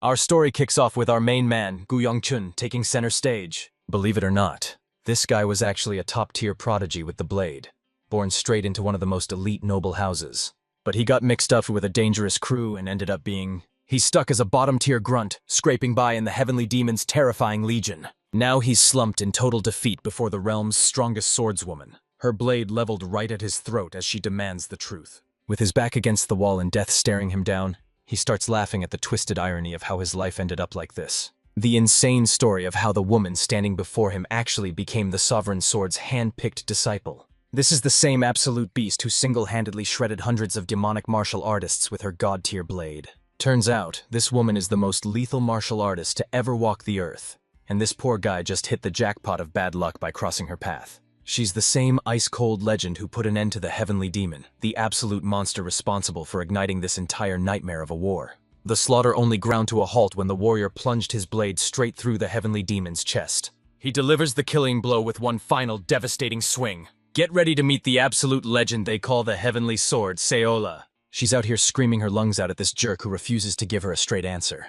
Our story kicks off with our main man, Gu Yongchun, taking center stage. Believe it or not, this guy was actually a top-tier prodigy with the blade, born straight into one of the most elite noble houses. But he got mixed up with a dangerous crew and ended up being... He's stuck as a bottom-tier grunt, scraping by in the Heavenly Demon's terrifying legion. Now he's slumped in total defeat before the realm's strongest swordswoman, her blade leveled right at his throat as she demands the truth. With his back against the wall and death staring him down, he starts laughing at the twisted irony of how his life ended up like this. The insane story of how the woman standing before him actually became the Sovereign Sword's hand-picked disciple. This is the same absolute beast who single-handedly shredded hundreds of demonic martial artists with her god-tier blade. Turns out, this woman is the most lethal martial artist to ever walk the earth, and this poor guy just hit the jackpot of bad luck by crossing her path. She's the same ice-cold legend who put an end to the Heavenly Demon, the absolute monster responsible for igniting this entire nightmare of a war. The slaughter only ground to a halt when the warrior plunged his blade straight through the Heavenly Demon's chest. He delivers the killing blow with one final devastating swing. Get ready to meet the absolute legend they call the Heavenly Sword, Seola. She's out here screaming her lungs out at this jerk who refuses to give her a straight answer.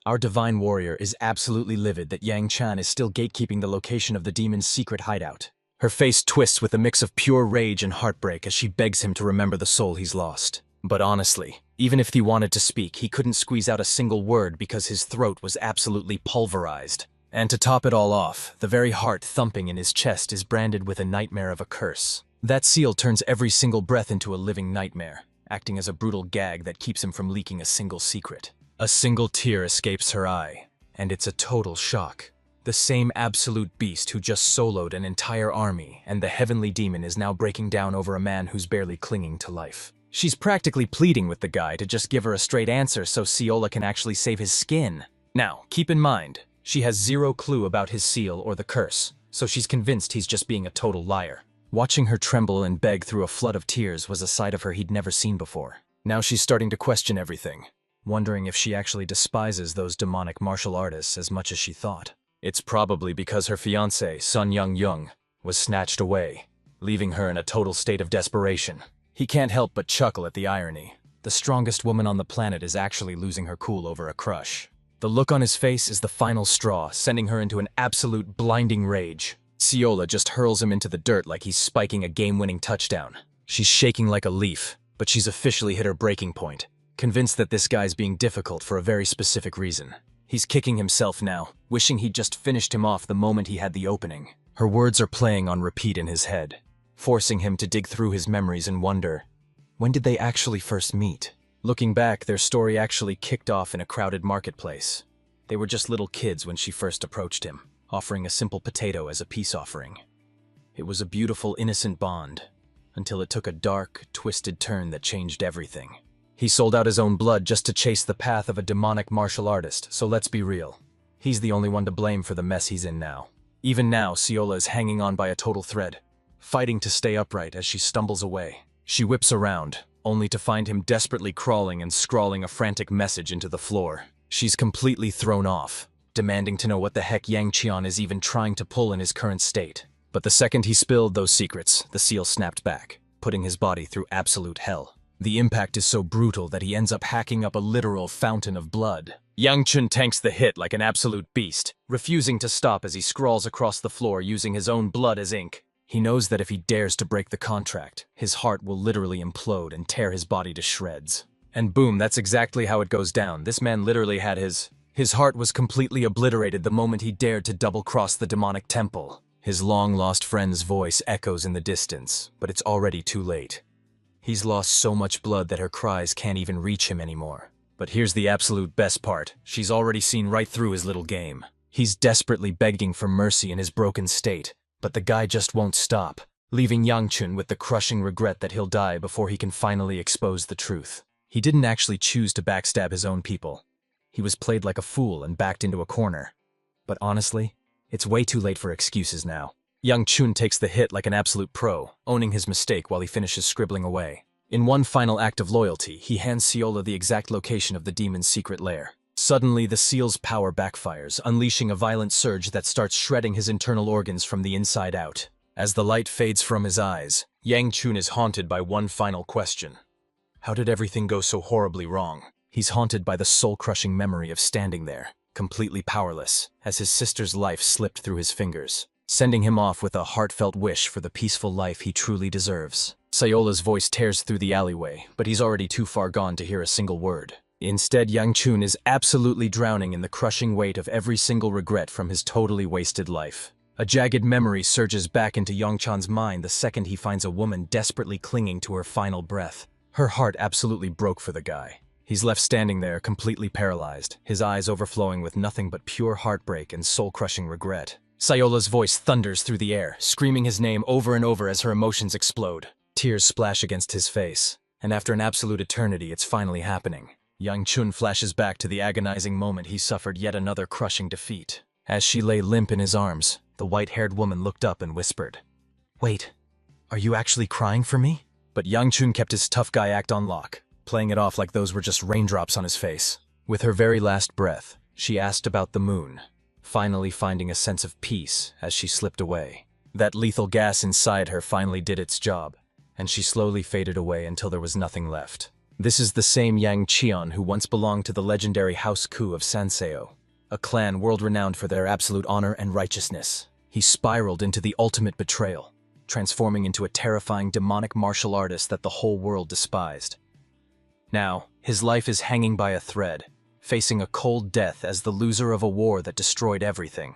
Our divine warrior is absolutely livid that Yang Chan is still gatekeeping the location of the demon's secret hideout. Her face twists with a mix of pure rage and heartbreak as she begs him to remember the soul he's lost. But honestly, even if he wanted to speak, he couldn't squeeze out a single word because his throat was absolutely pulverized. And to top it all off, the very heart thumping in his chest is branded with a nightmare of a curse. That seal turns every single breath into a living nightmare, acting as a brutal gag that keeps him from leaking a single secret. A single tear escapes her eye, and it's a total shock. The same absolute beast who just soloed an entire army, and the Heavenly Demon is now breaking down over a man who's barely clinging to life. She's practically pleading with the guy to just give her a straight answer so Seola can actually save his skin. Now, keep in mind, she has zero clue about his seal or the curse, so she's convinced he's just being a total liar. Watching her tremble and beg through a flood of tears was a side of her he'd never seen before. Now she's starting to question everything, wondering if she actually despises those demonic martial artists as much as she thought. It's probably because her fiancé, Sun Young, was snatched away, leaving her in a total state of desperation. He can't help but chuckle at the irony. The strongest woman on the planet is actually losing her cool over a crush. The look on his face is the final straw, sending her into an absolute blinding rage. Seola just hurls him into the dirt like he's spiking a game-winning touchdown. She's shaking like a leaf, but she's officially hit her breaking point, convinced that this guy's being difficult for a very specific reason. He's kicking himself now, wishing he'd just finished him off the moment he had the opening. Her words are playing on repeat in his head, forcing him to dig through his memories and wonder, when did they actually first meet? Looking back, their story actually kicked off in a crowded marketplace. They were just little kids when she first approached him, offering a simple potato as a peace offering. It was a beautiful, innocent bond, until it took a dark, twisted turn that changed everything. He sold out his own blood just to chase the path of a demonic martial artist, so let's be real. He's the only one to blame for the mess he's in now. Even now, Seola is hanging on by a total thread, fighting to stay upright as she stumbles away. She whips around, only to find him desperately crawling and scrawling a frantic message into the floor. She's completely thrown off, demanding to know what the heck Yang Qian is even trying to pull in his current state. But the second he spilled those secrets, the seal snapped back, putting his body through absolute hell. The impact is so brutal that he ends up hacking up a literal fountain of blood. Yang Chun tanks the hit like an absolute beast, refusing to stop as he scrawls across the floor using his own blood as ink. He knows that if he dares to break the contract, his heart will literally implode and tear his body to shreds. And boom, that's exactly how it goes down. This man literally had his heart was completely obliterated the moment he dared to double-cross the demonic temple. His long-lost friend's voice echoes in the distance, but it's already too late. He's lost so much blood that her cries can't even reach him anymore. But here's the absolute best part. She's already seen right through his little game. He's desperately begging for mercy in his broken state, but the guy just won't stop, leaving Yang Chun with the crushing regret that he'll die before he can finally expose the truth. He didn't actually choose to backstab his own people. He was played like a fool and backed into a corner. But honestly, it's way too late for excuses now. Yang Chun takes the hit like an absolute pro, owning his mistake while he finishes scribbling away. In one final act of loyalty, he hands Seola the exact location of the demon's secret lair. Suddenly, the seal's power backfires, unleashing a violent surge that starts shredding his internal organs from the inside out. As the light fades from his eyes, Yang Chun is haunted by one final question. How did everything go so horribly wrong? He's haunted by the soul-crushing memory of standing there, completely powerless, as his sister's life slipped through his fingers, sending him off with a heartfelt wish for the peaceful life he truly deserves. Sayola's voice tears through the alleyway, but he's already too far gone to hear a single word. Instead, Yang Chun is absolutely drowning in the crushing weight of every single regret from his totally wasted life. A jagged memory surges back into Yang Chan's mind the second he finds a woman desperately clinging to her final breath. Her heart absolutely broke for the guy. He's left standing there, completely paralyzed, his eyes overflowing with nothing but pure heartbreak and soul-crushing regret. Sayola's voice thunders through the air, screaming his name over and over as her emotions explode. Tears splash against his face, and after an absolute eternity, it's finally happening. Yang Chun flashes back to the agonizing moment he suffered yet another crushing defeat. As she lay limp in his arms, the white-haired woman looked up and whispered, "Wait, are you actually crying for me?" But Yang Chun kept his tough guy act on lock, playing it off like those were just raindrops on his face. With her very last breath, she asked about the moon, finally finding a sense of peace as she slipped away. That lethal gas inside her finally did its job, and she slowly faded away until there was nothing left. This is the same Yang Qian who once belonged to the legendary House Ku of Sanseo, a clan world-renowned for their absolute honor and righteousness. He spiraled into the ultimate betrayal, transforming into a terrifying demonic martial artist that the whole world despised. Now, his life is hanging by a thread, facing a cold death as the loser of a war that destroyed everything.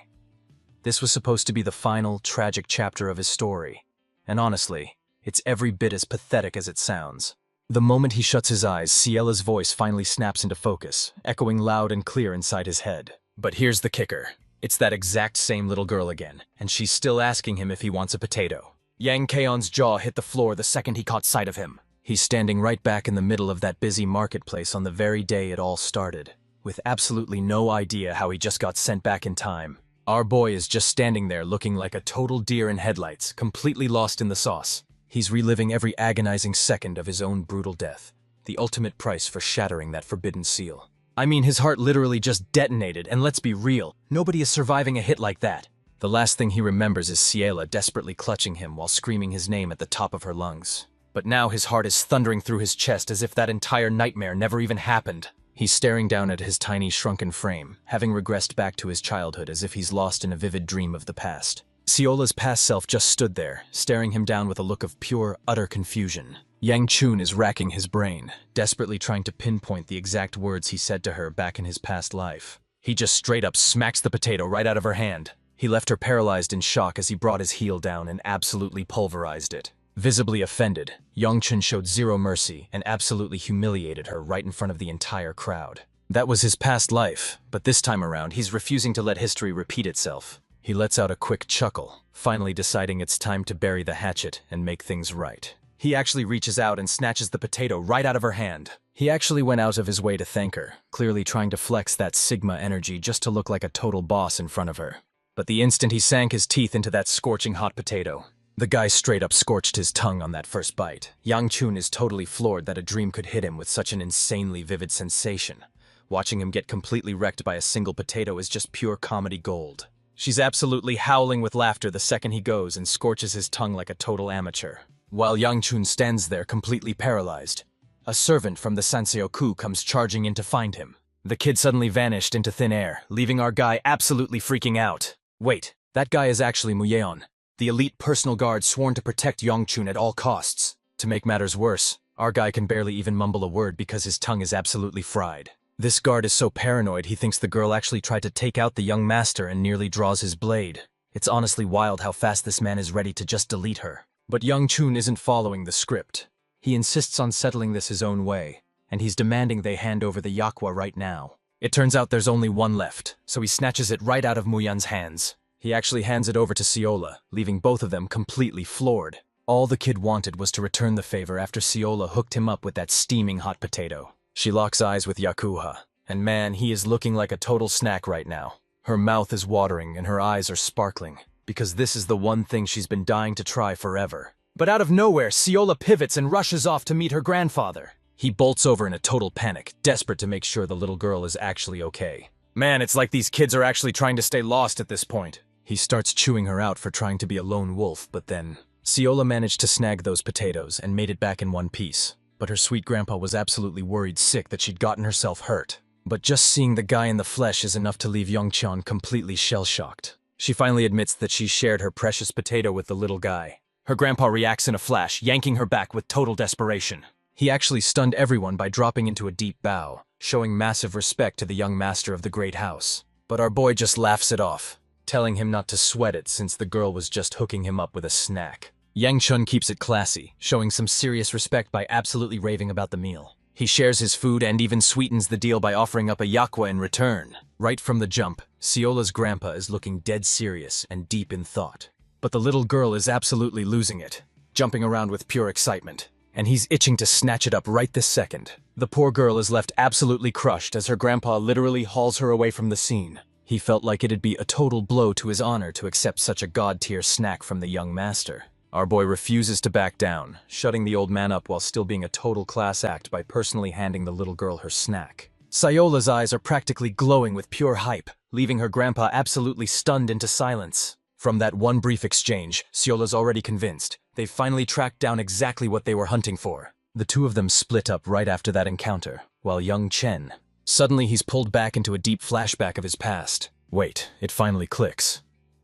This was supposed to be the final, tragic chapter of his story, and honestly, it's every bit as pathetic as it sounds. The moment he shuts his eyes, Ciella's voice finally snaps into focus, echoing loud and clear inside his head. But here's the kicker. It's that exact same little girl again, and she's still asking him if he wants a potato. Yang Kaon's jaw hit the floor the second he caught sight of him. He's standing right back in the middle of that busy marketplace on the very day it all started, with absolutely no idea how he just got sent back in time. Our boy is just standing there looking like a total deer in headlights, completely lost in the sauce. He's reliving every agonizing second of his own brutal death, the ultimate price for shattering that forbidden seal. I mean, his heart literally just detonated, and let's be real, nobody is surviving a hit like that. The last thing he remembers is Ciela desperately clutching him while screaming his name at the top of her lungs. But now his heart is thundering through his chest as if that entire nightmare never even happened. He's staring down at his tiny, shrunken frame, having regressed back to his childhood as if he's lost in a vivid dream of the past. Ciola's past self just stood there, staring him down with a look of pure, utter confusion. Yang Chun is racking his brain, desperately trying to pinpoint the exact words he said to her back in his past life. He just straight up smacks the potato right out of her hand. He left her paralyzed in shock as he brought his heel down and absolutely pulverized it. Visibly offended, Yang Chun showed zero mercy and absolutely humiliated her right in front of the entire crowd. That was his past life, but this time around he's refusing to let history repeat itself. He lets out a quick chuckle, finally deciding it's time to bury the hatchet and make things right. He actually reaches out and snatches the potato right out of her hand. He actually went out of his way to thank her, clearly trying to flex that Sigma energy just to look like a total boss in front of her. But the instant he sank his teeth into that scorching hot potato, the guy straight up scorched his tongue on that first bite. Yang Chun is totally floored that a dream could hit him with such an insanely vivid sensation. Watching him get completely wrecked by a single potato is just pure comedy gold. She's absolutely howling with laughter the second he goes and scorches his tongue like a total amateur. While Yang Chun stands there completely paralyzed, a servant from the Sanseo Ku comes charging in to find him. The kid suddenly vanished into thin air, leaving our guy absolutely freaking out. Wait, that guy is actually Muyeon, the elite personal guard sworn to protect Yang Chun at all costs. To make matters worse, our guy can barely even mumble a word because his tongue is absolutely fried. This guard is so paranoid he thinks the girl actually tried to take out the young master and nearly draws his blade. It's honestly wild how fast this man is ready to just delete her. But Yang Chun isn't following the script. He insists on settling this his own way, and he's demanding they hand over the Yakwa right now. It turns out there's only one left, so he snatches it right out of Muyan's hands. He actually hands it over to Ciola, leaving both of them completely floored. All the kid wanted was to return the favor after Ciola hooked him up with that steaming hot potato. She locks eyes with Yakuha, and man, he is looking like a total snack right now. Her mouth is watering and her eyes are sparkling, because this is the one thing she's been dying to try forever. But out of nowhere, Ciola pivots and rushes off to meet her grandfather. He bolts over in a total panic, desperate to make sure the little girl is actually okay. Man, it's like these kids are actually trying to stay lost at this point. He starts chewing her out for trying to be a lone wolf, but then Ciola managed to snag those potatoes and made it back in one piece. but her sweet grandpa was absolutely worried sick that she'd gotten herself hurt. But just seeing the guy in the flesh is enough to leave Youngcheon completely shell-shocked. She finally admits that she shared her precious potato with the little guy. Her grandpa reacts in a flash, yanking her back with total desperation. He actually stunned everyone by dropping into a deep bow, showing massive respect to the young master of the great house. But our boy just laughs it off, telling him not to sweat it since the girl was just hooking him up with a snack. Yang Chun keeps it classy, showing some serious respect by absolutely raving about the meal. He shares his food and even sweetens the deal by offering up a yakwa in return. Right from the jump, Seola's grandpa is looking dead serious and deep in thought. But the little girl is absolutely losing it, jumping around with pure excitement. And he's itching to snatch it up right this second. The poor girl is left absolutely crushed as her grandpa literally hauls her away from the scene. He felt like it'd be a total blow to his honor to accept such a god-tier snack from the young master. Our boy refuses to back down, shutting the old man up while still being a total class act by personally handing the little girl her snack. Sayola's eyes are practically glowing with pure hype, leaving her grandpa absolutely stunned into silence. From that one brief exchange, Seola's already convinced. They've finally tracked down exactly what they were hunting for. The two of them split up right after that encounter, while young Chen. Suddenly he's pulled back into a deep flashback of his past. Wait, it finally clicks.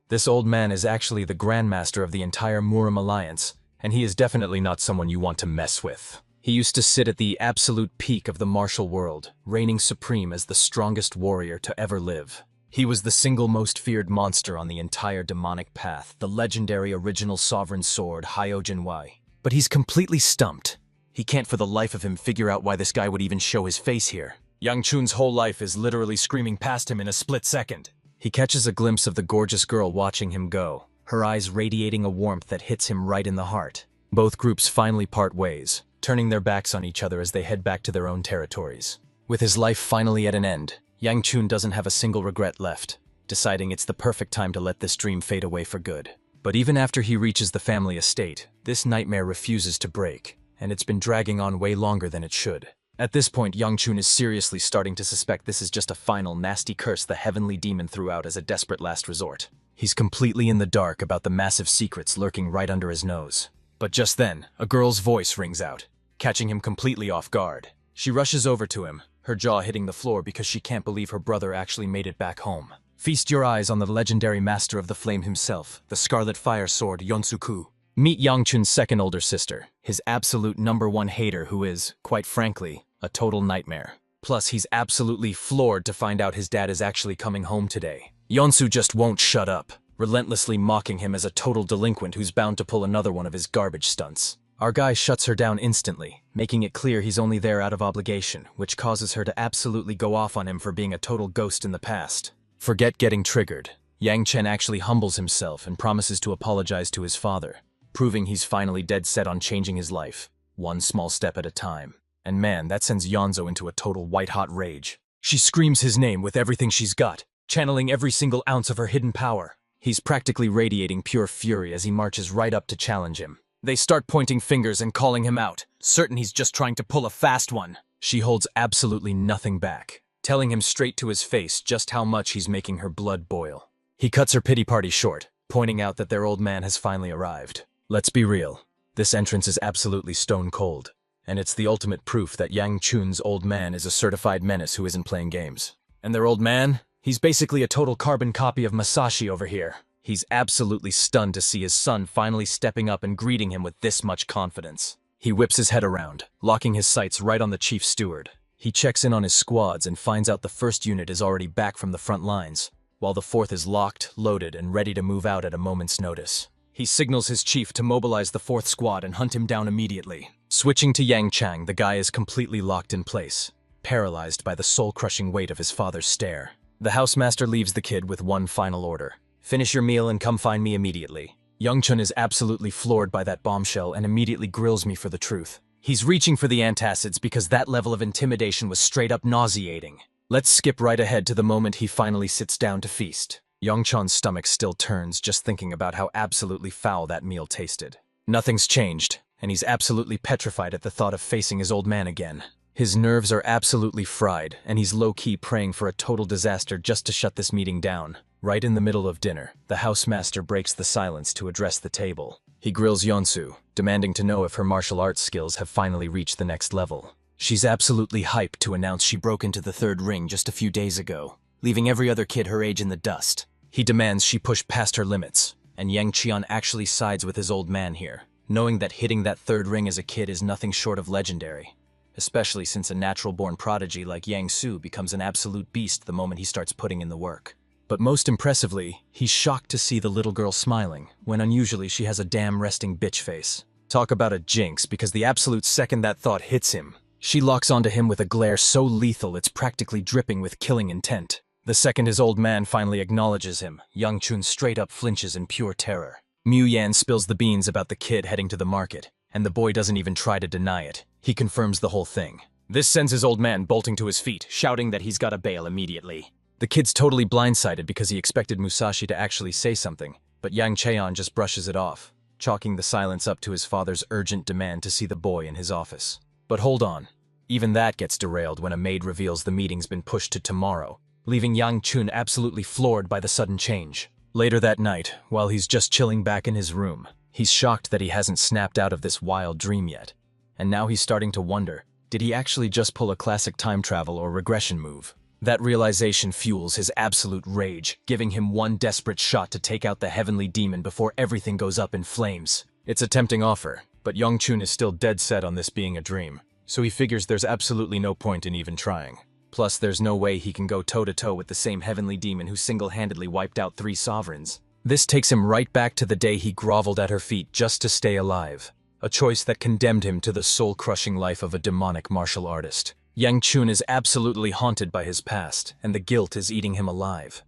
This old man is actually the Grandmaster of the entire Murim Alliance, and he is definitely not someone you want to mess with. He used to sit at the absolute peak of the martial world, reigning supreme as the strongest warrior to ever live. He was the single most feared monster on the entire demonic path, the legendary original sovereign sword, Hyojinwai. But he's completely stumped. He can't for the life of him figure out why this guy would even show his face here. Yang Chun's whole life is literally screaming past him in a split second. He catches a glimpse of the gorgeous girl watching him go, her eyes radiating a warmth that hits him right in the heart. Both groups finally part ways, turning their backs on each other as they head back to their own territories. With his life finally at an end, Yang Chun doesn't have a single regret left, deciding it's the perfect time to let this dream fade away for good. But even after he reaches the family estate, this nightmare refuses to break, and it's been dragging on way longer than it should. At this point, Yang Chun is seriously starting to suspect this is just a final nasty curse the heavenly demon threw out as a desperate last resort. He's completely in the dark about the massive secrets lurking right under his nose. But just then, a girl's voice rings out, catching him completely off guard. She rushes over to him, her jaw hitting the floor because she can't believe her brother actually made it back home. Feast your eyes on the legendary master of the flame himself, the Scarlet Fire Sword Yonsuku. Meet Yang Chun's second older sister, his absolute #1 hater who is, quite frankly, a total nightmare. Plus, he's absolutely floored to find out his dad is actually coming home today. Yonsu just won't shut up, relentlessly mocking him as a total delinquent who's bound to pull another one of his garbage stunts. Our guy shuts her down instantly, making it clear he's only there out of obligation, which causes her to absolutely go off on him for being a total ghost in the past. Forget getting triggered. Yang Chen actually humbles himself and promises to apologize to his father, proving he's finally dead set on changing his life, one small step at a time. And man, that sends Yonzo into a total white-hot rage. She screams his name with everything she's got, channeling every single ounce of her hidden power. He's practically radiating pure fury as he marches right up to challenge him. They start pointing fingers and calling him out, certain he's just trying to pull a fast one. She holds absolutely nothing back, telling him straight to his face just how much he's making her blood boil. He cuts her pity party short, pointing out that their old man has finally arrived. Let's be real, this entrance is absolutely stone cold. And it's the ultimate proof that Yang Chun's old man is a certified menace who isn't playing games. And their old man? He's basically a total carbon copy of Masashi over here. He's absolutely stunned to see his son finally stepping up and greeting him with this much confidence. He whips his head around, locking his sights right on the chief steward. He checks in on his squads and finds out the first unit is already back from the front lines, while the fourth is locked, loaded, and ready to move out at a moment's notice. He signals his chief to mobilize the fourth squad and hunt him down immediately. Switching to Yang Chang, the guy is completely locked in place, paralyzed by the soul-crushing weight of his father's stare. The housemaster leaves the kid with one final order. Finish your meal and come find me immediately. Young Chun is absolutely floored by that bombshell and immediately grills me for the truth. He's reaching for the antacids because that level of intimidation was straight up nauseating. Let's skip right ahead to the moment he finally sits down to feast. Young Chun's stomach still turns just thinking about how absolutely foul that meal tasted. Nothing's changed, and he's absolutely petrified at the thought of facing his old man again. His nerves are absolutely fried, and he's low-key praying for a total disaster just to shut this meeting down. Right in the middle of dinner, the housemaster breaks the silence to address the table. He grills Yeonsu, demanding to know if her martial arts skills have finally reached the next level. She's absolutely hyped to announce she broke into the third ring just a few days ago, leaving every other kid her age in the dust. He demands she push past her limits, and Yang Qian actually sides with his old man here, knowing that hitting that third ring as a kid is nothing short of legendary, especially since a natural-born prodigy like Yang Su becomes an absolute beast the moment he starts putting in the work. But most impressively, he's shocked to see the little girl smiling, when unusually she has a damn resting bitch face. Talk about a jinx, because the absolute second that thought hits him, she locks onto him with a glare so lethal it's practically dripping with killing intent. The second his old man finally acknowledges him, Yang Chun straight up flinches in pure terror. Mu Yan spills the beans about the kid heading to the market, and the boy doesn't even try to deny it. He confirms the whole thing. This sends his old man bolting to his feet, shouting that he's gotta bail immediately. The kid's totally blindsided because he expected Musashi to actually say something, but Yang Cheon just brushes it off, chalking the silence up to his father's urgent demand to see the boy in his office. But hold on. Even that gets derailed when a maid reveals the meeting's been pushed to tomorrow, leaving Yang Chun absolutely floored by the sudden change. Later that night, while he's just chilling back in his room, he's shocked that he hasn't snapped out of this wild dream yet. And now he's starting to wonder, did he actually just pull a classic time travel or regression move? That realization fuels his absolute rage, giving him one desperate shot to take out the heavenly demon before everything goes up in flames. It's a tempting offer, but Yang Chun is still dead set on this being a dream, so he figures there's absolutely no point in even trying. Plus, there's no way he can go toe-to-toe with the same heavenly demon who single-handedly wiped out 3 sovereigns. This takes him right back to the day he groveled at her feet just to stay alive, a choice that condemned him to the soul-crushing life of a demonic martial artist. Yang Chun is absolutely haunted by his past, and the guilt is eating him alive.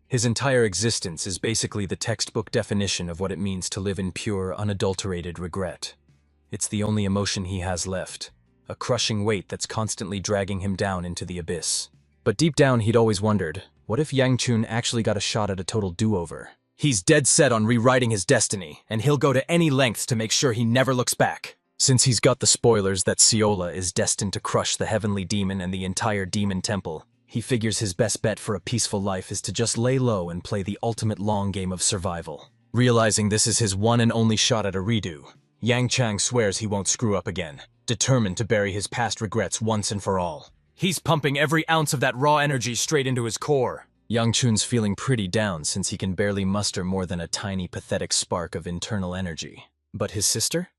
His entire existence is basically the textbook definition of what it means to live in pure, unadulterated regret. It's the only emotion he has left, a crushing weight that's constantly dragging him down into the abyss. But deep down he'd always wondered, what if Yang Chun actually got a shot at a total do-over? He's dead set on rewriting his destiny, and he'll go to any lengths to make sure he never looks back. Since he's got the spoilers that Seola is destined to crush the heavenly demon and the entire demon temple, he figures his best bet for a peaceful life is to just lay low and play the ultimate long game of survival. Realizing this is his one and only shot at a redo, Yang Chang swears he won't screw up again, determined to bury his past regrets once and for all. He's pumping every ounce of that raw energy straight into his core. Yang Chun's feeling pretty down since he can barely muster more than a tiny, pathetic spark of internal energy. But his sister?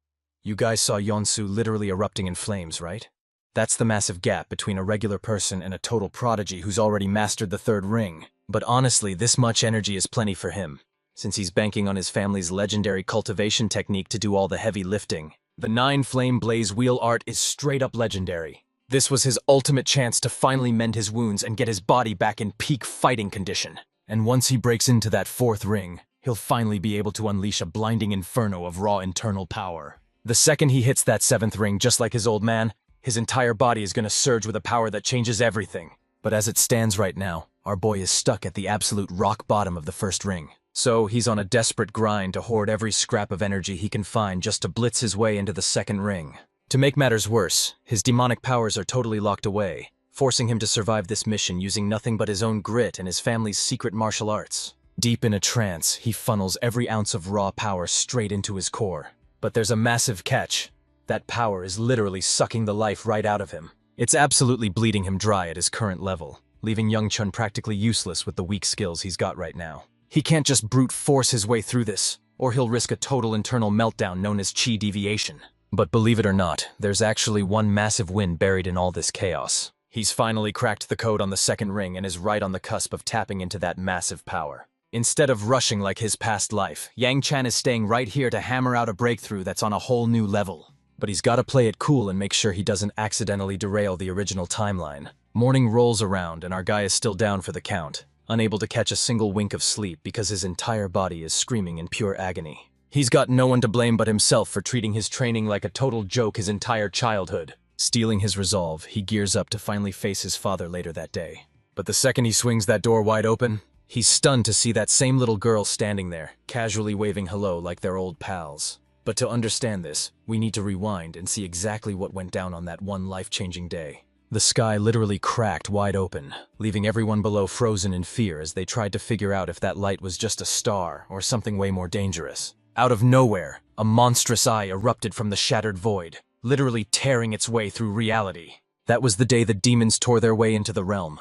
You guys saw Yeonsu literally erupting in flames, right? That's the massive gap between a regular person and a total prodigy who's already mastered the third ring. But honestly, this much energy is plenty for him, since he's banking on his family's legendary cultivation technique to do all the heavy lifting. The 9-flame blaze wheel art is straight up legendary. This was his ultimate chance to finally mend his wounds and get his body back in peak fighting condition. And once he breaks into that 4th ring, he'll finally be able to unleash a blinding inferno of raw internal power. The second he hits that 7th ring, just like his old man, his entire body is going to surge with a power that changes everything. But as it stands right now, our boy is stuck at the absolute rock bottom of the 1st ring. So he's on a desperate grind to hoard every scrap of energy he can find just to blitz his way into the 2nd ring. To make matters worse, his demonic powers are totally locked away, forcing him to survive this mission using nothing but his own grit and his family's secret martial arts. Deep in a trance, he funnels every ounce of raw power straight into his core. But there's a massive catch. That power is literally sucking the life right out of him. It's absolutely bleeding him dry at his current level, leaving Yang Chun practically useless with the weak skills he's got right now. He can't just brute force his way through this, or he'll risk a total internal meltdown known as chi deviation. But believe it or not, there's actually one massive win buried in all this chaos. He's finally cracked the code on the 2nd ring and is right on the cusp of tapping into that massive power. Instead of rushing like his past life, Yang Chan is staying right here to hammer out a breakthrough that's on a whole new level. But he's gotta play it cool and make sure he doesn't accidentally derail the original timeline. Morning rolls around and our guy is still down for the count, unable to catch a single wink of sleep because his entire body is screaming in pure agony. He's got no one to blame but himself for treating his training like a total joke his entire childhood. Stealing his resolve, he gears up to finally face his father later that day. But the second he swings that door wide open, he's stunned to see that same little girl standing there, casually waving hello like they're old pals. But to understand this, we need to rewind and see exactly what went down on that one life-changing day. The sky literally cracked wide open, leaving everyone below frozen in fear as they tried to figure out if that light was just a star or something way more dangerous. Out of nowhere, a monstrous eye erupted from the shattered void, literally tearing its way through reality. That was the day the demons tore their way into the realm.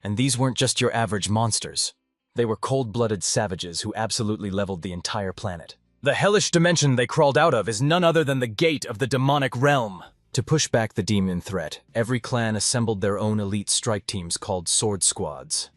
And these weren't just your average monsters. They were cold-blooded savages who absolutely leveled the entire planet. The hellish dimension they crawled out of is none other than the gate of the demonic realm. To push back the demon threat, every clan assembled their own elite strike teams called sword squads.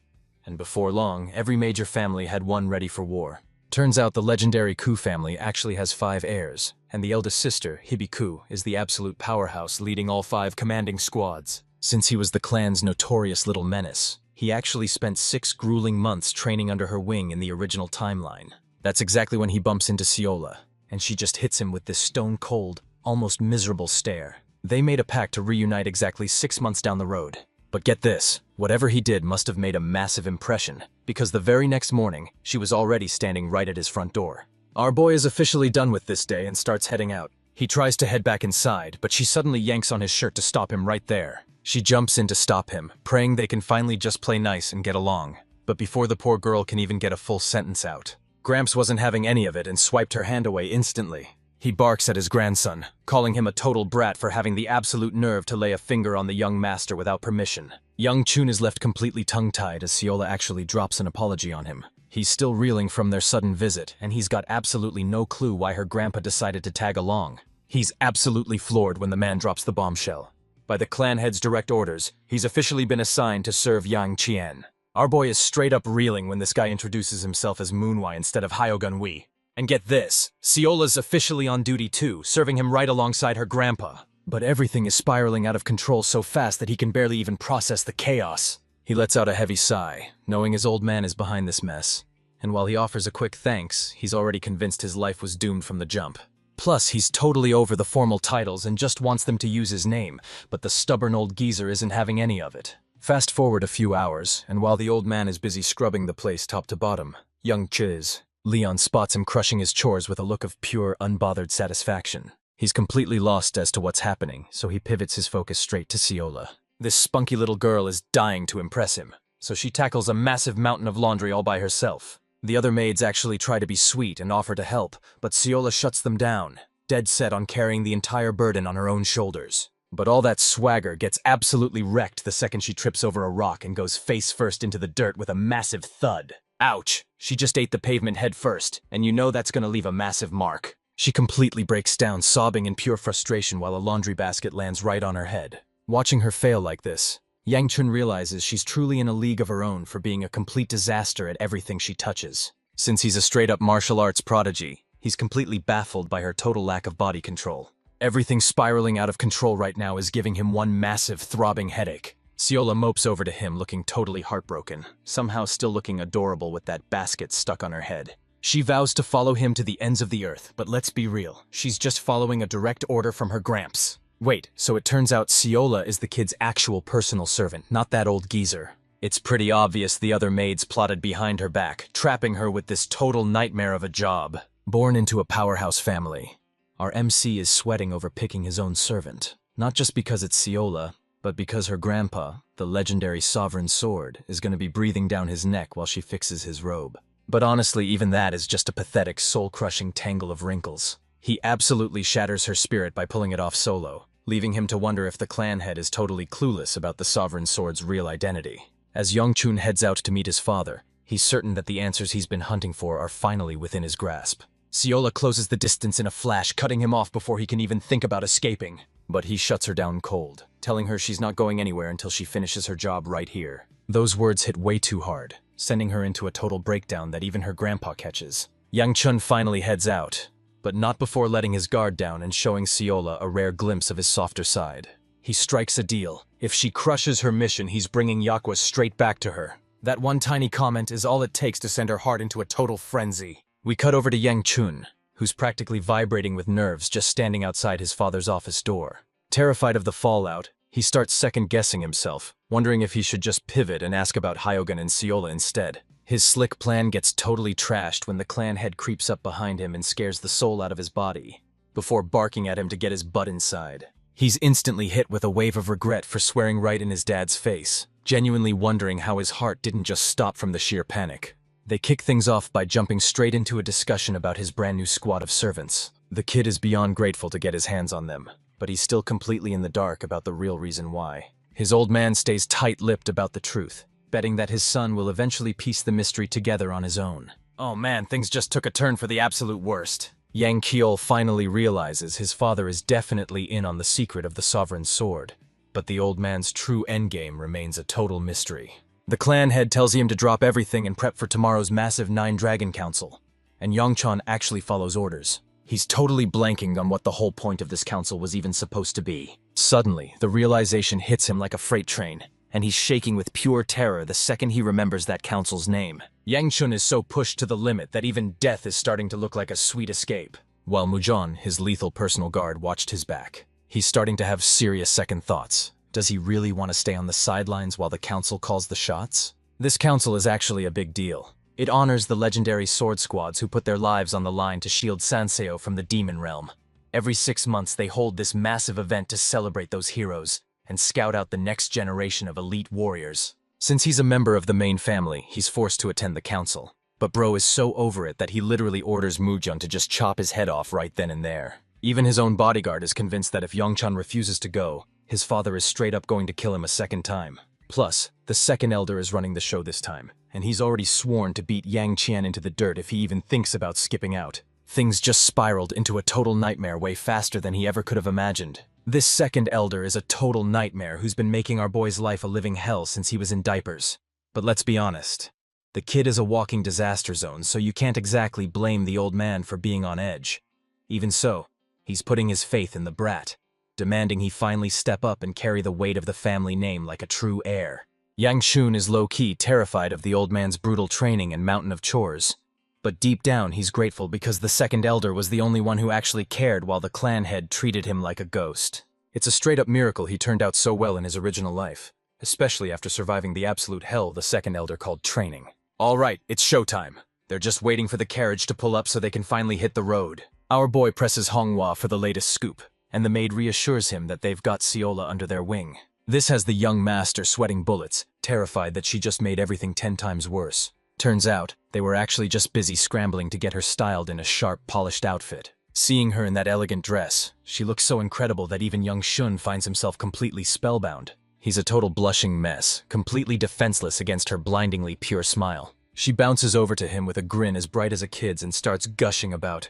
And before long, every major family had one ready for war. Turns out the legendary Ku family actually has 5 heirs, and the eldest sister, Hibiku, is the absolute powerhouse leading all 5 commanding squads. Since he was the clan's notorious little menace, he actually spent 6 grueling months training under her wing in the original timeline. That's exactly when he bumps into Siola, and she just hits him with this stone-cold, almost miserable stare. They made a pact to reunite exactly 6 months down the road. But get this, whatever he did must have made a massive impression, because the very next morning, she was already standing right at his front door. Our boy is officially done with this day and starts heading out. He tries to head back inside, but she suddenly yanks on his shirt to stop him right there. She jumps in to stop him, praying they can finally just play nice and get along. But before the poor girl can even get a full sentence out, Gramps wasn't having any of it and swiped her hand away instantly. He barks at his grandson, calling him a total brat for having the absolute nerve to lay a finger on the young master without permission. Young Chun is left completely tongue-tied as Siola actually drops an apology on him. He's still reeling from their sudden visit, and he's got absolutely no clue why her grandpa decided to tag along. He's absolutely floored when the man drops the bombshell. By the clan head's direct orders, he's officially been assigned to serve Yang Qian. Our boy is straight up reeling when this guy introduces himself as Manhwa instead of Hyogun Wei. And get this, Siola's officially on duty too, serving him right alongside her grandpa. But everything is spiraling out of control so fast that he can barely even process the chaos. He lets out a heavy sigh, knowing his old man is behind this mess. And while he offers a quick thanks, he's already convinced his life was doomed from the jump. Plus, he's totally over the formal titles and just wants them to use his name, but the stubborn old geezer isn't having any of it. Fast forward a few hours, and while the old man is busy scrubbing the place top to bottom, young Chiz, Leon spots him crushing his chores with a look of pure, unbothered satisfaction. He's completely lost as to what's happening, so he pivots his focus straight to Siola. This spunky little girl is dying to impress him, so she tackles a massive mountain of laundry all by herself. The other maids actually try to be sweet and offer to help, but Siola shuts them down, dead set on carrying the entire burden on her own shoulders. But all that swagger gets absolutely wrecked the second she trips over a rock and goes face first into the dirt with a massive thud. Ouch! She just ate the pavement head first, and you know that's gonna leave a massive mark. She completely breaks down, sobbing in pure frustration while a laundry basket lands right on her head. Watching her fail like this, Yang Chun realizes she's truly in a league of her own for being a complete disaster at everything she touches. Since he's a straight-up martial arts prodigy, he's completely baffled by her total lack of body control. Everything spiraling out of control right now is giving him one massive, throbbing headache. Siola mopes over to him looking totally heartbroken, somehow still looking adorable with that basket stuck on her head. She vows to follow him to the ends of the earth, but let's be real, she's just following a direct order from her gramps. Wait, so it turns out Siola is the kid's actual personal servant, not that old geezer. It's pretty obvious the other maids plotted behind her back, trapping her with this total nightmare of a job. Born into a powerhouse family, our MC is sweating over picking his own servant. Not just because it's Siola, but because her grandpa, the legendary Sovereign Sword, is going to be breathing down his neck while she fixes his robe. But honestly, even that is just a pathetic, soul-crushing tangle of wrinkles. He absolutely shatters her spirit by pulling it off solo, leaving him to wonder if the clan head is totally clueless about the Sovereign Sword's real identity. As Yongchun heads out to meet his father, he's certain that the answers he's been hunting for are finally within his grasp. Siola closes the distance in a flash, cutting him off before he can even think about escaping. But he shuts her down cold, telling her she's not going anywhere until she finishes her job right here. Those words hit way too hard, sending her into a total breakdown that even her grandpa catches. Yang Chun finally heads out, but not before letting his guard down and showing Siola a rare glimpse of his softer side. He strikes a deal. If she crushes her mission, he's bringing Yakwa straight back to her. That one tiny comment is all it takes to send her heart into a total frenzy. We cut over to Yang Chun, who's practically vibrating with nerves just standing outside his father's office door. Terrified of the fallout, he starts second-guessing himself, wondering if he should just pivot and ask about Hyogun and Siola instead. His slick plan gets totally trashed when the clan head creeps up behind him and scares the soul out of his body, before barking at him to get his butt inside. He's instantly hit with a wave of regret for swearing right in his dad's face, genuinely wondering how his heart didn't just stop from the sheer panic. They kick things off by jumping straight into a discussion about his brand new squad of servants. The kid is beyond grateful to get his hands on them, but he's still completely in the dark about the real reason why. His old man stays tight-lipped about the truth, betting that his son will eventually piece the mystery together on his own. Oh man, things just took a turn for the absolute worst. Yang Qiol finally realizes his father is definitely in on the secret of the Sovereign Sword, but the old man's true endgame remains a total mystery. The clan head tells him to drop everything and prep for tomorrow's massive 9-Dragon Council, and Yongchan actually follows orders. He's totally blanking on what the whole point of this council was even supposed to be. Suddenly, the realization hits him like a freight train, and he's shaking with pure terror the second he remembers that council's name. Yang Chun is so pushed to the limit that even death is starting to look like a sweet escape. While Mujan, his lethal personal guard, watched his back. He's starting to have serious second thoughts. Does he really want to stay on the sidelines while the council calls the shots? This council is actually a big deal. It honors the legendary sword squads who put their lives on the line to shield Sanseo from the demon realm. Every 6 months they hold this massive event to celebrate those heroes and scout out the next generation of elite warriors. Since he's a member of the main family, he's forced to attend the council. But bro is so over it that he literally orders Mujun to just chop his head off right then and there. Even his own bodyguard is convinced that if Yongchan refuses to go, his father is straight up going to kill him a second time. Plus, the second elder is running the show this time, and he's already sworn to beat Yang Qian into the dirt if he even thinks about skipping out. Things just spiraled into a total nightmare way faster than he ever could have imagined. This second elder is a total nightmare who's been making our boy's life a living hell since he was in diapers. But let's be honest, the kid is a walking disaster zone, so you can't exactly blame the old man for being on edge. Even so, he's putting his faith in the brat, demanding he finally step up and carry the weight of the family name like a true heir. Yang Shun is low-key terrified of the old man's brutal training and mountain of chores. But deep down, he's grateful because the second elder was the only one who actually cared while the clan head treated him like a ghost. It's a straight-up miracle he turned out so well in his original life, especially after surviving the absolute hell the second elder called training. All right, it's showtime. They're just waiting for the carriage to pull up so they can finally hit the road. Our boy presses Honghua for the latest scoop, and the maid reassures him that they've got Ciola under their wing. This has the young master sweating bullets, terrified that she just made everything 10 times worse. Turns out, they were actually just busy scrambling to get her styled in a sharp, polished outfit. Seeing her in that elegant dress, she looks so incredible that even young Shun finds himself completely spellbound. He's a total blushing mess, completely defenseless against her blindingly pure smile. She bounces over to him with a grin as bright as a kid's and starts gushing about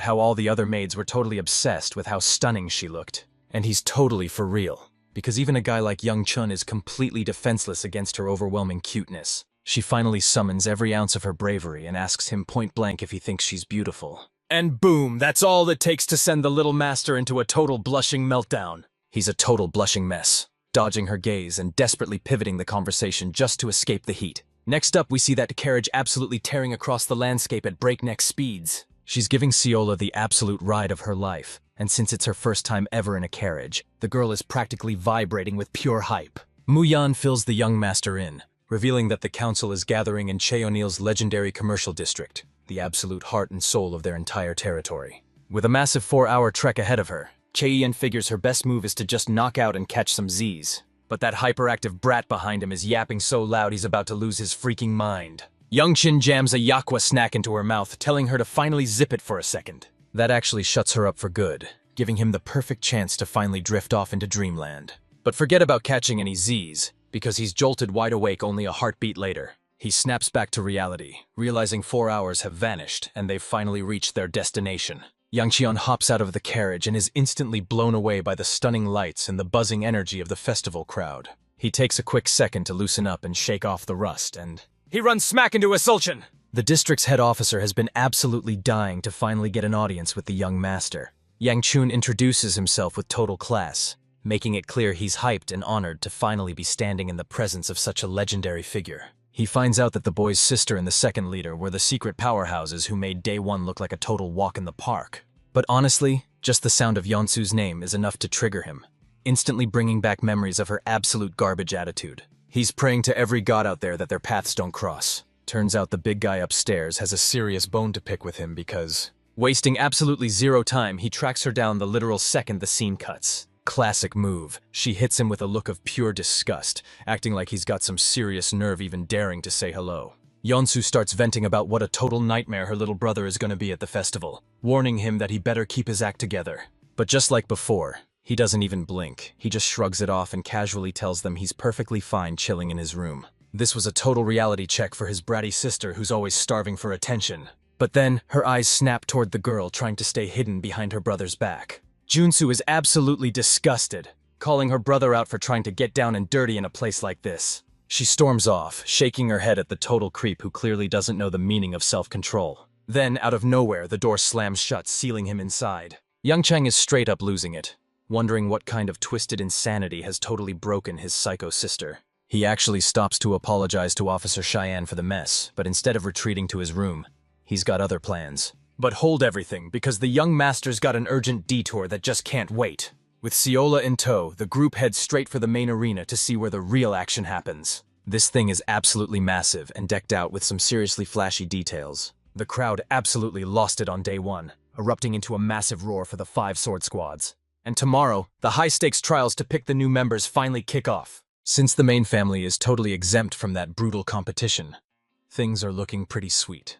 how all the other maids were totally obsessed with how stunning she looked. And he's totally for real, because even a guy like Young Chun is completely defenseless against her overwhelming cuteness. She finally summons every ounce of her bravery and asks him point blank if he thinks she's beautiful. And boom, that's all it takes to send the little master into a total blushing meltdown. He's a total blushing mess, dodging her gaze and desperately pivoting the conversation just to escape the heat. Next up, we see that carriage absolutely tearing across the landscape at breakneck speeds. She's giving Ciola the absolute ride of her life, and since it's her first time ever in a carriage, the girl is practically vibrating with pure hype. Muyan fills the young master in, revealing that the council is gathering in Cheonil's legendary commercial district, the absolute heart and soul of their entire territory. With a massive 4-hour trek ahead of her, Cheiyan figures her best move is to just knock out and catch some Z's. But that hyperactive brat behind him is yapping so loud he's about to lose his freaking mind. Young Chin jams a yakwa snack into her mouth, telling her to finally zip it for a second. That actually shuts her up for good, giving him the perfect chance to finally drift off into dreamland. But forget about catching any Z's, because he's jolted wide awake only a heartbeat later. He snaps back to reality, realizing 4 hours have vanished and they've finally reached their destination. Yang Qian hops out of the carriage and is instantly blown away by the stunning lights and the buzzing energy of the festival crowd. He takes a quick second to loosen up and shake off the rust, and he runs smack into a Sulchan! The district's head officer has been absolutely dying to finally get an audience with the young master. Yang Chun introduces himself with total class, making it clear he's hyped and honored to finally be standing in the presence of such a legendary figure. He finds out that the boy's sister and the second leader were the secret powerhouses who made Day One look like a total walk in the park. But honestly, just the sound of Yeonsu's name is enough to trigger him, instantly bringing back memories of her absolute garbage attitude. He's praying to every god out there that their paths don't cross. Turns out the big guy upstairs has a serious bone to pick with him because, wasting absolutely zero time, he tracks her down the literal second the scene cuts. Classic move. She hits him with a look of pure disgust, acting like he's got some serious nerve even daring to say hello. Yeonsu starts venting about what a total nightmare her little brother is going to be at the festival, warning him that he better keep his act together. But just like before, he doesn't even blink. He just shrugs it off and casually tells them he's perfectly fine chilling in his room. This was a total reality check for his bratty sister who's always starving for attention. But then, her eyes snap toward the girl trying to stay hidden behind her brother's back. Junsu is absolutely disgusted, calling her brother out for trying to get down and dirty in a place like this. She storms off, shaking her head at the total creep who clearly doesn't know the meaning of self-control. Then, out of nowhere, the door slams shut, sealing him inside. Young Chang is straight up losing it, wondering what kind of twisted insanity has totally broken his psycho sister. He actually stops to apologize to Officer Cheyenne for the mess, but instead of retreating to his room, he's got other plans. But hold everything, because the young master's got an urgent detour that just can't wait. With Seola in tow, the group heads straight for the main arena to see where the real action happens. This thing is absolutely massive and decked out with some seriously flashy details. The crowd absolutely lost it on day one, erupting into a massive roar for the 5 sword squads. And tomorrow, the high-stakes trials to pick the new members finally kick off. Since the main family is totally exempt from that brutal competition, things are looking pretty sweet.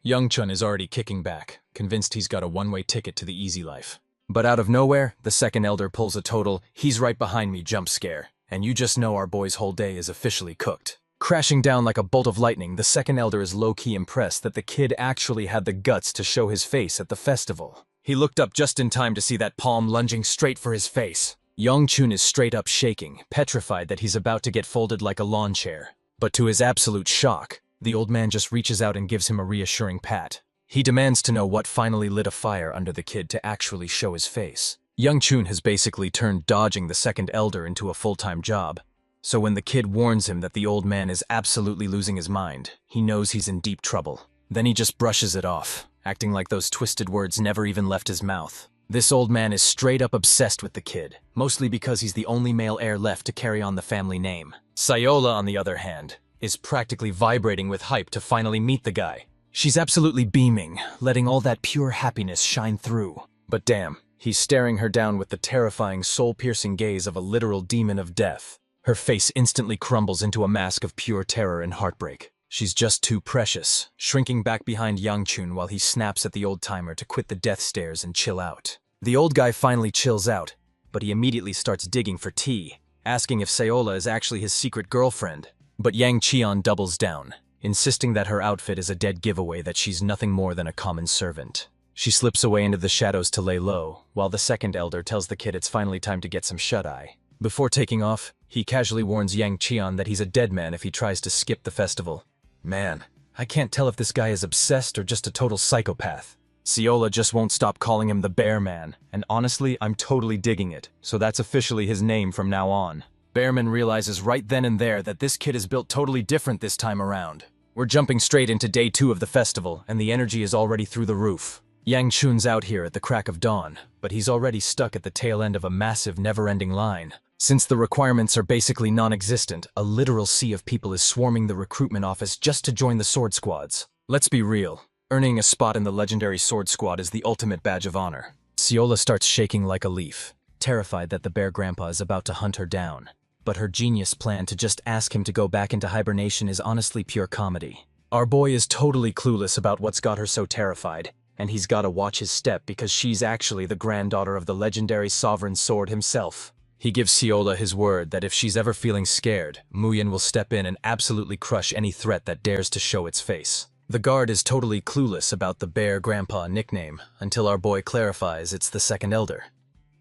Young Chun is already kicking back, convinced he's got a one-way ticket to the easy life. But out of nowhere, the second elder pulls a total "he's right behind me" jump scare, and you just know our boy's whole day is officially cooked. Crashing down like a bolt of lightning, the second elder is low-key impressed that the kid actually had the guts to show his face at the festival. He looked up just in time to see that palm lunging straight for his face. Young Chun is straight up shaking, petrified that he's about to get folded like a lawn chair. But to his absolute shock, the old man just reaches out and gives him a reassuring pat. He demands to know what finally lit a fire under the kid to actually show his face. Young Chun has basically turned dodging the second elder into a full-time job. So when the kid warns him that the old man is absolutely losing his mind, he knows he's in deep trouble. Then he just brushes it off, acting like those twisted words never even left his mouth. This old man is straight up obsessed with the kid, mostly because he's the only male heir left to carry on the family name. Sayola, on the other hand, is practically vibrating with hype to finally meet the guy. She's absolutely beaming, letting all that pure happiness shine through. But damn, he's staring her down with the terrifying, soul-piercing gaze of a literal demon of death. Her face instantly crumbles into a mask of pure terror and heartbreak. She's just too precious, shrinking back behind Yang Chun while he snaps at the old-timer to quit the death stares and chill out. The old guy finally chills out, but he immediately starts digging for tea, asking if Sayola is actually his secret girlfriend. But Yang Cheon doubles down, insisting that her outfit is a dead giveaway that she's nothing more than a common servant. She slips away into the shadows to lay low, while the second elder tells the kid it's finally time to get some shut-eye. Before taking off, he casually warns Yang Cheon that he's a dead man if he tries to skip the festival. Man, I can't tell if this guy is obsessed or just a total psychopath. Seola just won't stop calling him the Bear Man, and honestly, I'm totally digging it, so that's officially his name from now on. Bearman realizes right then and there that this kid is built totally different this time around. We're jumping straight into day 2 of the festival, and the energy is already through the roof. Yang Chun's out here at the crack of dawn, but he's already stuck at the tail end of a massive, never-ending line. Since the requirements are basically non-existent, a literal sea of people is swarming the recruitment office just to join the sword squads. Let's be real, earning a spot in the legendary sword squad is the ultimate badge of honor. Seola starts shaking like a leaf, terrified that the bear grandpa is about to hunt her down. But her genius plan to just ask him to go back into hibernation is honestly pure comedy. Our boy is totally clueless about what's got her so terrified, and he's gotta watch his step because she's actually the granddaughter of the legendary Sovereign Sword himself. He gives Seola his word that if she's ever feeling scared, Muyan will step in and absolutely crush any threat that dares to show its face. The guard is totally clueless about the Bear Grandpa nickname until our boy clarifies it's the second elder.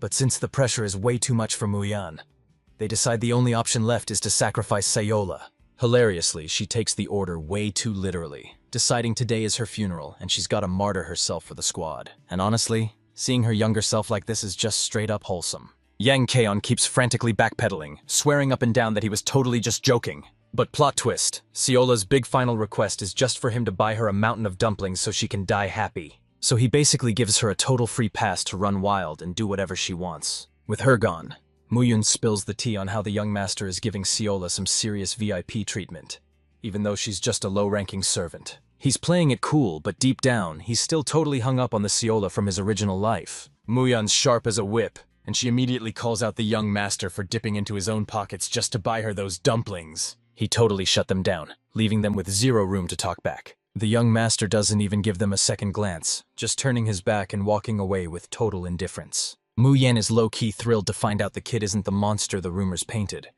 But since the pressure is way too much for Muyan, they decide the only option left is to sacrifice Sayola. Hilariously, she takes the order way too literally, deciding today is her funeral and she's gotta martyr herself for the squad. And honestly, seeing her younger self like this is just straight up wholesome. Yang Kaon keeps frantically backpedaling, swearing up and down that he was totally just joking. But plot twist, Seola's big final request is just for him to buy her a mountain of dumplings so she can die happy. So he basically gives her a total free pass to run wild and do whatever she wants. With her gone, Muyun spills the tea on how the young master is giving Seola some serious VIP treatment, even though she's just a low-ranking servant. He's playing it cool, but deep down, he's still totally hung up on the Seola from his original life. Muyun's sharp as a whip, and she immediately calls out the young master for dipping into his own pockets just to buy her those dumplings. He totally shut them down, leaving them with zero room to talk back. The young master doesn't even give them a second glance, just turning his back and walking away with total indifference. Mu Yan is low-key thrilled to find out the kid isn't the monster the rumors painted.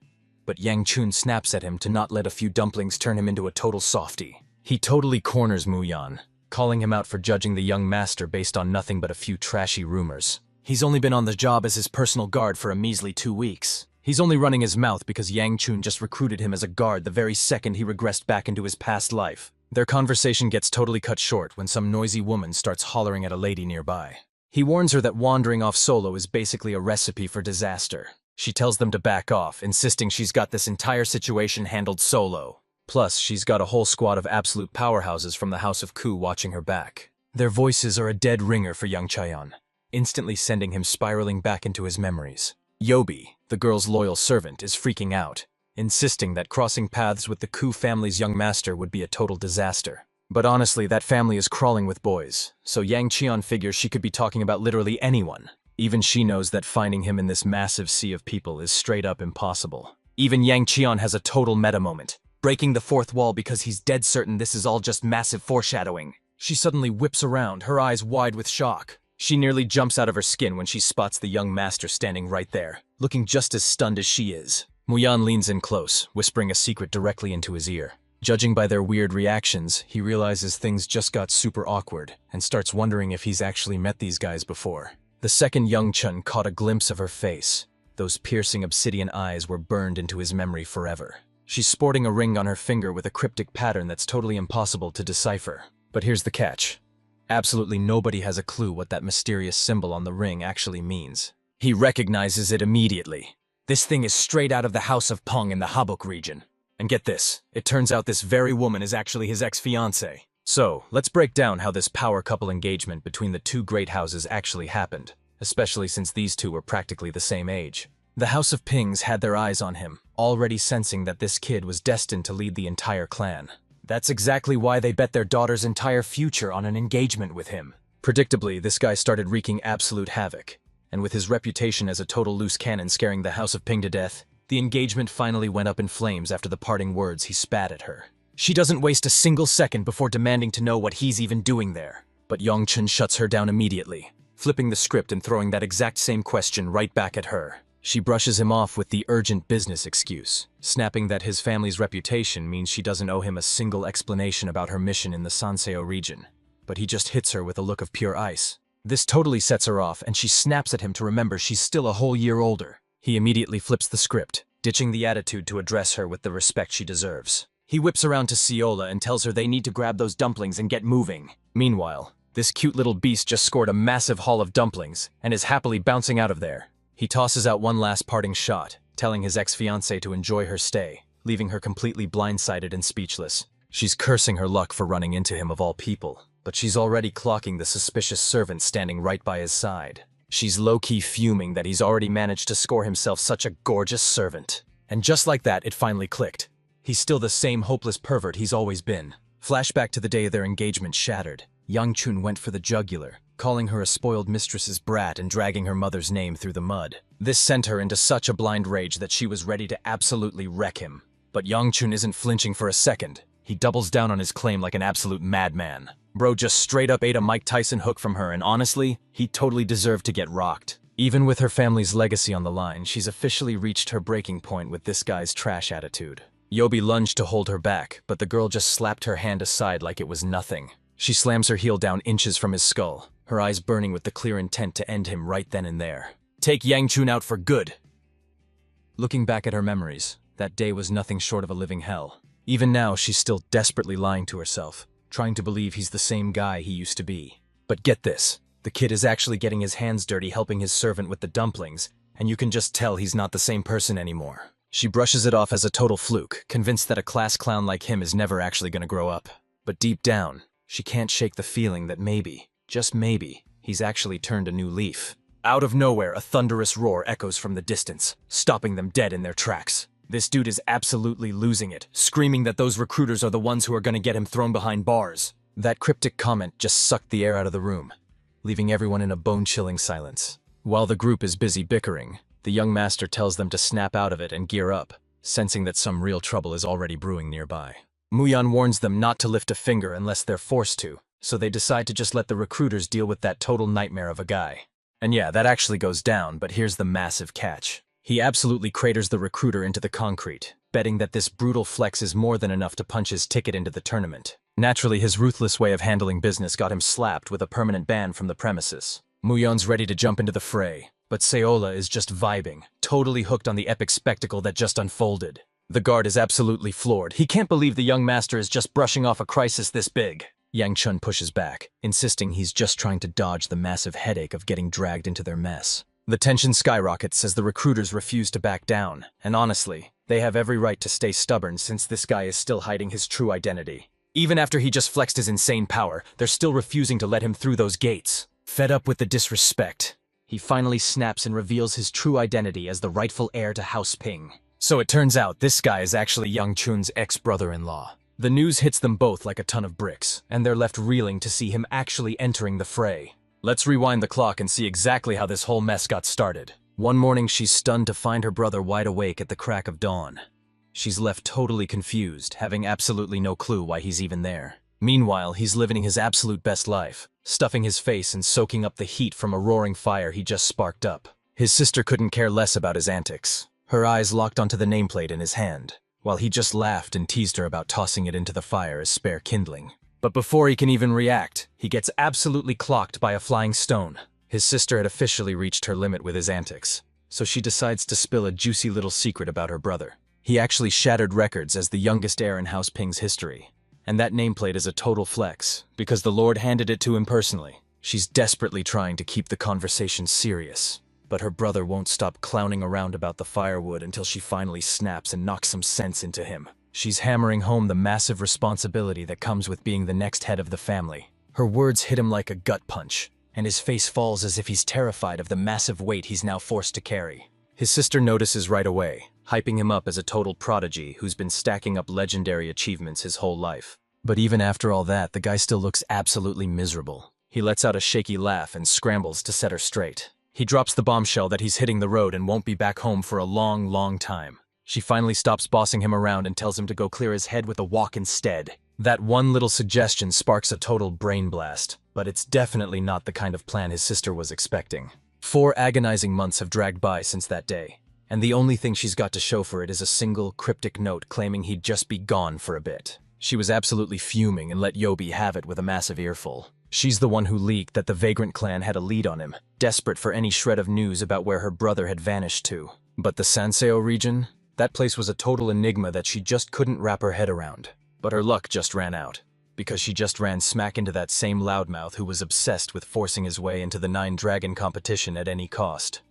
But Yang Chun snaps at him to not let a few dumplings turn him into a total softie. He totally corners Mu Yan, calling him out for judging the young master based on nothing but a few trashy rumors. He's only been on the job as his personal guard for a measly 2 weeks. He's only running his mouth because Yang Chun just recruited him as a guard the very second he regressed back into his past life. Their conversation gets totally cut short when some noisy woman starts hollering at a lady nearby. He warns her that wandering off solo is basically a recipe for disaster. She tells them to back off, insisting she's got this entire situation handled solo. Plus, she's got a whole squad of absolute powerhouses from the House of Ku watching her back. Their voices are a dead ringer for young Chaeyeon, instantly sending him spiraling back into his memories. Yobi, the girl's loyal servant, is freaking out, insisting that crossing paths with the Ku family's young master would be a total disaster. But honestly, that family is crawling with boys, so Yang Cheon figures she could be talking about literally anyone. Even she knows that finding him in this massive sea of people is straight up impossible. Even Yang Cheon has a total meta moment, breaking the fourth wall because he's dead certain this is all just massive foreshadowing. She suddenly whips around, her eyes wide with shock. She nearly jumps out of her skin when she spots the young master standing right there, looking just as stunned as she is. Muyan leans in close, whispering a secret directly into his ear. Judging by their weird reactions, he realizes things just got super awkward, and starts wondering if he's actually met these guys before. The second Young Chun caught a glimpse of her face. Those piercing obsidian eyes were burned into his memory forever. She's sporting a ring on her finger with a cryptic pattern that's totally impossible to decipher. But here's the catch. Absolutely nobody has a clue what that mysterious symbol on the ring actually means. He recognizes it immediately. This thing is straight out of the House of Peng in the Habuk region. And get this, it turns out this very woman is actually his ex-fiancée. So, let's break down how this power couple engagement between the two great houses actually happened, especially since these two were practically the same age. The House of Pings had their eyes on him, already sensing that this kid was destined to lead the entire clan. That's exactly why they bet their daughter's entire future on an engagement with him. Predictably, this guy started wreaking absolute havoc, and with his reputation as a total loose cannon scaring the House of Ping to death, the engagement finally went up in flames after the parting words he spat at her. She doesn't waste a single second before demanding to know what he's even doing there. But Yongchun shuts her down immediately, flipping the script and throwing that exact same question right back at her. She brushes him off with the urgent business excuse, snapping that his family's reputation means she doesn't owe him a single explanation about her mission in the Sanseo region. But he just hits her with a look of pure ice. This totally sets her off, and she snaps at him to remember she's still a whole year older. He immediately flips the script, ditching the attitude to address her with the respect she deserves. He whips around to Ciola and tells her they need to grab those dumplings and get moving. Meanwhile, this cute little beast just scored a massive haul of dumplings and is happily bouncing out of there. He tosses out one last parting shot, telling his ex-fiancée to enjoy her stay, leaving her completely blindsided and speechless. She's cursing her luck for running into him of all people, but she's already clocking the suspicious servant standing right by his side. She's low-key fuming that he's already managed to score himself such a gorgeous servant. And just like that, it finally clicked. He's still the same hopeless pervert he's always been. Flashback to the day their engagement shattered. Yang Chun went for the jugular, calling her a spoiled mistress's brat and dragging her mother's name through the mud. This sent her into such a blind rage that she was ready to absolutely wreck him. But Yang Chun isn't flinching for a second. He doubles down on his claim like an absolute madman. Bro just straight up ate a Mike Tyson hook from her, and honestly, he totally deserved to get rocked. Even with her family's legacy on the line, she's officially reached her breaking point with this guy's trash attitude. Yobi lunged to hold her back, but the girl just slapped her hand aside like it was nothing. She slams her heel down inches from his skull, her eyes burning with the clear intent to end him right then and there. Take Yang Chun out for good! Looking back at her memories, that day was nothing short of a living hell. Even now, she's still desperately lying to herself, trying to believe he's the same guy he used to be. But get this, the kid is actually getting his hands dirty helping his servant with the dumplings, and you can just tell he's not the same person anymore. She brushes it off as a total fluke, convinced that a class clown like him is never actually gonna grow up. But deep down, she can't shake the feeling that maybe, just maybe, he's actually turned a new leaf. Out of nowhere, a thunderous roar echoes from the distance, stopping them dead in their tracks. This dude is absolutely losing it, screaming that those recruiters are the ones who are gonna get him thrown behind bars. That cryptic comment just sucked the air out of the room, leaving everyone in a bone-chilling silence. While the group is busy bickering, the young master tells them to snap out of it and gear up, sensing that some real trouble is already brewing nearby. Muyan warns them not to lift a finger unless they're forced to, so they decide to just let the recruiters deal with that total nightmare of a guy. And yeah, that actually goes down, but here's the massive catch. He absolutely craters the recruiter into the concrete, betting that this brutal flex is more than enough to punch his ticket into the tournament. Naturally, his ruthless way of handling business got him slapped with a permanent ban from the premises. Muyan's ready to jump into the fray, but Seola is just vibing, totally hooked on the epic spectacle that just unfolded. The guard is absolutely floored. He can't believe the young master is just brushing off a crisis this big. Yang Chun pushes back, insisting he's just trying to dodge the massive headache of getting dragged into their mess. The tension skyrockets as the recruiters refuse to back down, and honestly, they have every right to stay stubborn since this guy is still hiding his true identity. Even after he just flexed his insane power, they're still refusing to let him through those gates. Fed up with the disrespect, he finally snaps and reveals his true identity as the rightful heir to House Ping. So it turns out this guy is actually Yang Chun's ex-brother-in-law. The news hits them both like a ton of bricks, and they're left reeling to see him actually entering the fray. Let's rewind the clock and see exactly how this whole mess got started. One morning, she's stunned to find her brother wide awake at the crack of dawn. She's left totally confused, having absolutely no clue why he's even there. Meanwhile, he's living his absolute best life, stuffing his face and soaking up the heat from a roaring fire he just sparked up. His sister couldn't care less about his antics. Her eyes locked onto the nameplate in his hand, while he just laughed and teased her about tossing it into the fire as spare kindling. But before he can even react, he gets absolutely clocked by a flying stone. His sister had officially reached her limit with his antics, so she decides to spill a juicy little secret about her brother. He actually shattered records as the youngest heir in House Ping's history. And that nameplate is a total flex, because the Lord handed it to him personally. She's desperately trying to keep the conversation serious, but her brother won't stop clowning around about the firewood until she finally snaps and knocks some sense into him. She's hammering home the massive responsibility that comes with being the next head of the family. Her words hit him like a gut punch, and his face falls as if he's terrified of the massive weight he's now forced to carry. His sister notices right away, hyping him up as a total prodigy who's been stacking up legendary achievements his whole life. But even after all that, the guy still looks absolutely miserable. He lets out a shaky laugh and scrambles to set her straight. He drops the bombshell that he's hitting the road and won't be back home for a long, long time. She finally stops bossing him around and tells him to go clear his head with a walk instead. That one little suggestion sparks a total brain blast, but it's definitely not the kind of plan his sister was expecting. 4 agonizing months have dragged by since that day, and the only thing she's got to show for it is a single cryptic note claiming he'd just be gone for a bit. She was absolutely fuming and let Yobi have it with a massive earful. She's the one who leaked that the Vagrant clan had a lead on him, desperate for any shred of news about where her brother had vanished to. But the Sanseo region? That place was a total enigma that she just couldn't wrap her head around. But her luck just ran out, because she just ran smack into that same loudmouth who was obsessed with forcing his way into the 9-dragon competition at any cost.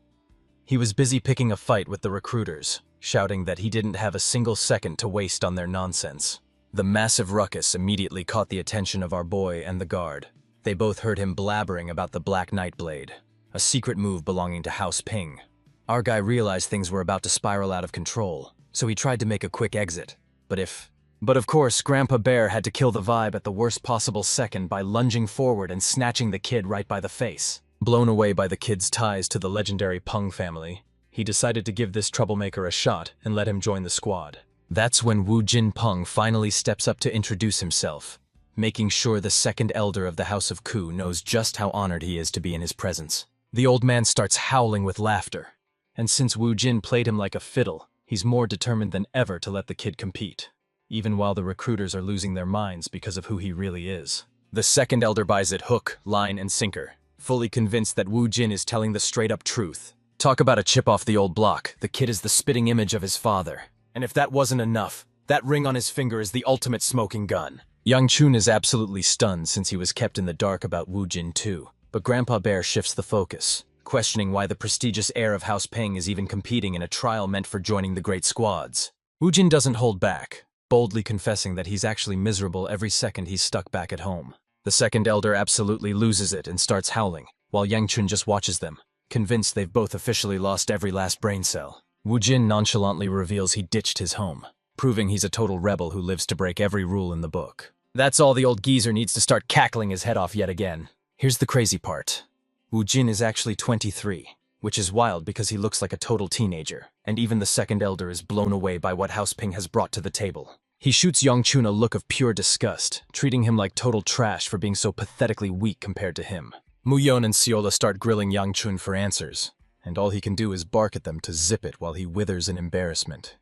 He was busy picking a fight with the recruiters, shouting that he didn't have a single second to waste on their nonsense. The massive ruckus immediately caught the attention of our boy and the guard. They both heard him blabbering about the Black Knight Blade, a secret move belonging to House Ping. Our guy realized things were about to spiral out of control, so he tried to make a quick exit. But of course, Grandpa Bear had to kill the vibe at the worst possible second by lunging forward and snatching the kid right by the face. Blown away by the kid's ties to the legendary Peng family, he decided to give this troublemaker a shot and let him join the squad. That's when Wu Jin Peng finally steps up to introduce himself, making sure the second elder of the House of Ku knows just how honored he is to be in his presence. The old man starts howling with laughter, and since Wu Jin played him like a fiddle, he's more determined than ever to let the kid compete, even while the recruiters are losing their minds because of who he really is. The second elder buys it hook, line, and sinker, fully convinced that Wu Jin is telling the straight-up truth. Talk about a chip off the old block, the kid is the spitting image of his father. And if that wasn't enough, that ring on his finger is the ultimate smoking gun. Yang Chun is absolutely stunned since he was kept in the dark about Wu Jin too. But Grandpa Bear shifts the focus, questioning why the prestigious heir of House Ping is even competing in a trial meant for joining the great squads. Wu Jin doesn't hold back, boldly confessing that he's actually miserable every second he's stuck back at home. The second elder absolutely loses it and starts howling, while Yang Chun just watches them, convinced they've both officially lost every last brain cell. Wu Jin nonchalantly reveals he ditched his home, proving he's a total rebel who lives to break every rule in the book. That's all the old geezer needs to start cackling his head off yet again. Here's the crazy part. Wu Jin is actually 23, which is wild because he looks like a total teenager, and even the second elder is blown away by what House Ping has brought to the table. He shoots Yongchun a look of pure disgust, treating him like total trash for being so pathetically weak compared to him. Muyon and Siola start grilling Yongchun for answers, and all he can do is bark at them to zip it while he withers in embarrassment.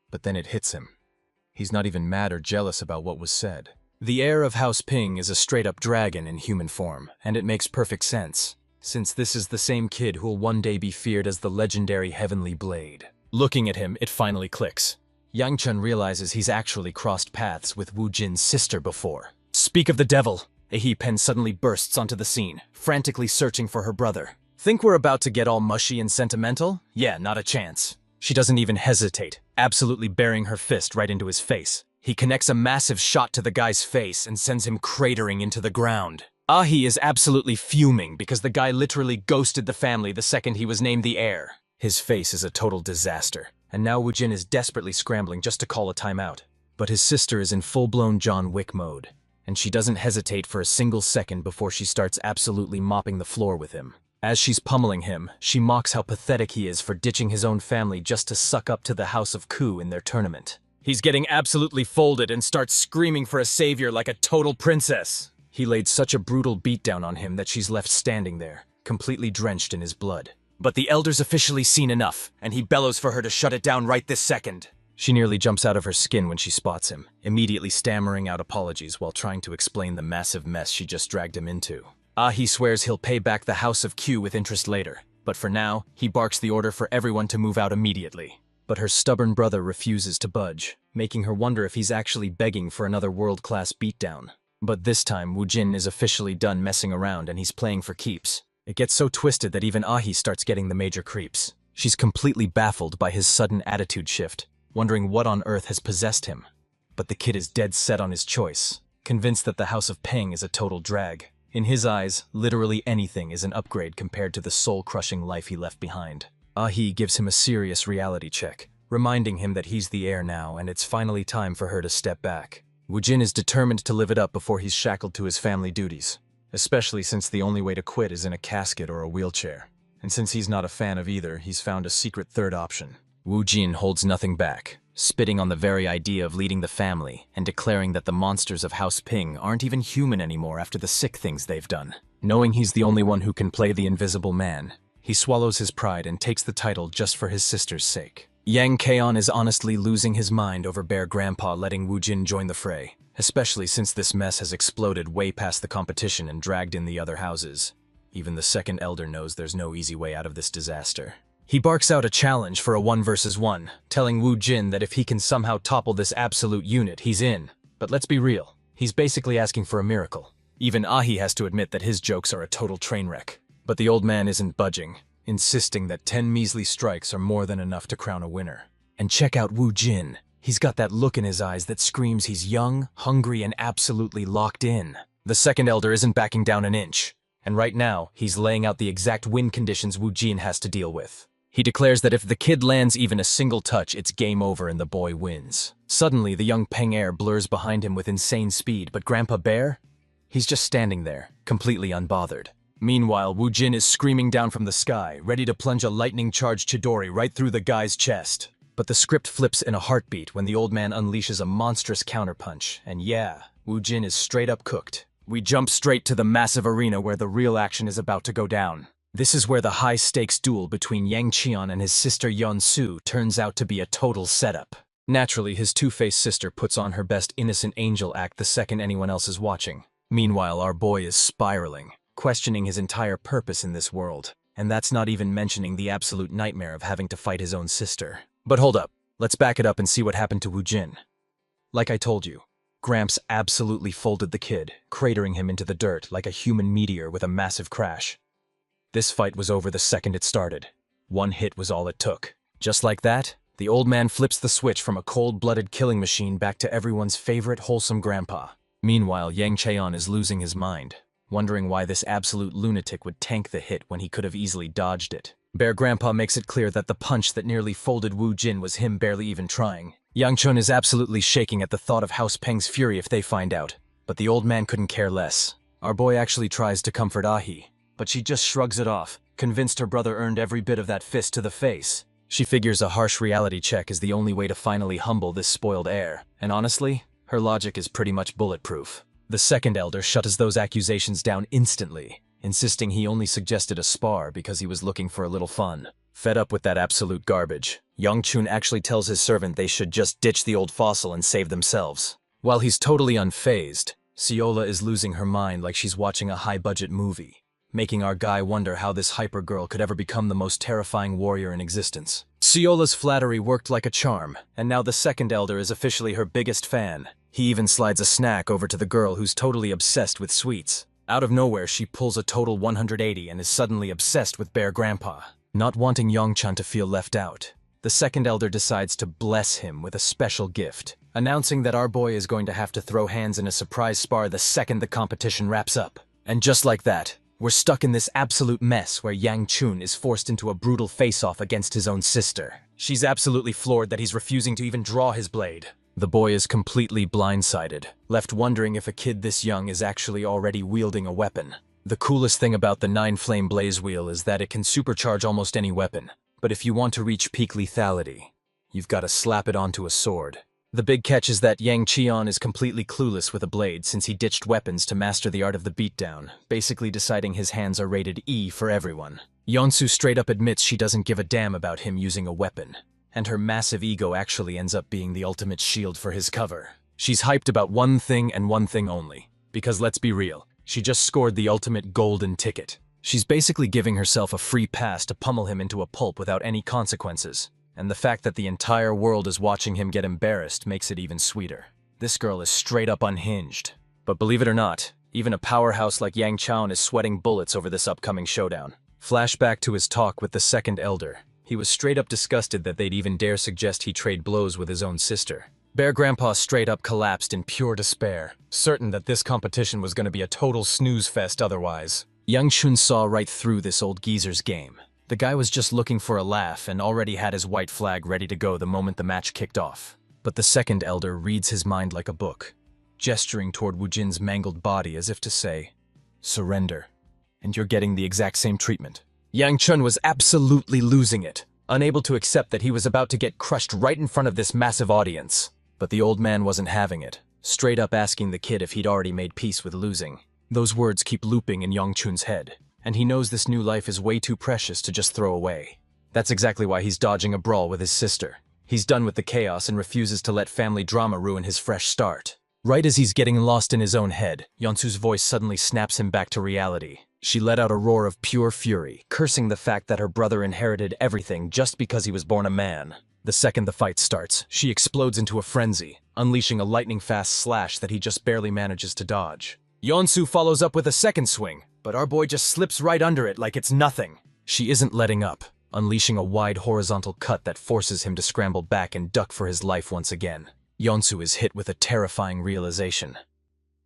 But then it hits him. He's not even mad or jealous about what was said. The heir of House Ping is a straight-up dragon in human form, and it makes perfect sense, since this is the same kid who'll one day be feared as the legendary Heavenly Blade. Looking at him, it finally clicks. Yangchun realizes he's actually crossed paths with Wu Jin's sister before. Speak of the devil! Ahi Pen suddenly bursts onto the scene, frantically searching for her brother. Think we're about to get all mushy and sentimental? Yeah, not a chance. She doesn't even hesitate, absolutely burying her fist right into his face. He connects a massive shot to the guy's face and sends him cratering into the ground. Ahi is absolutely fuming because the guy literally ghosted the family the second he was named the heir. His face is a total disaster, and now Wu Jin is desperately scrambling just to call a timeout. But his sister is in full-blown John Wick mode, and she doesn't hesitate for a single second before she starts absolutely mopping the floor with him. As she's pummeling him, she mocks how pathetic he is for ditching his own family just to suck up to the House of Ku in their tournament. He's getting absolutely folded and starts screaming for a savior like a total princess. He laid such a brutal beatdown on him that she's left standing there, completely drenched in his blood. But the elder's officially seen enough, and he bellows for her to shut it down right this second. She nearly jumps out of her skin when she spots him, immediately stammering out apologies while trying to explain the massive mess she just dragged him into. Ahi swears he'll pay back the House of Q with interest later, but for now, he barks the order for everyone to move out immediately. But her stubborn brother refuses to budge, making her wonder if he's actually begging for another world-class beatdown. But this time, Wu Jin is officially done messing around and he's playing for keeps. It gets so twisted that even Ahi starts getting the major creeps. She's completely baffled by his sudden attitude shift, wondering what on earth has possessed him. But the kid is dead set on his choice, convinced that the House of Peng is a total drag. In his eyes, literally anything is an upgrade compared to the soul-crushing life he left behind. Ahi gives him a serious reality check, reminding him that he's the heir now and it's finally time for her to step back. Wu Jin is determined to live it up before he's shackled to his family duties, especially since the only way to quit is in a casket or a wheelchair. And since he's not a fan of either, he's found a secret third option. Wu Jin holds nothing back, spitting on the very idea of leading the family and declaring that the monsters of House Ping aren't even human anymore after the sick things they've done. Knowing he's the only one who can play the Invisible Man, he swallows his pride and takes the title just for his sister's sake. Yang Kaon is honestly losing his mind over Bear Grandpa letting Wu Jin join the fray, especially since this mess has exploded way past the competition and dragged in the other houses. Even the second elder knows there's no easy way out of this disaster. He barks out a challenge for a 1 versus 1, telling Wu Jin that if he can somehow topple this absolute unit, he's in. But let's be real, he's basically asking for a miracle. Even Ahi has to admit that his jokes are a total train wreck. But the old man isn't budging, insisting that 10 measly strikes are more than enough to crown a winner. And check out Wu Jin. He's got that look in his eyes that screams he's young, hungry, and absolutely locked in. The second elder isn't backing down an inch, and right now, he's laying out the exact win conditions Wu Jin has to deal with. He declares that if the kid lands even a single touch, it's game over and the boy wins. Suddenly, the young Peng heir blurs behind him with insane speed, but Grandpa Bear? He's just standing there, completely unbothered. Meanwhile, Wu Jin is screaming down from the sky, ready to plunge a lightning-charged Chidori right through the guy's chest. But the script flips in a heartbeat when the old man unleashes a monstrous counterpunch, and yeah, Wu Jin is straight up cooked. We jump straight to the massive arena where the real action is about to go down. This is where the high-stakes duel between Yang Qian and his sister Yeon Su turns out to be a total setup. Naturally, his two-faced sister puts on her best innocent angel act the second anyone else is watching. Meanwhile, our boy is spiraling, questioning his entire purpose in this world. And that's not even mentioning the absolute nightmare of having to fight his own sister. But hold up, let's back it up and see what happened to Wu Jin. Like I told you, Gramps absolutely folded the kid, cratering him into the dirt like a human meteor with a massive crash. This fight was over the second it started. 1 hit was all it took. Just like that, the old man flips the switch from a cold-blooded killing machine back to everyone's favorite wholesome grandpa. Meanwhile, Yang Cheon is losing his mind, wondering why this absolute lunatic would tank the hit when he could have easily dodged it. Bear Grandpa makes it clear that the punch that nearly folded Wu Jin was him barely even trying. Yang Chun is absolutely shaking at the thought of House Peng's fury if they find out, but the old man couldn't care less. Our boy actually tries to comfort Ahi, but she just shrugs it off, convinced her brother earned every bit of that fist to the face. She figures a harsh reality check is the only way to finally humble this spoiled heir, and honestly, her logic is pretty much bulletproof. The second elder shuts those accusations down instantly, insisting he only suggested a spar because he was looking for a little fun. Fed up with that absolute garbage, Yongchun actually tells his servant they should just ditch the old fossil and save themselves. While he's totally unfazed, Ciola is losing her mind like she's watching a high-budget movie, making our guy wonder how this hyper girl could ever become the most terrifying warrior in existence. Ciola's flattery worked like a charm, and now the second elder is officially her biggest fan. He even slides a snack over to the girl who's totally obsessed with sweets. Out of nowhere, she pulls a total 180 and is suddenly obsessed with Bear Grandpa. Not wanting Yongchun to feel left out, the second elder decides to bless him with a special gift, announcing that our boy is going to have to throw hands in a surprise spar the second the competition wraps up. And just like that, we're stuck in this absolute mess where Yangchun is forced into a brutal face-off against his own sister. She's absolutely floored that he's refusing to even draw his blade. The boy is completely blindsided, left wondering if a kid this young is actually already wielding a weapon. The coolest thing about the 9-flame blaze wheel is that it can supercharge almost any weapon, but if you want to reach peak lethality, you've got to slap it onto a sword. The big catch is that Yang Qian is completely clueless with a blade since he ditched weapons to master the art of the beatdown, basically deciding his hands are rated E for everyone. Yeonsu straight up admits she doesn't give a damn about him using a weapon, and her massive ego actually ends up being the ultimate shield for his cover. She's hyped about one thing and one thing only, because let's be real, she just scored the ultimate golden ticket. She's basically giving herself a free pass to pummel him into a pulp without any consequences. And the fact that the entire world is watching him get embarrassed makes it even sweeter. This girl is straight up unhinged. But believe it or not, even a powerhouse like Yang Chaon is sweating bullets over this upcoming showdown. Flashback to his talk with the second elder. He was straight up disgusted that they'd even dare suggest he trade blows with his own sister. Bear Grandpa straight up collapsed in pure despair, certain that this competition was going to be a total snooze fest otherwise. Yang Chun saw right through this old geezer's game. The guy was just looking for a laugh and already had his white flag ready to go the moment the match kicked off. But the second elder reads his mind like a book, gesturing toward Wu Jin's mangled body as if to say, "Surrender, and you're getting the exact same treatment." Yang Chun was absolutely losing it, unable to accept that he was about to get crushed right in front of this massive audience. But the old man wasn't having it, straight up asking the kid if he'd already made peace with losing. Those words keep looping in Yang Chun's head, and he knows this new life is way too precious to just throw away. That's exactly why he's dodging a brawl with his sister. He's done with the chaos and refuses to let family drama ruin his fresh start. Right as he's getting lost in his own head, Yeonsu's voice suddenly snaps him back to reality. She let out a roar of pure fury, cursing the fact that her brother inherited everything just because he was born a man. The second the fight starts, she explodes into a frenzy, unleashing a lightning-fast slash that he just barely manages to dodge. Yeonsu follows up with a second swing, but our boy just slips right under it like it's nothing. She isn't letting up, unleashing a wide horizontal cut that forces him to scramble back and duck for his life once again. Yeonsu is hit with a terrifying realization.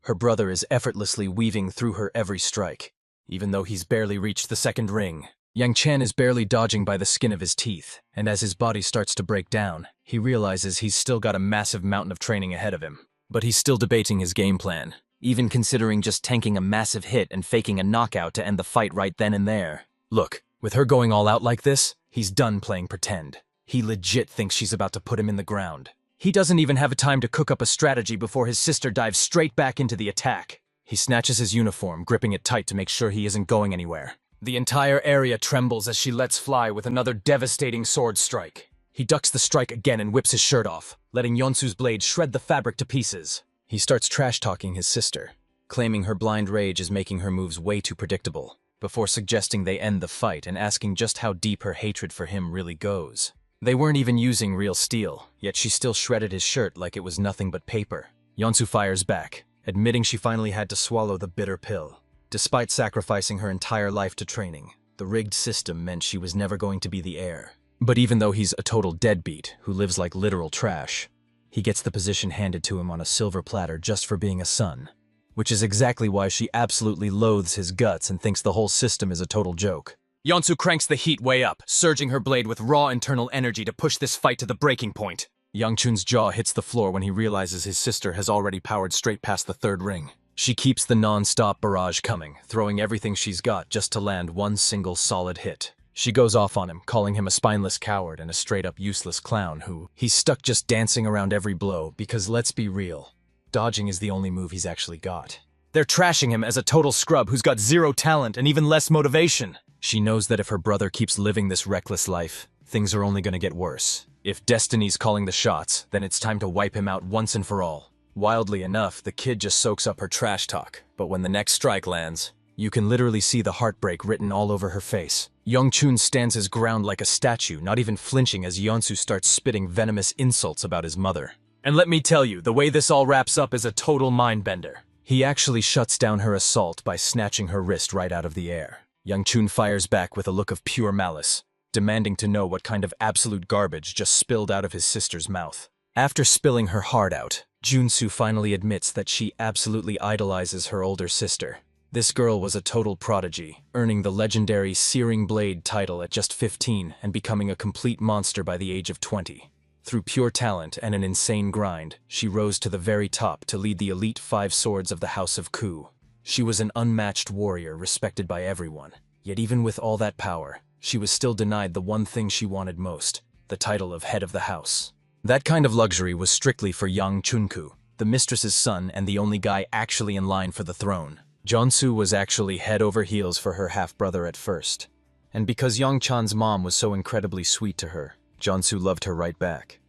Her brother is effortlessly weaving through her every strike, even though he's barely reached the second ring. Yang Chan is barely dodging by the skin of his teeth, and as his body starts to break down, he realizes he's still got a massive mountain of training ahead of him. But he's still debating his game plan, even considering just tanking a massive hit and faking a knockout to end the fight right then and there. Look, with her going all out like this, he's done playing pretend. He legit thinks she's about to put him in the ground. He doesn't even have time to cook up a strategy before his sister dives straight back into the attack. He snatches his uniform, gripping it tight to make sure he isn't going anywhere. The entire area trembles as she lets fly with another devastating sword strike. He ducks the strike again and whips his shirt off, letting Yeonsu's blade shred the fabric to pieces. He starts trash-talking his sister, claiming her blind rage is making her moves way too predictable, before suggesting they end the fight and asking just how deep her hatred for him really goes. They weren't even using real steel, yet she still shredded his shirt like it was nothing but paper. Yeonsu fires back, admitting she finally had to swallow the bitter pill. Despite sacrificing her entire life to training, the rigged system meant she was never going to be the heir. But even though he's a total deadbeat who lives like literal trash, he gets the position handed to him on a silver platter just for being a son, which is exactly why she absolutely loathes his guts and thinks the whole system is a total joke. Yeonsu cranks the heat way up, surging her blade with raw internal energy to push this fight to the breaking point. Yang Chun's jaw hits the floor when he realizes his sister has already powered straight past the third ring. She keeps the non-stop barrage coming, throwing everything she's got just to land one single solid hit. She goes off on him, calling him a spineless coward and a straight-up useless clown who he's stuck just dancing around every blow because let's be real, dodging is the only move he's actually got. They're trashing him as a total scrub who's got zero talent and even less motivation. She knows that if her brother keeps living this reckless life, things are only gonna get worse. If destiny's calling the shots, then it's time to wipe him out once and for all. Wildly enough, the kid just soaks up her trash talk, but when the next strike lands, you can literally see the heartbreak written all over her face. Young-chun stands his ground like a statue, not even flinching as Yeonsu starts spitting venomous insults about his mother. And let me tell you, the way this all wraps up is a total mind-bender. He actually shuts down her assault by snatching her wrist right out of the air. Young-chun fires back with a look of pure malice, demanding to know what kind of absolute garbage just spilled out of his sister's mouth. After spilling her heart out, Junsu finally admits that she absolutely idolizes her older sister. This girl was a total prodigy, earning the legendary Searing Blade title at just 15 and becoming a complete monster by the age of 20. Through pure talent and an insane grind, she rose to the very top to lead the elite 5 swords of the House of Ku. She was an unmatched warrior respected by everyone. Yet even with all that power, she was still denied the one thing she wanted most, the title of head of the house. That kind of luxury was strictly for Yang Chunku, the mistress's son and the only guy actually in line for the throne. Jeonsu was actually head over heels for her half-brother at first. And because Young-chan's mom was so incredibly sweet to her, Jeonsu loved her right back.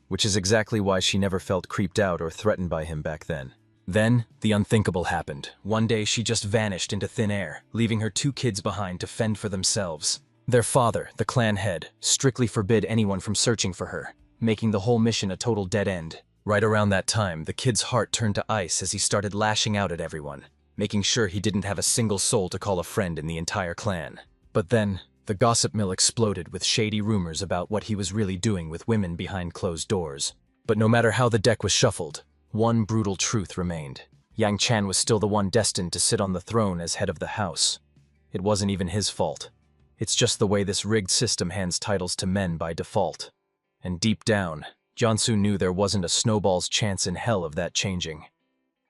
Which is exactly why she never felt creeped out or threatened by him back then. Then, the unthinkable happened. One day she just vanished into thin air, leaving her 2 kids behind to fend for themselves. Their father, the clan head, strictly forbid anyone from searching for her, making the whole mission a total dead end. Right around that time, the kid's heart turned to ice as he started lashing out at everyone, making sure he didn't have a single soul to call a friend in the entire clan. But then, the gossip mill exploded with shady rumors about what he was really doing with women behind closed doors. But no matter how the deck was shuffled, one brutal truth remained. Yang Chan was still the one destined to sit on the throne as head of the house. It wasn't even his fault. It's just the way this rigged system hands titles to men by default. And deep down, Jeonsu knew there wasn't a snowball's chance in hell of that changing.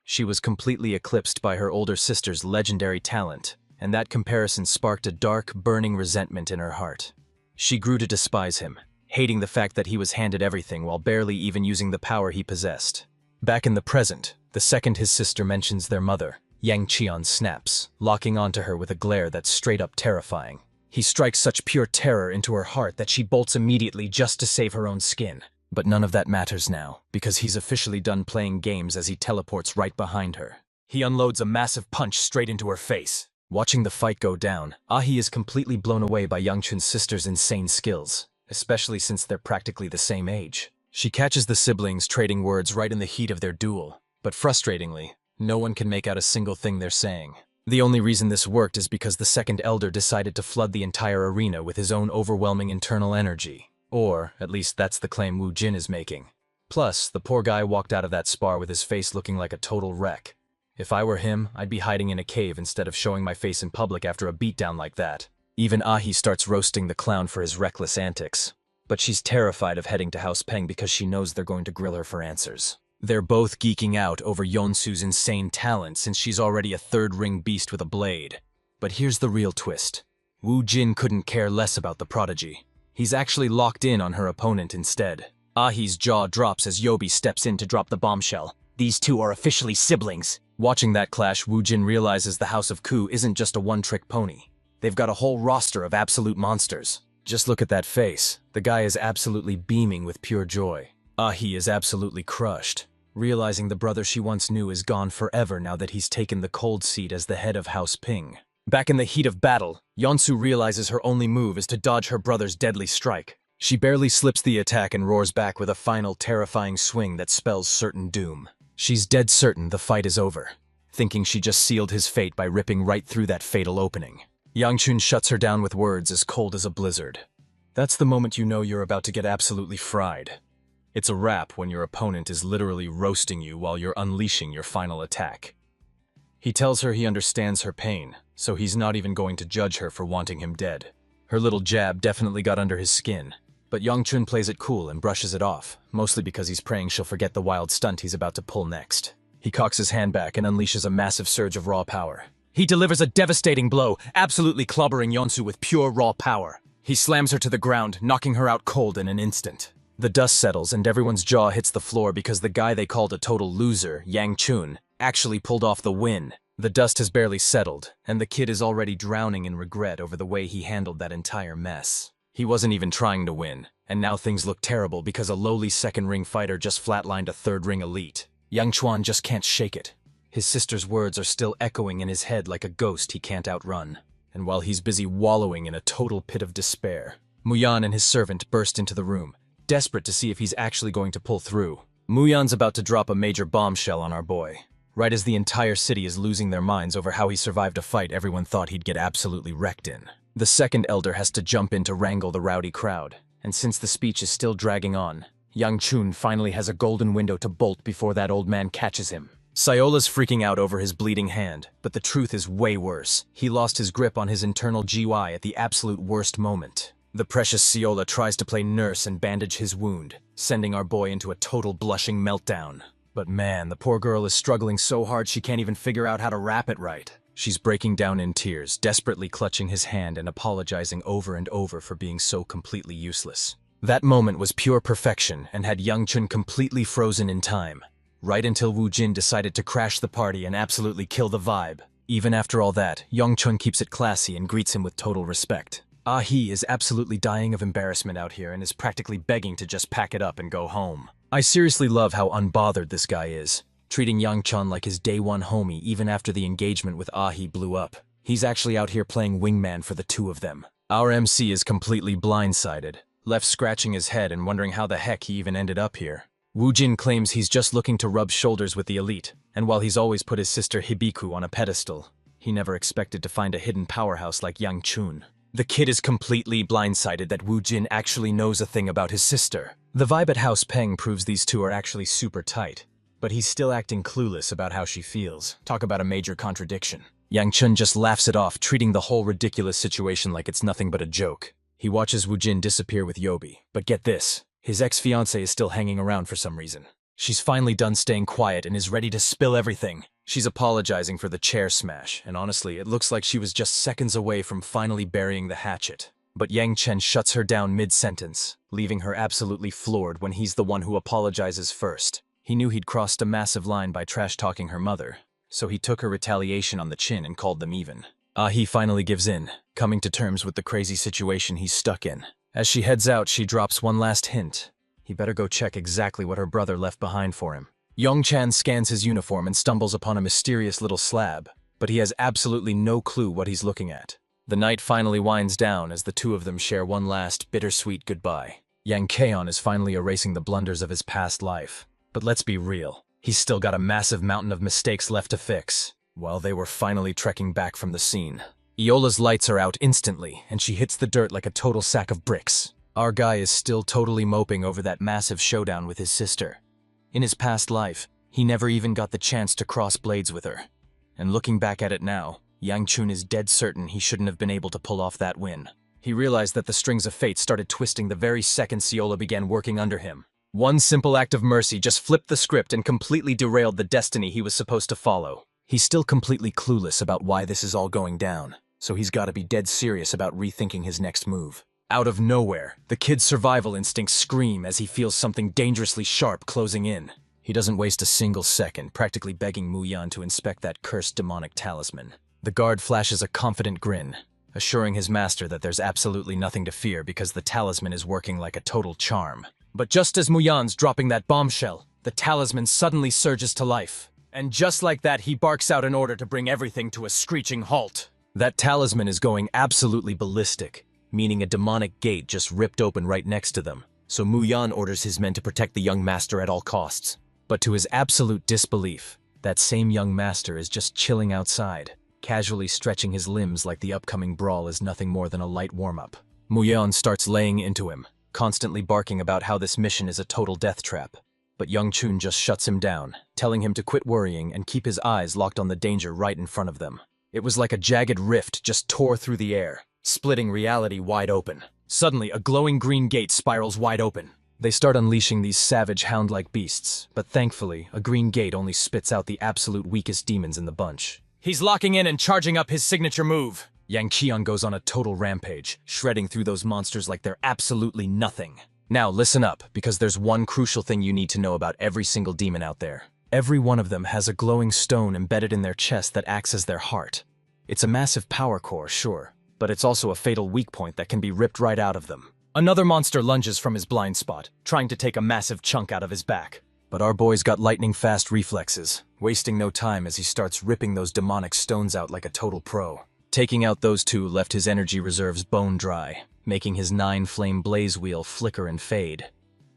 She was completely eclipsed by her older sister's legendary talent, and that comparison sparked a dark, burning resentment in her heart. She grew to despise him, hating the fact that he was handed everything while barely even using the power he possessed. Back in the present, the second his sister mentions their mother, Yang Cheon snaps, locking onto her with a glare that's straight up terrifying. He strikes such pure terror into her heart that she bolts immediately just to save her own skin. But none of that matters now, because he's officially done playing games as he teleports right behind her. He unloads a massive punch straight into her face. Watching the fight go down, Ahi is completely blown away by Youngchun's sister's insane skills, especially since they're practically the same age. She catches the siblings trading words right in the heat of their duel, but frustratingly, no one can make out a single thing they're saying. The only reason this worked is because the second elder decided to flood the entire arena with his own overwhelming internal energy. Or, at least that's the claim Wu Jin is making. Plus, the poor guy walked out of that spar with his face looking like a total wreck. If I were him, I'd be hiding in a cave instead of showing my face in public after a beatdown like that. Even Ahi starts roasting the clown for his reckless antics. But she's terrified of heading to House Peng because she knows they're going to grill her for answers. They're both geeking out over Yeonsu's insane talent since she's already a third-ring beast with a blade. But here's the real twist. Wu Jin couldn't care less about the prodigy. He's actually locked in on her opponent instead. Ahi's jaw drops as Yobi steps in to drop the bombshell. These two are officially siblings. Watching that clash, Wu Jin realizes the House of Ku isn't just a one-trick pony. They've got a whole roster of absolute monsters. Just look at that face. The guy is absolutely beaming with pure joy. Ahi is absolutely crushed, realizing the brother she once knew is gone forever now that he's taken the cold seat as the head of House Ping. Back in the heat of battle, Yeonsu realizes her only move is to dodge her brother's deadly strike. She barely slips the attack and roars back with a final terrifying swing that spells certain doom. She's dead certain the fight is over, thinking she just sealed his fate by ripping right through that fatal opening. Yangchun shuts her down with words as cold as a blizzard. That's the moment you know you're about to get absolutely fried. It's a wrap when your opponent is literally roasting you while you're unleashing your final attack. He tells her he understands her pain, so he's not even going to judge her for wanting him dead. Her little jab definitely got under his skin, but Yangchun plays it cool and brushes it off, mostly because he's praying she'll forget the wild stunt he's about to pull next. He cocks his hand back and unleashes a massive surge of raw power. He delivers a devastating blow, absolutely clobbering Yeonsu with pure raw power. He slams her to the ground, knocking her out cold in an instant. The dust settles and everyone's jaw hits the floor because the guy they called a total loser, Yang Chun, actually pulled off the win. The dust has barely settled, and the kid is already drowning in regret over the way he handled that entire mess. He wasn't even trying to win, and now things look terrible because a lowly second-ring fighter just flatlined a third-ring elite. Yang Chuan just can't shake it. His sister's words are still echoing in his head like a ghost he can't outrun. And while he's busy wallowing in a total pit of despair, Muyan and his servant burst into the room, desperate to see if he's actually going to pull through. Muyan's about to drop a major bombshell on our boy, right as the entire city is losing their minds over how he survived a fight everyone thought he'd get absolutely wrecked in. The second elder has to jump in to wrangle the rowdy crowd, and since the speech is still dragging on, Yang Chun finally has a golden window to bolt before that old man catches him. Sayola's freaking out over his bleeding hand, but the truth is way worse. He lost his grip on his internal GY at the absolute worst moment. The precious Sayola tries to play nurse and bandage his wound, sending our boy into a total blushing meltdown. But man, the poor girl is struggling so hard she can't even figure out how to wrap it right. She's breaking down in tears, desperately clutching his hand and apologizing over and over for being so completely useless. That moment was pure perfection and had Yang Chun completely frozen in time. Right until Wu Jin decided to crash the party and absolutely kill the vibe. Even after all that, Yang Chun keeps it classy and greets him with total respect. Ah He is absolutely dying of embarrassment out here and is practically begging to just pack it up and go home. I seriously love how unbothered this guy is, treating Yang Chun like his day one homie even after the engagement with Ah He blew up. He's actually out here playing wingman for the two of them. Our MC is completely blindsided, left scratching his head and wondering how the heck he even ended up here. Wu Jin claims he's just looking to rub shoulders with the elite, and while he's always put his sister Hibiku on a pedestal, he never expected to find a hidden powerhouse like Yang Chun. The kid is completely blindsided that Wu Jin actually knows a thing about his sister. The vibe at House Peng proves these two are actually super tight, but he's still acting clueless about how she feels. Talk about a major contradiction. Yang Chun just laughs it off, treating the whole ridiculous situation like it's nothing but a joke. He watches Wu Jin disappear with Yobi, but get this. His ex-fiancée is still hanging around for some reason. She's finally done staying quiet and is ready to spill everything. She's apologizing for the chair smash, and honestly, it looks like she was just seconds away from finally burying the hatchet. But Yang Chen shuts her down mid-sentence, leaving her absolutely floored when he's the one who apologizes first. He knew he'd crossed a massive line by trash-talking her mother, so he took her retaliation on the chin and called them even. Ah He finally gives in, coming to terms with the crazy situation he's stuck in. As she heads out, she drops one last hint. He better go check exactly what her brother left behind for him. Yongchan scans his uniform and stumbles upon a mysterious little slab, but he has absolutely no clue what he's looking at. The night finally winds down as the two of them share one last bittersweet goodbye. Yang Kaon is finally erasing the blunders of his past life. But let's be real, he's still got a massive mountain of mistakes left to fix. While they were finally trekking back from the scene, Iola's lights are out instantly, and she hits the dirt like a total sack of bricks. Our guy is still totally moping over that massive showdown with his sister. In his past life, he never even got the chance to cross blades with her. And looking back at it now, Yang Chun is dead certain he shouldn't have been able to pull off that win. He realized that the strings of fate started twisting the very second Sayola began working under him. One simple act of mercy just flipped the script and completely derailed the destiny he was supposed to follow. He's still completely clueless about why this is all going down, so he's got to be dead serious about rethinking his next move. Out of nowhere, the kid's survival instincts scream as he feels something dangerously sharp closing in. He doesn't waste a single second, practically begging Mu Yan to inspect that cursed demonic talisman. The guard flashes a confident grin, assuring his master that there's absolutely nothing to fear because the talisman is working like a total charm. But just as Mu Yan's dropping that bombshell, the talisman suddenly surges to life. And just like that, he barks out an order to bring everything to a screeching halt. That talisman is going absolutely ballistic, meaning a demonic gate just ripped open right next to them, so Mu Yan orders his men to protect the young master at all costs. But to his absolute disbelief, that same young master is just chilling outside, casually stretching his limbs like the upcoming brawl is nothing more than a light warm-up. Mu Yan starts laying into him, constantly barking about how this mission is a total death trap. But Yang Chun just shuts him down, telling him to quit worrying and keep his eyes locked on the danger right in front of them. It was like a jagged rift just tore through the air, splitting reality wide open. Suddenly, a glowing green gate spirals wide open. They start unleashing these savage hound-like beasts, but thankfully, a green gate only spits out the absolute weakest demons in the bunch. He's locking in and charging up his signature move. Yang Qian goes on a total rampage, shredding through those monsters like they're absolutely nothing. Now listen up, because there's one crucial thing you need to know about every single demon out there. Every one of them has a glowing stone embedded in their chest that acts as their heart. It's a massive power core, sure, but it's also a fatal weak point that can be ripped right out of them. Another monster lunges from his blind spot, trying to take a massive chunk out of his back. But our boy's got lightning-fast reflexes, wasting no time as he starts ripping those demonic stones out like a total pro. Taking out those two left his energy reserves bone dry, making his 9-flame blaze wheel flicker and fade.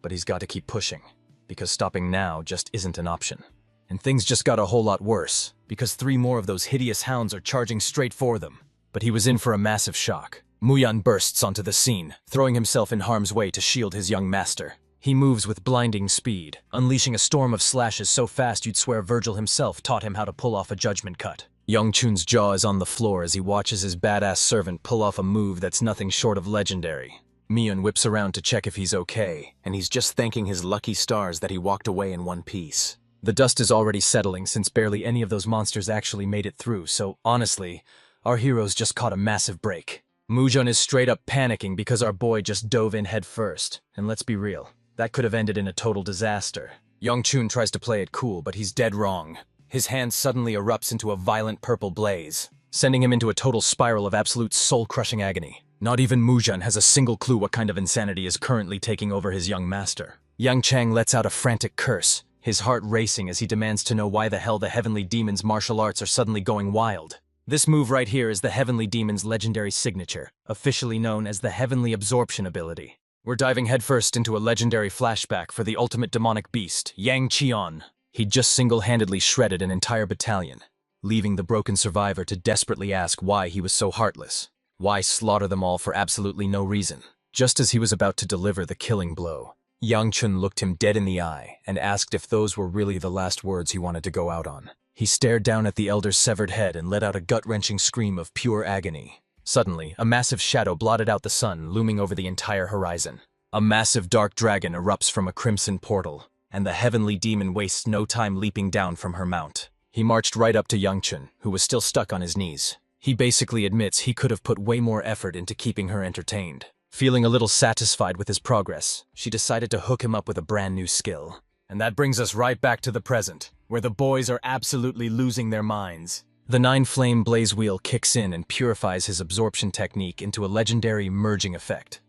But he's got to keep pushing, because stopping now just isn't an option. And things just got a whole lot worse, because 3 more of those hideous hounds are charging straight for them. But he was in for a massive shock. Muyan bursts onto the scene, throwing himself in harm's way to shield his young master. He moves with blinding speed, unleashing a storm of slashes so fast you'd swear Virgil himself taught him how to pull off a judgment cut. Yongchun's jaw is on the floor as he watches his badass servant pull off a move that's nothing short of legendary. Miyun whips around to check if he's okay, and he's just thanking his lucky stars that he walked away in one piece. The dust is already settling since barely any of those monsters actually made it through, so honestly, our heroes just caught a massive break. Mujun is straight up panicking because our boy just dove in head first, and let's be real, that could have ended in a total disaster. Yongchun tries to play it cool, but he's dead wrong. His hand suddenly erupts into a violent purple blaze, sending him into a total spiral of absolute soul-crushing agony. Not even Mujun has a single clue what kind of insanity is currently taking over his young master. Yang Chang lets out a frantic curse, his heart racing as he demands to know why the hell the Heavenly Demon's martial arts are suddenly going wild. This move right here is the Heavenly Demon's legendary signature, officially known as the Heavenly Absorption ability. We're diving headfirst into a legendary flashback for the ultimate demonic beast, Yang Qian. He'd just single-handedly shredded an entire battalion, leaving the broken survivor to desperately ask why he was so heartless. Why slaughter them all for absolutely no reason? Just as he was about to deliver the killing blow, Yang Chun looked him dead in the eye and asked if those were really the last words he wanted to go out on. He stared down at the elder's severed head and let out a gut-wrenching scream of pure agony. Suddenly, a massive shadow blotted out the sun, looming over the entire horizon. A massive dark dragon erupts from a crimson portal, and the heavenly demon wastes no time leaping down from her mount. He marched right up to Yangchun, who was still stuck on his knees. He basically admits he could have put way more effort into keeping her entertained. Feeling a little satisfied with his progress, she decided to hook him up with a brand new skill. And that brings us right back to the present, where the boys are absolutely losing their minds. The 9-flame blaze wheel kicks in and purifies his absorption technique into a legendary merging effect.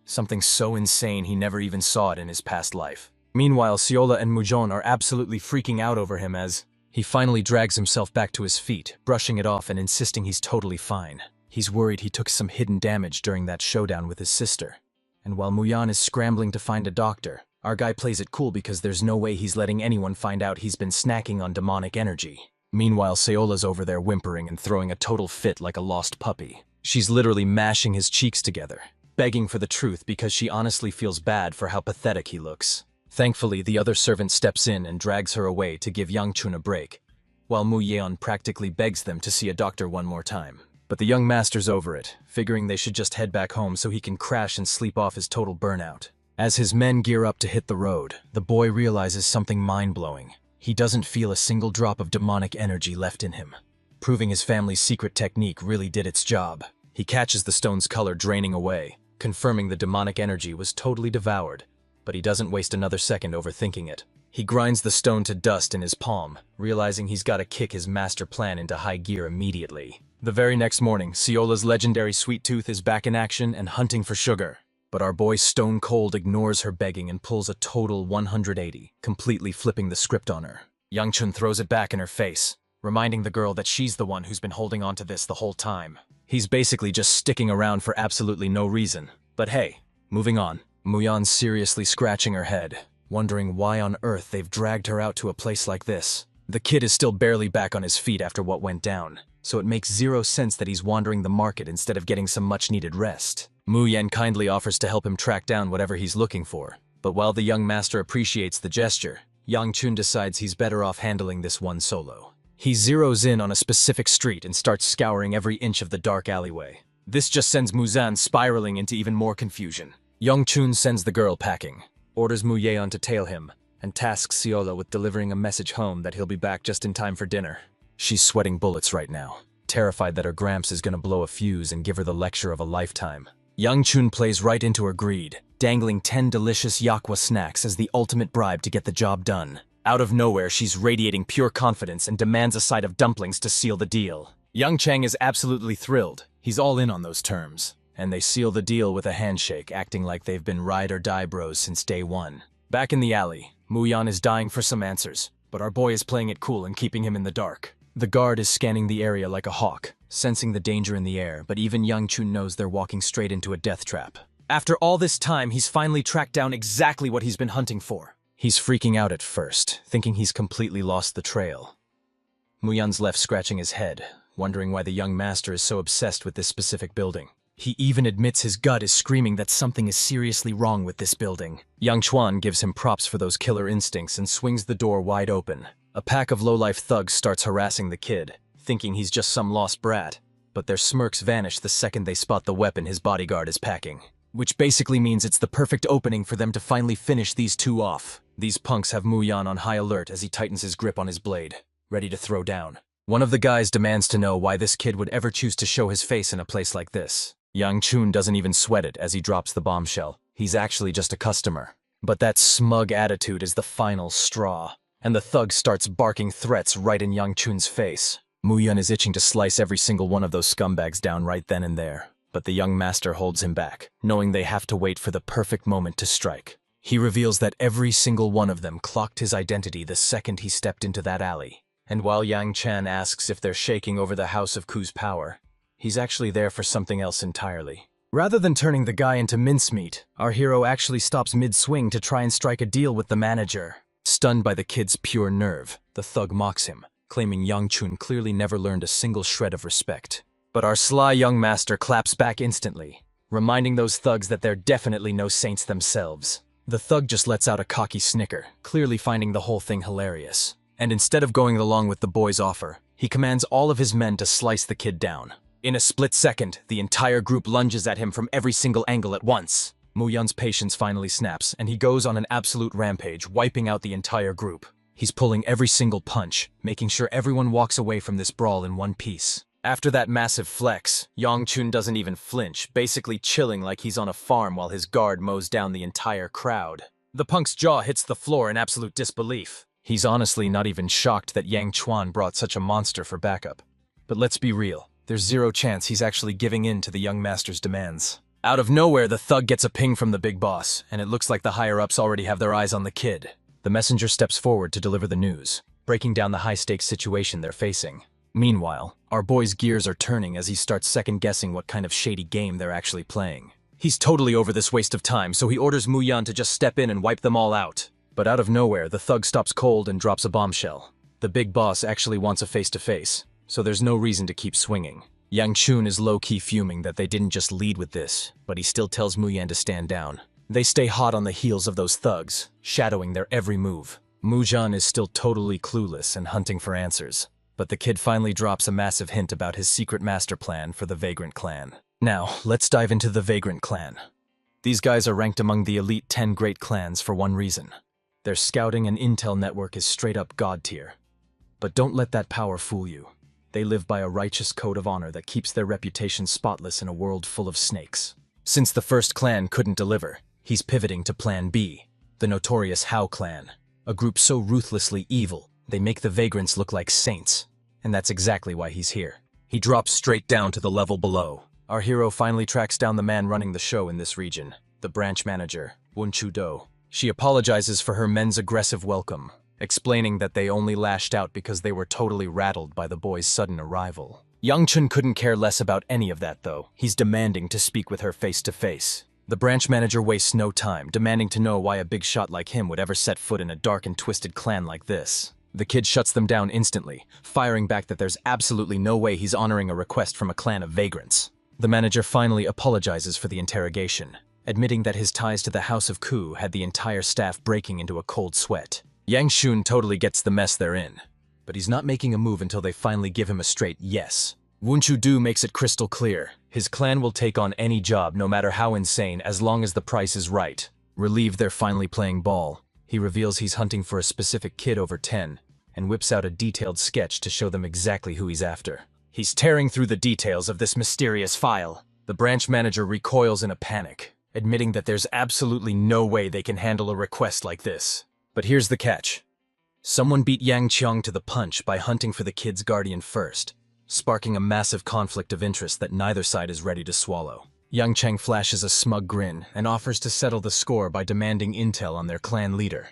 Something so insane he never even saw it in his past life. Meanwhile, Siola and Mujon are absolutely freaking out over him as he finally drags himself back to his feet, brushing it off and insisting he's totally fine. He's worried he took some hidden damage during that showdown with his sister. And while Muyan is scrambling to find a doctor, our guy plays it cool because there's no way he's letting anyone find out he's been snacking on demonic energy. Meanwhile, Seola's over there whimpering and throwing a total fit like a lost puppy. She's literally mashing his cheeks together, begging for the truth because she honestly feels bad for how pathetic he looks. Thankfully, the other servant steps in and drags her away to give Yangchun a break, while Mu Yeon practically begs them to see a doctor one more time. But the young master's over it, figuring they should just head back home so he can crash and sleep off his total burnout. As his men gear up to hit the road, the boy realizes something mind-blowing. He doesn't feel a single drop of demonic energy left in him, proving his family's secret technique really did its job. He catches the stone's color draining away, confirming the demonic energy was totally devoured, but he doesn't waste another second overthinking it. He grinds the stone to dust in his palm, realizing he's got to kick his master plan into high gear immediately. The very next morning, Seola's legendary sweet tooth is back in action and hunting for sugar. But our boy Stone Cold ignores her begging and pulls a total 180, completely flipping the script on her. Yangchun throws it back in her face, reminding the girl that she's the one who's been holding on to this the whole time. He's basically just sticking around for absolutely no reason. But hey, moving on. Muyan's seriously scratching her head, wondering why on earth they've dragged her out to a place like this. The kid is still barely back on his feet after what went down, so it makes zero sense that he's wandering the market instead of getting some much-needed rest. Mu Yan kindly offers to help him track down whatever he's looking for, but while the young master appreciates the gesture, Yang Chun decides he's better off handling this one solo. He zeroes in on a specific street and starts scouring every inch of the dark alleyway. This just sends Muzan spiraling into even more confusion. Yang Chun sends the girl packing, orders Mu Yeon to tail him, and tasks Seola with delivering a message home that he'll be back just in time for dinner. She's sweating bullets right now, terrified that her gramps is gonna blow a fuse and give her the lecture of a lifetime. Young Chun plays right into her greed, dangling 10 delicious yakwa snacks as the ultimate bribe to get the job done. Out of nowhere, she's radiating pure confidence and demands a side of dumplings to seal the deal. Young Chang is absolutely thrilled. He's all in on those terms. And they seal the deal with a handshake, acting like they've been ride or die bros since day one. Back in the alley, Muyan is dying for some answers, but our boy is playing it cool and keeping him in the dark. The guard is scanning the area like a hawk, sensing the danger in the air, but even Young Chun knows they're walking straight into a death trap. After all this time, he's finally tracked down exactly what he's been hunting for. He's freaking out at first, thinking he's completely lost the trail. Muyan's left scratching his head, wondering why the young master is so obsessed with this specific building. He even admits his gut is screaming that something is seriously wrong with this building. Yang Chuan gives him props for those killer instincts and swings the door wide open. A pack of low-life thugs starts harassing the kid, thinking he's just some lost brat. But their smirks vanish the second they spot the weapon his bodyguard is packing. Which basically means it's the perfect opening for them to finally finish these two off. These punks have Muyan on high alert as he tightens his grip on his blade, ready to throw down. One of the guys demands to know why this kid would ever choose to show his face in a place like this. Yang Chun doesn't even sweat it as he drops the bombshell. He's actually just a customer. But that smug attitude is the final straw, and the thug starts barking threats right in Yang Chun's face. Muyan is itching to slice every single one of those scumbags down right then and there, but the young master holds him back, knowing they have to wait for the perfect moment to strike. He reveals that every single one of them clocked his identity the second he stepped into that alley. And while Yang Chan asks if they're shaking over the House of Ku's power, he's actually there for something else entirely. Rather than turning the guy into mincemeat, our hero actually stops mid-swing to try and strike a deal with the manager. Stunned by the kid's pure nerve, the thug mocks him, claiming Yang Chun clearly never learned a single shred of respect. But our sly young master claps back instantly, reminding those thugs that they're definitely no saints themselves. The thug just lets out a cocky snicker, clearly finding the whole thing hilarious. And instead of going along with the boy's offer, he commands all of his men to slice the kid down. In a split second, the entire group lunges at him from every single angle at once. Muyan's patience finally snaps, and he goes on an absolute rampage, wiping out the entire group. He's pulling every single punch, making sure everyone walks away from this brawl in one piece. After that massive flex, Yang Chun doesn't even flinch, basically chilling like he's on a farm while his guard mows down the entire crowd. The punk's jaw hits the floor in absolute disbelief. He's honestly not even shocked that Yang Chuan brought such a monster for backup. But let's be real. There's zero chance he's actually giving in to the young master's demands. Out of nowhere, the thug gets a ping from the big boss, and it looks like the higher-ups already have their eyes on the kid. The messenger steps forward to deliver the news, breaking down the high-stakes situation they're facing. Meanwhile, our boy's gears are turning as he starts second-guessing what kind of shady game they're actually playing. He's totally over this waste of time, so he orders Muyan to just step in and wipe them all out. But out of nowhere, the thug stops cold and drops a bombshell. The big boss actually wants a face-to-face, so there's no reason to keep swinging. Yang Chun is low-key fuming that they didn't just lead with this, but he still tells Muyan to stand down. They stay hot on the heels of those thugs, shadowing their every move. Mujan is still totally clueless and hunting for answers, but the kid finally drops a massive hint about his secret master plan for the Vagrant clan. Now, let's dive into the Vagrant clan. These guys are ranked among the elite 10 great clans for one reason. Their scouting and intel network is straight-up god tier. But don't let that power fool you. They live by a righteous code of honor that keeps their reputation spotless in a world full of snakes. Since the first clan couldn't deliver, he's pivoting to Plan B, the notorious Hao clan, a group so ruthlessly evil, they make the Vagrants look like saints. And that's exactly why he's here. He drops straight down to the level below. Our hero finally tracks down the man running the show in this region, the branch manager, Wen Chu-do. She apologizes for her men's aggressive welcome, explaining that they only lashed out because they were totally rattled by the boy's sudden arrival. Yang Chun couldn't care less about any of that, though. He's demanding to speak with her face-to-face. The branch manager wastes no time, demanding to know why a big shot like him would ever set foot in a dark and twisted clan like this. The kid shuts them down instantly, firing back that there's absolutely no way he's honoring a request from a clan of vagrants. The manager finally apologizes for the interrogation, admitting that his ties to the House of Ku had the entire staff breaking into a cold sweat. Yang Chun totally gets the mess they're in, but he's not making a move until they finally give him a straight yes. Wen Chu-do makes it crystal clear. His clan will take on any job, no matter how insane, as long as the price is right. Relieved they're finally playing ball, he reveals he's hunting for a specific kid over 10, and whips out a detailed sketch to show them exactly who he's after. He's tearing through the details of this mysterious file. The branch manager recoils in a panic, admitting that there's absolutely no way they can handle a request like this. But here's the catch. Someone beat Yang Qiang to the punch by hunting for the kid's guardian first, sparking a massive conflict of interest that neither side is ready to swallow. Yang Cheng flashes a smug grin and offers to settle the score by demanding intel on their clan leader,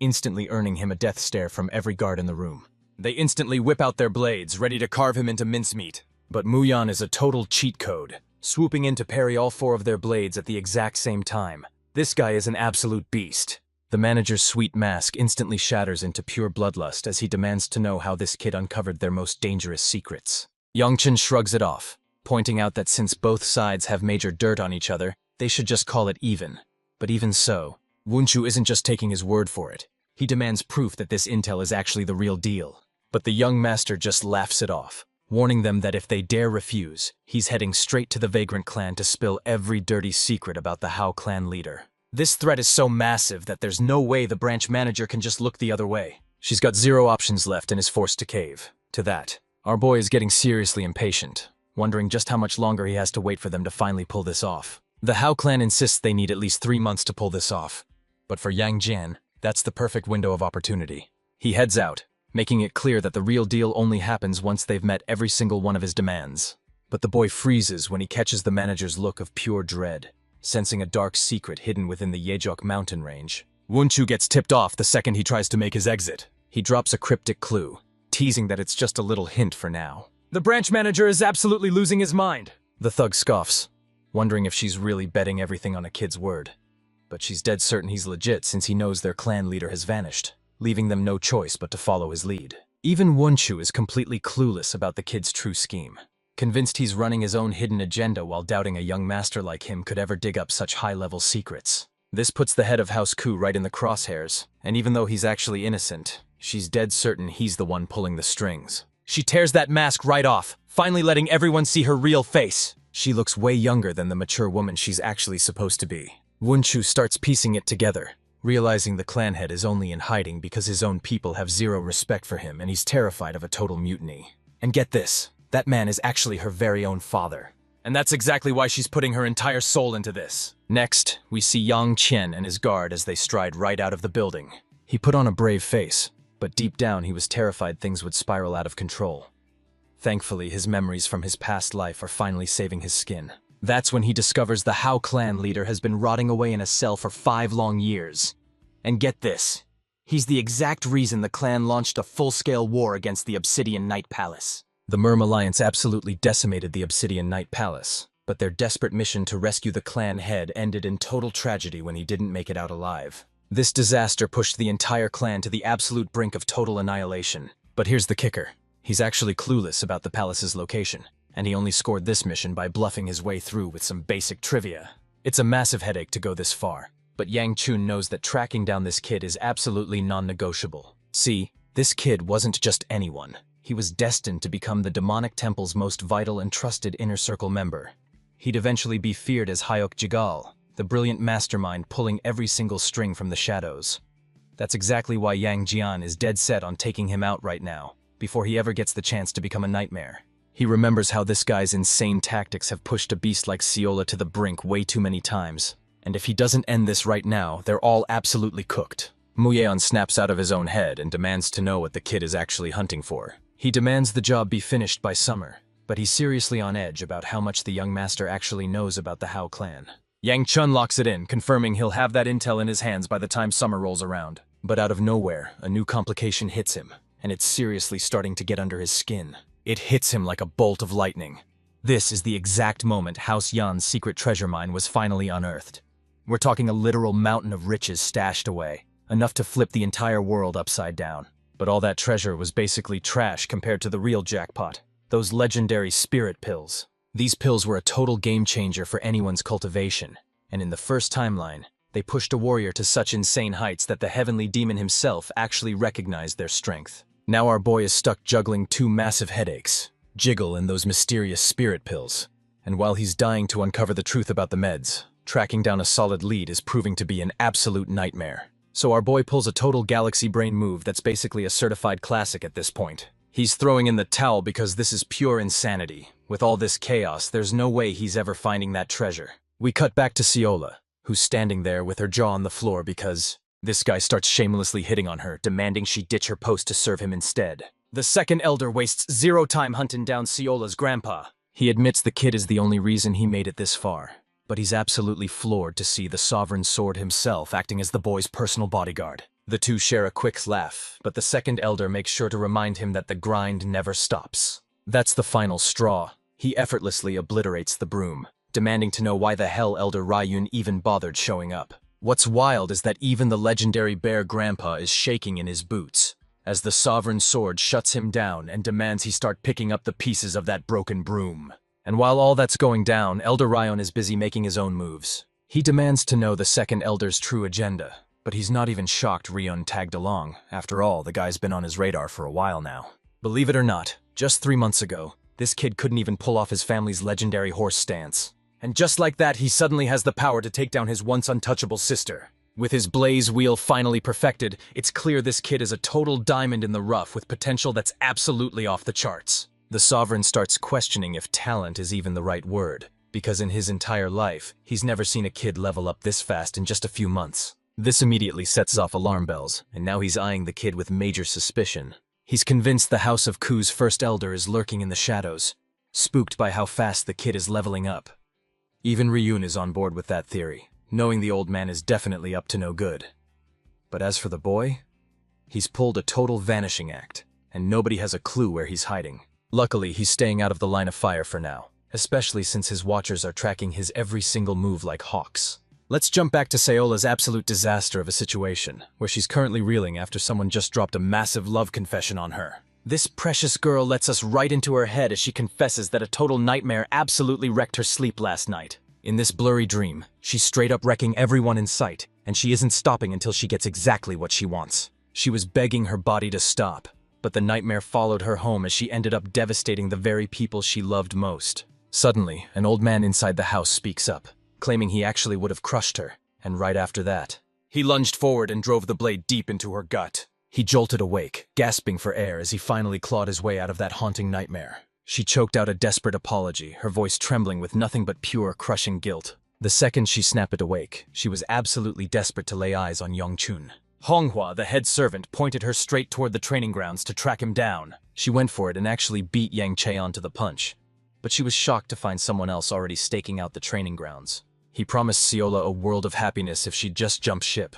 instantly earning him a death stare from every guard in the room. They instantly whip out their blades, ready to carve him into mincemeat. But Mu Yan is a total cheat code, swooping in to parry all 4 of their blades at the exact same time. This guy is an absolute beast. The manager's sweet mask instantly shatters into pure bloodlust as he demands to know how this kid uncovered their most dangerous secrets. Yongchen shrugs it off, pointing out that since both sides have major dirt on each other, they should just call it even. But even so, Wunchu isn't just taking his word for it. He demands proof that this intel is actually the real deal. But the young master just laughs it off, warning them that if they dare refuse, he's heading straight to the Vagrant clan to spill every dirty secret about the Hao clan leader. This threat is so massive that there's no way the branch manager can just look the other way. She's got 0 options left and is forced to cave. To that, our boy is getting seriously impatient, wondering just how much longer he has to wait for them to finally pull this off. The Hao clan insists they need at least 3 months to pull this off. But for Yang Jian, that's the perfect window of opportunity. He heads out, making it clear that the real deal only happens once they've met every single one of his demands. But the boy freezes when he catches the manager's look of pure dread, sensing a dark secret hidden within the Yejok mountain range. Wunchu gets tipped off the second he tries to make his exit. He drops a cryptic clue, teasing that it's just a little hint for now. The branch manager is absolutely losing his mind. The thug scoffs, wondering if she's really betting everything on a kid's word. But she's dead certain he's legit since he knows their clan leader has vanished, leaving them no choice but to follow his lead. Even Wunchu is completely clueless about the kid's true scheme, convinced he's running his own hidden agenda while doubting a young master like him could ever dig up such high-level secrets. This puts the head of House Ku right in the crosshairs, and even though he's actually innocent, she's dead certain he's the one pulling the strings. She tears that mask right off, finally letting everyone see her real face. She looks way younger than the mature woman she's actually supposed to be. Wunchu starts piecing it together, realizing the clan head is only in hiding because his own people have 0 respect for him and he's terrified of a total mutiny. And get this, that man is actually her very own father. And that's exactly why she's putting her entire soul into this. Next, we see Yang Qian and his guard as they stride right out of the building. He put on a brave face, but deep down he was terrified things would spiral out of control. Thankfully, his memories from his past life are finally saving his skin. That's when he discovers the Hao clan leader has been rotting away in a cell for 5 long years. And get this, he's the exact reason the clan launched a full-scale war against the Obsidian Night Palace. The Merm Alliance absolutely decimated the Obsidian Night Palace, but their desperate mission to rescue the clan head ended in total tragedy when he didn't make it out alive. This disaster pushed the entire clan to the absolute brink of total annihilation. But here's the kicker. He's actually clueless about the palace's location, and he only scored this mission by bluffing his way through with some basic trivia. It's a massive headache to go this far, but Yang Chun knows that tracking down this kid is absolutely non-negotiable. See, this kid wasn't just anyone. He was destined to become the demonic temple's most vital and trusted inner circle member. He'd eventually be feared as Hayok Jigal, the brilliant mastermind pulling every single string from the shadows. That's exactly why Yang Jian is dead set on taking him out right now, before he ever gets the chance to become a nightmare. He remembers how this guy's insane tactics have pushed a beast like Ciola to the brink way too many times, and if he doesn't end this right now, they're all absolutely cooked. Muyeon snaps out of his own head and demands to know what the kid is actually hunting for. He demands the job be finished by summer, but he's seriously on edge about how much the young master actually knows about the Hao clan. Yang Chun locks it in, confirming he'll have that intel in his hands by the time summer rolls around. But out of nowhere, a new complication hits him, and it's seriously starting to get under his skin. It hits him like a bolt of lightning. This is the exact moment House Yan's secret treasure mine was finally unearthed. We're talking a literal mountain of riches stashed away, enough to flip the entire world upside down. But all that treasure was basically trash compared to the real jackpot, those legendary spirit pills. These pills were a total game changer for anyone's cultivation, and in the first timeline, they pushed a warrior to such insane heights that the heavenly demon himself actually recognized their strength. Now our boy is stuck juggling 2 massive headaches, Jiggle and those mysterious spirit pills. And while he's dying to uncover the truth about the meds, tracking down a solid lead is proving to be an absolute nightmare. So our boy pulls a total galaxy brain move that's basically a certified classic at this point. He's throwing in the towel because this is pure insanity. With all this chaos, there's no way he's ever finding that treasure. We cut back to Siola, who's standing there with her jaw on the floor because this guy starts shamelessly hitting on her, demanding she ditch her post to serve him instead. The second elder wastes zero time hunting down Siola's grandpa. He admits the kid is the only reason he made it this far, but he's absolutely floored to see the Sovereign Sword himself acting as the boy's personal bodyguard. The two share a quick laugh, but the second elder makes sure to remind him that the grind never stops. That's the final straw. He effortlessly obliterates the broom, demanding to know why the hell Elder Ryun even bothered showing up. What's wild is that even the legendary bear grandpa is shaking in his boots, as the Sovereign Sword shuts him down and demands he start picking up the pieces of that broken broom. And while all that's going down, Elder Ryon is busy making his own moves. He demands to know the second elder's true agenda, but he's not even shocked Ryun tagged along. After all, the guy's been on his radar for a while now. Believe it or not, just 3 months ago, this kid couldn't even pull off his family's legendary horse stance. And just like that, he suddenly has the power to take down his once untouchable sister. With his blaze wheel finally perfected, it's clear this kid is a total diamond in the rough with potential that's absolutely off the charts. The Sovereign starts questioning if talent is even the right word, because in his entire life, he's never seen a kid level up this fast in just a few months. This immediately sets off alarm bells, and now he's eyeing the kid with major suspicion. He's convinced the House of Ku's first elder is lurking in the shadows, spooked by how fast the kid is leveling up. Even Ryun is on board with that theory, knowing the old man is definitely up to no good. But as for the boy, he's pulled a total vanishing act, and nobody has a clue where he's hiding. Luckily, he's staying out of the line of fire for now, especially since his watchers are tracking his every single move like hawks. Let's jump back to Sayola's absolute disaster of a situation, where she's currently reeling after someone just dropped a massive love confession on her. This precious girl lets us right into her head as she confesses that a total nightmare absolutely wrecked her sleep last night. In this blurry dream, she's straight up wrecking everyone in sight, and she isn't stopping until she gets exactly what she wants. She was begging her body to stop, but the nightmare followed her home as she ended up devastating the very people she loved most. Suddenly, an old man inside the house speaks up, claiming he actually would have crushed her, and right after that, he lunged forward and drove the blade deep into her gut. He jolted awake, gasping for air as he finally clawed his way out of that haunting nightmare. She choked out a desperate apology, her voice trembling with nothing but pure, crushing guilt. The second she snapped awake, she was absolutely desperate to lay eyes on Yongchun. Honghua, the head servant, pointed her straight toward the training grounds to track him down. She went for it and actually beat Yang Cheon to the punch, but she was shocked to find someone else already staking out the training grounds. He promised Siola a world of happiness if she'd just jump ship,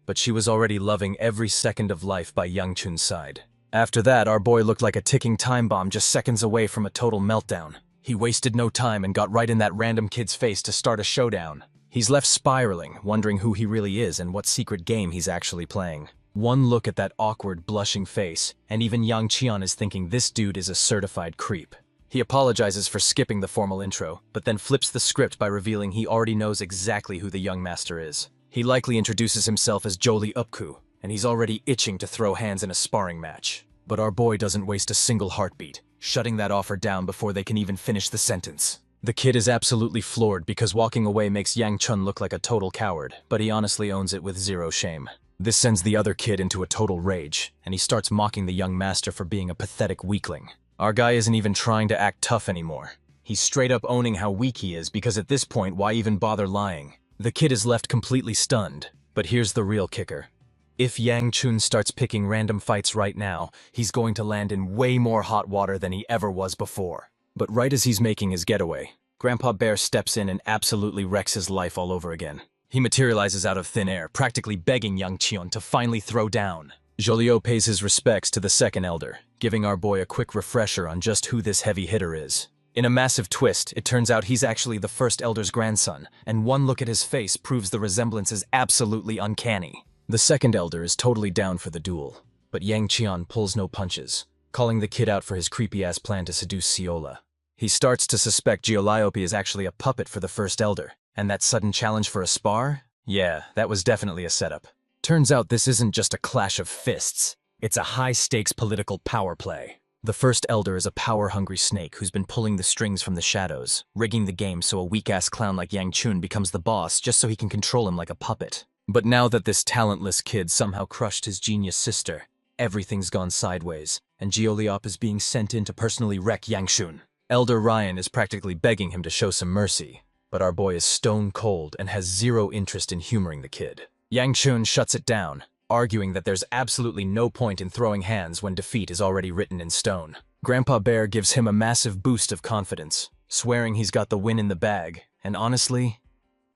but she was already loving every second of life by Yangchun's side. After that, our boy looked like a ticking time bomb just seconds away from a total meltdown. He wasted no time and got right in that random kid's face to start a showdown. He's left spiraling, wondering who he really is and what secret game he's actually playing. One look at that awkward, blushing face, and even Yang Qian is thinking this dude is a certified creep. He apologizes for skipping the formal intro, but then flips the script by revealing he already knows exactly who the young master is. He likely introduces himself as Jolie Upku, and he's already itching to throw hands in a sparring match. But our boy doesn't waste a single heartbeat, shutting that offer down before they can even finish the sentence. The kid is absolutely floored because walking away makes Yang Chun look like a total coward, but he honestly owns it with zero shame. This sends the other kid into a total rage, and he starts mocking the young master for being a pathetic weakling. Our guy isn't even trying to act tough anymore. He's straight up owning how weak he is because at this point, why even bother lying? The kid is left completely stunned, but here's the real kicker. If Yang Chun starts picking random fights right now, he's going to land in way more hot water than he ever was before. But right as he's making his getaway, Grandpa Bear steps in and absolutely wrecks his life all over again. He materializes out of thin air, practically begging Yang Qian to finally throw down. Joliot pays his respects to the second elder, giving our boy a quick refresher on just who this heavy hitter is. In a massive twist, it turns out he's actually the first elder's grandson, and one look at his face proves the resemblance is absolutely uncanny. The second elder is totally down for the duel, but Yang Qian pulls no punches, calling the kid out for his creepy-ass plan to seduce Siola. He starts to suspect Geoliope is actually a puppet for the first elder, and that sudden challenge for a spar? Yeah, that was definitely a setup. Turns out this isn't just a clash of fists, it's a high-stakes political power play. The first elder is a power-hungry snake who's been pulling the strings from the shadows, rigging the game so a weak-ass clown like Yang Chun becomes the boss just so he can control him like a puppet. But now that this talentless kid somehow crushed his genius sister, everything's gone sideways, and Jioliop is being sent in to personally wreck Yangchun. Elder Ryan is practically begging him to show some mercy, but our boy is stone cold and has zero interest in humoring the kid. Yangchun shuts it down, arguing that there's absolutely no point in throwing hands when defeat is already written in stone. Grandpa Bear gives him a massive boost of confidence, swearing he's got the win in the bag, and honestly,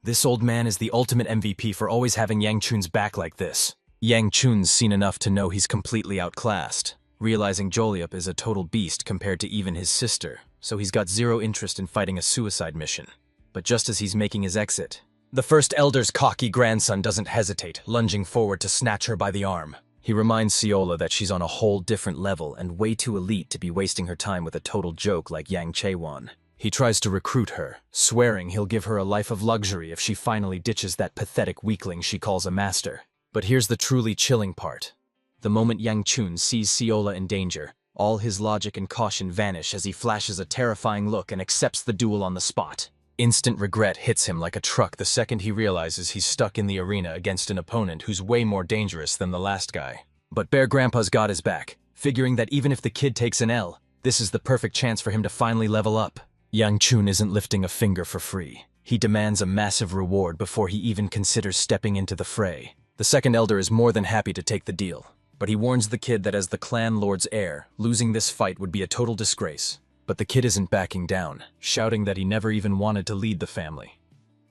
this old man is the ultimate MVP for always having Yangchun's back like this. Yangchun's seen enough to know he's completely outclassed, realizing Joliup is a total beast compared to even his sister, so he's got zero interest in fighting a suicide mission. But just as he's making his exit, the first elder's cocky grandson doesn't hesitate, lunging forward to snatch her by the arm. He reminds Seola that she's on a whole different level and way too elite to be wasting her time with a total joke like Yang Chaewon. He tries to recruit her, swearing he'll give her a life of luxury if she finally ditches that pathetic weakling she calls a master. But here's the truly chilling part. The moment Yangchun sees Seola in danger, all his logic and caution vanish as he flashes a terrifying look and accepts the duel on the spot. Instant regret hits him like a truck the second he realizes he's stuck in the arena against an opponent who's way more dangerous than the last guy. But Bear Grandpa's got his back, figuring that even if the kid takes an L, this is the perfect chance for him to finally level up. Yangchun isn't lifting a finger for free. He demands a massive reward before he even considers stepping into the fray. The second elder is more than happy to take the deal, but he warns the kid that as the clan lord's heir, losing this fight would be a total disgrace. But the kid isn't backing down, shouting that he never even wanted to lead the family.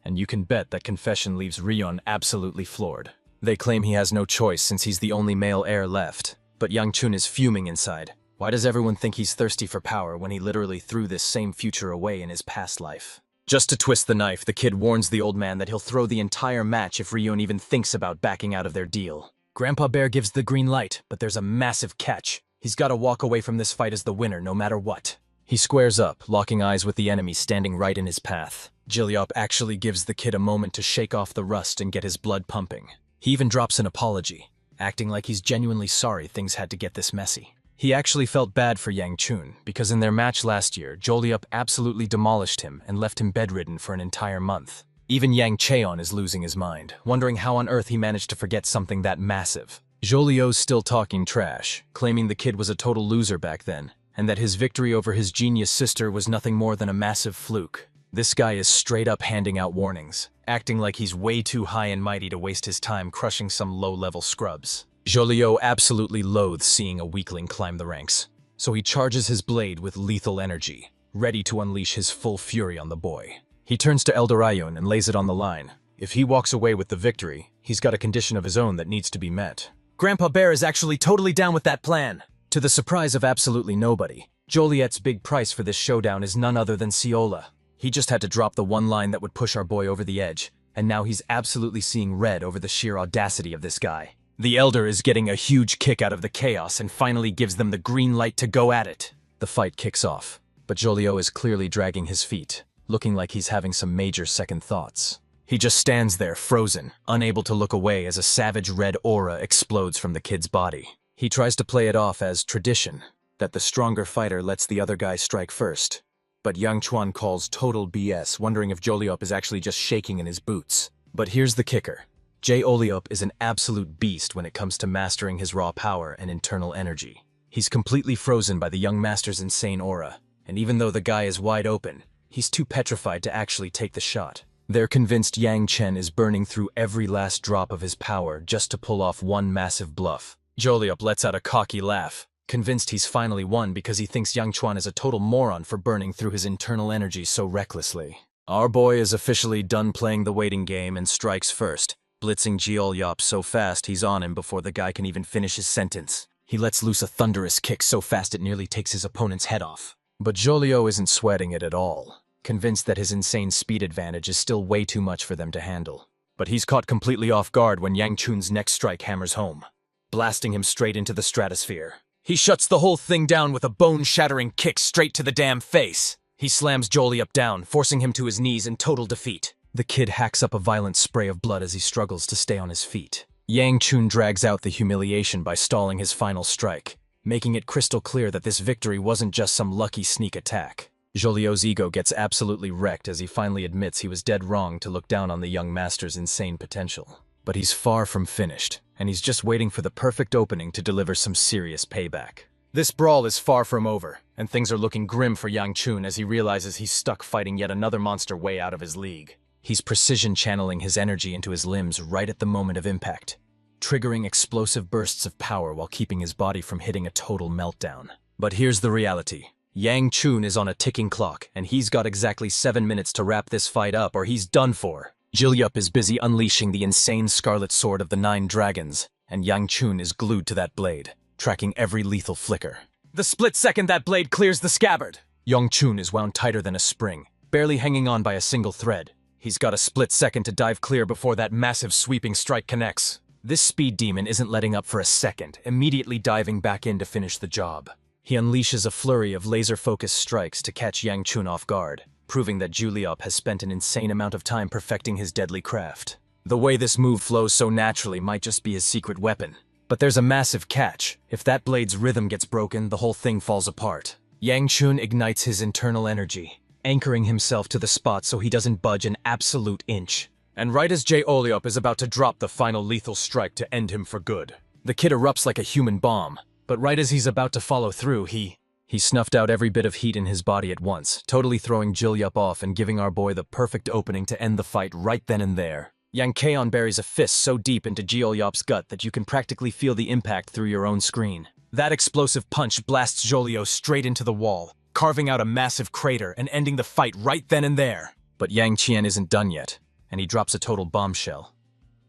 And you can bet that confession leaves Rion absolutely floored. They claim he has no choice since he's the only male heir left, but Yangchun is fuming inside. Why does everyone think he's thirsty for power when he literally threw this same future away in his past life? Just to twist the knife, the kid warns the old man that he'll throw the entire match if Rion even thinks about backing out of their deal. Grandpa Bear gives the green light, but there's a massive catch. He's got to walk away from this fight as the winner no matter what. He squares up, locking eyes with the enemy standing right in his path. Jiliop actually gives the kid a moment to shake off the rust and get his blood pumping. He even drops an apology, acting like he's genuinely sorry things had to get this messy. He actually felt bad for Yangchun, because in their match last year, Joliup absolutely demolished him and left him bedridden for an entire month. Even Yang Cheon is losing his mind, wondering how on earth he managed to forget something that massive. Joliot's still talking trash, claiming the kid was a total loser back then, and that his victory over his genius sister was nothing more than a massive fluke. This guy is straight up handing out warnings, acting like he's way too high and mighty to waste his time crushing some low-level scrubs. Joliot absolutely loathes seeing a weakling climb the ranks, so he charges his blade with lethal energy, ready to unleash his full fury on the boy. He turns to Eldorayon and lays it on the line. If he walks away with the victory, he's got a condition of his own that needs to be met. Grandpa Bear is actually totally down with that plan. To the surprise of absolutely nobody, Joliet's big price for this showdown is none other than Seola. He just had to drop the one line that would push our boy over the edge, and now he's absolutely seeing red over the sheer audacity of this guy. The Elder is getting a huge kick out of the chaos and finally gives them the green light to go at it. The fight kicks off, but Joliot is clearly dragging his feet, looking like he's having some major second thoughts. He just stands there frozen, unable to look away as a savage red aura explodes from the kid's body. He tries to play it off as tradition, that the stronger fighter lets the other guy strike first. But Yang Chuan calls total BS, wondering if Joliop is actually just shaking in his boots. But here's the kicker. Joliop is an absolute beast when it comes to mastering his raw power and internal energy. He's completely frozen by the young master's insane aura, and even though the guy is wide open, he's too petrified to actually take the shot. They're convinced Yang Chen is burning through every last drop of his power just to pull off one massive bluff. Joliop lets out a cocky laugh, convinced he's finally won because he thinks Yang Chuan is a total moron for burning through his internal energy so recklessly. Our boy is officially done playing the waiting game and strikes first, blitzing Joliop so fast he's on him before the guy can even finish his sentence. He lets loose a thunderous kick so fast it nearly takes his opponent's head off. But Joliot isn't sweating it at all, convinced that his insane speed advantage is still way too much for them to handle. But he's caught completely off guard when Yang Chun's next strike hammers home, blasting him straight into the stratosphere. He shuts the whole thing down with a bone-shattering kick straight to the damn face. He slams Joliop down, forcing him to his knees in total defeat. The kid hacks up a violent spray of blood as he struggles to stay on his feet. Yang Chun drags out the humiliation by stalling his final strike, making it crystal clear that this victory wasn't just some lucky sneak attack. Joliot's ego gets absolutely wrecked as he finally admits he was dead wrong to look down on the young master's insane potential. But he's far from finished, and he's just waiting for the perfect opening to deliver some serious payback. This brawl is far from over, and things are looking grim for Yang Chun as he realizes he's stuck fighting yet another monster way out of his league. He's precision channeling his energy into his limbs right at the moment of impact, triggering explosive bursts of power while keeping his body from hitting a total meltdown. But here's the reality. Yang Chun is on a ticking clock, and he's got exactly 7 minutes to wrap this fight up or he's done for. Jilyup is busy unleashing the insane scarlet sword of the 9 dragons, and Yang Chun is glued to that blade, tracking every lethal flicker. The split second that blade clears the scabbard, Yang Chun is wound tighter than a spring, barely hanging on by a single thread. He's got a split second to dive clear before that massive sweeping strike connects. This speed demon isn't letting up for a second, immediately diving back in to finish the job. He unleashes a flurry of laser-focused strikes to catch Yang Chun off guard, proving that Jilyup has spent an insane amount of time perfecting his deadly craft. The way this move flows so naturally might just be his secret weapon. But there's a massive catch. If that blade's rhythm gets broken, the whole thing falls apart. Yang Chun ignites his internal energy, anchoring himself to the spot so he doesn't budge an absolute inch. And right as Jilyup is about to drop the final lethal strike to end him for good, the kid erupts like a human bomb. But right as he's about to follow through, he snuffed out every bit of heat in his body at once, totally throwing Jilyup off and giving our boy the perfect opening to end the fight right then and there. Yang Kaon buries a fist so deep into Jilyup's gut that you can practically feel the impact through your own screen. That explosive punch blasts Jilyup straight into the wall, carving out a massive crater and ending the fight right then and there. But Yang Qian isn't done yet, and he drops a total bombshell.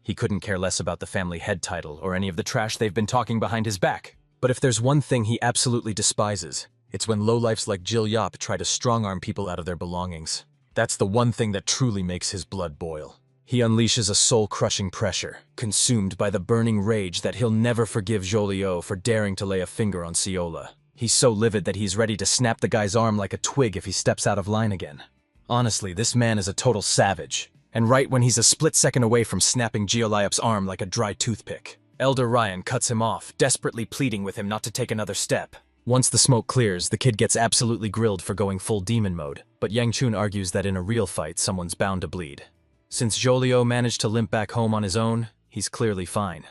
He couldn't care less about the family head title or any of the trash they've been talking behind his back. But if there's one thing he absolutely despises, it's when lowlifes like Jilyup try to strong-arm people out of their belongings. That's the one thing that truly makes his blood boil. He unleashes a soul-crushing pressure, consumed by the burning rage that he'll never forgive Jilyup for daring to lay a finger on Siola. He's so livid that he's ready to snap the guy's arm like a twig if he steps out of line again. Honestly, this man is a total savage. And right when he's a split second away from snapping Jilyup's arm like a dry toothpick, Elder Ryan cuts him off, desperately pleading with him not to take another step. Once the smoke clears, the kid gets absolutely grilled for going full demon mode, but Yang Chun argues that in a real fight, someone's bound to bleed. Since Jilyup managed to limp back home on his own, he's clearly fine.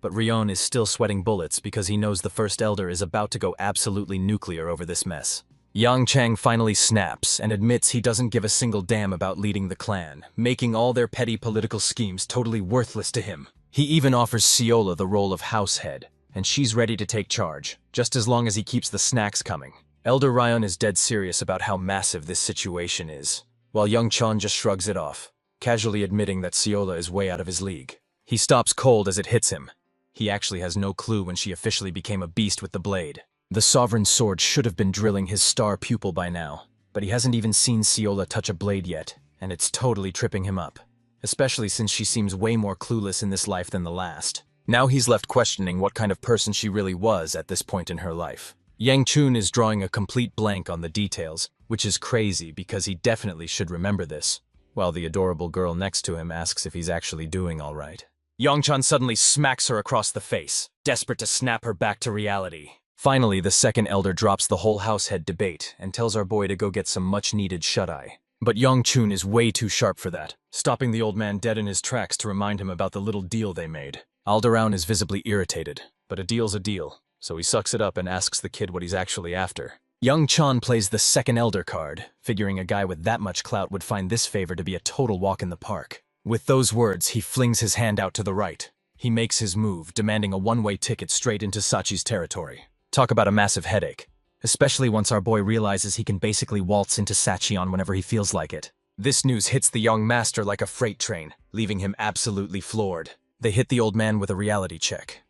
But Rion is still sweating bullets because he knows the First Elder is about to go absolutely nuclear over this mess. Yang Chang finally snaps and admits he doesn't give a single damn about leading the clan, making all their petty political schemes totally worthless to him. He even offers Siola the role of house head, and she's ready to take charge, just as long as he keeps the snacks coming. Elder Ryan is dead serious about how massive this situation is, while Young Chon just shrugs it off, casually admitting that Siola is way out of his league. He stops cold as it hits him. He actually has no clue when she officially became a beast with the blade. The Sovereign Sword should have been drilling his star pupil by now, but he hasn't even seen Siola touch a blade yet, and it's totally tripping him up. Especially since she seems way more clueless in this life than the last. Now he's left questioning what kind of person she really was at this point in her life. Yang Chun is drawing a complete blank on the details, which is crazy because he definitely should remember this, while the adorable girl next to him asks if he's actually doing all right. Yongchan suddenly smacks her across the face, desperate to snap her back to reality. Finally, the second elder drops the whole househead debate and tells our boy to go get some much-needed shut-eye. But Yang Chun is way too sharp for that, stopping the old man dead in his tracks to remind him about the little deal they made. Alderaan is visibly irritated, but a deal's a deal, so he sucks it up and asks the kid what he's actually after. Young Chan plays the second elder card, figuring a guy with that much clout would find this favor to be a total walk in the park. With those words, he flings his hand out to the right. He makes his move, demanding a one-way ticket straight into Sachi's territory. Talk about a massive headache. Especially once our boy realizes he can basically waltz into Sachion whenever he feels like it. This news hits the young master like a freight train, leaving him absolutely floored. They hit the old man with a reality check.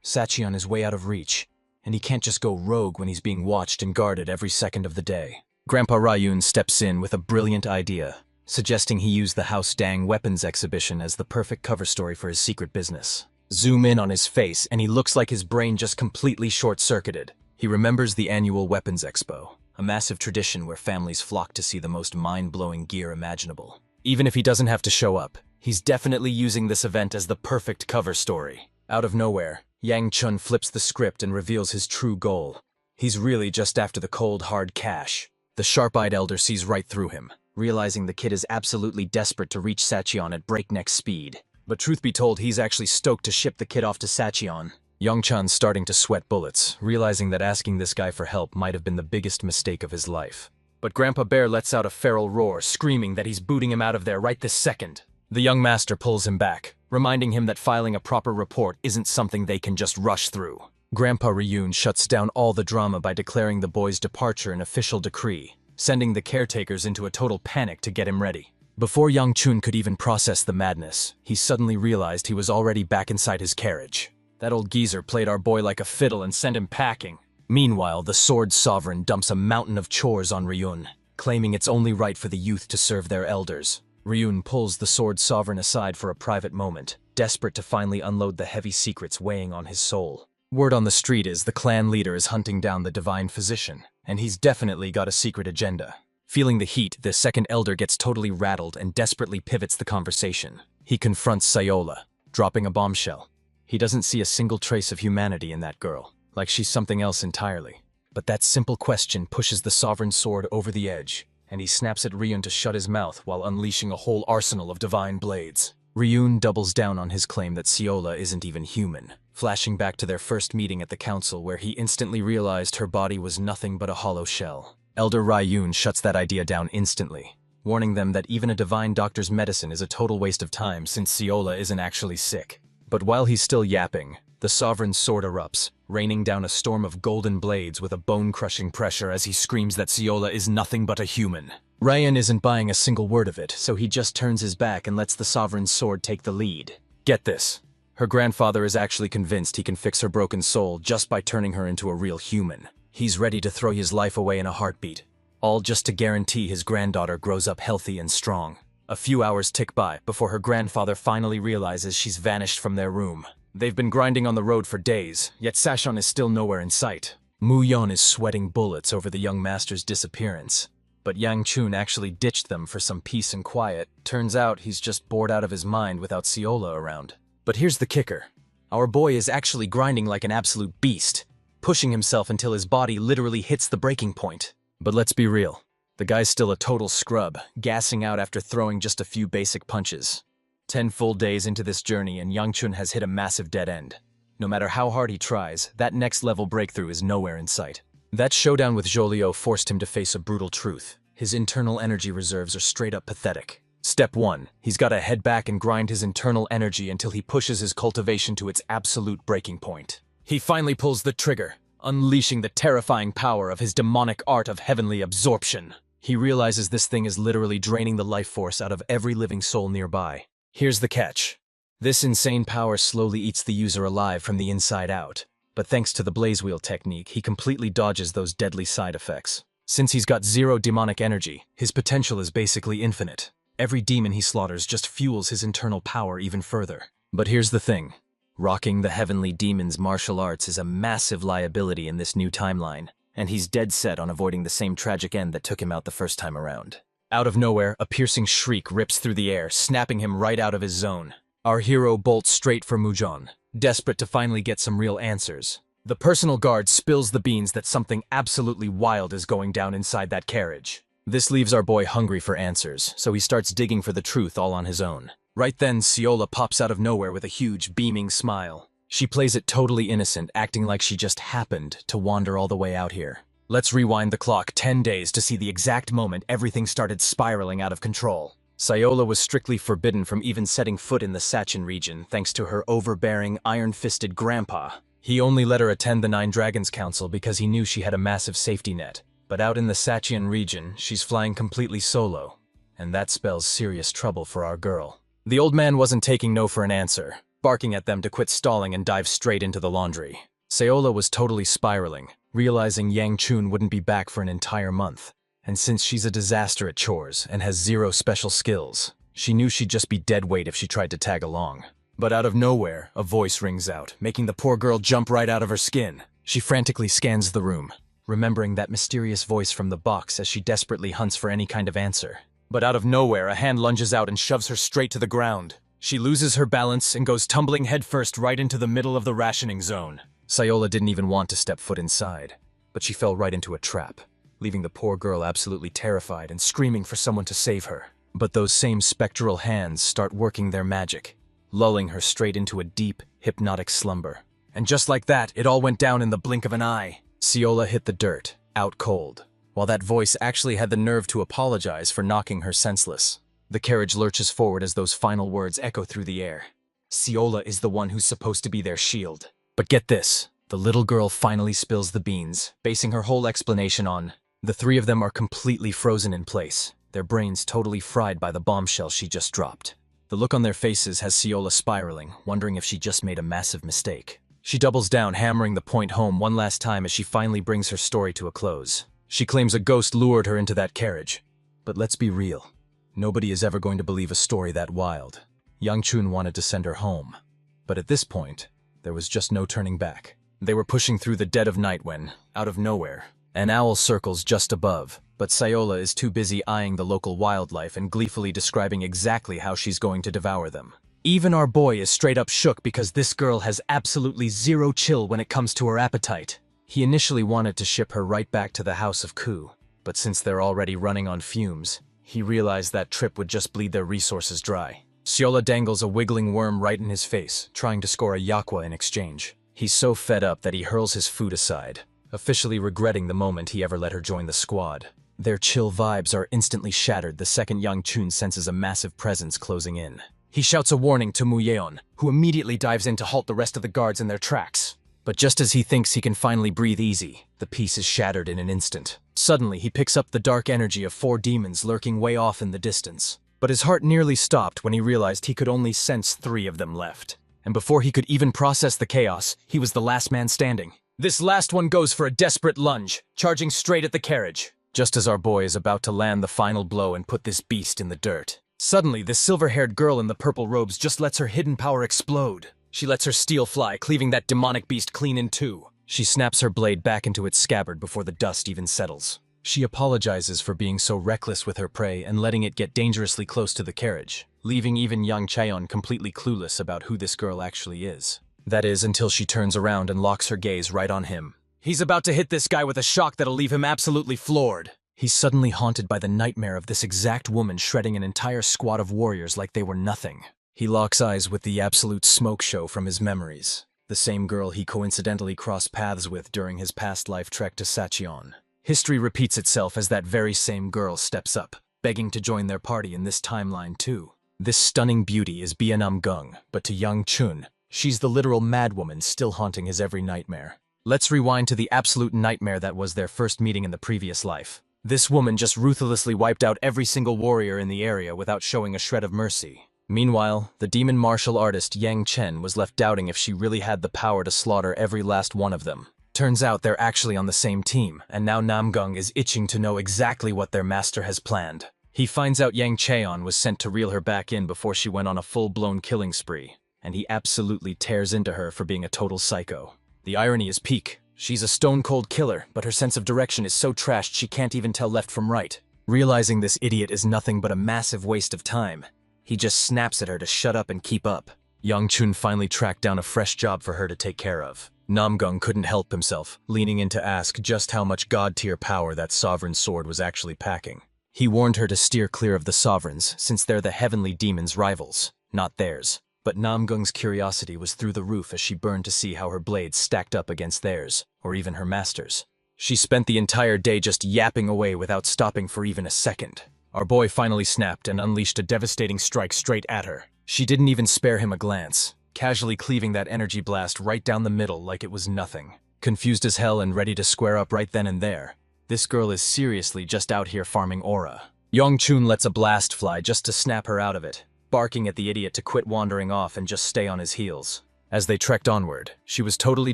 Sachion is way out of reach, and he can't just go rogue when he's being watched and guarded every second of the day. Grandpa Ryun steps in with a brilliant idea, suggesting he use the House Dang weapons exhibition as the perfect cover story for his secret business. Zoom in on his face, and he looks like his brain just completely short-circuited. He remembers the annual Weapons Expo, a massive tradition where families flock to see the most mind-blowing gear imaginable. Even if he doesn't have to show up, he's definitely using this event as the perfect cover story. Out of nowhere, Yang Chun flips the script and reveals his true goal. He's really just after the cold, hard cash. The sharp-eyed elder sees right through him, realizing the kid is absolutely desperate to reach Sachion at breakneck speed. But truth be told, he's actually stoked to ship the kid off to Sachion. Yongchan's starting to sweat bullets, realizing that asking this guy for help might have been the biggest mistake of his life. But Grandpa Bear lets out a feral roar, screaming that he's booting him out of there right this second. The young master pulls him back, reminding him that filing a proper report isn't something they can just rush through. Grandpa Ryun shuts down all the drama by declaring the boy's departure an official decree, sending the caretakers into a total panic to get him ready. Before Yang Chun could even process the madness, he suddenly realized he was already back inside his carriage. That old geezer played our boy like a fiddle and sent him packing. Meanwhile, the Sword Sovereign dumps a mountain of chores on Ryun, claiming it's only right for the youth to serve their elders. Ryun pulls the Sword Sovereign aside for a private moment, desperate to finally unload the heavy secrets weighing on his soul. Word on the street is the clan leader is hunting down the divine physician, and he's definitely got a secret agenda. Feeling the heat, the second elder gets totally rattled and desperately pivots the conversation. He confronts Sayola, dropping a bombshell. He doesn't see a single trace of humanity in that girl, like she's something else entirely. But that simple question pushes the Sovereign Sword over the edge, and he snaps at Ryun to shut his mouth while unleashing a whole arsenal of divine blades. Ryun doubles down on his claim that Sayola isn't even human, flashing back to their first meeting at the council where he instantly realized her body was nothing but a hollow shell. Elder Ryun shuts that idea down instantly, warning them that even a divine doctor's medicine is a total waste of time since Sayola isn't actually sick. But while he's still yapping, the Sovereign Sword erupts, raining down a storm of golden blades with a bone-crushing pressure as he screams that Sayola is nothing but a human. Ryan isn't buying a single word of it, so he just turns his back and lets the Sovereign Sword take the lead. Get this. Her grandfather is actually convinced he can fix her broken soul just by turning her into a real human. He's ready to throw his life away in a heartbeat, all just to guarantee his granddaughter grows up healthy and strong. A few hours tick by before her grandfather finally realizes she's vanished from their room. They've been grinding on the road for days, yet Sashon is still nowhere in sight. Mu Yon is sweating bullets over the young master's disappearance. But Yang Chun actually ditched them for some peace and quiet. Turns out he's just bored out of his mind without Sayola around. But here's the kicker. Our boy is actually grinding like an absolute beast, pushing himself until his body literally hits the breaking point. But let's be real. The guy's still a total scrub, gassing out after throwing just a few basic punches. 10 full days into this journey and Yang Chun has hit a massive dead end. No matter how hard he tries, that next level breakthrough is nowhere in sight. That showdown with Joliot forced him to face a brutal truth. His internal energy reserves are straight up pathetic. Step 1. He's got to head back and grind his internal energy until he pushes his cultivation to its absolute breaking point. He finally pulls the trigger, unleashing the terrifying power of his demonic art of heavenly absorption. He realizes this thing is literally draining the life force out of every living soul nearby. Here's the catch. This insane power slowly eats the user alive from the inside out. But thanks to the blaze wheel technique, he completely dodges those deadly side effects. Since he's got zero demonic energy, his potential is basically infinite. Every demon he slaughters just fuels his internal power even further. But here's the thing. Rocking the heavenly demon's martial arts is a massive liability in this new timeline, and he's dead set on avoiding the same tragic end that took him out the first time around. Out of nowhere, a piercing shriek rips through the air, snapping him right out of his zone. Our hero bolts straight for Mujon, desperate to finally get some real answers. The personal guard spills the beans that something absolutely wild is going down inside that carriage. This leaves our boy hungry for answers, so he starts digging for the truth all on his own. Right then, Sayola pops out of nowhere with a huge, beaming smile. She plays it totally innocent, acting like she just happened to wander all the way out here. Let's rewind the clock 10 days to see the exact moment everything started spiraling out of control. Sayola was strictly forbidden from even setting foot in the Sachin region thanks to her overbearing, iron-fisted grandpa. He only let her attend the Nine Dragons Council because he knew she had a massive safety net. But out in the Sachian region, she's flying completely solo. And that spells serious trouble for our girl. The old man wasn't taking no for an answer, barking at them to quit stalling and dive straight into the laundry. Sayola was totally spiraling, realizing Yang Chun wouldn't be back for an entire month. And since she's a disaster at chores and has zero special skills, she knew she'd just be dead weight if she tried to tag along. But out of nowhere, a voice rings out, making the poor girl jump right out of her skin. She frantically scans the room, remembering that mysterious voice from the box as she desperately hunts for any kind of answer. But out of nowhere, a hand lunges out and shoves her straight to the ground. She loses her balance and goes tumbling headfirst right into the middle of the rationing zone. Sayola didn't even want to step foot inside, but she fell right into a trap, leaving the poor girl absolutely terrified and screaming for someone to save her. But those same spectral hands start working their magic, lulling her straight into a deep, hypnotic slumber. And just like that, it all went down in the blink of an eye. Seola hit the dirt, out cold, while that voice actually had the nerve to apologize for knocking her senseless. The carriage lurches forward as those final words echo through the air. Seola is the one who's supposed to be their shield. But get this, the little girl finally spills the beans, basing her whole explanation on, the three of them are completely frozen in place, their brains totally fried by the bombshell she just dropped. The look on their faces has Seola spiraling, wondering if she just made a massive mistake. She doubles down, hammering the point home one last time as she finally brings her story to a close. She claims a ghost lured her into that carriage. But let's be real. Nobody is ever going to believe a story that wild. Young Chun wanted to send her home. But at this point, there was just no turning back. They were pushing through the dead of night when, out of nowhere, an owl circles just above, but Seola is too busy eyeing the local wildlife and gleefully describing exactly how she's going to devour them. Even our boy is straight up shook because this girl has absolutely zero chill when it comes to her appetite. He initially wanted to ship her right back to the House of Ku, but since they're already running on fumes, he realized that trip would just bleed their resources dry. Seola dangles a wiggling worm right in his face, trying to score a yakwa in exchange. He's so fed up that he hurls his food aside, officially regretting the moment he ever let her join the squad. Their chill vibes are instantly shattered the second Young Chun senses a massive presence closing in. He shouts a warning to Mu Yeon, who immediately dives in to halt the rest of the guards in their tracks. But just as he thinks he can finally breathe easy, the peace is shattered in an instant. Suddenly, he picks up the dark energy of 4 demons lurking way off in the distance. But his heart nearly stopped when he realized he could only sense 3 of them left. And before he could even process the chaos, he was the last man standing. This last one goes for a desperate lunge, charging straight at the carriage. Just as our boy is about to land the final blow and put this beast in the dirt. Suddenly, this silver-haired girl in the purple robes just lets her hidden power explode. She lets her steel fly, cleaving that demonic beast clean in 2. She snaps her blade back into its scabbard before the dust even settles. She apologizes for being so reckless with her prey and letting it get dangerously close to the carriage, leaving even young Chaeyeon completely clueless about who this girl actually is. That is, until she turns around and locks her gaze right on him. He's about to hit this guy with a shock that'll leave him absolutely floored. He's suddenly haunted by the nightmare of this exact woman shredding an entire squad of warriors like they were nothing. He locks eyes with the absolute smoke show from his memories, the same girl he coincidentally crossed paths with during his past life trek to Sacheon. History repeats itself as that very same girl steps up, begging to join their party in this timeline too. This stunning beauty is Nam Gung, but to Young Chun, she's the literal madwoman still haunting his every nightmare. Let's rewind to the absolute nightmare that was their first meeting in the previous life. This woman just ruthlessly wiped out every single warrior in the area without showing a shred of mercy. Meanwhile, the demon martial artist Yang Chen was left doubting if she really had the power to slaughter every last one of them. Turns out they're actually on the same team, and now Namgung is itching to know exactly what their master has planned. He finds out Yang Chaeyeon was sent to reel her back in before she went on a full-blown killing spree, and he absolutely tears into her for being a total psycho. The irony is peak. She's a stone-cold killer, but her sense of direction is so trashed she can't even tell left from right. Realizing this idiot is nothing but a massive waste of time, he just snaps at her to shut up and keep up. Young Chun finally tracked down a fresh job for her to take care of. Namgung couldn't help himself, leaning in to ask just how much god-tier power that sovereign sword was actually packing. He warned her to steer clear of the sovereigns, since they're the heavenly demons' rivals, not theirs. But Namgung's curiosity was through the roof as she burned to see how her blades stacked up against theirs, or even her master's. She spent the entire day just yapping away without stopping for even a second. Our boy finally snapped and unleashed a devastating strike straight at her. She didn't even spare him a glance, casually cleaving that energy blast right down the middle like it was nothing. Confused as hell and ready to square up right then and there, this girl is seriously just out here farming aura. Young Chun lets a blast fly just to snap her out of it, barking at the idiot to quit wandering off and just stay on his heels. As they trekked onward, she was totally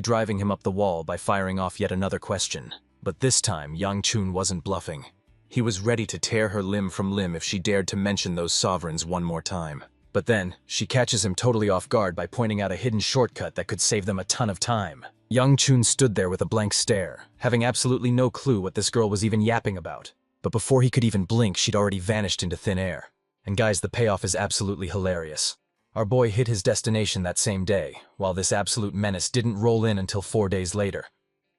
driving him up the wall by firing off yet another question. But this time, Young Chun wasn't bluffing. He was ready to tear her limb from limb if she dared to mention those sovereigns one more time. But then, she catches him totally off guard by pointing out a hidden shortcut that could save them a ton of time. Young Chun stood there with a blank stare, having absolutely no clue what this girl was even yapping about. But before he could even blink, she'd already vanished into thin air. And guys, the payoff is absolutely hilarious. Our boy hit his destination that same day, while this absolute menace didn't roll in until 4 days later.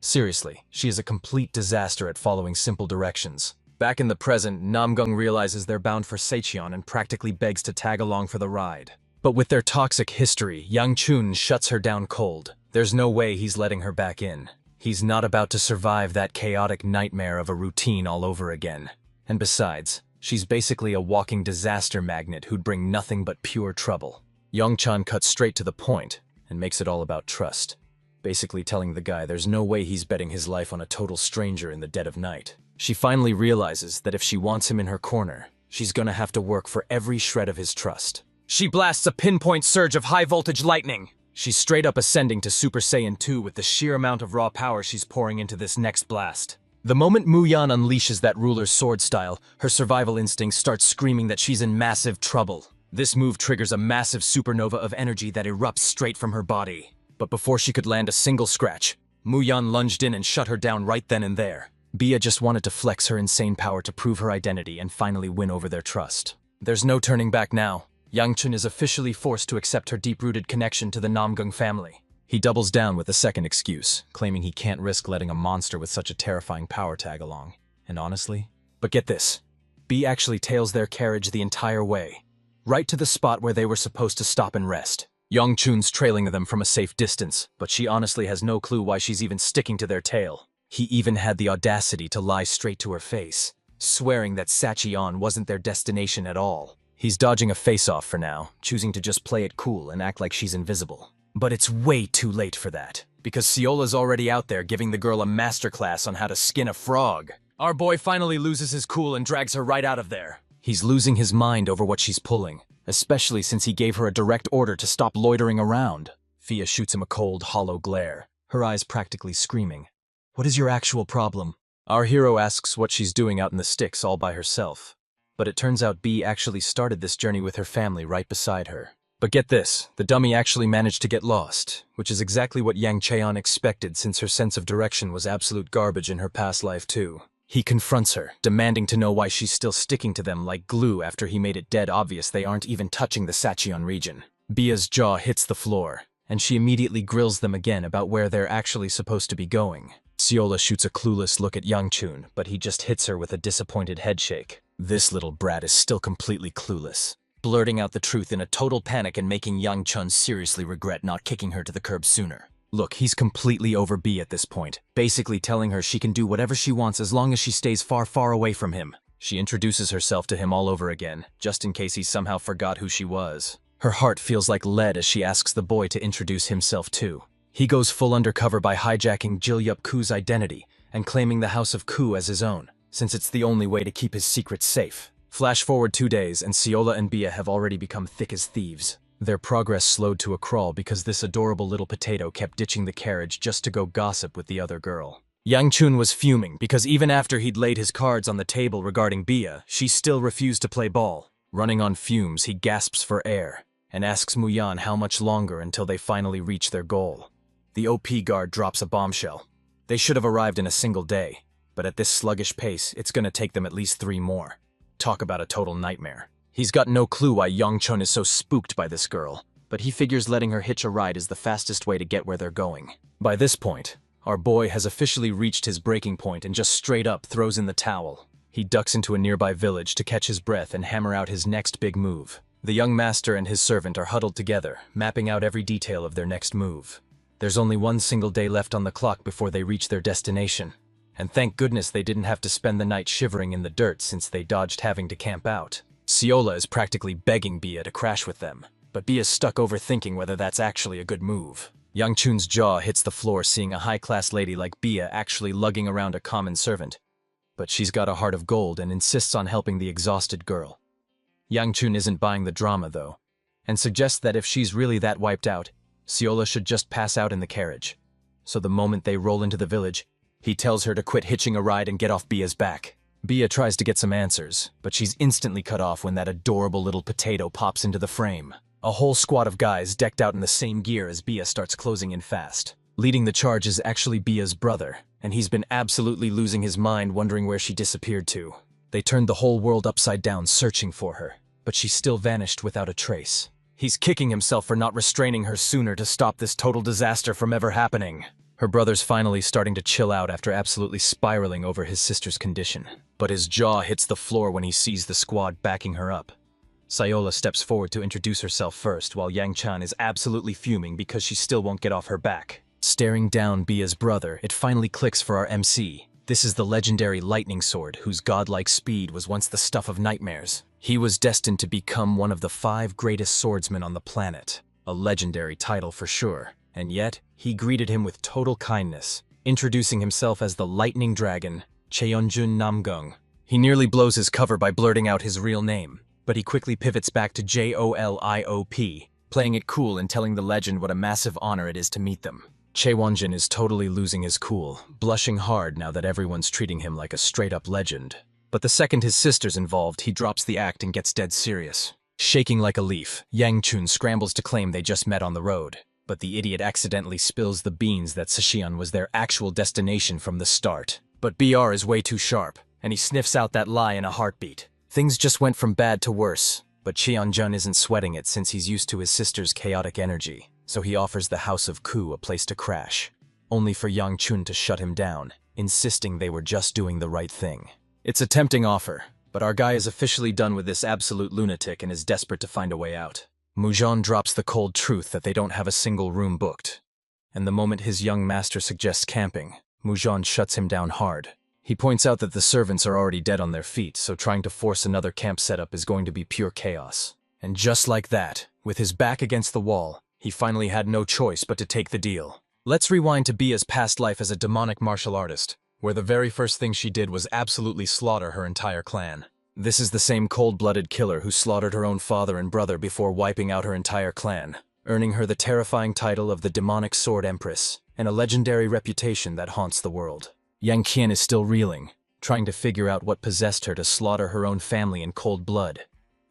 Seriously, she is a complete disaster at following simple directions. Back in the present, Namgung realizes they're bound for Sacheon and practically begs to tag along for the ride. But with their toxic history, Yang Chun shuts her down cold. There's no way he's letting her back in. He's not about to survive that chaotic nightmare of a routine all over again. And besides, she's basically a walking disaster magnet who'd bring nothing but pure trouble. Yang Chan cuts straight to the point and makes it all about trust, basically telling the guy there's no way he's betting his life on a total stranger in the dead of night. She finally realizes that if she wants him in her corner, she's gonna have to work for every shred of his trust. She blasts a pinpoint surge of high-voltage lightning. She's straight up ascending to Super Saiyan 2 with the sheer amount of raw power she's pouring into this next blast. The moment Mu Yan unleashes that ruler's sword style, her survival instinct starts screaming that she's in massive trouble. This move triggers a massive supernova of energy that erupts straight from her body. But before she could land a single scratch, Mu Yan lunged in and shut her down right then and there. Bia just wanted to flex her insane power to prove her identity and finally win over their trust. There's no turning back now. Yang Chun is officially forced to accept her deep-rooted connection to the Namgung family. He doubles down with a second excuse, claiming he can't risk letting a monster with such a terrifying power tag along. And honestly, but get this, B actually tails their carriage the entire way, right to the spot where they were supposed to stop and rest. Yang Chun's trailing them from a safe distance, but she honestly has no clue why she's even sticking to their tail. He even had the audacity to lie straight to her face, swearing that Sacheon wasn't their destination at all. He's dodging a face-off for now, choosing to just play it cool and act like she's invisible. But it's way too late for that, because Siola's already out there giving the girl a masterclass on how to skin a frog. Our boy finally loses his cool and drags her right out of there. He's losing his mind over what she's pulling, especially since he gave her a direct order to stop loitering around. Fia shoots him a cold, hollow glare, her eyes practically screaming. What is your actual problem? Our hero asks what she's doing out in the sticks all by herself. But it turns out B actually started this journey with her family right beside her. But get this, the dummy actually managed to get lost, which is exactly what Yang Cheon expected since her sense of direction was absolute garbage in her past life too. He confronts her, demanding to know why she's still sticking to them like glue after he made it dead obvious they aren't even touching the Sacheon region. Bia's jaw hits the floor, and she immediately grills them again about where they're actually supposed to be going. Siola shoots a clueless look at Yang Chun, but he just hits her with a disappointed headshake. This little brat is still completely clueless, blurting out the truth in a total panic and making Yang Chun seriously regret not kicking her to the curb sooner. Look, he's completely over B at this point, basically telling her she can do whatever she wants as long as she stays far, far away from him. She introduces herself to him all over again, just in case he somehow forgot who she was. Her heart feels like lead as she asks the boy to introduce himself too. He goes full undercover by hijacking Jilyup Ku's identity and claiming the House of Ku as his own, since it's the only way to keep his secrets safe. Flash forward 2 days and Siola and Bia have already become thick as thieves. Their progress slowed to a crawl because this adorable little potato kept ditching the carriage just to go gossip with the other girl. Yang Chun was fuming because even after he'd laid his cards on the table regarding Bia, she still refused to play ball. Running on fumes, he gasps for air and asks Mu Yan how much longer until they finally reach their goal. The OP guard drops a bombshell. They should have arrived in a single day, but at this sluggish pace, it's gonna take them at least 3 more. Talk about a total nightmare. He's got no clue why Yang Chun is so spooked by this girl, but he figures letting her hitch a ride is the fastest way to get where they're going. By this point, our boy has officially reached his breaking point and just straight up throws in the towel. He ducks into a nearby village to catch his breath and hammer out his next big move. The young master and his servant are huddled together, mapping out every detail of their next move. There's only 1 single day left on the clock before they reach their destination. And thank goodness they didn't have to spend the night shivering in the dirt since they dodged having to camp out. Siola is practically begging Bia to crash with them, but Bia's stuck overthinking whether that's actually a good move. Yang Chun's jaw hits the floor seeing a high-class lady like Bia actually lugging around a common servant. But she's got a heart of gold and insists on helping the exhausted girl. Yang Chun isn't buying the drama though, and suggests that if she's really that wiped out, Siola should just pass out in the carriage. So the moment they roll into the village, he tells her to quit hitching a ride and get off Bia's back. Bia tries to get some answers, but she's instantly cut off when that adorable little potato pops into the frame. A whole squad of guys decked out in the same gear as Bia starts closing in fast. Leading the charge is actually Bia's brother, and he's been absolutely losing his mind wondering where she disappeared to. They turned the whole world upside down searching for her, but she still vanished without a trace. He's kicking himself for not restraining her sooner to stop this total disaster from ever happening. Her brother's finally starting to chill out after absolutely spiraling over his sister's condition. But his jaw hits the floor when he sees the squad backing her up. Sayola steps forward to introduce herself first, while Yang Chan is absolutely fuming because she still won't get off her back. Staring down Bia's brother, it finally clicks for our MC. This is the legendary lightning sword, whose godlike speed was once the stuff of nightmares. He was destined to become one of the 5 greatest swordsmen on the planet. A legendary title for sure. And yet, he greeted him with total kindness, introducing himself as the Lightning Dragon, Cheonjun Namgung. He nearly blows his cover by blurting out his real name, but he quickly pivots back to Joliop, playing it cool and telling the legend what a massive honor it is to meet them. Cheonjun is totally losing his cool, blushing hard now that everyone's treating him like a straight-up legend. But the second his sister's involved, he drops the act and gets dead serious. Shaking like a leaf, Yang Chun scrambles to claim they just met on the road. But the idiot accidentally spills the beans that Sashian was their actual destination from the start. But BR is way too sharp, and he sniffs out that lie in a heartbeat. Things just went from bad to worse, but Cheonjun isn't sweating it since he's used to his sister's chaotic energy. So he offers the House of Ku a place to crash, only for Yang Chun to shut him down, insisting they were just doing the right thing. It's a tempting offer, but our guy is officially done with this absolute lunatic and is desperate to find a way out. Mujan drops the cold truth that they don't have a single room booked. And the moment his young master suggests camping, Mujan shuts him down hard. He points out that the servants are already dead on their feet, so trying to force another camp setup is going to be pure chaos. And just like that, with his back against the wall, he finally had no choice but to take the deal. Let's rewind to Bia's past life as a demonic martial artist, where the very first thing she did was absolutely slaughter her entire clan. This is the same cold-blooded killer who slaughtered her own father and brother before wiping out her entire clan, earning her the terrifying title of the Demonic Sword Empress, and a legendary reputation that haunts the world. Yang Qian is still reeling, trying to figure out what possessed her to slaughter her own family in cold blood,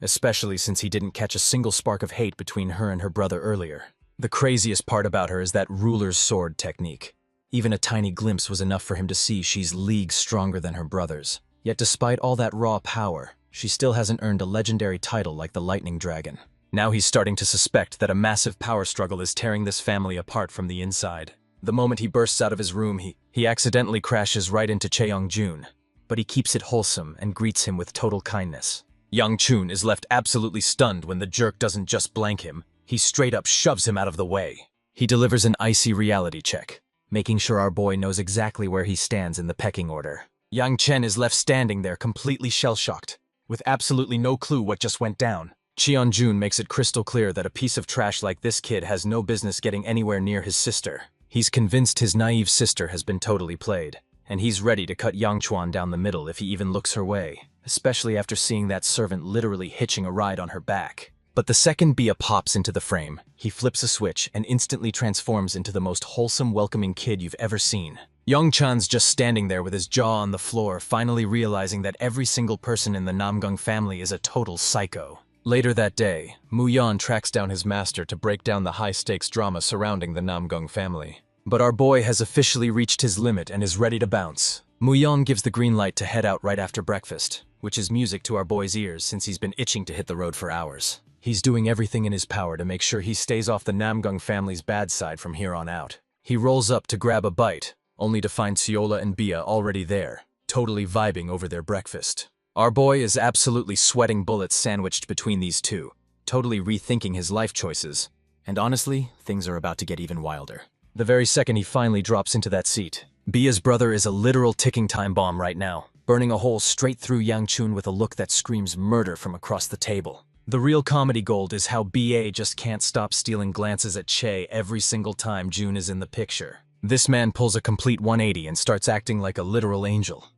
especially since he didn't catch a single spark of hate between her and her brother earlier. The craziest part about her is that ruler's sword technique. Even a tiny glimpse was enough for him to see she's leagues stronger than her brothers. Yet despite all that raw power, she still hasn't earned a legendary title like the Lightning Dragon. Now he's starting to suspect that a massive power struggle is tearing this family apart from the inside. The moment he bursts out of his room, he accidentally crashes right into Cheongjun, but he keeps it wholesome and greets him with total kindness. Yang Chun is left absolutely stunned when the jerk doesn't just blank him, he straight up shoves him out of the way. He delivers an icy reality check, making sure our boy knows exactly where he stands in the pecking order. Yang Chen is left standing there completely shell-shocked, with absolutely no clue what just went down. Cheonjun makes it crystal clear that a piece of trash like this kid has no business getting anywhere near his sister. He's convinced his naive sister has been totally played, and he's ready to cut Yang Chuan down the middle if he even looks her way, especially after seeing that servant literally hitching a ride on her back. But the second Bia pops into the frame, he flips a switch and instantly transforms into the most wholesome, welcoming kid you've ever seen. Yang Chan's just standing there with his jaw on the floor, finally realizing that every single person in the Namgung family is a total psycho. Later that day, Mu Yan tracks down his master to break down the high-stakes drama surrounding the Namgung family. But our boy has officially reached his limit and is ready to bounce. Mu Yan gives the green light to head out right after breakfast, which is music to our boy's ears since he's been itching to hit the road for hours. He's doing everything in his power to make sure he stays off the Namgung family's bad side from here on out. He rolls up to grab a bite, only to find Siola and Bia already there, totally vibing over their breakfast. Our boy is absolutely sweating bullets sandwiched between these two, totally rethinking his life choices. And honestly, things are about to get even wilder. The very second he finally drops into that seat, Bia's brother is a literal ticking time bomb right now, burning a hole straight through Yang Chun with a look that screams murder from across the table. The real comedy gold is how BA just can't stop stealing glances at Che every single time June is in the picture. This man pulls a complete 180 and starts acting like a literal angel,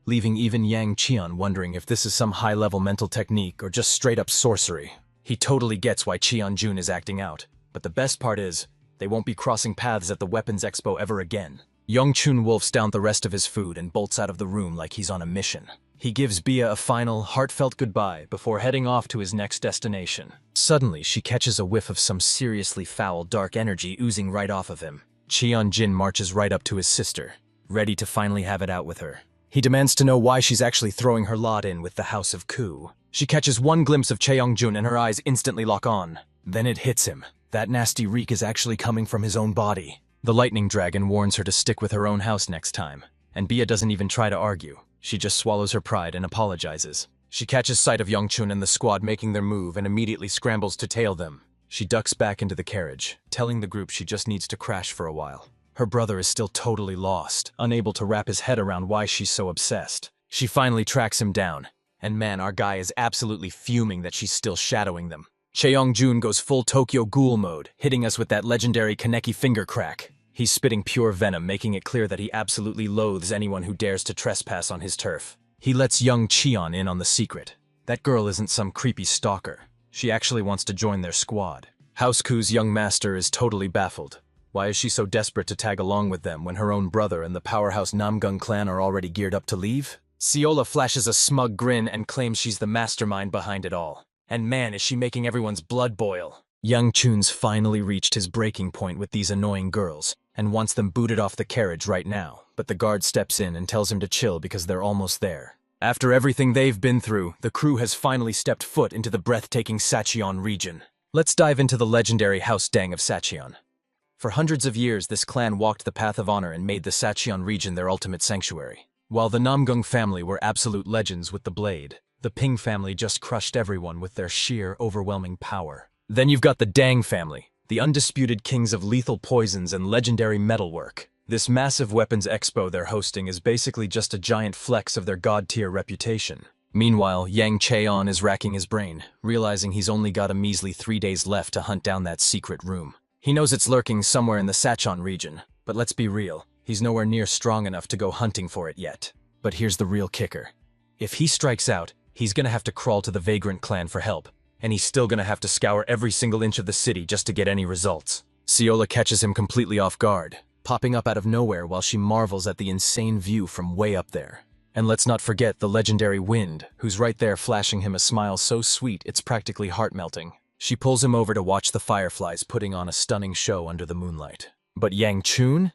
leaving even Yang Qian wondering if this is some high-level mental technique or just straight-up sorcery. He totally gets why Qian Jun is acting out, but the best part is, they won't be crossing paths at the Weapons Expo ever again. Young Chun wolfs down the rest of his food and bolts out of the room like he's on a mission. He gives Bia a final, heartfelt goodbye before heading off to his next destination. Suddenly, she catches a whiff of some seriously foul, dark energy oozing right off of him. Cheon Jin marches right up to his sister, ready to finally have it out with her. He demands to know why she's actually throwing her lot in with the House of Ku. She catches one glimpse of Cheongjun and her eyes instantly lock on. Then it hits him. That nasty reek is actually coming from his own body. The lightning dragon warns her to stick with her own house next time, and Bia doesn't even try to argue. She just swallows her pride and apologizes. She catches sight of Yongchun and the squad making their move and immediately scrambles to tail them. She ducks back into the carriage, telling the group she just needs to crash for a while. Her brother is still totally lost, unable to wrap his head around why she's so obsessed. She finally tracks him down, and man, our guy is absolutely fuming that she's still shadowing them. Cheongjun goes full Tokyo Ghoul mode, hitting us with that legendary Kaneki finger crack. He's spitting pure venom, making it clear that he absolutely loathes anyone who dares to trespass on his turf. He lets young Cheon in on the secret. That girl isn't some creepy stalker. She actually wants to join their squad. Houseku's young master is totally baffled. Why is she so desperate to tag along with them when her own brother and the powerhouse Namgung clan are already geared up to leave? Seola flashes a smug grin and claims she's the mastermind behind it all. And man, is she making everyone's blood boil. Young Chun's finally reached his breaking point with these annoying girls, and wants them booted off the carriage right now, but the guard steps in and tells him to chill because they're almost there. After everything they've been through, the crew has finally stepped foot into the breathtaking Sacheon region. Let's dive into the legendary House Dang of Sacheon. For hundreds of years, this clan walked the path of honor and made the Sacheon region their ultimate sanctuary. While the Namgung family were absolute legends with the blade, the Ping family just crushed everyone with their sheer, overwhelming power. Then you've got the Dang family, the undisputed kings of lethal poisons and legendary metalwork. This massive weapons expo they're hosting is basically just a giant flex of their god-tier reputation. Meanwhile, Yang Cheon is racking his brain, realizing he's only got a measly 3 days left to hunt down that secret room. He knows it's lurking somewhere in the Sacheon region, but let's be real, he's nowhere near strong enough to go hunting for it yet. But here's the real kicker. If he strikes out, he's gonna have to crawl to the Vagrant clan for help, and he's still gonna have to scour every single inch of the city just to get any results. Seola catches him completely off guard, popping up out of nowhere while she marvels at the insane view from way up there. And let's not forget the legendary Wind, who's right there flashing him a smile so sweet it's practically heart-melting. She pulls him over to watch the fireflies putting on a stunning show under the moonlight. But Yang Chun?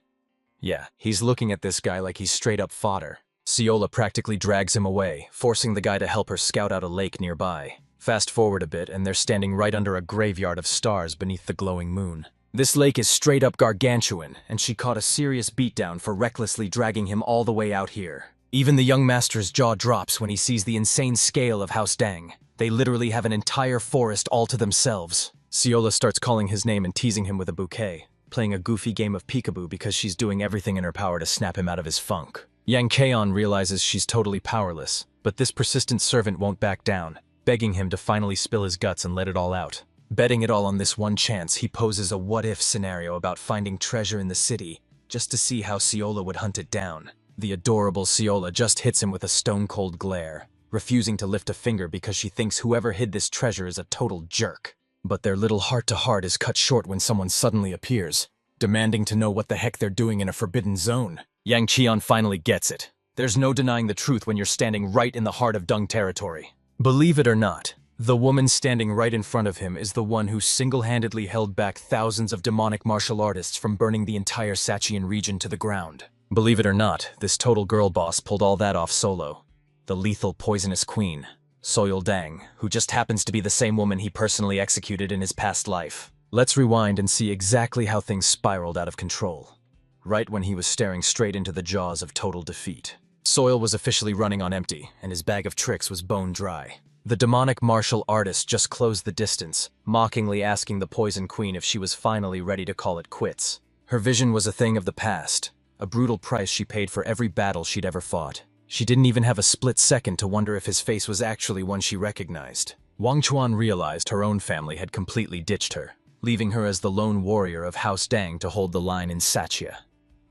Yeah, he's looking at this guy like he's straight-up fodder. Seola practically drags him away, forcing the guy to help her scout out a lake nearby. Fast forward a bit, and they're standing right under a graveyard of stars beneath the glowing moon. This lake is straight-up gargantuan, and she caught a serious beatdown for recklessly dragging him all the way out here. Even the young master's jaw drops when he sees the insane scale of House Dang. They literally have an entire forest all to themselves. Seola starts calling his name and teasing him with a bouquet, playing a goofy game of peekaboo because she's doing everything in her power to snap him out of his funk. Yang Cheon realizes she's totally powerless, but this persistent servant won't back down, begging him to finally spill his guts and let it all out. Betting it all on this one chance, he poses a what-if scenario about finding treasure in the city, just to see how Seola would hunt it down. The adorable Seola just hits him with a stone-cold glare, refusing to lift a finger because she thinks whoever hid this treasure is a total jerk. But their little heart-to-heart is cut short when someone suddenly appears, demanding to know what the heck they're doing in a forbidden zone. Yang Cheon finally gets it. There's no denying the truth when you're standing right in the heart of Dung territory. Believe it or not, the woman standing right in front of him is the one who single-handedly held back thousands of demonic martial artists from burning the entire Sacheon region to the ground. Believe it or not, this total girl boss pulled all that off solo. The lethal poisonous queen, Soil Dang, who just happens to be the same woman he personally executed in his past life. Let's rewind and see exactly how things spiraled out of control. Right when he was staring straight into the jaws of total defeat. Soil was officially running on empty, and his bag of tricks was bone dry. The demonic martial artist just closed the distance, mockingly asking the Poison Queen if she was finally ready to call it quits. Her vision was a thing of the past, a brutal price she paid for every battle she'd ever fought. She didn't even have a split second to wonder if his face was actually one she recognized. Wang Chuan realized her own family had completely ditched her, leaving her as the lone warrior of House Dang to hold the line in Satya.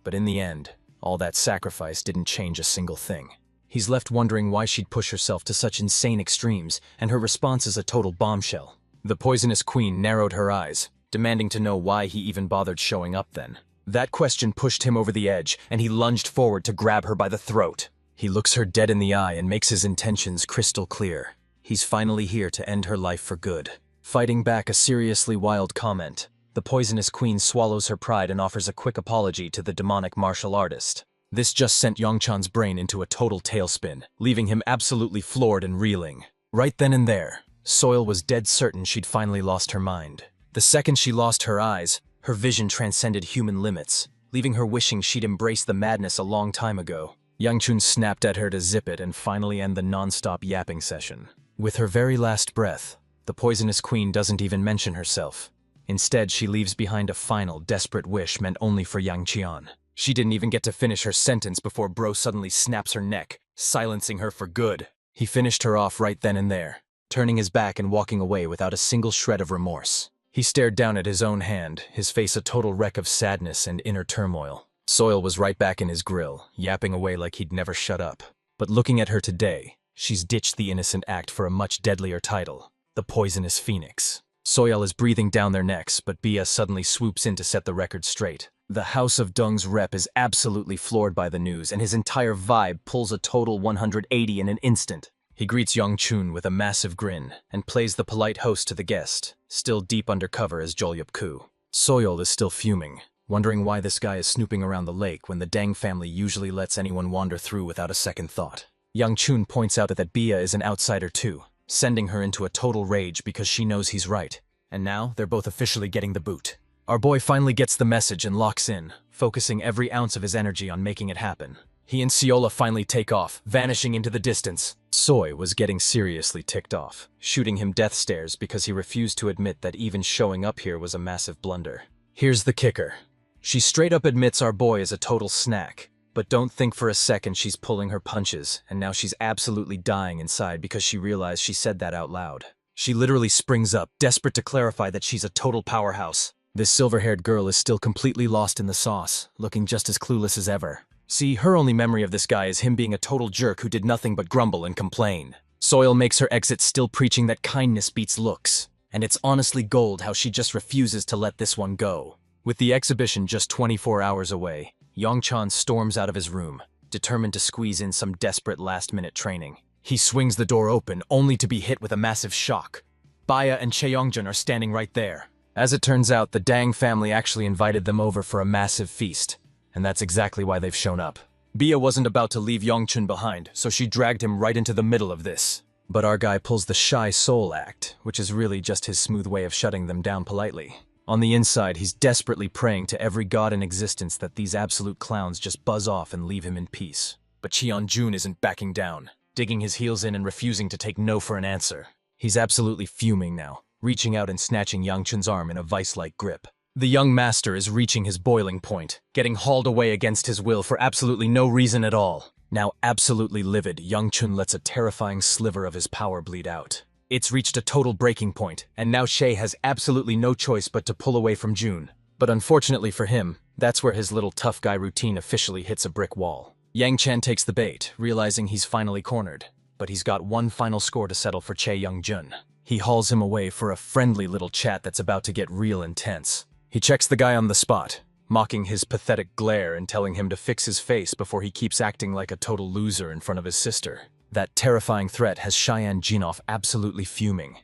But in the end, all that sacrifice didn't change a single thing. He's left wondering why she'd push herself to such insane extremes, and her response is a total bombshell. The poisonous queen narrowed her eyes, demanding to know why he even bothered showing up then. That question pushed him over the edge, and he lunged forward to grab her by the throat. He looks her dead in the eye and makes his intentions crystal clear. He's finally here to end her life for good. Fighting back a seriously wild comment, the poisonous queen swallows her pride and offers a quick apology to the demonic martial artist. This just sent Yongchan's brain into a total tailspin, leaving him absolutely floored and reeling. Right then and there, Soil was dead certain she'd finally lost her mind. The second she lost her eyes, her vision transcended human limits, leaving her wishing she'd embraced the madness a long time ago. Yang Chun snapped at her to zip it and finally end the non-stop yapping session. With her very last breath, the poisonous queen doesn't even mention herself. Instead, she leaves behind a final, desperate wish meant only for Yang Qian. She didn't even get to finish her sentence before Bro suddenly snaps her neck, silencing her for good. He finished her off right then and there, turning his back and walking away without a single shred of remorse. He stared down at his own hand, his face a total wreck of sadness and inner turmoil. Soil was right back in his grill, yapping away like he'd never shut up. But looking at her today, she's ditched the innocent act for a much deadlier title, the Poisonous Phoenix. Soil is breathing down their necks, but Bia suddenly swoops in to set the record straight. The House of Dung's rep is absolutely floored by the news, and his entire vibe pulls a total 180 in an instant. He greets Yang Chun with a massive grin, and plays the polite host to the guest, still deep undercover as Jolyup-ku. Soil is still fuming, wondering why this guy is snooping around the lake when the Dang family usually lets anyone wander through without a second thought. Yang Chun points out that Bia is an outsider too, sending her into a total rage because she knows he's right. And now, they're both officially getting the boot. Our boy finally gets the message and locks in, focusing every ounce of his energy on making it happen. He and Ciola finally take off, vanishing into the distance. Soy was getting seriously ticked off, shooting him death stares because he refused to admit that even showing up here was a massive blunder. Here's the kicker. She straight up admits our boy is a total snack, but don't think for a second she's pulling her punches, and now she's absolutely dying inside because she realized she said that out loud. She literally springs up, desperate to clarify that she's a total powerhouse. This silver-haired girl is still completely lost in the sauce, looking just as clueless as ever. See, her only memory of this guy is him being a total jerk who did nothing but grumble and complain. Soil makes her exit still preaching that kindness beats looks, and it's honestly gold how she just refuses to let this one go. With the exhibition just 24 hours away, Yang Chan storms out of his room, determined to squeeze in some desperate last-minute training. He swings the door open, only to be hit with a massive shock. Baya and Cheongjun are standing right there. As it turns out, the Dang family actually invited them over for a massive feast, and that's exactly why they've shown up. Bia wasn't about to leave Yongchun behind, so she dragged him right into the middle of this. But our guy pulls the shy soul act, which is really just his smooth way of shutting them down politely. On the inside, he's desperately praying to every god in existence that these absolute clowns just buzz off and leave him in peace. But Cheonjun isn't backing down, digging his heels in and refusing to take no for an answer. He's absolutely fuming now, reaching out and snatching Yangchun's arm in a vice-like grip. The young master is reaching his boiling point, getting hauled away against his will for absolutely no reason at all. Now absolutely livid, Yangchun lets a terrifying sliver of his power bleed out. It's reached a total breaking point, and now Shay has absolutely no choice but to pull away from June. But unfortunately for him, that's where his little tough guy routine officially hits a brick wall. Yang Chan takes the bait, realizing he's finally cornered, but he's got one final score to settle for Che Young-jun. He hauls him away for a friendly little chat that's about to get real intense. He checks the guy on the spot, mocking his pathetic glare and telling him to fix his face before he keeps acting like a total loser in front of his sister. That terrifying threat has Cheyenne Jinoff absolutely fuming,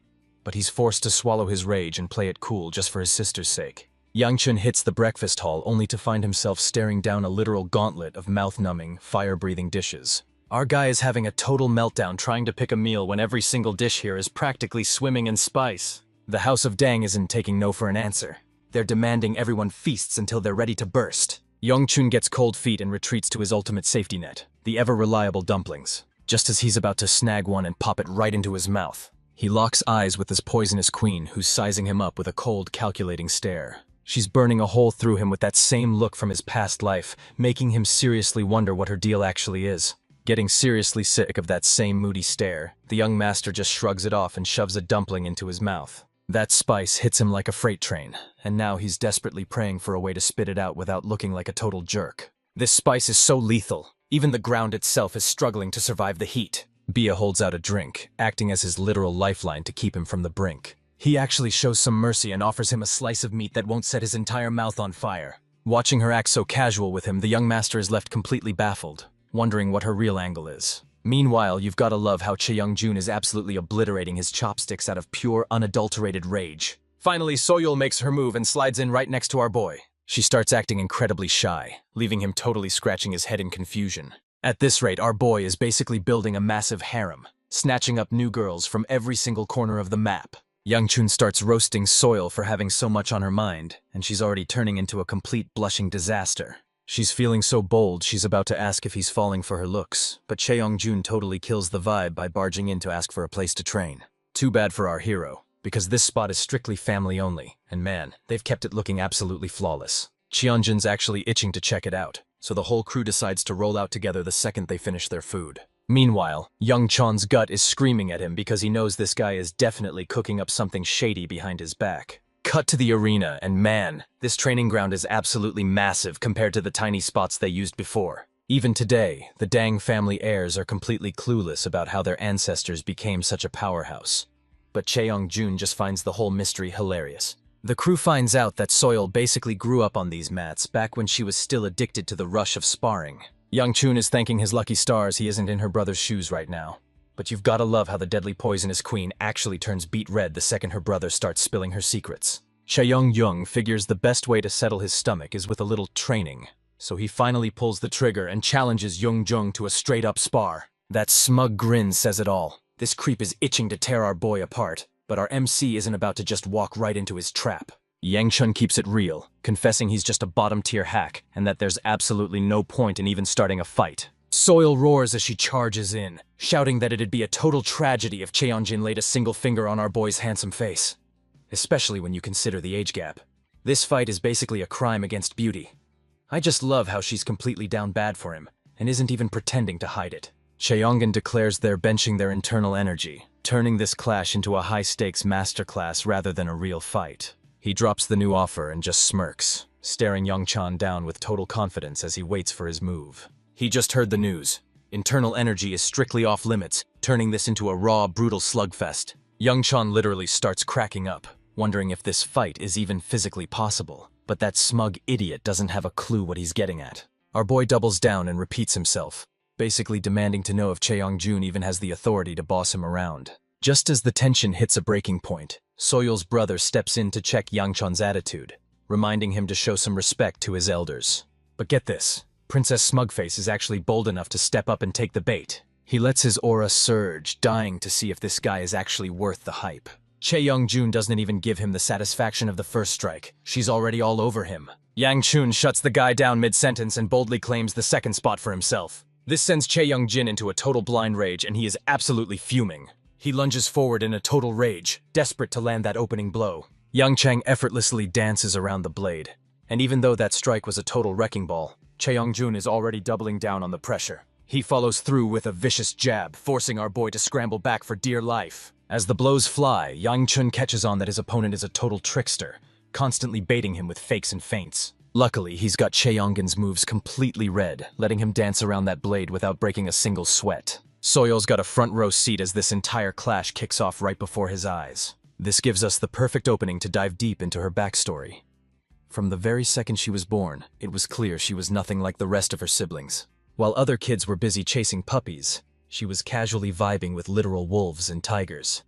but he's forced to swallow his rage and play it cool just for his sister's sake. Yangchun hits the breakfast hall only to find himself staring down a literal gauntlet of mouth-numbing, fire-breathing dishes. Our guy is having a total meltdown trying to pick a meal when every single dish here is practically swimming in spice. The House of Dang isn't taking no for an answer. They're demanding everyone feasts until they're ready to burst. Yongchun gets cold feet and retreats to his ultimate safety net, the ever-reliable dumplings. Just as he's about to snag one and pop it right into his mouth, he locks eyes with his poisonous queen, who's sizing him up with a cold, calculating stare. She's burning a hole through him with that same look from his past life, making him seriously wonder what her deal actually is. Getting seriously sick of that same moody stare, the young master just shrugs it off and shoves a dumpling into his mouth. That spice hits him like a freight train, and now he's desperately praying for a way to spit it out without looking like a total jerk. This spice is so lethal, even the ground itself is struggling to survive the heat. Bia holds out a drink, acting as his literal lifeline to keep him from the brink. He actually shows some mercy and offers him a slice of meat that won't set his entire mouth on fire. Watching her act so casual with him, the young master is left completely baffled, wondering what her real angle is. Meanwhile, you've gotta love how Che Young-jun is absolutely obliterating his chopsticks out of pure, unadulterated rage. Finally, Soyul makes her move and slides in right next to our boy. She starts acting incredibly shy, leaving him totally scratching his head in confusion. At this rate, our boy is basically building a massive harem, snatching up new girls from every single corner of the map. Youngchun starts roasting Soil for having so much on her mind, and she's already turning into a complete blushing disaster. She's feeling so bold, she's about to ask if he's falling for her looks, but Cheongjun totally kills the vibe by barging in to ask for a place to train. Too bad for our hero, because this spot is strictly family only, and man, they've kept it looking absolutely flawless. Cheongjun's actually itching to check it out, so the whole crew decides to roll out together the second they finish their food. Meanwhile, Young Chon's gut is screaming at him because he knows this guy is definitely cooking up something shady behind his back. Cut to the arena, and man, this training ground is absolutely massive compared to the tiny spots they used before. Even today, the Dang family heirs are completely clueless about how their ancestors became such a powerhouse. But Cheongjun just finds the whole mystery hilarious. The crew finds out that Soil basically grew up on these mats back when she was still addicted to the rush of sparring. Young Chun is thanking his lucky stars he isn't in her brother's shoes right now. But you've gotta love how the deadly poisonous queen actually turns beet red the second her brother starts spilling her secrets. Cheongjun figures the best way to settle his stomach is with a little training, so he finally pulls the trigger and challenges Yoongjung to a straight-up spar. That smug grin says it all. This creep is itching to tear our boy apart, but our MC isn't about to just walk right into his trap. Yang Chun keeps it real, confessing he's just a bottom-tier hack and that there's absolutely no point in even starting a fight. Soil roars as she charges in, shouting that it'd be a total tragedy if Cheongjin laid a single finger on our boy's handsome face. Especially when you consider the age gap. This fight is basically a crime against beauty. I just love how she's completely down bad for him, and isn't even pretending to hide it. Cheongjin declares they're benching their internal energy, turning this clash into a high-stakes masterclass rather than a real fight. He drops the new offer and just smirks, staring Youngchan down with total confidence as he waits for his move. He just heard the news. Internal energy is strictly off limits, turning this into a raw, brutal slugfest. Youngchan literally starts cracking up, wondering if this fight is even physically possible. But that smug idiot doesn't have a clue what he's getting at. Our boy doubles down and repeats himself, basically demanding to know if Cheongjun even has the authority to boss him around. Just as the tension hits a breaking point, Soyul's brother steps in to check Youngchan's attitude, reminding him to show some respect to his elders. But get this, Princess Smugface is actually bold enough to step up and take the bait. He lets his aura surge, dying to see if this guy is actually worth the hype. Cheongjun doesn't even give him the satisfaction of the first strike. She's already all over him. Yang Chun shuts the guy down mid-sentence and boldly claims the second spot for himself. This sends Cheongjin into a total blind rage, and he is absolutely fuming. He lunges forward in a total rage, desperate to land that opening blow. Yang Chang effortlessly dances around the blade, and even though that strike was a total wrecking ball, Cheongjun is already doubling down on the pressure. He follows through with a vicious jab, forcing our boy to scramble back for dear life. As the blows fly, Yang Chun catches on that his opponent is a total trickster, constantly baiting him with fakes and feints. Luckily, he's got Cheongjin's moves completely read, letting him dance around that blade without breaking a single sweat. Soyul's got a front row seat as this entire clash kicks off right before his eyes. This gives us the perfect opening to dive deep into her backstory. From the very second she was born, it was clear she was nothing like the rest of her siblings. While other kids were busy chasing puppies, she was casually vibing with literal wolves and tigers.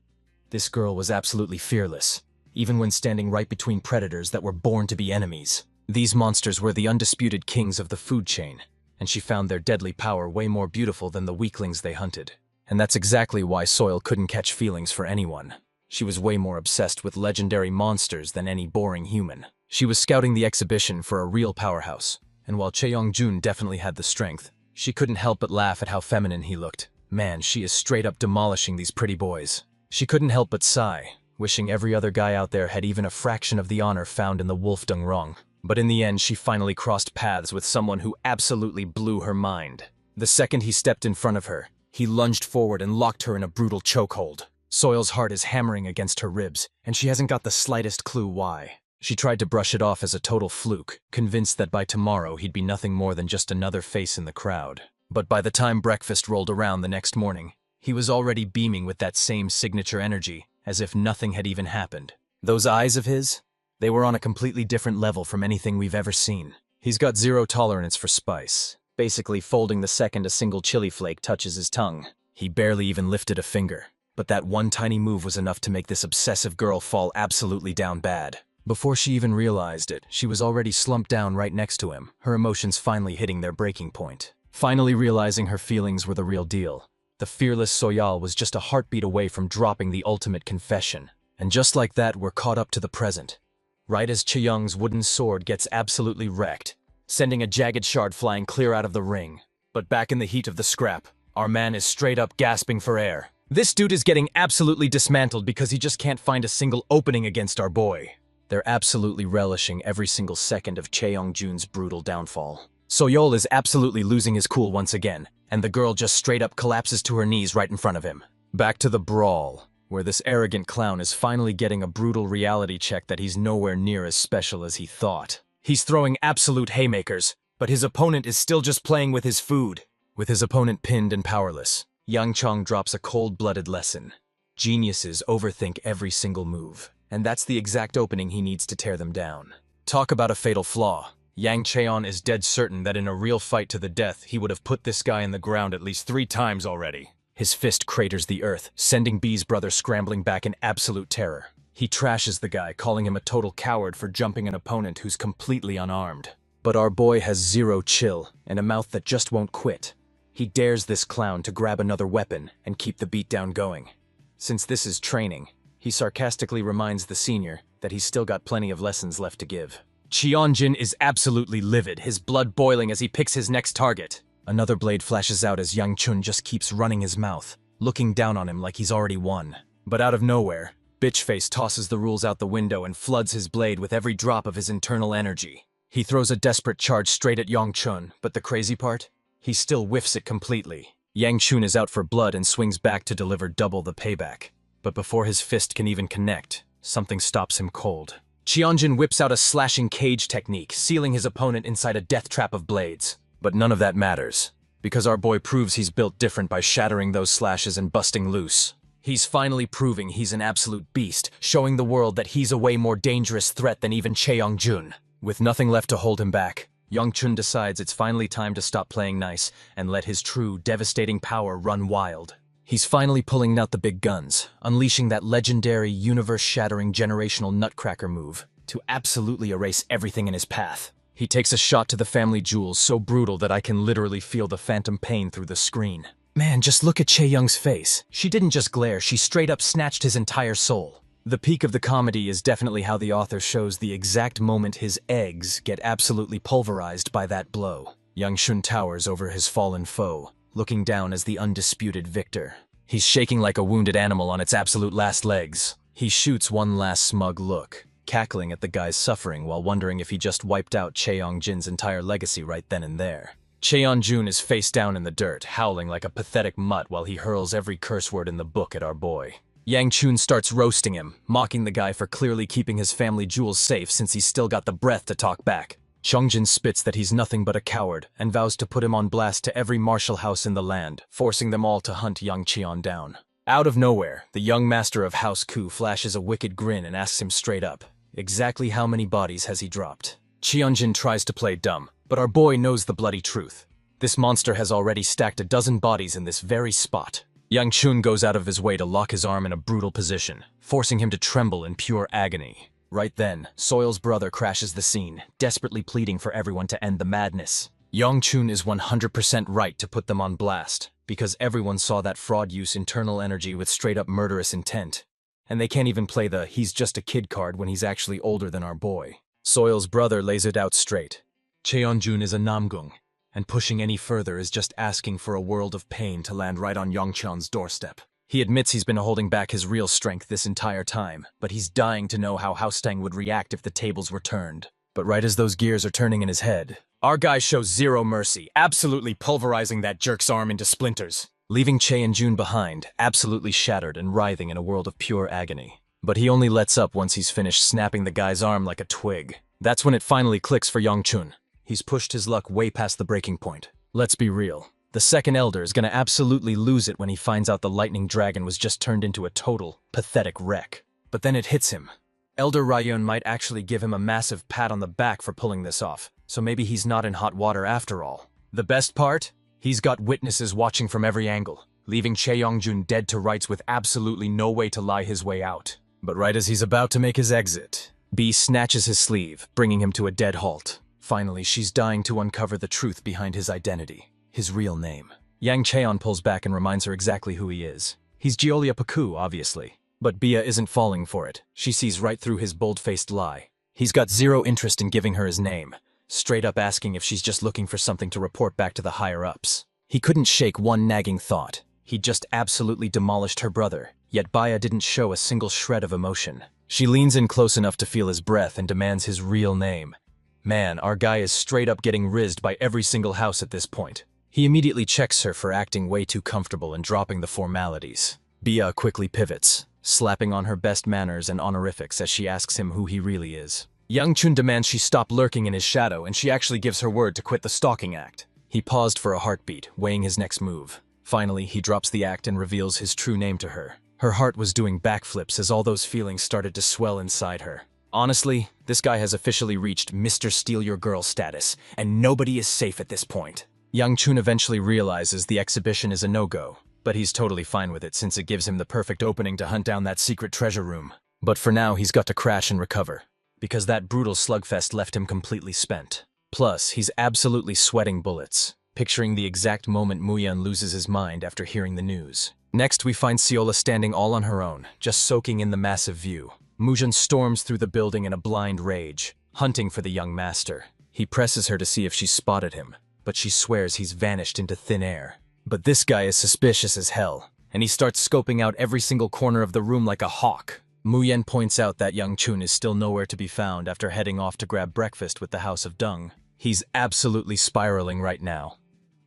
This girl was absolutely fearless, even when standing right between predators that were born to be enemies. These monsters were the undisputed kings of the food chain, and she found their deadly power way more beautiful than the weaklings they hunted. And that's exactly why Soil couldn't catch feelings for anyone. She was way more obsessed with legendary monsters than any boring human. She was scouting the exhibition for a real powerhouse, and while Cheongjun definitely had the strength, she couldn't help but laugh at how feminine he looked. Man, she is straight up demolishing these pretty boys. She couldn't help but sigh, wishing every other guy out there had even a fraction of the honor found in the Wolfdung Rong. But in the end, she finally crossed paths with someone who absolutely blew her mind. The second he stepped in front of her, he lunged forward and locked her in a brutal chokehold. Soil's heart is hammering against her ribs, and she hasn't got the slightest clue why. She tried to brush it off as a total fluke, convinced that by tomorrow he'd be nothing more than just another face in the crowd. But by the time breakfast rolled around the next morning, he was already beaming with that same signature energy, as if nothing had even happened. Those eyes of his? They were on a completely different level from anything we've ever seen. He's got zero tolerance for spice, basically folding the second a single chili flake touches his tongue. He barely even lifted a finger, but that one tiny move was enough to make this obsessive girl fall absolutely down bad. Before she even realized it, she was already slumped down right next to him, her emotions finally hitting their breaking point. Finally realizing her feelings were the real deal, the fearless Soyal was just a heartbeat away from dropping the ultimate confession. And just like that, we're caught up to the present. Right as Cheyoung's wooden sword gets absolutely wrecked, sending a jagged shard flying clear out of the ring. But back in the heat of the scrap, our man is straight up gasping for air. This dude is getting absolutely dismantled because he just can't find a single opening against our boy. They're absolutely relishing every single second of Cheongjun's brutal downfall. Soyeol is absolutely losing his cool once again, and the girl just straight up collapses to her knees right in front of him. Back to the brawl, where this arrogant clown is finally getting a brutal reality check that he's nowhere near as special as he thought. He's throwing absolute haymakers, but his opponent is still just playing with his food. With his opponent pinned and powerless, Yang Chong drops a cold-blooded lesson. Geniuses overthink every single move, and that's the exact opening he needs to tear them down. Talk about a fatal flaw. Yang Cheon is dead certain that in a real fight to the death, he would have put this guy in the ground at least 3 times already. His fist craters the earth, sending B's brother scrambling back in absolute terror. He trashes the guy, calling him a total coward for jumping an opponent who's completely unarmed. But our boy has zero chill, and a mouth that just won't quit. He dares this clown to grab another weapon and keep the beatdown going. Since this is training, he sarcastically reminds the senior that he's still got plenty of lessons left to give. Cheonjin is absolutely livid, his blood boiling as he picks his next target. Another blade flashes out as Yang Chun just keeps running his mouth, looking down on him like he's already won. But out of nowhere, Bitchface tosses the rules out the window and floods his blade with every drop of his internal energy. He throws a desperate charge straight at Yang Chun, but the crazy part? He still whiffs it completely. Yang Chun is out for blood and swings back to deliver double the payback. But before his fist can even connect, something stops him cold. Cheonjin whips out a slashing cage technique, sealing his opponent inside a death trap of blades. But none of that matters, because our boy proves he's built different by shattering those slashes and busting loose. He's finally proving he's an absolute beast, showing the world that he's a way more dangerous threat than even Cheongjun. With nothing left to hold him back, Yang Chun decides it's finally time to stop playing nice and let his true, devastating power run wild. He's finally pulling out the big guns, unleashing that legendary, universe-shattering generational nutcracker move to absolutely erase everything in his path. He takes a shot to the family jewels so brutal that I can literally feel the phantom pain through the screen. Man, just look at Chae-young's face. She didn't just glare, she straight up snatched his entire soul. The peak of the comedy is definitely how the author shows the exact moment his eggs get absolutely pulverized by that blow. Yang Shun towers over his fallen foe, looking down as the undisputed victor. He's shaking like a wounded animal on its absolute last legs. He shoots one last smug look, cackling at the guy's suffering while wondering if he just wiped out Cheongjin's entire legacy right then and there. Cheonjun is face down in the dirt, howling like a pathetic mutt while he hurls every curse word in the book at our boy. Yang Chun starts roasting him, mocking the guy for clearly keeping his family jewels safe since he's still got the breath to talk back. Cheongjin spits that he's nothing but a coward and vows to put him on blast to every martial house in the land, forcing them all to hunt young Cheon down. Out of nowhere, the young master of House Ku flashes a wicked grin and asks him straight up, exactly how many bodies has he dropped? Cheonjin tries to play dumb, but our boy knows the bloody truth. This monster has already stacked a dozen bodies in this very spot. Yang Chun goes out of his way to lock his arm in a brutal position, forcing him to tremble in pure agony. Right then, Soil's brother crashes the scene, desperately pleading for everyone to end the madness. Yang Chun is 100% right to put them on blast, because everyone saw that fraud use internal energy with straight-up murderous intent. And they can't even play the "he's just a kid" card when he's actually older than our boy. Soil's brother lays it out straight. Cheonjun is a Namgung, and pushing any further is just asking for a world of pain to land right on Yongchun's doorstep. He admits he's been holding back his real strength this entire time, but he's dying to know how Haostang would react if the tables were turned. But right as those gears are turning in his head, our guy shows zero mercy, absolutely pulverizing that jerk's arm into splinters, leaving Che and Jun behind, absolutely shattered and writhing in a world of pure agony. But he only lets up once he's finished snapping the guy's arm like a twig. That's when it finally clicks for Yang Chun. He's pushed his luck way past the breaking point. Let's be real. The second elder is gonna absolutely lose it when he finds out the lightning dragon was just turned into a total, pathetic wreck. But then it hits him. Elder Rayun might actually give him a massive pat on the back for pulling this off, so maybe he's not in hot water after all. The best part? He's got witnesses watching from every angle, leaving Cheongjun dead to rights with absolutely no way to lie his way out. But right as he's about to make his exit, B snatches his sleeve, bringing him to a dead halt. Finally, she's dying to uncover the truth behind his identity. His real name. Yang Cheon pulls back and reminds her exactly who he is. He's Jeolia Paku, obviously. But Bia isn't falling for it. She sees right through his bold-faced lie. He's got zero interest in giving her his name, straight up asking if she's just looking for something to report back to the higher-ups. He couldn't shake one nagging thought. He'd just absolutely demolished her brother, yet Baya didn't show a single shred of emotion. She leans in close enough to feel his breath and demands his real name. Man, our guy is straight up getting rizzed by every single house at this point. He immediately checks her for acting way too comfortable and dropping the formalities. Bia quickly pivots, slapping on her best manners and honorifics as she asks him who he really is. Young Chun demands she stop lurking in his shadow, and she actually gives her word to quit the stalking act. He paused for a heartbeat, weighing his next move. Finally, he drops the act and reveals his true name to her. Her heart was doing backflips as all those feelings started to swell inside her. Honestly, this guy has officially reached Mr. Steal Your Girl status, and nobody is safe at this point. Young Chun eventually realizes the exhibition is a no-go, but he's totally fine with it since it gives him the perfect opening to hunt down that secret treasure room. But for now, he's got to crash and recover, because that brutal slugfest left him completely spent. Plus, he's absolutely sweating bullets, picturing the exact moment Muyun loses his mind after hearing the news. Next, we find Seola standing all on her own, just soaking in the massive view. Mujin storms through the building in a blind rage, hunting for the young master. He presses her to see if she's spotted him, but she swears he's vanished into thin air. But this guy is suspicious as hell, and he starts scoping out every single corner of the room like a hawk. Muyen points out that Young Chun is still nowhere to be found after heading off to grab breakfast with the House of Dung. He's absolutely spiraling right now.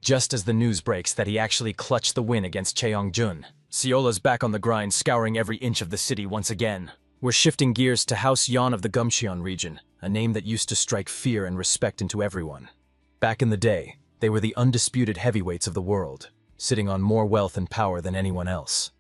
Just as the news breaks that he actually clutched the win against Cheongjun, Seola's back on the grind, scouring every inch of the city once again. We're shifting gears to House Yan of the Gumcheon region, a name that used to strike fear and respect into everyone. Back in the day, they were the undisputed heavyweights of the world, sitting on more wealth and power than anyone else.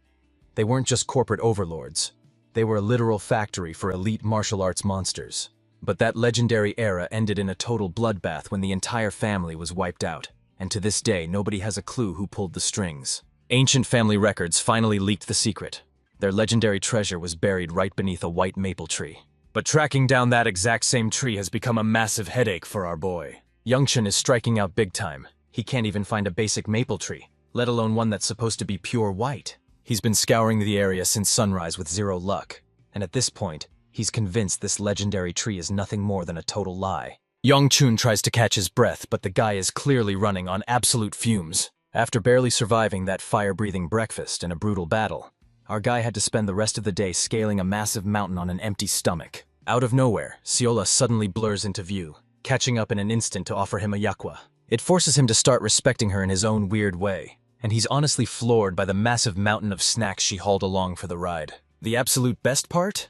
They weren't just corporate overlords. They were a literal factory for elite martial arts monsters. But that legendary era ended in a total bloodbath when the entire family was wiped out, and to this day nobody has a clue who pulled the strings. Ancient family records finally leaked the secret. Their legendary treasure was buried right beneath a white maple tree. But tracking down that exact same tree has become a massive headache for our boy. Youngchun is striking out big time. He can't even find a basic maple tree, let alone one that's supposed to be pure white. He's been scouring the area since sunrise with zero luck, and at this point, he's convinced this legendary tree is nothing more than a total lie. Youngchun tries to catch his breath, but the guy is clearly running on absolute fumes. After barely surviving that fire-breathing breakfast and a brutal battle, our guy had to spend the rest of the day scaling a massive mountain on an empty stomach. Out of nowhere, Seola suddenly blurs into view, catching up in an instant to offer him a yakwa. It forces him to start respecting her in his own weird way, and he's honestly floored by the massive mountain of snacks she hauled along for the ride. The absolute best part?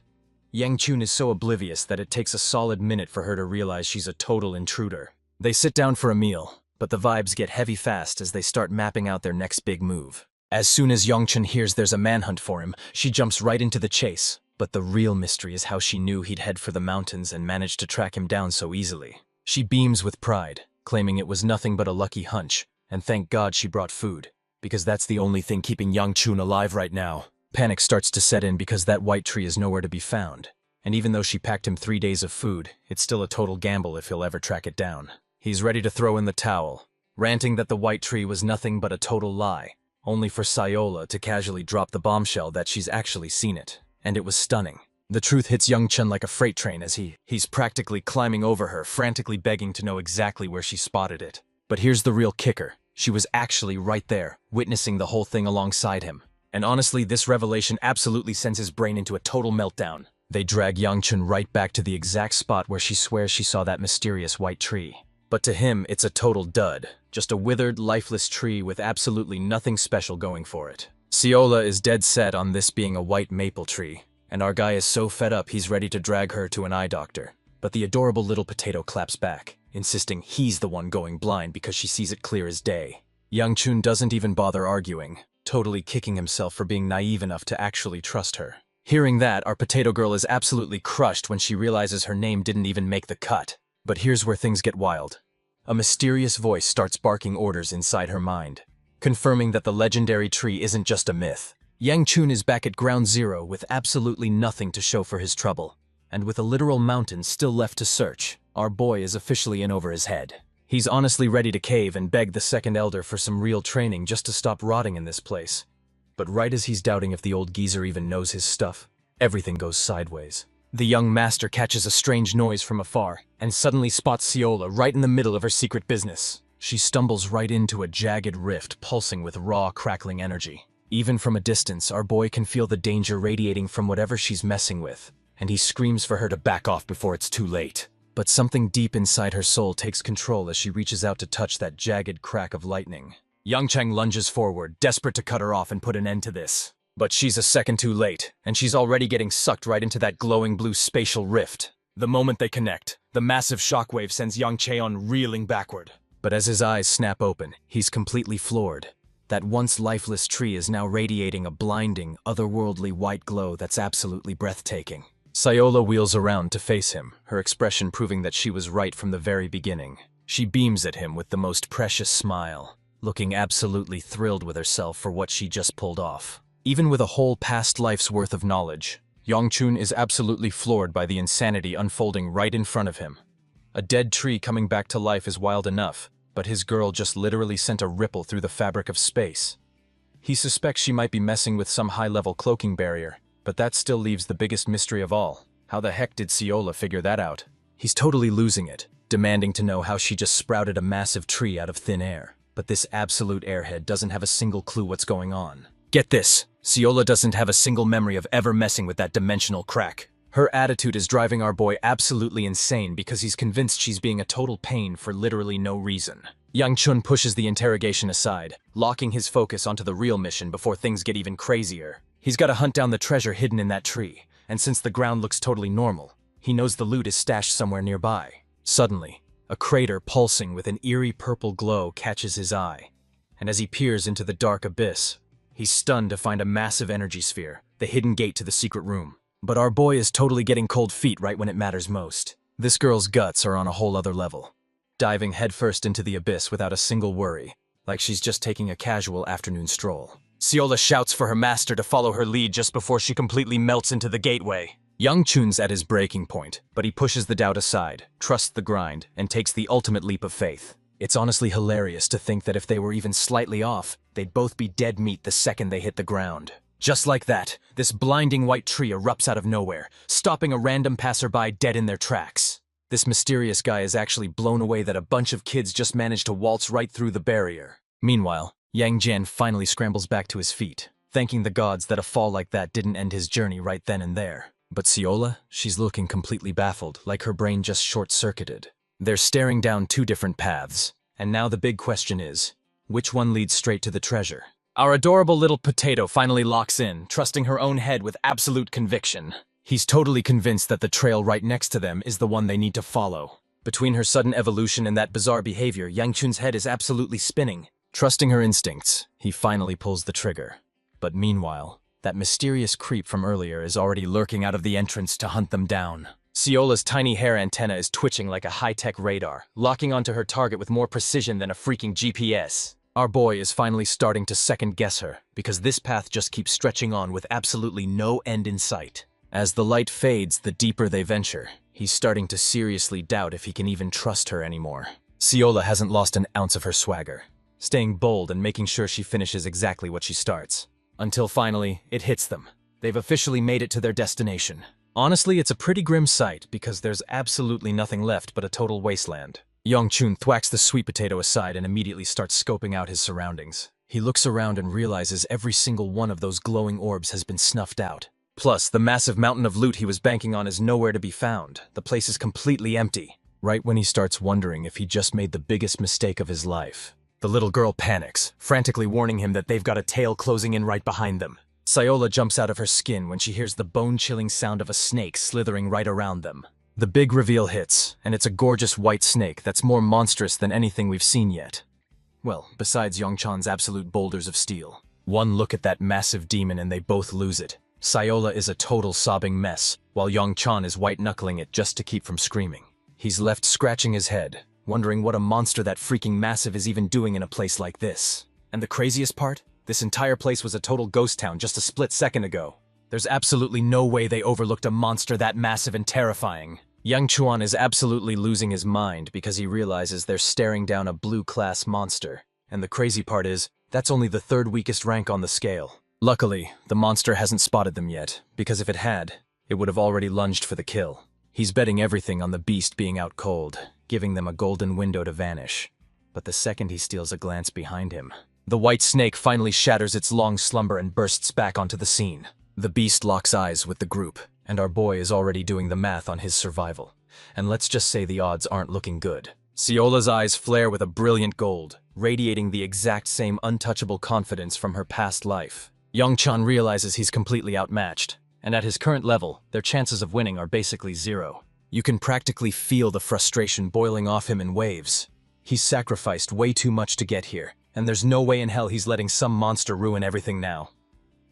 Yang Chun is so oblivious that it takes a solid minute for her to realize she's a total intruder. They sit down for a meal, but the vibes get heavy fast as they start mapping out their next big move. As soon as Yongchun hears there's a manhunt for him, she jumps right into the chase. But the real mystery is how she knew he'd head for the mountains and managed to track him down so easily. She beams with pride, claiming it was nothing but a lucky hunch, and thank God she brought food, because that's the only thing keeping Yongchun alive right now. Panic starts to set in because that white tree is nowhere to be found, and even though she packed him 3 days of food, it's still a total gamble if he'll ever track it down. He's ready to throw in the towel, ranting that the white tree was nothing but a total lie, only for Seola to casually drop the bombshell that she's actually seen it. And it was stunning. The truth hits Youngchun like a freight train as he's practically climbing over her, frantically begging to know exactly where she spotted it. But here's the real kicker. She was actually right there, witnessing the whole thing alongside him. And honestly, this revelation absolutely sends his brain into a total meltdown. They drag Youngchun right back to the exact spot where she swears she saw that mysterious white tree. But to him, it's a total dud. Just a withered, lifeless tree with absolutely nothing special going for it. Seola is dead set on this being a white maple tree, and our guy is so fed up he's ready to drag her to an eye doctor. But the adorable little potato claps back, insisting he's the one going blind because she sees it clear as day. Youngchun doesn't even bother arguing, totally kicking himself for being naive enough to actually trust her. Hearing that, our potato girl is absolutely crushed when she realizes her name didn't even make the cut. But here's where things get wild. A mysterious voice starts barking orders inside her mind, confirming that the legendary tree isn't just a myth. Yang Chun is back at ground zero with absolutely nothing to show for his trouble, and with a literal mountain still left to search, our boy is officially in over his head. He's honestly ready to cave and beg the second elder for some real training just to stop rotting in this place. But right as he's doubting if the old geezer even knows his stuff, everything goes sideways. The young master catches a strange noise from afar and suddenly spots Seola right in the middle of her secret business. She stumbles right into a jagged rift pulsing with raw, crackling energy. Even from a distance, our boy can feel the danger radiating from whatever she's messing with, and he screams for her to back off before it's too late. But something deep inside her soul takes control as she reaches out to touch that jagged crack of lightning. Yang Cheng lunges forward, desperate to cut her off and put an end to this. But she's a second too late, and she's already getting sucked right into that glowing blue spatial rift. The moment they connect, the massive shockwave sends Yang Cheon reeling backward. But as his eyes snap open, he's completely floored. That once lifeless tree is now radiating a blinding, otherworldly white glow that's absolutely breathtaking. Seola wheels around to face him, her expression proving that she was right from the very beginning. She beams at him with the most precious smile, looking absolutely thrilled with herself for what she just pulled off. Even with a whole past life's worth of knowledge, Yongchun is absolutely floored by the insanity unfolding right in front of him. A dead tree coming back to life is wild enough, but his girl just literally sent a ripple through the fabric of space. He suspects she might be messing with some high-level cloaking barrier, but that still leaves the biggest mystery of all. How the heck did Seola figure that out? He's totally losing it, demanding to know how she just sprouted a massive tree out of thin air. But this absolute airhead doesn't have a single clue what's going on. Get this! Seola doesn't have a single memory of ever messing with that dimensional crack. Her attitude is driving our boy absolutely insane because he's convinced she's being a total pain for literally no reason. Yang Chun pushes the interrogation aside, locking his focus onto the real mission before things get even crazier. He's got to hunt down the treasure hidden in that tree, and since the ground looks totally normal, he knows the loot is stashed somewhere nearby. Suddenly, a crater pulsing with an eerie purple glow catches his eye, and as he peers into the dark abyss, he's stunned to find a massive energy sphere, the hidden gate to the secret room. But our boy is totally getting cold feet right when it matters most. This girl's guts are on a whole other level, diving headfirst into the abyss without a single worry, like she's just taking a casual afternoon stroll. Seola shouts for her master to follow her lead just before she completely melts into the gateway. Yang Chun's at his breaking point, but he pushes the doubt aside, trusts the grind, and takes the ultimate leap of faith. It's honestly hilarious to think that if they were even slightly off, they'd both be dead meat the second they hit the ground. Just like that, this blinding white tree erupts out of nowhere, stopping a random passerby dead in their tracks. This mysterious guy is actually blown away that a bunch of kids just managed to waltz right through the barrier. Meanwhile, Yang Jian finally scrambles back to his feet, thanking the gods that a fall like that didn't end his journey right then and there. But Seola, she's looking completely baffled, like her brain just short-circuited. They're staring down two different paths, and now the big question is, which one leads straight to the treasure? Our adorable little potato finally locks in, trusting her own head with absolute conviction. He's totally convinced that the trail right next to them is the one they need to follow. Between her sudden evolution and that bizarre behavior, Yang Chun's head is absolutely spinning. Trusting her instincts, he finally pulls the trigger. But meanwhile, that mysterious creep from earlier is already lurking out of the entrance to hunt them down. Seola's tiny hair antenna is twitching like a high-tech radar, locking onto her target with more precision than a freaking GPS. Our boy is finally starting to second-guess her, because this path just keeps stretching on with absolutely no end in sight. As the light fades, the deeper they venture, he's starting to seriously doubt if he can even trust her anymore. Seola hasn't lost an ounce of her swagger, staying bold and making sure she finishes exactly what she starts. Until finally, it hits them. They've officially made it to their destination. Honestly, it's a pretty grim sight because there's absolutely nothing left but a total wasteland. Yongchun thwacks the sweet potato aside and immediately starts scoping out his surroundings. He looks around and realizes every single one of those glowing orbs has been snuffed out. Plus, the massive mountain of loot he was banking on is nowhere to be found. The place is completely empty. Right when he starts wondering if he just made the biggest mistake of his life, the little girl panics, frantically warning him that they've got a tail closing in right behind them. Seola jumps out of her skin when she hears the bone-chilling sound of a snake slithering right around them. The big reveal hits, and it's a gorgeous white snake that's more monstrous than anything we've seen yet. Well, besides Yongchan's absolute boulders of steel. One look at that massive demon and they both lose it. Seola is a total sobbing mess, while Yongchan is white-knuckling it just to keep from screaming. He's left scratching his head, wondering what a monster that freaking massive is even doing in a place like this. And the craziest part? This entire place was a total ghost town just a split second ago. There's absolutely no way they overlooked a monster that massive and terrifying. Yang Chuan is absolutely losing his mind because he realizes they're staring down a blue-class monster. And the crazy part is, that's only the third weakest rank on the scale. Luckily, the monster hasn't spotted them yet, because if it had, it would have already lunged for the kill. He's betting everything on the beast being out cold, giving them a golden window to vanish. But the second he steals a glance behind him, the white snake finally shatters its long slumber and bursts back onto the scene. The beast locks eyes with the group, and our boy is already doing the math on his survival. And let's just say the odds aren't looking good. Siola's eyes flare with a brilliant gold, radiating the exact same untouchable confidence from her past life. Young-chan realizes he's completely outmatched, and at his current level, their chances of winning are basically zero. You can practically feel the frustration boiling off him in waves. He's sacrificed way too much to get here, and there's no way in hell he's letting some monster ruin everything now.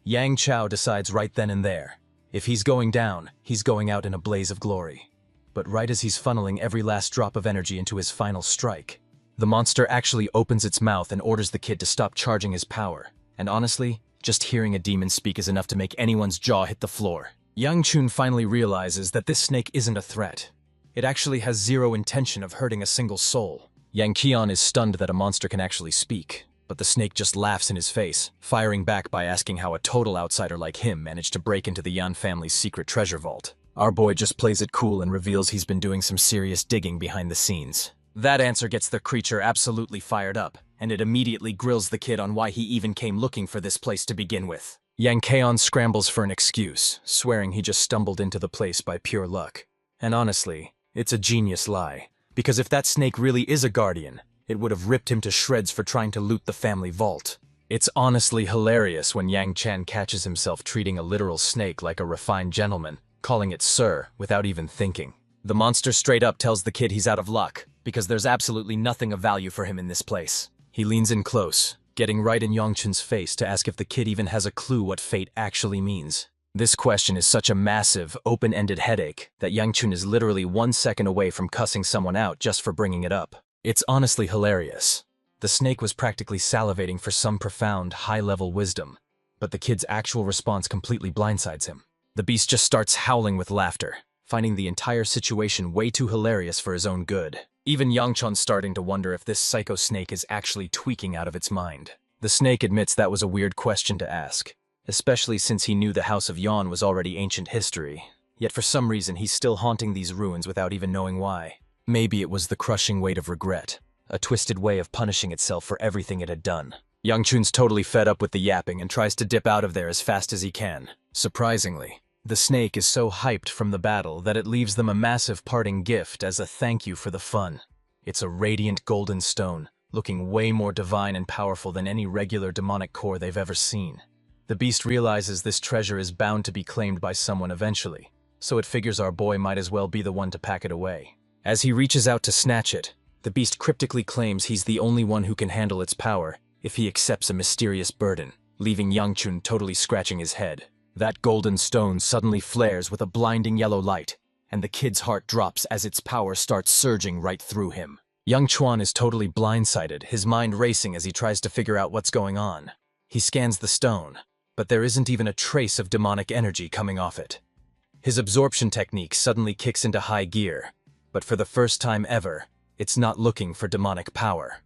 Yang Chao decides right then and there. If he's going down, he's going out in a blaze of glory. But right as he's funneling every last drop of energy into his final strike, the monster actually opens its mouth and orders the kid to stop charging his power. And honestly, just hearing a demon speak is enough to make anyone's jaw hit the floor. Yang Chun finally realizes that this snake isn't a threat. It actually has zero intention of hurting a single soul. Yang Qian is stunned that a monster can actually speak, but the snake just laughs in his face, firing back by asking how a total outsider like him managed to break into the Yan family's secret treasure vault. Our boy just plays it cool and reveals he's been doing some serious digging behind the scenes. That answer gets the creature absolutely fired up, and it immediately grills the kid on why he even came looking for this place to begin with. Yang Kaon scrambles for an excuse, swearing he just stumbled into the place by pure luck. And honestly, it's a genius lie, because if that snake really is a guardian, it would have ripped him to shreds for trying to loot the family vault. It's honestly hilarious when Yang Chan catches himself treating a literal snake like a refined gentleman, calling it sir without even thinking. The monster straight up tells the kid he's out of luck, because there's absolutely nothing of value for him in this place. He leans in close, getting right in Yongchun's face to ask if the kid even has a clue what fate actually means. This question is such a massive, open-ended headache that Yongchun is literally 1 second away from cussing someone out just for bringing it up. It's honestly hilarious. The snake was practically salivating for some profound, high-level wisdom, but the kid's actual response completely blindsides him. The beast just starts howling with laughter, finding the entire situation way too hilarious for his own good. Even Yangchun's starting to wonder if this psycho snake is actually tweaking out of its mind. The snake admits that was a weird question to ask, especially since he knew the House of Yan was already ancient history. Yet for some reason he's still haunting these ruins without even knowing why. Maybe it was the crushing weight of regret, a twisted way of punishing itself for everything it had done. Yangchun's totally fed up with the yapping and tries to dip out of there as fast as he can. Surprisingly, the snake is so hyped from the battle that it leaves them a massive parting gift as a thank you for the fun. It's a radiant golden stone, looking way more divine and powerful than any regular demonic core they've ever seen. The beast realizes this treasure is bound to be claimed by someone eventually, so it figures our boy might as well be the one to pack it away. As he reaches out to snatch it, the beast cryptically claims he's the only one who can handle its power if he accepts a mysterious burden, leaving Yangchun totally scratching his head. That golden stone suddenly flares with a blinding yellow light, and the kid's heart drops as its power starts surging right through him. Young Chuan is totally blindsided, his mind racing as he tries to figure out what's going on. He scans the stone, but there isn't even a trace of demonic energy coming off it. His absorption technique suddenly kicks into high gear, but for the first time ever, it's not looking for demonic power.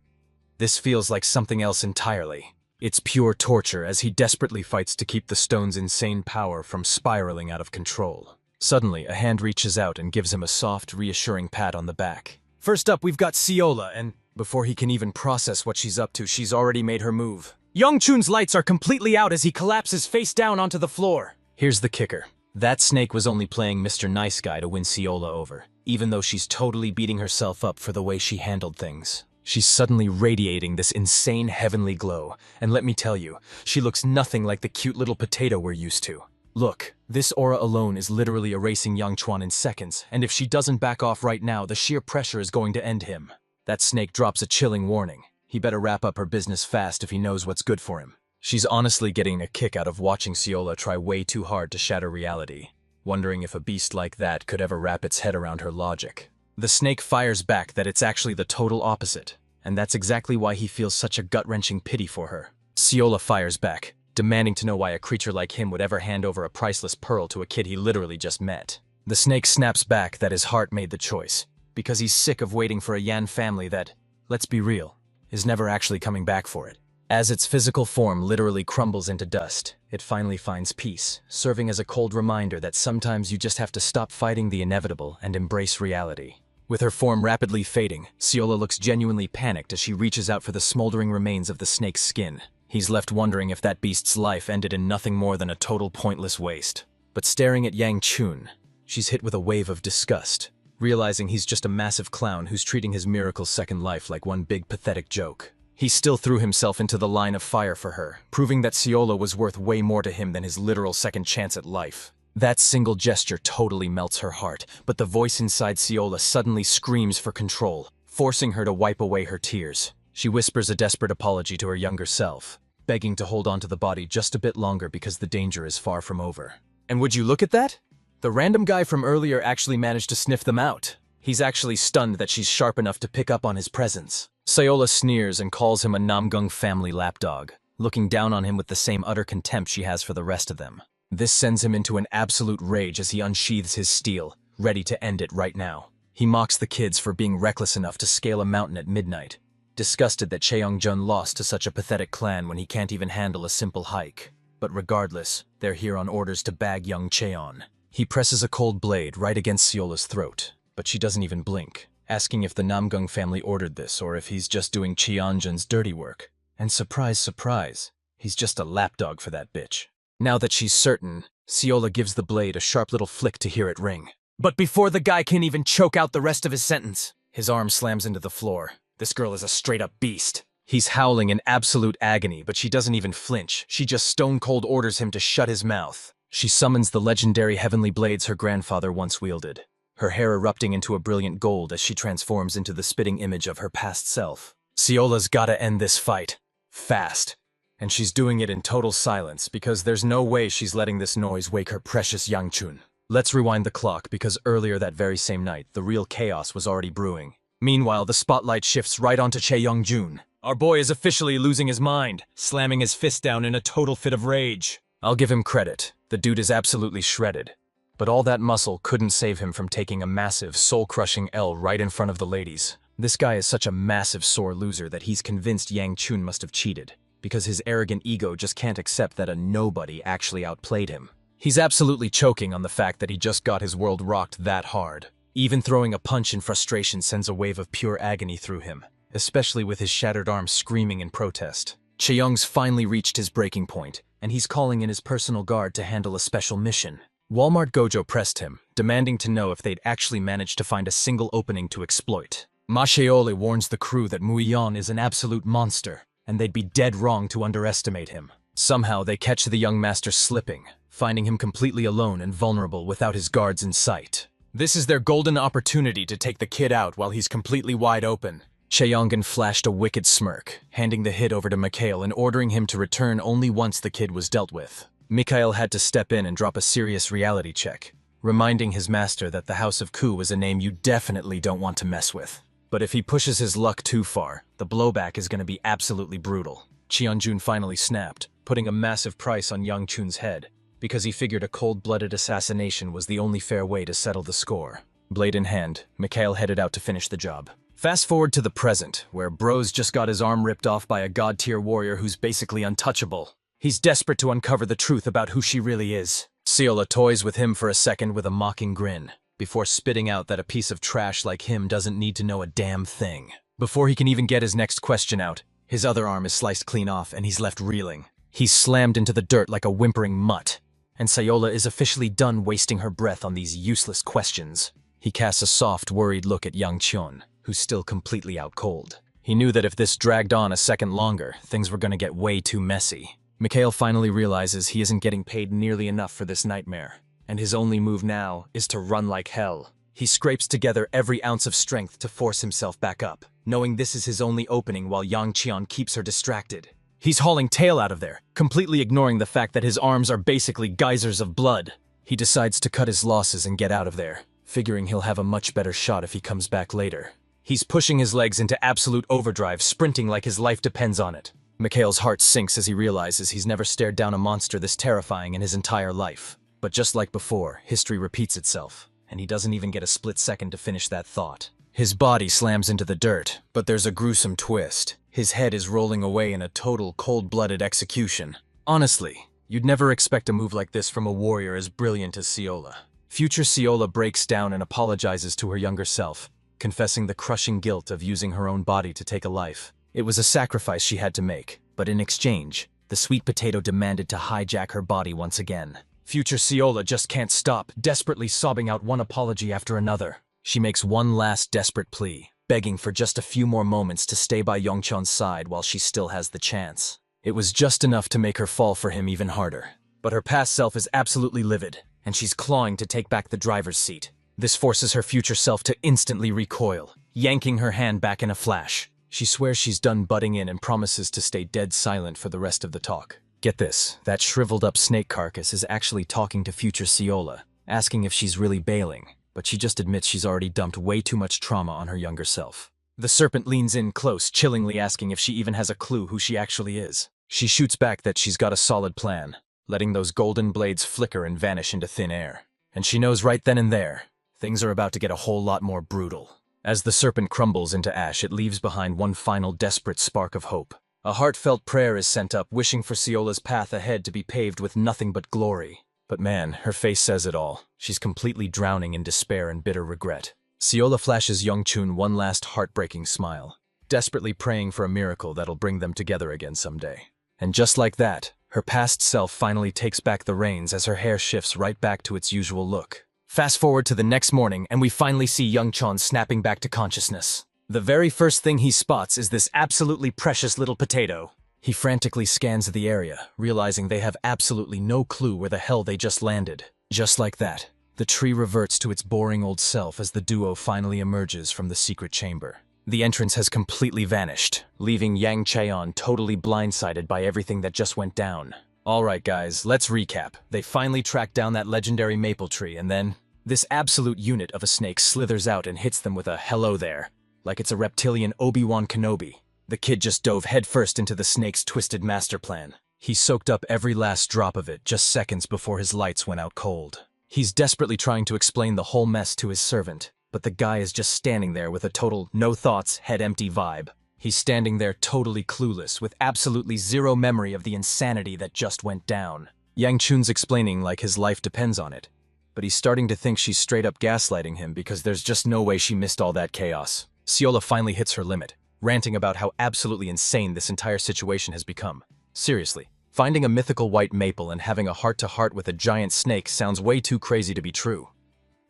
This feels like something else entirely. It's pure torture as he desperately fights to keep the stone's insane power from spiraling out of control. Suddenly, a hand reaches out and gives him a soft, reassuring pat on the back. First up, we've got Siola, and before he can even process what she's up to, she's already made her move. Yongchun's lights are completely out as he collapses face down onto the floor. Here's the kicker. That snake was only playing Mr. Nice Guy to win Siola over, even though she's totally beating herself up for the way she handled things. She's suddenly radiating this insane heavenly glow, and let me tell you, she looks nothing like the cute little potato we're used to. Look, this aura alone is literally erasing Yangchuan in seconds, and if she doesn't back off right now, the sheer pressure is going to end him. That snake drops a chilling warning. He better wrap up her business fast if he knows what's good for him. She's honestly getting a kick out of watching Siola try way too hard to shatter reality, wondering if a beast like that could ever wrap its head around her logic. The snake fires back that it's actually the total opposite, and that's exactly why he feels such a gut-wrenching pity for her. Siola fires back, demanding to know why a creature like him would ever hand over a priceless pearl to a kid he literally just met. The snake snaps back that his heart made the choice, because he's sick of waiting for a Yan family that, let's be real, is never actually coming back for it. As its physical form literally crumbles into dust, it finally finds peace, serving as a cold reminder that sometimes you just have to stop fighting the inevitable and embrace reality. With her form rapidly fading, Seola looks genuinely panicked as she reaches out for the smoldering remains of the snake's skin. He's left wondering if that beast's life ended in nothing more than a total pointless waste. But staring at Yang Chun, she's hit with a wave of disgust, realizing he's just a massive clown who's treating his miracle second life like one big pathetic joke. He still threw himself into the line of fire for her, proving that Seola was worth way more to him than his literal second chance at life. That single gesture totally melts her heart, but the voice inside Seola suddenly screams for control, forcing her to wipe away her tears. She whispers a desperate apology to her younger self, begging to hold on to the body just a bit longer because the danger is far from over. And would you look at that? The random guy from earlier actually managed to sniff them out. He's actually stunned that she's sharp enough to pick up on his presence. Seola sneers and calls him a Namgung family lapdog, looking down on him with the same utter contempt she has for the rest of them. This sends him into an absolute rage as he unsheathes his steel, ready to end it right now. He mocks the kids for being reckless enough to scale a mountain at midnight, disgusted that Cheongjun lost to such a pathetic clan when he can't even handle a simple hike. But regardless, they're here on orders to bag young Cheon. He presses a cold blade right against Seola's throat, but she doesn't even blink, asking if the Namgung family ordered this or if he's just doing Cheongjun's dirty work. And surprise, surprise, he's just a lapdog for that bitch. Now that she's certain, Seola gives the blade a sharp little flick to hear it ring. But before the guy can even choke out the rest of his sentence, his arm slams into the floor. This girl is a straight-up beast. He's howling in absolute agony, but she doesn't even flinch. She just stone-cold orders him to shut his mouth. She summons the legendary heavenly blades her grandfather once wielded, her hair erupting into a brilliant gold as she transforms into the spitting image of her past self. Seola's gotta end this fight. Fast. And she's doing it in total silence because there's no way she's letting this noise wake her precious Yangchun. Let's rewind the clock because earlier that very same night, the real chaos was already brewing. Meanwhile, the spotlight shifts right onto Cheongjun. Our boy is officially losing his mind, slamming his fist down in a total fit of rage. I'll give him credit. The dude is absolutely shredded. But all that muscle couldn't save him from taking a massive, soul-crushing L right in front of the ladies. This guy is such a massive sore loser that he's convinced Yang Chun must have cheated, because his arrogant ego just can't accept that a nobody actually outplayed him. He's absolutely choking on the fact that he just got his world rocked that hard. Even throwing a punch in frustration sends a wave of pure agony through him, especially with his shattered arm screaming in protest. Cheong's finally reached his breaking point, and he's calling in his personal guard to handle a special mission. Walmart Gojo pressed him, demanding to know if they'd actually managed to find a single opening to exploit. Masheole warns the crew that Muion is an absolute monster, and they'd be dead wrong to underestimate him. Somehow they catch the young master slipping, finding him completely alone and vulnerable without his guards in sight. This is their golden opportunity to take the kid out while he's completely wide open. Cheongan flashed a wicked smirk, handing the hit over to Mikhail and ordering him to return only once the kid was dealt with. Mikhail had to step in and drop a serious reality check, reminding his master that the House of Ku was a name you definitely don't want to mess with. But if he pushes his luck too far, the blowback is going to be absolutely brutal. Cheonjun finally snapped, putting a massive price on Yang Chun's head, because he figured a cold-blooded assassination was the only fair way to settle the score. Blade in hand, Mikhail headed out to finish the job. Fast forward to the present, where Bro's just got his arm ripped off by a god-tier warrior who's basically untouchable. He's desperate to uncover the truth about who she really is. Seola toys with him for a second with a mocking grin, before spitting out that a piece of trash like him doesn't need to know a damn thing. Before he can even get his next question out, his other arm is sliced clean off and he's left reeling. He's slammed into the dirt like a whimpering mutt, and Seola is officially done wasting her breath on these useless questions. He casts a soft, worried look at Yang Chun, who's still completely out cold. He knew that if this dragged on a second longer, things were going to get way too messy. Mikhail finally realizes he isn't getting paid nearly enough for this nightmare, and his only move now is to run like hell. He scrapes together every ounce of strength to force himself back up, knowing this is his only opening while Yang Qian keeps her distracted. He's hauling tail out of there, completely ignoring the fact that his arms are basically geysers of blood. He decides to cut his losses and get out of there, figuring he'll have a much better shot if he comes back later. He's pushing his legs into absolute overdrive, sprinting like his life depends on it. Mikhail's heart sinks as he realizes he's never stared down a monster this terrifying in his entire life. But just like before, history repeats itself, and he doesn't even get a split second to finish that thought. His body slams into the dirt, but there's a gruesome twist. His head is rolling away in a total cold-blooded execution. Honestly, you'd never expect a move like this from a warrior as brilliant as Seola. Future Seola breaks down and apologizes to her younger self, confessing the crushing guilt of using her own body to take a life. It was a sacrifice she had to make, but in exchange, the sweet potato demanded to hijack her body once again. Future Seola just can't stop, desperately sobbing out one apology after another. She makes one last desperate plea, begging for just a few more moments to stay by Yongchon's side while she still has the chance. It was just enough to make her fall for him even harder. But her past self is absolutely livid, and she's clawing to take back the driver's seat. This forces her future self to instantly recoil, yanking her hand back in a flash. She swears she's done butting in and promises to stay dead silent for the rest of the talk. Get this, that shriveled-up snake carcass is actually talking to future Seola, asking if she's really bailing, but she just admits she's already dumped way too much trauma on her younger self. The serpent leans in close, chillingly asking if she even has a clue who she actually is. She shoots back that she's got a solid plan, letting those golden blades flicker and vanish into thin air. And she knows right then and there, things are about to get a whole lot more brutal. As the serpent crumbles into ash, it leaves behind one final desperate spark of hope. A heartfelt prayer is sent up, wishing for Seola's path ahead to be paved with nothing but glory. But man, her face says it all. She's completely drowning in despair and bitter regret. Seola flashes Yongchun one last heartbreaking smile, desperately praying for a miracle that'll bring them together again someday. And just like that, her past self finally takes back the reins as her hair shifts right back to its usual look. Fast forward to the next morning, and we finally see Yongchon snapping back to consciousness. The very first thing he spots is this absolutely precious little potato. He frantically scans the area, realizing they have absolutely no clue where the hell they just landed. Just like that, the tree reverts to its boring old self as the duo finally emerges from the secret chamber. The entrance has completely vanished, leaving Yang Cheon totally blindsided by everything that just went down. Alright guys, let's recap. They finally track down that legendary maple tree, and then this absolute unit of a snake slithers out and hits them with a "hello there," like it's a reptilian Obi-Wan Kenobi. The kid just dove headfirst into the snake's twisted master plan. He soaked up every last drop of it just seconds before his lights went out cold. He's desperately trying to explain the whole mess to his servant, but the guy is just standing there with a total no thoughts, head empty vibe. He's standing there totally clueless, with absolutely zero memory of the insanity that just went down. Yang Chun's explaining like his life depends on it, but he's starting to think she's straight up gaslighting him because there's just no way she missed all that chaos. Seola finally hits her limit, ranting about how absolutely insane this entire situation has become. Seriously, finding a mythical white maple and having a heart-to-heart with a giant snake sounds way too crazy to be true.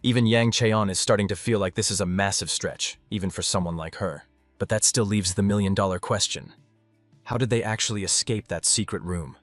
Even Yang Cheon is starting to feel like this is a massive stretch, even for someone like her. But that still leaves the million-dollar question. How did they actually escape that secret room?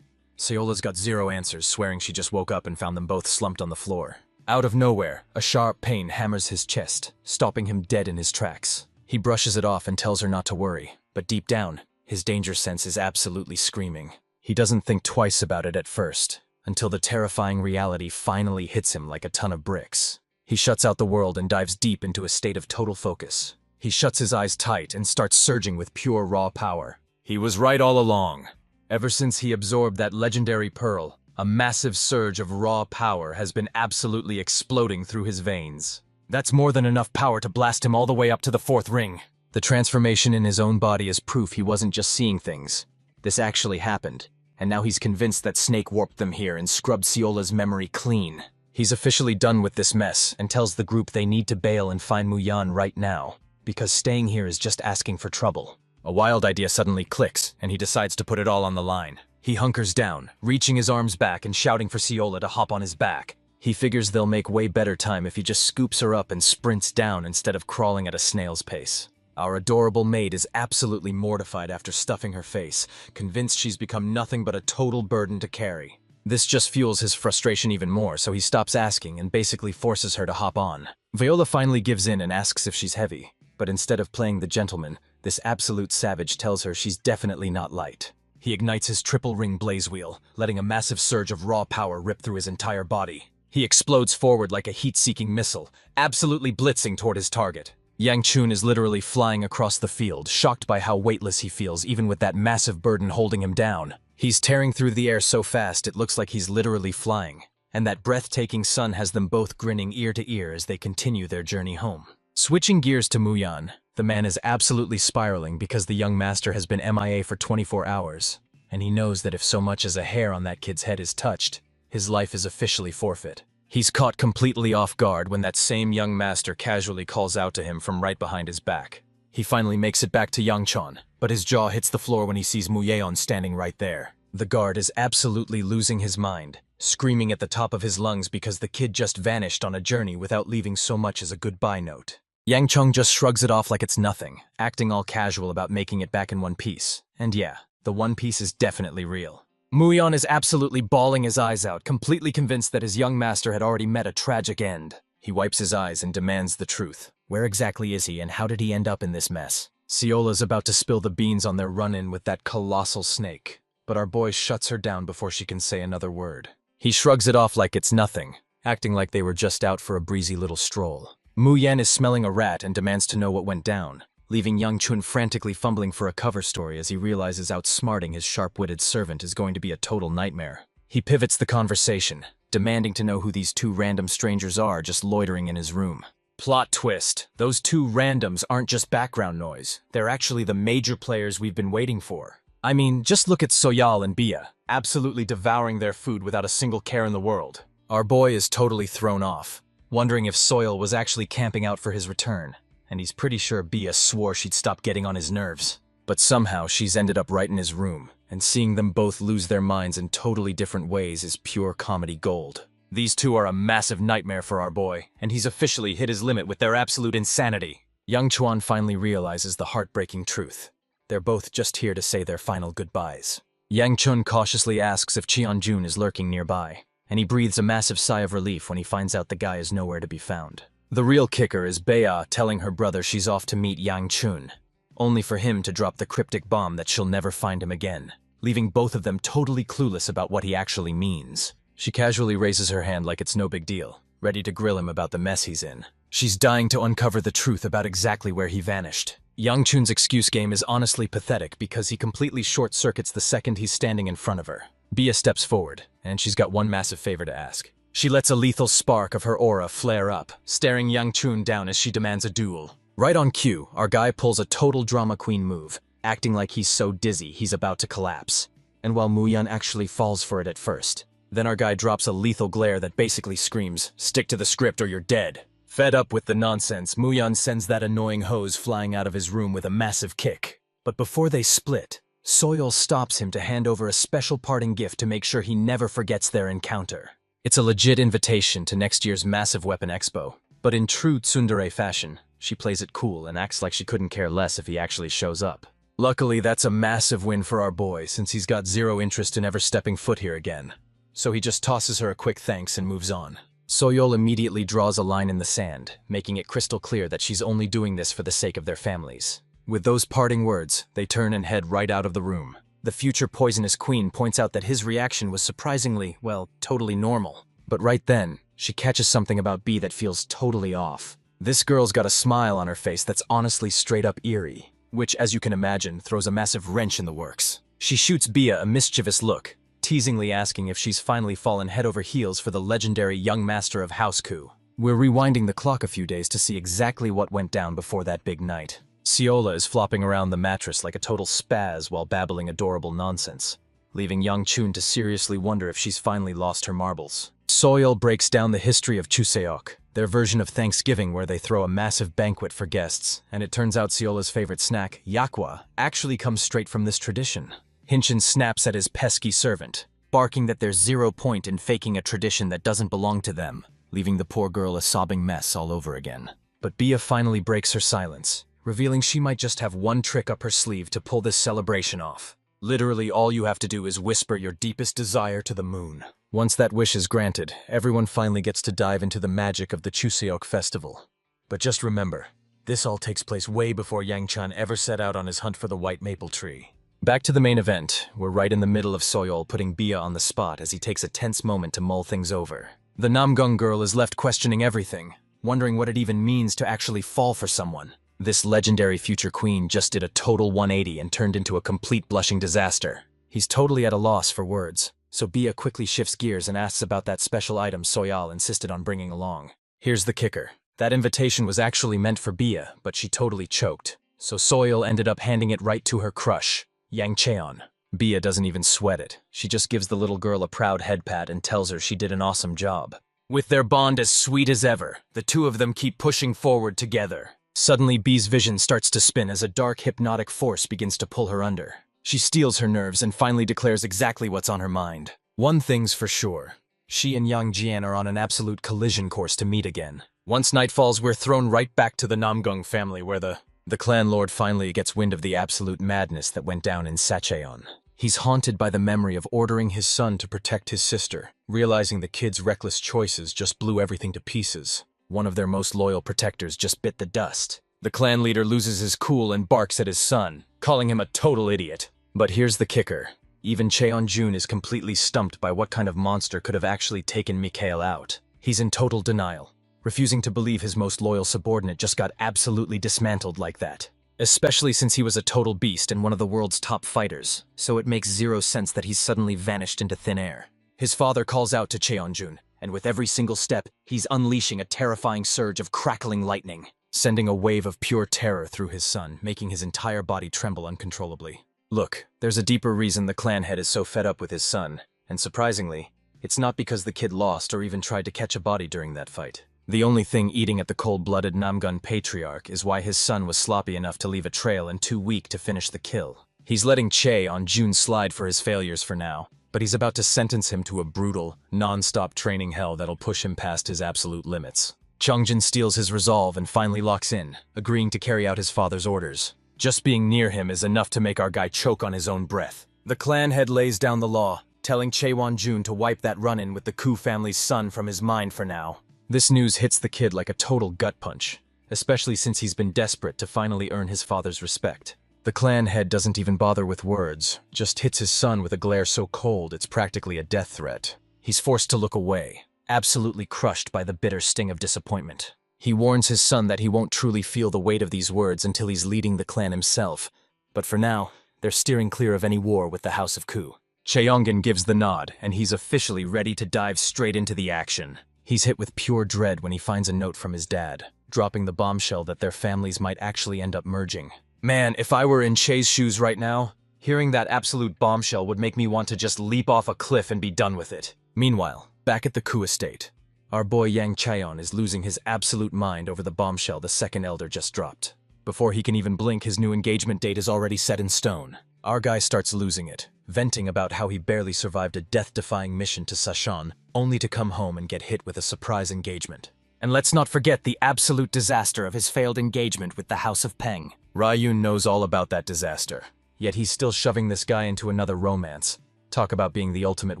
Seola's got zero answers, swearing she just woke up and found them both slumped on the floor. Out of nowhere, a sharp pain hammers his chest, stopping him dead in his tracks. He brushes it off and tells her not to worry, but deep down, his danger sense is absolutely screaming. He doesn't think twice about it at first, until the terrifying reality finally hits him like a ton of bricks. He shuts out the world and dives deep into a state of total focus. He shuts his eyes tight and starts surging with pure raw power. He was right all along. Ever since he absorbed that legendary pearl, a massive surge of raw power has been absolutely exploding through his veins. That's more than enough power to blast him all the way up to the fourth ring. The transformation in his own body is proof he wasn't just seeing things. This actually happened, and now he's convinced that Snake warped them here and scrubbed Seola's memory clean. He's officially done with this mess and tells the group they need to bail and find Muyan right now, because staying here is just asking for trouble. A wild idea suddenly clicks, and he decides to put it all on the line. He hunkers down, reaching his arms back and shouting for Seola to hop on his back. He figures they'll make way better time if he just scoops her up and sprints down instead of crawling at a snail's pace. Our adorable maid is absolutely mortified after stuffing her face, convinced she's become nothing but a total burden to carry. This just fuels his frustration even more, so he stops asking and basically forces her to hop on. Viola finally gives in and asks if she's heavy, but instead of playing the gentleman, this absolute savage tells her she's definitely not light. He ignites his triple-ring blaze wheel, letting a massive surge of raw power rip through his entire body. He explodes forward like a heat-seeking missile, absolutely blitzing toward his target. Yang Chun is literally flying across the field, shocked by how weightless he feels even with that massive burden holding him down. He's tearing through the air so fast it looks like he's literally flying, and that breathtaking sun has them both grinning ear to ear as they continue their journey home. Switching gears to Muyan, the man is absolutely spiraling because the young master has been MIA for 24 hours, and he knows that if so much as a hair on that kid's head is touched, his life is officially forfeit. He's caught completely off guard when that same young master casually calls out to him from right behind his back. He finally makes it back to Yangchon, but his jaw hits the floor when he sees Muyeon standing right there. The guard is absolutely losing his mind, screaming at the top of his lungs because the kid just vanished on a journey without leaving so much as a goodbye note. Yang Chung just shrugs it off like it's nothing, acting all casual about making it back in one piece. And yeah, the one piece is definitely real. Muyeon is absolutely bawling his eyes out, completely convinced that his young master had already met a tragic end. He wipes his eyes and demands the truth. Where exactly is he and how did he end up in this mess? Siola's about to spill the beans on their run-in with that colossal snake, but our boy shuts her down before she can say another word. He shrugs it off like it's nothing, acting like they were just out for a breezy little stroll. Muyan is smelling a rat and demands to know what went down, leaving Young Chun frantically fumbling for a cover story as he realizes outsmarting his sharp-witted servant is going to be a total nightmare. He pivots the conversation, demanding to know who these two random strangers are just loitering in his room. Plot twist. Those two randoms aren't just background noise. They're actually the major players we've been waiting for. I mean, just look at Soyal and Bia, absolutely devouring their food without a single care in the world. Our boy is totally thrown off, wondering if Soil was actually camping out for his return, and he's pretty sure Bia swore she'd stop getting on his nerves. But somehow she's ended up right in his room, and seeing them both lose their minds in totally different ways is pure comedy gold. These two are a massive nightmare for our boy, and he's officially hit his limit with their absolute insanity. Young Chuan finally realizes the heartbreaking truth. They're both just here to say their final goodbyes. Yang Chun cautiously asks if Cheon-jun is lurking nearby, and he breathes a massive sigh of relief when he finds out the guy is nowhere to be found. The real kicker is Bea telling her brother she's off to meet Yang Chun, only for him to drop the cryptic bomb that she'll never find him again, leaving both of them totally clueless about what he actually means. She casually raises her hand like it's no big deal, ready to grill him about the mess he's in. She's dying to uncover the truth about exactly where he vanished. Yang Chun's excuse game is honestly pathetic because he completely short-circuits the second he's standing in front of her. Bia steps forward, and she's got one massive favor to ask. She lets a lethal spark of her aura flare up, staring Yang Chun down as she demands a duel. Right on cue, our guy pulls a total drama queen move, acting like he's so dizzy he's about to collapse. And while Muyan actually falls for it at first, then our guy drops a lethal glare that basically screams, "Stick to the script or you're dead." Fed up with the nonsense, Muyan sends that annoying hose flying out of his room with a massive kick. But before they split, Soil stops him to hand over a special parting gift to make sure he never forgets their encounter. It's a legit invitation to next year's massive weapon expo, but in true tsundere fashion, she plays it cool and acts like she couldn't care less if he actually shows up. Luckily, that's a massive win for our boy since he's got zero interest in ever stepping foot here again. So he just tosses her a quick thanks and moves on. Soyol immediately draws a line in the sand, making it crystal clear that she's only doing this for the sake of their families. With those parting words, they turn and head right out of the room. The future poisonous queen points out that his reaction was surprisingly, well, totally normal. But right then, she catches something about B that feels totally off. This girl's got a smile on her face that's honestly straight up eerie, which, as you can imagine, throws a massive wrench in the works. She shoots Bia a mischievous look, teasingly asking if she's finally fallen head over heels for the legendary young master of House Coup. We're rewinding the clock a few days to see exactly what went down before that big night. Siola is flopping around the mattress like a total spaz while babbling adorable nonsense, leaving Yang Chun to seriously wonder if she's finally lost her marbles. Soil breaks down the history of Chuseok, their version of Thanksgiving where they throw a massive banquet for guests, and it turns out Siola's favorite snack, yakwa, actually comes straight from this tradition. Hinchin snaps at his pesky servant, barking that there's zero point in faking a tradition that doesn't belong to them, leaving the poor girl a sobbing mess all over again. But Bia finally breaks her silence, revealing she might just have one trick up her sleeve to pull this celebration off. Literally all you have to do is whisper your deepest desire to the moon. Once that wish is granted, everyone finally gets to dive into the magic of the Chuseok festival. But just remember, this all takes place way before Yang Chan ever set out on his hunt for the white maple tree. Back to the main event, we're right in the middle of Soyol putting Bia on the spot as he takes a tense moment to mull things over. The Namgung girl is left questioning everything, wondering what it even means to actually fall for someone. This legendary future queen just did a total 180 and turned into a complete blushing disaster. He's totally at a loss for words, so Bia quickly shifts gears and asks about that special item Soyal insisted on bringing along. Here's the kicker. That invitation was actually meant for Bia, but she totally choked. So Soil ended up handing it right to her crush, Yang Cheon. Bia doesn't even sweat it. She just gives the little girl a proud head pat and tells her she did an awesome job. With their bond as sweet as ever, the two of them keep pushing forward together. Suddenly, Bia's vision starts to spin as a dark hypnotic force begins to pull her under. She steals her nerves and finally declares exactly what's on her mind. One thing's for sure. She and Yang Jian are on an absolute collision course to meet again. Once night falls, we're thrown right back to the Namgung family where the clan lord finally gets wind of the absolute madness that went down in Sacheon. He's haunted by the memory of ordering his son to protect his sister, realizing the kid's reckless choices just blew everything to pieces. One of their most loyal protectors just bit the dust. The clan leader loses his cool and barks at his son, calling him a total idiot. But here's the kicker. Even Cheon-jun is completely stumped by what kind of monster could have actually taken Mikhail out. He's in total denial, refusing to believe his most loyal subordinate just got absolutely dismantled like that. Especially since he was a total beast and one of the world's top fighters, so it makes zero sense that he's suddenly vanished into thin air. His father calls out to Cheon-jun, and with every single step, he's unleashing a terrifying surge of crackling lightning, sending a wave of pure terror through his son, making his entire body tremble uncontrollably. Look, there's a deeper reason the clan head is so fed up with his son, and surprisingly, it's not because the kid lost or even tried to catch a body during that fight. The only thing eating at the cold-blooded Namgun patriarch is why his son was sloppy enough to leave a trail and too weak to finish the kill. He's letting Cheon-jun slide for his failures for now, but he's about to sentence him to a brutal, non-stop training hell that'll push him past his absolute limits. Chongjin steals his resolve and finally locks in, agreeing to carry out his father's orders. Just being near him is enough to make our guy choke on his own breath. The clan head lays down the law, telling Cheon-jun to wipe that run-in with the Koo family's son from his mind for now. This news hits the kid like a total gut punch, especially since he's been desperate to finally earn his father's respect. The clan head doesn't even bother with words, just hits his son with a glare so cold it's practically a death threat. He's forced to look away, absolutely crushed by the bitter sting of disappointment. He warns his son that he won't truly feel the weight of these words until he's leading the clan himself, but for now, they're steering clear of any war with the House of Koo. Cheongan gives the nod, and he's officially ready to dive straight into the action. He's hit with pure dread when he finds a note from his dad, dropping the bombshell that their families might actually end up merging. Man, if I were in Che's shoes right now, hearing that absolute bombshell would make me want to just leap off a cliff and be done with it. Meanwhile, back at the Koo estate, our boy Yang Cheon is losing his absolute mind over the bombshell the second elder just dropped. Before he can even blink, his new engagement date is already set in stone. Our guy starts losing it, venting about how he barely survived a death-defying mission to Sashan, only to come home and get hit with a surprise engagement. And let's not forget the absolute disaster of his failed engagement with the House of Peng. Ryun knows all about that disaster, yet he's still shoving this guy into another romance. Talk about being the ultimate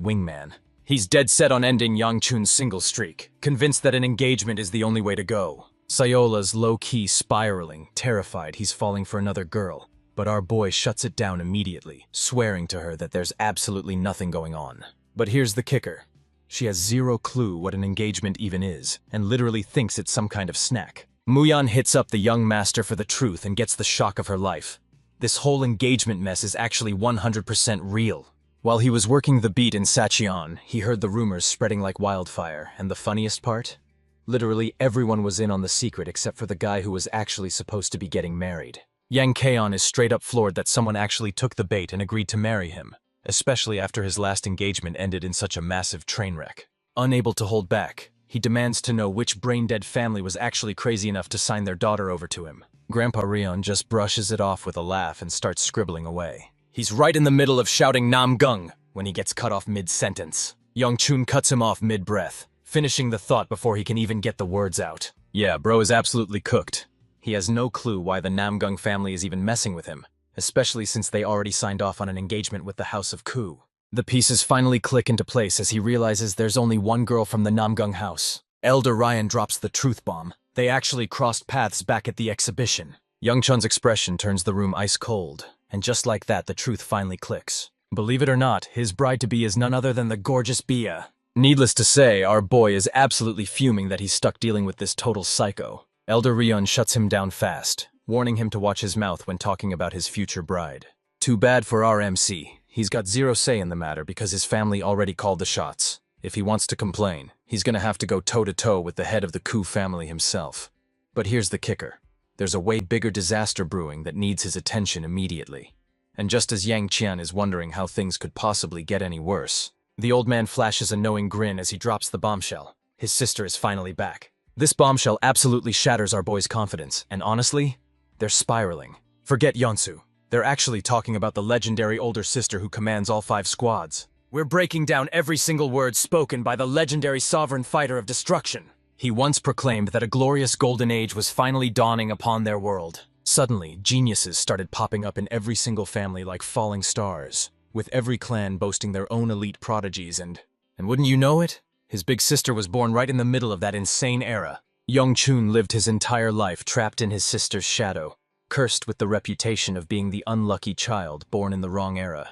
wingman. He's dead set on ending Yang Chun's single streak, convinced that an engagement is the only way to go. Sayola's low-key spiraling, terrified he's falling for another girl, but our boy shuts it down immediately, swearing to her that there's absolutely nothing going on. But here's the kicker. She has zero clue what an engagement even is, and literally thinks it's some kind of snack. Muyan hits up the young master for the truth and gets the shock of her life. This whole engagement mess is actually 100% real. While he was working the beat in Sacheon, he heard the rumors spreading like wildfire, and the funniest part? Literally everyone was in on the secret except for the guy who was actually supposed to be getting married. Yang Kaon is straight up floored that someone actually took the bait and agreed to marry him, especially after his last engagement ended in such a massive train wreck. Unable to hold back, he demands to know which brain-dead family was actually crazy enough to sign their daughter over to him. Grandpa Rion just brushes it off with a laugh and starts scribbling away. He's right in the middle of shouting Namgung when he gets cut off mid-sentence. Young-chun cuts him off mid-breath, finishing the thought before he can even get the words out. Yeah, bro is absolutely cooked. He has no clue why the Namgung family is even messing with him, especially since they already signed off on an engagement with the House of Koo. The pieces finally click into place as he realizes there's only one girl from the Namgung house. Elder Ryan drops the truth bomb. They actually crossed paths back at the exhibition. Young-chun's expression turns the room ice cold, and just like that, the truth finally clicks. Believe it or not, his bride-to-be is none other than the gorgeous Bia. Needless to say, our boy is absolutely fuming that he's stuck dealing with this total psycho. Elder Rion shuts him down fast, warning him to watch his mouth when talking about his future bride. Too bad for our MC. He's got zero say in the matter because his family already called the shots. If he wants to complain, he's gonna have to go toe-to-toe with the head of the Ku family himself. But here's the kicker. There's a way bigger disaster brewing that needs his attention immediately. And just as Yang Qian is wondering how things could possibly get any worse, the old man flashes a knowing grin as he drops the bombshell. His sister is finally back. This bombshell absolutely shatters our boys' confidence, and honestly, they're spiraling. Forget Yeonsu. They're actually talking about the legendary older sister who commands all 5 squads. We're breaking down every single word spoken by the legendary sovereign fighter of destruction. He once proclaimed that a glorious golden age was finally dawning upon their world. Suddenly, geniuses started popping up in every single family like falling stars, with every clan boasting their own elite prodigies and wouldn't you know it? His big sister was born right in the middle of that insane era. Yongchun lived his entire life trapped in his sister's shadow, cursed with the reputation of being the unlucky child born in the wrong era.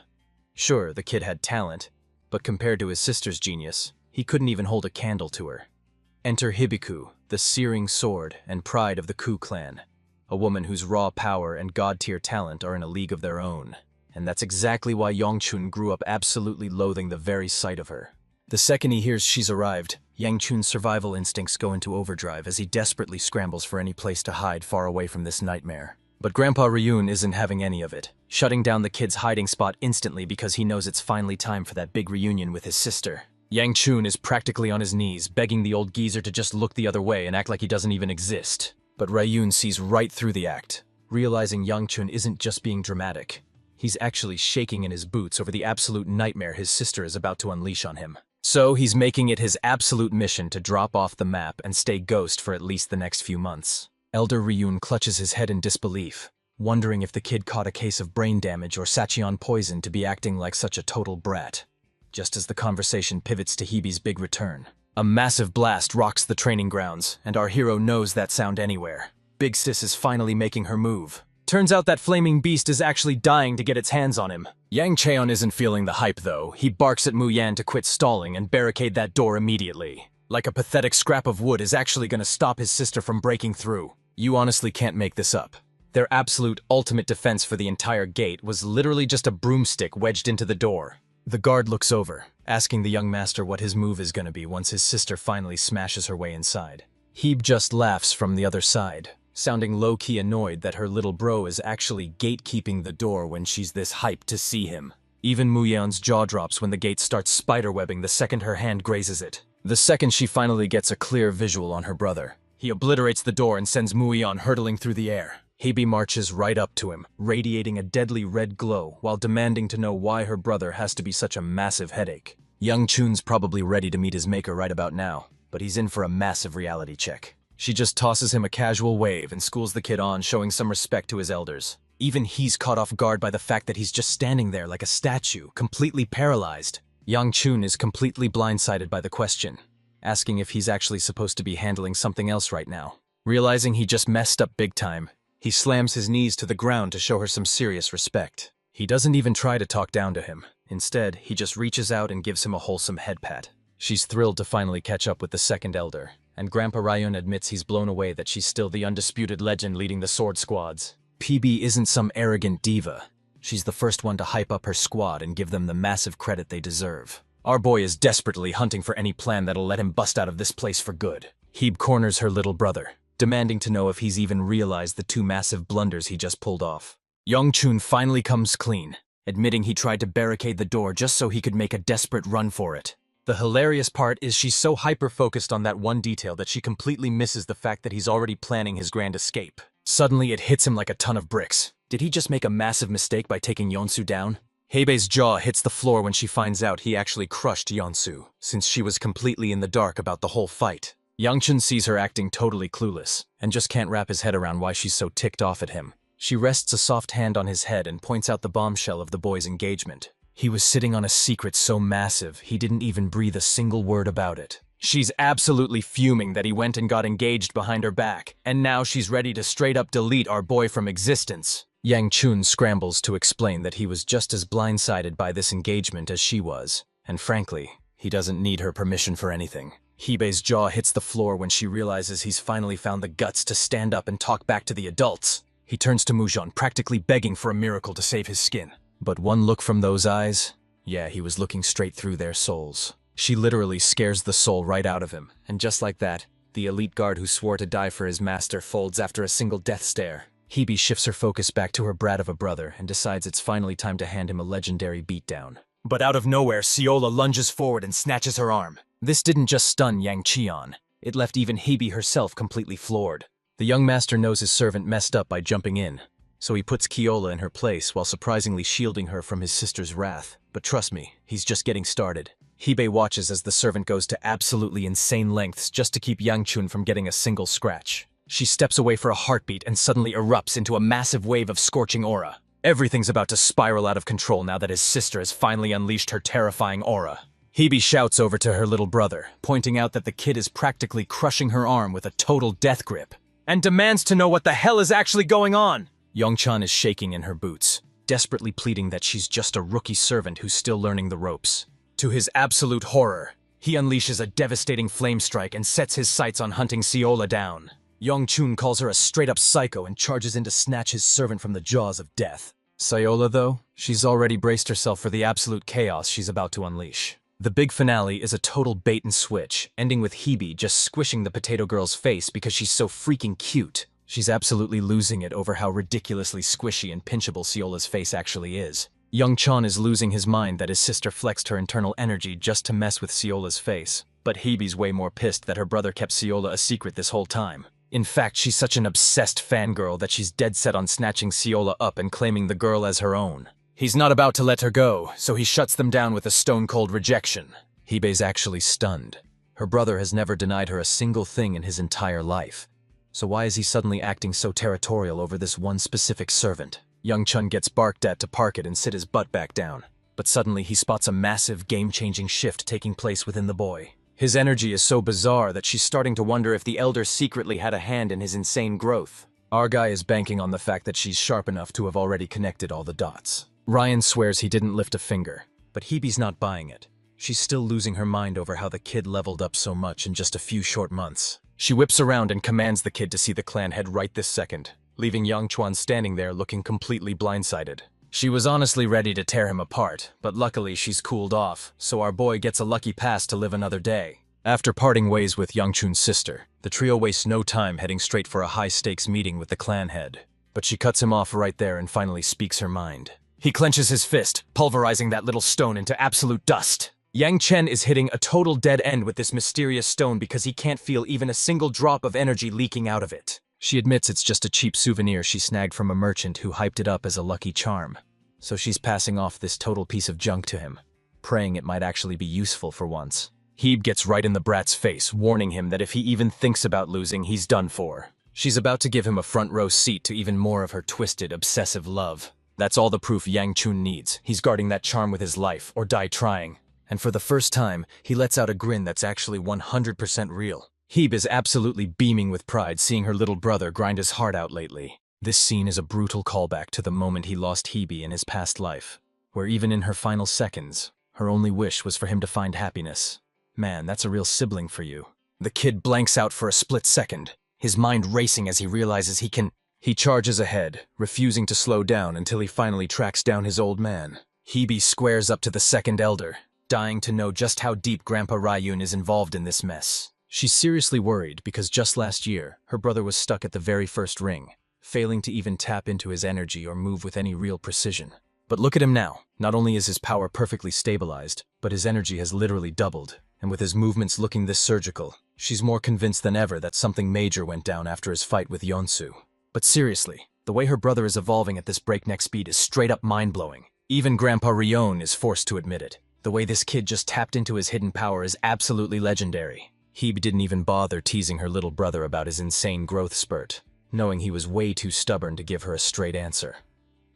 Sure, the kid had talent, but compared to his sister's genius, he couldn't even hold a candle to her. Enter Hibiku, the searing sword and pride of the Ku clan, a woman whose raw power and god-tier talent are in a league of their own. And that's exactly why Yongchun grew up absolutely loathing the very sight of her. The second he hears she's arrived, Yangchun's survival instincts go into overdrive as he desperately scrambles for any place to hide far away from this nightmare. But Grandpa Ryun isn't having any of it, shutting down the kid's hiding spot instantly because he knows it's finally time for that big reunion with his sister. Yangchun is practically on his knees, begging the old geezer to just look the other way and act like he doesn't even exist. But Ryun sees right through the act, realizing Yangchun isn't just being dramatic. He's actually shaking in his boots over the absolute nightmare his sister is about to unleash on him. So he's making it his absolute mission to drop off the map and stay ghost for at least the next few months. Elder Ryun clutches his head in disbelief, wondering if the kid caught a case of brain damage or Sacheon poison to be acting like such a total brat. Just as the conversation pivots to Hebe's big return, a massive blast rocks the training grounds, and our hero knows that sound anywhere. Big Sis is finally making her move. Turns out that flaming beast is actually dying to get its hands on him. Yang Cheon isn't feeling the hype though. He barks at Mu Yan to quit stalling and barricade that door immediately. Like a pathetic scrap of wood is actually gonna stop his sister from breaking through. You honestly can't make this up. Their absolute ultimate defense for the entire gate was literally just a broomstick wedged into the door. The guard looks over, asking the young master what his move is gonna be once his sister finally smashes her way inside. Hebe just laughs from the other side, sounding low-key annoyed that her little bro is actually gatekeeping the door when she's this hyped to see him. Even Muyeon's jaw drops when the gate starts spiderwebbing the second her hand grazes it. The second she finally gets a clear visual on her brother, he obliterates the door and sends Muyeon hurtling through the air. Hebe marches right up to him, radiating a deadly red glow while demanding to know why her brother has to be such a massive headache. Young Chun's probably ready to meet his maker right about now, but he's in for a massive reality check. She just tosses him a casual wave and schools the kid on, showing some respect to his elders. Even he's caught off guard by the fact that he's just standing there like a statue, completely paralyzed. Yang Chun is completely blindsided by the question, asking if he's actually supposed to be handling something else right now. Realizing he just messed up big time, he slams his knees to the ground to show her some serious respect. He doesn't even try to talk down to him. Instead, he just reaches out and gives him a wholesome head pat. She's thrilled to finally catch up with the second elder, and Grandpa Ryun admits he's blown away that she's still the undisputed legend leading the sword squads. PB isn't some arrogant diva. She's the first one to hype up her squad and give them the massive credit they deserve. Our boy is desperately hunting for any plan that'll let him bust out of this place for good. Hebe corners her little brother, demanding to know if he's even realized the 2 massive blunders he just pulled off. Yongchun finally comes clean, admitting he tried to barricade the door just so he could make a desperate run for it. The hilarious part is she's so hyper-focused on that one detail that she completely misses the fact that he's already planning his grand escape. Suddenly it hits him like a ton of bricks. Did he just make a massive mistake by taking Yeonsu down? Heibe's jaw hits the floor when she finds out he actually crushed Yeonsu, since she was completely in the dark about the whole fight. Yangchun sees her acting totally clueless, and just can't wrap his head around why she's so ticked off at him. She rests a soft hand on his head and points out the bombshell of the boy's engagement. He was sitting on a secret so massive, he didn't even breathe a single word about it. She's absolutely fuming that he went and got engaged behind her back, and now she's ready to straight up delete our boy from existence. Yang Chun scrambles to explain that he was just as blindsided by this engagement as she was, and frankly, he doesn't need her permission for anything. Hebe's jaw hits the floor when she realizes he's finally found the guts to stand up and talk back to the adults. He turns to Mujeon, practically begging for a miracle to save his skin. But one look from those eyes, yeah, he was looking straight through their souls. She literally scares the soul right out of him, and just like that, the elite guard who swore to die for his master folds after a single death stare. Hebe shifts her focus back to her brat of a brother and decides it's finally time to hand him a legendary beatdown. But out of nowhere, Siola lunges forward and snatches her arm. This didn't just stun Yang Qian, it left even Hebe herself completely floored. The young master knows his servant messed up by jumping in, so he puts Kiola in her place while surprisingly shielding her from his sister's wrath. But trust me, he's just getting started. Hebe watches as the servant goes to absolutely insane lengths just to keep Yang Chun from getting a single scratch. She steps away for a heartbeat and suddenly erupts into a massive wave of scorching aura. Everything's about to spiral out of control now that his sister has finally unleashed her terrifying aura. Hebe shouts over to her little brother, pointing out that the kid is practically crushing her arm with a total death grip, and demands to know what the hell is actually going on. Yongchan is shaking in her boots, desperately pleading that she's just a rookie servant who's still learning the ropes. To his absolute horror, he unleashes a devastating flame strike and sets his sights on hunting Siola down. Yongchun calls her a straight-up psycho and charges in to snatch his servant from the jaws of death. Siola, though, she's already braced herself for the absolute chaos she's about to unleash. The big finale is a total bait and switch, ending with Hebe just squishing the potato girl's face because she's so freaking cute. She's absolutely losing it over how ridiculously squishy and pinchable Siola's face actually is. Yongchan is losing his mind that his sister flexed her internal energy just to mess with Siola's face, but Hebe's way more pissed that her brother kept Siola a secret this whole time. In fact, she's such an obsessed fangirl that she's dead set on snatching Siola up and claiming the girl as her own. He's not about to let her go, so he shuts them down with a stone-cold rejection. Hebe's actually stunned. Her brother has never denied her a single thing in his entire life. So why is he suddenly acting so territorial over this one specific servant? Yongchun gets barked at to park it and sit his butt back down. But suddenly he spots a massive, game-changing shift taking place within the boy. His energy is so bizarre that she's starting to wonder if the elder secretly had a hand in his insane growth. Our guy is banking on the fact that she's sharp enough to have already connected all the dots. Ryan swears he didn't lift a finger, but Hebe's not buying it. She's still losing her mind over how the kid leveled up so much in just a few short months. She whips around and commands the kid to see the clan head right this second, leaving Yongchuan standing there looking completely blindsided. She was honestly ready to tear him apart, but luckily she's cooled off, so our boy gets a lucky pass to live another day. After parting ways with Yongchun's sister, the trio wastes no time heading straight for a high-stakes meeting with the clan head. But she cuts him off right there and finally speaks her mind. He clenches his fist, pulverizing that little stone into absolute dust. Yang Chen is hitting a total dead end with this mysterious stone because he can't feel even a single drop of energy leaking out of it. She admits it's just a cheap souvenir she snagged from a merchant who hyped it up as a lucky charm. So she's passing off this total piece of junk to him, praying it might actually be useful for once. Hebe gets right in the brat's face, warning him that if he even thinks about losing, he's done for. She's about to give him a front-row seat to even more of her twisted, obsessive love. That's all the proof Yang Chun needs. He's guarding that charm with his life, or die trying. And for the first time, he lets out a grin that's actually 100% real. Hebe is absolutely beaming with pride seeing her little brother grind his heart out lately. This scene is a brutal callback to the moment he lost Hebe in his past life, where even in her final seconds, her only wish was for him to find happiness. Man, that's a real sibling for you. The kid blanks out for a split second, his mind racing as he realizes he can. He charges ahead, refusing to slow down until he finally tracks down his old man. Hebe squares up to the second elder, dying to know just how deep Grandpa Ryun is involved in this mess. She's seriously worried because just last year, her brother was stuck at the very first ring, failing to even tap into his energy or move with any real precision. But look at him now. Not only is his power perfectly stabilized, but his energy has literally doubled. And with his movements looking this surgical, she's more convinced than ever that something major went down after his fight with Yonsu. But seriously, the way her brother is evolving at this breakneck speed is straight up mind-blowing. Even Grandpa Rion is forced to admit it. The way this kid just tapped into his hidden power is absolutely legendary. Hebe didn't even bother teasing her little brother about his insane growth spurt, knowing he was way too stubborn to give her a straight answer.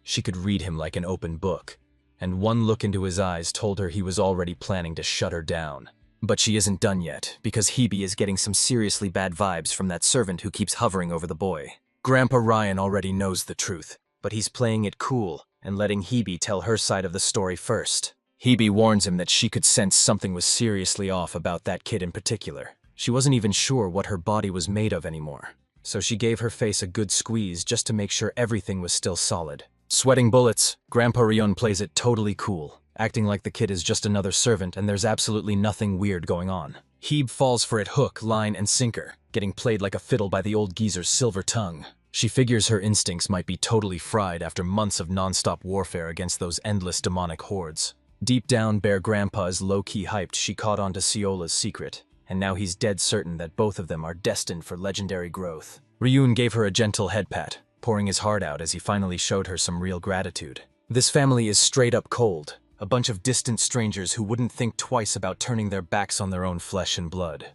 She could read him like an open book, and one look into his eyes told her he was already planning to shut her down. But she isn't done yet, because Hebe is getting some seriously bad vibes from that servant who keeps hovering over the boy. Grandpa Ryan already knows the truth, but he's playing it cool and letting Hebe tell her side of the story first. Hebe warns him that she could sense something was seriously off about that kid in particular. She wasn't even sure what her body was made of anymore, so she gave her face a good squeeze just to make sure everything was still solid. Sweating bullets, Grandpa Rion plays it totally cool, acting like the kid is just another servant and there's absolutely nothing weird going on. Hebe falls for it hook, line, and sinker, getting played like a fiddle by the old geezer's silver tongue. She figures her instincts might be totally fried after months of non-stop warfare against those endless demonic hordes. Deep down, Bear Grandpa is low-key hyped she caught on to Siola's secret, and now he's dead certain that both of them are destined for legendary growth. Ryun gave her a gentle head pat, pouring his heart out as he finally showed her some real gratitude. This family is straight up cold, a bunch of distant strangers who wouldn't think twice about turning their backs on their own flesh and blood.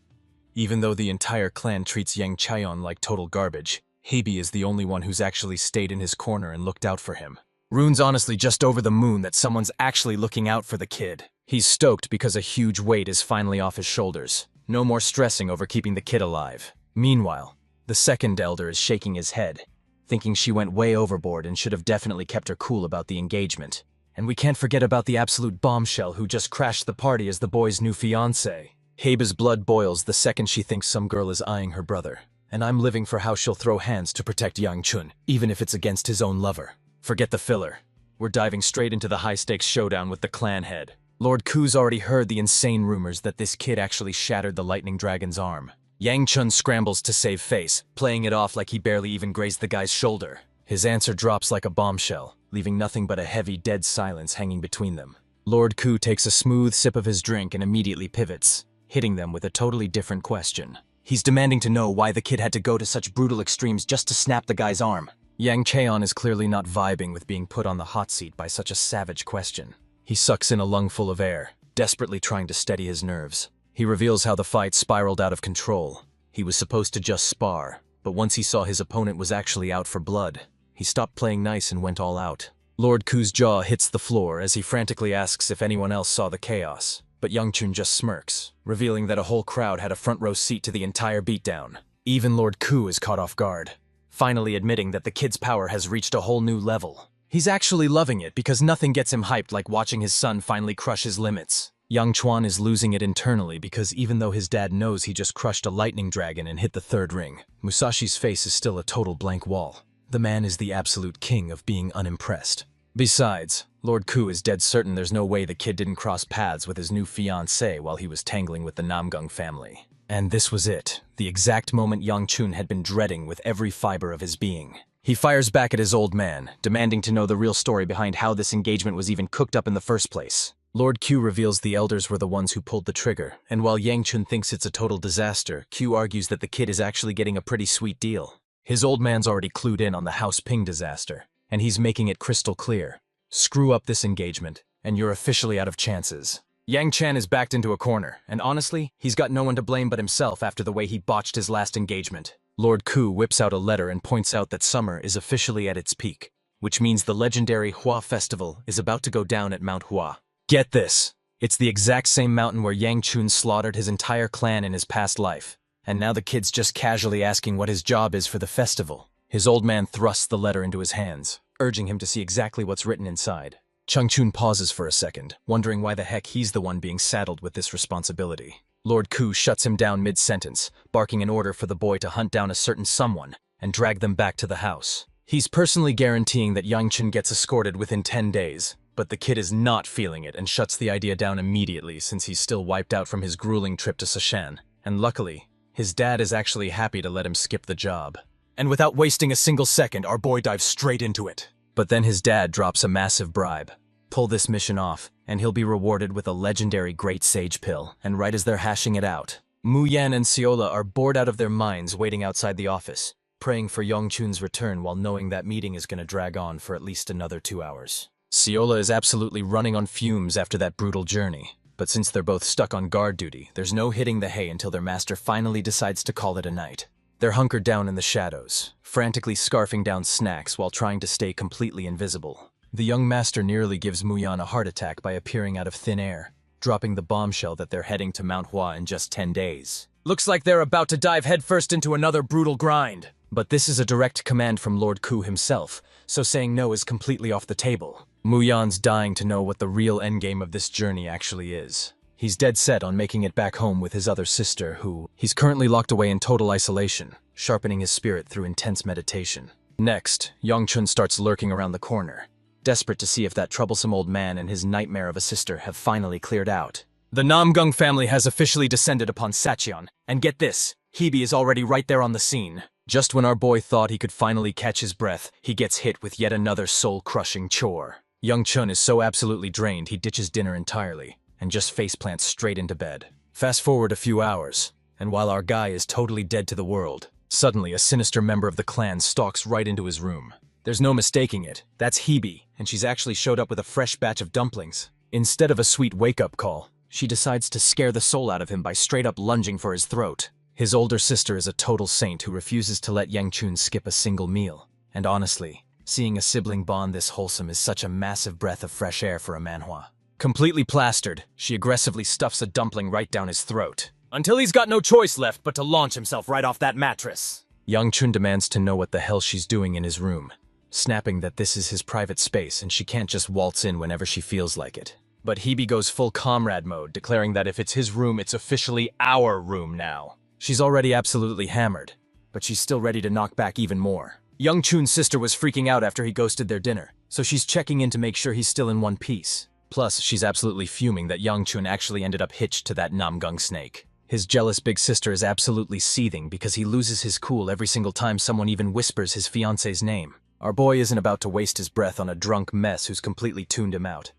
Even though the entire clan treats Yang Chaeyeon like total garbage, Hebe is the only one who's actually stayed in his corner and looked out for him. Rune's honestly just over the moon that someone's actually looking out for the kid. He's stoked because a huge weight is finally off his shoulders. No more stressing over keeping the kid alive. Meanwhile, the second elder is shaking his head, thinking she went way overboard and should have definitely kept her cool about the engagement. And we can't forget about the absolute bombshell who just crashed the party as the boy's new fiancé. Hebe's blood boils the second she thinks some girl is eyeing her brother. And I'm living for how she'll throw hands to protect Yang Chun, even if it's against his own lover. Forget the filler. We're diving straight into the high-stakes showdown with the clan head. Lord Ku's already heard the insane rumors that this kid actually shattered the lightning dragon's arm. Yang Chun scrambles to save face, playing it off like he barely even grazed the guy's shoulder. His answer drops like a bombshell, leaving nothing but a heavy, dead silence hanging between them. Lord Ku takes a smooth sip of his drink and immediately pivots, hitting them with a totally different question. He's demanding to know why the kid had to go to such brutal extremes just to snap the guy's arm. Yang Chaeyeon is clearly not vibing with being put on the hot seat by such a savage question. He sucks in a lungful of air, desperately trying to steady his nerves. He reveals how the fight spiraled out of control. He was supposed to just spar, but once he saw his opponent was actually out for blood, he stopped playing nice and went all out. Lord Ku's jaw hits the floor as he frantically asks if anyone else saw the chaos, but Yang Chun just smirks, revealing that a whole crowd had a front row seat to the entire beatdown. Even Lord Ku is caught off guard, finally admitting that the kid's power has reached a whole new level. He's actually loving it because nothing gets him hyped like watching his son finally crush his limits. Yang Chuan is losing it internally because even though his dad knows he just crushed a lightning dragon and hit the third ring, Musashi's face is still a total blank wall. The man is the absolute king of being unimpressed. Besides, Lord Ku is dead certain there's no way the kid didn't cross paths with his new fiancée while he was tangling with the Namgung family. And this was it, the exact moment Yang Chun had been dreading with every fiber of his being. He fires back at his old man, demanding to know the real story behind how this engagement was even cooked up in the first place. Lord Q reveals the elders were the ones who pulled the trigger, and while Yang Chun thinks it's a total disaster, Q argues that the kid is actually getting a pretty sweet deal. His old man's already clued in on the House Ping disaster, and he's making it crystal clear. Screw up this engagement, and you're officially out of chances. Yang Chan is backed into a corner, and honestly, he's got no one to blame but himself after the way he botched his last engagement. Lord Ku whips out a letter and points out that summer is officially at its peak, which means the legendary Hua Festival is about to go down at Mount Hua. Get this! It's the exact same mountain where Yang Chun slaughtered his entire clan in his past life, and now the kid's just casually asking what his job is for the festival. His old man thrusts the letter into his hands, urging him to see exactly what's written inside. Chung Chun pauses for a second, wondering why the heck he's the one being saddled with this responsibility. Lord Ku shuts him down mid-sentence, barking an order for the boy to hunt down a certain someone and drag them back to the house. He's personally guaranteeing that Yang Chun gets escorted within 10 days, but the kid is not feeling it and shuts the idea down immediately since he's still wiped out from his grueling trip to Sashan, and luckily, his dad is actually happy to let him skip the job. And without wasting a single second, our boy dives straight into it. But then his dad drops a massive bribe. Pull this mission off, and he'll be rewarded with a legendary Great Sage Pill, and right as they're hashing it out, Mu Yan and Siola are bored out of their minds waiting outside the office, praying for Yang Chun's return while knowing that meeting is going to drag on for at least another 2 hours. Siola is absolutely running on fumes after that brutal journey, but since they're both stuck on guard duty, there's no hitting the hay until their master finally decides to call it a night. They're hunkered down in the shadows, frantically scarfing down snacks while trying to stay completely invisible. The young master nearly gives Mu Yan a heart attack by appearing out of thin air, dropping the bombshell that they're heading to Mount Hua in just 10 days. Looks like they're about to dive headfirst into another brutal grind. But this is a direct command from Lord Ku himself, so saying no is completely off the table. Mu Yan's dying to know what the real endgame of this journey actually is. He's dead set on making it back home with his other sister, who he's currently locked away in total isolation, sharpening his spirit through intense meditation. Next, Yang Chun starts lurking around the corner, desperate to see if that troublesome old man and his nightmare of a sister have finally cleared out. The Namgung family has officially descended upon Sacheon, and get this, Hebe is already right there on the scene. Just when our boy thought he could finally catch his breath, he gets hit with yet another soul-crushing chore. Young Chun is so absolutely drained he ditches dinner entirely, and just faceplants straight into bed. Fast forward a few hours, and while our guy is totally dead to the world, suddenly a sinister member of the clan stalks right into his room. There's no mistaking it, that's Hebe, and she's actually showed up with a fresh batch of dumplings. Instead of a sweet wake-up call, she decides to scare the soul out of him by straight-up lunging for his throat. His older sister is a total saint who refuses to let Yang Chun skip a single meal. And honestly, seeing a sibling bond this wholesome is such a massive breath of fresh air for a manhwa. Completely plastered, she aggressively stuffs a dumpling right down his throat, until he's got no choice left but to launch himself right off that mattress. Yang Chun demands to know what the hell she's doing in his room, snapping that this is his private space and she can't just waltz in whenever she feels like it. But Hebe goes full comrade mode, declaring that if it's his room, it's officially our room now. She's already absolutely hammered, but she's still ready to knock back even more. Young Chun's sister was freaking out after he ghosted their dinner, so she's checking in to make sure he's still in one piece. Plus, she's absolutely fuming that Yang Chun actually ended up hitched to that Namgung snake. His jealous big sister is absolutely seething because he loses his cool every single time someone even whispers his fiancé's name. Our boy isn't about to waste his breath on a drunk mess who's completely tuned him out.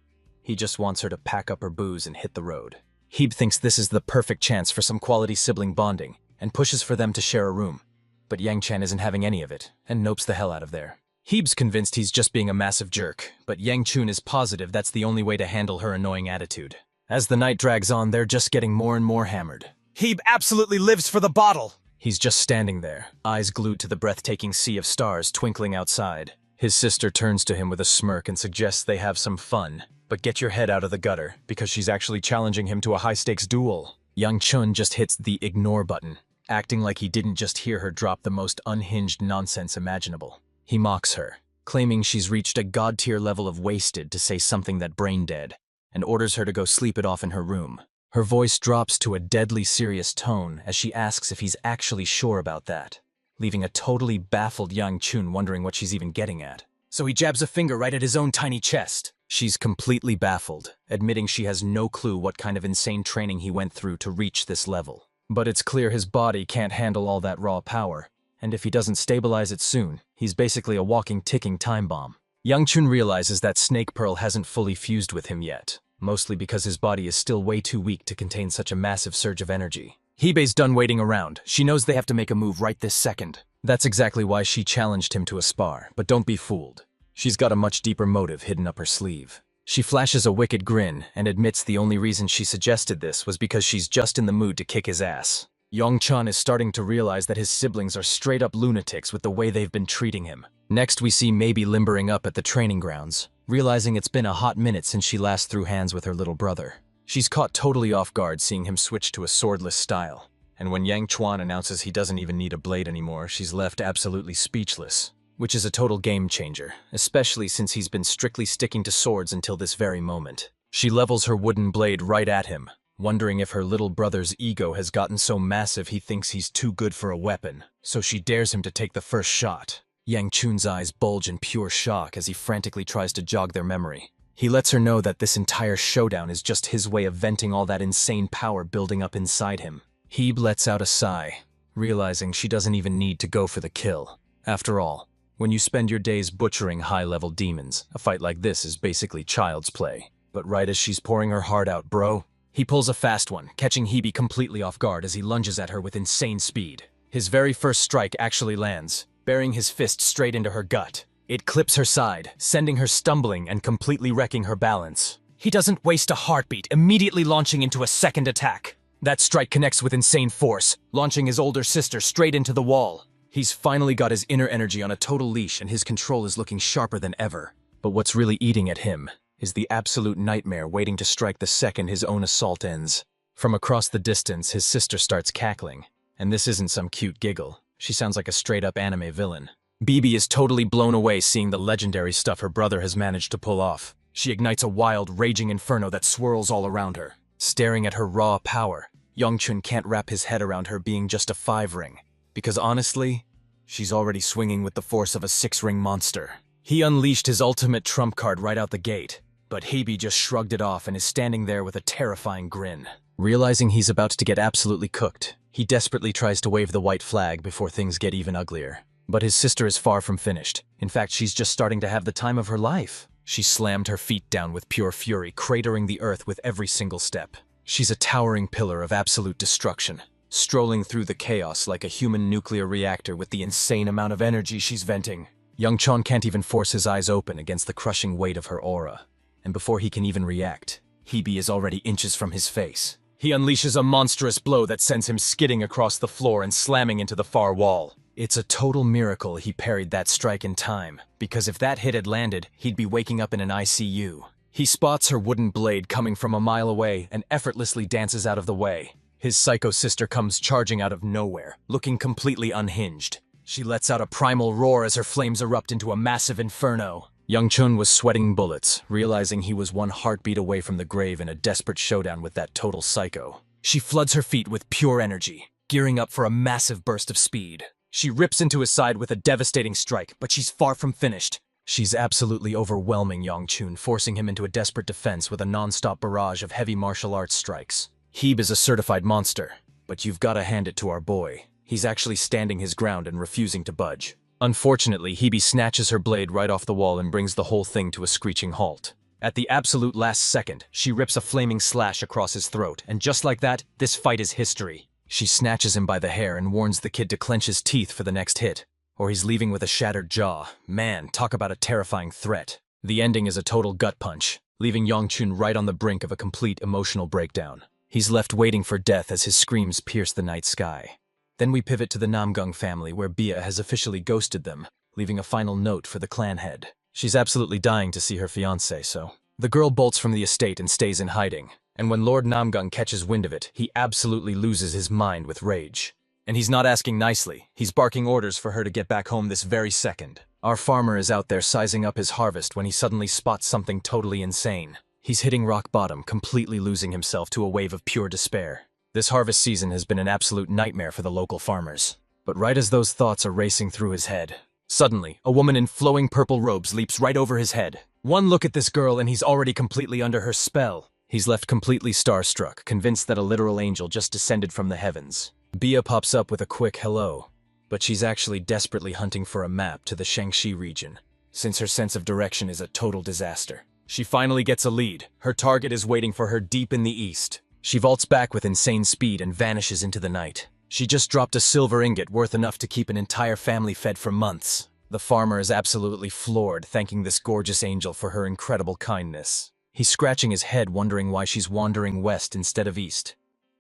He just wants her to pack up her booze and hit the road. Hebe thinks this is the perfect chance for some quality sibling bonding, and pushes for them to share a room. But Yang Chan isn't having any of it, and nopes the hell out of there. Hebe's convinced he's just being a massive jerk, but Yang Chun is positive that's the only way to handle her annoying attitude. As the night drags on, they're just getting more and more hammered. Hebe absolutely lives for the bottle! He's just standing there, eyes glued to the breathtaking sea of stars twinkling outside. His sister turns to him with a smirk and suggests they have some fun. But get your head out of the gutter, because she's actually challenging him to a high-stakes duel. Yang Chun just hits the ignore button, acting like he didn't just hear her drop the most unhinged nonsense imaginable. He mocks her, claiming she's reached a god-tier level of wasted to say something that brain-dead, and orders her to go sleep it off in her room. Her voice drops to a deadly serious tone as she asks if he's actually sure about that, leaving a totally baffled Yang Chun wondering what she's even getting at. So he jabs a finger right at his own tiny chest. She's completely baffled, admitting she has no clue what kind of insane training he went through to reach this level. But it's clear his body can't handle all that raw power, and if he doesn't stabilize it soon, he's basically a walking ticking time bomb. Yang Chun realizes that Snake Pearl hasn't fully fused with him yet, mostly because his body is still way too weak to contain such a massive surge of energy. Hebe's done waiting around. She knows they have to make a move right this second. That's exactly why she challenged him to a spar, but don't be fooled. She's got a much deeper motive hidden up her sleeve. She flashes a wicked grin and admits the only reason she suggested this was because she's just in the mood to kick his ass. Yang Chan is starting to realize that his siblings are straight-up lunatics with the way they've been treating him. Next we see Maybe limbering up at the training grounds, realizing it's been a hot minute since she last threw hands with her little brother. She's caught totally off guard seeing him switch to a swordless style, and when Yang Chuan announces he doesn't even need a blade anymore, she's left absolutely speechless. Which is a total game changer, especially since he's been strictly sticking to swords until this very moment. She levels her wooden blade right at him, wondering if her little brother's ego has gotten so massive he thinks he's too good for a weapon, so she dares him to take the first shot. Yang Chun's eyes bulge in pure shock as he frantically tries to jog their memory. He lets her know that this entire showdown is just his way of venting all that insane power building up inside him. Hebe lets out a sigh, realizing she doesn't even need to go for the kill. After all, when you spend your days butchering high-level demons, a fight like this is basically child's play. But right as she's pouring her heart out, bro, he pulls a fast one, catching Hebe completely off guard as he lunges at her with insane speed. His very first strike actually lands, burying his fist straight into her gut. It clips her side, sending her stumbling and completely wrecking her balance. He doesn't waste a heartbeat, immediately launching into a second attack. That strike connects with insane force, launching his older sister straight into the wall. He's finally got his inner energy on a total leash and his control is looking sharper than ever. But what's really eating at him is the absolute nightmare waiting to strike the second his own assault ends. From across the distance, his sister starts cackling. And this isn't some cute giggle. She sounds like a straight-up anime villain. Bibi is totally blown away seeing the legendary stuff her brother has managed to pull off. She ignites a wild, raging inferno that swirls all around her. Staring at her raw power, Yongchun can't wrap his head around her being just a 5-ring. Because honestly, she's already swinging with the force of a 6-ring monster. He unleashed his ultimate trump card right out the gate, but Hebe just shrugged it off and is standing there with a terrifying grin. Realizing he's about to get absolutely cooked, he desperately tries to wave the white flag before things get even uglier. But his sister is far from finished. In fact, she's just starting to have the time of her life. She slammed her feet down with pure fury, cratering the earth with every single step. She's a towering pillar of absolute destruction, strolling through the chaos like a human nuclear reactor with the insane amount of energy she's venting. Young Chon can't even force his eyes open against the crushing weight of her aura. And before he can even react, Hebe is already inches from his face. He unleashes a monstrous blow that sends him skidding across the floor and slamming into the far wall. It's a total miracle he parried that strike in time, because if that hit had landed, he'd be waking up in an ICU. He spots her wooden blade coming from a mile away and effortlessly dances out of the way. His psycho sister comes charging out of nowhere, looking completely unhinged. She lets out a primal roar as her flames erupt into a massive inferno. Young Chun was sweating bullets, realizing he was one heartbeat away from the grave in a desperate showdown with that total psycho. She floods her feet with pure energy, gearing up for a massive burst of speed. She rips into his side with a devastating strike, but she's far from finished. She's absolutely overwhelming Yang Chun, forcing him into a desperate defense with a non-stop barrage of heavy martial arts strikes. Hebe is a certified monster, but you've got to hand it to our boy. He's actually standing his ground and refusing to budge. Unfortunately, Hebe snatches her blade right off the wall and brings the whole thing to a screeching halt. At the absolute last second, she rips a flaming slash across his throat, and just like that, this fight is history. She snatches him by the hair and warns the kid to clench his teeth for the next hit, or he's leaving with a shattered jaw. Man, talk about a terrifying threat. The ending is a total gut punch, leaving Yang Chun right on the brink of a complete emotional breakdown. He's left waiting for death as his screams pierce the night sky. Then we pivot to the Namgung family, where Bia has officially ghosted them, leaving a final note for the clan head. She's absolutely dying to see her fiancé, so the girl bolts from the estate and stays in hiding. And when Lord Namgung catches wind of it, he absolutely loses his mind with rage. And he's not asking nicely. He's barking orders for her to get back home this very second. Our farmer is out there sizing up his harvest when he suddenly spots something totally insane. He's hitting rock bottom, completely losing himself to a wave of pure despair. This harvest season has been an absolute nightmare for the local farmers. But right as those thoughts are racing through his head, suddenly, a woman in flowing purple robes leaps right over his head. One look at this girl and he's already completely under her spell. He's left completely starstruck, convinced that a literal angel just descended from the heavens. Bia pops up with a quick hello, but she's actually desperately hunting for a map to the Shangxi region, since her sense of direction is a total disaster. She finally gets a lead. Her target is waiting for her deep in the east. She vaults back with insane speed and vanishes into the night. She just dropped a silver ingot worth enough to keep an entire family fed for months. The farmer is absolutely floored, thanking this gorgeous angel for her incredible kindness. He's scratching his head wondering why she's wandering west instead of east.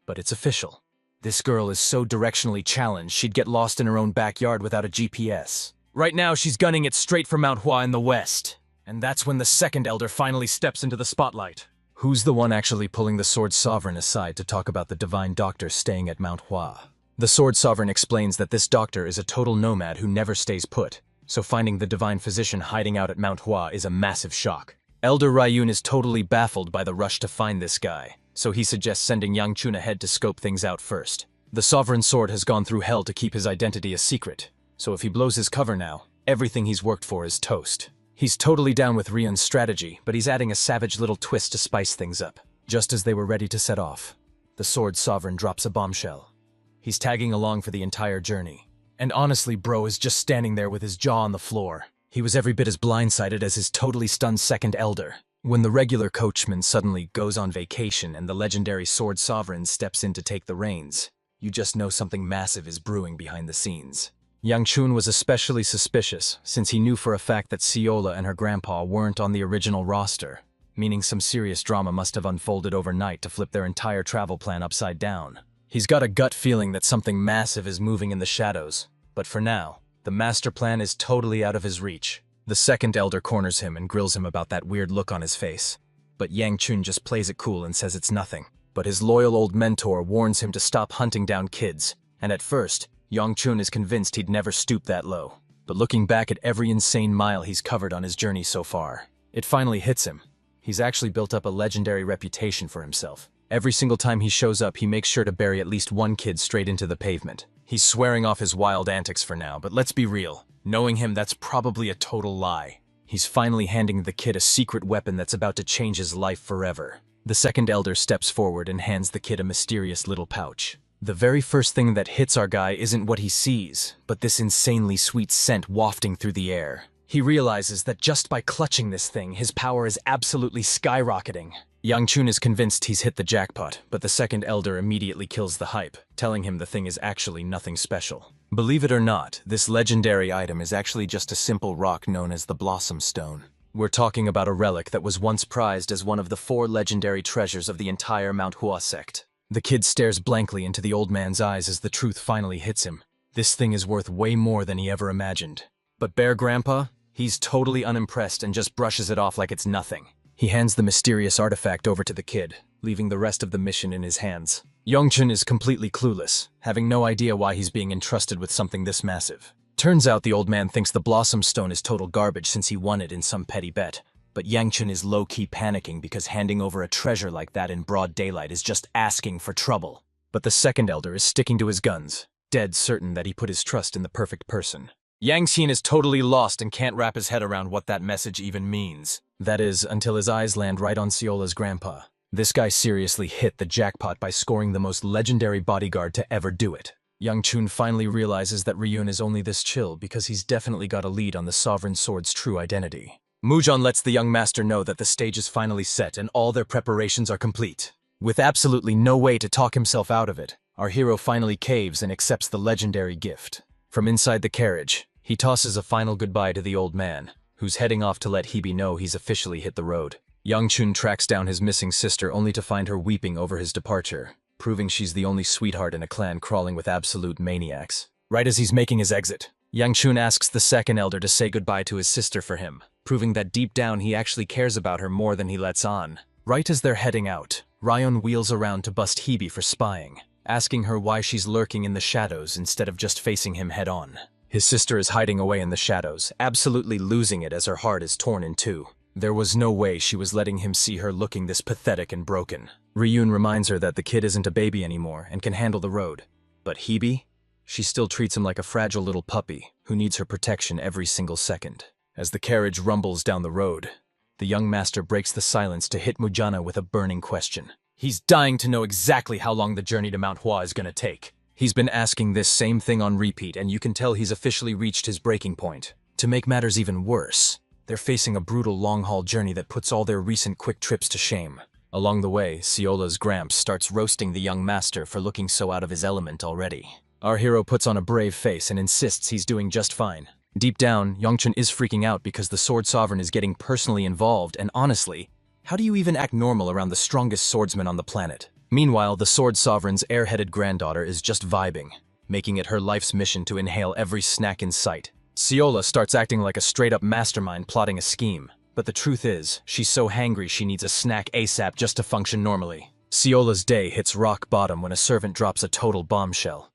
But it's official. This girl is so directionally challenged she'd get lost in her own backyard without a GPS. Right now she's gunning it straight for Manhwa in the west. And that's when the second elder finally steps into the spotlight. Who's the one actually pulling the Sword Sovereign aside to talk about the divine doctor staying at Mount Hua? The Sword Sovereign explains that this doctor is a total nomad who never stays put, so finding the divine physician hiding out at Mount Hua is a massive shock. Elder Ryun is totally baffled by the rush to find this guy, so he suggests sending Yang Chun ahead to scope things out first. The Sovereign Sword has gone through hell to keep his identity a secret, so if he blows his cover now, everything he's worked for is toast. He's totally down with Ryun's strategy, but he's adding a savage little twist to spice things up. Just as they were ready to set off, the Sword Sovereign drops a bombshell. He's tagging along for the entire journey. And honestly, bro is just standing there with his jaw on the floor. He was every bit as blindsided as his totally stunned second elder. When the regular coachman suddenly goes on vacation and the legendary Sword Sovereign steps in to take the reins, you just know something massive is brewing behind the scenes. Yang Chun was especially suspicious, since he knew for a fact that Ciola and her grandpa weren't on the original roster, meaning some serious drama must have unfolded overnight to flip their entire travel plan upside down. He's got a gut feeling that something massive is moving in the shadows, but for now, the master plan is totally out of his reach. The second elder corners him and grills him about that weird look on his face, but Yang Chun just plays it cool and says it's nothing. But his loyal old mentor warns him to stop hunting down kids, and at first, Yang Chun is convinced he'd never stoop that low. But looking back at every insane mile he's covered on his journey so far, it finally hits him. He's actually built up a legendary reputation for himself. Every single time he shows up, he makes sure to bury at least one kid straight into the pavement. He's swearing off his wild antics for now, but let's be real. Knowing him, that's probably a total lie. He's finally handing the kid a secret weapon that's about to change his life forever. The second elder steps forward and hands the kid a mysterious little pouch. The very first thing that hits our guy isn't what he sees, but this insanely sweet scent wafting through the air. He realizes that just by clutching this thing, his power is absolutely skyrocketing. Yang Chun is convinced he's hit the jackpot, but the second elder immediately kills the hype, telling him the thing is actually nothing special. Believe it or not, this legendary item is actually just a simple rock known as the Blossom Stone. We're talking about a relic that was once prized as one of the 4 legendary treasures of the entire Manhwa sect. The kid stares blankly into the old man's eyes as the truth finally hits him. This thing is worth way more than he ever imagined. But Bear Grandpa? He's totally unimpressed and just brushes it off like it's nothing. He hands the mysterious artifact over to the kid, leaving the rest of the mission in his hands. Yongchun is completely clueless, having no idea why he's being entrusted with something this massive. Turns out the old man thinks the Blossom Stone is total garbage since he won it in some petty bet. But Yangchun is low-key panicking because handing over a treasure like that in broad daylight is just asking for trouble. But the second elder is sticking to his guns, dead certain that he put his trust in the perfect person. Yang Xian is totally lost and can't wrap his head around what that message even means. That is, until his eyes land right on Siola's grandpa. This guy seriously hit the jackpot by scoring the most legendary bodyguard to ever do it. Yang Chun finally realizes that Ryun is only this chill because he's definitely got a lead on the Sovereign Sword's true identity. Mujan lets the young master know that the stage is finally set and all their preparations are complete. With absolutely no way to talk himself out of it, our hero finally caves and accepts the legendary gift. From inside the carriage, he tosses a final goodbye to the old man, who's heading off to let Hebe know he's officially hit the road. Yang Chun tracks down his missing sister only to find her weeping over his departure, proving she's the only sweetheart in a clan crawling with absolute maniacs. Right as he's making his exit, Yang Chun asks the second elder to say goodbye to his sister for him, proving that deep down he actually cares about her more than he lets on. Right as they're heading out, Ryan wheels around to bust Hebe for spying, asking her why she's lurking in the shadows instead of just facing him head-on. His sister is hiding away in the shadows, absolutely losing it as her heart is torn in two. There was no way she was letting him see her looking this pathetic and broken. Ryun reminds her that the kid isn't a baby anymore and can handle the road. But Hebe? She still treats him like a fragile little puppy who needs her protection every single second. As the carriage rumbles down the road, the young master breaks the silence to hit Mujana with a burning question. He's dying to know exactly how long the journey to Mount Hua is gonna take. He's been asking this same thing on repeat, and you can tell he's officially reached his breaking point. To make matters even worse, they're facing a brutal long-haul journey that puts all their recent quick trips to shame. Along the way, Siola's Gramps starts roasting the young master for looking so out of his element already. Our hero puts on a brave face and insists he's doing just fine. Deep down, Yongchun is freaking out because the Sword Sovereign is getting personally involved, and honestly, how do you even act normal around the strongest swordsman on the planet? Meanwhile, the Sword Sovereign's air-headed granddaughter is just vibing, making it her life's mission to inhale every snack in sight. Siola starts acting like a straight-up mastermind plotting a scheme, but the truth is, she's so hangry she needs a snack ASAP just to function normally. Siola's day hits rock bottom when a servant drops a total bombshell.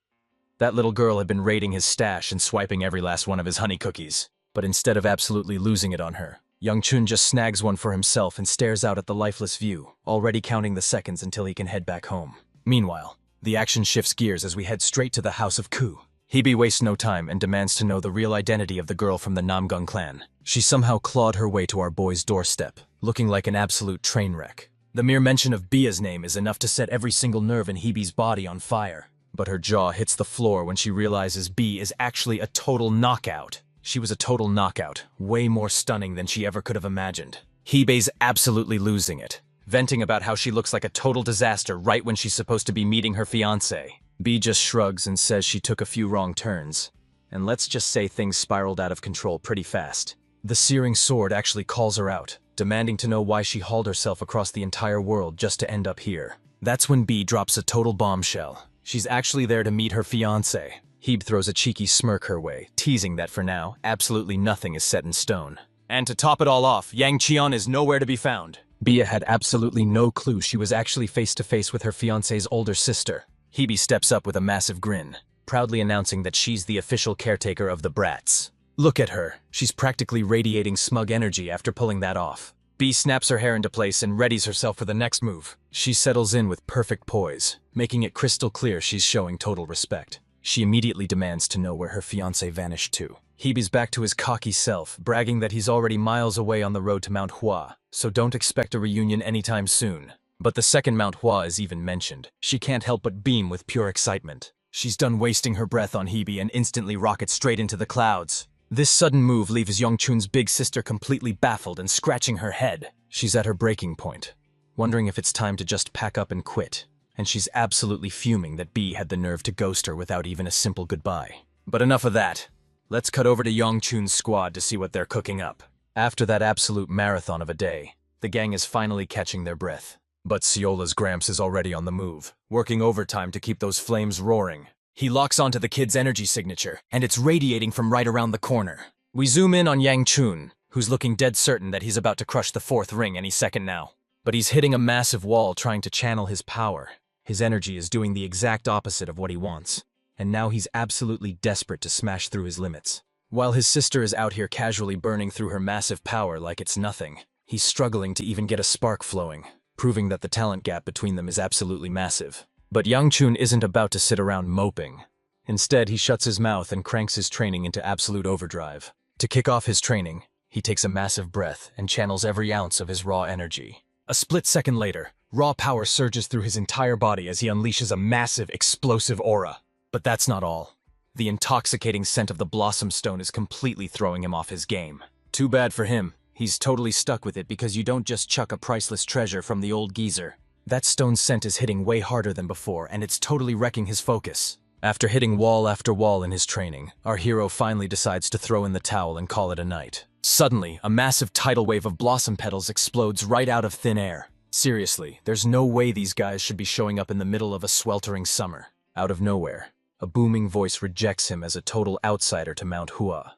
That little girl had been raiding his stash and swiping every last one of his honey cookies. But instead of absolutely losing it on her, Young Chun just snags one for himself and stares out at the lifeless view, already counting the seconds until he can head back home. Meanwhile, the action shifts gears as we head straight to the House of Ku. Hebe wastes no time and demands to know the real identity of the girl from the Namgung clan. She somehow clawed her way to our boy's doorstep, looking like an absolute train wreck. The mere mention of Bia's name is enough to set every single nerve in Hebe's body on fire. But her jaw hits the floor when she realizes B is actually a total knockout. She was a total knockout, way more stunning than she ever could have imagined. Hebe's absolutely losing it, venting about how she looks like a total disaster right when she's supposed to be meeting her fiancé. B just shrugs and says she took a few wrong turns, and let's just say things spiraled out of control pretty fast. The Searing Sword actually calls her out, demanding to know why she hauled herself across the entire world just to end up here. That's when B drops a total bombshell. She's actually there to meet her fiancé. Hebe throws a cheeky smirk her way, teasing that for now, absolutely nothing is set in stone. And to top it all off, Yang Qian is nowhere to be found. Bia had absolutely no clue she was actually face-to-face with her fiancé's older sister. Hebe steps up with a massive grin, proudly announcing that she's the official caretaker of the brats. Look at her, she's practically radiating smug energy after pulling that off. B snaps her hair into place and readies herself for the next move. She settles in with perfect poise, making it crystal clear she's showing total respect. She immediately demands to know where her fiancé vanished to. Hebe's back to his cocky self, bragging that he's already miles away on the road to Manhwa, so don't expect a reunion anytime soon. But the second Manhwa is even mentioned. She can't help but beam with pure excitement. She's done wasting her breath on Hebe and instantly rockets straight into the clouds. This sudden move leaves Yongchun's big sister completely baffled and scratching her head. She's at her breaking point, wondering if it's time to just pack up and quit. And she's absolutely fuming that B had the nerve to ghost her without even a simple goodbye. But enough of that. Let's cut over to Yongchun's squad to see what they're cooking up. After that absolute marathon of a day, the gang is finally catching their breath. But Siola's Gramps is already on the move, working overtime to keep those flames roaring. He locks onto the kid's energy signature, and it's radiating from right around the corner. We zoom in on Yangchun, who's looking dead certain that he's about to crush the fourth ring any second now. But he's hitting a massive wall trying to channel his power. His energy is doing the exact opposite of what he wants, and now he's absolutely desperate to smash through his limits. While his sister is out here casually burning through her massive power like it's nothing, he's struggling to even get a spark flowing, proving that the talent gap between them is absolutely massive. But Yangchun isn't about to sit around moping. Instead, he shuts his mouth and cranks his training into absolute overdrive. To kick off his training, he takes a massive breath and channels every ounce of his raw energy. A split second later, raw power surges through his entire body as he unleashes a massive, explosive aura. But that's not all. The intoxicating scent of the Blossom Stone is completely throwing him off his game. Too bad for him. He's totally stuck with it because you don't just chuck a priceless treasure from the old geezer. That stone's scent is hitting way harder than before, and it's totally wrecking his focus. After hitting wall after wall in his training, our hero finally decides to throw in the towel and call it a night. Suddenly, a massive tidal wave of blossom petals explodes right out of thin air. Seriously, there's no way these guys should be showing up in the middle of a sweltering summer. Out of nowhere, a booming voice rejects him as a total outsider to Mount Hua,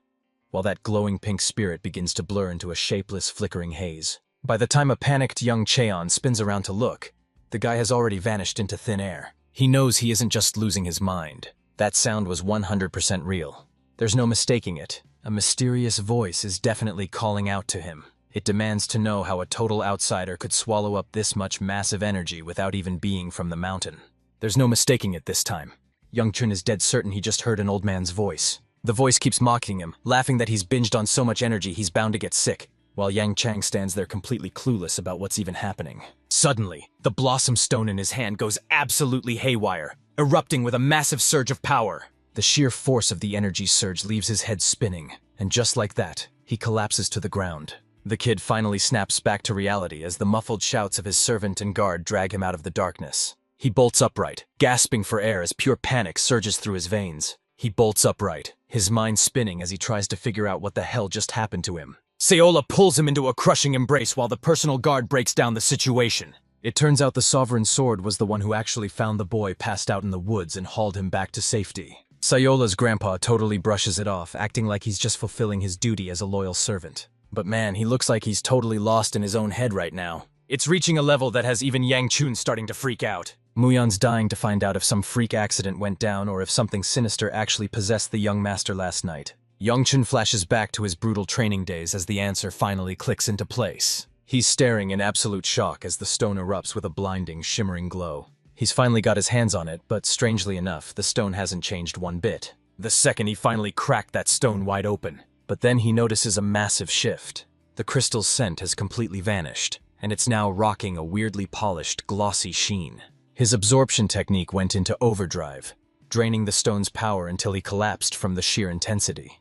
while that glowing pink spirit begins to blur into a shapeless, flickering haze. By the time a panicked young Cheon spins around to look, the guy has already vanished into thin air. He knows he isn't just losing his mind. That sound was 100% real. There's no mistaking it. A mysterious voice is definitely calling out to him. It demands to know how a total outsider could swallow up this much massive energy without even being from the mountain. There's no mistaking it this time. Yongchun is dead certain he just heard an old man's voice. The voice keeps mocking him, laughing that he's binged on so much energy he's bound to get sick, while Yang Chang stands there completely clueless about what's even happening. Suddenly, the Blossom Stone in his hand goes absolutely haywire, erupting with a massive surge of power. The sheer force of the energy surge leaves his head spinning, and just like that, he collapses to the ground. The kid finally snaps back to reality as the muffled shouts of his servant and guard drag him out of the darkness. He bolts upright, gasping for air as pure panic surges through his veins. He bolts upright, his mind spinning as he tries to figure out what the hell just happened to him. Seola pulls him into a crushing embrace while the personal guard breaks down the situation. It turns out the Sovereign Sword was the one who actually found the boy passed out in the woods and hauled him back to safety. Sayola's grandpa totally brushes it off, acting like he's just fulfilling his duty as a loyal servant. But man, he looks like he's totally lost in his own head right now. It's reaching a level that has even Yang Chun starting to freak out. Muyan's dying to find out if some freak accident went down or if something sinister actually possessed the young master last night. Yongchun flashes back to his brutal training days as the answer finally clicks into place. He's staring in absolute shock as the stone erupts with a blinding, shimmering glow. He's finally got his hands on it, but strangely enough, the stone hasn't changed one bit. The second he finally cracked that stone wide open. But then he notices a massive shift. The crystal's scent has completely vanished, and it's now rocking a weirdly polished, glossy sheen. His absorption technique went into overdrive, draining the stone's power until he collapsed from the sheer intensity.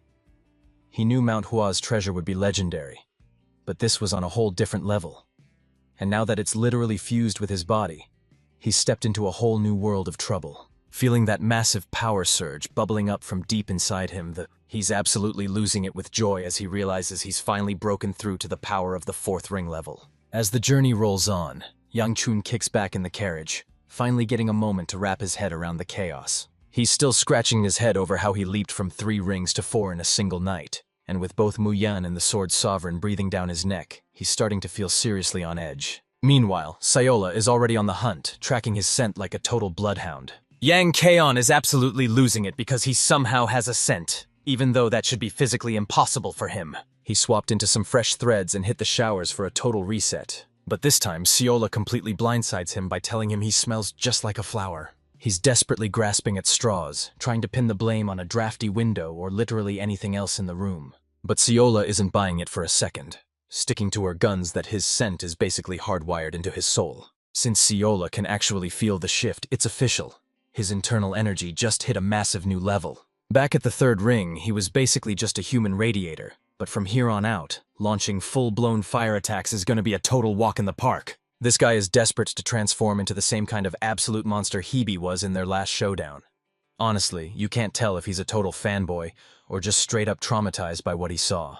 He knew Mount Hua's treasure would be legendary, but this was on a whole different level. And now that it's literally fused with his body, he's stepped into a whole new world of trouble. Feeling that massive power surge bubbling up from deep inside him, he's absolutely losing it with joy as he realizes he's finally broken through to the power of the fourth ring level. As the journey rolls on, Yang Chun kicks back in the carriage, finally getting a moment to wrap his head around the chaos. He's still scratching his head over how he leaped from 3 rings to 4 in a single night, and with both Mu Yan and the Sword Sovereign breathing down his neck, he's starting to feel seriously on edge. Meanwhile, Sayola is already on the hunt, tracking his scent like a total bloodhound. Yang Kaon is absolutely losing it because he somehow has a scent, even though that should be physically impossible for him. He swapped into some fresh threads and hit the showers for a total reset. But this time, Seola completely blindsides him by telling him he smells just like a flower. He's desperately grasping at straws, trying to pin the blame on a drafty window or literally anything else in the room. But Ciola isn't buying it for a second, sticking to her guns that his scent is basically hardwired into his soul. Since Ciola can actually feel the shift, it's official. His internal energy just hit a massive new level. Back at the third ring, he was basically just a human radiator, but from here on out, launching full-blown fire attacks is going to be a total walk in the park. This guy is desperate to transform into the same kind of absolute monster Hebe was in their last showdown. Honestly, you can't tell if he's a total fanboy or just straight up traumatized by what he saw.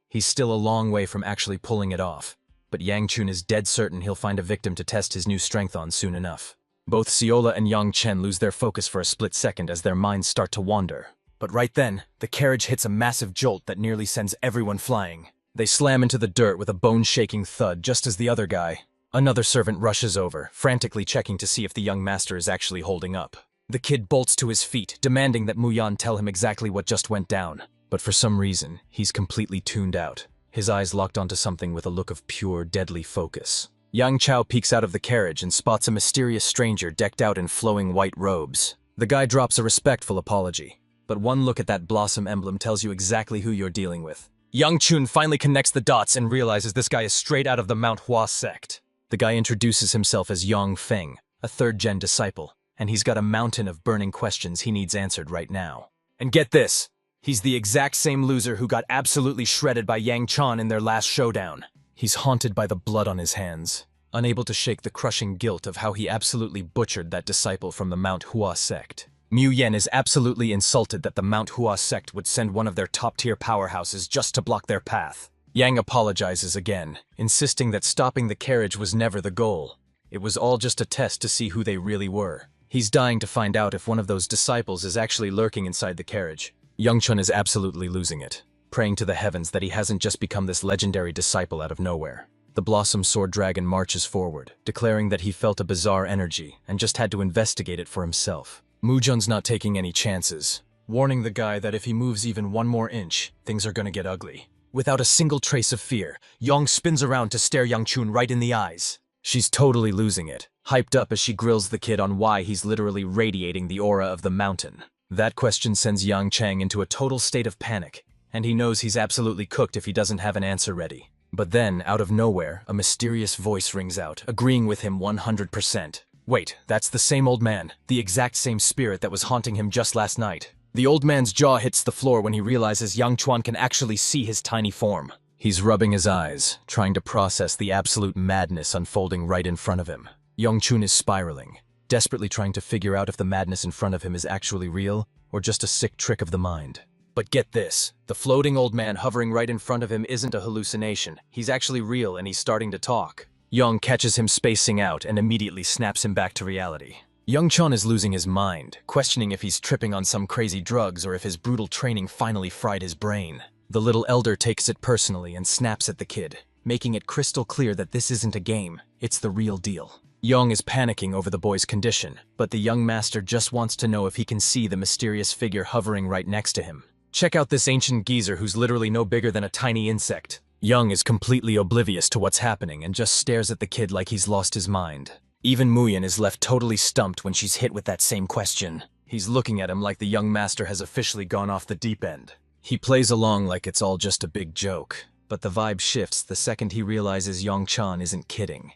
He's still a long way from actually pulling it off, but Yang Chun is dead certain he'll find a victim to test his new strength on soon enough. Both Ciola and Yang Chen lose their focus for a split second as their minds start to wander. But right then, the carriage hits a massive jolt that nearly sends everyone flying. They slam into the dirt with a bone-shaking thud just as the other guy, another servant, rushes over, frantically checking to see if the young master is actually holding up. The kid bolts to his feet, demanding that Mu Yan tell him exactly what just went down. But for some reason, he's completely tuned out, his eyes locked onto something with a look of pure, deadly focus. Yang Chao peeks out of the carriage and spots a mysterious stranger decked out in flowing white robes. The guy drops a respectful apology, but one look at that blossom emblem tells you exactly who you're dealing with. Yang Chun finally connects the dots and realizes this guy is straight out of the Manhwa sect. The guy introduces himself as Yang Feng, a third-gen disciple, and he's got a mountain of burning questions he needs answered right now. And get this, he's the exact same loser who got absolutely shredded by Yang Chan in their last showdown. He's haunted by the blood on his hands, unable to shake the crushing guilt of how he absolutely butchered that disciple from the Mount Hua sect. Mu Yan is absolutely insulted that the Mount Hua sect would send one of their top-tier powerhouses just to block their path. Yang apologizes again, insisting that stopping the carriage was never the goal. It was all just a test to see who they really were. He's dying to find out if one of those disciples is actually lurking inside the carriage. Yang Chun is absolutely losing it, praying to the heavens that he hasn't just become this legendary disciple out of nowhere. The Blossom Sword Dragon marches forward, declaring that he felt a bizarre energy and just had to investigate it for himself. Mujun's not taking any chances, warning the guy that if he moves even one more inch, things are gonna get ugly. Without a single trace of fear, Yang spins around to stare Yang Chun right in the eyes. She's totally losing it, hyped up as she grills the kid on why he's literally radiating the aura of the mountain. That question sends Yang Chang into a total state of panic, and he knows he's absolutely cooked if he doesn't have an answer ready. But then, out of nowhere, a mysterious voice rings out, agreeing with him 100%. Wait, that's the same old man, the exact same spirit that was haunting him just last night. The old man's jaw hits the floor when he realizes Yang Chuan can actually see his tiny form. He's rubbing his eyes, trying to process the absolute madness unfolding right in front of him. Yang Chun is spiraling, desperately trying to figure out if the madness in front of him is actually real or just a sick trick of the mind. But get this, the floating old man hovering right in front of him isn't a hallucination. He's actually real and he's starting to talk. Yang catches him spacing out and immediately snaps him back to reality. Yang Chun is losing his mind, questioning if he's tripping on some crazy drugs or if his brutal training finally fried his brain. The little elder takes it personally and snaps at the kid, making it crystal clear that this isn't a game, it's the real deal. Yang is panicking over the boy's condition, but the young master just wants to know if he can see the mysterious figure hovering right next to him. Check out this ancient geezer who's literally no bigger than a tiny insect. Yang is completely oblivious to what's happening and just stares at the kid like he's lost his mind. Even Muyan is left totally stumped when she's hit with that same question. He's looking at him like the young master has officially gone off the deep end. He plays along like it's all just a big joke, but the vibe shifts the second he realizes Yang Chan isn't kidding.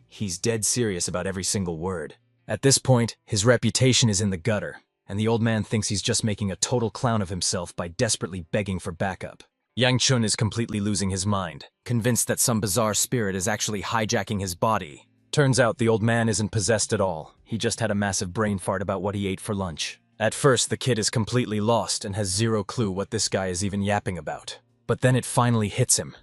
He's dead serious about every single word. At this point, his reputation is in the gutter, and the old man thinks he's just making a total clown of himself by desperately begging for backup. Yang Chun is completely losing his mind, convinced that some bizarre spirit is actually hijacking his body. Turns out the old man isn't possessed at all. He just had a massive brain fart about what he ate for lunch. At first, the kid is completely lost and has zero clue what this guy is even yapping about. But then it finally hits him.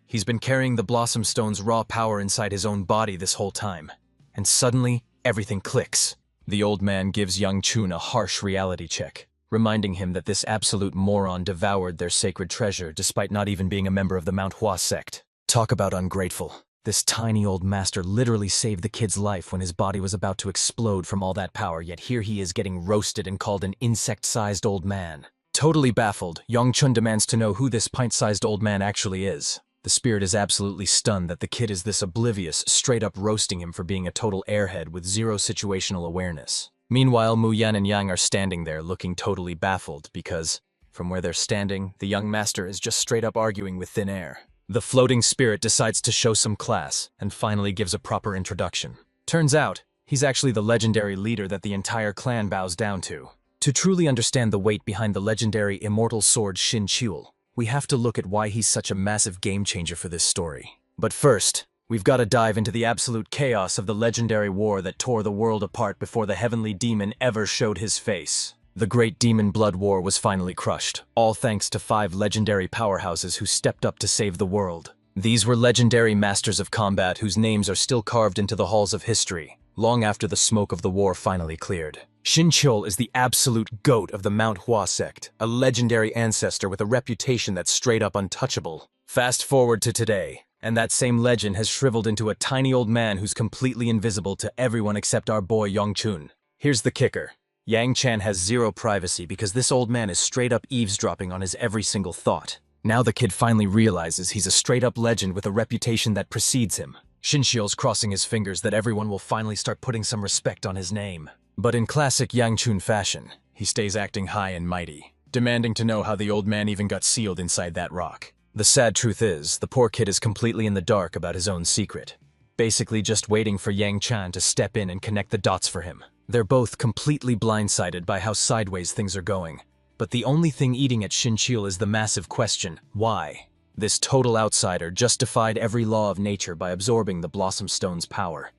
He's been carrying the Blossom Stone's raw power inside his own body this whole time. And suddenly, everything clicks. The old man gives Yang Chun a harsh reality check, reminding him that this absolute moron devoured their sacred treasure despite not even being a member of the Mount Hua sect. Talk about ungrateful. This tiny old master literally saved the kid's life when his body was about to explode from all that power, yet here he is getting roasted and called an insect-sized old man. Totally baffled, Yang Chun demands to know who this pint-sized old man actually is. The spirit is absolutely stunned that the kid is this oblivious, straight up roasting him for being a total airhead with zero situational awareness. Meanwhile, Mu Yan and Yang are standing there looking totally baffled because, from where they're standing, the young master is just straight up arguing with thin air. The floating spirit decides to show some class and finally gives a proper introduction. Turns out, he's actually the legendary leader that the entire clan bows down to. To truly understand the weight behind the legendary immortal sword Shin Chul, we have to look at why he's such a massive game changer for this story. But first, we've got to dive into the absolute chaos of the legendary war that tore the world apart before the heavenly demon ever showed his face. The great demon blood war was finally crushed, all thanks to 5 legendary powerhouses who stepped up to save the world. These were legendary masters of combat whose names are still carved into the halls of history, long after the smoke of the war finally cleared. Shin Chul is the absolute GOAT of the Manhwa sect, a legendary ancestor with a reputation that's straight up untouchable. Fast forward to today, and that same legend has shriveled into a tiny old man who's completely invisible to everyone except our boy Yongchun. Here's the kicker. Yang Chan has zero privacy because this old man is straight up eavesdropping on his every single thought. Now the kid finally realizes he's a straight up legend with a reputation that precedes him. Shin Chul's crossing his fingers that everyone will finally start putting some respect on his name. But in classic Yangchun fashion, he stays acting high and mighty, demanding to know how the old man even got sealed inside that rock. The sad truth is, the poor kid is completely in the dark about his own secret, basically just waiting for Yang Chan to step in and connect the dots for him. They're both completely blindsided by how sideways things are going, but the only thing eating at Shin Chul is the massive question, why? This total outsider just defied every law of nature by absorbing the Blossom Stone's power,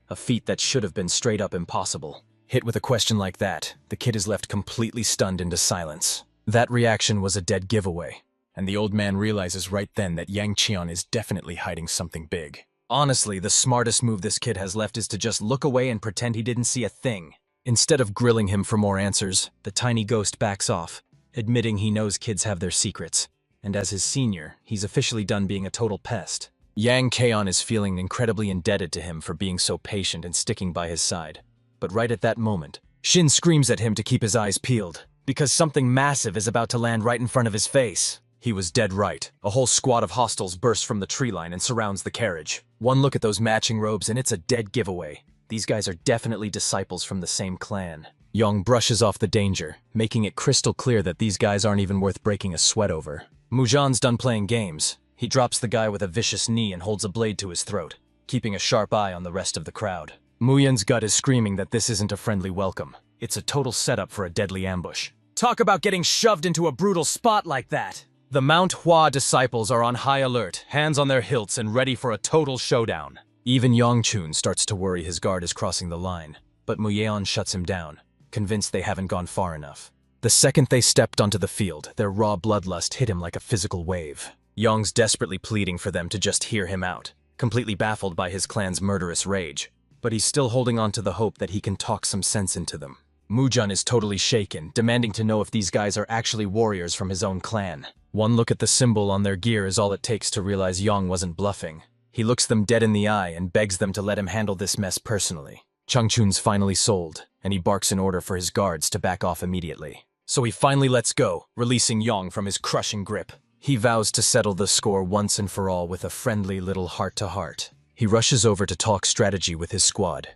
a feat that should have been straight up impossible. Hit with a question like that, the kid is left completely stunned into silence. That reaction was a dead giveaway, and the old man realizes right then that Yang Qian is definitely hiding something big. Honestly, the smartest move this kid has left is to just look away and pretend he didn't see a thing. Instead of grilling him for more answers, the tiny ghost backs off, admitting he knows kids have their secrets, and as his senior, he's officially done being a total pest. Yang Qian is feeling incredibly indebted to him for being so patient and sticking by his side. But right at that moment, Shin screams at him to keep his eyes peeled, because something massive is about to land right in front of his face. He was dead right. A whole squad of hostiles bursts from the tree line and surrounds the carriage. One look at those matching robes and it's a dead giveaway. These guys are definitely disciples from the same clan. Yong brushes off the danger, making it crystal clear that these guys aren't even worth breaking a sweat over. Mujan's done playing games. He drops the guy with a vicious knee and holds a blade to his throat, keeping a sharp eye on the rest of the crowd. Muyan's gut is screaming that this isn't a friendly welcome. It's a total setup for a deadly ambush. Talk about getting shoved into a brutal spot like that! The Mount Hua disciples are on high alert, hands on their hilts and ready for a total showdown. Even Yongchun starts to worry his guard is crossing the line, but Muyeon shuts him down, convinced they haven't gone far enough. The second they stepped onto the field, their raw bloodlust hit him like a physical wave. Yong's desperately pleading for them to just hear him out, completely baffled by his clan's murderous rage. But he's still holding on to the hope that he can talk some sense into them. Mujun is totally shaken, demanding to know if these guys are actually warriors from his own clan. One look at the symbol on their gear is all it takes to realize Yong wasn't bluffing. He looks them dead in the eye and begs them to let him handle this mess personally. Changchun's finally sold, and he barks an order for his guards to back off immediately. So he finally lets go, releasing Yong from his crushing grip. He vows to settle the score once and for all with a friendly little heart-to-heart. He rushes over to talk strategy with his squad,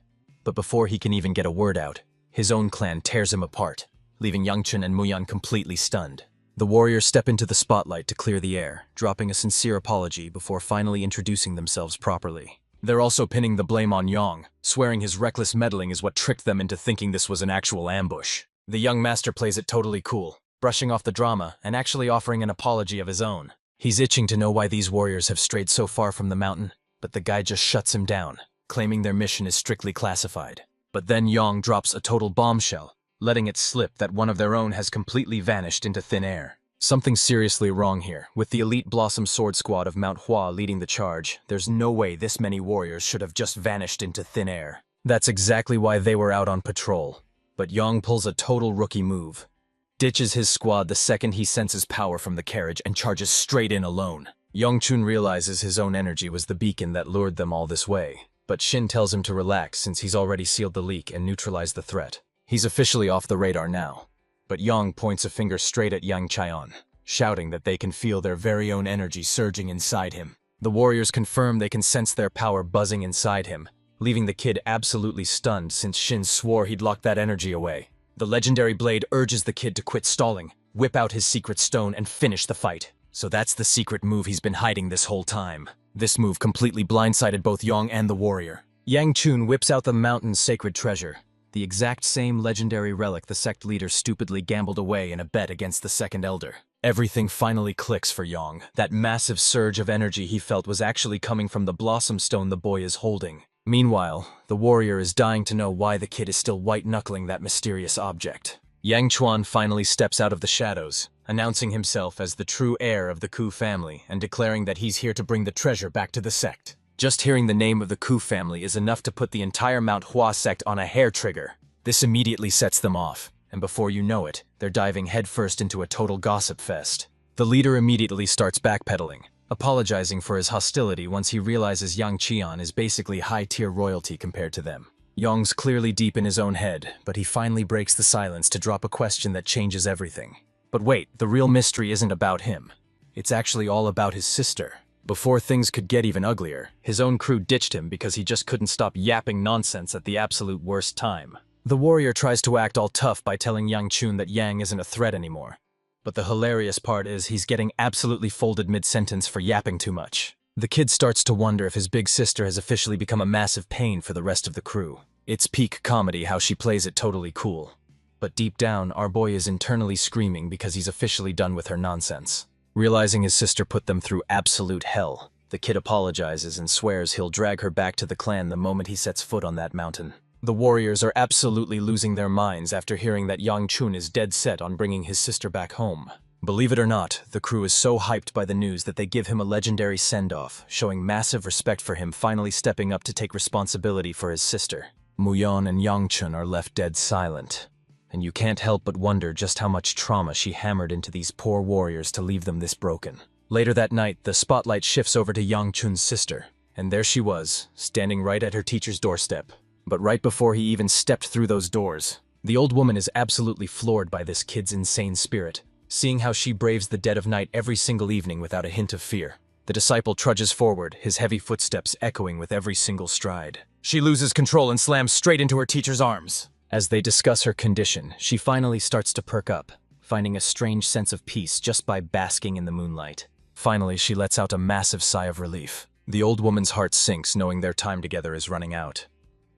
but before he can even get a word out, his own clan tears him apart, leaving Yangchun and Muyan completely stunned. The warriors step into the spotlight to clear the air, dropping a sincere apology before finally introducing themselves properly. They're also pinning the blame on Yong, swearing his reckless meddling is what tricked them into thinking this was an actual ambush. The young master plays it totally cool, brushing off the drama and actually offering an apology of his own. He's itching to know why these warriors have strayed so far from the mountain, but the guy just shuts him down, claiming their mission is strictly classified. But then Yong drops a total bombshell, letting it slip that one of their own has completely vanished into thin air. Something's seriously wrong here. With the elite Blossom Sword Squad of Mount Hua leading the charge, there's no way this many warriors should have just vanished into thin air. That's exactly why they were out on patrol. But Yong pulls a total rookie move, ditches his squad the second he senses power from the carriage and charges straight in alone. Yongchun realizes his own energy was the beacon that lured them all this way, but Shin tells him to relax since he's already sealed the leak and neutralized the threat. He's officially off the radar now, but Yong points a finger straight at Yang Chaeon, shouting that they can feel their very own energy surging inside him. The warriors confirm they can sense their power buzzing inside him, leaving the kid absolutely stunned since Shin swore he'd locked that energy away. The legendary blade urges the kid to quit stalling, whip out his secret stone, and finish the fight. So that's the secret move he's been hiding this whole time. This move completely blindsided both Yong and the warrior. Yang Chun whips out the mountain's sacred treasure, the exact same legendary relic the sect leader stupidly gambled away in a bet against the second elder. Everything finally clicks for Yong. That massive surge of energy he felt was actually coming from the blossom stone the boy is holding. Meanwhile, the warrior is dying to know why the kid is still white-knuckling that mysterious object. Yang Chuan finally steps out of the shadows, announcing himself as the true heir of the Ku family and declaring that he's here to bring the treasure back to the sect. Just hearing the name of the Ku family is enough to put the entire Mount Hua sect on a hair trigger. This immediately sets them off, and before you know it, they're diving headfirst into a total gossip fest. The leader immediately starts backpedaling, apologizing for his hostility once he realizes Yang Qian is basically high-tier royalty compared to them. Yong's clearly deep in his own head, but he finally breaks the silence to drop a question that changes everything. But wait, the real mystery isn't about him. It's actually all about his sister. Before things could get even uglier, his own crew ditched him because he just couldn't stop yapping nonsense at the absolute worst time. The warrior tries to act all tough by telling Yang Chun that Yang isn't a threat anymore. But the hilarious part is he's getting absolutely folded mid-sentence for yapping too much. The kid starts to wonder if his big sister has officially become a massive pain for the rest of the crew. It's peak comedy how she plays it totally cool. But deep down, our boy is internally screaming because he's officially done with her nonsense. Realizing his sister put them through absolute hell, the kid apologizes and swears he'll drag her back to the clan the moment he sets foot on that mountain. The warriors are absolutely losing their minds after hearing that Yang Chun is dead set on bringing his sister back home. Believe it or not, the crew is so hyped by the news that they give him a legendary send-off, showing massive respect for him finally stepping up to take responsibility for his sister. Muyon and Yang Chun are left dead silent, and you can't help but wonder just how much trauma she hammered into these poor warriors to leave them this broken. Later that night, the spotlight shifts over to Yang Chun's sister, and there she was, standing right at her teacher's doorstep. But right before he even stepped through those doors, the old woman is absolutely floored by this kid's insane spirit, seeing how she braves the dead of night every single evening without a hint of fear. The disciple trudges forward, his heavy footsteps echoing with every single stride. She loses control and slams straight into her teacher's arms. As they discuss her condition, she finally starts to perk up, finding a strange sense of peace just by basking in the moonlight. Finally, she lets out a massive sigh of relief. The old woman's heart sinks knowing their time together is running out,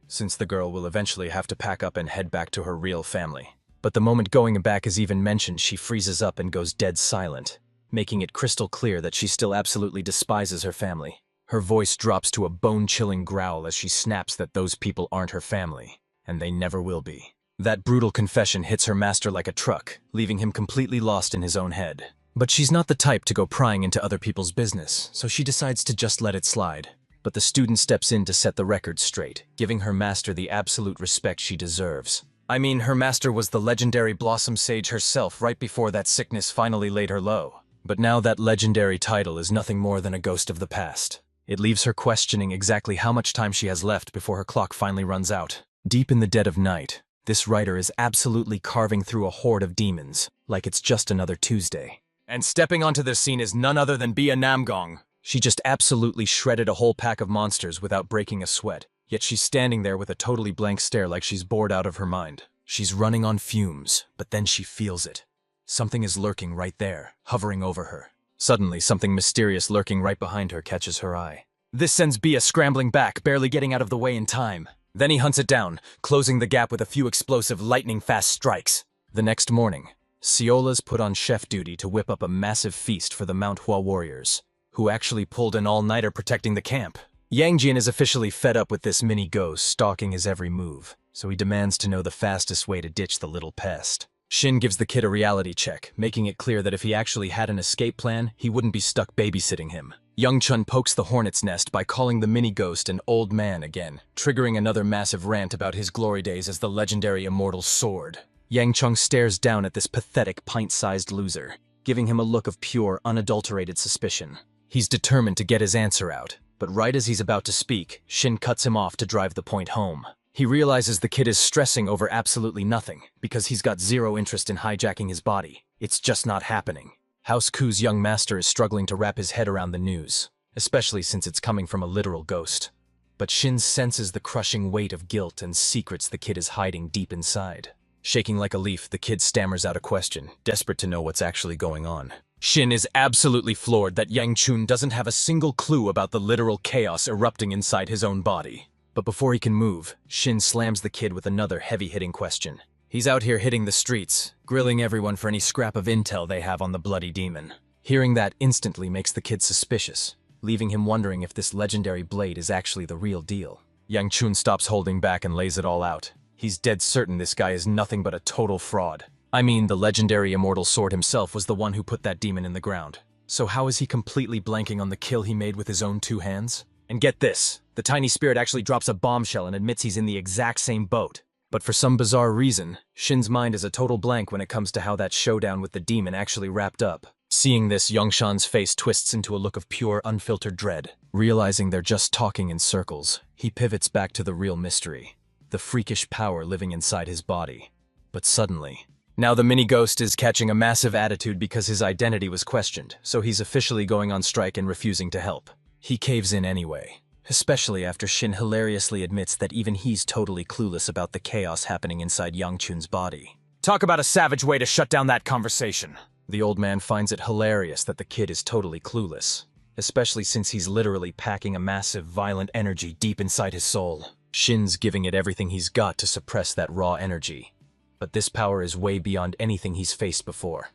since the girl will eventually have to pack up and head back to her real family. But the moment going back is even mentioned, she freezes up and goes dead silent, making it crystal clear that she still absolutely despises her family. Her voice drops to a bone-chilling growl as she snaps that those people aren't her family, and they never will be. That brutal confession hits her master like a truck, leaving him completely lost in his own head. But she's not the type to go prying into other people's business, so she decides to just let it slide. But the student steps in to set the record straight, giving her master the absolute respect she deserves. I mean, her master was the legendary Blossom Sage herself right before that sickness finally laid her low. But now that legendary title is nothing more than a ghost of the past. It leaves her questioning exactly how much time she has left before her clock finally runs out. Deep in the dead of night, this writer is absolutely carving through a horde of demons, like it's just another Tuesday. And stepping onto the scene is none other than Bia Namgong. She just absolutely shredded a whole pack of monsters without breaking a sweat, yet she's standing there with a totally blank stare like she's bored out of her mind. She's running on fumes, but then she feels it. Something is lurking right there, hovering over her. Suddenly, something mysterious lurking right behind her catches her eye. This sends Bia scrambling back, barely getting out of the way in time. Then he hunts it down, closing the gap with a few explosive lightning-fast strikes. The next morning, Siola's put on chef duty to whip up a massive feast for the Mount Hua warriors, who actually pulled an all-nighter protecting the camp. Yang Jian is officially fed up with this mini-ghost stalking his every move, so he demands to know the fastest way to ditch the little pest. Shin gives the kid a reality check, making it clear that if he actually had an escape plan, he wouldn't be stuck babysitting him. Young Chun pokes the hornet's nest by calling the mini-ghost an old man again, triggering another massive rant about his glory days as the legendary immortal sword. Yang Chung stares down at this pathetic pint-sized loser, giving him a look of pure, unadulterated suspicion. He's determined to get his answer out, but right as he's about to speak, Shin cuts him off to drive the point home. He realizes the kid is stressing over absolutely nothing, because he's got zero interest in hijacking his body. It's just not happening. House Ku's young master is struggling to wrap his head around the news, especially since it's coming from a literal ghost. But Shin senses the crushing weight of guilt and secrets the kid is hiding deep inside. Shaking like a leaf, the kid stammers out a question, desperate to know what's actually going on. Shin is absolutely floored that Yang Chun doesn't have a single clue about the literal chaos erupting inside his own body. But before he can move, Shin slams the kid with another heavy-hitting question. He's out here hitting the streets, grilling everyone for any scrap of intel they have on the bloody demon. Hearing that instantly makes the kid suspicious, leaving him wondering if this legendary blade is actually the real deal. Yang Chun stops holding back and lays it all out. He's dead certain this guy is nothing but a total fraud. I mean, the legendary immortal sword himself was the one who put that demon in the ground. So how is he completely blanking on the kill he made with his own 2 hands? And get this, the tiny spirit actually drops a bombshell and admits he's in the exact same boat. But for some bizarre reason, Shin's mind is a total blank when it comes to how that showdown with the demon actually wrapped up. Seeing this, Yongshan's face twists into a look of pure, unfiltered dread. Realizing they're just talking in circles, he pivots back to the real mystery. The freakish power living inside his body. But suddenly, now the mini-ghost is catching a massive attitude because his identity was questioned, so he's officially going on strike and refusing to help. He caves in anyway, especially after Shin hilariously admits that even he's totally clueless about the chaos happening inside Yang Chun's body. Talk about a savage way to shut down that conversation. The old man finds it hilarious that the kid is totally clueless, especially since he's literally packing a massive, violent energy deep inside his soul. Shin's giving it everything he's got to suppress that raw energy. But this power is way beyond anything he's faced before.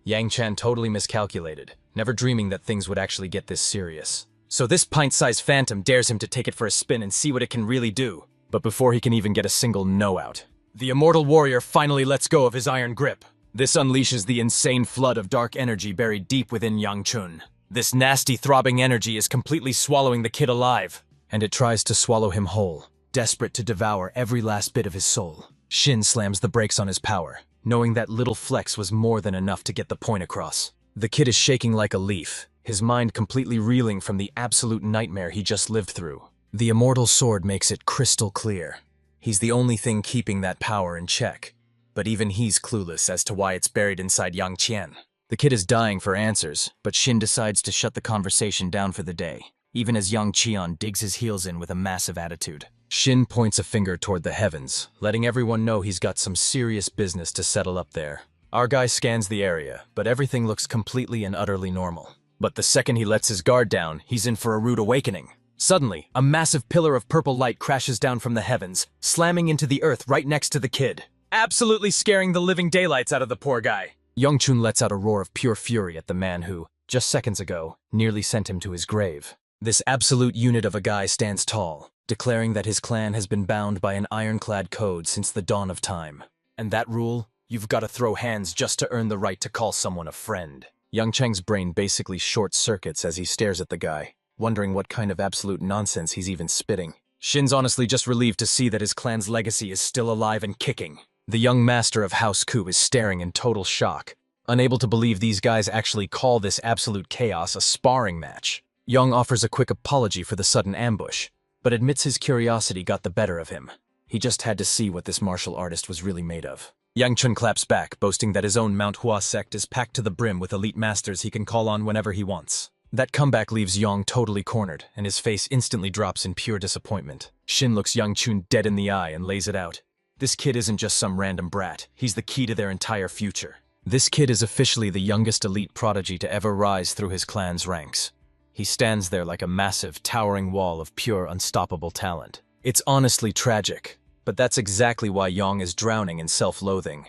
Yang Chan totally miscalculated, never dreaming that things would actually get this serious. So this pint-sized phantom dares him to take it for a spin and see what it can really do. But before he can even get a single no out, the immortal warrior finally lets go of his iron grip. This unleashes the insane flood of dark energy buried deep within Yang Chun. This nasty, throbbing energy is completely swallowing the kid alive. And it tries to swallow him whole, desperate to devour every last bit of his soul. Shin slams the brakes on his power, knowing that little flex was more than enough to get the point across. The kid is shaking like a leaf, his mind completely reeling from the absolute nightmare he just lived through. The immortal sword makes it crystal clear. He's the only thing keeping that power in check, but even he's clueless as to why it's buried inside Yang Qian. The kid is dying for answers, but Shin decides to shut the conversation down for the day, even as Yang Qian digs his heels in with a massive attitude. Shin points a finger toward the heavens, letting everyone know he's got some serious business to settle up there. Our guy scans the area, but everything looks completely and utterly normal. But the second he lets his guard down, he's in for a rude awakening. Suddenly, a massive pillar of purple light crashes down from the heavens, slamming into the earth right next to the kid, absolutely scaring the living daylights out of the poor guy. Yang Chun lets out a roar of pure fury at the man who, just seconds ago, nearly sent him to his grave. This absolute unit of a guy stands tall, declaring that his clan has been bound by an ironclad code since the dawn of time. And that rule? You've got to throw hands just to earn the right to call someone a friend. Yang Cheng's brain basically short-circuits as he stares at the guy, wondering what kind of absolute nonsense he's even spitting. Shin's honestly just relieved to see that his clan's legacy is still alive and kicking. The young master of House Ku is staring in total shock, unable to believe these guys actually call this absolute chaos a sparring match. Young offers a quick apology for the sudden ambush, but admits his curiosity got the better of him. He just had to see what this martial artist was really made of. Yang Chun claps back, boasting that his own Manhwa sect is packed to the brim with elite masters he can call on whenever he wants. That comeback leaves Yang totally cornered, and his face instantly drops in pure disappointment. Shin looks Yang Chun dead in the eye and lays it out. This kid isn't just some random brat, he's the key to their entire future. This kid is officially the youngest elite prodigy to ever rise through his clan's ranks. He stands there like a massive, towering wall of pure, unstoppable talent. It's honestly tragic, but that's exactly why Yang is drowning in self-loathing.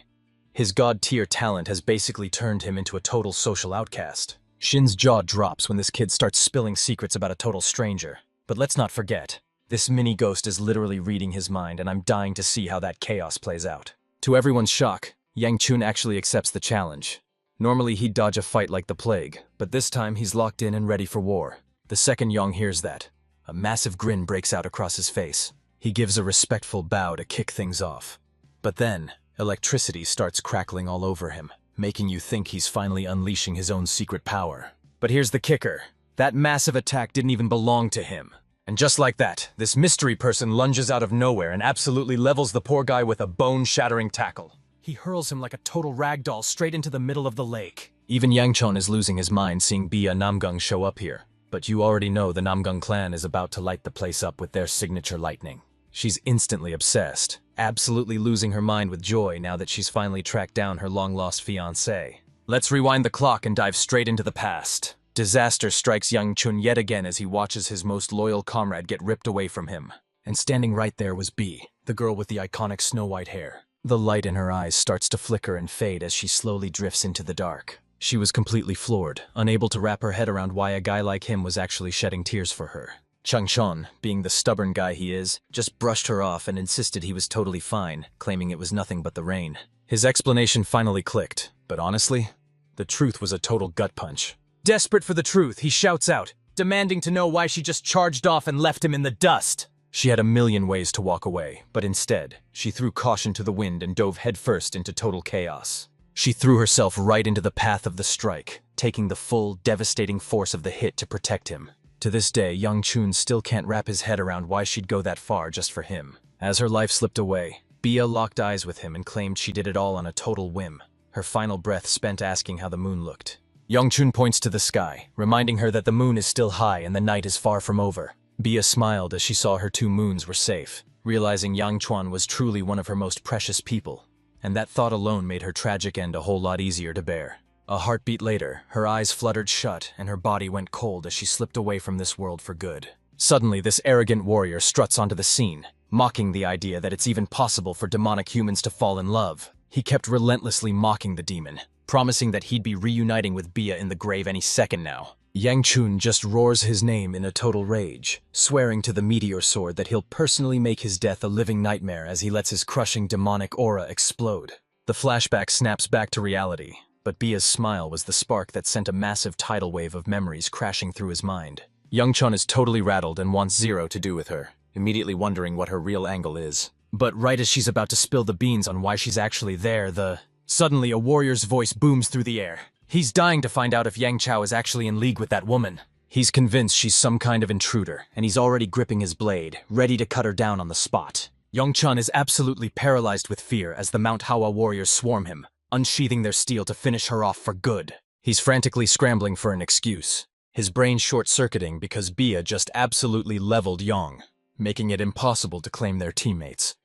His god-tier talent has basically turned him into a total social outcast. Shin's jaw drops when this kid starts spilling secrets about a total stranger. But let's not forget, this mini-ghost is literally reading his mind, and I'm dying to see how that chaos plays out. To everyone's shock, Yang Chun actually accepts the challenge. Normally he'd dodge a fight like the plague, but this time he's locked in and ready for war. The second Yang hears that, a massive grin breaks out across his face. He gives a respectful bow to kick things off. But then, electricity starts crackling all over him, making you think he's finally unleashing his own secret power. But here's the kicker. That massive attack didn't even belong to him. And just like that, this mystery person lunges out of nowhere and absolutely levels the poor guy with a bone-shattering tackle. He hurls him like a total ragdoll straight into the middle of the lake. Even Yang Chun is losing his mind seeing Bia Namgung show up here. But you already know the Namgung clan is about to light the place up with their signature lightning. She's instantly obsessed, absolutely losing her mind with joy now that she's finally tracked down her long-lost fiancé. Let's rewind the clock and dive straight into the past. Disaster strikes young Chun yet again as he watches his most loyal comrade get ripped away from him. And standing right there was B, the girl with the iconic snow-white hair. The light in her eyes starts to flicker and fade as she slowly drifts into the dark. She was completely floored, unable to wrap her head around why a guy like him was actually shedding tears for her. Chung Chon, being the stubborn guy he is, just brushed her off and insisted he was totally fine, claiming it was nothing but the rain. His explanation finally clicked, but honestly, the truth was a total gut punch. Desperate for the truth, he shouts out, demanding to know why she just charged off and left him in the dust. She had a million ways to walk away, but instead, she threw caution to the wind and dove headfirst into total chaos. She threw herself right into the path of the strike, taking the full, devastating force of the hit to protect him. To this day, young Chun still can't wrap his head around why she'd go that far just for him. As her life slipped away, Bia locked eyes with him and claimed she did it all on a total whim, her final breath spent asking how the moon looked. Young Chun points to the sky, reminding her that the moon is still high and the night is far from over. Bia smiled as she saw her 2 moons were safe, realizing Yang Chuan was truly one of her most precious people. And that thought alone made her tragic end a whole lot easier to bear. A heartbeat later, her eyes fluttered shut and her body went cold as she slipped away from this world for good. Suddenly, this arrogant warrior struts onto the scene, mocking the idea that it's even possible for demonic humans to fall in love. He kept relentlessly mocking the demon, promising that he'd be reuniting with Bia in the grave any second now. Yang Chun just roars his name in a total rage, swearing to the meteor sword that he'll personally make his death a living nightmare as he lets his crushing demonic aura explode. The flashback snaps back to reality, but Bia's smile was the spark that sent a massive tidal wave of memories crashing through his mind. Young Chun is totally rattled and wants zero to do with her, immediately wondering what her real angle is. But right as she's about to spill the beans on why she's actually there, Suddenly a warrior's voice booms through the air. He's dying to find out if Yang Chao is actually in league with that woman. He's convinced she's some kind of intruder, and he's already gripping his blade, ready to cut her down on the spot. Yang Chun is absolutely paralyzed with fear as the Mount Hawa warriors swarm him, unsheathing their steel to finish her off for good. He's frantically scrambling for an excuse, his brain short-circuiting because Bia just absolutely leveled Yang, making it impossible to claim their teammates.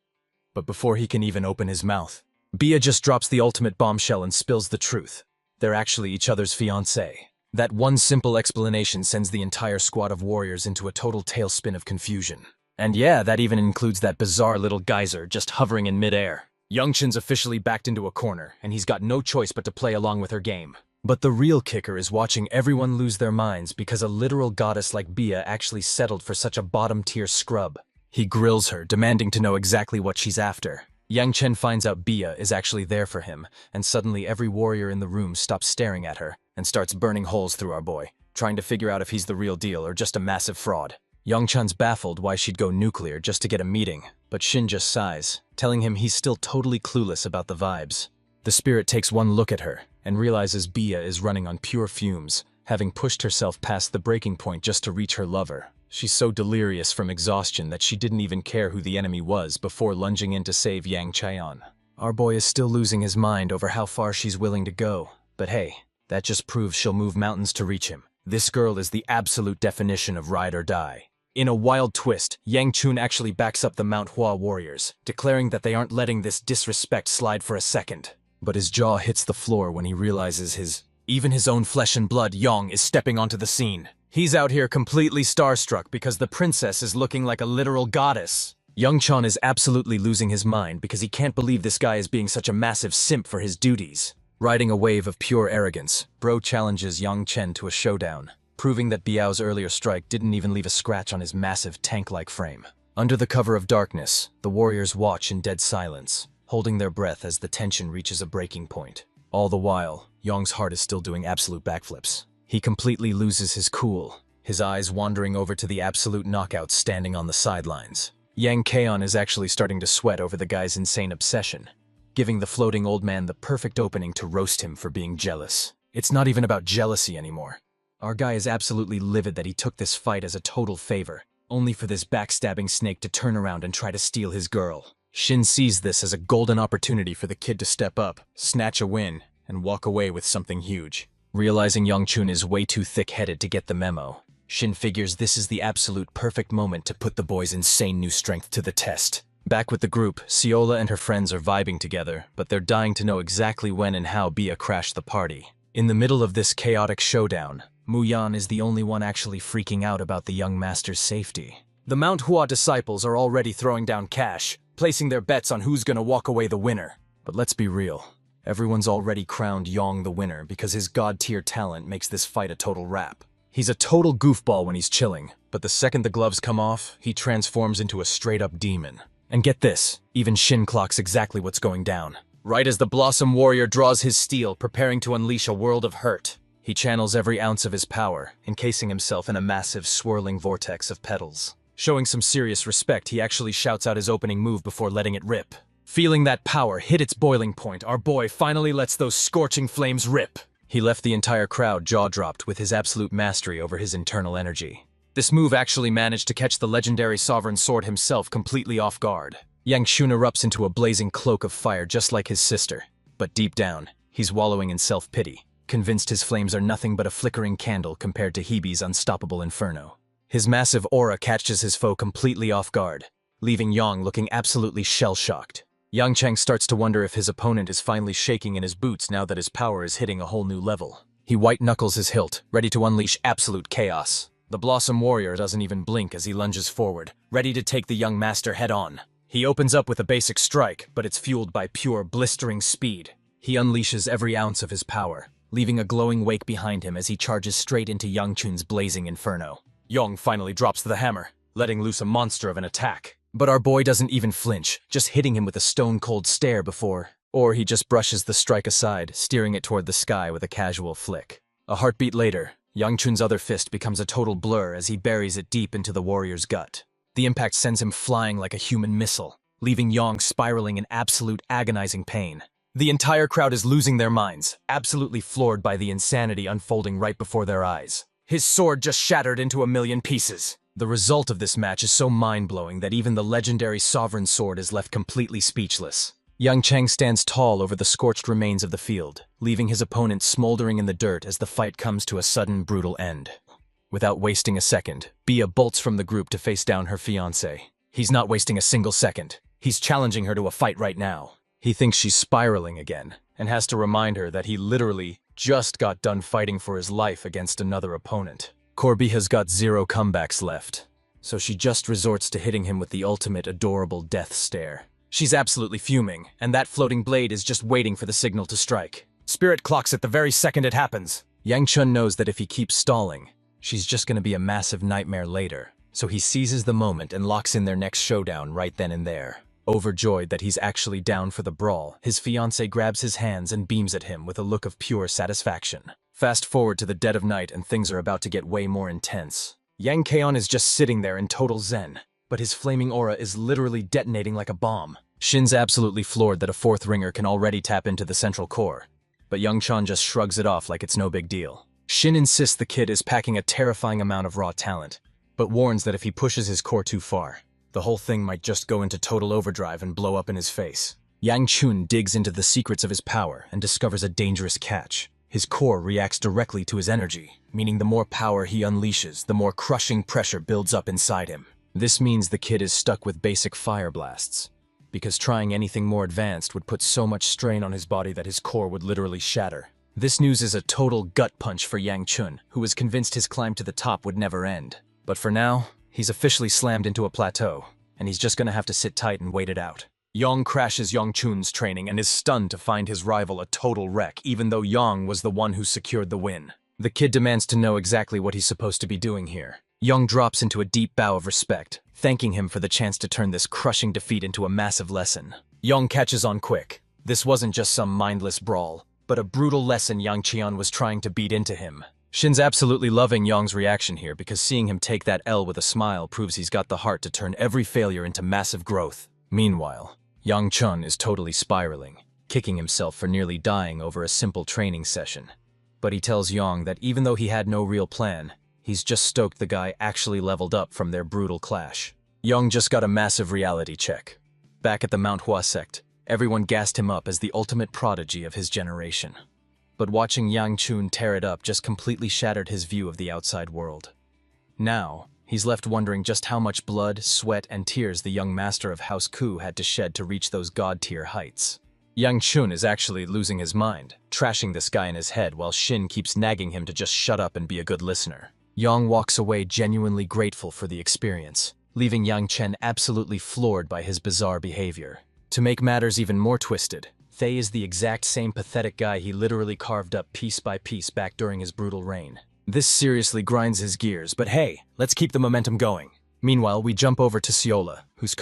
But before he can even open his mouth, Bia just drops the ultimate bombshell and spills the truth. They're actually each other's fiancé. That one simple explanation sends the entire squad of warriors into a total tailspin of confusion. And yeah, that even includes that bizarre little geyser just hovering in midair. Young Chun's officially backed into a corner, and he's got no choice but to play along with her game. But the real kicker is watching everyone lose their minds because a literal goddess like Bia actually settled for such a bottom-tier scrub. He grills her, demanding to know exactly what she's after. Yang Chen finds out Bia is actually there for him, and suddenly every warrior in the room stops staring at her and starts burning holes through our boy, trying to figure out if he's the real deal or just a massive fraud. Yang Chun's baffled why she'd go nuclear just to get a meeting, but Shin just sighs, telling him he's still totally clueless about the vibes. The spirit takes one look at her and realizes Bia is running on pure fumes, having pushed herself past the breaking point just to reach her lover. She's so delirious from exhaustion that she didn't even care who the enemy was before lunging in to save Yang Chaeon. Our boy is still losing his mind over how far she's willing to go, but hey, that just proves she'll move mountains to reach him. This girl is the absolute definition of ride or die. In a wild twist, Yang Chun actually backs up the Manhwa warriors, declaring that they aren't letting this disrespect slide for a second. But his jaw hits the floor when he realizes even his own flesh and blood Yang is stepping onto the scene. He's out here completely starstruck because the princess is looking like a literal goddess. Young Chun is absolutely losing his mind because he can't believe this guy is being such a massive simp for his duties. Riding a wave of pure arrogance, Bro challenges Yang Chen to a showdown, proving that Biao's earlier strike didn't even leave a scratch on his massive tank-like frame. Under the cover of darkness, the warriors watch in dead silence, holding their breath as the tension reaches a breaking point. All the while, Yang's heart is still doing absolute backflips. He completely loses his cool, his eyes wandering over to the absolute knockout standing on the sidelines. Yang Kaon is actually starting to sweat over the guy's insane obsession, giving the floating old man the perfect opening to roast him for being jealous. It's not even about jealousy anymore. Our guy is absolutely livid that he took this fight as a total favor, only for this backstabbing snake to turn around and try to steal his girl. Shin sees this as a golden opportunity for the kid to step up, snatch a win, and walk away with something huge. Realizing Yang Chun is way too thick-headed to get the memo, Shin figures this is the absolute perfect moment to put the boy's insane new strength to the test. Back with the group, Ciola and her friends are vibing together, but they're dying to know exactly when and how Bia crashed the party. In the middle of this chaotic showdown, Muyan is the only one actually freaking out about the young master's safety. The Manhwa disciples are already throwing down cash, placing their bets on who's gonna walk away the winner. But let's be real. Everyone's already crowned Yong the winner because his god-tier talent makes this fight a total wrap. He's a total goofball when he's chilling, but the second the gloves come off, he transforms into a straight-up demon. And get this, even Shin clocks exactly what's going down. Right as the Blossom Warrior draws his steel, preparing to unleash a world of hurt, he channels every ounce of his power, encasing himself in a massive, swirling vortex of petals. Showing some serious respect, he actually shouts out his opening move before letting it rip. Feeling that power hit its boiling point, our boy finally lets those scorching flames rip. He left the entire crowd jaw-dropped with his absolute mastery over his internal energy. This move actually managed to catch the legendary Sovereign Sword himself completely off guard. Yang Chun erupts into a blazing cloak of fire just like his sister. But deep down, he's wallowing in self-pity, convinced his flames are nothing but a flickering candle compared to Hebe's unstoppable inferno. His massive aura catches his foe completely off guard, leaving Yang looking absolutely shell-shocked. Yang Cheng starts to wonder if his opponent is finally shaking in his boots now that his power is hitting a whole new level. He white-knuckles his hilt, ready to unleash absolute chaos. The Blossom Warrior doesn't even blink as he lunges forward, ready to take the young master head-on. He opens up with a basic strike, but it's fueled by pure, blistering speed. He unleashes every ounce of his power, leaving a glowing wake behind him as he charges straight into Yang Chun's blazing inferno. Yong finally drops the hammer, letting loose a monster of an attack. But our boy doesn't even flinch, just hitting him with a stone-cold stare before. Or he just brushes the strike aside, steering it toward the sky with a casual flick. A heartbeat later, Yang Chun's other fist becomes a total blur as he buries it deep into the warrior's gut. The impact sends him flying like a human missile, leaving Yang spiraling in absolute agonizing pain. The entire crowd is losing their minds, absolutely floored by the insanity unfolding right before their eyes. His sword just shattered into a million pieces. The result of this match is so mind-blowing that even the legendary Sovereign Sword is left completely speechless. Yang Cheng stands tall over the scorched remains of the field, leaving his opponent smoldering in the dirt as the fight comes to a sudden, brutal end. Without wasting a second, Bia bolts from the group to face down her fiancé. He's not wasting a single second. He's challenging her to a fight right now. He thinks she's spiraling again, and has to remind her that he literally just got done fighting for his life against another opponent. Corby has got 0 comebacks left, so she just resorts to hitting him with the ultimate adorable death stare. She's absolutely fuming, and that floating blade is just waiting for the signal to strike. Spirit clocks it the very second it happens. Yang Chun knows that if he keeps stalling, she's just gonna be a massive nightmare later, so he seizes the moment and locks in their next showdown right then and there. Overjoyed that he's actually down for the brawl, his fiancé grabs his hands and beams at him with a look of pure satisfaction. Fast forward to the dead of night and things are about to get way more intense. Yang Kaon is just sitting there in total zen, but his flaming aura is literally detonating like a bomb. Shin's absolutely floored that a fourth ringer can already tap into the central core, but Yang Chan just shrugs it off like it's no big deal. Shin insists the kid is packing a terrifying amount of raw talent, but warns that if he pushes his core too far, the whole thing might just go into total overdrive and blow up in his face. Yang Chun digs into the secrets of his power and discovers a dangerous catch. His core reacts directly to his energy, meaning the more power he unleashes, the more crushing pressure builds up inside him. This means the kid is stuck with basic fire blasts, because trying anything more advanced would put so much strain on his body that his core would literally shatter. This news is a total gut punch for Yang Chun, who was convinced his climb to the top would never end. But for now, he's officially slammed into a plateau, and he's just gonna have to sit tight and wait it out. Yang crashes Yang Chun's training and is stunned to find his rival a total wreck, even though Yang was the one who secured the win. The kid demands to know exactly what he's supposed to be doing here. Yang drops into a deep bow of respect, thanking him for the chance to turn this crushing defeat into a massive lesson. Yang catches on quick. This wasn't just some mindless brawl, but a brutal lesson Yang Qian was trying to beat into him. Shin's absolutely loving Yang's reaction here because seeing him take that L with a smile proves he's got the heart to turn every failure into massive growth. Meanwhile, Yang Chun is totally spiraling, kicking himself for nearly dying over a simple training session. But he tells Yang that even though he had no real plan, he's just stoked the guy actually leveled up from their brutal clash. Yang just got a massive reality check. Back at the Manhwa sect, everyone gassed him up as the ultimate prodigy of his generation. But watching Yang Chun tear it up just completely shattered his view of the outside world. Now, he's left wondering just how much blood, sweat, and tears the young master of House Ku had to shed to reach those god-tier heights. Yang Chun is actually losing his mind, trashing this guy in his head while Shin keeps nagging him to just shut up and be a good listener. Yang walks away genuinely grateful for the experience, leaving Yang Chen absolutely floored by his bizarre behavior. To make matters even more twisted, Thay is the exact same pathetic guy he literally carved up piece by piece back during his brutal reign. This seriously grinds his gears, but hey, let's keep the momentum going. Meanwhile, we jump over to Seola, who's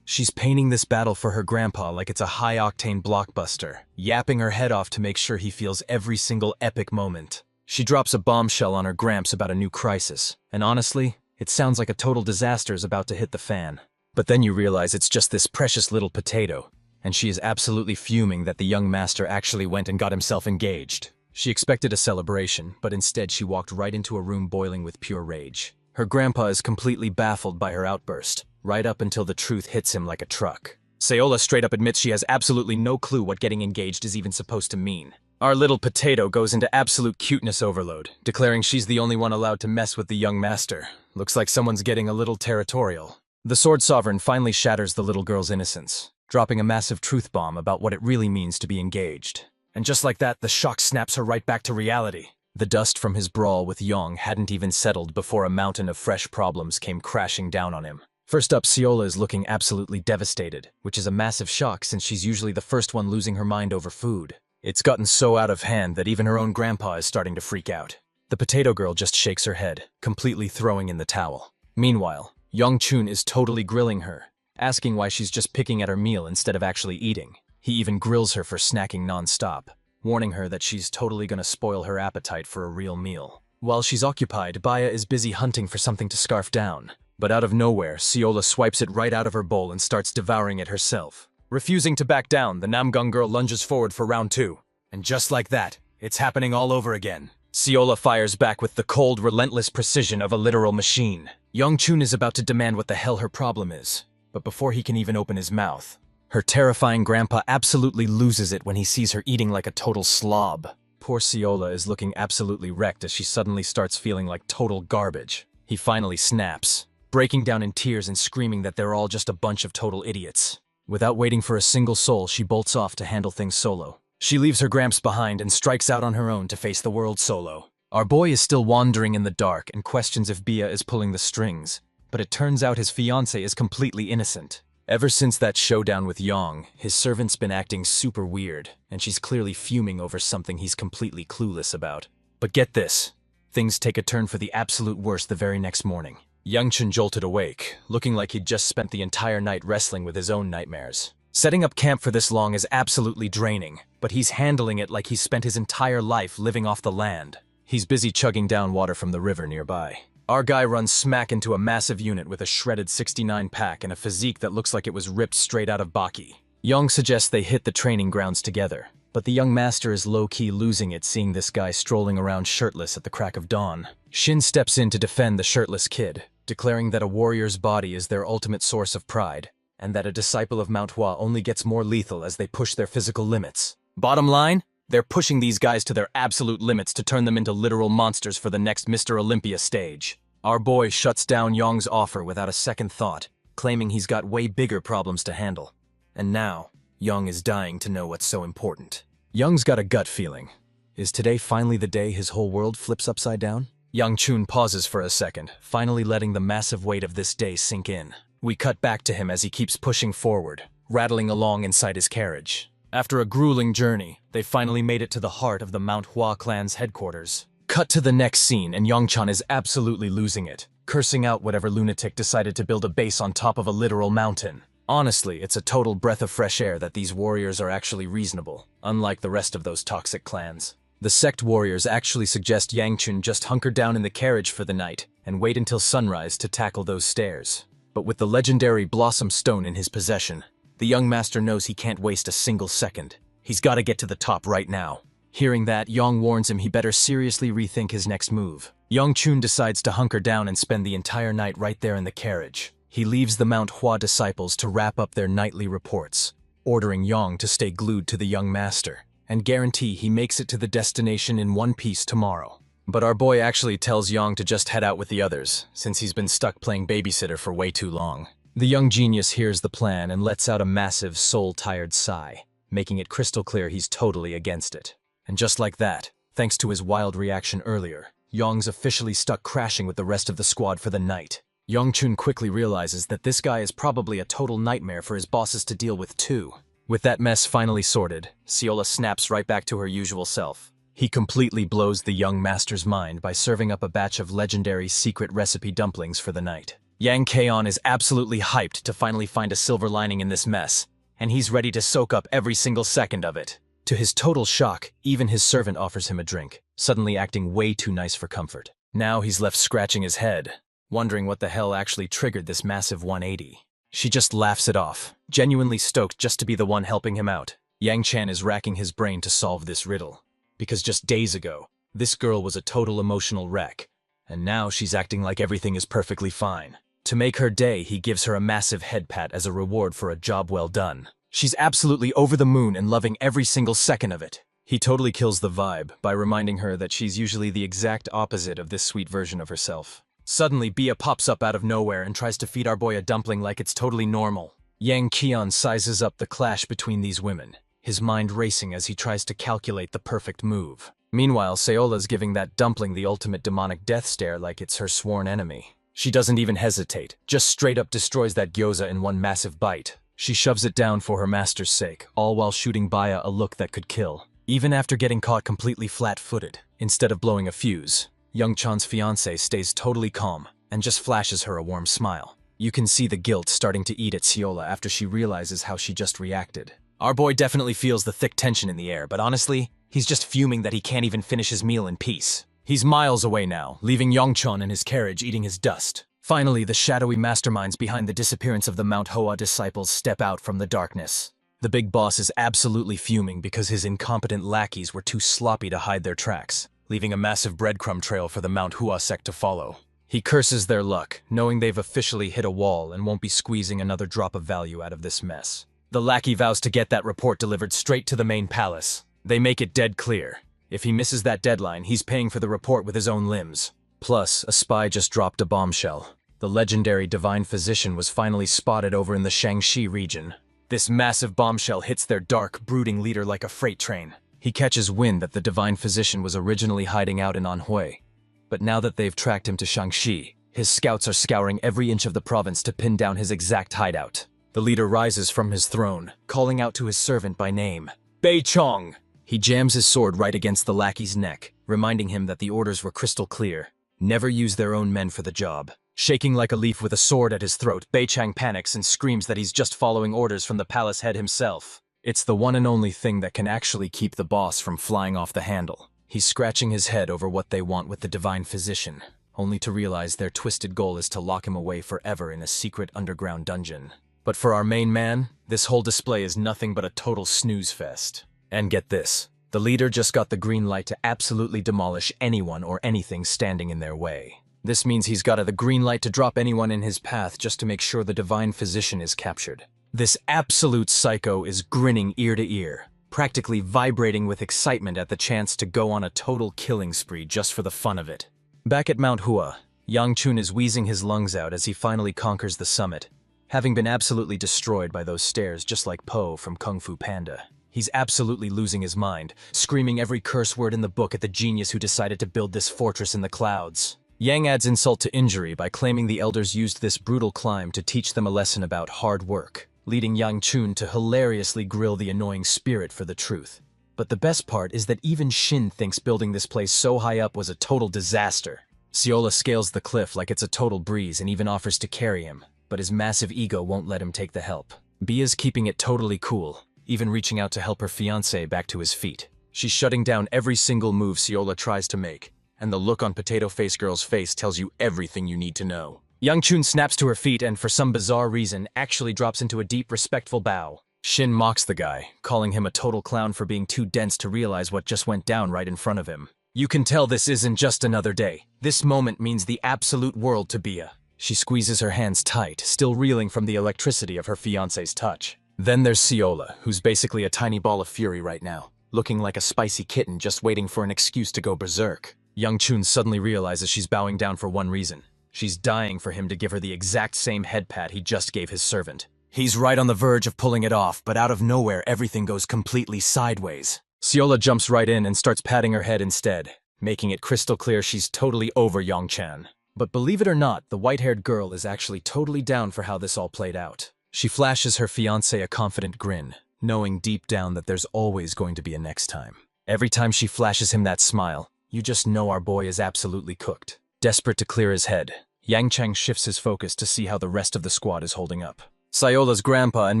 she's painting this battle for her grandpa like it's a high-octane blockbuster, yapping her head off to make sure he feels every single epic moment. She drops a bombshell on her gramps about a new crisis, and honestly, it sounds like a total disaster is about to hit the fan. But then you realize it's just this precious little potato, and she is absolutely fuming that the young master actually went and got himself engaged. She expected a celebration, but instead she walked right into a room boiling with pure rage. Her grandpa is completely baffled by her outburst, right up until the truth hits him like a truck. Seola straight up admits she has absolutely no clue what getting engaged is even supposed to mean. Our little potato goes into absolute cuteness overload, declaring she's the only one allowed to mess with the young master. Looks like someone's getting a little territorial. The Sword Sovereign finally shatters the little girl's innocence, dropping a massive truth bomb about what it really means to be engaged. And just like that, the shock snaps her right back to reality. The dust from his brawl with Yong hadn't even settled before a mountain of fresh problems came crashing down on him. First up, Seola is looking absolutely devastated, which is a massive shock since she's usually the first one losing her mind over food. It's gotten so out of hand that even her own grandpa is starting to freak out. The potato girl just shakes her head, completely throwing in the towel. Meanwhile, Yang Chun is totally grilling her, asking why she's just picking at her meal instead of actually eating. He even grills her for snacking non-stop, warning her that she's totally gonna spoil her appetite for a real meal. While she's occupied, Baya is busy hunting for something to scarf down. But out of nowhere, Seola swipes it right out of her bowl and starts devouring it herself. Refusing to back down, the Namgung girl lunges forward for round 2. And just like that, it's happening all over again. Seola fires back with the cold, relentless precision of a literal machine. Yang Chun is about to demand what the hell her problem is. But before he can even open his mouth, her terrifying grandpa absolutely loses it when he sees her eating like a total slob. Poor Seola is looking absolutely wrecked as she suddenly starts feeling like total garbage. He finally snaps, breaking down in tears and screaming that they're all just a bunch of total idiots. Without waiting for a single soul, she bolts off to handle things solo. She leaves her gramps behind and strikes out on her own to face the world solo. Our boy is still wandering in the dark and questions if Bia is pulling the strings, but it turns out his fiancée is completely innocent. Ever since that showdown with Yong, his servant's been acting super weird, and she's clearly fuming over something he's completely clueless about. But get this, things take a turn for the absolute worst the very next morning. Yang Chun jolted awake, looking like he'd just spent the entire night wrestling with his own nightmares. Setting up camp for this long is absolutely draining, but he's handling it like he's spent his entire life living off the land. He's busy chugging down water from the river nearby. Our guy runs smack into a massive unit with a shredded 69 pack and a physique that looks like it was ripped straight out of Baki. Yong suggests they hit the training grounds together, but the young master is low-key losing it seeing this guy strolling around shirtless at the crack of dawn. Shin steps in to defend the shirtless kid, declaring that a warrior's body is their ultimate source of pride, and that a disciple of Manhwa only gets more lethal as they push their physical limits. Bottom line, they're pushing these guys to their absolute limits to turn them into literal monsters for the next Mr. Olympia stage. Our boy shuts down Yong's offer without a second thought, claiming he's got way bigger problems to handle. And now, Yong is dying to know what's so important. Yong's got a gut feeling. Is today finally the day his whole world flips upside down? Yang Chun pauses for a second, finally letting the massive weight of this day sink in. We cut back to him as he keeps pushing forward, rattling along inside his carriage. After a grueling journey, they finally made it to the heart of the Mount Hua clan's headquarters. Cut to the next scene and Yongchan is absolutely losing it, cursing out whatever lunatic decided to build a base on top of a literal mountain. Honestly, it's a total breath of fresh air that these warriors are actually reasonable, unlike the rest of those toxic clans. The sect warriors actually suggest Yang Chun just hunker down in the carriage for the night and wait until sunrise to tackle those stairs. But with the legendary Blossom Stone in his possession, the young master knows he can't waste a single second. He's got to get to the top right now. Hearing that, Yang warns him he better seriously rethink his next move. Yang Chun decides to hunker down and spend the entire night right there in the carriage. He leaves the Mount Hua disciples to wrap up their nightly reports, ordering Yang to stay glued to the young master, and guarantee he makes it to the destination in one piece tomorrow. But our boy actually tells Yang to just head out with the others, since he's been stuck playing babysitter for way too long. The young genius hears the plan and lets out a massive, soul-tired sigh, making it crystal clear he's totally against it. And just like that, thanks to his wild reaction earlier, Yang's officially stuck crashing with the rest of the squad for the night. Yongchun quickly realizes that this guy is probably a total nightmare for his bosses to deal with too. With that mess finally sorted, Seola snaps right back to her usual self. He completely blows the young master's mind by serving up a batch of legendary secret recipe dumplings for the night. Yang Kaon is absolutely hyped to finally find a silver lining in this mess, and he's ready to soak up every single second of it. To his total shock, even his servant offers him a drink, suddenly acting way too nice for comfort. Now he's left scratching his head, wondering what the hell actually triggered this massive 180. She just laughs it off, genuinely stoked just to be the one helping him out. Yang Chan is racking his brain to solve this riddle, because just days ago, this girl was a total emotional wreck, and now she's acting like everything is perfectly fine. To make her day, he gives her a massive head pat as a reward for a job well done. She's absolutely over the moon and loving every single second of it. He totally kills the vibe by reminding her that she's usually the exact opposite of this sweet version of herself. Suddenly, Bia pops up out of nowhere and tries to feed our boy a dumpling like it's totally normal. Yang Qian sizes up the clash between these women, his mind racing as he tries to calculate the perfect move. Meanwhile, Seola's giving that dumpling the ultimate demonic death stare like it's her sworn enemy. She doesn't even hesitate, just straight up destroys that gyoza in one massive bite. She shoves it down for her master's sake, all while shooting Bia a look that could kill. Even after getting caught completely flat-footed, instead of blowing a fuse, Young Chan's fiancé stays totally calm and just flashes her a warm smile. You can see the guilt starting to eat at Seola after she realizes how she just reacted. Our boy definitely feels the thick tension in the air, but honestly, he's just fuming that he can't even finish his meal in peace. He's miles away now, leaving Yongchon in his carriage eating his dust. Finally, the shadowy masterminds behind the disappearance of the Mount Hoa disciples step out from the darkness. The big boss is absolutely fuming because his incompetent lackeys were too sloppy to hide their tracks, leaving a massive breadcrumb trail for the Mount Hua sect to follow. He curses their luck, knowing they've officially hit a wall and won't be squeezing another drop of value out of this mess. The lackey vows to get that report delivered straight to the main palace. They make it dead clear. If he misses that deadline, he's paying for the report with his own limbs. Plus, a spy just dropped a bombshell. The legendary divine physician was finally spotted over in the Shangxi region. This massive bombshell hits their dark, brooding leader like a freight train. He catches wind that the divine physician was originally hiding out in Anhui. But now that they've tracked him to Shangxi, his scouts are scouring every inch of the province to pin down his exact hideout. The leader rises from his throne, calling out to his servant by name, Bei Chong! He jams his sword right against the lackey's neck, reminding him that the orders were crystal clear. Never use their own men for the job. Shaking like a leaf with a sword at his throat, Bei Chang panics and screams that he's just following orders from the palace head himself. It's the one and only thing that can actually keep the boss from flying off the handle. He's scratching his head over what they want with the divine physician, only to realize their twisted goal is to lock him away forever in a secret underground dungeon. But for our main man, this whole display is nothing but a total snooze fest. And get this, the leader just got the green light to absolutely demolish anyone or anything standing in their way. This means he's got the green light to drop anyone in his path just to make sure the divine physician is captured. This absolute psycho is grinning ear to ear, practically vibrating with excitement at the chance to go on a total killing spree just for the fun of it. Back at Mount Hua, Yang Chun is wheezing his lungs out as he finally conquers the summit, having been absolutely destroyed by those stairs just like Po from Kung Fu Panda. He's absolutely losing his mind, screaming every curse word in the book at the genius who decided to build this fortress in the clouds. Yang adds insult to injury by claiming the elders used this brutal climb to teach them a lesson about hard work, leading Yang Chun to hilariously grill the annoying spirit for the truth. But the best part is that even Shin thinks building this place so high up was a total disaster. Seola scales the cliff like it's a total breeze and even offers to carry him, but his massive ego won't let him take the help. Bia's keeping it totally cool, even reaching out to help her fiancé back to his feet. She's shutting down every single move Seola tries to make, and the look on Potato Face Girl's face tells you everything you need to know. Yang Chun snaps to her feet and for some bizarre reason actually drops into a deep respectful bow. Shin mocks the guy, calling him a total clown for being too dense to realize what just went down right in front of him. You can tell this isn't just another day. This moment means the absolute world to Bia. She squeezes her hands tight, still reeling from the electricity of her fiancé's touch. Then there's Seola, who's basically a tiny ball of fury right now, looking like a spicy kitten just waiting for an excuse to go berserk. Young Chun suddenly realizes she's bowing down for one reason. She's dying for him to give her the exact same head pat he just gave his servant. He's right on the verge of pulling it off, but out of nowhere everything goes completely sideways. Seola jumps right in and starts patting her head instead, making it crystal clear she's totally over Yongchan. But believe it or not, the white-haired girl is actually totally down for how this all played out. She flashes her fiancé a confident grin, knowing deep down that there's always going to be a next time. Every time she flashes him that smile, you just know our boy is absolutely cooked. Desperate to clear his head, Yang Chang shifts his focus to see how the rest of the squad is holding up. Sayola's grandpa and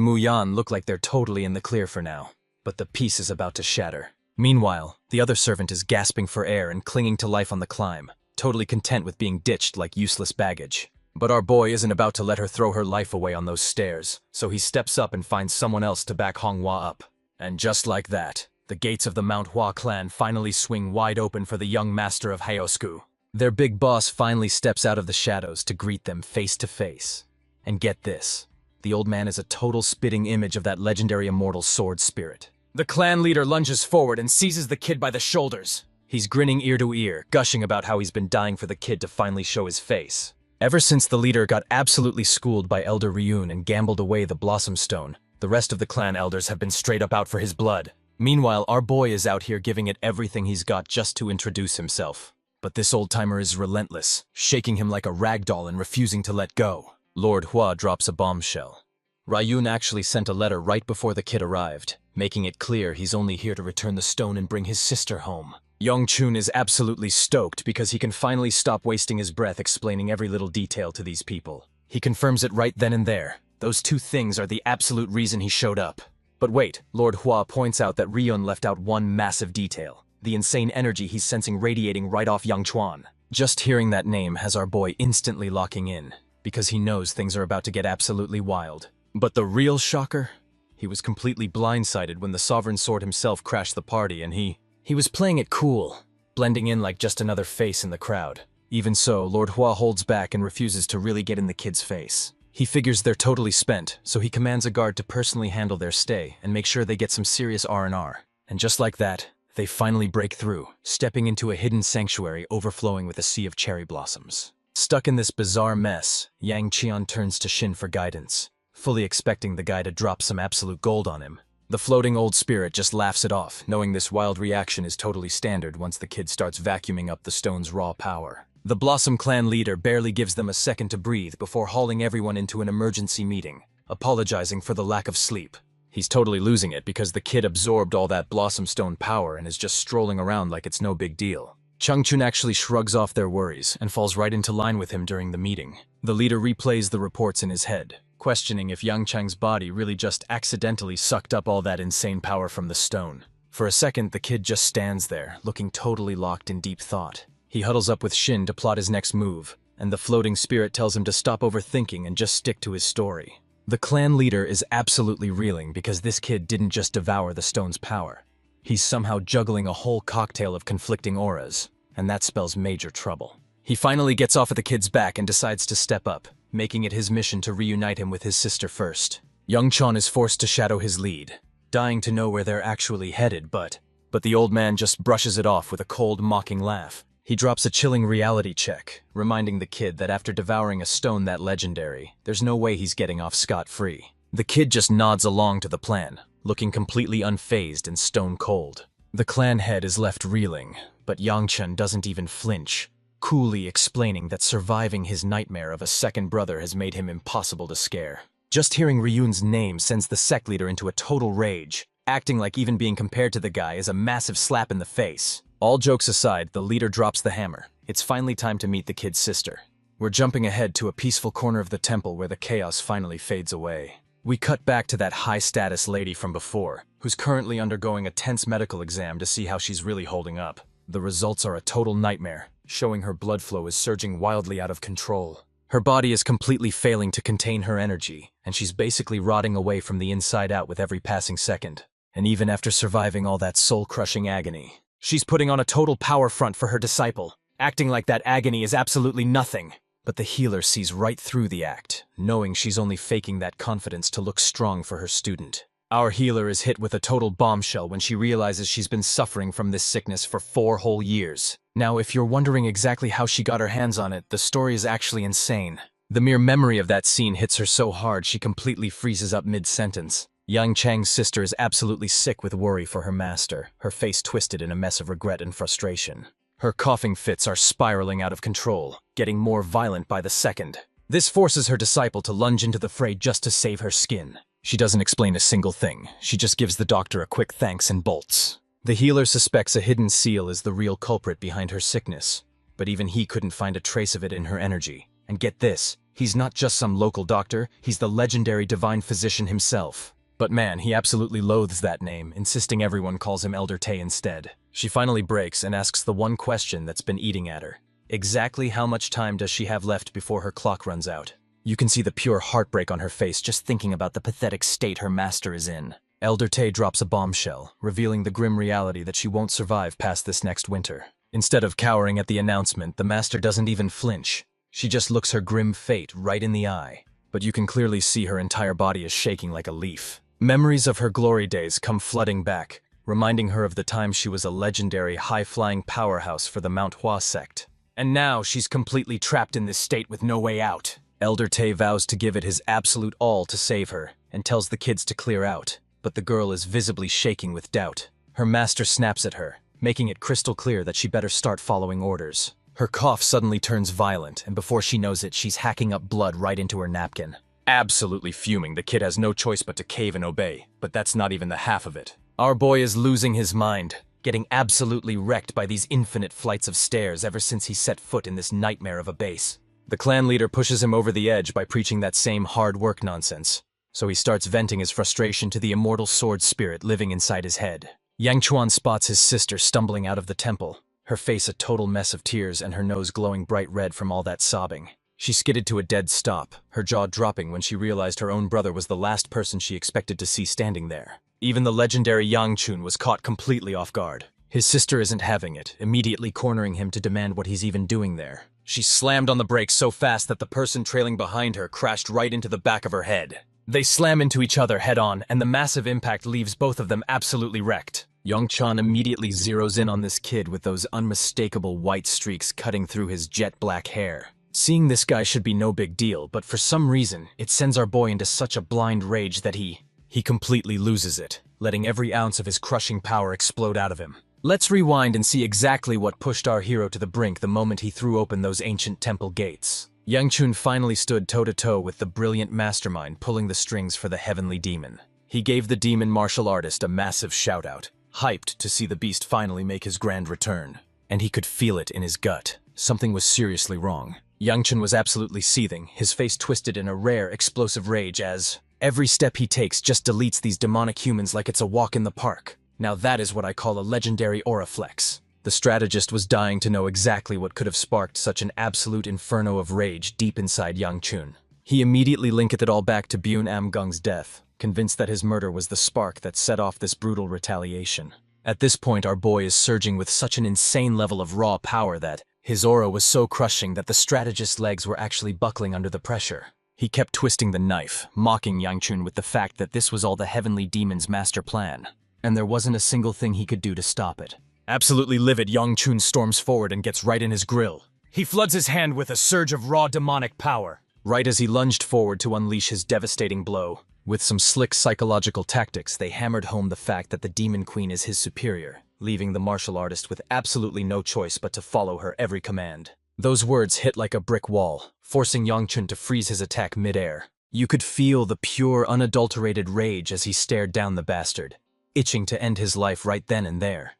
Mu Yan look like they're totally in the clear for now, but the piece is about to shatter. Meanwhile, the other servant is gasping for air and clinging to life on the climb, totally content with being ditched like useless baggage. But our boy isn't about to let her throw her life away on those stairs, so he steps up and finds someone else to back Honghua up. And just like that, the gates of the Manhwa clan finally swing wide open for the young master of Haosku. Their big boss finally steps out of the shadows to greet them face to face. And get this, the old man is a total spitting image of that legendary immortal sword spirit. The clan leader lunges forward and seizes the kid by the shoulders. He's grinning ear to ear, gushing about how he's been dying for the kid to finally show his face. Ever since the leader got absolutely schooled by Elder Ryun and gambled away the Blossom Stone, the rest of the clan elders have been straight up out for his blood. Meanwhile, our boy is out here giving it everything he's got just to introduce himself. But this old-timer is relentless, shaking him like a rag doll and refusing to let go. Lord Hua drops a bombshell. Ryun actually sent a letter right before the kid arrived, making it clear he's only here to return the stone and bring his sister home. Yongchun is absolutely stoked because he can finally stop wasting his breath explaining every little detail to these people. He confirms it right then and there. Those two things are the absolute reason he showed up. But wait, Lord Hua points out that Ryun left out one massive detail. The insane energy he's sensing radiating right off Yangchuan. Just hearing that name has our boy instantly locking in, because he knows things are about to get absolutely wild. But the real shocker? He was completely blindsided when the Sovereign Sword himself crashed the party and he was playing it cool, blending in like just another face in the crowd. Even so, Lord Hua holds back and refuses to really get in the kid's face. He figures they're totally spent, so he commands a guard to personally handle their stay and make sure they get some serious R&R. And just like that, they finally break through, stepping into a hidden sanctuary overflowing with a sea of cherry blossoms. Stuck in this bizarre mess, Yang Qian turns to Shin for guidance, fully expecting the guy to drop some absolute gold on him. The floating old spirit just laughs it off, knowing this wild reaction is totally standard once the kid starts vacuuming up the stone's raw power. The Blossom Clan leader barely gives them a second to breathe before hauling everyone into an emergency meeting, apologizing for the lack of sleep. He's totally losing it because the kid absorbed all that Blossom Stone power and is just strolling around like it's no big deal. Changchun actually shrugs off their worries and falls right into line with him during the meeting. The leader replays the reports in his head, questioning if Yang Chang's body really just accidentally sucked up all that insane power from the stone. For a second, the kid just stands there, looking totally locked in deep thought. He huddles up with Shin to plot his next move, and the floating spirit tells him to stop overthinking and just stick to his story. The clan leader is absolutely reeling because this kid didn't just devour the stone's power. He's somehow juggling a whole cocktail of conflicting auras, and that spells major trouble. He finally gets off of the kid's back and decides to step up, making it his mission to reunite him with his sister first. Yongchon is forced to shadow his lead, dying to know where they're actually headed, but the old man just brushes it off with a cold, mocking laugh. He drops a chilling reality check, reminding the kid that after devouring a stone that legendary, there's no way he's getting off scot-free. The kid just nods along to the plan, looking completely unfazed and stone cold. The clan head is left reeling, but Yangchen doesn't even flinch, coolly explaining that surviving his nightmare of a second brother has made him impossible to scare. Just hearing Ryun's name sends the sect leader into a total rage, acting like even being compared to the guy is a massive slap in the face. All jokes aside, the leader drops the hammer. It's finally time to meet the kid's sister. We're jumping ahead to a peaceful corner of the temple where the chaos finally fades away. We cut back to that high-status lady from before, who's currently undergoing a tense medical exam to see how she's really holding up. The results are a total nightmare, showing her blood flow is surging wildly out of control. Her body is completely failing to contain her energy, and she's basically rotting away from the inside out with every passing second. And even after surviving all that soul-crushing agony, she's putting on a total power front for her disciple, acting like that agony is absolutely nothing. But the healer sees right through the act, knowing she's only faking that confidence to look strong for her student. Our healer is hit with a total bombshell when she realizes she's been suffering from this sickness for 4 whole years. Now, if you're wondering exactly how she got her hands on it, the story is actually insane. The mere memory of that scene hits her so hard she completely freezes up mid-sentence. Yang Chang's sister is absolutely sick with worry for her master, her face twisted in a mess of regret and frustration. Her coughing fits are spiraling out of control, getting more violent by the second. This forces her disciple to lunge into the fray just to save her skin. She doesn't explain a single thing, she just gives the doctor a quick thanks and bolts. The healer suspects a hidden seal is the real culprit behind her sickness, but even he couldn't find a trace of it in her energy. And get this, he's not just some local doctor, he's the legendary divine physician himself. But man, he absolutely loathes that name, insisting everyone calls him Elder Tay instead. She finally breaks and asks the one question that's been eating at her. Exactly how much time does she have left before her clock runs out? You can see the pure heartbreak on her face just thinking about the pathetic state her master is in. Elder Tay drops a bombshell, revealing the grim reality that she won't survive past this next winter. Instead of cowering at the announcement, the master doesn't even flinch. She just looks her grim fate right in the eye. But you can clearly see her entire body is shaking like a leaf. Memories of her glory days come flooding back, reminding her of the time she was a legendary high-flying powerhouse for the Manhwa sect. And now she's completely trapped in this state with no way out. Elder Tay vows to give it his absolute all to save her, and tells the kids to clear out, but the girl is visibly shaking with doubt. Her master snaps at her, making it crystal clear that she better start following orders. Her cough suddenly turns violent, and before she knows it, she's hacking up blood right into her napkin. Absolutely fuming, the kid has no choice but to cave and obey, but that's not even the half of it. Our boy is losing his mind, getting absolutely wrecked by these infinite flights of stairs ever since he set foot in this nightmare of a base. The clan leader pushes him over the edge by preaching that same hard work nonsense, so he starts venting his frustration to the immortal sword spirit living inside his head. Yang Chuan spots his sister stumbling out of the temple, her face a total mess of tears and her nose glowing bright red from all that sobbing. She skidded to a dead stop, her jaw dropping when she realized her own brother was the last person she expected to see standing there. Even the legendary Yang Chun was caught completely off guard. His sister isn't having it, immediately cornering him to demand what he's even doing there. She slammed on the brakes so fast that the person trailing behind her crashed right into the back of her head. They slam into each other head-on, and the massive impact leaves both of them absolutely wrecked. Yang Chan immediately zeroes in on this kid with those unmistakable white streaks cutting through his jet black hair. Seeing this guy should be no big deal, but for some reason, it sends our boy into such a blind rage that he completely loses it, letting every ounce of his crushing power explode out of him. Let's rewind and see exactly what pushed our hero to the brink the moment he threw open those ancient temple gates. Yang Chun finally stood toe-to-toe with the brilliant mastermind pulling the strings for the heavenly demon. He gave the demon martial artist a massive shout-out, hyped to see the beast finally make his grand return. And he could feel it in his gut. Something was seriously wrong. Yang Chun was absolutely seething, his face twisted in a rare, explosive rage as every step he takes just deletes these demonic humans like it's a walk in the park. Now that is what I call a legendary aura flex. The strategist was dying to know exactly what could have sparked such an absolute inferno of rage deep inside Yang Chun. He immediately linked it all back to Bun Am Gung's death, convinced that his murder was the spark that set off this brutal retaliation. At this point, our boy is surging with such an insane level of raw power that his aura was so crushing that the strategist's legs were actually buckling under the pressure. He kept twisting the knife, mocking Yang Chun with the fact that this was all the heavenly demon's master plan, and there wasn't a single thing he could do to stop it. Absolutely livid, Yang Chun storms forward and gets right in his grill. He floods his hand with a surge of raw demonic power, right as he lunged forward to unleash his devastating blow. With some slick psychological tactics, they hammered home the fact that the Demon Queen is his superior, leaving the martial artist with absolutely no choice but to follow her every command. Those words hit like a brick wall, forcing Yang Chun to freeze his attack mid-air. You could feel the pure, unadulterated rage as he stared down the bastard, itching to end his life right then and there.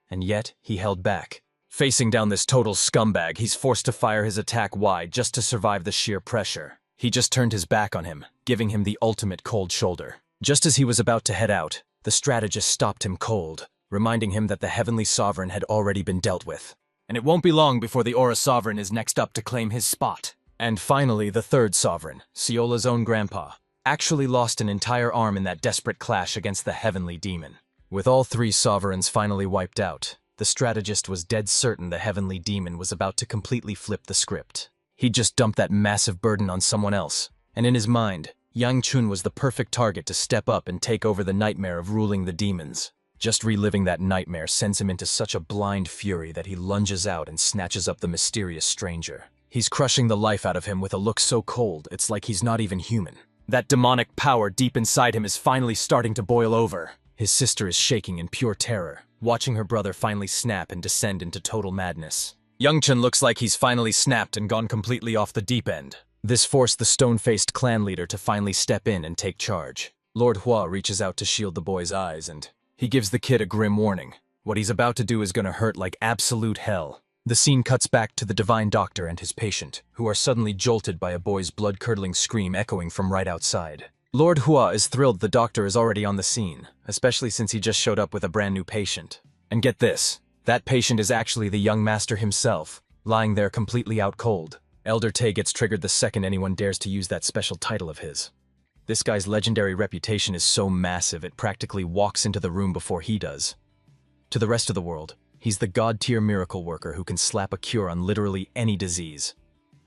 And yet, he held back. Facing down this total scumbag, he's forced to fire his attack wide just to survive the sheer pressure. He just turned his back on him, giving him the ultimate cold shoulder. Just as he was about to head out, the strategist stopped him cold, reminding him that the Heavenly Sovereign had already been dealt with. And it won't be long before the Aura Sovereign is next up to claim his spot. And finally, the third Sovereign, Siola's own grandpa, actually lost an entire arm in that desperate clash against the Heavenly Demon. With all three Sovereigns finally wiped out, the strategist was dead certain the Heavenly Demon was about to completely flip the script. He'd just dumped that massive burden on someone else, and in his mind, Yang Chun was the perfect target to step up and take over the nightmare of ruling the demons. Just reliving that nightmare sends him into such a blind fury that he lunges out and snatches up the mysterious stranger. He's crushing the life out of him with a look so cold, it's like he's not even human. That demonic power deep inside him is finally starting to boil over. His sister is shaking in pure terror, watching her brother finally snap and descend into total madness. Yang Chun looks like he's finally snapped and gone completely off the deep end. This forced the stone-faced clan leader to finally step in and take charge. Lord Hua reaches out to shield the boy's eyes and he gives the kid a grim warning. What he's about to do is gonna hurt like absolute hell. The scene cuts back to the divine doctor and his patient, who are suddenly jolted by a boy's blood-curdling scream echoing from right outside. Lord Hua is thrilled the doctor is already on the scene, especially since he just showed up with a brand new patient. And get this, that patient is actually the young master himself, lying there completely out cold. Elder Tay gets triggered the second anyone dares to use that special title of his. This guy's legendary reputation is so massive it practically walks into the room before he does. To the rest of the world, he's the god-tier miracle worker who can slap a cure on literally any disease.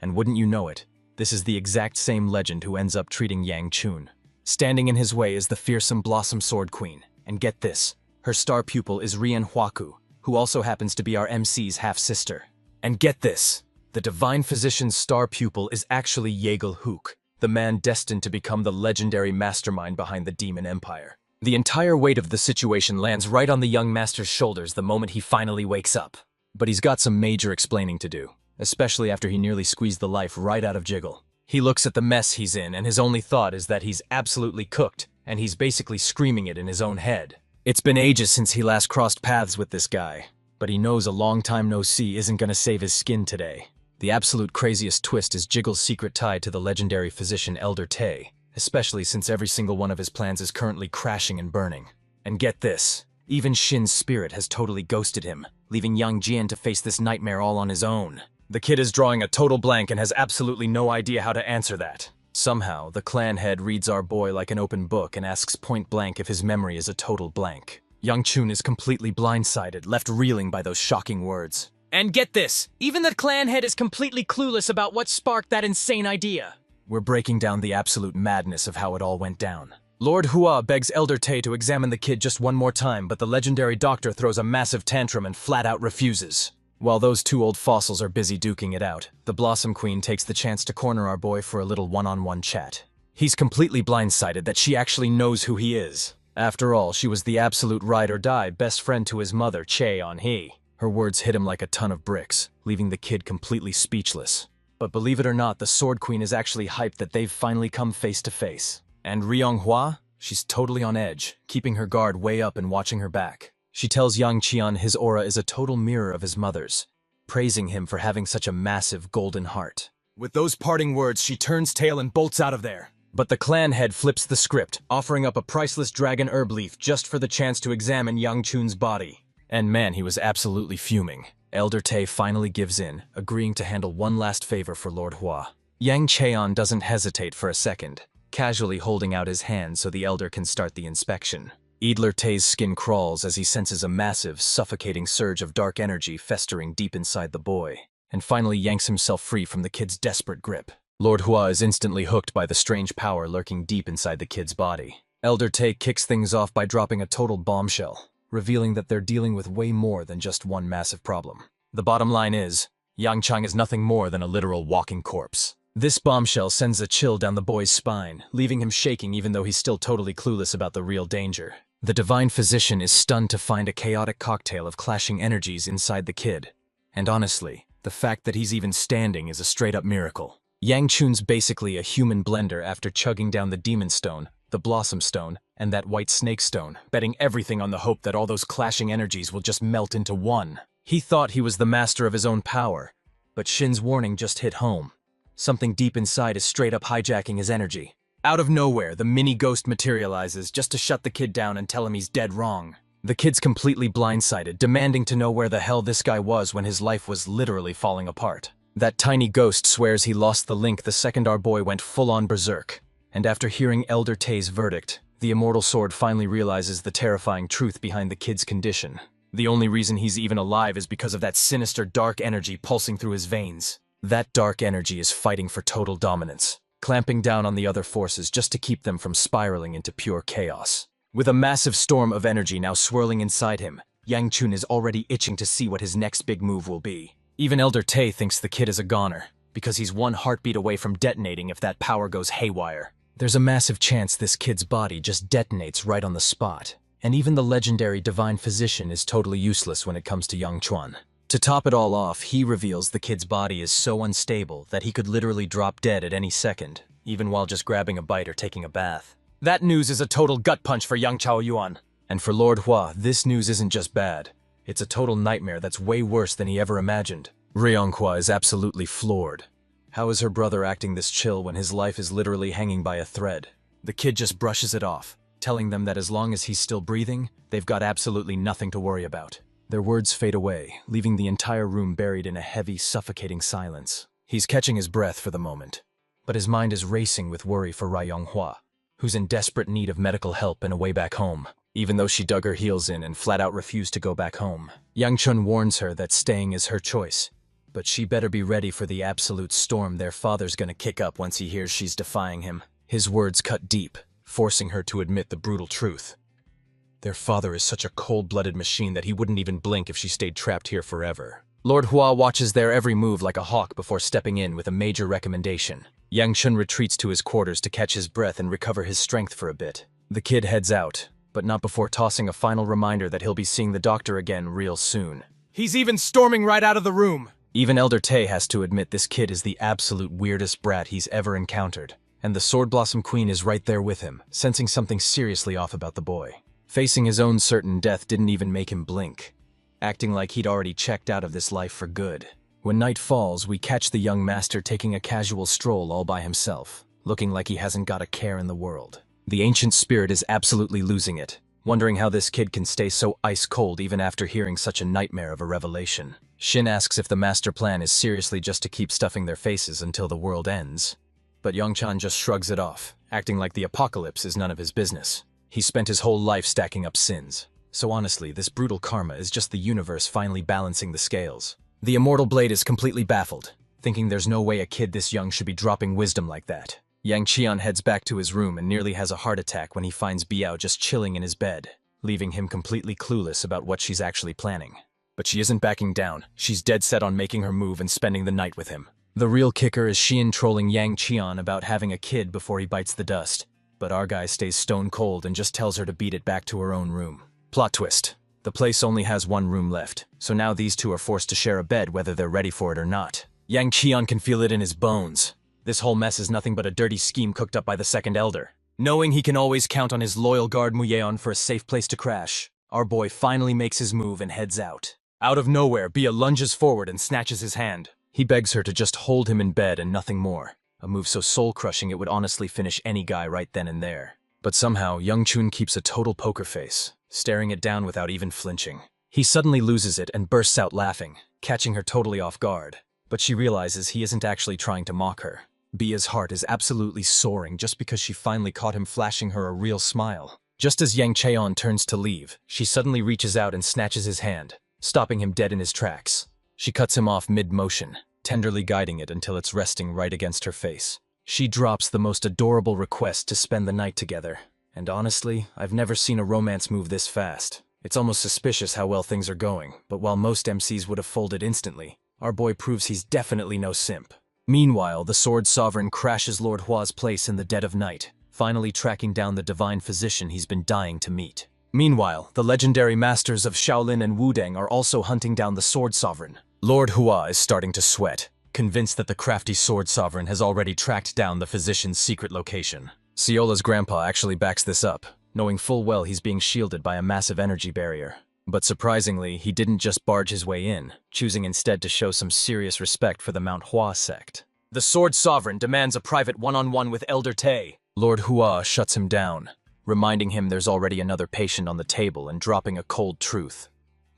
And wouldn't you know it, this is the exact same legend who ends up treating Yang Chun. Standing in his way is the fearsome Blossom Sword Queen, and get this, her star pupil is Rian Huaku, who also happens to be our MC's half-sister. And get this, the divine physician's star pupil is actually Yeagle Hook, the man destined to become the legendary mastermind behind the Demon Empire. The entire weight of the situation lands right on the young master's shoulders the moment he finally wakes up. But he's got some major explaining to do, especially after he nearly squeezed the life right out of Jiggle. He looks at the mess he's in and his only thought is that he's absolutely cooked, and he's basically screaming it in his own head. It's been ages since he last crossed paths with this guy, but he knows a long time no see isn't gonna save his skin today. The absolute craziest twist is Jiggle's secret tie to the legendary physician Elder Tay, especially since every single one of his plans is currently crashing and burning. And get this, even Shin's spirit has totally ghosted him, leaving Yang Jian to face this nightmare all on his own. The kid is drawing a total blank and has absolutely no idea how to answer that. Somehow, the clan head reads our boy like an open book and asks point blank if his memory is a total blank. Yang Chun is completely blindsided, left reeling by those shocking words. And get this, even the clan head is completely clueless about what sparked that insane idea. We're breaking down the absolute madness of how it all went down. Lord Hua begs Elder Tay to examine the kid just one more time, but the legendary doctor throws a massive tantrum and flat out refuses. While those two old fossils are busy duking it out, the Blossom Queen takes the chance to corner our boy for a little one-on-one chat. He's completely blindsided that she actually knows who he is. After all, she was the absolute ride-or-die best friend to his mother, Che On-hee. Her words hit him like a ton of bricks, leaving the kid completely speechless. But believe it or not, the Sword Queen is actually hyped that they've finally come face to face. And Ryong Hua? She's totally on edge, keeping her guard way up and watching her back. She tells Yang Qian his aura is a total mirror of his mother's, praising him for having such a massive golden heart. With those parting words, she turns tail and bolts out of there. But the clan head flips the script, offering up a priceless dragon herb leaf just for the chance to examine Yang Chun's body. And man, he was absolutely fuming. Elder Tay finally gives in, agreeing to handle one last favor for Lord Hua. Yang Cheon doesn't hesitate for a second, casually holding out his hand so the elder can start the inspection. Elder Tay's skin crawls as he senses a massive, suffocating surge of dark energy festering deep inside the boy, and finally yanks himself free from the kid's desperate grip. Lord Hua is instantly hooked by the strange power lurking deep inside the kid's body. Elder Tay kicks things off by dropping a total bombshell, revealing that they're dealing with way more than just one massive problem. The bottom line is, Yang Chang is nothing more than a literal walking corpse. This bombshell sends a chill down the boy's spine, leaving him shaking even though he's still totally clueless about the real danger. The divine physician is stunned to find a chaotic cocktail of clashing energies inside the kid. And honestly, the fact that he's even standing is a straight-up miracle. Yang Chun's basically a human blender after chugging down the Demon Stone, the Blossom Stone, and that White Snake Stone, betting everything on the hope that all those clashing energies will just melt into one. He thought he was the master of his own power, but Shin's warning just hit home. Something deep inside is straight up hijacking his energy. Out of nowhere, the mini-ghost materializes just to shut the kid down and tell him he's dead wrong. The kid's completely blindsided, demanding to know where the hell this guy was when his life was literally falling apart. That tiny ghost swears he lost the link the second our boy went full-on berserk. And after hearing Elder Tay's verdict, the immortal sword finally realizes the terrifying truth behind the kid's condition. The only reason he's even alive is because of that sinister dark energy pulsing through his veins. That dark energy is fighting for total dominance, clamping down on the other forces just to keep them from spiraling into pure chaos. With a massive storm of energy now swirling inside him, Yang Chun is already itching to see what his next big move will be. Even Elder Tay thinks the kid is a goner, because he's one heartbeat away from detonating if that power goes haywire. There's a massive chance this kid's body just detonates right on the spot, and even the legendary divine physician is totally useless when it comes to Yang Chuan. To top it all off, he reveals the kid's body is so unstable that he could literally drop dead at any second, even while just grabbing a bite or taking a bath. That news is a total gut punch for Yang Chao Yuan. And for Lord Hua, this news isn't just bad. It's a total nightmare that's way worse than he ever imagined. Reincarnates is absolutely floored. How is her brother acting this chill when his life is literally hanging by a thread? The kid just brushes it off, telling them that as long as he's still breathing, they've got absolutely nothing to worry about. Their words fade away, leaving the entire room buried in a heavy, suffocating silence. He's catching his breath for the moment, but his mind is racing with worry for Reincarnates, who's in desperate need of medical help and a way back home, even though she dug her heels in and flat out refused to go back home. Yang Chun warns her that staying is her choice, but she better be ready for the absolute storm their father's gonna kick up once he hears she's defying him. His words cut deep, forcing her to admit the brutal truth. Their father is such a cold-blooded machine that he wouldn't even blink if she stayed trapped here forever. Lord Hua watches their every move like a hawk before stepping in with a major recommendation. Yang Chun retreats to his quarters to catch his breath and recover his strength for a bit. The kid heads out, but not before tossing a final reminder that he'll be seeing the doctor again real soon. He's even storming right out of the room! Even Elder Tay has to admit this kid is the absolute weirdest brat he's ever encountered, and the Sword Blossom Queen is right there with him, sensing something seriously off about the boy. Facing his own certain death didn't even make him blink, acting like he'd already checked out of this life for good. When night falls, we catch the young master taking a casual stroll all by himself, looking like he hasn't got a care in the world. The ancient spirit is absolutely losing it, wondering how this kid can stay so ice-cold even after hearing such a nightmare of a revelation. Shin asks if the master plan is seriously just to keep stuffing their faces until the world ends. But Yongchan just shrugs it off, acting like the apocalypse is none of his business. He spent his whole life stacking up sins, so honestly, this brutal karma is just the universe finally balancing the scales. The immortal blade is completely baffled, thinking there's no way a kid this young should be dropping wisdom like that. Yang Qian heads back to his room and nearly has a heart attack when he finds Biao just chilling in his bed, leaving him completely clueless about what she's actually planning. But she isn't backing down. She's dead set on making her move and spending the night with him. The real kicker is Xian trolling Yang Qian about having a kid before he bites the dust, but our guy stays stone cold and just tells her to beat it back to her own room. Plot twist. The place only has one room left, so now these two are forced to share a bed whether they're ready for it or not. Yang Qian can feel it in his bones. This whole mess is nothing but a dirty scheme cooked up by the second elder. Knowing he can always count on his loyal guard Muyeon for a safe place to crash, our boy finally makes his move and heads out. Out of nowhere, Bia lunges forward and snatches his hand. He begs her to just hold him in bed and nothing more. A move so soul-crushing it would honestly finish any guy right then and there. But somehow, Young Chun keeps a total poker face, staring it down without even flinching. He suddenly loses it and bursts out laughing, catching her totally off guard. But she realizes he isn't actually trying to mock her. Bia's heart is absolutely soaring just because she finally caught him flashing her a real smile. Just as Yang Cheon turns to leave, she suddenly reaches out and snatches his hand, stopping him dead in his tracks. She cuts him off mid-motion, tenderly guiding it until it's resting right against her face. She drops the most adorable request to spend the night together. And honestly, I've never seen a romance move this fast. It's almost suspicious how well things are going, but while most MCs would have folded instantly, our boy proves he's definitely no simp. Meanwhile, the Sword Sovereign crashes Lord Hua's place in the dead of night, finally tracking down the divine physician he's been dying to meet. Meanwhile, the legendary masters of Shaolin and Wudang are also hunting down the Sword Sovereign. Lord Hua is starting to sweat, convinced that the crafty Sword Sovereign has already tracked down the physician's secret location. Ciola's grandpa actually backs this up, knowing full well he's being shielded by a massive energy barrier. But surprisingly, he didn't just barge his way in, choosing instead to show some serious respect for the Mount Hua sect. The Sword Sovereign demands a private one-on-one with Elder Tay. Lord Hua shuts him down, reminding him there's already another patient on the table and dropping a cold truth.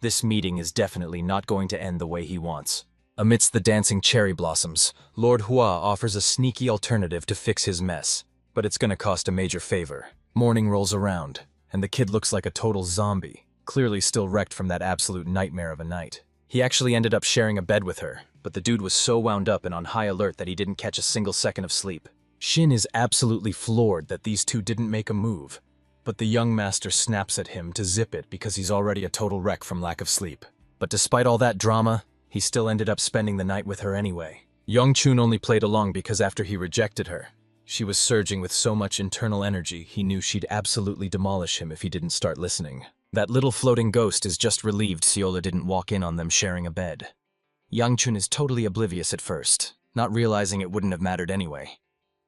This meeting is definitely not going to end the way he wants. Amidst the dancing cherry blossoms, Lord Hua offers a sneaky alternative to fix his mess, but it's gonna cost a major favor. Morning rolls around, and the kid looks like a total zombie, clearly still wrecked from that absolute nightmare of a night. He actually ended up sharing a bed with her, but the dude was so wound up and on high alert that he didn't catch a single second of sleep. Shin is absolutely floored that these two didn't make a move, but the young master snaps at him to zip it because he's already a total wreck from lack of sleep. But despite all that drama, he still ended up spending the night with her anyway. Young-chun only played along because after he rejected her, she was surging with so much internal energy he knew she'd absolutely demolish him if he didn't start listening. That little floating ghost is just relieved Seola didn't walk in on them sharing a bed. Young-chun is totally oblivious at first, not realizing it wouldn't have mattered anyway.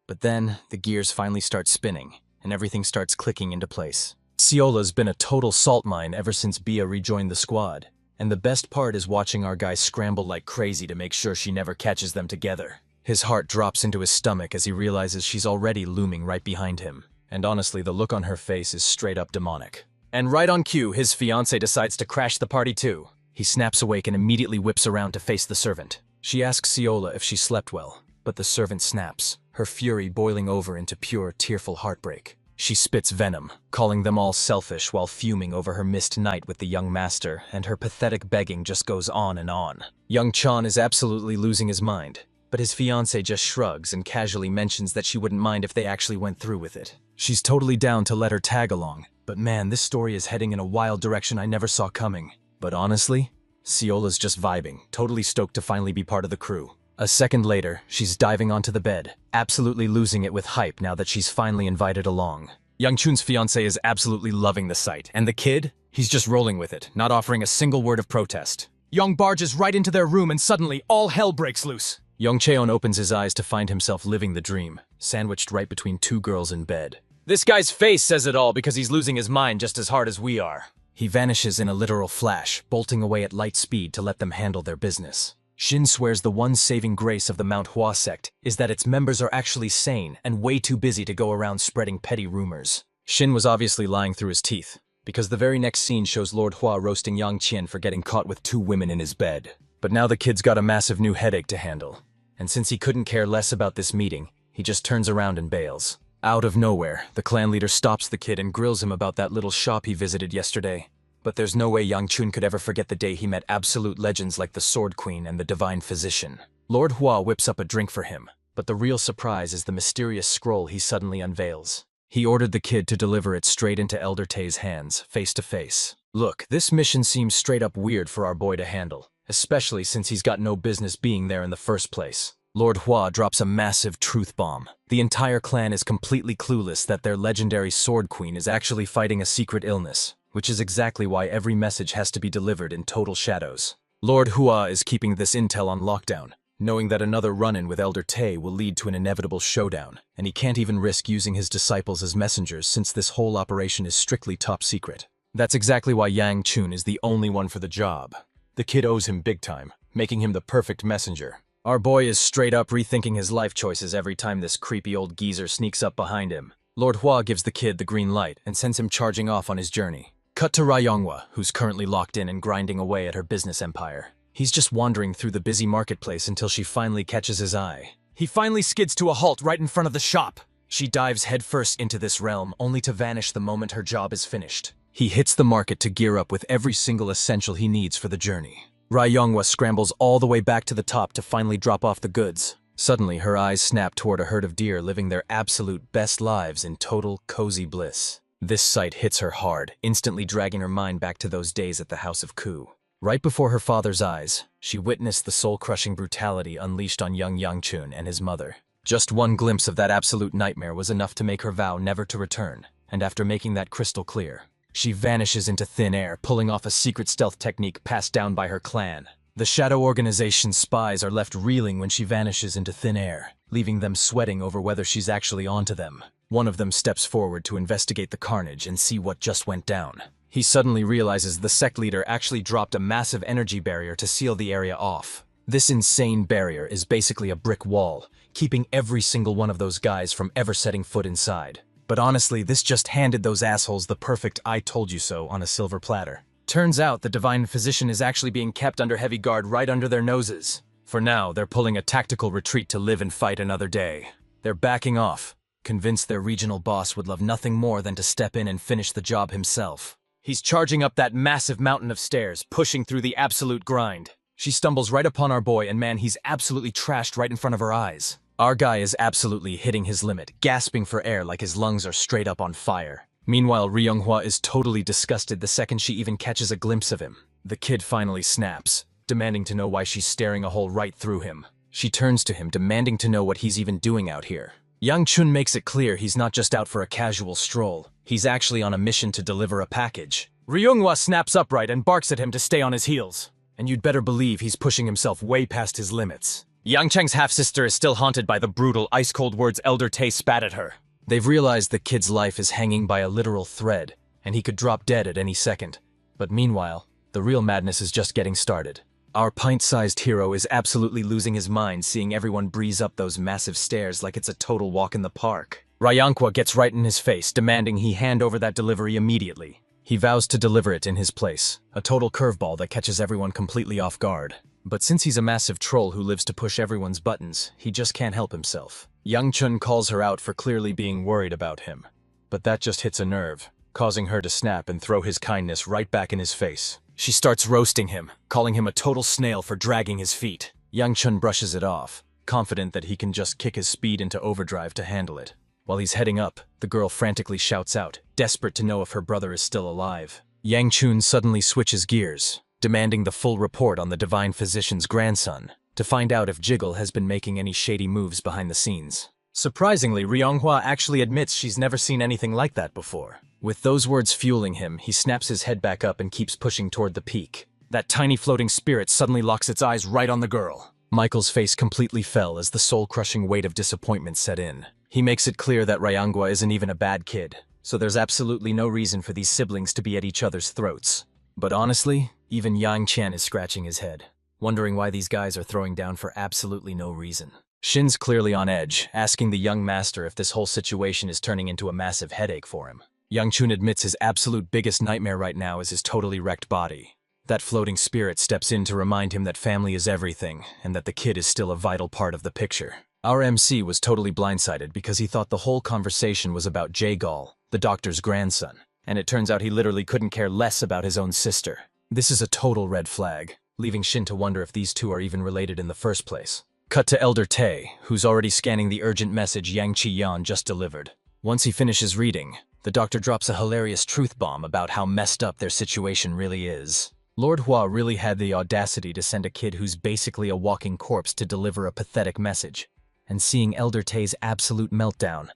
But then, the gears finally start spinning, and everything starts clicking into place. Seola's been a total salt mine ever since Bia rejoined the squad, and the best part is watching our guy scramble like crazy to make sure she never catches them together. His heart drops into his stomach as he realizes she's already looming right behind him, and honestly, the look on her face is straight up demonic. And right on cue, his fiancée decides to crash the party too. He snaps awake and immediately whips around to face the servant. She asks Seola if she slept well, but the servant snaps, her fury boiling over into pure, tearful heartbreak. She spits venom, calling them all selfish while fuming over her missed night with the young master, and her pathetic begging just goes on and on. Young Chan is absolutely losing his mind, but his fiancée just shrugs and casually mentions that she wouldn't mind if they actually went through with it. She's totally down to let her tag along, but man, this story is heading in a wild direction I never saw coming. But honestly, Seola's just vibing, totally stoked to finally be part of the crew. A second later, she's diving onto the bed, absolutely losing it with hype now that she's finally invited along. Young-chun's fiancé is absolutely loving the sight, and the kid? He's just rolling with it, not offering a single word of protest. Young barges right into their room and suddenly all hell breaks loose. Young Cheon opens his eyes to find himself living the dream, sandwiched right between two girls in bed. This guy's face says it all because he's losing his mind just as hard as we are. He vanishes in a literal flash, bolting away at light speed to let them handle their business. Shin swears the one saving grace of the Manhwa sect is that its members are actually sane and way too busy to go around spreading petty rumors. Shin was obviously lying through his teeth, because the very next scene shows Lord Hua roasting Yang Qian for getting caught with two women in his bed. But now the kid's got a massive new headache to handle, and since he couldn't care less about this meeting, he just turns around and bails. Out of nowhere, the clan leader stops the kid and grills him about that little shop he visited yesterday. But there's no way Yang Chun could ever forget the day he met absolute legends like the Sword Queen and the Divine Physician. Lord Hua whips up a drink for him, but the real surprise is the mysterious scroll he suddenly unveils. He ordered the kid to deliver it straight into Elder Tay's hands, face to face. Look, this mission seems straight up weird for our boy to handle, especially since he's got no business being there in the first place. Lord Hua drops a massive truth bomb. The entire clan is completely clueless that their legendary Sword Queen is actually fighting a secret illness, which is exactly why every message has to be delivered in total shadows. Lord Hua is keeping this intel on lockdown, knowing that another run-in with Elder Tay will lead to an inevitable showdown, and he can't even risk using his disciples as messengers since this whole operation is strictly top secret. That's exactly why Yang Chun is the only one for the job. The kid owes him big time, making him the perfect messenger. Our boy is straight up rethinking his life choices every time this creepy old geezer sneaks up behind him. Lord Hua gives the kid the green light and sends him charging off on his journey. Cut to Ryongwa, who's currently locked in and grinding away at her business empire. He's just wandering through the busy marketplace until she finally catches his eye. He finally skids to a halt right in front of the shop. She dives headfirst into this realm, only to vanish the moment her job is finished. He hits the market to gear up with every single essential he needs for the journey. Ryongwa scrambles all the way back to the top to finally drop off the goods. Suddenly, her eyes snap toward a herd of deer living their absolute best lives in total, cozy bliss. This sight hits her hard, instantly dragging her mind back to those days at the House of Ku. Right before her father's eyes, she witnessed the soul-crushing brutality unleashed on young Yang-chun and his mother. Just one glimpse of that absolute nightmare was enough to make her vow never to return, and after making that crystal clear, she vanishes into thin air, pulling off a secret stealth technique passed down by her clan. The Shadow Organization's spies are left reeling when she vanishes into thin air, leaving them sweating over whether she's actually onto them. One of them steps forward to investigate the carnage and see what just went down. He suddenly realizes the sect leader actually dropped a massive energy barrier to seal the area off. This insane barrier is basically a brick wall, keeping every single one of those guys from ever setting foot inside. But honestly, this just handed those assholes the perfect "I told you so" on a silver platter. Turns out the Divine Physician is actually being kept under heavy guard right under their noses. For now, they're pulling a tactical retreat to live and fight another day. They're backing off, convinced their regional boss would love nothing more than to step in and finish the job himself. He's charging up that massive mountain of stairs, pushing through the absolute grind. She stumbles right upon our boy, and man, he's absolutely trashed right in front of her eyes. Our guy is absolutely hitting his limit, gasping for air like his lungs are straight up on fire. Meanwhile, Ryunghwa is totally disgusted the second she even catches a glimpse of him. The kid finally snaps, demanding to know why she's staring a hole right through him. She turns to him, demanding to know what he's even doing out here. Yang Chun makes it clear he's not just out for a casual stroll. He's actually on a mission to deliver a package. Ryunghwa snaps upright and barks at him to stay on his heels. And you'd better believe he's pushing himself way past his limits. Yang Cheng's half-sister is still haunted by the brutal, ice-cold words Elder Tay spat at her. They've realized the kid's life is hanging by a literal thread, and he could drop dead at any second. But meanwhile, the real madness is just getting started. Our pint-sized hero is absolutely losing his mind seeing everyone breeze up those massive stairs like it's a total walk in the park. Ryunghwa gets right in his face, demanding he hand over that delivery immediately. He vows to deliver it in his place, a total curveball that catches everyone completely off guard. But since he's a massive troll who lives to push everyone's buttons, he just can't help himself. Yang Chun calls her out for clearly being worried about him. But that just hits a nerve, causing her to snap and throw his kindness right back in his face. She starts roasting him, calling him a total snail for dragging his feet. Yang Chun brushes it off, confident that he can just kick his speed into overdrive to handle it. While he's heading up, the girl frantically shouts out, desperate to know if her brother is still alive. Yang Chun suddenly switches gears, demanding the full report on the divine physician's grandson, to find out if Jiggle has been making any shady moves behind the scenes. Surprisingly, Ryunghwa actually admits she's never seen anything like that before. With those words fueling him, he snaps his head back up and keeps pushing toward the peak. That tiny floating spirit suddenly locks its eyes right on the girl. Michael's face completely fell as the soul-crushing weight of disappointment set in. He makes it clear that Ryunghwa isn't even a bad kid, so there's absolutely no reason for these siblings to be at each other's throats. But honestly, even Yang Qian is scratching his head, wondering why these guys are throwing down for absolutely no reason. Shin's clearly on edge, asking the young master if this whole situation is turning into a massive headache for him. Yang Chun admits his absolute biggest nightmare right now is his totally wrecked body. That floating spirit steps in to remind him that family is everything, and that the kid is still a vital part of the picture. Our MC was totally blindsided because he thought the whole conversation was about Jae-gal, the doctor's grandson, and it turns out he literally couldn't care less about his own sister. This is a total red flag, leaving Shin to wonder if these two are even related in the first place. Cut to Elder Tay, who's already scanning the urgent message Yang Chi-yan just delivered. Once he finishes reading, the doctor drops a hilarious truth bomb about how messed up their situation really is. Lord Hua really had the audacity to send a kid who's basically a walking corpse to deliver a pathetic message. And seeing Elder Tay's absolute meltdown,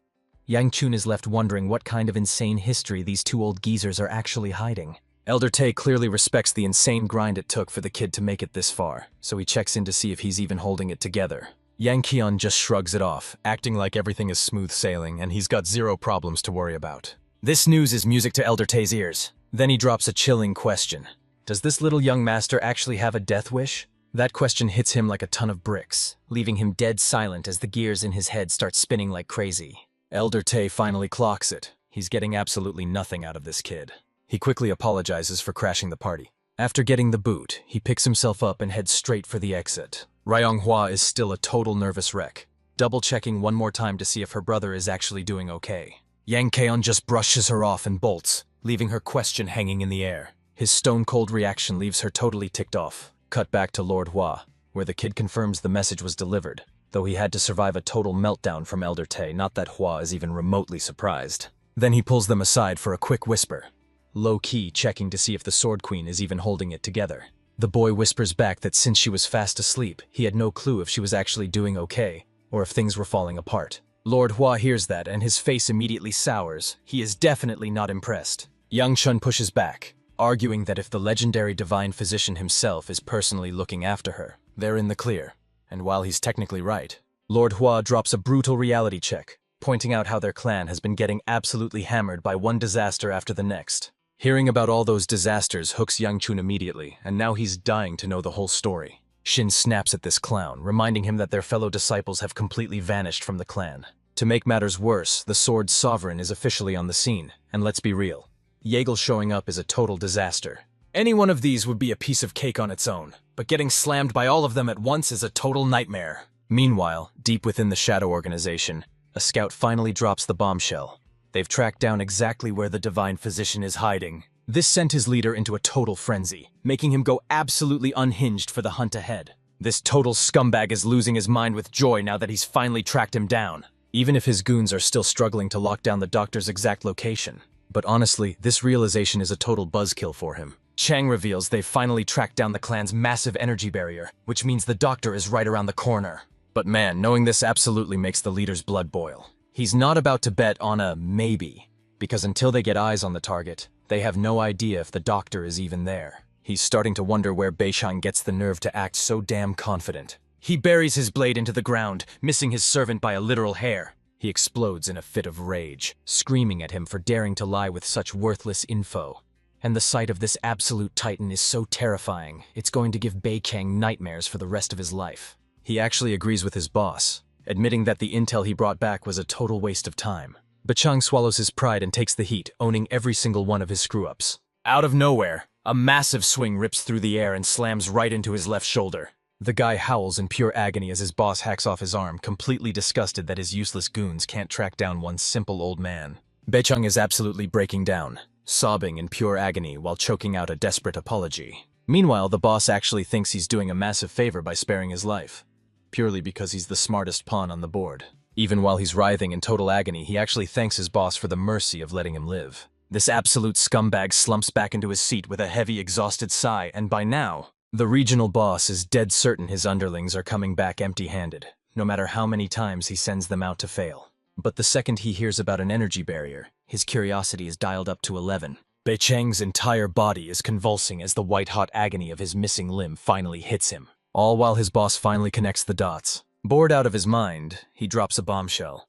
Yang Chun is left wondering what kind of insane history these two old geezers are actually hiding. Elder Tay clearly respects the insane grind it took for the kid to make it this far, so he checks in to see if he's even holding it together. Yang Qian just shrugs it off, acting like everything is smooth sailing and he's got zero problems to worry about. This news is music to Elder Tay's ears. Then he drops a chilling question. Does this little young master actually have a death wish? That question hits him like a ton of bricks, leaving him dead silent as the gears in his head start spinning like crazy. Elder Tay finally clocks it. He's getting absolutely nothing out of this kid. He quickly apologizes for crashing the party. After getting the boot, he picks himself up and heads straight for the exit. Ryunghwa is still a total nervous wreck, double-checking one more time to see if her brother is actually doing okay. Yang Kaeon just brushes her off and bolts, leaving her question hanging in the air. His stone-cold reaction leaves her totally ticked off. Cut back to Lord Hua, where the kid confirms the message was delivered, though he had to survive a total meltdown from Elder Tay, not that Hua is even remotely surprised. Then he pulls them aside for a quick whisper, low-key checking to see if the Sword Queen is even holding it together. The boy whispers back that since she was fast asleep, he had no clue if she was actually doing okay, or if things were falling apart. Lord Hua hears that and his face immediately sours. He is definitely not impressed. Yang Chun pushes back, arguing that if the legendary divine physician himself is personally looking after her, they're in the clear. And while he's technically right, Lord Hua drops a brutal reality check, pointing out how their clan has been getting absolutely hammered by one disaster after the next. Hearing about all those disasters hooks Yang Chun immediately, and now he's dying to know the whole story. Shin snaps at this clown, reminding him that their fellow disciples have completely vanished from the clan. To make matters worse, the Sword Sovereign is officially on the scene, and let's be real. Yeagle showing up is a total disaster. Any one of these would be a piece of cake on its own, but getting slammed by all of them at once is a total nightmare. Meanwhile, deep within the Shadow Organization, a scout finally drops the bombshell. They've tracked down exactly where the divine physician is hiding. This sent his leader into a total frenzy, making him go absolutely unhinged for the hunt ahead. This total scumbag is losing his mind with joy now that he's finally tracked him down, even if his goons are still struggling to lock down the doctor's exact location. But honestly, this realization is a total buzzkill for him. Chang reveals they've finally tracked down the clan's massive energy barrier, which means the doctor is right around the corner. But man, knowing this absolutely makes the leader's blood boil. He's not about to bet on a maybe, because until they get eyes on the target, they have no idea if the doctor is even there. He's starting to wonder where Beishang gets the nerve to act so damn confident. He buries his blade into the ground, missing his servant by a literal hair. He explodes in a fit of rage, screaming at him for daring to lie with such worthless info. And the sight of this absolute titan is so terrifying, it's going to give Beishang nightmares for the rest of his life. He actually agrees with his boss, admitting that the intel he brought back was a total waste of time. Beishang swallows his pride and takes the heat, owning every single one of his screw-ups. Out of nowhere, a massive swing rips through the air and slams right into his left shoulder. The guy howls in pure agony as his boss hacks off his arm, completely disgusted that his useless goons can't track down one simple old man. Beishang is absolutely breaking down, sobbing in pure agony while choking out a desperate apology. Meanwhile, the boss actually thinks he's doing a massive favor by sparing his life, purely because he's the smartest pawn on the board. Even while he's writhing in total agony, he actually thanks his boss for the mercy of letting him live. This absolute scumbag slumps back into his seat with a heavy, exhausted sigh, and by now, the regional boss is dead certain his underlings are coming back empty-handed, no matter how many times he sends them out to fail. But the second he hears about an energy barrier, his curiosity is dialed up to 11. Beishang's entire body is convulsing as the white-hot agony of his missing limb finally hits him, all while his boss finally connects the dots. Bored out of his mind, he drops a bombshell.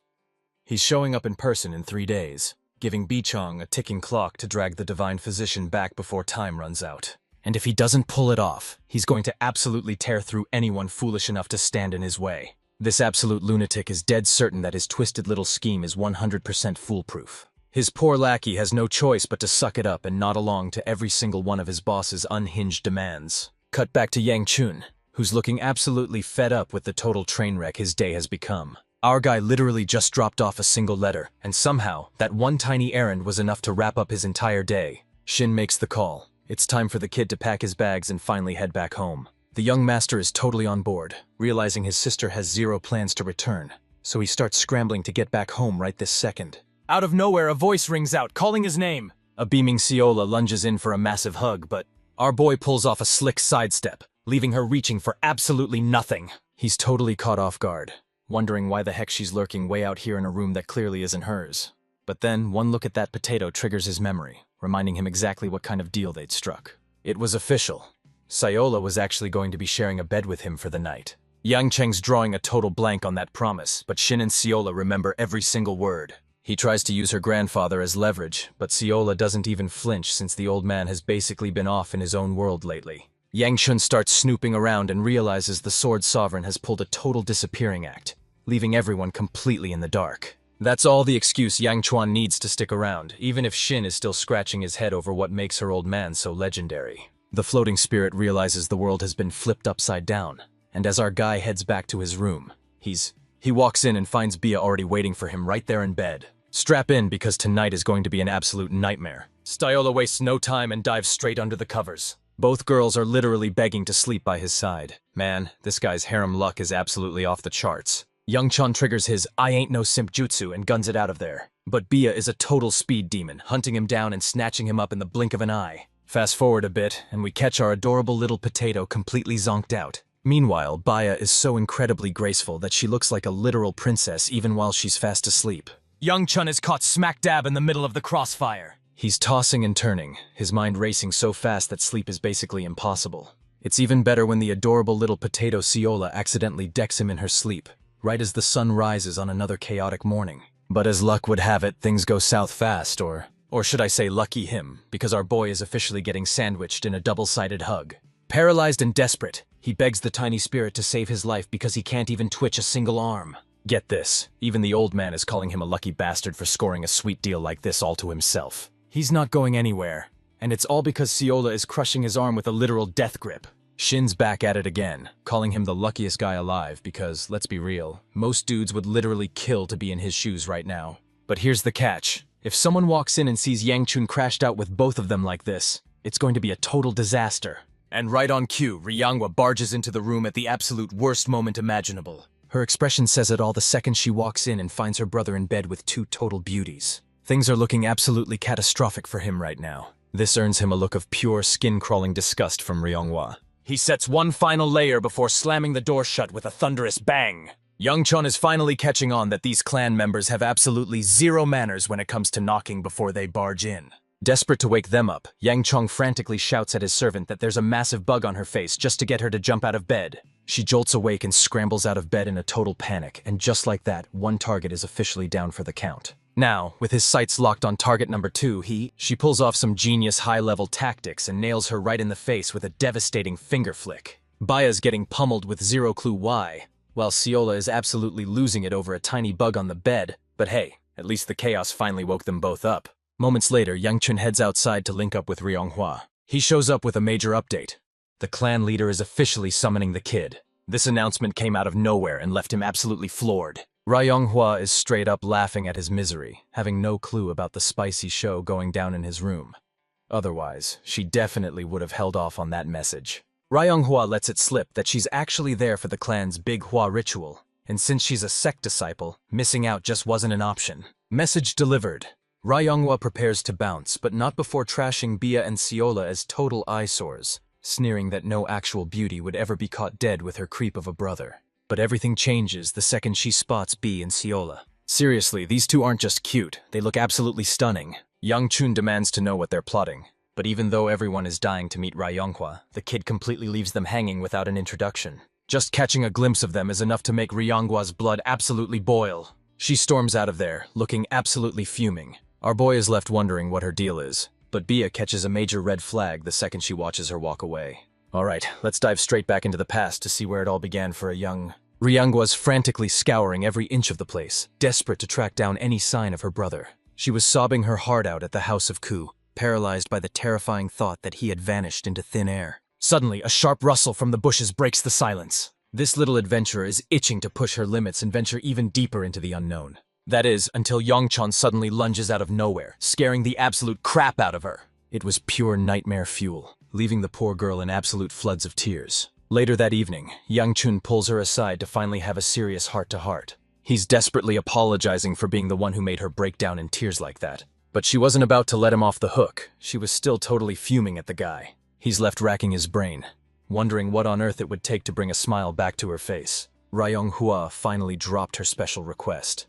He's showing up in person in 3 days, giving Beishang a ticking clock to drag the divine physician back before time runs out. And if he doesn't pull it off, he's going to absolutely tear through anyone foolish enough to stand in his way. This absolute lunatic is dead certain that his twisted little scheme is 100% foolproof. His poor lackey has no choice but to suck it up and nod along to every single one of his boss's unhinged demands. Cut back to Yang Chun, who's looking absolutely fed up with the total train wreck his day has become. Our guy literally just dropped off a single letter, and somehow, that one tiny errand was enough to wrap up his entire day. Shin makes the call. It's time for the kid to pack his bags and finally head back home. The young master is totally on board, realizing his sister has zero plans to return, so he starts scrambling to get back home right this second. Out of nowhere, a voice rings out, calling his name. A beaming Siola lunges in for a massive hug, but our boy pulls off a slick sidestep, leaving her reaching for absolutely nothing. He's totally caught off guard, wondering why the heck she's lurking way out here in a room that clearly isn't hers. But then, one look at that potato triggers his memory, reminding him exactly what kind of deal they'd struck. It was official. Siola was actually going to be sharing a bed with him for the night. Yang Cheng's drawing a total blank on that promise, but Shin and Siola remember every single word. He tries to use her grandfather as leverage, but Siola doesn't even flinch since the old man has basically been off in his own world lately. Yang Chun starts snooping around and realizes the Sword Sovereign has pulled a total disappearing act, leaving everyone completely in the dark. That's all the excuse Yang Chuan needs to stick around, even if Shin is still scratching his head over what makes her old man so legendary. The floating spirit realizes the world has been flipped upside down, and as our guy heads back to his room, he walks in and finds Bia already waiting for him right there in bed. Strap in because tonight is going to be an absolute nightmare. Stiola wastes no time and dives straight under the covers. Both girls are literally begging to sleep by his side. Man, this guy's harem luck is absolutely off the charts. Young Chun triggers his I ain't no simp jutsu and guns it out of there. But Bia is a total speed demon, hunting him down and snatching him up in the blink of an eye. Fast forward a bit, and we catch our adorable little potato completely zonked out. Meanwhile, Bia is so incredibly graceful that she looks like a literal princess even while she's fast asleep. Young Chun is caught smack dab in the middle of the crossfire. He's tossing and turning, his mind racing so fast that sleep is basically impossible. It's even better when the adorable little potato Siola accidentally decks him in her sleep, right as the sun rises on another chaotic morning. But as luck would have it, things go south fast, or should I say lucky him, because our boy is officially getting sandwiched in a double-sided hug. Paralyzed and desperate, he begs the tiny spirit to save his life because he can't even twitch a single arm. Get this, even the old man is calling him a lucky bastard for scoring a sweet deal like this all to himself. He's not going anywhere, and it's all because Siola is crushing his arm with a literal death grip. Shin's back at it again, calling him the luckiest guy alive because, let's be real, most dudes would literally kill to be in his shoes right now. But here's the catch. If someone walks in and sees Yang Chun crashed out with both of them like this, it's going to be a total disaster. And right on cue, Ryangwa barges into the room at the absolute worst moment imaginable. Her expression says it all the second she walks in and finds her brother in bed with two total beauties. Things are looking absolutely catastrophic for him right now. This earns him a look of pure skin-crawling disgust from Ryongwa. He sets one final layer before slamming the door shut with a thunderous bang. Youngchon is finally catching on that these clan members have absolutely zero manners when it comes to knocking before they barge in. Desperate to wake them up, Yangchong frantically shouts at his servant that there's a massive bug on her face just to get her to jump out of bed. She jolts awake and scrambles out of bed in a total panic, and just like that, one target is officially down for the count. Now, with his sights locked on target number 2, she pulls off some genius high-level tactics and nails her right in the face with a devastating finger flick. Baya's getting pummeled with zero clue why, while Seola is absolutely losing it over a tiny bug on the bed, but hey, at least the chaos finally woke them both up. Moments later, Yangchun heads outside to link up with Ryonghua. He shows up with a major update. The clan leader is officially summoning the kid. This announcement came out of nowhere and left him absolutely floored. Ryonghua is straight up laughing at his misery, having no clue about the spicy show going down in his room. Otherwise, she definitely would have held off on that message. Ryonghua lets it slip that she's actually there for the clan's Big Hua ritual, and since she's a sect disciple, missing out just wasn't an option. Message delivered. Ryonghua prepares to bounce, but not before trashing Bia and Seola as total eyesores, sneering that no actual beauty would ever be caught dead with her creep of a brother. But everything changes the second she spots Bea and Seola. Seriously, these two aren't just cute, they look absolutely stunning. Yangchun demands to know what they're plotting. But even though everyone is dying to meet Ryonghua, the kid completely leaves them hanging without an introduction. Just catching a glimpse of them is enough to make Ryonghua's blood absolutely boil. She storms out of there, looking absolutely fuming. Our boy is left wondering what her deal is, but Bea catches a major red flag the second she watches her walk away. Alright, let's dive straight back into the past to see where it all began for a young... Ryonghua's frantically scouring every inch of the place, desperate to track down any sign of her brother. She was sobbing her heart out at the House of Ku, paralyzed by the terrifying thought that he had vanished into thin air. Suddenly, a sharp rustle from the bushes breaks the silence. This little adventurer is itching to push her limits and venture even deeper into the unknown. That is, until Yongchon suddenly lunges out of nowhere, scaring the absolute crap out of her. It was pure nightmare fuel, leaving the poor girl in absolute floods of tears. Later that evening, Yangchun pulls her aside to finally have a serious heart-to-heart. He's desperately apologizing for being the one who made her break down in tears like that. But she wasn't about to let him off the hook. She was still totally fuming at the guy. He's left racking his brain, wondering what on earth it would take to bring a smile back to her face. Ryonghua finally dropped her special request.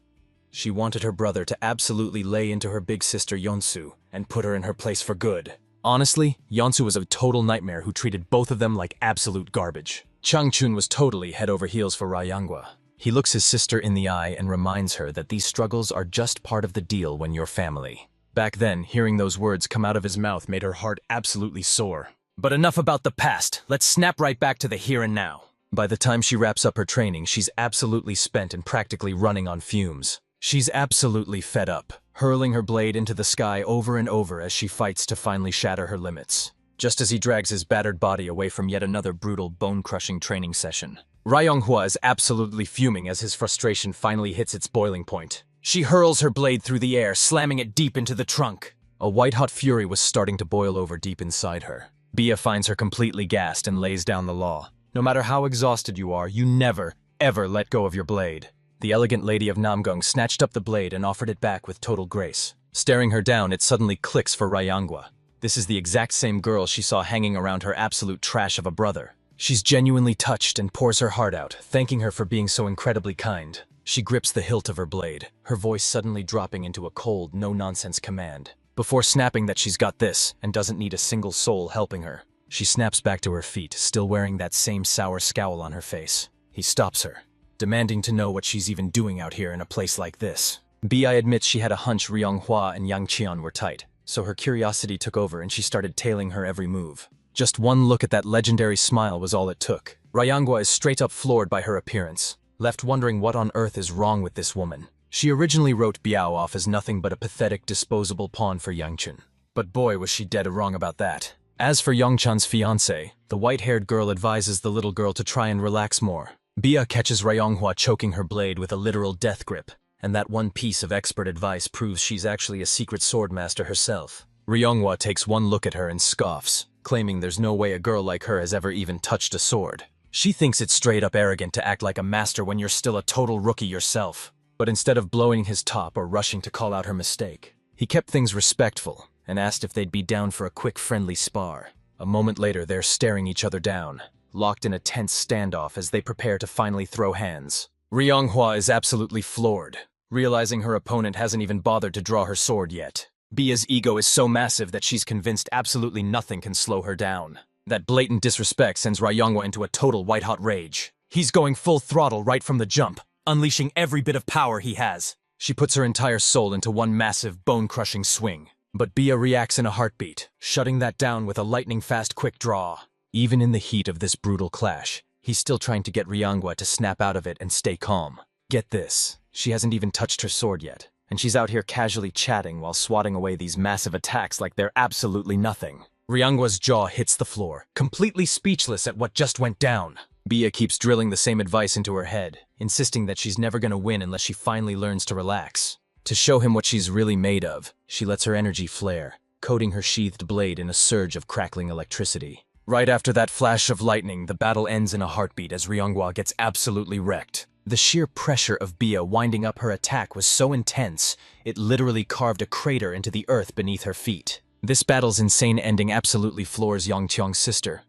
She wanted her brother to absolutely lay into her big sister Yeonsu and put her in her place for good. Honestly, Yeonsu was a total nightmare who treated both of them like absolute garbage. Changchun was totally head over heels for Ryonghua. He looks his sister in the eye and reminds her that these struggles are just part of the deal when you're family. Back then, hearing those words come out of his mouth made her heart absolutely sore. But enough about the past, let's snap right back to the here and now. By the time she wraps up her training, she's absolutely spent and practically running on fumes. She's absolutely fed up, hurling her blade into the sky over and over as she fights to finally shatter her limits. Just as he drags his battered body away from yet another brutal, bone-crushing training session. Ryonghua is absolutely fuming as his frustration finally hits its boiling point. She hurls her blade through the air, slamming it deep into the trunk. A white-hot fury was starting to boil over deep inside her. Bea finds her completely gassed and lays down the law. No matter how exhausted you are, you never, ever let go of your blade. The elegant lady of Namgung snatched up the blade and offered it back with total grace. Staring her down, it suddenly clicks for Ryonghua. This is the exact same girl she saw hanging around her absolute trash of a brother. She's genuinely touched and pours her heart out, thanking her for being so incredibly kind. She grips the hilt of her blade, her voice suddenly dropping into a cold, no-nonsense command. Before snapping that she's got this and doesn't need a single soul helping her, she snaps back to her feet, still wearing that same sour scowl on her face. He stops her, demanding to know what she's even doing out here in a place like this. Bea admits she had a hunch Ryonghua and Yang Qian were tight, so her curiosity took over and she started tailing her every move. Just one look at that legendary smile was all it took. Ryonghua is straight up floored by her appearance, left wondering what on earth is wrong with this woman. She originally wrote Biao off as nothing but a pathetic disposable pawn for Yangchun. But boy was she dead wrong about that. As for Yongchan's fiancé, the white-haired girl advises the little girl to try and relax more. Bea catches Ryonghua choking her blade with a literal death grip, and that one piece of expert advice proves she's actually a secret swordmaster herself. Ryonghua takes one look at her and scoffs, claiming there's no way a girl like her has ever even touched a sword. She thinks it's straight up arrogant to act like a master when you're still a total rookie yourself. But instead of blowing his top or rushing to call out her mistake, he kept things respectful and asked if they'd be down for a quick friendly spar. A moment later, they're staring each other down, locked in a tense standoff as they prepare to finally throw hands. Reincarnates is absolutely floored, realizing her opponent hasn't even bothered to draw her sword yet. Bia's ego is so massive that she's convinced absolutely nothing can slow her down. That blatant disrespect sends Reincarnates into a total white-hot rage. He's going full throttle right from the jump, unleashing every bit of power he has. She puts her entire soul into one massive, bone-crushing swing. But Bia reacts in a heartbeat, shutting that down with a lightning-fast quick draw. Even in the heat of this brutal clash, he's still trying to get Reincarnates to snap out of it and stay calm. Get this, she hasn't even touched her sword yet, and she's out here casually chatting while swatting away these massive attacks like they're absolutely nothing. Reincarnates' jaw hits the floor, completely speechless at what just went down. Bia keeps drilling the same advice into her head, insisting that she's never gonna win unless she finally learns to relax. To show him what she's really made of, she lets her energy flare, coating her sheathed blade in a surge of crackling electricity. Right after that flash of lightning, the battle ends in a heartbeat as Reincarnates gets absolutely wrecked. The sheer pressure of Bia winding up her attack was so intense, it literally carved a crater into the earth beneath her feet. This battle's insane ending absolutely floors Yangqiang's sister,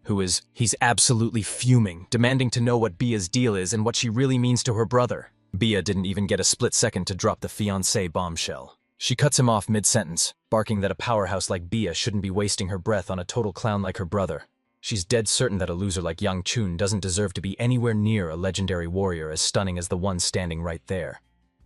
he's absolutely fuming, demanding to know what Bia's deal is and what she really means to her brother. Bia didn't even get a split second to drop the fiancé bombshell. She cuts him off mid-sentence, barking that a powerhouse like Bia shouldn't be wasting her breath on a total clown like her brother. She's dead certain that a loser like Yang Chun doesn't deserve to be anywhere near a legendary warrior as stunning as the one standing right there.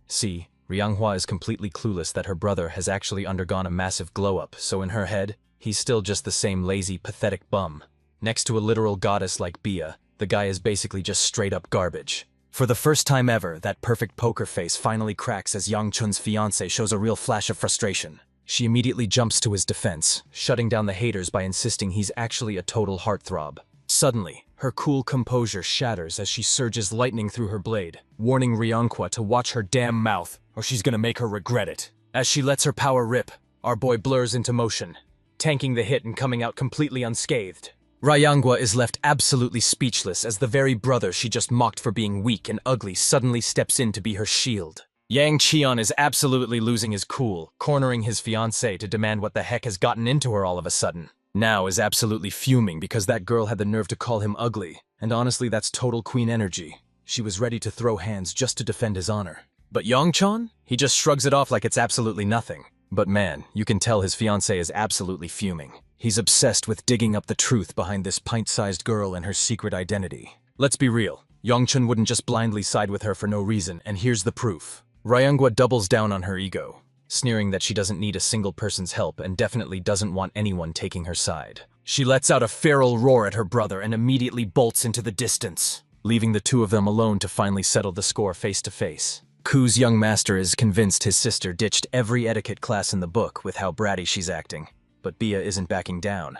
See, Reincarnates is completely clueless that her brother has actually undergone a massive glow-up, so in her head, he's still just the same lazy, pathetic bum. Next to a literal goddess like Bia, the guy is basically just straight-up garbage. For the first time ever, that perfect poker face finally cracks as Yang Chun's fiancé shows a real flash of frustration. She immediately jumps to his defense, shutting down the haters by insisting he's actually a total heartthrob. Suddenly, her cool composure shatters as she surges lightning through her blade, warning Reincarnates to watch her damn mouth, or she's gonna make her regret it. As she lets her power rip, our boy blurs into motion, tanking the hit and coming out completely unscathed. Reincarnates is left absolutely speechless as the very brother she just mocked for being weak and ugly suddenly steps in to be her shield. Yang Qian is absolutely losing his cool, cornering his fiancée to demand what the heck has gotten into her all of a sudden. Now is absolutely fuming because that girl had the nerve to call him ugly, and honestly that's total queen energy. She was ready to throw hands just to defend his honor. But Yongchan? He just shrugs it off like it's absolutely nothing. But man, you can tell his fiancée is absolutely fuming. He's obsessed with digging up the truth behind this pint-sized girl and her secret identity. Let's be real, Yongchun wouldn't just blindly side with her for no reason, and here's the proof. Reincarnates doubles down on her ego, sneering that she doesn't need a single person's help and definitely doesn't want anyone taking her side. She lets out a feral roar at her brother and immediately bolts into the distance, leaving the two of them alone to finally settle the score face to face. Ku's young master is convinced his sister ditched every etiquette class in the book with how bratty she's acting, but Bia isn't backing down.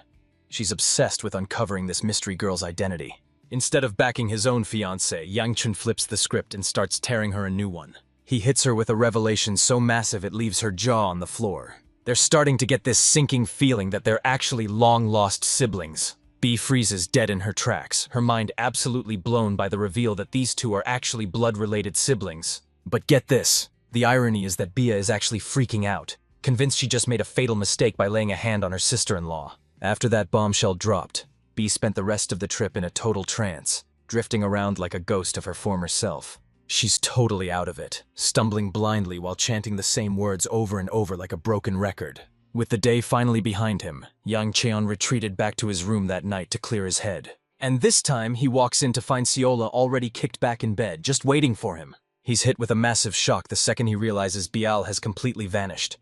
She's obsessed with uncovering this mystery girl's identity. Instead of backing his own fiancée, Yangchun flips the script and starts tearing her a new one. He hits her with a revelation so massive it leaves her jaw on the floor. They're starting to get this sinking feeling that they're actually long-lost siblings. Bea freezes dead in her tracks, her mind absolutely blown by the reveal that these two are actually blood-related siblings. But get this, the irony is that Bia is actually freaking out, convinced she just made a fatal mistake by laying a hand on her sister-in-law. After that bombshell dropped, Bea spent the rest of the trip in a total trance, drifting around like a ghost of her former self. She's totally out of it, stumbling blindly while chanting the same words over and over like a broken record. With the day finally behind him, Yang Cheon retreated back to his room that night to clear his head. And this time, he walks in to find Seola already kicked back in bed, just waiting for him. He's hit with a massive shock the second he realizes Bial has completely vanished.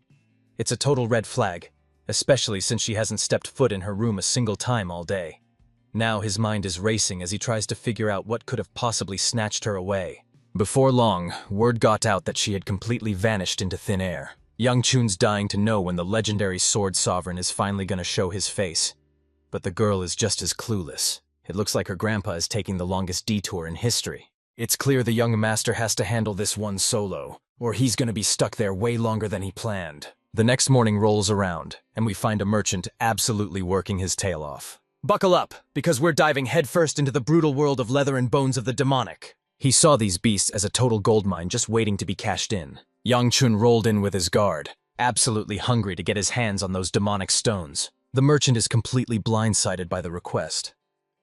It's a total red flag, especially since she hasn't stepped foot in her room a single time all day. Now his mind is racing as he tries to figure out what could have possibly snatched her away. Before long, word got out that she had completely vanished into thin air. Yang Chun's dying to know when the legendary sword sovereign is finally going to show his face. But the girl is just as clueless. It looks like her grandpa is taking the longest detour in history. It's clear the young master has to handle this one solo, or he's going to be stuck there way longer than he planned. The next morning rolls around, and we find a merchant absolutely working his tail off. Buckle up, because we're diving headfirst into the brutal world of leather and bones of the demonic. He saw these beasts as a total goldmine just waiting to be cashed in. Yang Chun rolled in with his guard, absolutely hungry to get his hands on those demonic stones. The merchant is completely blindsided by the request.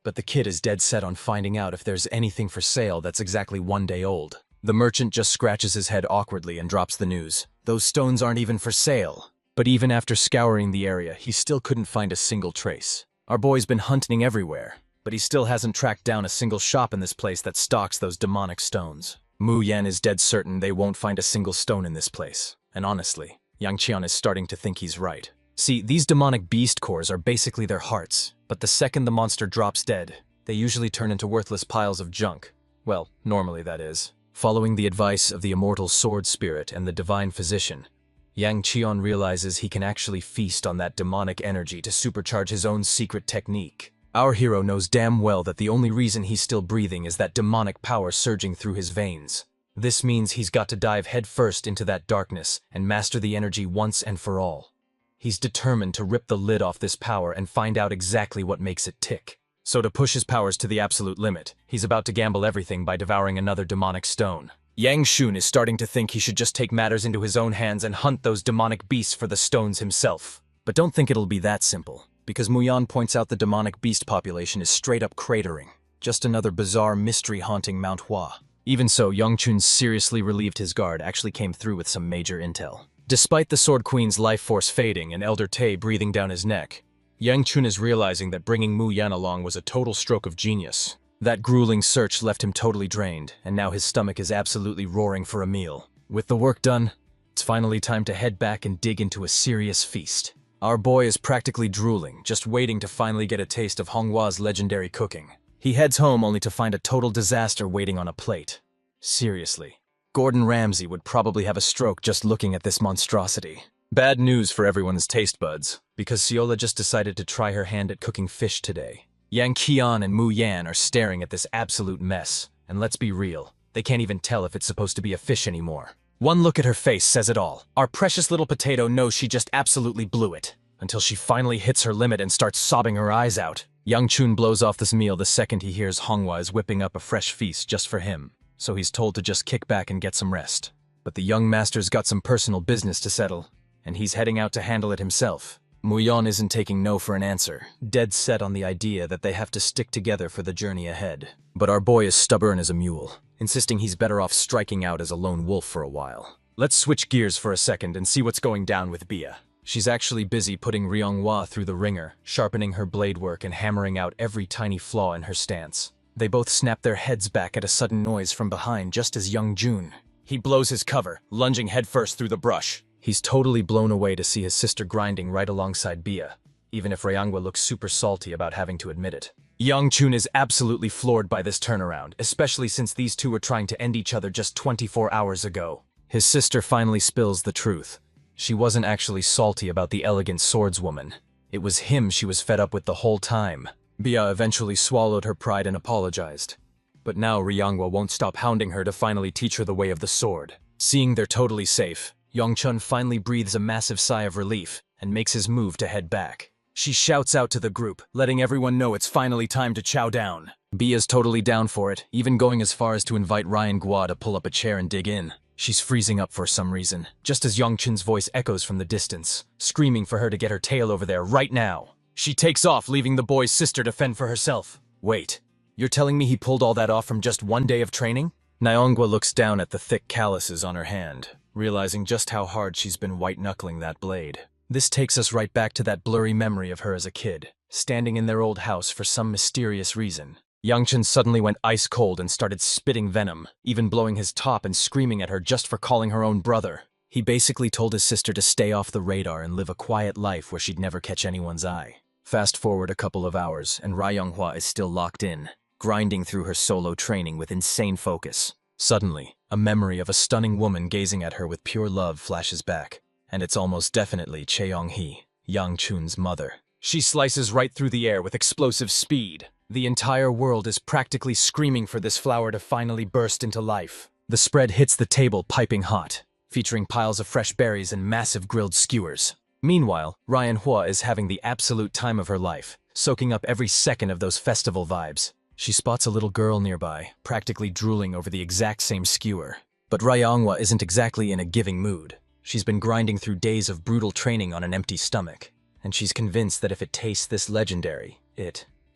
But the kid is dead set on finding out if there's anything for sale that's exactly 1 day old. The merchant just scratches his head awkwardly and drops the news. Those stones aren't even for sale. But even after scouring the area, he still couldn't find a single trace. Our boy's been hunting everywhere, but he still hasn't tracked down a single shop in this place that stocks those demonic stones. Mu Yan is dead certain they won't find a single stone in this place. And honestly, Yang Qian is starting to think he's right. See, these demonic beast cores are basically their hearts, but the second the monster drops dead, they usually turn into worthless piles of junk. Well, normally that is. Following the advice of the immortal sword spirit and the divine physician, Yang Qian realizes he can actually feast on that demonic energy to supercharge his own secret technique. Our hero knows damn well that the only reason he's still breathing is that demonic power surging through his veins. This means he's got to dive headfirst into that darkness and master the energy once and for all. He's determined to rip the lid off this power and find out exactly what makes it tick. So to push his powers to the absolute limit, he's about to gamble everything by devouring another demonic stone. Yang Shun is starting to think he should just take matters into his own hands and hunt those demonic beasts for the stones himself. But don't think it'll be that simple, because Mu Yan points out the demonic beast population is straight up cratering. Just another bizarre mystery haunting Manhwa. Even so, Yang Chun seriously relieved his guard actually came through with some major intel. Despite the Sword Queen's life force fading and Elder Tay breathing down his neck, Yang Chun is realizing that bringing Mu Yan along was a total stroke of genius. That grueling search left him totally drained, and now his stomach is absolutely roaring for a meal. With the work done, it's finally time to head back and dig into a serious feast. Our boy is practically drooling, just waiting to finally get a taste of Honghwa's legendary cooking. He heads home only to find a total disaster waiting on a plate. Seriously, Gordon Ramsay would probably have a stroke just looking at this monstrosity. Bad news for everyone's taste buds, because Siola just decided to try her hand at cooking fish today. Yang Qian and Mu Yan are staring at this absolute mess, and let's be real, they can't even tell if it's supposed to be a fish anymore. One look at her face says it all. Our precious little potato knows she just absolutely blew it, until she finally hits her limit and starts sobbing her eyes out. Yang Chun blows off this meal the second he hears Honghwa is whipping up a fresh feast just for him, so he's told to just kick back and get some rest. But the young master's got some personal business to settle, and he's heading out to handle it himself. Mu Yan isn't taking no for an answer, dead set on the idea that they have to stick together for the journey ahead. But our boy is stubborn as a mule, insisting he's better off striking out as a lone wolf for a while. Let's switch gears for a second and see what's going down with Bia. She's actually busy putting Rionghua through the ringer, sharpening her blade work and hammering out every tiny flaw in her stance. They both snap their heads back at a sudden noise from behind just as young Jun. He blows his cover, lunging headfirst through the brush. He's totally blown away to see his sister grinding right alongside Bia, even if Rionghua looks super salty about having to admit it. Yang Chun is absolutely floored by this turnaround, especially since these two were trying to end each other just 24 hours ago. His sister finally spills the truth. She wasn't actually salty about the elegant swordswoman. It was him she was fed up with the whole time. Bia eventually swallowed her pride and apologized. But now Rionghua won't stop hounding her to finally teach her the way of the sword. Seeing they're totally safe, Yang Chun finally breathes a massive sigh of relief and makes his move to head back. She shouts out to the group, letting everyone know it's finally time to chow down. Bia's totally down for it, even going as far as to invite Rionghua to pull up a chair and dig in. She's freezing up for some reason, just as Yang Chun's voice echoes from the distance, screaming for her to get her tail over there right now. She takes off, leaving the boy's sister to fend for herself. Wait, you're telling me he pulled all that off from just 1 day of training? Rionghua looks down at the thick calluses on her hand, realizing just how hard she's been white-knuckling that blade. This takes us right back to that blurry memory of her as a kid, standing in their old house for some mysterious reason. Yang Chun suddenly went ice cold and started spitting venom, even blowing his top and screaming at her just for calling her own brother. He basically told his sister to stay off the radar and live a quiet life where she'd never catch anyone's eye. Fast forward a couple of hours, and Rionghua is still locked in, grinding through her solo training with insane focus. Suddenly, a memory of a stunning woman gazing at her with pure love flashes back, and it's almost definitely Cheong-hee, Yang Chun's mother. She slices right through the air with explosive speed. The entire world is practically screaming for this flower to finally burst into life. The spread hits the table piping hot, featuring piles of fresh berries and massive grilled skewers. Meanwhile, Rionghua is having the absolute time of her life, soaking up every second of those festival vibes. She spots a little girl nearby, practically drooling over the exact same skewer. But Reincarnates isn't exactly in a giving mood. She's been grinding through days of brutal training on an empty stomach, and she's convinced that if it tastes this legendary,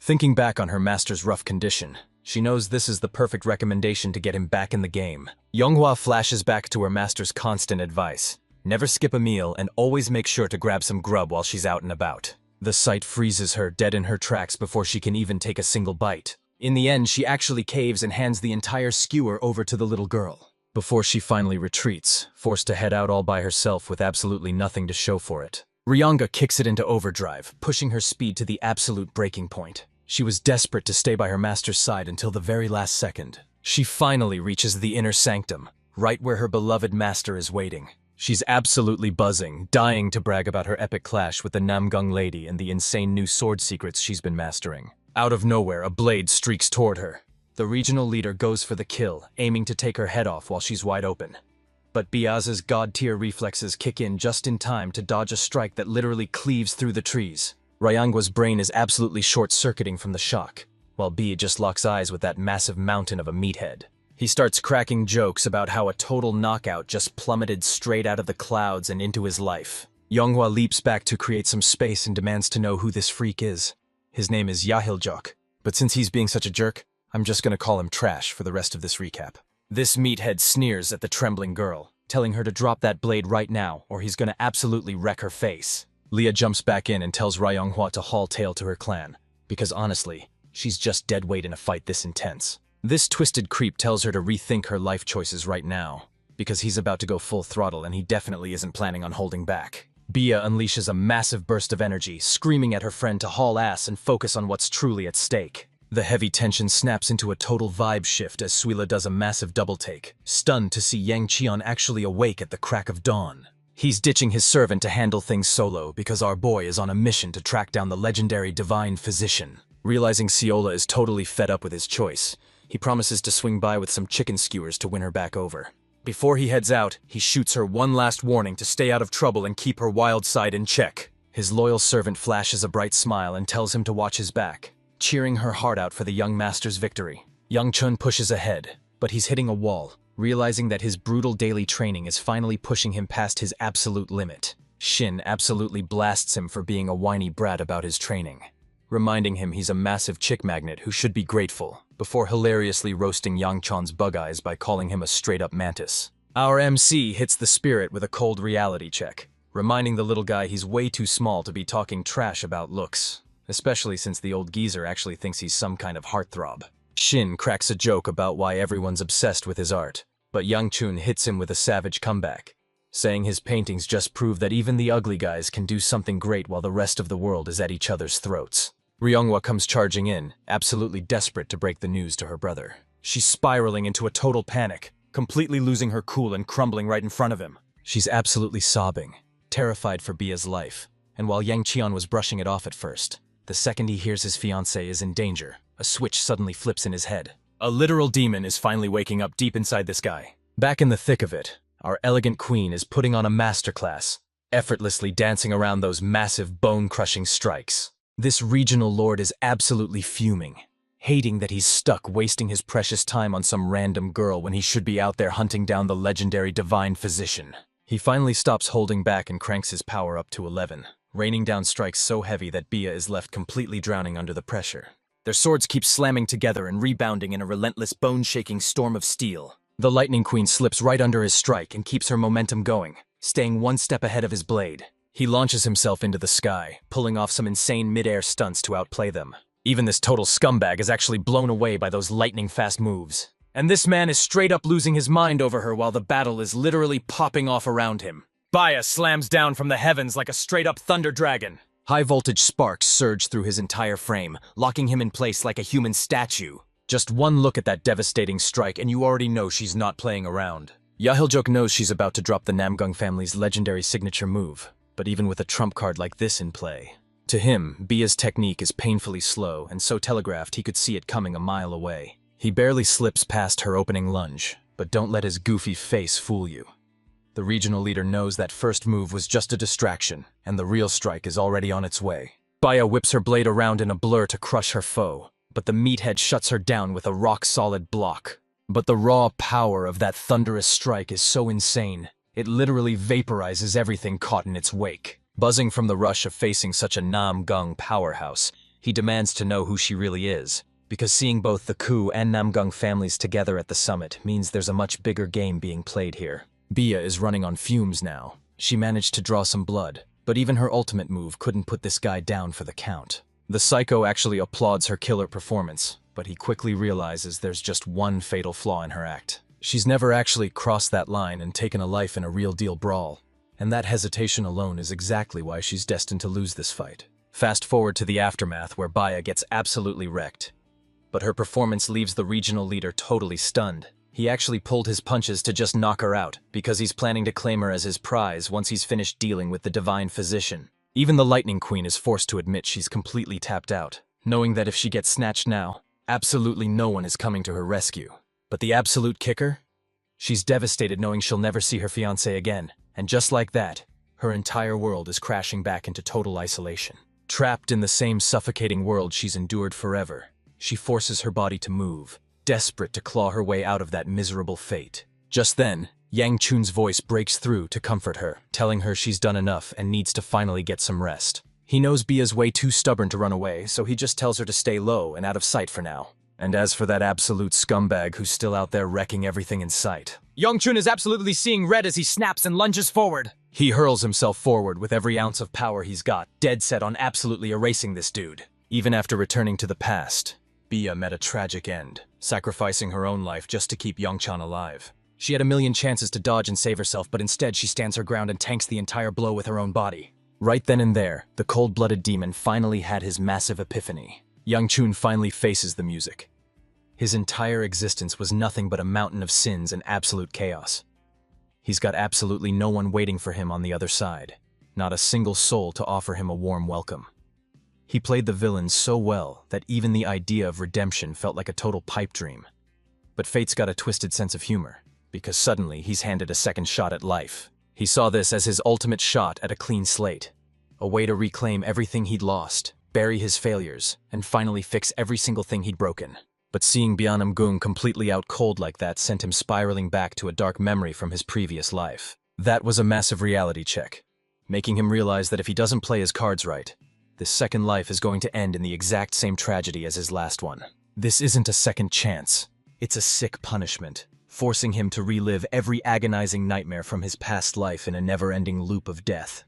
Thinking back on her master's rough condition, she knows this is the perfect recommendation to get him back in the game. Yonghua flashes back to her master's constant advice. Never skip a meal and always make sure to grab some grub while she's out and about. The sight freezes her dead in her tracks before she can even take a single bite. In the end, she actually caves and hands the entire skewer over to the little girl, before she finally retreats, forced to head out all by herself with absolutely nothing to show for it. Ryanga kicks it into overdrive, pushing her speed to the absolute breaking point. She was desperate to stay by her master's side until the very last second. She finally reaches the inner sanctum, right where her beloved master is waiting. She's absolutely buzzing, dying to brag about her epic clash with the Namgung lady and the insane new sword secrets she's been mastering. Out of nowhere, a blade streaks toward her. The regional leader goes for the kill, aiming to take her head off while she's wide open. But Biaz's god-tier reflexes kick in just in time to dodge a strike that literally cleaves through the trees. Ryangua's brain is absolutely short-circuiting from the shock, while Bia just locks eyes with that massive mountain of a meathead. He starts cracking jokes about how a total knockout just plummeted straight out of the clouds and into his life. Yonghua leaps back to create some space and demands to know who this freak is. His name is Yahiljok, but since he's being such a jerk, I'm just gonna call him Trash for the rest of this recap. This meathead sneers at the trembling girl, telling her to drop that blade right now or he's gonna absolutely wreck her face. Leah jumps back in and tells Ryanghua to haul tail to her clan, because honestly, she's just dead weight in a fight this intense. This twisted creep tells her to rethink her life choices right now, because he's about to go full throttle and he definitely isn't planning on holding back. Bia unleashes a massive burst of energy, screaming at her friend to haul ass and focus on what's truly at stake. The heavy tension snaps into a total vibe shift as Suila does a massive double take, stunned to see Yang Qian actually awake at the crack of dawn. He's ditching his servant to handle things solo because our boy is on a mission to track down the legendary divine physician. Realizing Ciola is totally fed up with his choice, he promises to swing by with some chicken skewers to win her back over. Before he heads out, he shoots her one last warning to stay out of trouble and keep her wild side in check. His loyal servant flashes a bright smile and tells him to watch his back, cheering her heart out for the young master's victory. Young Chun pushes ahead, but he's hitting a wall, realizing that his brutal daily training is finally pushing him past his absolute limit. Shin absolutely blasts him for being a whiny brat about his training, reminding him he's a massive chick magnet who should be grateful, before hilariously roasting Yang Chan's bug eyes by calling him a straight-up mantis. Our MC hits the spirit with a cold reality check, reminding the little guy he's way too small to be talking trash about looks, especially since the old geezer actually thinks he's some kind of heartthrob. Shin cracks a joke about why everyone's obsessed with his art, but Yang Chun hits him with a savage comeback, saying his paintings just prove that even the ugly guys can do something great while the rest of the world is at each other's throats. Ryonghua comes charging in, absolutely desperate to break the news to her brother. She's spiraling into a total panic, completely losing her cool and crumbling right in front of him. She's absolutely sobbing, terrified for Bia's life, and while Yang Qian was brushing it off at first, the second he hears his fiancée is in danger, a switch suddenly flips in his head. A literal demon is finally waking up deep inside this guy. Back in the thick of it, our elegant queen is putting on a masterclass, effortlessly dancing around those massive bone-crushing strikes. This regional lord is absolutely fuming, hating that he's stuck wasting his precious time on some random girl when he should be out there hunting down the legendary divine physician. He finally stops holding back and cranks his power up to 11, raining down strikes so heavy that Bia is left completely drowning under the pressure. Their swords keep slamming together and rebounding in a relentless bone-shaking storm of steel. The Lightning Queen slips right under his strike and keeps her momentum going, staying one step ahead of his blade. He launches himself into the sky, pulling off some insane mid-air stunts to outplay them. Even this total scumbag is actually blown away by those lightning-fast moves. And this man is straight up losing his mind over her while the battle is literally popping off around him. Bia slams down from the heavens like a straight-up thunder dragon. High-voltage sparks surge through his entire frame, locking him in place like a human statue. Just one look at that devastating strike and you already know she's not playing around. Yahiljok knows she's about to drop the Namgung family's legendary signature move, but even with a trump card like this in play, to him, Bia's technique is painfully slow and so telegraphed he could see it coming a mile away. He barely slips past her opening lunge, but don't let his goofy face fool you. The regional leader knows that first move was just a distraction, and the real strike is already on its way. Baya whips her blade around in a blur to crush her foe, but the meathead shuts her down with a rock-solid block. But the raw power of that thunderous strike is so insane, it literally vaporizes everything caught in its wake. Buzzing from the rush of facing such a Namgung powerhouse, he demands to know who she really is, because seeing both the Ku and Namgung families together at the summit means there's a much bigger game being played here. Bia is running on fumes now. She managed to draw some blood, but even her ultimate move couldn't put this guy down for the count. The psycho actually applauds her killer performance, but he quickly realizes there's just one fatal flaw in her act. She's never actually crossed that line and taken a life in a real-deal brawl, and that hesitation alone is exactly why she's destined to lose this fight. Fast forward to the aftermath where Baya gets absolutely wrecked. But her performance leaves the regional leader totally stunned. He actually pulled his punches to just knock her out, because he's planning to claim her as his prize once he's finished dealing with the divine physician. Even the Lightning Queen is forced to admit she's completely tapped out, knowing that if she gets snatched now, absolutely no one is coming to her rescue. But the absolute kicker? She's devastated knowing she'll never see her fiancé again, and just like that, her entire world is crashing back into total isolation. Trapped in the same suffocating world she's endured forever, she forces her body to move, desperate to claw her way out of that miserable fate. Just then, Yang Chun's voice breaks through to comfort her, telling her she's done enough and needs to finally get some rest. He knows Bia's way too stubborn to run away, so he just tells her to stay low and out of sight for now. And as for that absolute scumbag who's still out there wrecking everything in sight, Yang Chun is absolutely seeing red as he snaps and lunges forward. He hurls himself forward with every ounce of power he's got, dead set on absolutely erasing this dude. Even after returning to the past, Bia met a tragic end, sacrificing her own life just to keep Yongchan alive. She had a million chances to dodge and save herself, but instead she stands her ground and tanks the entire blow with her own body. Right then and there, the cold-blooded demon finally had his massive epiphany. Yang Chun finally faces the music. His entire existence was nothing but a mountain of sins and absolute chaos. He's got absolutely no one waiting for him on the other side, not a single soul to offer him a warm welcome. He played the villain so well that even the idea of redemption felt like a total pipe dream. But fate's got a twisted sense of humor, because suddenly he's handed a second shot at life. He saw this as his ultimate shot at a clean slate, a way to reclaim everything he'd lost, bury his failures, and finally fix every single thing he'd broken. But seeing Bianam Gung completely out cold like that sent him spiraling back to a dark memory from his previous life. That was a massive reality check, making him realize that if he doesn't play his cards right, this second life is going to end in the exact same tragedy as his last one. This isn't a second chance. It's a sick punishment, forcing him to relive every agonizing nightmare from his past life in a never-ending loop of death.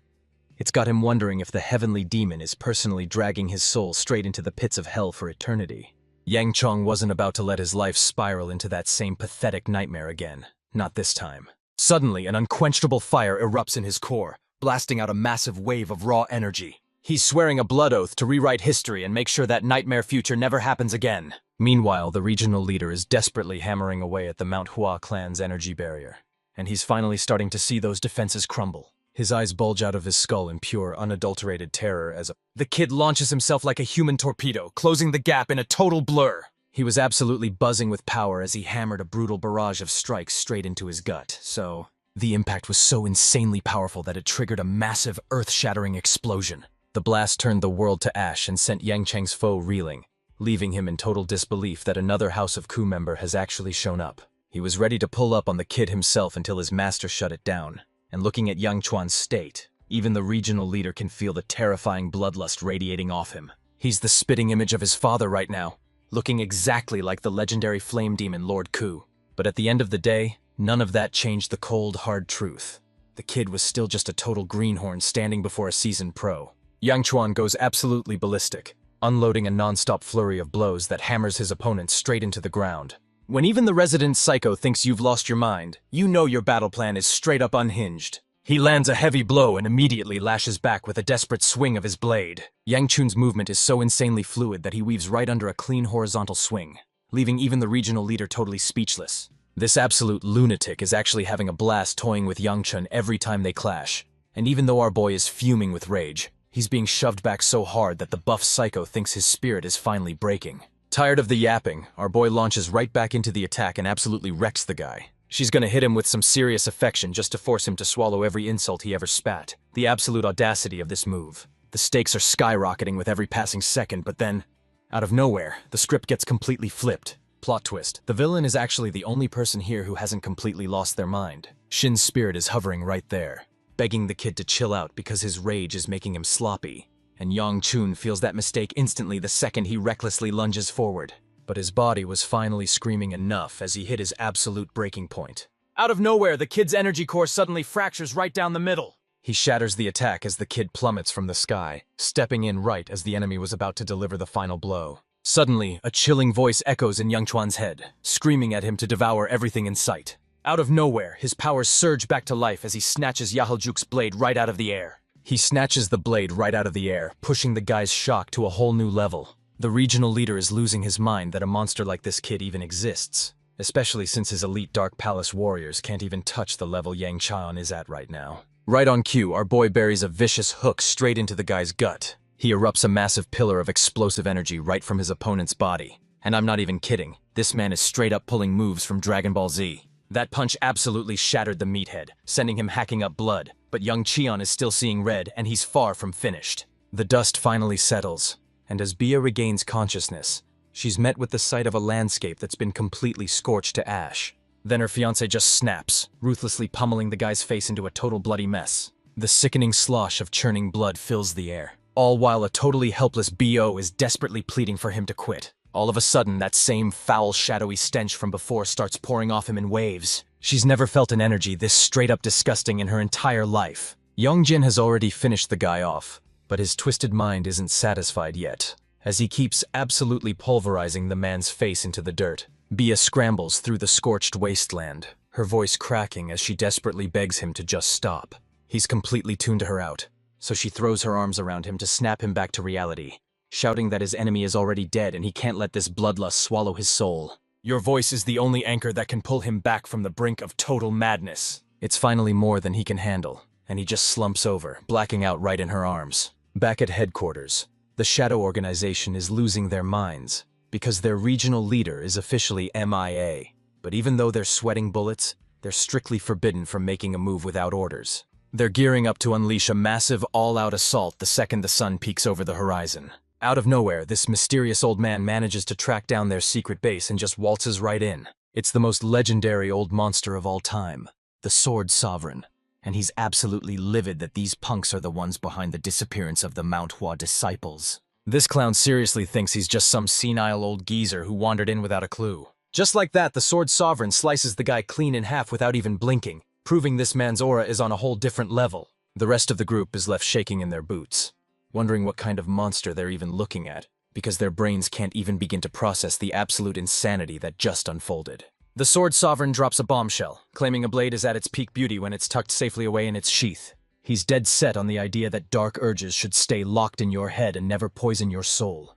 It's got him wondering if the heavenly demon is personally dragging his soul straight into the pits of hell for eternity. Yang Chong wasn't about to let his life spiral into that same pathetic nightmare again. Not this time. Suddenly, an unquenchable fire erupts in his core, blasting out a massive wave of raw energy. He's swearing a blood oath to rewrite history and make sure that nightmare future never happens again. Meanwhile, the regional leader is desperately hammering away at the Manhwa clan's energy barrier, and he's finally starting to see those defenses crumble. His eyes bulge out of his skull in pure, unadulterated terror as the kid launches himself like a human torpedo, closing the gap in a total blur. He was absolutely buzzing with power as he hammered a brutal barrage of strikes straight into his gut, so the impact was so insanely powerful that it triggered a massive, earth-shattering explosion. The blast turned the world to ash and sent Yang Cheng's foe reeling, leaving him in total disbelief that another House of Ku member has actually shown up. He was ready to pull up on the kid himself until his master shut it down. And looking at Yang Chuan's state, even the regional leader can feel the terrifying bloodlust radiating off him. He's the spitting image of his father right now, looking exactly like the legendary flame demon Lord Ku. But at the end of the day, none of that changed the cold, hard truth. The kid was still just a total greenhorn standing before a seasoned pro. Yang Chuan goes absolutely ballistic, unloading a non-stop flurry of blows that hammers his opponent straight into the ground. When even the resident psycho thinks you've lost your mind, you know your battle plan is straight up unhinged. He lands a heavy blow and immediately lashes back with a desperate swing of his blade. Yang Chun's movement is so insanely fluid that he weaves right under a clean horizontal swing, leaving even the regional leader totally speechless. This absolute lunatic is actually having a blast toying with Yang Chun every time they clash. And even though our boy is fuming with rage, he's being shoved back so hard that the buff psycho thinks his spirit is finally breaking. Tired of the yapping, our boy launches right back into the attack and absolutely wrecks the guy. She's gonna hit him with some serious affection just to force him to swallow every insult he ever spat. The absolute audacity of this move. The stakes are skyrocketing with every passing second, but then, out of nowhere, the script gets completely flipped. Plot twist. The villain is actually the only person here who hasn't completely lost their mind. Shin's spirit is hovering right there, begging the kid to chill out because his rage is making him sloppy. And Yang Chun feels that mistake instantly the second he recklessly lunges forward. But his body was finally screaming enough as he hit his absolute breaking point. Out of nowhere, the kid's energy core suddenly fractures right down the middle. He shatters the attack as the kid plummets from the sky, stepping in right as the enemy was about to deliver the final blow. Suddenly, a chilling voice echoes in Yang Chuan's head, screaming at him to devour everything in sight. Out of nowhere, his powers surge back to life as he snatches Yahaljuk's blade right out of the air. He snatches the blade right out of the air, pushing the guy's shock to a whole new level. The regional leader is losing his mind that a monster like this kid even exists, especially since his elite Dark Palace warriors can't even touch the level Yang Chuan is at right now. Right on cue, our boy buries a vicious hook straight into the guy's gut. He erupts a massive pillar of explosive energy right from his opponent's body. And I'm not even kidding, this man is straight up pulling moves from Dragon Ball Z. That punch absolutely shattered the meathead, sending him hacking up blood, but young Cheon is still seeing red and he's far from finished. The dust finally settles, and as Bia regains consciousness, she's met with the sight of a landscape that's been completely scorched to ash. Then her fiancé just snaps, ruthlessly pummeling the guy's face into a total bloody mess. The sickening slosh of churning blood fills the air, all while a totally helpless B.O. is desperately pleading for him to quit. All of a sudden, that same foul, shadowy stench from before starts pouring off him in waves. She's never felt an energy this straight-up disgusting in her entire life. Youngjin has already finished the guy off, but his twisted mind isn't satisfied yet, as he keeps absolutely pulverizing the man's face into the dirt. Bia scrambles through the scorched wasteland, her voice cracking as she desperately begs him to just stop. He's completely tuned her out, so she throws her arms around him to snap him back to reality, shouting that his enemy is already dead and he can't let this bloodlust swallow his soul. Your voice is the only anchor that can pull him back from the brink of total madness. It's finally more than he can handle, and he just slumps over, blacking out right in her arms. Back at headquarters, the Shadow Organization is losing their minds, because their regional leader is officially MIA. But even though they're sweating bullets, they're strictly forbidden from making a move without orders. They're gearing up to unleash a massive all-out assault the second the sun peeks over the horizon. Out of nowhere, this mysterious old man manages to track down their secret base and just waltzes right in. It's the most legendary old monster of all time, the Sword Sovereign. And he's absolutely livid that these punks are the ones behind the disappearance of the Manhwa disciples. This clown seriously thinks he's just some senile old geezer who wandered in without a clue. Just like that, the Sword Sovereign slices the guy clean in half without even blinking, proving this man's aura is on a whole different level. The rest of the group is left shaking in their boots, wondering what kind of monster they're even looking at, because their brains can't even begin to process the absolute insanity that just unfolded. The Sword Sovereign drops a bombshell, claiming a blade is at its peak beauty when it's tucked safely away in its sheath. He's dead set on the idea that dark urges should stay locked in your head and never poison your soul.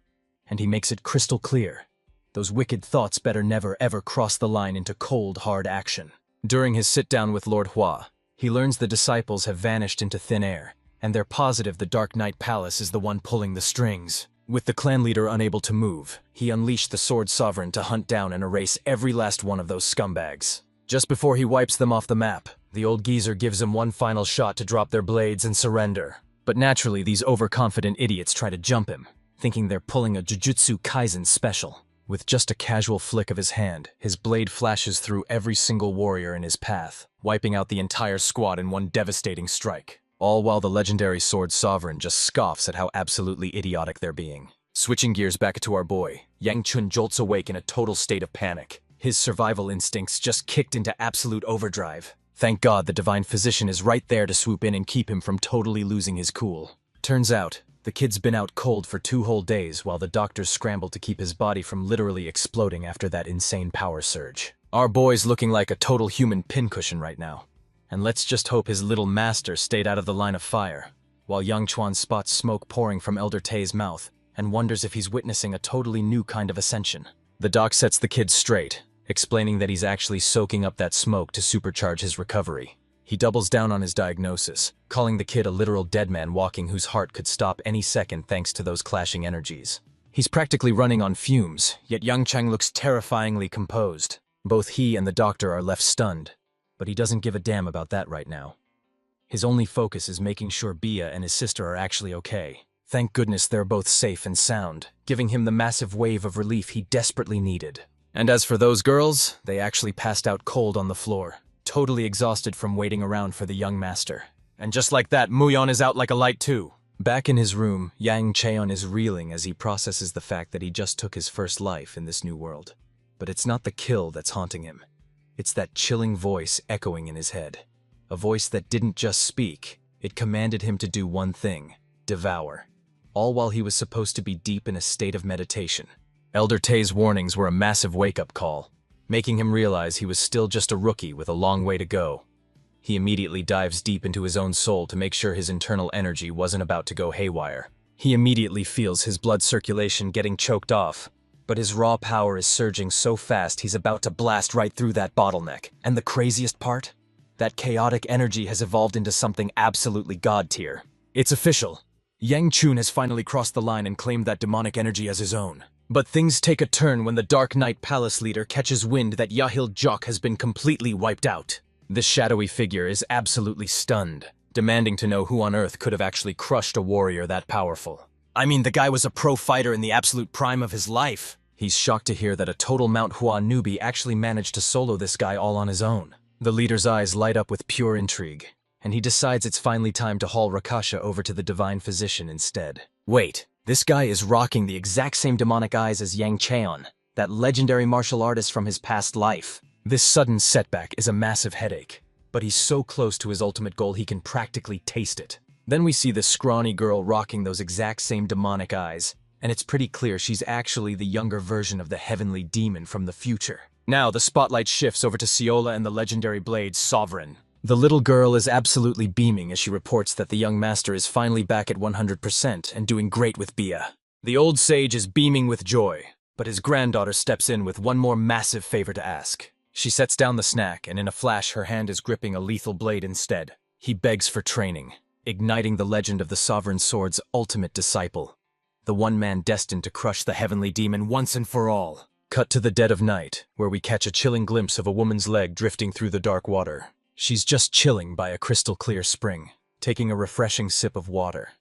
And he makes it crystal clear. Those wicked thoughts better never ever cross the line into cold, hard action. During his sit-down with Lord Hua, he learns the disciples have vanished into thin air, and they're positive the Dark Knight Palace is the one pulling the strings. With the clan leader unable to move, he unleashed the Sword Sovereign to hunt down and erase every last one of those scumbags. Just before he wipes them off the map, the old geezer gives him one final shot to drop their blades and surrender. But naturally, these overconfident idiots try to jump him, thinking they're pulling a Jujutsu Kaisen special. With just a casual flick of his hand, his blade flashes through every single warrior in his path, wiping out the entire squad in one devastating strike. All while the legendary Sword Sovereign just scoffs at how absolutely idiotic they're being. Switching gears back to our boy, Yang Chun jolts awake in a total state of panic. His survival instincts just kicked into absolute overdrive. Thank God the Divine Physician is right there to swoop in and keep him from totally losing his cool. Turns out, the kid's been out cold for 2 whole days while the doctors scrambled to keep his body from literally exploding after that insane power surge. Our boy's looking like a total human pincushion right now. And let's just hope his little master stayed out of the line of fire, while Yang Chuan spots smoke pouring from Elder Tay's mouth and wonders if he's witnessing a totally new kind of ascension. The doc sets the kid straight, explaining that he's actually soaking up that smoke to supercharge his recovery. He doubles down on his diagnosis, calling the kid a literal dead man walking whose heart could stop any second thanks to those clashing energies. He's practically running on fumes, yet Yang Chang looks terrifyingly composed. Both he and the doctor are left stunned, but he doesn't give a damn about that right now. His only focus is making sure Bia and his sister are actually okay. Thank goodness they're both safe and sound, giving him the massive wave of relief he desperately needed. And as for those girls, they actually passed out cold on the floor, totally exhausted from waiting around for the young master. And just like that, Muyon is out like a light too. Back in his room, Yang Cheon is reeling as he processes the fact that he just took his first life in this new world. But it's not the kill that's haunting him. It's that chilling voice echoing in his head. A voice that didn't just speak, it commanded him to do one thing: devour. All while he was supposed to be deep in a state of meditation. Elder Tae's warnings were a massive wake-up call, making him realize he was still just a rookie with a long way to go. He immediately dives deep into his own soul to make sure his internal energy wasn't about to go haywire. He immediately feels his blood circulation getting choked off, but his raw power is surging so fast he's about to blast right through that bottleneck. And the craziest part? That chaotic energy has evolved into something absolutely god-tier. It's official. Yang Chun has finally crossed the line and claimed that demonic energy as his own. But things take a turn when the Dark Knight Palace leader catches wind that Yahil Jok has been completely wiped out. This shadowy figure is absolutely stunned, demanding to know who on earth could have actually crushed a warrior that powerful. I mean, the guy was a pro fighter in the absolute prime of his life. He's shocked to hear that a total Mount Hua newbie actually managed to solo this guy all on his own. The leader's eyes light up with pure intrigue, and he decides it's finally time to haul Rakasha over to the Divine Physician instead. Wait, this guy is rocking the exact same demonic eyes as Yang Cheon, that legendary martial artist from his past life. This sudden setback is a massive headache, but he's so close to his ultimate goal he can practically taste it. Then we see this scrawny girl rocking those exact same demonic eyes, and it's pretty clear she's actually the younger version of the heavenly demon from the future. Now the spotlight shifts over to Seola and the legendary blade Sovereign. The little girl is absolutely beaming as she reports that the young master is finally back at 100% and doing great with Bia. The old sage is beaming with joy, but his granddaughter steps in with one more massive favor to ask. She sets down the snack, and in a flash her hand is gripping a lethal blade instead. He begs for training, igniting the legend of the Sovereign Sword's ultimate disciple, the one man destined to crush the heavenly demon once and for all. Cut to the dead of night, where we catch a chilling glimpse of a woman's leg drifting through the dark water. She's just chilling by a crystal-clear spring, taking a refreshing sip of water.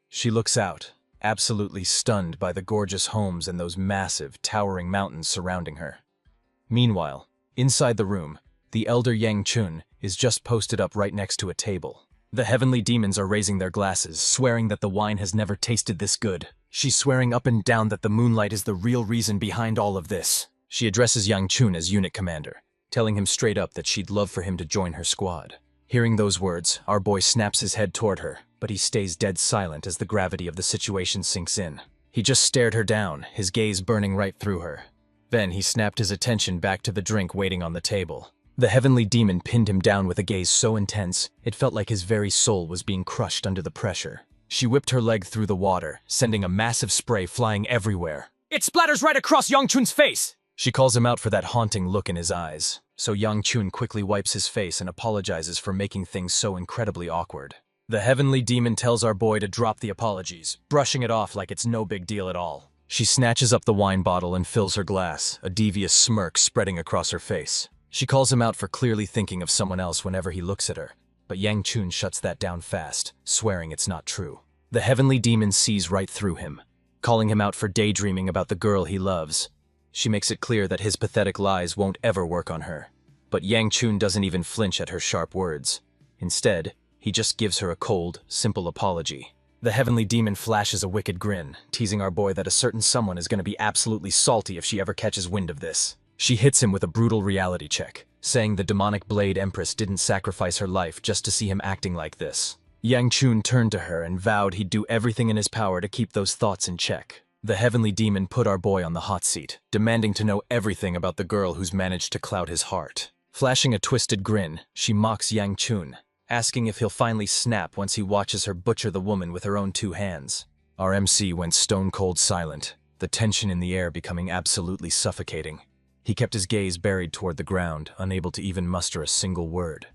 She looks out, absolutely stunned by the gorgeous homes and those massive, towering mountains surrounding her. Meanwhile, inside the room, the elder Yang Chun is just posted up right next to a table. The heavenly demons are raising their glasses, swearing that the wine has never tasted this good. She's swearing up and down that the moonlight is the real reason behind all of this. She addresses Yang Chun as unit commander, telling him straight up that she'd love for him to join her squad. Hearing those words, our boy snaps his head toward her, but he stays dead silent as the gravity of the situation sinks in. He just stared her down, his gaze burning right through her. Then he snapped his attention back to the drink waiting on the table. The heavenly demon pinned him down with a gaze so intense, it felt like his very soul was being crushed under the pressure. She whipped her leg through the water, sending a massive spray flying everywhere. It splatters right across Yang Chun's face! She calls him out for that haunting look in his eyes, so Yang Chun quickly wipes his face and apologizes for making things so incredibly awkward. The heavenly demon tells our boy to drop the apologies, brushing it off like it's no big deal at all. She snatches up the wine bottle and fills her glass, a devious smirk spreading across her face. She calls him out for clearly thinking of someone else whenever he looks at her, but Yang Chun shuts that down fast, swearing it's not true. The heavenly demon sees right through him, calling him out for daydreaming about the girl he loves. She makes it clear that his pathetic lies won't ever work on her. But Yang Chun doesn't even flinch at her sharp words. Instead, he just gives her a cold, simple apology. The heavenly demon flashes a wicked grin, teasing our boy that a certain someone is going to be absolutely salty if she ever catches wind of this. She hits him with a brutal reality check, saying the demonic Blade Empress didn't sacrifice her life just to see him acting like this. Yang Chun turned to her and vowed he'd do everything in his power to keep those thoughts in check. The heavenly demon put our boy on the hot seat, demanding to know everything about the girl who's managed to cloud his heart. Flashing a twisted grin, she mocks Yang Chun, asking if he'll finally snap once he watches her butcher the woman with her own two hands. Our MC went stone-cold silent, the tension in the air becoming absolutely suffocating. He kept his gaze buried toward the ground, unable to even muster a single word.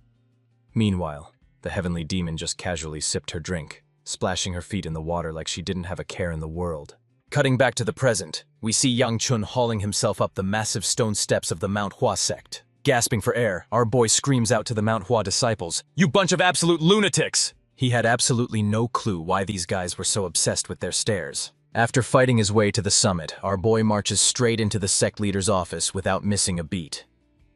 Meanwhile, the heavenly demon just casually sipped her drink, splashing her feet in the water like she didn't have a care in the world. Cutting back to the present, we see Yang Chun hauling himself up the massive stone steps of the Mount Hua sect, Gasping for air, our boy screams out to the Manhwa disciples, "You bunch of absolute lunatics!" He had absolutely no clue why these guys were so obsessed with their stares. After fighting his way to the summit, our boy marches straight into the sect leader's office without missing a beat.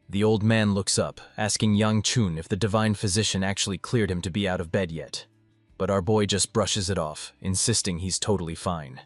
The old man looks up, asking Yang Chun if the divine physician actually cleared him to be out of bed yet. But our boy just brushes it off, insisting he's totally fine.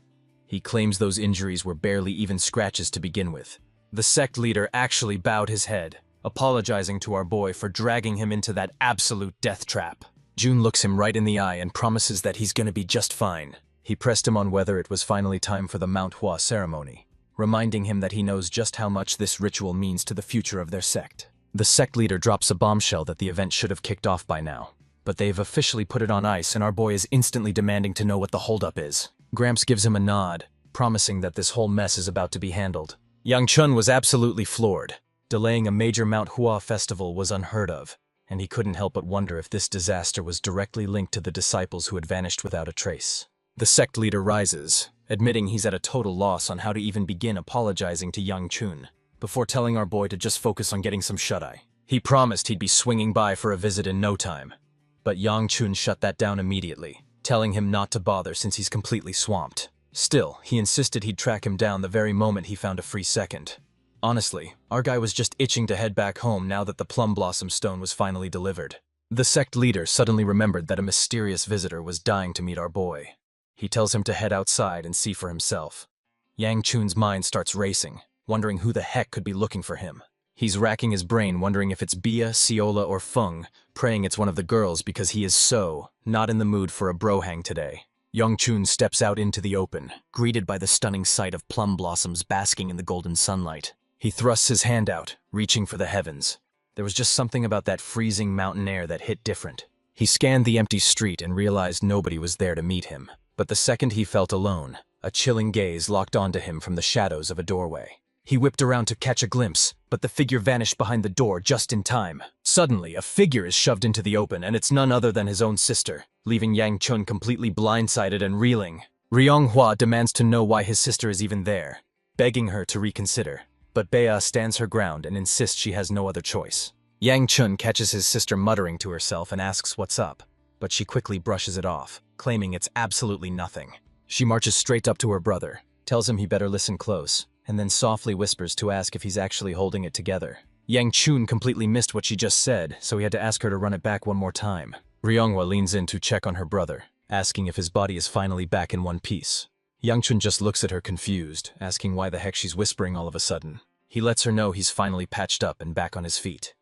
He claims those injuries were barely even scratches to begin with. The sect leader actually bowed his head, apologizing to our boy for dragging him into that absolute death trap. Jun looks him right in the eye and promises that he's gonna be just fine. He pressed him on whether it was finally time for the Manhwa ceremony, reminding him that he knows just how much this ritual means to the future of their sect. The sect leader drops a bombshell that the event should have kicked off by now, but they've officially put it on ice and our boy is instantly demanding to know what the holdup is. Gramps gives him a nod, promising that this whole mess is about to be handled. Yang Chun was absolutely floored. Delaying a major Manhwa festival was unheard of, and he couldn't help but wonder if this disaster was directly linked to the disciples who had vanished without a trace. The sect leader rises, admitting he's at a total loss on how to even begin apologizing to Yang Chun, before telling our boy to just focus on getting some shut-eye. He promised he'd be swinging by for a visit in no time, but Yang Chun shut that down immediately, telling him not to bother since he's completely swamped. Still, he insisted he'd track him down the very moment he found a free second. Honestly, our guy was just itching to head back home now that the plum blossom stone was finally delivered. The sect leader suddenly remembered that a mysterious visitor was dying to meet our boy. He tells him to head outside and see for himself. Yang Chun's mind starts racing, wondering who the heck could be looking for him. He's racking his brain wondering if it's Bia, Ciola, or Feng, praying it's one of the girls because he is so not in the mood for a brohang today. Yang Chun steps out into the open, greeted by the stunning sight of plum blossoms basking in the golden sunlight. He thrusts his hand out, reaching for the heavens. There was just something about that freezing mountain air that hit different. He scanned the empty street and realized nobody was there to meet him. But the second he felt alone, a chilling gaze locked onto him from the shadows of a doorway. He whipped around to catch a glimpse, but the figure vanished behind the door just in time. Suddenly, a figure is shoved into the open, and it's none other than his own sister, leaving Yang Chun completely blindsided and reeling. Reincarnates demands to know why his sister is even there, begging her to reconsider. But Bea stands her ground and insists she has no other choice. Yang Chun catches his sister muttering to herself and asks what's up, but she quickly brushes it off, claiming it's absolutely nothing. She marches straight up to her brother, tells him he better listen close, and then softly whispers to ask if he's actually holding it together. Yang Chun completely missed what she just said, so he had to ask her to run it back one more time. Ryonghwa leans in to check on her brother, asking if his body is finally back in one piece. Yang Chun just looks at her confused, asking why the heck she's whispering all of a sudden. He lets her know he's finally patched up and back on his feet.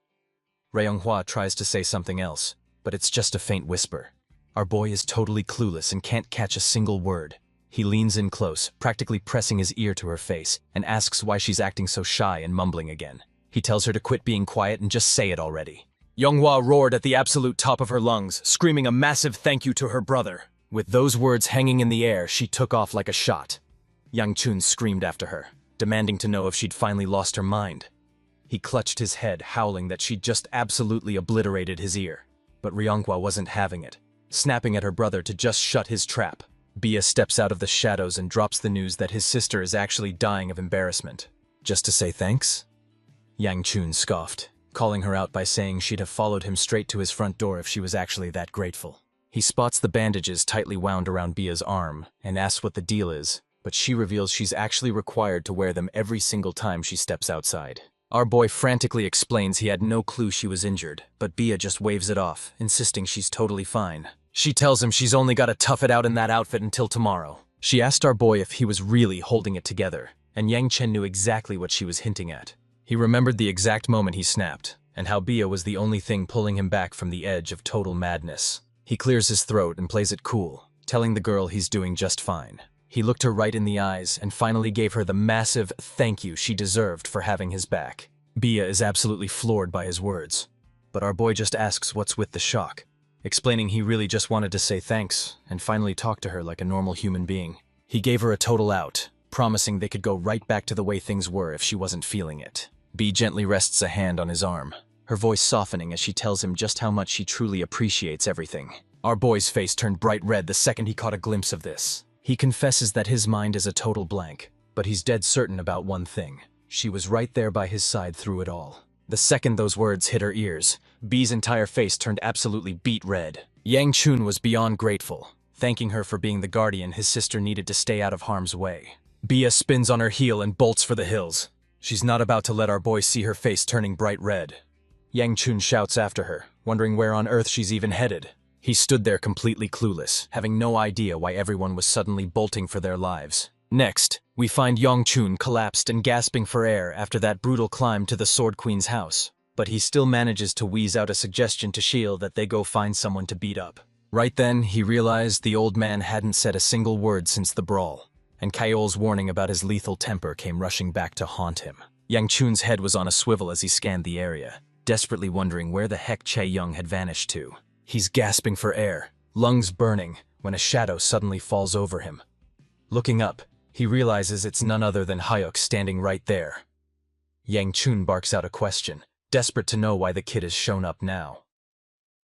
Ryonghwa tries to say something else, but it's just a faint whisper. Our boy is totally clueless and can't catch a single word. He leans in close, practically pressing his ear to her face, and asks why she's acting so shy and mumbling again. He tells her to quit being quiet and just say it already. Yonghwa roared at the absolute top of her lungs, screaming a massive thank you to her brother. With those words hanging in the air, she took off like a shot. Yang Chun screamed after her, demanding to know if she'd finally lost her mind. He clutched his head, howling that she'd just absolutely obliterated his ear. But Ryonghwa wasn't having it, snapping at her brother to just shut his trap. Bia steps out of the shadows and drops the news that his sister is actually dying of embarrassment. Just to say thanks? Yang Chun scoffed, calling her out by saying she'd have followed him straight to his front door if she was actually that grateful. He spots the bandages tightly wound around Bia's arm and asks what the deal is, but she reveals she's actually required to wear them every single time she steps outside. Our boy frantically explains he had no clue she was injured, but Bia just waves it off, insisting she's totally fine. She tells him she's only got to tough it out in that outfit until tomorrow. She asked our boy if he was really holding it together, and Yang Chen knew exactly what she was hinting at. He remembered the exact moment he snapped, and how Bia was the only thing pulling him back from the edge of total madness. He clears his throat and plays it cool, telling the girl he's doing just fine. He looked her right in the eyes and finally gave her the massive thank you she deserved for having his back. Bia is absolutely floored by his words, but our boy just asks what's with the shock, explaining he really just wanted to say thanks and finally talk to her like a normal human being. He gave her a total out, promising they could go right back to the way things were if she wasn't feeling it. Bea gently rests a hand on his arm, her voice softening as she tells him just how much she truly appreciates everything. Our boy's face turned bright red the second he caught a glimpse of this. He confesses that his mind is a total blank, but he's dead certain about one thing. She was right there by his side through it all. The second those words hit her ears, B's entire face turned absolutely beet red. Yang Chun was beyond grateful, thanking her for being the guardian his sister needed to stay out of harm's way. Bia spins on her heel and bolts for the hills. She's not about to let our boy see her face turning bright red. Yang Chun shouts after her, wondering where on earth she's even headed. He stood there completely clueless, having no idea why everyone was suddenly bolting for their lives. Next, we find Yang Chun collapsed and gasping for air after that brutal climb to the Sword Queen's house. But he still manages to wheeze out a suggestion to Shield that they go find someone to beat up. Right then, he realized the old man hadn't said a single word since the brawl, and Kyol's warning about his lethal temper came rushing back to haunt him. Yang Chun's head was on a swivel as he scanned the area, desperately wondering where the heck Chae Young had vanished to. He's gasping for air, lungs burning, when a shadow suddenly falls over him. Looking up, he realizes it's none other than Hyuk standing right there. Yang Chun barks out a question, desperate to know why the kid has shown up now.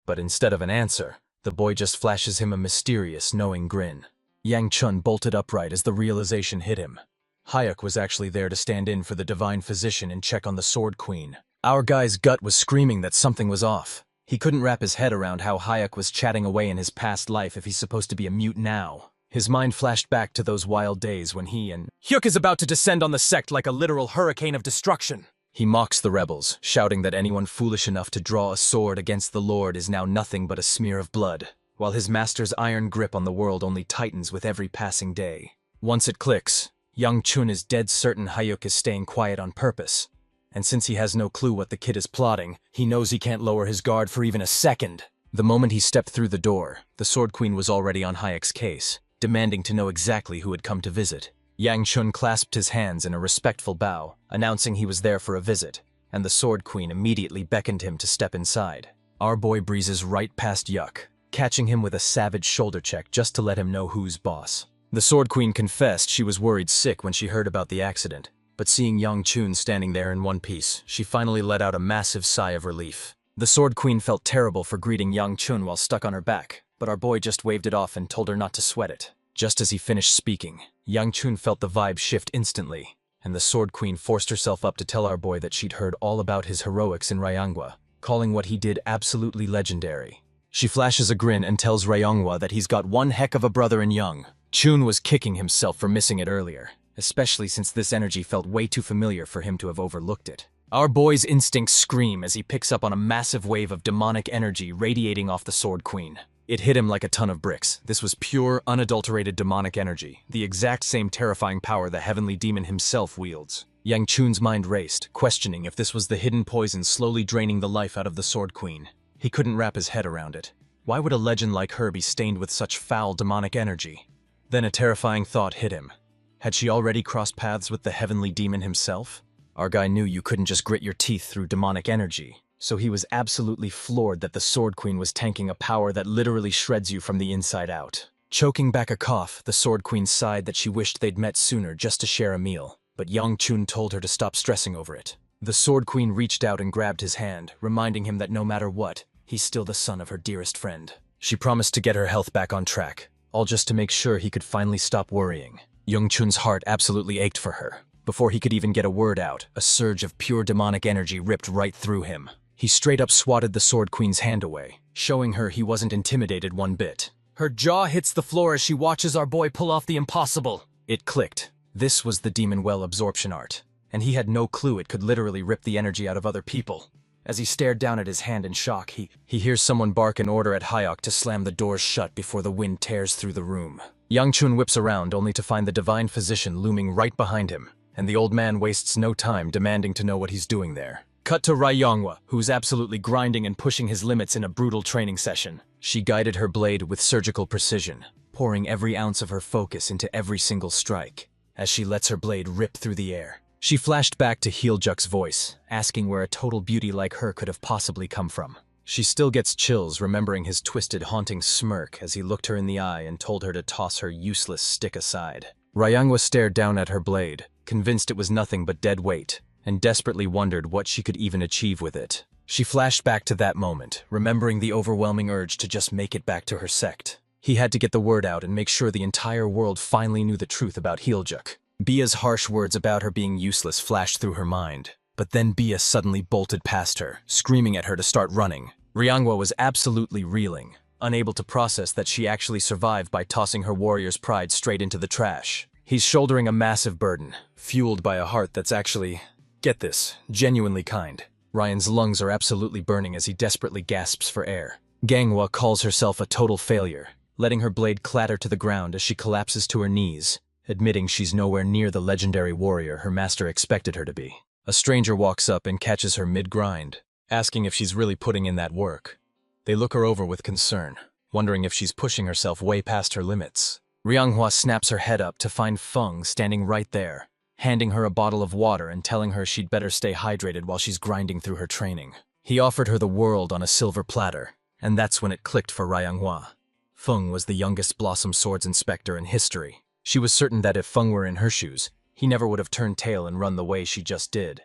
But instead of an answer, the boy just flashes him a mysterious, knowing grin. Yang Chun bolted upright as the realization hit him. Hyuk was actually there to stand in for the divine physician and check on the Sword Queen. Our guy's gut was screaming that something was off. He couldn't wrap his head around how Hyuk was chatting away in his past life if he's supposed to be a mute now. His mind flashed back to those wild days when he and Hyuk is about to descend on the sect like a literal hurricane of destruction. He mocks the rebels, shouting that anyone foolish enough to draw a sword against the Lord is now nothing but a smear of blood, while his master's iron grip on the world only tightens with every passing day. Once it clicks, Yang Chun is dead certain Hyuk is staying quiet on purpose. And since he has no clue what the kid is plotting, he knows he can't lower his guard for even a second. The moment he stepped through the door, the Sword Queen was already on Hyuk's case, demanding to know exactly who had come to visit. Yang Chun clasped his hands in a respectful bow, announcing he was there for a visit, and the Sword Queen immediately beckoned him to step inside. Our boy breezes right past Yuck, catching him with a savage shoulder check just to let him know who's boss. The Sword Queen confessed she was worried sick when she heard about the accident, but seeing Yang Chun standing there in one piece, she finally let out a massive sigh of relief. The Sword Queen felt terrible for greeting Yang Chun while stuck on her back, but our boy just waved it off and told her not to sweat it. Just as he finished speaking, Yang Chun felt the vibe shift instantly, and the Sword Queen forced herself up to tell our boy that she'd heard all about his heroics in Ryangwa, calling what he did absolutely legendary. She flashes a grin and tells Ryangwa that he's got one heck of a brother in Young. Chun was kicking himself for missing it earlier, especially since this energy felt way too familiar for him to have overlooked it. Our boy's instincts scream as he picks up on a massive wave of demonic energy radiating off the Sword Queen. It hit him like a ton of bricks. This was pure, unadulterated demonic energy, the exact same terrifying power the heavenly demon himself wields. Yang Chun's mind raced, questioning if this was the hidden poison slowly draining the life out of the Sword Queen. He couldn't wrap his head around it. Why would a legend like her be stained with such foul demonic energy? Then a terrifying thought hit him. Had she already crossed paths with the heavenly demon himself? Our guy knew you couldn't just grit your teeth through demonic energy, so he was absolutely floored that the Sword Queen was tanking a power that literally shreds you from the inside out. Choking back a cough, the Sword Queen sighed that she wished they'd met sooner just to share a meal, but Yang Chun told her to stop stressing over it. The Sword Queen reached out and grabbed his hand, reminding him that no matter what, he's still the son of her dearest friend. She promised to get her health back on track, all just to make sure he could finally stop worrying. Yang Chun's heart absolutely ached for her. Before he could even get a word out, a surge of pure demonic energy ripped right through him. He straight up swatted the Sword Queen's hand away, showing her he wasn't intimidated one bit. Her jaw hits the floor as she watches our boy pull off the impossible. It clicked. This was the Demon Well absorption art, and he had no clue it could literally rip the energy out of other people. As he stared down at his hand in shock, he hears someone bark an order at Hyuk to slam the doors shut before the wind tears through the room. Yang Chun whips around only to find the divine physician looming right behind him, and the old man wastes no time demanding to know what he's doing there. Cut to Ryangwa, who's absolutely grinding and pushing his limits in a brutal training session. She guided her blade with surgical precision, pouring every ounce of her focus into every single strike, as she lets her blade rip through the air. She flashed back to Heeljuck's voice, asking where a total beauty like her could have possibly come from. She still gets chills remembering his twisted, haunting smirk as he looked her in the eye and told her to toss her useless stick aside. Ryangwa stared down at her blade, convinced it was nothing but dead weight, and desperately wondered what she could even achieve with it. She flashed back to that moment, remembering the overwhelming urge to just make it back to her sect. He had to get the word out and make sure the entire world finally knew the truth about Heeljuk. Bia's harsh words about her being useless flashed through her mind, But then Bia suddenly bolted past her, screaming at her to start running. Reincarnates was absolutely reeling, unable to process that she actually survived by tossing her warrior's pride straight into the trash. He's shouldering a massive burden, fueled by a heart that's actually, get this, genuinely kind. Ryan's lungs are absolutely burning as he desperately gasps for air. Manhwa calls herself a total failure, letting her blade clatter to the ground as she collapses to her knees, admitting she's nowhere near the legendary warrior her master expected her to be. A stranger walks up and catches her mid-grind, asking if she's really putting in that work. They look her over with concern, wondering if she's pushing herself way past her limits. Reincarnates snaps her head up to find Feng standing right there, handing her a bottle of water and telling her she'd better stay hydrated while she's grinding through her training. He offered her the world on a silver platter, and that's when it clicked for Reincarnates. Feng was the youngest Blossom Swords Inspector in history. She was certain that if Feng were in her shoes, he never would have turned tail and run the way she just did.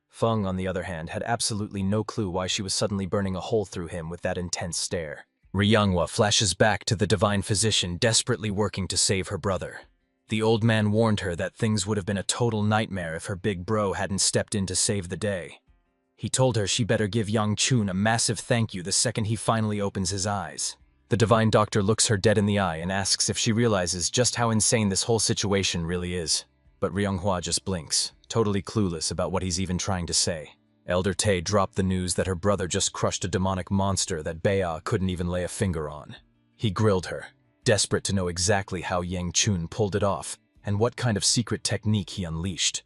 Feng, on the other hand, had absolutely no clue why she was suddenly burning a hole through him with that intense stare. Reincarnates flashes back to the Divine Physician desperately working to save her brother. The old man warned her that things would have been a total nightmare if her big bro hadn't stepped in to save the day. He told her she better give Yang Chun a massive thank you the second he finally opens his eyes. The Divine Doctor looks her dead in the eye and asks if she realizes just how insane this whole situation really is. But Reincarnates just blinks, totally clueless about what he's even trying to say. Elder Tay dropped the news that her brother just crushed a demonic monster that Bea couldn't even lay a finger on. He grilled her, desperate to know exactly how Yang Chun pulled it off and what kind of secret technique he unleashed.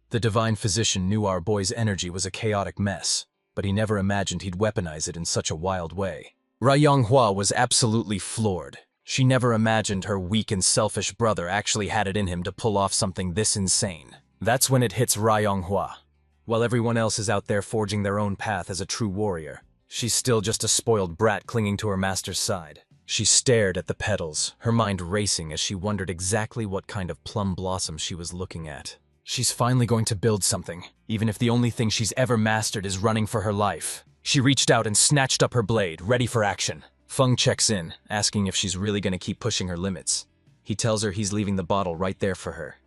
The Divine Physician knew our boy's energy was a chaotic mess, but he never imagined he'd weaponize it in such a wild way. Reincarnates was absolutely floored. She never imagined her weak and selfish brother actually had it in him to pull off something this insane. That's when it hits Reincarnates. While everyone else is out there forging their own path as a true warrior, she's still just a spoiled brat clinging to her master's side. She stared at the petals, her mind racing as she wondered exactly what kind of plum blossom she was looking at. She's finally going to build something, even if the only thing she's ever mastered is running for her life. She reached out and snatched up her blade, ready for action. Feng checks in, asking if she's really going to keep pushing her limits. He tells her he's leaving the bottle right there for her.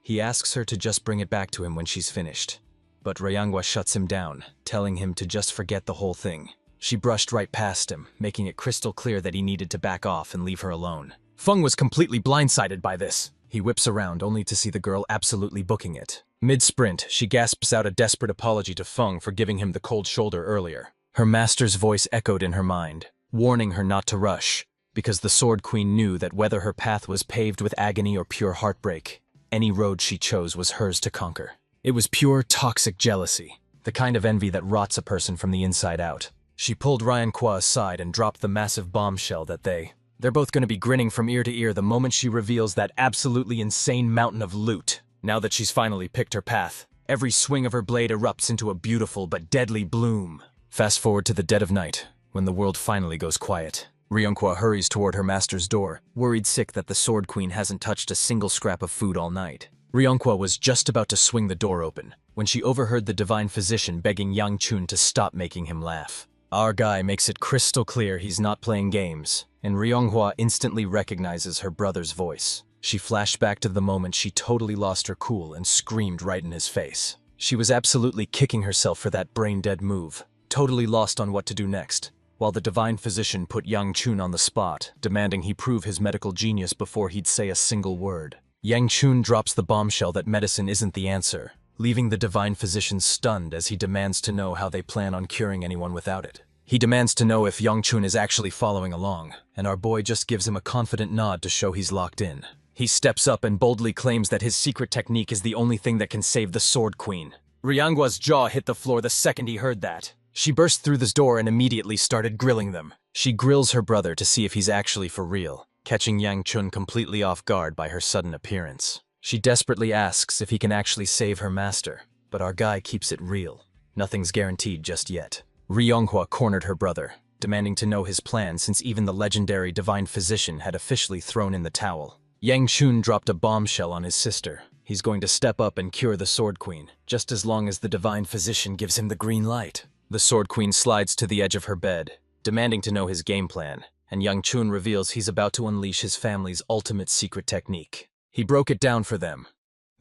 He asks her to just bring it back to him when she's finished. But Reincarnates shuts him down, telling him to just forget the whole thing. She brushed right past him, making it crystal clear that he needed to back off and leave her alone. Feng was completely blindsided by this. He whips around only to see the girl absolutely booking it. Mid-sprint, she gasps out a desperate apology to Feng for giving him the cold shoulder earlier. Her master's voice echoed in her mind, warning her not to rush, because the Sword Queen knew that whether her path was paved with agony or pure heartbreak, any road she chose was hers to conquer. It was pure, toxic jealousy, the kind of envy that rots a person from the inside out. She pulled Reincarnates aside and dropped the massive bombshell that they're both going to be grinning from ear to ear the moment she reveals that absolutely insane mountain of loot. Now that she's finally picked her path, every swing of her blade erupts into a beautiful but deadly bloom. Fast forward to the dead of night, when the world finally goes quiet. Reincarnates hurries toward her master's door, worried sick that the Sword Queen hasn't touched a single scrap of food all night. Reincarnates was just about to swing the door open, when she overheard the Divine Physician begging Yang Chun to stop making him laugh. Our guy makes it crystal clear he's not playing games, and Reincarnates instantly recognizes her brother's voice. She flashed back to the moment she totally lost her cool and screamed right in his face. She was absolutely kicking herself for that brain-dead move, totally lost on what to do next, while the Divine Physician put Yang Chun on the spot, demanding he prove his medical genius before he'd say a single word. Yang Chun drops the bombshell that medicine isn't the answer, leaving the Divine Physician stunned as he demands to know how they plan on curing anyone without it. He demands to know if Yang Chun is actually following along, and our boy just gives him a confident nod to show he's locked in. He steps up and boldly claims that his secret technique is the only thing that can save the Sword Queen. Reincarnates' jaw hit the floor the second he heard that. She burst through this door and immediately started grilling them. She grills her brother to see if he's actually for real, catching Yang Chun completely off guard by her sudden appearance. She desperately asks if he can actually save her master, but our guy keeps it real. Nothing's guaranteed just yet. Reincarnates cornered her brother, demanding to know his plan since even the legendary Divine Physician had officially thrown in the towel. Yang Chun dropped a bombshell on his sister. He's going to step up and cure the Sword Queen, just as long as the Divine Physician gives him the green light. The Sword Queen slides to the edge of her bed, demanding to know his game plan, and Yang Chun reveals he's about to unleash his family's ultimate secret technique. He broke it down for them.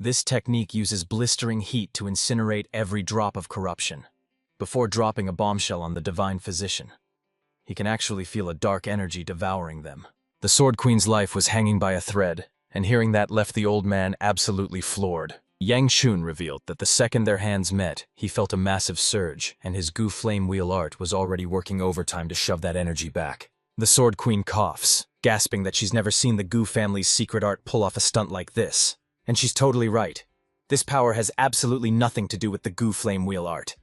This technique uses blistering heat to incinerate every drop of corruption, before dropping a bombshell on the divine physician. He can actually feel a dark energy devouring them. The Sword Queen's life was hanging by a thread, and hearing that left the old man absolutely floored. Yang Chun revealed that the second their hands met, he felt a massive surge, and his Gu Flame Wheel art was already working overtime to shove that energy back. The Sword Queen coughs, gasping that she's never seen the Gu family's secret art pull off a stunt like this. And she's totally right. This power has absolutely nothing to do with the Gu Flame Wheel art.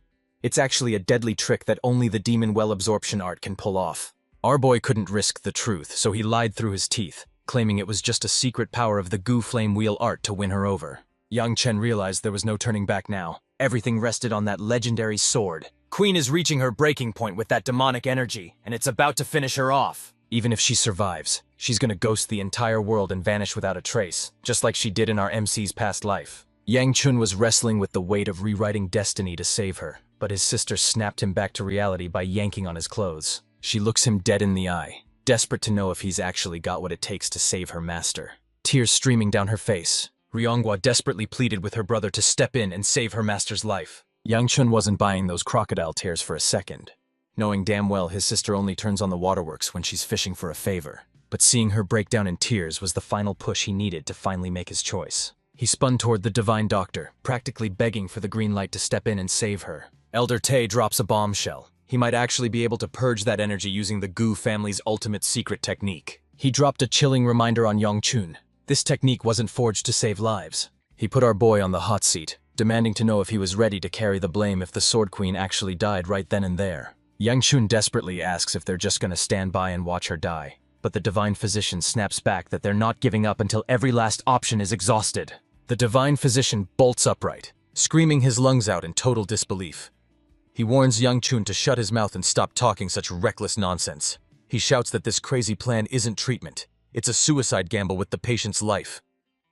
It's actually a deadly trick that only the Demon Well Absorption art can pull off. Our boy couldn't risk the truth, so he lied through his teeth, claiming it was just a secret power of the Gu Flame Wheel art to win her over. Yang Chen realized there was no turning back now. Everything rested on that legendary sword. Queen is reaching her breaking point with that demonic energy, and it's about to finish her off. Even if she survives, she's gonna ghost the entire world and vanish without a trace, just like she did in our MC's past life. Yang Chun was wrestling with the weight of rewriting destiny to save her, but his sister snapped him back to reality by yanking on his clothes. She looks him dead in the eye, desperate to know if he's actually got what it takes to save her master. Tears streaming down her face, Ryonghua desperately pleaded with her brother to step in and save her master's life. Yang Chun wasn't buying those crocodile tears for a second, knowing damn well his sister only turns on the waterworks when she's fishing for a favor. But seeing her break down in tears was the final push he needed to finally make his choice. He spun toward the Divine Doctor, practically begging for the green light to step in and save her. Elder Tay drops a bombshell. He might actually be able to purge that energy using the Gu family's ultimate secret technique. He dropped a chilling reminder on Yang Chun. This technique wasn't forged to save lives. He put our boy on the hot seat, demanding to know if he was ready to carry the blame if the Sword Queen actually died right then and there. Yang Chun desperately asks if they're just gonna stand by and watch her die, but the Divine Physician snaps back that they're not giving up until every last option is exhausted. The Divine Physician bolts upright, screaming his lungs out in total disbelief. He warns Yang Chun to shut his mouth and stop talking such reckless nonsense. He shouts that this crazy plan isn't treatment. It's a suicide gamble with the patient's life.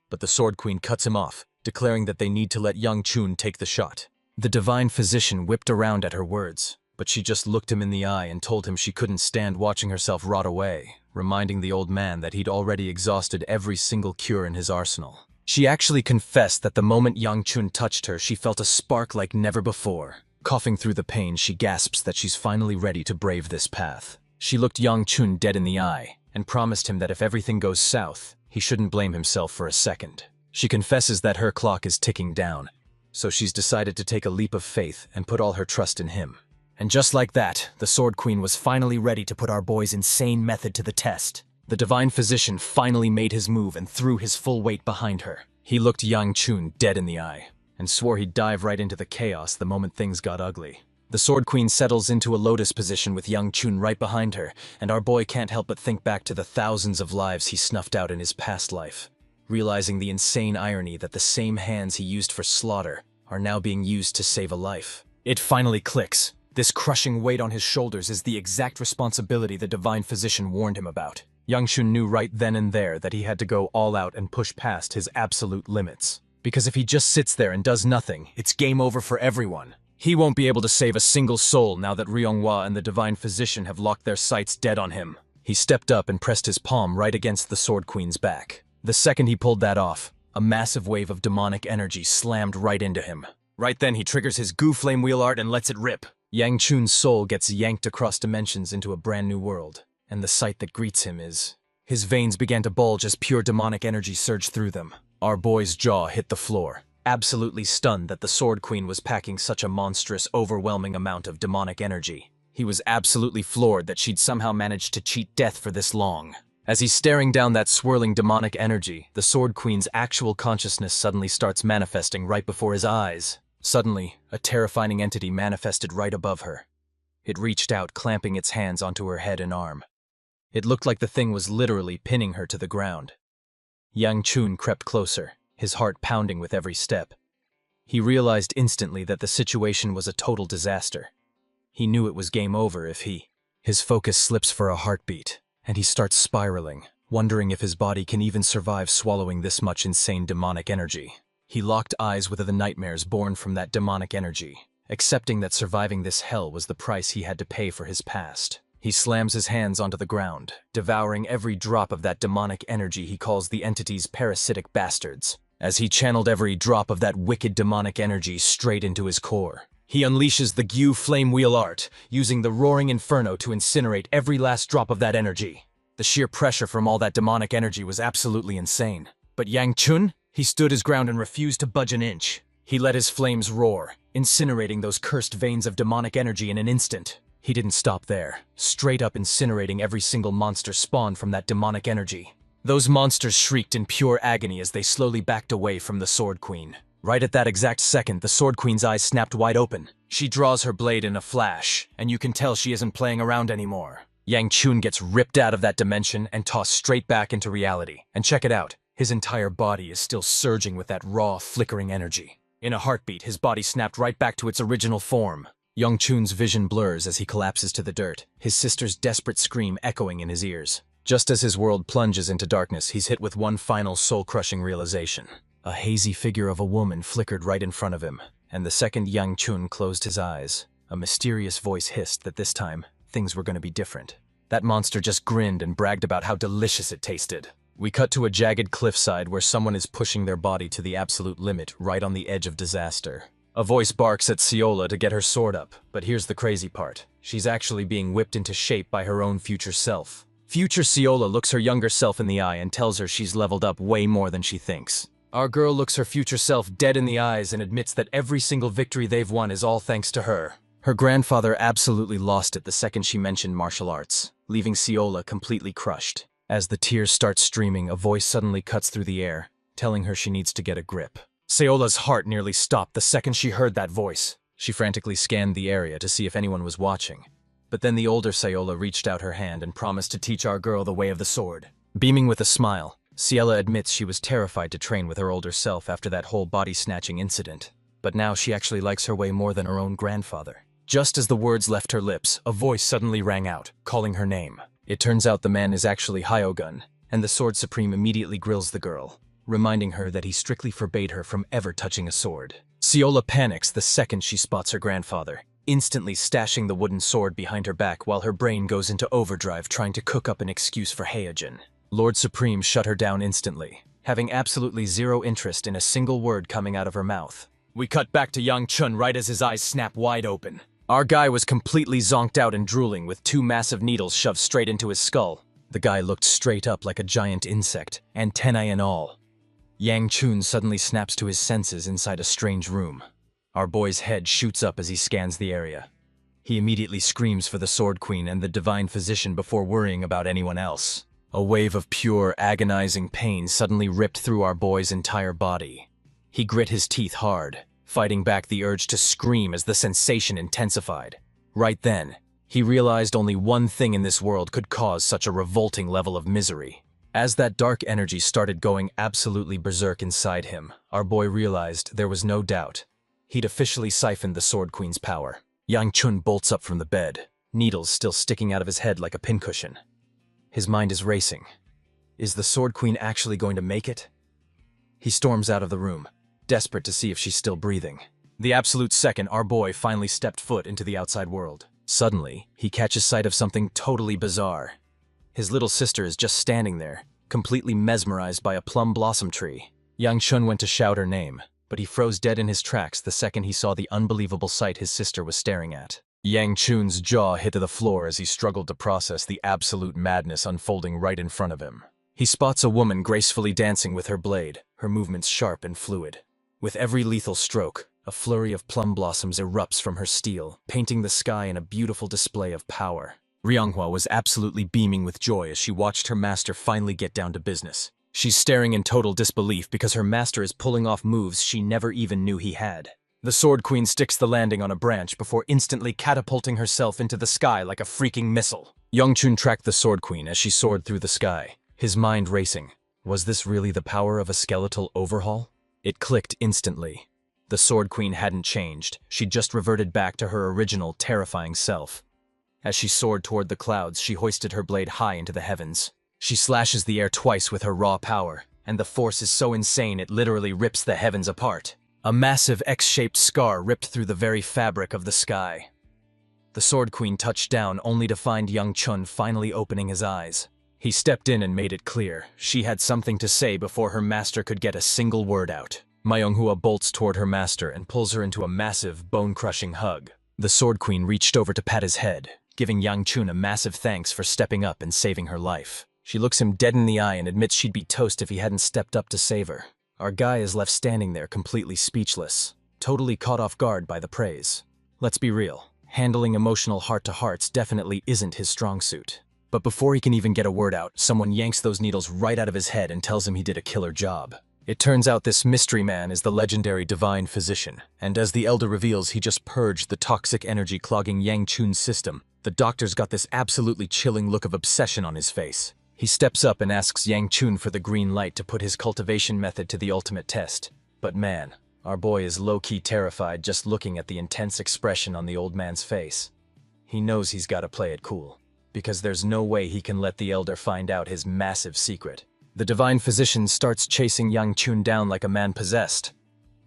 But the Sword Queen cuts him off, declaring that they need to let Yang Chun take the shot. The Divine Physician whipped around at her words, but she just looked him in the eye and told him she couldn't stand watching herself rot away, reminding the old man that he'd already exhausted every single cure in his arsenal. She actually confessed that the moment Yang Chun touched her, she felt a spark like never before. Coughing through the pain, she gasps that she's finally ready to brave this path. She looked Yang Chun dead in the eye and promised him that if everything goes south, he shouldn't blame himself for a second. She confesses that her clock is ticking down, so she's decided to take a leap of faith and put all her trust in him. And just like that, the Sword Queen was finally ready to put our boy's insane method to the test. The Divine Physician finally made his move and threw his full weight behind her. He looked Yang Chun dead in the eye and swore he'd dive right into the chaos the moment things got ugly. The Sword Queen settles into a lotus position with Yang Chun right behind her, and our boy can't help but think back to the thousands of lives he snuffed out in his past life, realizing the insane irony that the same hands he used for slaughter are now being used to save a life. It finally clicks. This crushing weight on his shoulders is the exact responsibility the Divine Physician warned him about. Yang Chun knew right then and there that he had to go all out and push past his absolute limits. Because if he just sits there and does nothing, it's game over for everyone. He won't be able to save a single soul now that Ryonghua and the Divine Physician have locked their sights dead on him. He stepped up and pressed his palm right against the Sword Queen's back. The second he pulled that off, a massive wave of demonic energy slammed right into him. Right then he triggers his Gu Flame Wheel art and lets it rip. Yang Chun's soul gets yanked across dimensions into a brand new world, and the sight that greets him is... His veins began to bulge as pure demonic energy surged through them. Our boy's jaw hit the floor, absolutely stunned that the Sword Queen was packing such a monstrous, overwhelming amount of demonic energy. He was absolutely floored that she'd somehow managed to cheat death for this long. As he's staring down that swirling demonic energy, the Sword Queen's actual consciousness suddenly starts manifesting right before his eyes. Suddenly, a terrifying entity manifested right above her. It reached out, clamping its hands onto her head and arm. It looked like the thing was literally pinning her to the ground. Yang Chun crept closer, his heart pounding with every step. He realized instantly that the situation was a total disaster. He knew it was game over if he... His focus slips for a heartbeat, and he starts spiraling, wondering if his body can even survive swallowing this much insane demonic energy. He locked eyes with the nightmares born from that demonic energy, accepting that surviving this hell was the price he had to pay for his past. He slams his hands onto the ground, devouring every drop of that demonic energy he calls the entity's parasitic bastards. as he channeled every drop of that wicked demonic energy straight into his core. He unleashes the Gyu Flame Wheel art, using the roaring inferno to incinerate every last drop of that energy. The sheer pressure from all that demonic energy was absolutely insane. But Yang Chun? He stood his ground and refused to budge an inch. He let his flames roar, incinerating those cursed veins of demonic energy in an instant. He didn't stop there, straight up incinerating every single monster spawned from that demonic energy. Those monsters shrieked in pure agony as they slowly backed away from the Sword Queen. Right at that exact second, the Sword Queen's eyes snapped wide open. She draws her blade in a flash, and you can tell she isn't playing around anymore. Yang Chun gets ripped out of that dimension and tossed straight back into reality. And check it out, his entire body is still surging with that raw, flickering energy. In a heartbeat, his body snapped right back to its original form. Yang Chun's vision blurs as he collapses to the dirt, his sister's desperate scream echoing in his ears. Just as his world plunges into darkness, he's hit with one final soul-crushing realization. A hazy figure of a woman flickered right in front of him, and the second Yang Chun closed his eyes, a mysterious voice hissed that this time, things were going to be different. That monster just grinned and bragged about how delicious it tasted. We cut to a jagged cliffside where someone is pushing their body to the absolute limit, right on the edge of disaster. A voice barks at Seola to get her sword up, but here's the crazy part. She's actually being whipped into shape by her own future self. Future Seola looks her younger self in the eye and tells her she's leveled up way more than she thinks. Our girl looks her future self dead in the eyes and admits that every single victory they've won is all thanks to her. Her grandfather absolutely lost it the second she mentioned martial arts, leaving Seola completely crushed. As the tears start streaming, a voice suddenly cuts through the air, telling her she needs to get a grip. Seola's heart nearly stopped the second she heard that voice. She frantically scanned the area to see if anyone was watching. But then the older Seola reached out her hand and promised to teach our girl the way of the sword. Beaming with a smile, Seola admits she was terrified to train with her older self after that whole body-snatching incident. But now she actually likes her way more than her own grandfather. Just as the words left her lips, a voice suddenly rang out, calling her name. It turns out the man is actually Hyogun, and the Sword Supreme immediately grills the girl, reminding her that he strictly forbade her from ever touching a sword. Seola panics the second she spots her grandfather, instantly stashing the wooden sword behind her back while her brain goes into overdrive trying to cook up an excuse for Hyogun. Lord Supreme shut her down instantly, having absolutely zero interest in a single word coming out of her mouth. We cut back to Yang Chun right as his eyes snap wide open. Our guy was completely zonked out and drooling with two massive needles shoved straight into his skull. The guy looked straight up like a giant insect, antennae and all. Yang Chun suddenly snaps to his senses inside a strange room. Our boy's head shoots up as he scans the area. He immediately screams for the Sword Queen and the Divine Physician before worrying about anyone else. A wave of pure, agonizing pain suddenly ripped through our boy's entire body. He grit his teeth hard, fighting back the urge to scream as the sensation intensified. Right then, he realized only one thing in this world could cause such a revolting level of misery. As that dark energy started going absolutely berserk inside him, our boy realized there was no doubt. He'd officially siphoned the Sword Queen's power. Yang Chun bolts up from the bed, needles still sticking out of his head like a pincushion. His mind is racing. Is the Sword Queen actually going to make it? He storms out of the room, desperate to see if she's still breathing. The absolute second our boy finally stepped foot into the outside world. Suddenly, he catches sight of something totally bizarre. His little sister is just standing there, completely mesmerized by a plum blossom tree. Yang Chun went to shout her name, but he froze dead in his tracks the second he saw the unbelievable sight his sister was staring at. Yang Chun's jaw hit to the floor as he struggled to process the absolute madness unfolding right in front of him. He spots a woman gracefully dancing with her blade, her movements sharp and fluid. With every lethal stroke, a flurry of plum blossoms erupts from her steel, painting the sky in a beautiful display of power. Reincarnates was absolutely beaming with joy as she watched her master finally get down to business. She's staring in total disbelief because her master is pulling off moves she never even knew he had. The Sword Queen sticks the landing on a branch before instantly catapulting herself into the sky like a freaking missile. Yang Chun tracked the Sword Queen as she soared through the sky, his mind racing. Was this really the power of a skeletal overhaul? It clicked instantly. The Sword Queen hadn't changed. She'd just reverted back to her original, terrifying self. As she soared toward the clouds, she hoisted her blade high into the heavens. She slashes the air twice with her raw power, and the force is so insane it literally rips the heavens apart. A massive X-shaped scar ripped through the very fabric of the sky. The Sword Queen touched down only to find Yang Chun finally opening his eyes. He stepped in and made it clear she had something to say before her master could get a single word out. Manhwa bolts toward her master and pulls her into a massive, bone-crushing hug. The Sword Queen reached over to pat his head, giving Yang Chun a massive thanks for stepping up and saving her life. She looks him dead in the eye and admits she'd be toast if he hadn't stepped up to save her. Our guy is left standing there completely speechless, totally caught off guard by the praise. Let's be real, handling emotional heart-to-hearts definitely isn't his strong suit. But before he can even get a word out, someone yanks those needles right out of his head and tells him he did a killer job. It turns out this mystery man is the legendary divine physician, and as the elder reveals, he just purged the toxic energy clogging Yang Chun's system. The doctor's got this absolutely chilling look of obsession on his face. He steps up and asks Yang Chun for the green light to put his cultivation method to the ultimate test. But man, our boy is low-key terrified just looking at the intense expression on the old man's face. He knows he's got to play it cool, because there's no way he can let the elder find out his massive secret. The divine physician starts chasing Yang Chun down like a man possessed.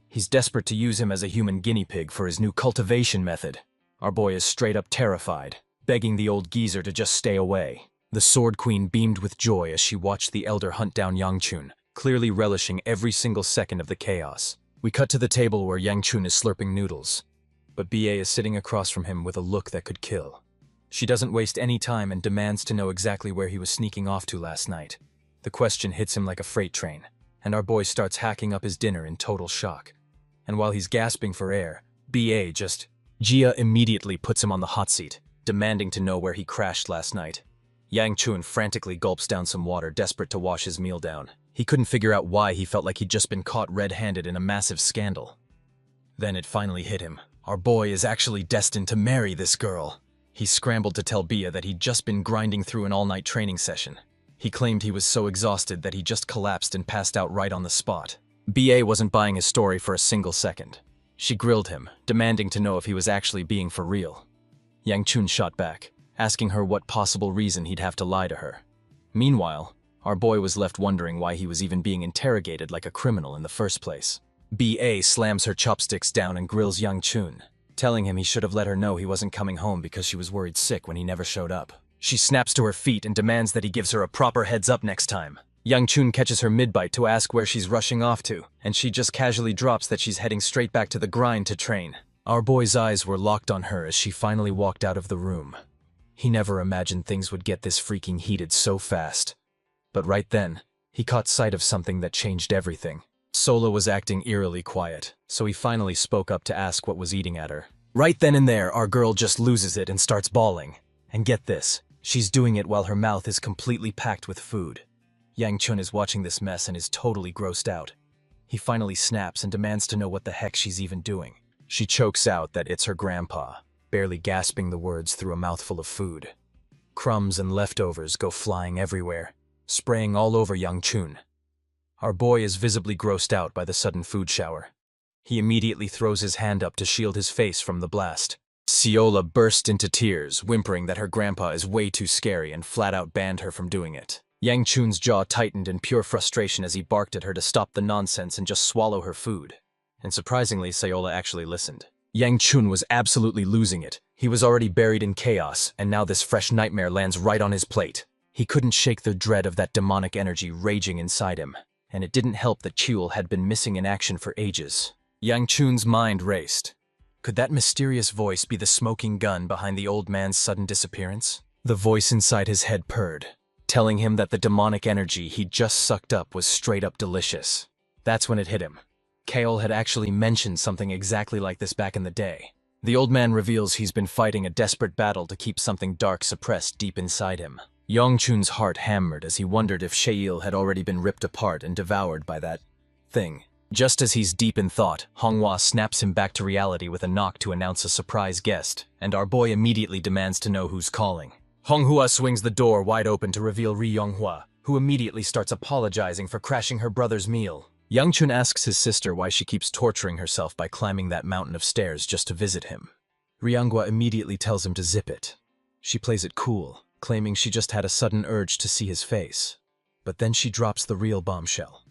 He's desperate to use him as a human guinea pig for his new cultivation method. Our boy is straight up terrified, begging the old geezer to just stay away. The Sword Queen beamed with joy as she watched the elder hunt down Yang Chun, clearly relishing every single second of the chaos. We cut to the table where Yang Chun is slurping noodles, but BA is sitting across from him with a look that could kill. She doesn't waste any time and demands to know exactly where he was sneaking off to last night. The question hits him like a freight train, and our boy starts hacking up his dinner in total shock. And while he's gasping for air, Jia immediately puts him on the hot seat, demanding to know where he crashed last night. Yang Chun frantically gulps down some water, desperate to wash his meal down. He couldn't figure out why he felt like he'd just been caught red-handed in a massive scandal. Then it finally hit him. Our boy is actually destined to marry this girl. He scrambled to tell Bia that he'd just been grinding through an all-night training session. He claimed he was so exhausted that he just collapsed and passed out right on the spot. BA wasn't buying his story for a single second. She grilled him, demanding to know if he was actually being for real. Yang Chun shot back, asking her what possible reason he'd have to lie to her. Meanwhile, our boy was left wondering why he was even being interrogated like a criminal in the first place. BA slams her chopsticks down and grills Yang Chun, telling him he should have let her know he wasn't coming home because she was worried sick when he never showed up. She snaps to her feet and demands that he gives her a proper heads up next time. Yang Chun catches her mid-bite to ask where she's rushing off to, and she just casually drops that she's heading straight back to the grind to train. Our boy's eyes were locked on her as she finally walked out of the room. He never imagined things would get this freaking heated so fast. But right then, he caught sight of something that changed everything. Sola was acting eerily quiet, so he finally spoke up to ask what was eating at her. Right then and there, our girl just loses it and starts bawling. And get this, she's doing it while her mouth is completely packed with food. Yang Chun is watching this mess and is totally grossed out. He finally snaps and demands to know what the heck she's even doing. She chokes out that it's her grandpa, barely gasping the words through a mouthful of food. Crumbs and leftovers go flying everywhere, spraying all over Yang Chun. Our boy is visibly grossed out by the sudden food shower. He immediately throws his hand up to shield his face from the blast. Ciola burst into tears, whimpering that her grandpa is way too scary and flat out banned her from doing it. Yang Chun's jaw tightened in pure frustration as he barked at her to stop the nonsense and just swallow her food. And surprisingly, Ciola actually listened. Yang Chun was absolutely losing it. He was already buried in chaos, and now this fresh nightmare lands right on his plate. He couldn't shake the dread of that demonic energy raging inside him, and it didn't help that Chul had been missing in action for ages. Yang Chun's mind raced. Could that mysterious voice be the smoking gun behind the old man's sudden disappearance? The voice inside his head purred, telling him that the demonic energy he'd just sucked up was straight up delicious. That's when it hit him. Kaol had actually mentioned something exactly like this back in the day. The old man reveals he's been fighting a desperate battle to keep something dark suppressed deep inside him. Yang Chun's heart hammered as he wondered if Sheil had already been ripped apart and devoured by that thing. Just as he's deep in thought, Honghua snaps him back to reality with a knock to announce a surprise guest, and our boy immediately demands to know who's calling. Honghua swings the door wide open to reveal Ri Yonghua, who immediately starts apologizing for crashing her brother's meal. Yang Chun asks his sister why she keeps torturing herself by climbing that mountain of stairs just to visit him. Ri Yonghua immediately tells him to zip it. She plays it cool, claiming she just had a sudden urge to see his face. But then she drops the real bombshell.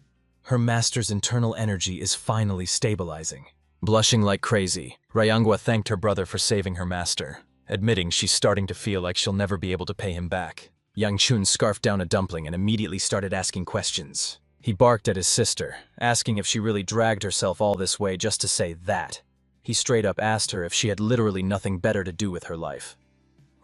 Her master's internal energy is finally stabilizing. Blushing like crazy, Ryangwa thanked her brother for saving her master, admitting she's starting to feel like she'll never be able to pay him back. Yang Chun scarfed down a dumpling and immediately started asking questions. He barked at his sister, asking if she really dragged herself all this way just to say that. He straight up asked her if she had literally nothing better to do with her life.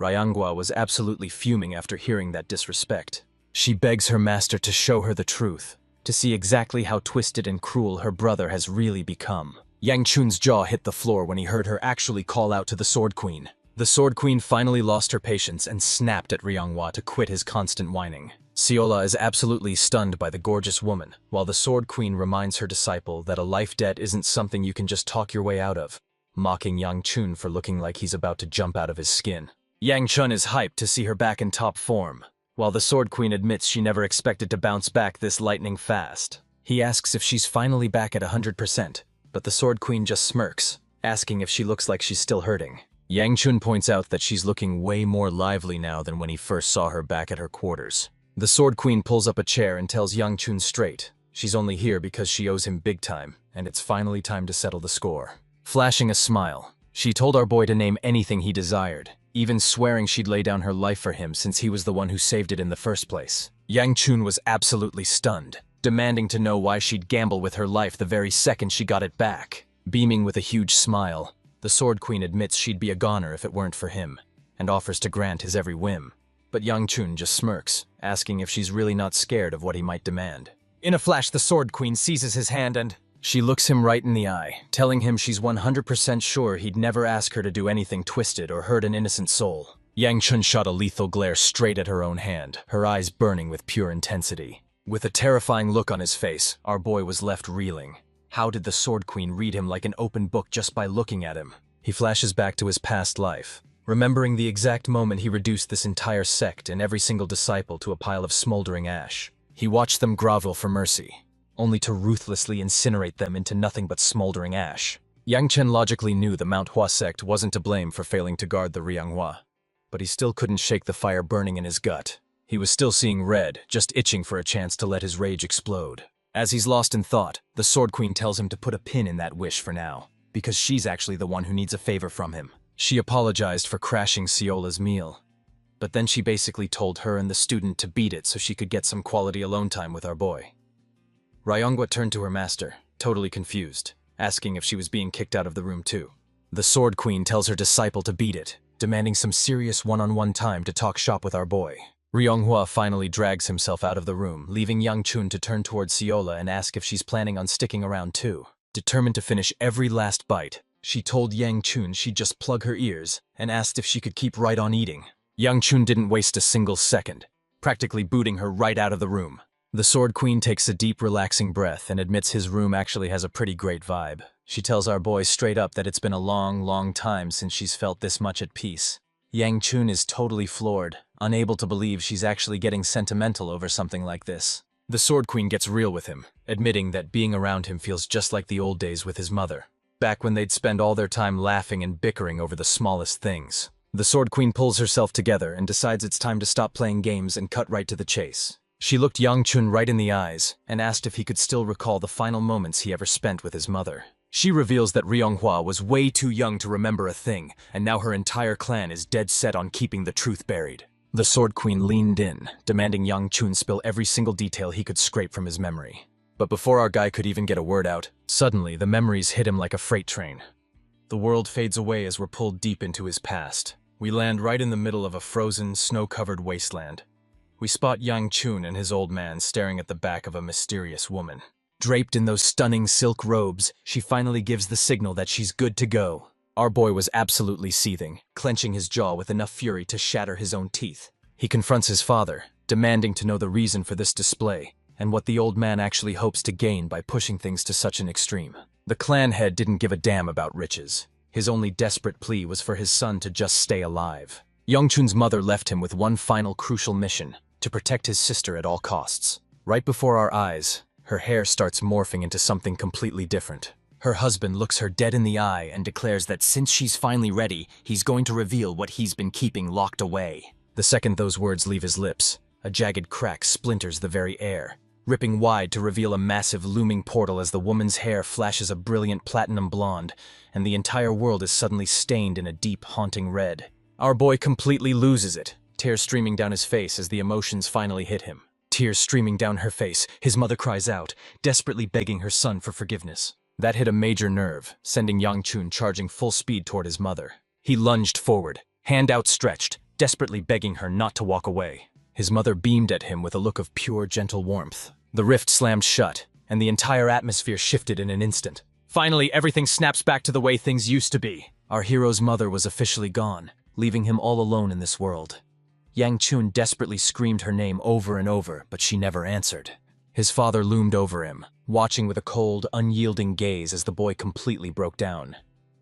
Ryangwa was absolutely fuming after hearing that disrespect. She begs her master to show her the truth, to see exactly how twisted and cruel her brother has really become. Yang Chun's jaw hit the floor when he heard her actually call out to the Sword Queen. The Sword Queen finally lost her patience and snapped at Ryangwa to quit his constant whining. Seola is absolutely stunned by the gorgeous woman, while the Sword Queen reminds her disciple that a life debt isn't something you can just talk your way out of, mocking Yang Chun for looking like he's about to jump out of his skin. Yang Chun is hyped to see her back in top form, while the Sword Queen admits she never expected to bounce back this lightning fast. He asks if she's finally back at 100%, but the Sword Queen just smirks, asking if she looks like she's still hurting. Yang Chun points out that she's looking way more lively now than when he first saw her back at her quarters. The Sword Queen pulls up a chair and tells Yang Chun straight she's only here because she owes him big time, and it's finally time to settle the score. Flashing a smile, she told our boy to name anything he desired, even swearing she'd lay down her life for him since he was the one who saved it in the first place. Yang Chun was absolutely stunned, demanding to know why she'd gamble with her life the very second she got it back. Beaming with a huge smile, the Sword Queen admits she'd be a goner if it weren't for him, and offers to grant his every whim. But Yang Chun just smirks, asking if she's really not scared of what he might demand. In a flash, the Sword Queen seizes his hand and... She looks him right in the eye, telling him she's 100% sure he'd never ask her to do anything twisted or hurt an innocent soul. Yang Chun shot a lethal glare straight at her own hand, her eyes burning with pure intensity. With a terrifying look on his face, our boy was left reeling. How did the Sword Queen read him like an open book just by looking at him? He flashes back to his past life, remembering the exact moment he reduced this entire sect and every single disciple to a pile of smoldering ash. He watched them grovel for mercy, only to ruthlessly incinerate them into nothing but smoldering ash. Yang Chen logically knew the Manhwa sect wasn't to blame for failing to guard the Ryangwa, but he still couldn't shake the fire burning in his gut. He was still seeing red, just itching for a chance to let his rage explode. As he's lost in thought, the Sword Queen tells him to put a pin in that wish for now, because she's actually the one who needs a favor from him. She apologized for crashing Seola's meal, but then she basically told her and the student to beat it so she could get some quality alone time with our boy. Ryongwa turned to her master, totally confused, asking if she was being kicked out of the room too. The Sword Queen tells her disciple to beat it, demanding some serious one-on-one time to talk shop with our boy. Ryonghua finally drags himself out of the room, leaving Yang Chun to turn towards Seola and ask if she's planning on sticking around too. Determined to finish every last bite, she told Yang Chun she'd just plug her ears and asked if she could keep right on eating. Yang Chun didn't waste a single second, practically booting her right out of the room. The Sword Queen takes a deep, relaxing breath and admits his room actually has a pretty great vibe. She tells our boy straight up that it's been a long, long time since she's felt this much at peace. Yang Chun is totally floored, unable to believe she's actually getting sentimental over something like this. The Sword Queen gets real with him, admitting that being around him feels just like the old days with his mother, back when they'd spend all their time laughing and bickering over the smallest things. The Sword Queen pulls herself together and decides it's time to stop playing games and cut right to the chase. She looked Yang Chun right in the eyes and asked if he could still recall the final moments he ever spent with his mother. She reveals that Ryonghua was way too young to remember a thing, and now her entire clan is dead set on keeping the truth buried. The Sword Queen leaned in, demanding Yang Chun spill every single detail he could scrape from his memory. But before our guy could even get a word out, suddenly the memories hit him like a freight train. The world fades away as we're pulled deep into his past. We land right in the middle of a frozen, snow-covered wasteland. We spot Yang Chun and his old man staring at the back of a mysterious woman. Draped in those stunning silk robes, she finally gives the signal that she's good to go. Our boy was absolutely seething, clenching his jaw with enough fury to shatter his own teeth. He confronts his father, demanding to know the reason for this display, and what the old man actually hopes to gain by pushing things to such an extreme. The clan head didn't give a damn about riches. His only desperate plea was for his son to just stay alive. Yang Chun's mother left him with one final crucial mission: to protect his sister at all costs. Right before our eyes, her hair starts morphing into something completely different. Her husband looks her dead in the eye and declares that since she's finally ready, he's going to reveal what he's been keeping locked away. The second those words leave his lips, a jagged crack splinters the very air, ripping wide to reveal a massive looming portal as the woman's hair flashes a brilliant platinum blonde, and the entire world is suddenly stained in a deep, haunting red. Our boy completely loses it, tears streaming down his face as the emotions finally hit him. Tears streaming down her face, his mother cries out, desperately begging her son for forgiveness. That hit a major nerve, sending Yang Chun charging full speed toward his mother. He lunged forward, hand outstretched, desperately begging her not to walk away. His mother beamed at him with a look of pure, gentle warmth. The rift slammed shut, and the entire atmosphere shifted in an instant. Finally, everything snaps back to the way things used to be. Our hero's mother was officially gone, leaving him all alone in this world. Yang Chun desperately screamed her name over and over, but she never answered. His father loomed over him, watching with a cold, unyielding gaze as the boy completely broke down.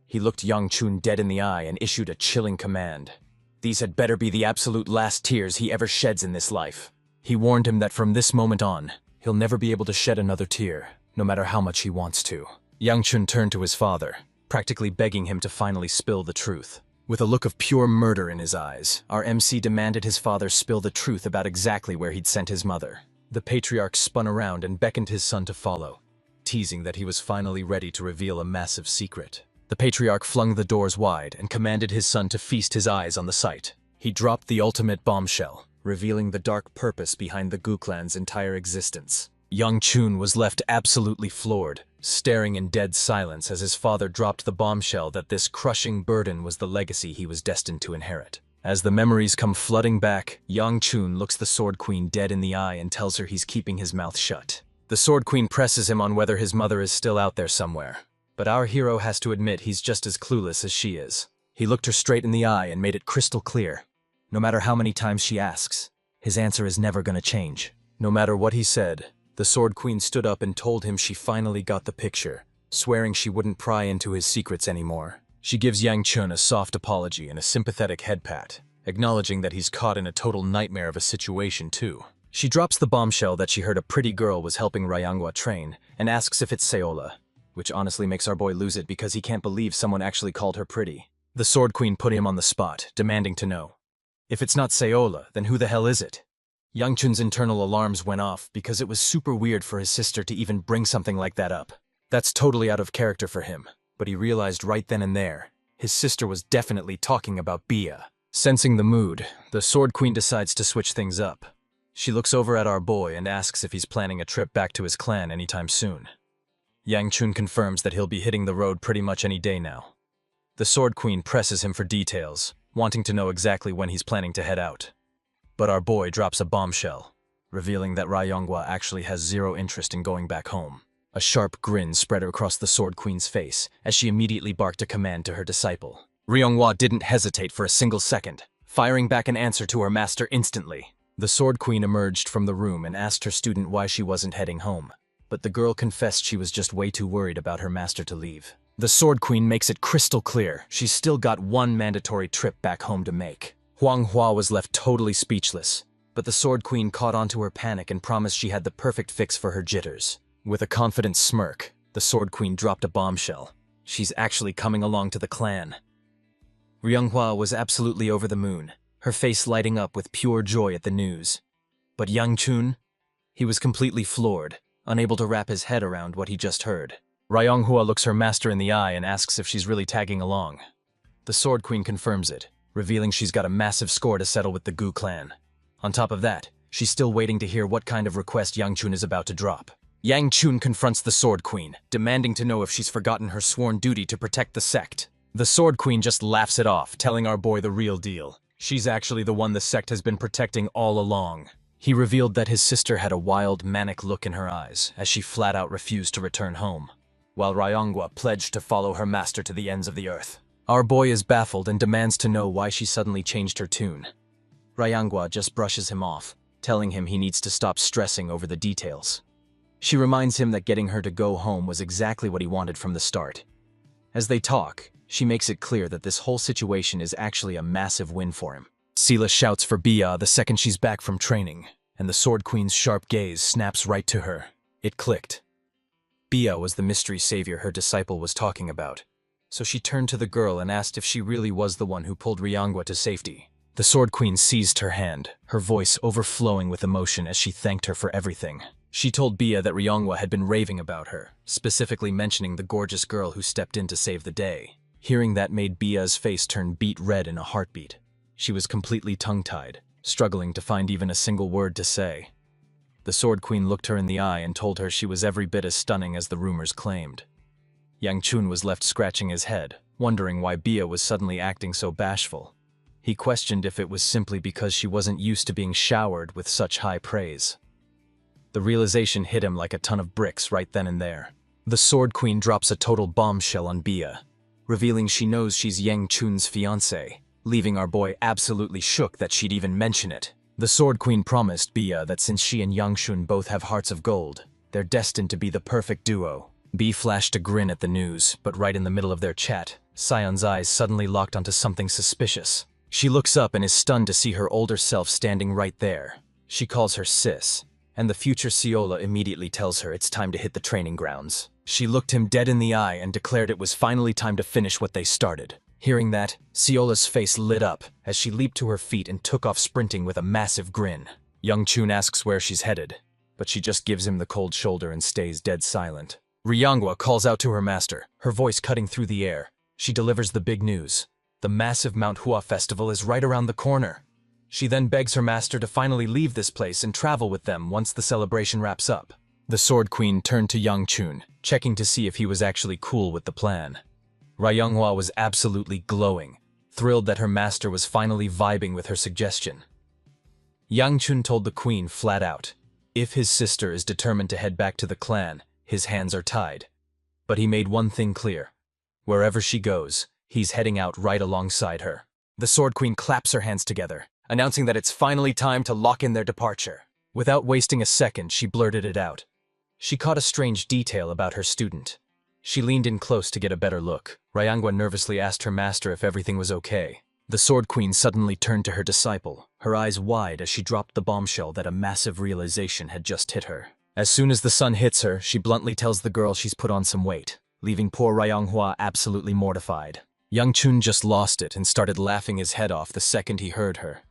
He looked Yang Chun dead in the eye and issued a chilling command. These had better be the absolute last tears he ever sheds in this life. He warned him that from this moment on, he'll never be able to shed another tear, no matter how much he wants to. Yang Chun turned to his father, practically begging him to finally spill the truth. With a look of pure murder in his eyes, our MC demanded his father spill the truth about exactly where he'd sent his mother. The patriarch spun around and beckoned his son to follow, teasing that he was finally ready to reveal a massive secret. The patriarch flung the doors wide and commanded his son to feast his eyes on the sight. He dropped the ultimate bombshell, revealing the dark purpose behind the Gu clan's entire existence. Yang Chun was left absolutely floored, staring in dead silence as his father dropped the bombshell that this crushing burden was the legacy he was destined to inherit. As the memories come flooding back, Yang Chun looks the Sword Queen dead in the eye and tells her he's keeping his mouth shut. The Sword Queen presses him on whether his mother is still out there somewhere. But our hero has to admit he's just as clueless as she is. He looked her straight in the eye and made it crystal clear. No matter how many times she asks, his answer is never gonna change. No matter what he said, the Sword Queen stood up and told him she finally got the picture, swearing she wouldn't pry into his secrets anymore. She gives Yang Chun a soft apology and a sympathetic head pat, acknowledging that he's caught in a total nightmare of a situation too. She drops the bombshell that she heard a pretty girl was helping Reincarnates train and asks if it's Seola, which honestly makes our boy lose it because he can't believe someone actually called her pretty. The Sword Queen put him on the spot, demanding to know. If it's not Seola, then who the hell is it? Yang Chun's internal alarms went off because it was super weird for his sister to even bring something like that up. That's totally out of character for him, but he realized right then and there, his sister was definitely talking about Bia. Sensing the mood, the Sword Queen decides to switch things up. She looks over at our boy and asks if he's planning a trip back to his clan anytime soon. Yang Chun confirms that he'll be hitting the road pretty much any day now. The Sword Queen presses him for details, wanting to know exactly when he's planning to head out. But our boy drops a bombshell, revealing that Reincarnates actually has zero interest in going back home. A sharp grin spread across the Sword Queen's face as she immediately barked a command to her disciple. Reincarnates didn't hesitate for a single second, firing back an answer to her master instantly. The Sword Queen emerged from the room and asked her student why she wasn't heading home, but the girl confessed she was just way too worried about her master to leave. The Sword Queen makes it crystal clear she's still got one mandatory trip back home to make. Huang Hua was left totally speechless, but the Sword Queen caught onto her panic and promised she had the perfect fix for her jitters. With a confident smirk, the Sword Queen dropped a bombshell. She's actually coming along to the clan. Reincarnates was absolutely over the moon, her face lighting up with pure joy at the news. But Yang Chun? He was completely floored, unable to wrap his head around what he just heard. Reincarnates looks her master in the eye and asks if she's really tagging along. The Sword Queen confirms it, revealing she's got a massive score to settle with the Gu clan. On top of that, she's still waiting to hear what kind of request Yang Chun is about to drop. Yang Chun confronts the Sword Queen, demanding to know if she's forgotten her sworn duty to protect the sect. The Sword Queen just laughs it off, telling our boy the real deal. She's actually the one the sect has been protecting all along. He revealed that his sister had a wild, manic look in her eyes as she flat out refused to return home, while Reincarnates pledged to follow her master to the ends of the earth. Our boy is baffled and demands to know why she suddenly changed her tune. Reincarnates just brushes him off, telling him he needs to stop stressing over the details. She reminds him that getting her to go home was exactly what he wanted from the start. As they talk, she makes it clear that this whole situation is actually a massive win for him. Sela shouts for Bia the second she's back from training, and the Sword Queen's sharp gaze snaps right to her. It clicked. Bia was the mystery savior her disciple was talking about, so she turned to the girl and asked if she really was the one who pulled Reincarnates to safety. The Sword Queen seized her hand, her voice overflowing with emotion as she thanked her for everything. She told Bia that Reincarnates had been raving about her, specifically mentioning the gorgeous girl who stepped in to save the day. Hearing that made Bia's face turn beet red in a heartbeat. She was completely tongue-tied, struggling to find even a single word to say. The Sword Queen looked her in the eye and told her she was every bit as stunning as the rumors claimed. Yang Chun was left scratching his head, wondering why Bia was suddenly acting so bashful. He questioned if it was simply because she wasn't used to being showered with such high praise. The realization hit him like a ton of bricks right then and there. The Sword Queen drops a total bombshell on Bia, revealing she knows she's Yang Chun's fiancé, leaving our boy absolutely shook that she'd even mention it. The Sword Queen promised Bia that since she and Yang Chun both have hearts of gold, they're destined to be the perfect duo. Bea flashed a grin at the news, but right in the middle of their chat, Sion's eyes suddenly locked onto something suspicious. She looks up and is stunned to see her older self standing right there. She calls her sis, and the future Siola immediately tells her it's time to hit the training grounds. She looked him dead in the eye and declared it was finally time to finish what they started. Hearing that, Siola's face lit up as she leaped to her feet and took off sprinting with a massive grin. Yang Chun asks where she's headed, but she just gives him the cold shoulder and stays dead silent. Reincarnates calls out to her master, her voice cutting through the air. She delivers the big news. The massive Manhwa festival is right around the corner. She then begs her master to finally leave this place and travel with them once the celebration wraps up. The Sword Queen turned to Yang Chun, checking to see if he was actually cool with the plan. Reincarnates was absolutely glowing, thrilled that her master was finally vibing with her suggestion. Yang Chun told the queen flat out, if his sister is determined to head back to the clan, his hands are tied. But he made one thing clear. Wherever she goes, he's heading out right alongside her. The Sword Queen claps her hands together, announcing that it's finally time to lock in their departure. Without wasting a second, she blurted it out. She caught a strange detail about her student. She leaned in close to get a better look. Reincarnates nervously asked her master if everything was okay. The Sword Queen suddenly turned to her disciple, her eyes wide as she dropped the bombshell that a massive realization had just hit her. As soon as the sun hits her, she bluntly tells the girl she's put on some weight, leaving poor Reincarnates absolutely mortified. Yang Chun just lost it and started laughing his head off the second he heard her.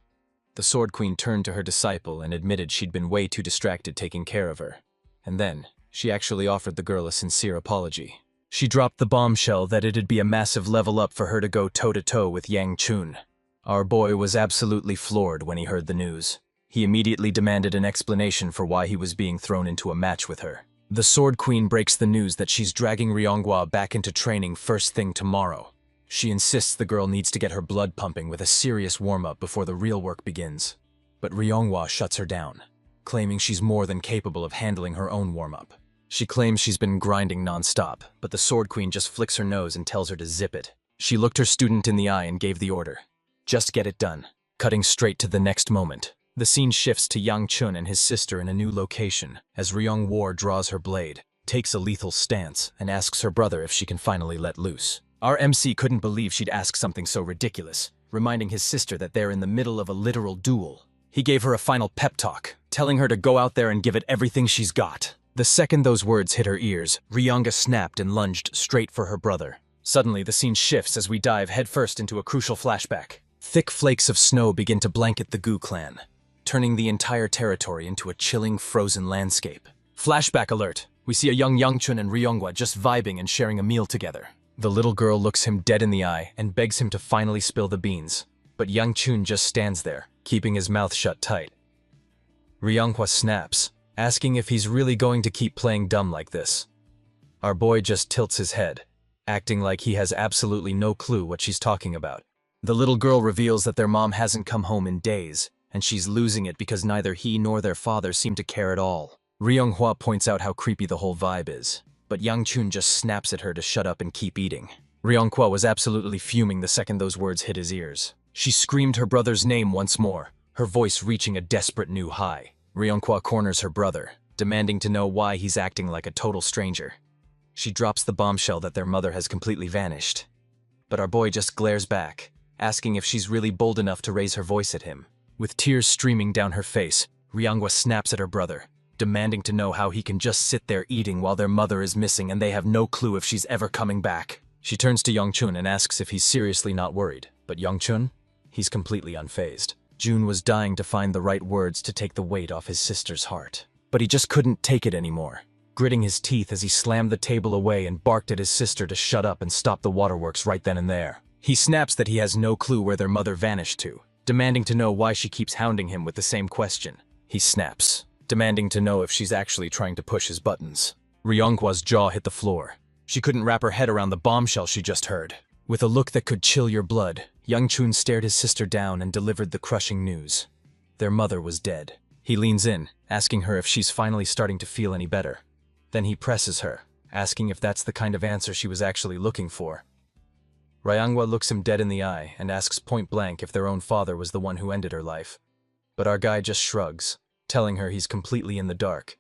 The Sword Queen turned to her disciple and admitted she'd been way too distracted taking care of her. And then, she actually offered the girl a sincere apology. She dropped the bombshell that it'd be a massive level up for her to go toe-to-toe with Yang Chun. Our boy was absolutely floored when he heard the news. He immediately demanded an explanation for why he was being thrown into a match with her. The Sword Queen breaks the news that she's dragging Reincarnates back into training first thing tomorrow. She insists the girl needs to get her blood pumping with a serious warm-up before the real work begins. But Reincarnates shuts her down, claiming she's more than capable of handling her own warm-up. She claims she's been grinding non-stop, but the Sword Queen just flicks her nose and tells her to zip it. She looked her student in the eye and gave the order. Just get it done. Cutting straight to the next moment. The scene shifts to Yang Chun and his sister in a new location, as Reincarnates draws her blade, takes a lethal stance, and asks her brother if she can finally let loose. Our MC couldn't believe she'd ask something so ridiculous, reminding his sister that they're in the middle of a literal duel. He gave her a final pep talk, telling her to go out there and give it everything she's got. The second those words hit her ears, Reincarnates snapped and lunged straight for her brother. Suddenly, the scene shifts as we dive headfirst into a crucial flashback. Thick flakes of snow begin to blanket the Gu clan, turning the entire territory into a chilling, frozen landscape. Flashback alert! We see a young Yang Chun and Reincarnates just vibing and sharing a meal together. The little girl looks him dead in the eye and begs him to finally spill the beans. But Yang Chun just stands there, keeping his mouth shut tight. Reincarnates snaps, asking if he's really going to keep playing dumb like this. Our boy just tilts his head, acting like he has absolutely no clue what she's talking about. The little girl reveals that their mom hasn't come home in days, and she's losing it because neither he nor their father seem to care at all. Reincarnates points out how creepy the whole vibe is, but Yang Chun just snaps at her to shut up and keep eating. Reincarnates was absolutely fuming the second those words hit his ears. She screamed her brother's name once more, her voice reaching a desperate new high. Reincarnates corners her brother, demanding to know why he's acting like a total stranger. She drops the bombshell that their mother has completely vanished. But our boy just glares back, asking if she's really bold enough to raise her voice at him. With tears streaming down her face, Reincarnates snaps at her brother, demanding to know how he can just sit there eating while their mother is missing and they have no clue if she's ever coming back. She turns to Yang Chun and asks if he's seriously not worried. But Yang Chun? He's completely unfazed. Jun was dying to find the right words to take the weight off his sister's heart. But he just couldn't take it anymore, gritting his teeth as he slammed the table away and barked at his sister to shut up and stop the waterworks right then and there. He snaps that he has no clue where their mother vanished to, demanding to know why she keeps hounding him with the same question. He snaps, demanding to know if she's actually trying to push his buttons. Ryongwa's jaw hit the floor. She couldn't wrap her head around the bombshell she just heard. With a look that could chill your blood, Young-chun stared his sister down and delivered the crushing news. Their mother was dead. He leans in, asking her if she's finally starting to feel any better. Then he presses her, asking if that's the kind of answer she was actually looking for. Ryongwa looks him dead in the eye and asks point blank if their own father was the one who ended her life. But our guy just shrugs, telling her he's completely in the dark.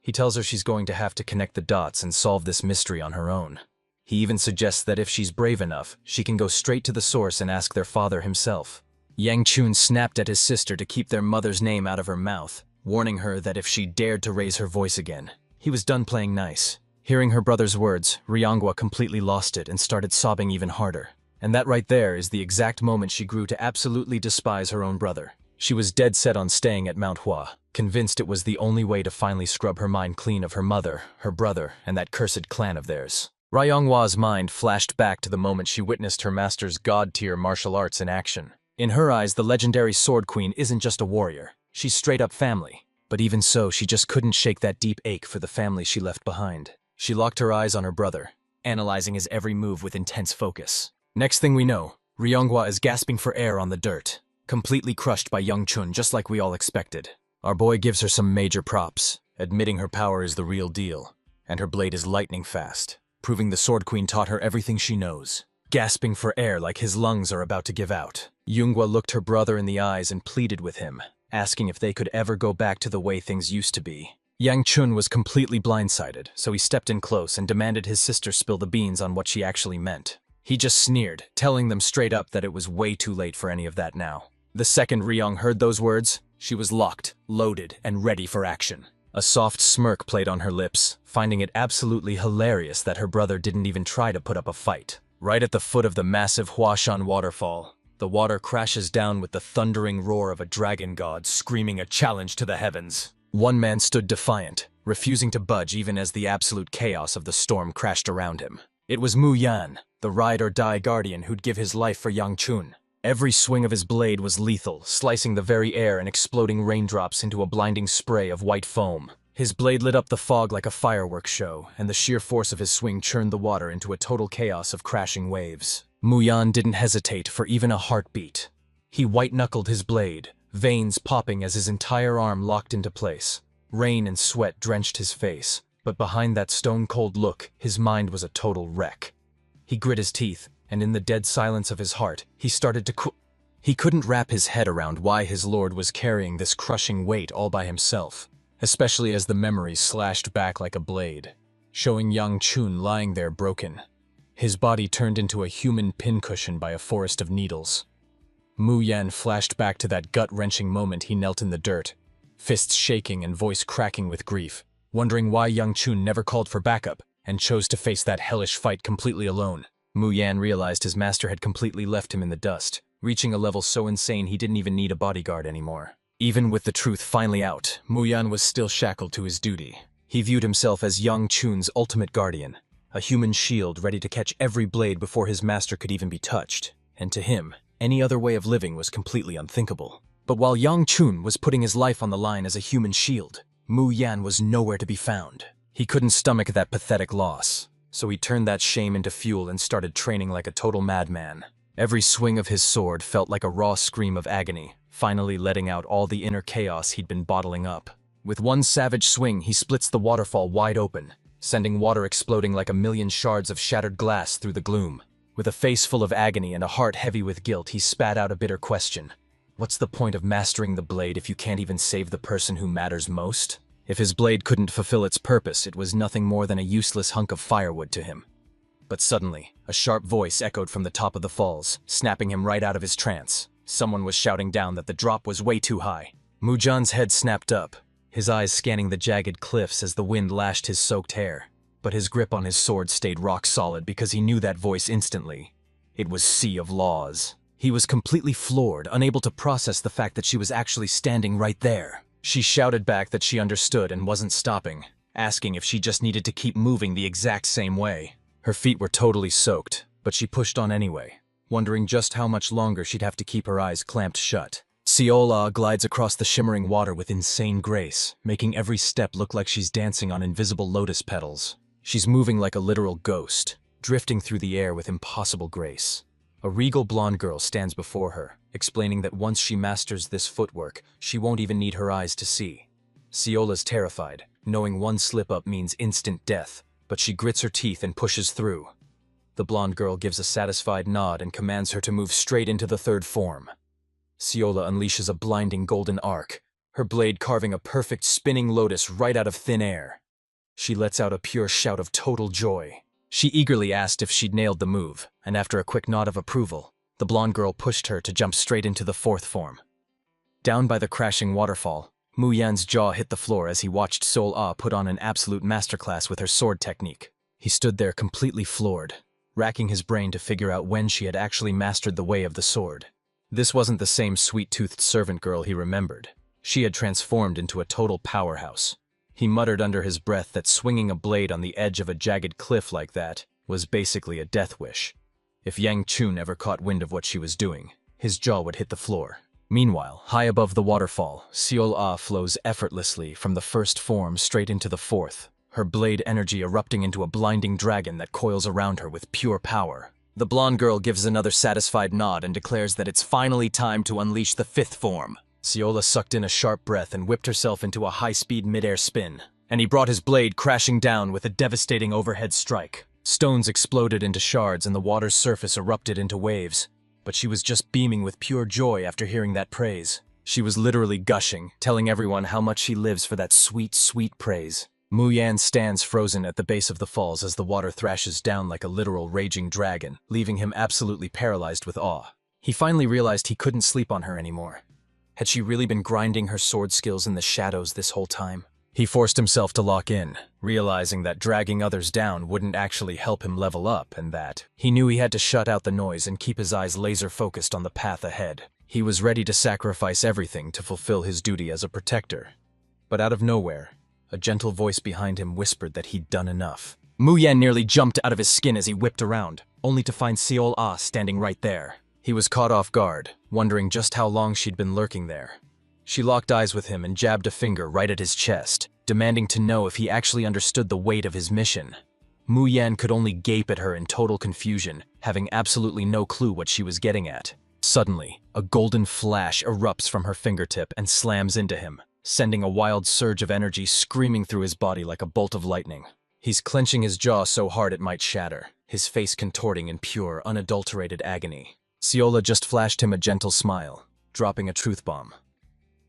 He tells her she's going to have to connect the dots and solve this mystery on her own. He even suggests that if she's brave enough, she can go straight to the source and ask their father himself. Yang-chun snapped at his sister to keep their mother's name out of her mouth, warning her that if she dared to raise her voice again. He was done playing nice. Hearing her brother's words, Ryongwa completely lost it and started sobbing even harder. And that right there is the exact moment she grew to absolutely despise her own brother. She was dead set on staying at Manhwa, convinced it was the only way to finally scrub her mind clean of her mother, her brother, and that cursed clan of theirs. Ryongwa's mind flashed back to the moment she witnessed her master's god-tier martial arts in action. In her eyes, the legendary Sword Queen isn't just a warrior. She's straight-up family. But even so, she just couldn't shake that deep ache for the family she left behind. She locked her eyes on her brother, analyzing his every move with intense focus. Next thing we know, Ryongwa is gasping for air on the dirt, completely crushed by Young-chun just like we all expected. Our boy gives her some major props, admitting her power is the real deal, and her blade is lightning fast, proving the Sword Queen taught her everything she knows. Gasping for air like his lungs are about to give out, Youngwa looked her brother in the eyes and pleaded with him, asking if they could ever go back to the way things used to be. Yang-chun was completely blindsided, so he stepped in close and demanded his sister spill the beans on what she actually meant. He just sneered, telling them straight up that it was way too late for any of that now. The second Ryong heard those words, she was locked, loaded, and ready for action. A soft smirk played on her lips, finding it absolutely hilarious that her brother didn't even try to put up a fight. Right at the foot of the massive Huashan waterfall, the water crashes down with the thundering roar of a dragon god screaming a challenge to the heavens. One man stood defiant, refusing to budge even as the absolute chaos of the storm crashed around him. It was Mu Yan, the ride-or-die guardian who'd give his life for Yang-chun. Every swing of his blade was lethal, slicing the very air and exploding raindrops into a blinding spray of white foam. His blade lit up the fog like a fireworks show, and the sheer force of his swing churned the water into a total chaos of crashing waves. Mu Yan didn't hesitate for even a heartbeat. He white-knuckled his blade, veins popping as his entire arm locked into place. Rain and sweat drenched his face, but behind that stone-cold look, his mind was a total wreck. He grit his teeth, and in the dead silence of his heart, he started to He couldn't wrap his head around why his lord was carrying this crushing weight all by himself, especially as the memories slashed back like a blade, showing Yang-chun lying there broken. His body turned into a human pincushion by a forest of needles. Mu Yan flashed back to that gut-wrenching moment he knelt in the dirt, fists shaking and voice cracking with grief, wondering why Yang-chun never called for backup and chose to face that hellish fight completely alone. Mu Yan realized his master had completely left him in the dust, reaching a level so insane he didn't even need a bodyguard anymore. Even with the truth finally out, Mu Yan was still shackled to his duty. He viewed himself as Yang-chun's ultimate guardian, a human shield ready to catch every blade before his master could even be touched, and to him, any other way of living was completely unthinkable. But while Yang-chun was putting his life on the line as a human shield, Mu Yan was nowhere to be found. He couldn't stomach that pathetic loss, so he turned that shame into fuel and started training like a total madman. Every swing of his sword felt like a raw scream of agony, finally letting out all the inner chaos he'd been bottling up. With one savage swing, he splits the waterfall wide open, sending water exploding like a million shards of shattered glass through the gloom. With a face full of agony and a heart heavy with guilt, he spat out a bitter question. What's the point of mastering the blade if you can't even save the person who matters most? If his blade couldn't fulfill its purpose, it was nothing more than a useless hunk of firewood to him. But suddenly, a sharp voice echoed from the top of the falls, snapping him right out of his trance. Someone was shouting down that the drop was way too high. Mu Jan's head snapped up, his eyes scanning the jagged cliffs as the wind lashed his soaked hair. But his grip on his sword stayed rock solid because he knew that voice instantly. It was Sea of Laws. He was completely floored, unable to process the fact that she was actually standing right there. She shouted back that she understood and wasn't stopping, asking if she just needed to keep moving the exact same way. Her feet were totally soaked, but she pushed on anyway. wondering just how much longer she'd have to keep her eyes clamped shut. Seola glides across the shimmering water with insane grace, making every step look like she's dancing on invisible lotus petals. She's moving like a literal ghost, drifting through the air with impossible grace. A regal blonde girl stands before her, explaining that once she masters this footwork, she won't even need her eyes to see. Seola's terrified, knowing one slip-up means instant death, but she grits her teeth and pushes through. The blonde girl gives a satisfied nod and commands her to move straight into the third form. Seola unleashes a blinding golden arc, her blade carving a perfect spinning lotus right out of thin air. She lets out a pure shout of total joy. She eagerly asked if she'd nailed the move, and after a quick nod of approval, the blonde girl pushed her to jump straight into the fourth form. Down by the crashing waterfall, Mu Yan's jaw hit the floor as he watched Sol Ah put on an absolute masterclass with her sword technique. He stood there completely floored, racking his brain to figure out when she had actually mastered the way of the sword. This wasn't the same sweet-toothed servant girl he remembered. She had transformed into a total powerhouse. He muttered under his breath that swinging a blade on the edge of a jagged cliff like that was basically a death wish. If Yang Chun ever caught wind of what she was doing, his jaw would hit the floor. Meanwhile, high above the waterfall, Seol Ah flows effortlessly from the first form straight into the fourth, her blade energy erupting into a blinding dragon that coils around her with pure power. The blonde girl gives another satisfied nod and declares that it's finally time to unleash the fifth form. Seola sucked in a sharp breath and whipped herself into a high-speed mid-air spin, and he brought his blade crashing down with a devastating overhead strike. Stones exploded into shards and the water's surface erupted into waves, but she was just beaming with pure joy after hearing that praise. She was literally gushing, telling everyone how much she lives for that sweet, sweet praise. Mu Yan stands frozen at the base of the falls as the water thrashes down like a literal raging dragon, leaving him absolutely paralyzed with awe. He finally realized he couldn't sleep on her anymore. Had she really been grinding her sword skills in the shadows this whole time? He forced himself to lock in, realizing that dragging others down wouldn't actually help him level up, and that he knew he had to shut out the noise and keep his eyes laser-focused on the path ahead. He was ready to sacrifice everything to fulfill his duty as a protector. But out of nowhere, a gentle voice behind him whispered that he'd done enough. Mu Yan nearly jumped out of his skin as he whipped around, only to find Seol Ah standing right there. He was caught off guard, wondering just how long she'd been lurking there. She locked eyes with him and jabbed a finger right at his chest, demanding to know if he actually understood the weight of his mission. Mu Yan could only gape at her in total confusion, having absolutely no clue what she was getting at. Suddenly, a golden flash erupts from her fingertip and slams into him, sending a wild surge of energy screaming through his body like a bolt of lightning. He's clenching his jaw so hard it might shatter, his face contorting in pure, unadulterated agony. Seola just flashed him a gentle smile, dropping a truth bomb.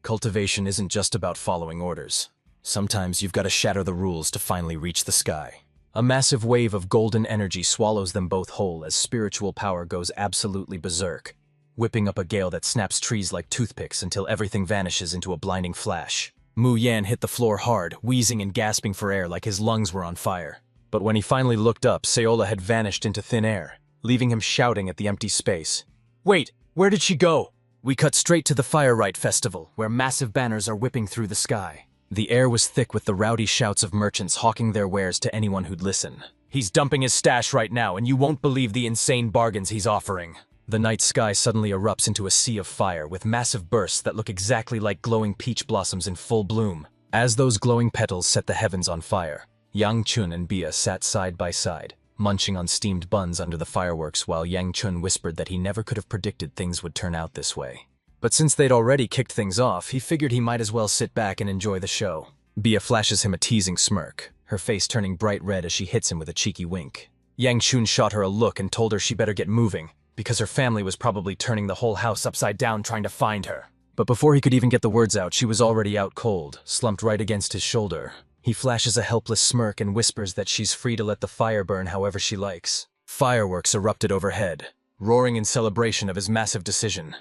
Cultivation isn't just about following orders. Sometimes you've got to shatter the rules to finally reach the sky. A massive wave of golden energy swallows them both whole as spiritual power goes absolutely berserk, whipping up a gale that snaps trees like toothpicks until everything vanishes into a blinding flash. Mu Yan hit the floor hard, wheezing and gasping for air like his lungs were on fire. But when he finally looked up, Seola had vanished into thin air, leaving him shouting at the empty space. "Wait, where did she go?" We cut straight to the Fire Rite Festival, where massive banners are whipping through the sky. The air was thick with the rowdy shouts of merchants hawking their wares to anyone who'd listen. "He's dumping his stash right now, and you won't believe the insane bargains he's offering." The night sky suddenly erupts into a sea of fire with massive bursts that look exactly like glowing peach blossoms in full bloom. As those glowing petals set the heavens on fire, Yang Chun and Bia sat side by side, munching on steamed buns under the fireworks while Yang Chun whispered that he never could have predicted things would turn out this way. But since they'd already kicked things off, he figured he might as well sit back and enjoy the show. Bia flashes him a teasing smirk, her face turning bright red as she hits him with a cheeky wink. Yang Chun shot her a look and told her she better get moving, because her family was probably turning the whole house upside down trying to find her. But before he could even get the words out, she was already out cold, slumped right against his shoulder. He flashes a helpless smirk and whispers that she's free to let the fire burn however she likes. Fireworks erupted overhead, roaring in celebration of his massive decision.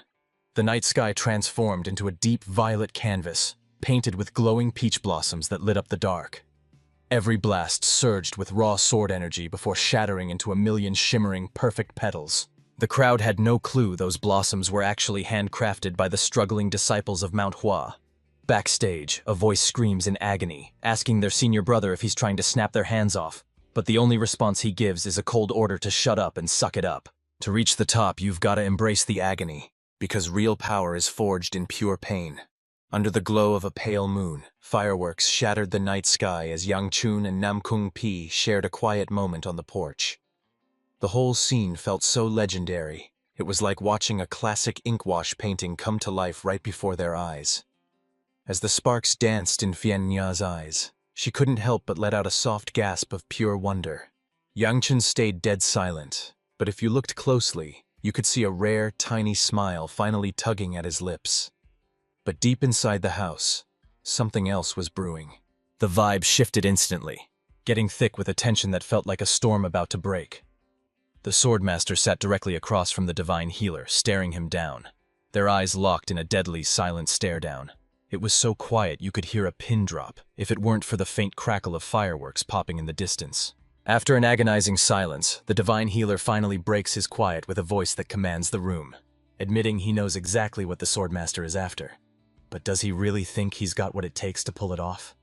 The night sky transformed into a deep violet canvas, painted with glowing peach blossoms that lit up the dark. Every blast surged with raw sword energy before shattering into a million shimmering, perfect petals. The crowd had no clue those blossoms were actually handcrafted by the struggling disciples of Manhwa. Backstage, a voice screams in agony, asking their senior brother if he's trying to snap their hands off, but the only response he gives is a cold order to shut up and suck it up. To reach the top, you've gotta embrace the agony, because real power is forged in pure pain. Under the glow of a pale moon, fireworks shattered the night sky as Yang Chun and Nam Kung Pi shared a quiet moment on the porch. The whole scene felt so legendary. It was like watching a classic inkwash painting come to life right before their eyes. As the sparks danced in Fian Nya's eyes, she couldn't help but let out a soft gasp of pure wonder. Yang Chun stayed dead silent, but if you looked closely, you could see a rare, tiny smile finally tugging at his lips. But deep inside the house, something else was brewing. The vibe shifted instantly, getting thick with a tension that felt like a storm about to break. The Swordmaster sat directly across from the Divine Healer, staring him down. Their eyes locked in a deadly, silent stare-down. It was so quiet you could hear a pin drop, if it weren't for the faint crackle of fireworks popping in the distance. After an agonizing silence, the Divine Healer finally breaks his quiet with a voice that commands the room, admitting he knows exactly what the Swordmaster is after. But does he really think he's got what it takes to pull it off?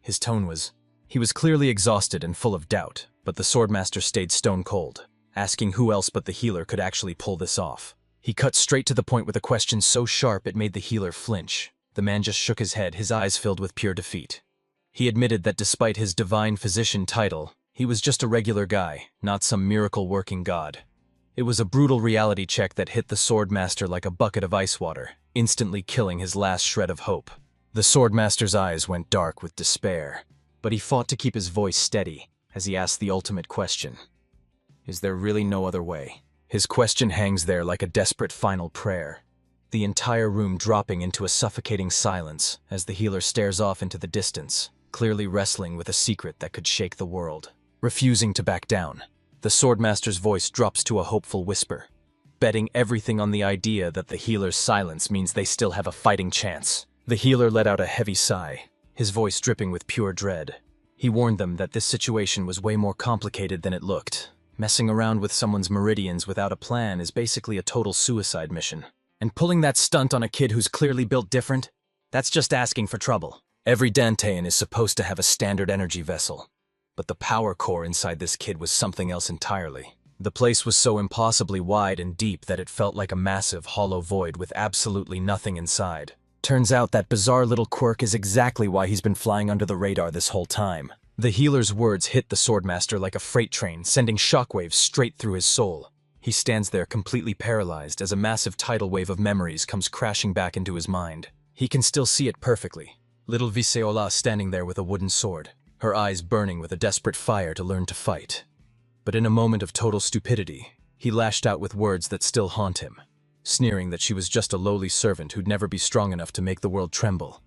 His tone was... He was clearly exhausted and full of doubt, but the Swordmaster stayed stone cold, asking who else but the healer could actually pull this off. He cut straight to the point with a question so sharp it made the healer flinch. The man just shook his head, his eyes filled with pure defeat. He admitted that despite his divine physician title, he was just a regular guy, not some miracle-working god. It was a brutal reality check that hit the Swordmaster like a bucket of ice water, instantly killing his last shred of hope. The Swordmaster's eyes went dark with despair, but he fought to keep his voice steady as he asked the ultimate question. Is there really no other way? His question hangs there like a desperate final prayer, the entire room dropping into a suffocating silence as the healer stares off into the distance, clearly wrestling with a secret that could shake the world. Refusing to back down, the Swordmaster's voice drops to a hopeful whisper, betting everything on the idea that the healer's silence means they still have a fighting chance. The healer let out a heavy sigh, his voice dripping with pure dread. He warned them that this situation was way more complicated than it looked. Messing around with someone's meridians without a plan is basically a total suicide mission. And pulling that stunt on a kid who's clearly built different? That's just asking for trouble. Every Dantean is supposed to have a standard energy vessel. But the power core inside this kid was something else entirely. The place was so impossibly wide and deep that it felt like a massive, hollow void with absolutely nothing inside. Turns out that bizarre little quirk is exactly why he's been flying under the radar this whole time. The healer's words hit the Swordmaster like a freight train, sending shockwaves straight through his soul. He stands there completely paralyzed as a massive tidal wave of memories comes crashing back into his mind. He can still see it perfectly. Little Viseola standing there with a wooden sword, her eyes burning with a desperate fire to learn to fight. But in a moment of total stupidity, he lashed out with words that still haunt him, sneering that she was just a lowly servant who'd never be strong enough to make the world tremble.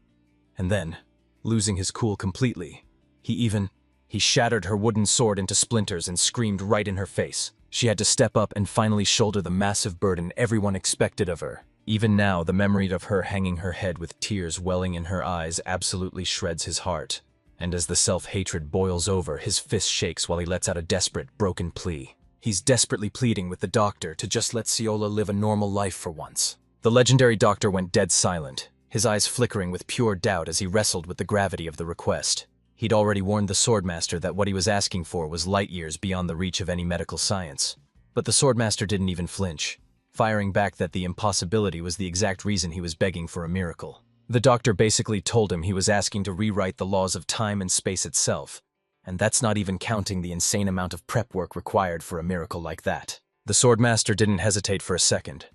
And then, losing his cool completely, he shattered her wooden sword into splinters and screamed right in her face. She had to step up and finally shoulder the massive burden everyone expected of her. Even now, the memory of her hanging her head with tears welling in her eyes absolutely shreds his heart. And as the self-hatred boils over, his fist shakes while he lets out a desperate, broken plea. He's desperately pleading with the doctor to just let Seola live a normal life for once. The legendary doctor went dead silent, his eyes flickering with pure doubt as he wrestled with the gravity of the request. He'd already warned the Swordmaster that what he was asking for was light years beyond the reach of any medical science. But the Swordmaster didn't even flinch, firing back that the impossibility was the exact reason he was begging for a miracle. The doctor basically told him he was asking to rewrite the laws of time and space itself, and that's not even counting the insane amount of prep work required for a miracle like that. The Swordmaster didn't hesitate for a second,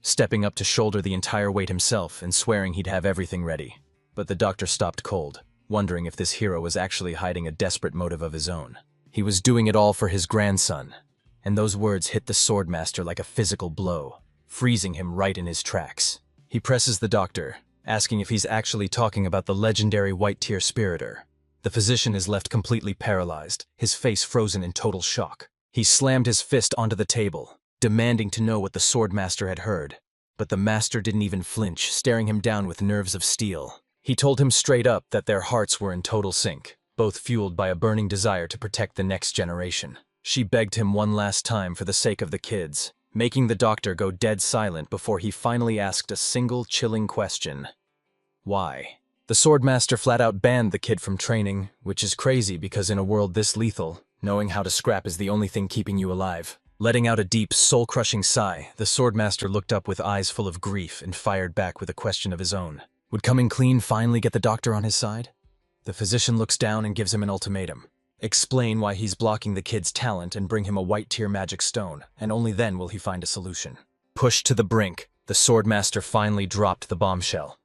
stepping up to shoulder the entire weight himself and swearing he'd have everything ready. But the doctor stopped cold, wondering if this hero was actually hiding a desperate motive of his own. He was doing it all for his grandson, and those words hit the Swordmaster like a physical blow, freezing him right in his tracks. He presses the doctor, asking if he's actually talking about the legendary white-tear spiritor. The physician is left completely paralyzed, his face frozen in total shock. He slammed his fist onto the table, demanding to know what the Swordmaster had heard. But the master didn't even flinch, staring him down with nerves of steel. He told him straight up that their hearts were in total sync, both fueled by a burning desire to protect the next generation. She begged him one last time for the sake of the kids, making the doctor go dead silent before he finally asked a single chilling question. Why? The Swordmaster flat out banned the kid from training, which is crazy because in a world this lethal, knowing how to scrap is the only thing keeping you alive. Letting out a deep, soul-crushing sigh, the swordmaster looked up with eyes full of grief and fired back with a question of his own. Would coming clean finally get the doctor on his side? The physician looks down and gives him an ultimatum. Explain why he's blocking the kid's talent and bring him a white tier magic stone, and only then will he find a solution. Pushed to the brink, the swordmaster finally dropped the bombshell.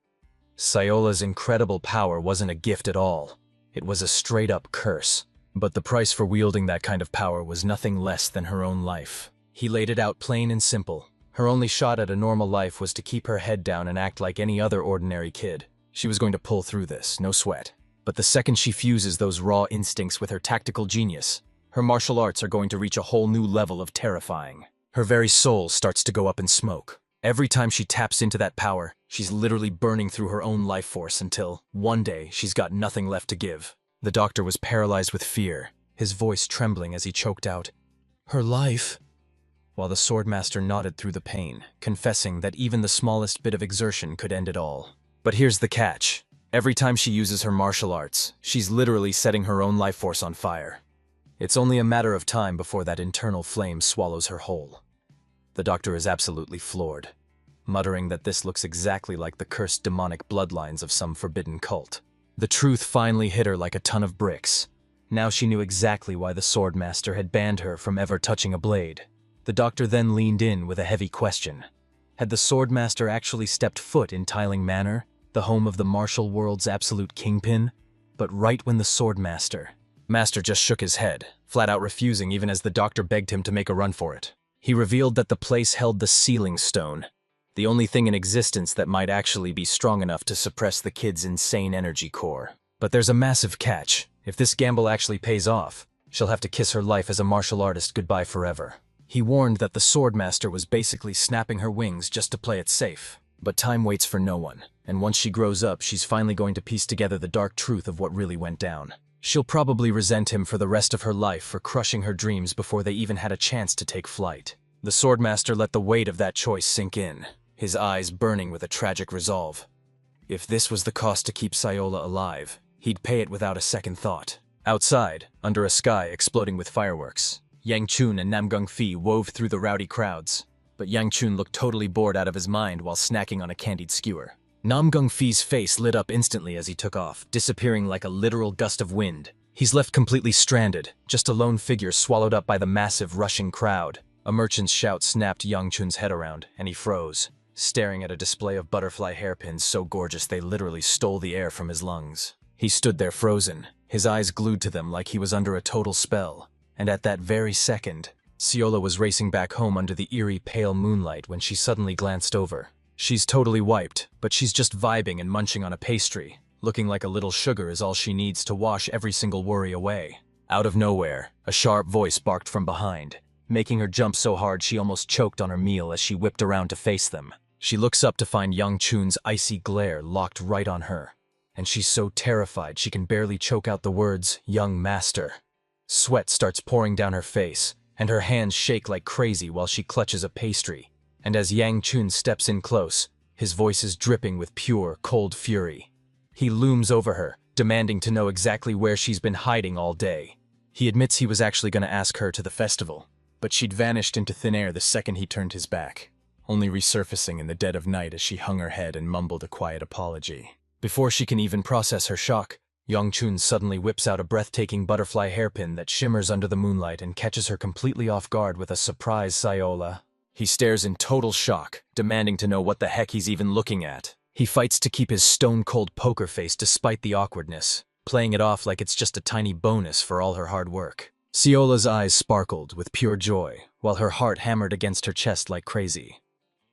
Sayola's incredible power wasn't a gift at all. It was a straight-up curse. But the price for wielding that kind of power was nothing less than her own life. He laid it out plain and simple. Her only shot at a normal life was to keep her head down and act like any other ordinary kid. She was going to pull through this, no sweat. But the second she fuses those raw instincts with her tactical genius, her martial arts are going to reach a whole new level of terrifying. Her very soul starts to go up in smoke. Every time she taps into that power, she's literally burning through her own life force until, one day, she's got nothing left to give. The doctor was paralyzed with fear, his voice trembling as he choked out, "Her life," while the swordmaster nodded through the pain, confessing that even the smallest bit of exertion could end it all. But here's the catch. Every time she uses her martial arts, she's literally setting her own life force on fire. It's only a matter of time before that internal flame swallows her whole. The doctor is absolutely floored, muttering that this looks exactly like the cursed demonic bloodlines of some forbidden cult. The truth finally hit her like a ton of bricks. Now she knew exactly why the swordmaster had banned her from ever touching a blade. The doctor then leaned in with a heavy question. Had the swordmaster actually stepped foot in Tiling Manor, the home of the martial world's absolute kingpin? But right when the swordmaster just shook his head, flat out refusing even as the doctor begged him to make a run for it. He revealed that the place held the sealing stone, the only thing in existence that might actually be strong enough to suppress the kid's insane energy core. But there's a massive catch. If this gamble actually pays off, she'll have to kiss her life as a martial artist goodbye forever. He warned that the swordmaster was basically snapping her wings just to play it safe. But time waits for no one, and once she grows up, she's finally going to piece together the dark truth of what really went down. She'll probably resent him for the rest of her life for crushing her dreams before they even had a chance to take flight. The swordmaster let the weight of that choice sink in, his eyes burning with a tragic resolve. If this was the cost to keep Sayola alive, he'd pay it without a second thought. Outside, under a sky exploding with fireworks, Yang Chun and Nam Gungfi wove through the rowdy crowds, but Yang Chun looked totally bored out of his mind while snacking on a candied skewer. Nam Gungfi's face lit up instantly as he took off, disappearing like a literal gust of wind. He's left completely stranded, just a lone figure swallowed up by the massive rushing crowd. A merchant's shout snapped Yang Chun's head around, and he froze, staring at a display of butterfly hairpins so gorgeous they literally stole the air from his lungs. He stood there frozen, his eyes glued to them like he was under a total spell. And at that very second, Sayola was racing back home under the eerie pale moonlight when she suddenly glanced over. She's totally wiped, but she's just vibing and munching on a pastry. Looking like a little sugar is all she needs to wash every single worry away. Out of nowhere, a sharp voice barked from behind, making her jump so hard she almost choked on her meal as she whipped around to face them. She looks up to find Yang Chun's icy glare locked right on her, and she's so terrified she can barely choke out the words, "Young Master." Sweat starts pouring down her face, and her hands shake like crazy while she clutches a pastry. And as Yang Chun steps in close, his voice is dripping with pure, cold fury. He looms over her, demanding to know exactly where she's been hiding all day. He admits he was actually going to ask her to the festival, but she'd vanished into thin air the second he turned his back, only resurfacing in the dead of night as she hung her head and mumbled a quiet apology. Before she can even process her shock, Yang Chun suddenly whips out a breathtaking butterfly hairpin that shimmers under the moonlight and catches her completely off guard with a surprise Sayola. He stares in total shock, demanding to know what the heck he's even looking at. He fights to keep his stone-cold poker face despite the awkwardness, playing it off like it's just a tiny bonus for all her hard work. Sayola's eyes sparkled with pure joy, while her heart hammered against her chest like crazy.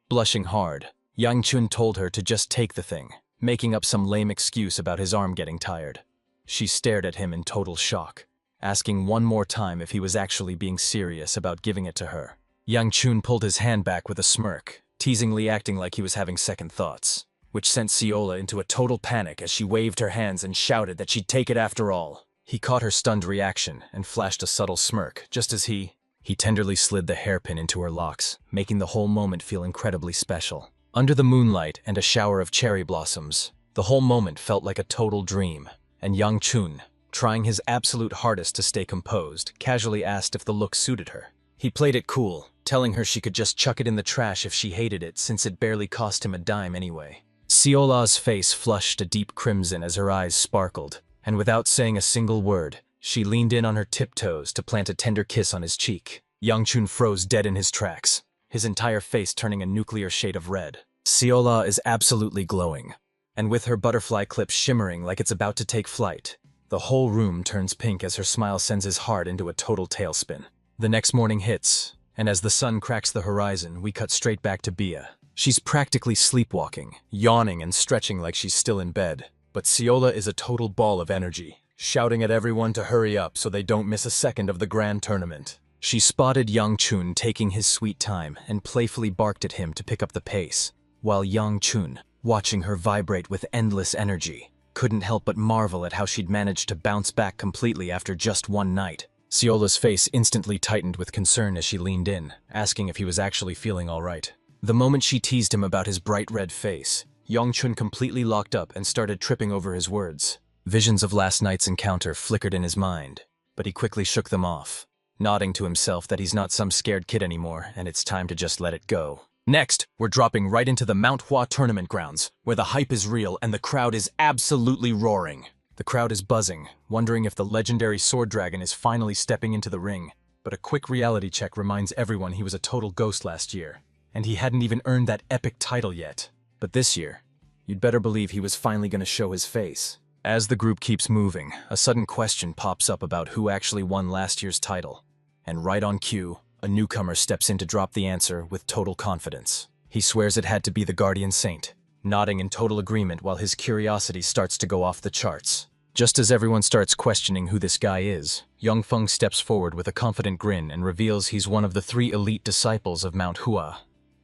Blushing hard, Yang Chun told her to just take the thing, making up some lame excuse about his arm getting tired. She stared at him in total shock, asking one more time if he was actually being serious about giving it to her. Yang Chun pulled his hand back with a smirk, teasingly acting like he was having second thoughts, which sent Sayola into a total panic as she waved her hands and shouted that she'd take it after all. He caught her stunned reaction and flashed a subtle smirk, just as he tenderly slid the hairpin into her locks, making the whole moment feel incredibly special. Under the moonlight and a shower of cherry blossoms, the whole moment felt like a total dream, and Yang Chun, trying his absolute hardest to stay composed, casually asked if the look suited her. He played it cool, telling her she could just chuck it in the trash if she hated it since it barely cost him a dime anyway. Seola's face flushed a deep crimson as her eyes sparkled, and without saying a single word, she leaned in on her tiptoes to plant a tender kiss on his cheek. Yangchun froze dead in his tracks, his entire face turning a nuclear shade of red. Seola is absolutely glowing, and with her butterfly clip shimmering like it's about to take flight, the whole room turns pink as her smile sends his heart into a total tailspin. The next morning hits, and as the sun cracks the horizon, we cut straight back to Bia. She's practically sleepwalking, yawning and stretching like she's still in bed. But Seola is a total ball of energy, shouting at everyone to hurry up so they don't miss a second of the grand tournament. She spotted Yangchun taking his sweet time and playfully barked at him to pick up the pace, while Yangchun, watching her vibrate with endless energy, couldn't help but marvel at how she'd managed to bounce back completely after just one night. Seola's face instantly tightened with concern as she leaned in, asking if he was actually feeling all right. The moment she teased him about his bright red face, Yangchun completely locked up and started tripping over his words. Visions of last night's encounter flickered in his mind, but he quickly shook them off, nodding to himself that he's not some scared kid anymore and it's time to just let it go. Next, we're dropping right into the Manhwa tournament grounds, where the hype is real and the crowd is absolutely roaring. The crowd is buzzing, wondering if the legendary sword dragon is finally stepping into the ring, but a quick reality check reminds everyone he was a total ghost last year, and he hadn't even earned that epic title yet. But this year, you'd better believe he was finally going to show his face. As the group keeps moving, a sudden question pops up about who actually won last year's title, and right on cue, a newcomer steps in to drop the answer with total confidence. He swears it had to be the Guardian Saint, nodding in total agreement while his curiosity starts to go off the charts. Just as everyone starts questioning who this guy is, Yongfeng steps forward with a confident grin and reveals he's one of the 3 elite disciples of Mount Hua,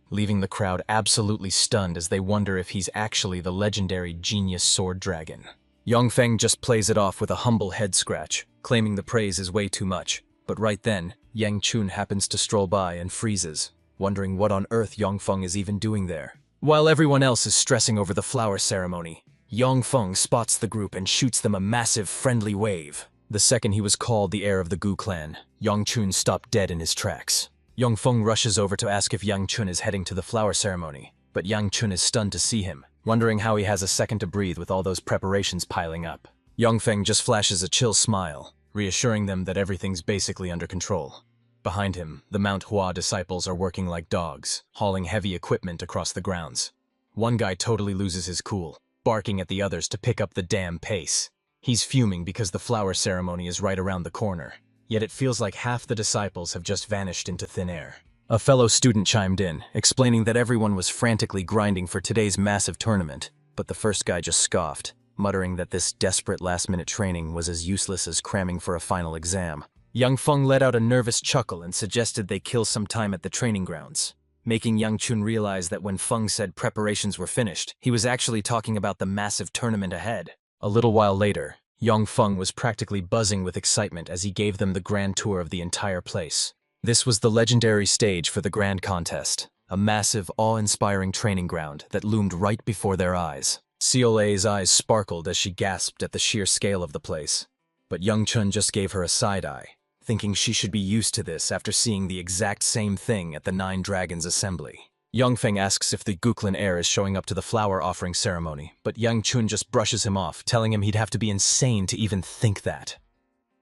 leaving the crowd absolutely stunned as they wonder if he's actually the legendary genius sword dragon. Yongfeng just plays it off with a humble head scratch, claiming the praise is way too much, but right then, Yangchun happens to stroll by and freezes, wondering what on earth Yongfeng is even doing there. While everyone else is stressing over the flower ceremony, Yongfeng spots the group and shoots them a massive friendly wave. The second he was called the heir of the Gu clan, Yangchun stopped dead in his tracks. Yongfeng rushes over to ask if Yangchun is heading to the flower ceremony, but Yangchun is stunned to see him, wondering how he has a second to breathe with all those preparations piling up. Yongfeng just flashes a chill smile, reassuring them that everything's basically under control. Behind him, the Mount Hua disciples are working like dogs, hauling heavy equipment across the grounds. One guy totally loses his cool, barking at the others to pick up the damn pace. He's fuming because the flower ceremony is right around the corner, yet it feels like half the disciples have just vanished into thin air. A fellow student chimed in, explaining that everyone was frantically grinding for today's massive tournament, but the first guy just scoffed, muttering that this desperate last-minute training was as useless as cramming for a final exam. Yangfeng let out a nervous chuckle and suggested they kill some time at the training grounds, making Yangchun realize that when Feng said preparations were finished, he was actually talking about the massive tournament ahead. A little while later, Yangfeng was practically buzzing with excitement as he gave them the grand tour of the entire place. This was the legendary stage for the grand contest, a massive, awe-inspiring training ground that loomed right before their eyes. Seola's eyes sparkled as she gasped at the sheer scale of the place, but Yangchun just gave her a side-eye, thinking she should be used to this after seeing the exact same thing at the 9 Dragons Assembly. Yongfeng asks if the Guklan heir is showing up to the flower offering ceremony, but Yangchun just brushes him off, telling him he'd have to be insane to even think that.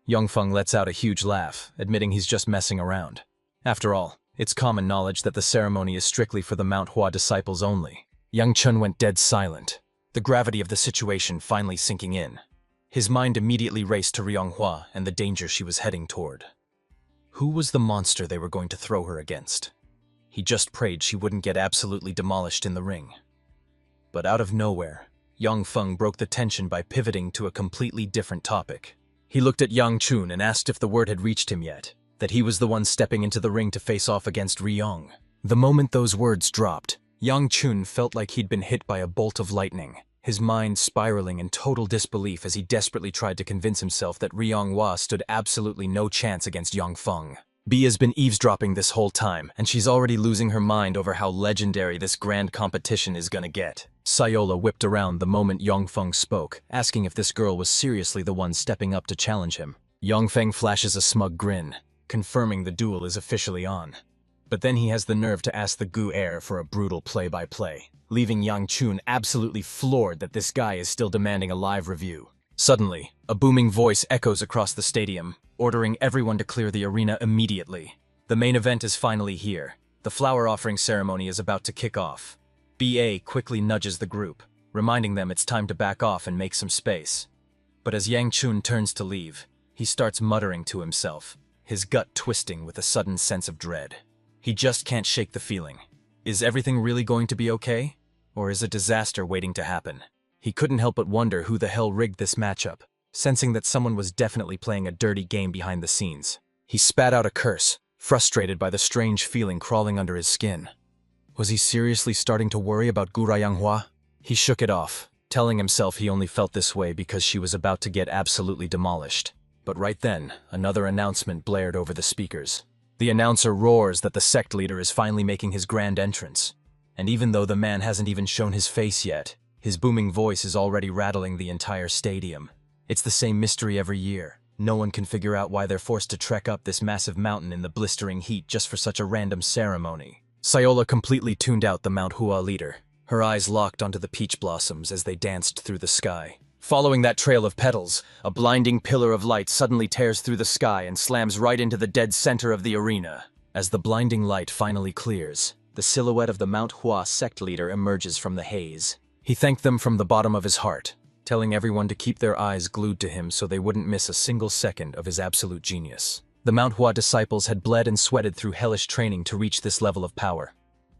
Yongfeng lets out a huge laugh, admitting he's just messing around. After all, it's common knowledge that the ceremony is strictly for the Mount Hua disciples only. Yangchun went dead silent, the gravity of the situation finally sinking in. His mind immediately raced to Ryonghua and the danger she was heading toward. Who was the monster they were going to throw her against? He just prayed she wouldn't get absolutely demolished in the ring. But out of nowhere, Yangfeng broke the tension by pivoting to a completely different topic. He looked at Yangchun and asked if the word had reached him yet, that he was the one stepping into the ring to face off against Ryong. The moment those words dropped, Yangchun felt like he'd been hit by a bolt of lightning, his mind spiraling in total disbelief as he desperately tried to convince himself that Ryonghua stood absolutely no chance against Yangfeng. Bia's been eavesdropping this whole time, and she's already losing her mind over how legendary this grand competition is gonna get. Sayola whipped around the moment Yongfeng spoke, asking if this girl was seriously the one stepping up to challenge him. Yongfeng flashes a smug grin, confirming the duel is officially on. But then he has the nerve to ask the Gu heir for a brutal play-by-play, leaving Yang Chun absolutely floored that this guy is still demanding a live review. Suddenly, a booming voice echoes across the stadium, ordering everyone to clear the arena immediately. The main event is finally here. The flower offering ceremony is about to kick off. BA quickly nudges the group, reminding them it's time to back off and make some space. But as Yang Chun turns to leave, he starts muttering to himself, his gut twisting with a sudden sense of dread. He just can't shake the feeling. Is everything really going to be okay? Or is a disaster waiting to happen? He couldn't help but wonder who the hell rigged this matchup, sensing that someone was definitely playing a dirty game behind the scenes. He spat out a curse, frustrated by the strange feeling crawling under his skin. Was he seriously starting to worry about Gu Yanghua? He shook it off, telling himself he only felt this way because she was about to get absolutely demolished. But right then, another announcement blared over the speakers. The announcer roars that the sect leader is finally making his grand entrance. And even though the man hasn't even shown his face yet, his booming voice is already rattling the entire stadium. It's the same mystery every year. No one can figure out why they're forced to trek up this massive mountain in the blistering heat just for such a random ceremony. Sayola completely tuned out the Manhwa leader. Her eyes locked onto the peach blossoms as they danced through the sky. Following that trail of petals, a blinding pillar of light suddenly tears through the sky and slams right into the dead center of the arena. As the blinding light finally clears, the silhouette of the Mount Hua sect leader emerges from the haze. He thanked them from the bottom of his heart, telling everyone to keep their eyes glued to him so they wouldn't miss a single second of his absolute genius. The Mount Hua disciples had bled and sweated through hellish training to reach this level of power.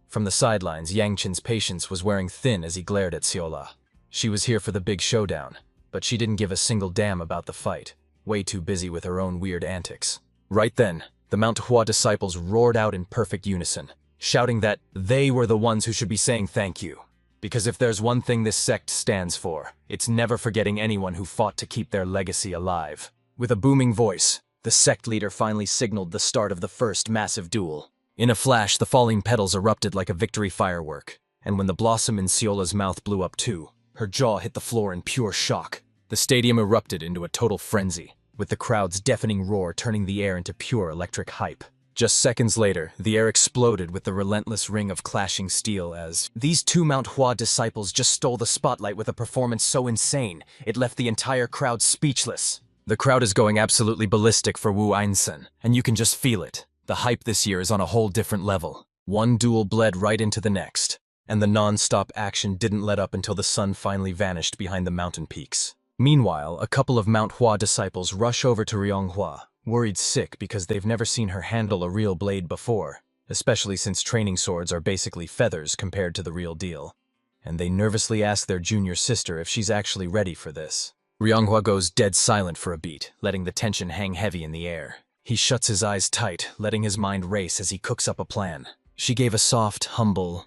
From the sidelines, Yang Chen's patience was wearing thin as he glared at Siola. She was here for the big showdown, but she didn't give a single damn about the fight, way too busy with her own weird antics. Right then, the Mount Hua disciples roared out in perfect unison, shouting that they were the ones who should be saying thank you. Because if there's one thing this sect stands for, it's never forgetting anyone who fought to keep their legacy alive. With a booming voice, the sect leader finally signaled the start of the first massive duel. In a flash, the falling petals erupted like a victory firework, and when the blossom in Siola's mouth blew up too, her jaw hit the floor in pure shock. The stadium erupted into a total frenzy, with the crowd's deafening roar turning the air into pure electric hype. Just seconds later, the air exploded with the relentless ring of clashing steel as these two Mount Hua disciples just stole the spotlight with a performance so insane, it left the entire crowd speechless. The crowd is going absolutely ballistic for Wu Einsen, and you can just feel it. The hype this year is on a whole different level. One duel bled right into the next, and the non-stop action didn't let up until the sun finally vanished behind the mountain peaks. Meanwhile, a couple of Mount Hua disciples rush over to Rionghua, worried sick because they've never seen her handle a real blade before, especially since training swords are basically feathers compared to the real deal. And they nervously ask their junior sister if she's actually ready for this. Rionghua goes dead silent for a beat, letting the tension hang heavy in the air. He shuts his eyes tight, letting his mind race as he cooks up a plan. She gave a soft, humble,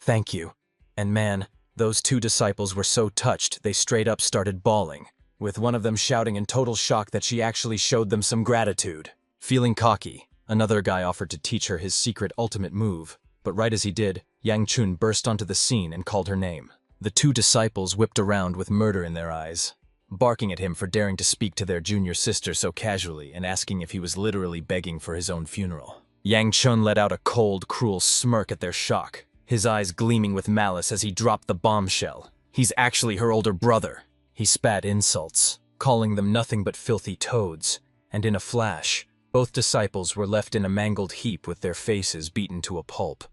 "Thank you." And man, those two disciples were so touched they straight up started bawling, with one of them shouting in total shock that she actually showed them some gratitude. Feeling cocky, another guy offered to teach her his secret ultimate move, but right as he did, Yang Chun burst onto the scene and called her name. The two disciples whipped around with murder in their eyes, barking at him for daring to speak to their junior sister so casually and asking if he was literally begging for his own funeral. Yang Chun let out a cold, cruel smirk at their shock, his eyes gleaming with malice as he dropped the bombshell. He's actually her older brother. He spat insults, calling them nothing but filthy toads, and in a flash, both disciples were left in a mangled heap with their faces beaten to a pulp.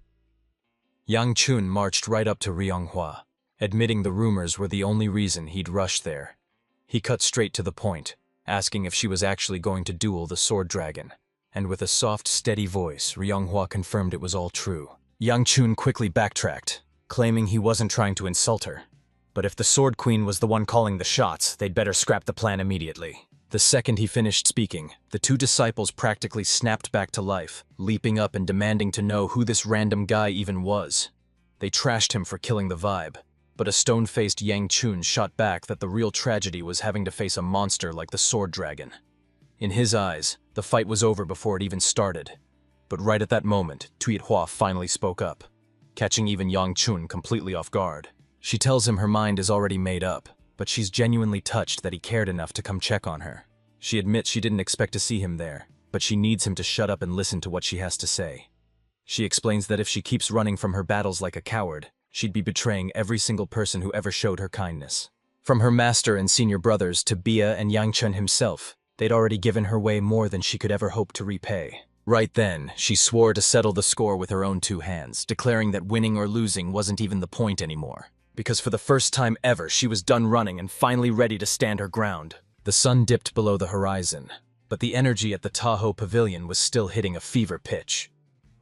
Yang Chun marched right up to Rionghua, admitting the rumors were the only reason he'd rushed there. He cut straight to the point, asking if she was actually going to duel the sword dragon, and with a soft, steady voice, Rionghua confirmed it was all true. Yang Chun quickly backtracked, claiming he wasn't trying to insult her. But if the Sword Queen was the one calling the shots, they'd better scrap the plan immediately. The second he finished speaking, the two disciples practically snapped back to life, leaping up and demanding to know who this random guy even was. They trashed him for killing the vibe, but a stone-faced Yang Chun shot back that the real tragedy was having to face a monster like the Sword Dragon. In his eyes, the fight was over before it even started. But right at that moment, Tuit Hua finally spoke up, catching even Yang Chun completely off guard. She tells him her mind is already made up, but she's genuinely touched that he cared enough to come check on her. She admits she didn't expect to see him there, but she needs him to shut up and listen to what she has to say. She explains that if she keeps running from her battles like a coward, she'd be betraying every single person who ever showed her kindness. From her master and senior brothers to Bia and Yang Chun himself, they'd already given her way more than she could ever hope to repay. Right then, she swore to settle the score with her own two hands, declaring that winning or losing wasn't even the point anymore. Because for the first time ever, she was done running and finally ready to stand her ground. The sun dipped below the horizon, but the energy at the Tahoe Pavilion was still hitting a fever pitch.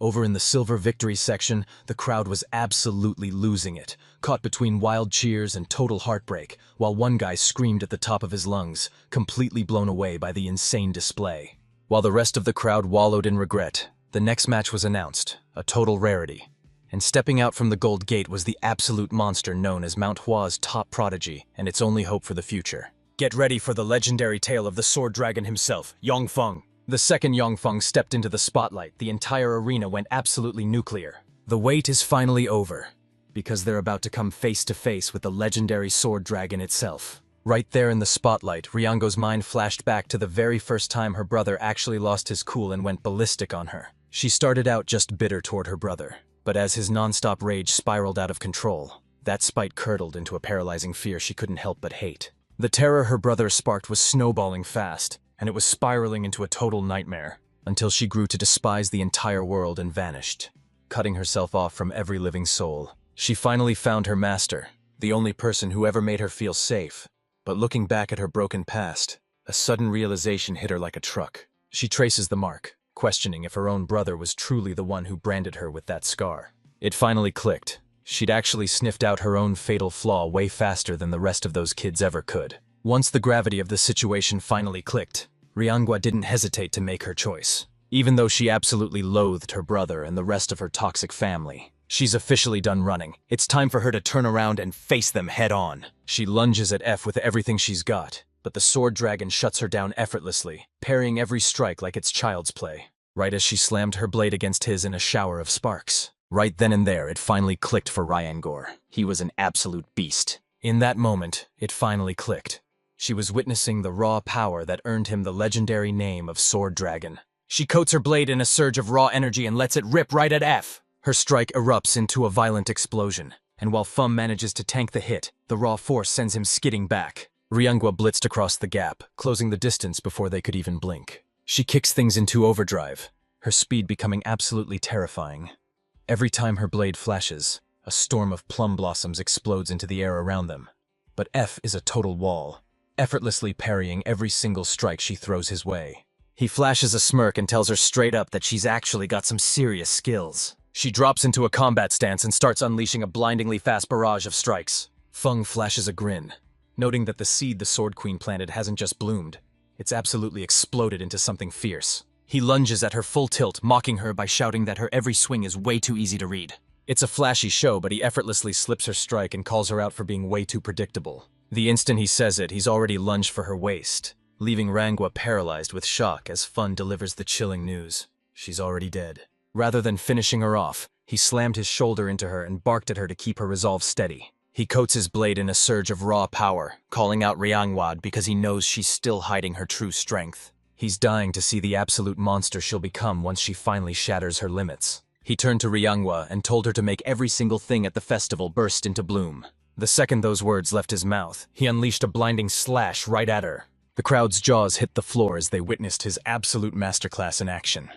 Over in the Silver Victory section, the crowd was absolutely losing it, caught between wild cheers and total heartbreak, while one guy screamed at the top of his lungs, completely blown away by the insane display. While the rest of the crowd wallowed in regret, the next match was announced, a total rarity. And stepping out from the Gold Gate was the absolute monster known as Manhwa's top prodigy and its only hope for the future. Get ready for the legendary tale of the sword dragon himself, Yongfeng. The second Yongfeng stepped into the spotlight, the entire arena went absolutely nuclear. The wait is finally over, because they're about to come face to face with the legendary sword dragon itself. Right there in the spotlight, Ryango's mind flashed back to the very first time her brother actually lost his cool and went ballistic on her. She started out just bitter toward her brother, but as his non-stop rage spiraled out of control, that spite curdled into a paralyzing fear she couldn't help but hate. The terror her brother sparked was snowballing fast, and it was spiraling into a total nightmare, until she grew to despise the entire world and vanished, cutting herself off from every living soul. She finally found her master, the only person who ever made her feel safe. But looking back at her broken past, a sudden realization hit her like a truck. She traces the mark, questioning if her own brother was truly the one who branded her with that scar. It finally clicked. She'd actually sniffed out her own fatal flaw way faster than the rest of those kids ever could. Once the gravity of the situation finally clicked, Ryangwa didn't hesitate to make her choice. Even though she absolutely loathed her brother and the rest of her toxic family, she's officially done running. It's time for her to turn around and face them head on. She lunges at F with everything she's got, but the sword dragon shuts her down effortlessly, parrying every strike like it's child's play. Right as she slammed her blade against his in a shower of sparks. Right then and there, it finally clicked for Ryangor. He was an absolute beast. In that moment, it finally clicked. She was witnessing the raw power that earned him the legendary name of Sword Dragon. She coats her blade in a surge of raw energy and lets it rip right at F. Her strike erupts into a violent explosion, and while Fum manages to tank the hit, the raw force sends him skidding back. Ryangwa blitzed across the gap, closing the distance before they could even blink. She kicks things into overdrive, her speed becoming absolutely terrifying. Every time her blade flashes, a storm of plum blossoms explodes into the air around them. But F is a total wall, effortlessly parrying every single strike she throws his way. He flashes a smirk and tells her straight up that she's actually got some serious skills. She drops into a combat stance and starts unleashing a blindingly fast barrage of strikes. Feng flashes a grin, noting that the seed the Sword Queen planted hasn't just bloomed, it's absolutely exploded into something fierce. He lunges at her full tilt, mocking her by shouting that her every swing is way too easy to read. It's a flashy show, but he effortlessly slips her strike and calls her out for being way too predictable. The instant he says it, he's already lunged for her waist, leaving Rangwa paralyzed with shock as Fun delivers the chilling news. She's already dead. Rather than finishing her off, he slammed his shoulder into her and barked at her to keep her resolve steady. He coats his blade in a surge of raw power, calling out Ryangwad because he knows she's still hiding her true strength. He's dying to see the absolute monster she'll become once she finally shatters her limits. He turned to Ryangwa and told her to make every single thing at the festival burst into bloom. The second those words left his mouth, he unleashed a blinding slash right at her. The crowd's jaws hit the floor as they witnessed his absolute masterclass in action.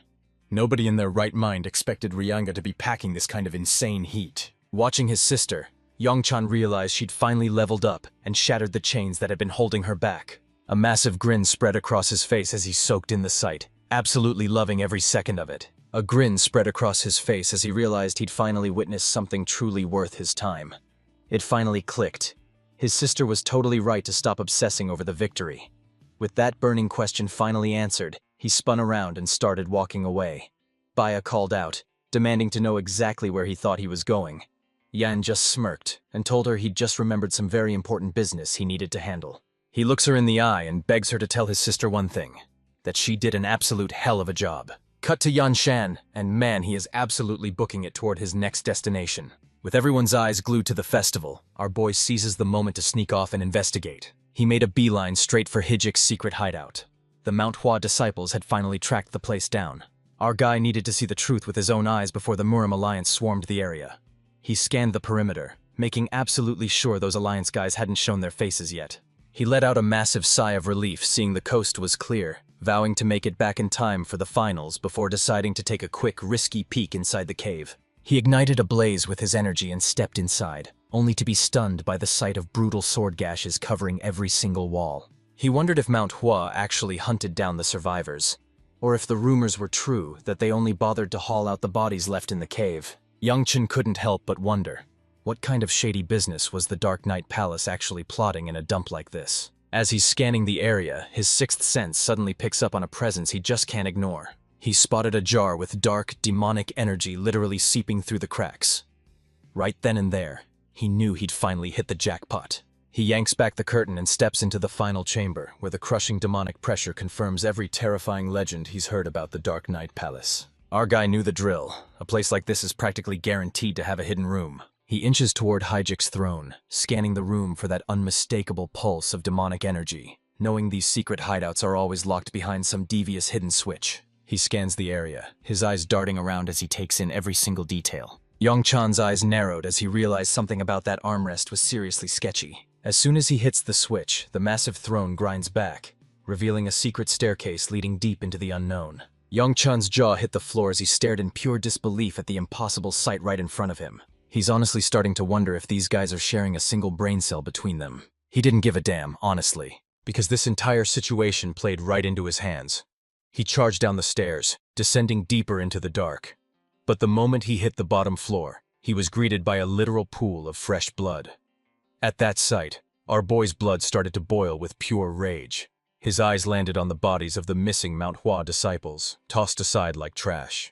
Nobody in their right mind expected Ryanga to be packing this kind of insane heat. Watching his sister, Yongchan realized she'd finally leveled up and shattered the chains that had been holding her back. A massive grin spread across his face as he soaked in the sight, absolutely loving every second of it. A grin spread across his face as he realized he'd finally witnessed something truly worth his time. It finally clicked. His sister was totally right to stop obsessing over the victory. With that burning question finally answered, he spun around and started walking away. Baya called out, demanding to know exactly where he thought he was going. Yan just smirked and told her he'd just remembered some very important business he needed to handle. He looks her in the eye and begs her to tell his sister one thing, that she did an absolute hell of a job. Cut to Yan Shan, and man, he is absolutely booking it toward his next destination. With everyone's eyes glued to the festival, our boy seizes the moment to sneak off and investigate. He made a beeline straight for Hijik's secret hideout. The Manhwa disciples had finally tracked the place down. Our guy needed to see the truth with his own eyes before the Murim Alliance swarmed the area. He scanned the perimeter, making absolutely sure those Alliance guys hadn't shown their faces yet. He let out a massive sigh of relief seeing the coast was clear, vowing to make it back in time for the finals before deciding to take a quick, risky peek inside the cave. He ignited a blaze with his energy and stepped inside, only to be stunned by the sight of brutal sword gashes covering every single wall. He wondered if Mount Hua actually hunted down the survivors, or if the rumors were true that they only bothered to haul out the bodies left in the cave. Yangchen couldn't help but wonder, what kind of shady business was the Dark Knight Palace actually plotting in a dump like this? As he's scanning the area, his sixth sense suddenly picks up on a presence he just can't ignore. He spotted a jar with dark, demonic energy literally seeping through the cracks. Right then and there, he knew he'd finally hit the jackpot. He yanks back the curtain and steps into the final chamber, where the crushing demonic pressure confirms every terrifying legend he's heard about the Dark Knight Palace. Our guy knew the drill. A place like this is practically guaranteed to have a hidden room. He inches toward Hijik's throne, scanning the room for that unmistakable pulse of demonic energy, knowing these secret hideouts are always locked behind some devious hidden switch. He scans the area, his eyes darting around as he takes in every single detail. Yongchan's eyes narrowed as he realized something about that armrest was seriously sketchy. As soon as he hits the switch, the massive throne grinds back, revealing a secret staircase leading deep into the unknown. Yongchan's jaw hit the floor as he stared in pure disbelief at the impossible sight right in front of him. He's honestly starting to wonder if these guys are sharing a single brain cell between them. He didn't give a damn, honestly, because this entire situation played right into his hands. He charged down the stairs, descending deeper into the dark. But the moment he hit the bottom floor, he was greeted by a literal pool of fresh blood. At that sight, our boy's blood started to boil with pure rage. His eyes landed on the bodies of the missing Mount Hua disciples, tossed aside like trash.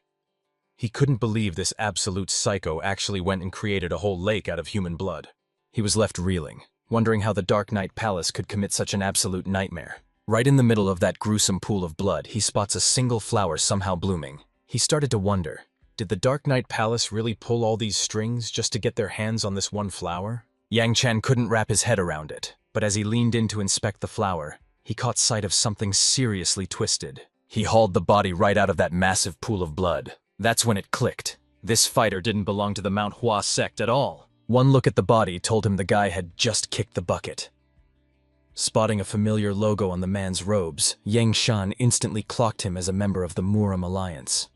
He couldn't believe this absolute psycho actually went and created a whole lake out of human blood. He was left reeling, wondering how the Dark Knight Palace could commit such an absolute nightmare. Right in the middle of that gruesome pool of blood, he spots a single flower somehow blooming. He started to wonder, did the Dark Knight Palace really pull all these strings just to get their hands on this one flower? Yang Chan couldn't wrap his head around it, but as he leaned in to inspect the flower, he caught sight of something seriously twisted. He hauled the body right out of that massive pool of blood. That's when it clicked. This fighter didn't belong to the Mount Hua sect at all. One look at the body told him the guy had just kicked the bucket. Spotting a familiar logo on the man's robes, Yang Shan instantly clocked him as a member of the Murim Alliance.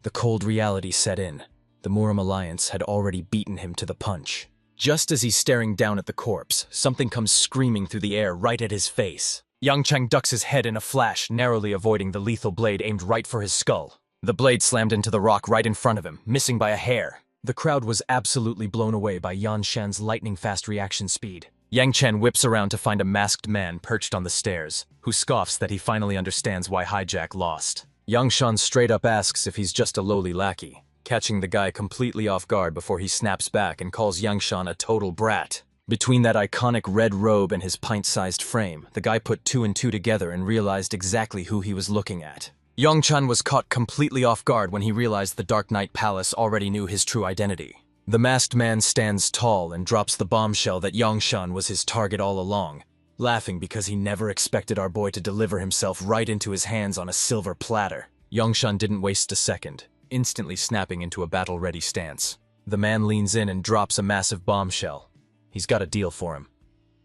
The cold reality set in. The Murim Alliance had already beaten him to the punch. Just as he's staring down at the corpse, something comes screaming through the air right at his face. Yang Chang ducks his head in a flash, narrowly avoiding the lethal blade aimed right for his skull. The blade slammed into the rock right in front of him, missing by a hair. The crowd was absolutely blown away by Yan Shan's lightning-fast reaction speed. Yang Chen whips around to find a masked man perched on the stairs, who scoffs that he finally understands why Hijack lost. Yang Shan straight up asks if he's just a lowly lackey, catching the guy completely off guard before he snaps back and calls Yang Shan a total brat. Between that iconic red robe and his pint-sized frame, the guy put two and two together and realized exactly who he was looking at. Yang Chan was caught completely off guard when he realized the Dark Knight Palace already knew his true identity. The masked man stands tall and drops the bombshell that Yang Shan was his target all along, laughing because he never expected our boy to deliver himself right into his hands on a silver platter. Yang Shan didn't waste a second, instantly snapping into a battle-ready stance. The man leans in and drops a massive bombshell. He's got a deal for him.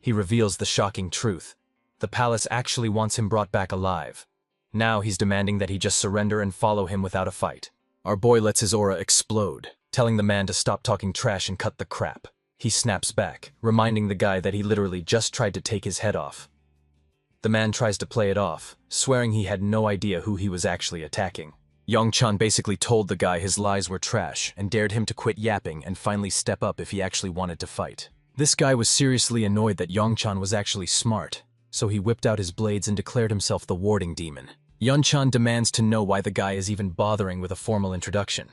He reveals the shocking truth. The palace actually wants him brought back alive. Now he's demanding that he just surrender and follow him without a fight. Our boy lets his aura explode, telling the man to stop talking trash and cut the crap. He snaps back, reminding the guy that he literally just tried to take his head off. The man tries to play it off, swearing he had no idea who he was actually attacking. Yang Chan basically told the guy his lies were trash and dared him to quit yapping and finally step up if he actually wanted to fight. This guy was seriously annoyed that Yang Chan was actually smart, so he whipped out his blades and declared himself the warding demon. Yang Chan demands to know why the guy is even bothering with a formal introduction.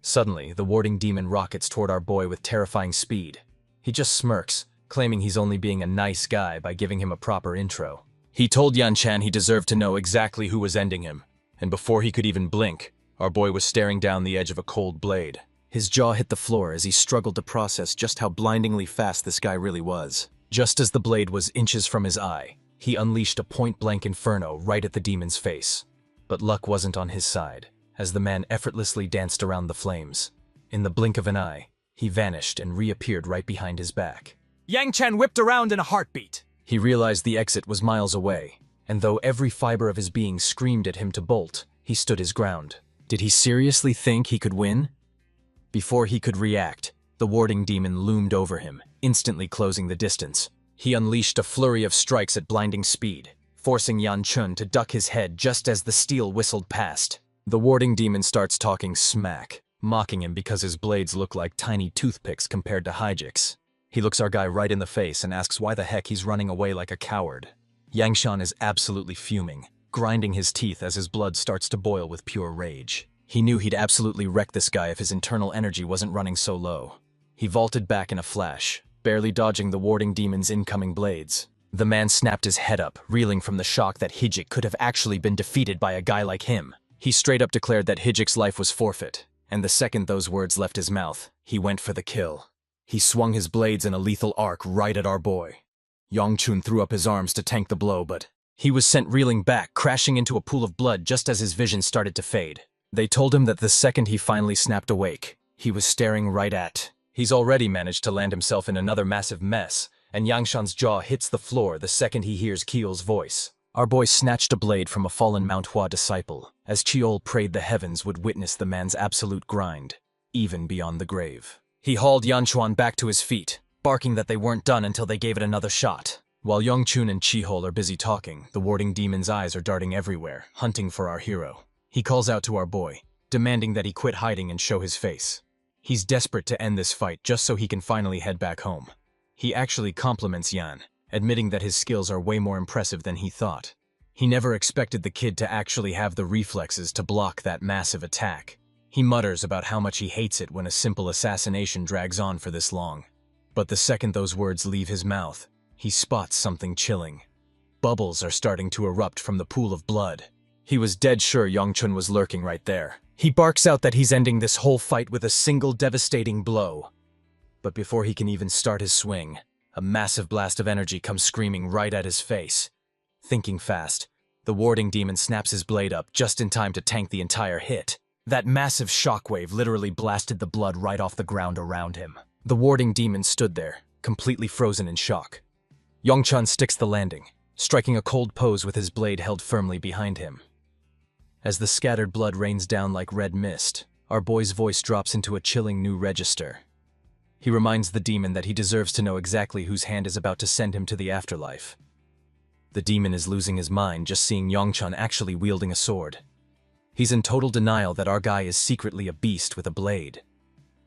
Suddenly, the warding demon rockets toward our boy with terrifying speed. He just smirks, claiming he's only being a nice guy by giving him a proper intro. He told Yan Chan he deserved to know exactly who was ending him, and before he could even blink, our boy was staring down the edge of a cold blade. His jaw hit the floor as he struggled to process just how blindingly fast this guy really was. Just as the blade was inches from his eye, He unleashed a point-blank inferno right at the demon's face. But luck wasn't on his side, as the man effortlessly danced around the flames. In the blink of an eye, he vanished and reappeared right behind his back. Yang Chen whipped around in a heartbeat. He realized the exit was miles away, and though every fiber of his being screamed at him to bolt, he stood his ground. Did he seriously think he could win? Before he could react, the warding demon loomed over him, instantly closing the distance. He unleashed a flurry of strikes at blinding speed, forcing Yan Chun to duck his head just as the steel whistled past. The warding demon starts talking smack, mocking him because his blades look like tiny toothpicks compared to Hijik's. He looks our guy right in the face and asks why the heck he's running away like a coward. Yangshan is absolutely fuming, grinding his teeth as his blood starts to boil with pure rage. He knew he'd absolutely wreck this guy if his internal energy wasn't running so low. He vaulted back in a flash, barely dodging the warding demon's incoming blades. The man snapped his head up, reeling from the shock that Hijik could have actually been defeated by a guy like him. He straight up declared that Hijik's life was forfeit, and the second those words left his mouth, he went for the kill. He swung his blades in a lethal arc right at our boy. Yongchun threw up his arms to tank the blow, but he was sent reeling back, crashing into a pool of blood just as his vision started to fade. They told him that the second he finally snapped awake, he was staring right at. He's already managed to land himself in another massive mess, and Yangshan's jaw hits the floor the second he hears Keel's voice. Our boy snatched a blade from a fallen Manhwa disciple, as Chiol prayed the heavens would witness the man's absolute grind, even beyond the grave. He hauled Yanchuan back to his feet, barking that they weren't done until they gave it another shot. While Yongchun and Chihol are busy talking, the warding demon's eyes are darting everywhere, hunting for our hero. He calls out to our boy, demanding that he quit hiding and show his face. He's desperate to end this fight just so he can finally head back home. He actually compliments Yan, admitting that his skills are way more impressive than he thought. He never expected the kid to actually have the reflexes to block that massive attack. He mutters about how much he hates it when a simple assassination drags on for this long. But the second those words leave his mouth, he spots something chilling. Bubbles are starting to erupt from the pool of blood. He was dead sure Yongchun was lurking right there. He barks out that he's ending this whole fight with a single devastating blow. But before he can even start his swing, a massive blast of energy comes screaming right at his face. Thinking fast, the warding demon snaps his blade up just in time to tank the entire hit. That massive shockwave literally blasted the blood right off the ground around him. The warding demon stood there, completely frozen in shock. Yongchun sticks the landing, striking a cold pose with his blade held firmly behind him. As the scattered blood rains down like red mist, our boy's voice drops into a chilling new register. He reminds the demon that he deserves to know exactly whose hand is about to send him to the afterlife. The demon is losing his mind just seeing Yongchun actually wielding a sword. He's in total denial that our guy is secretly a beast with a blade.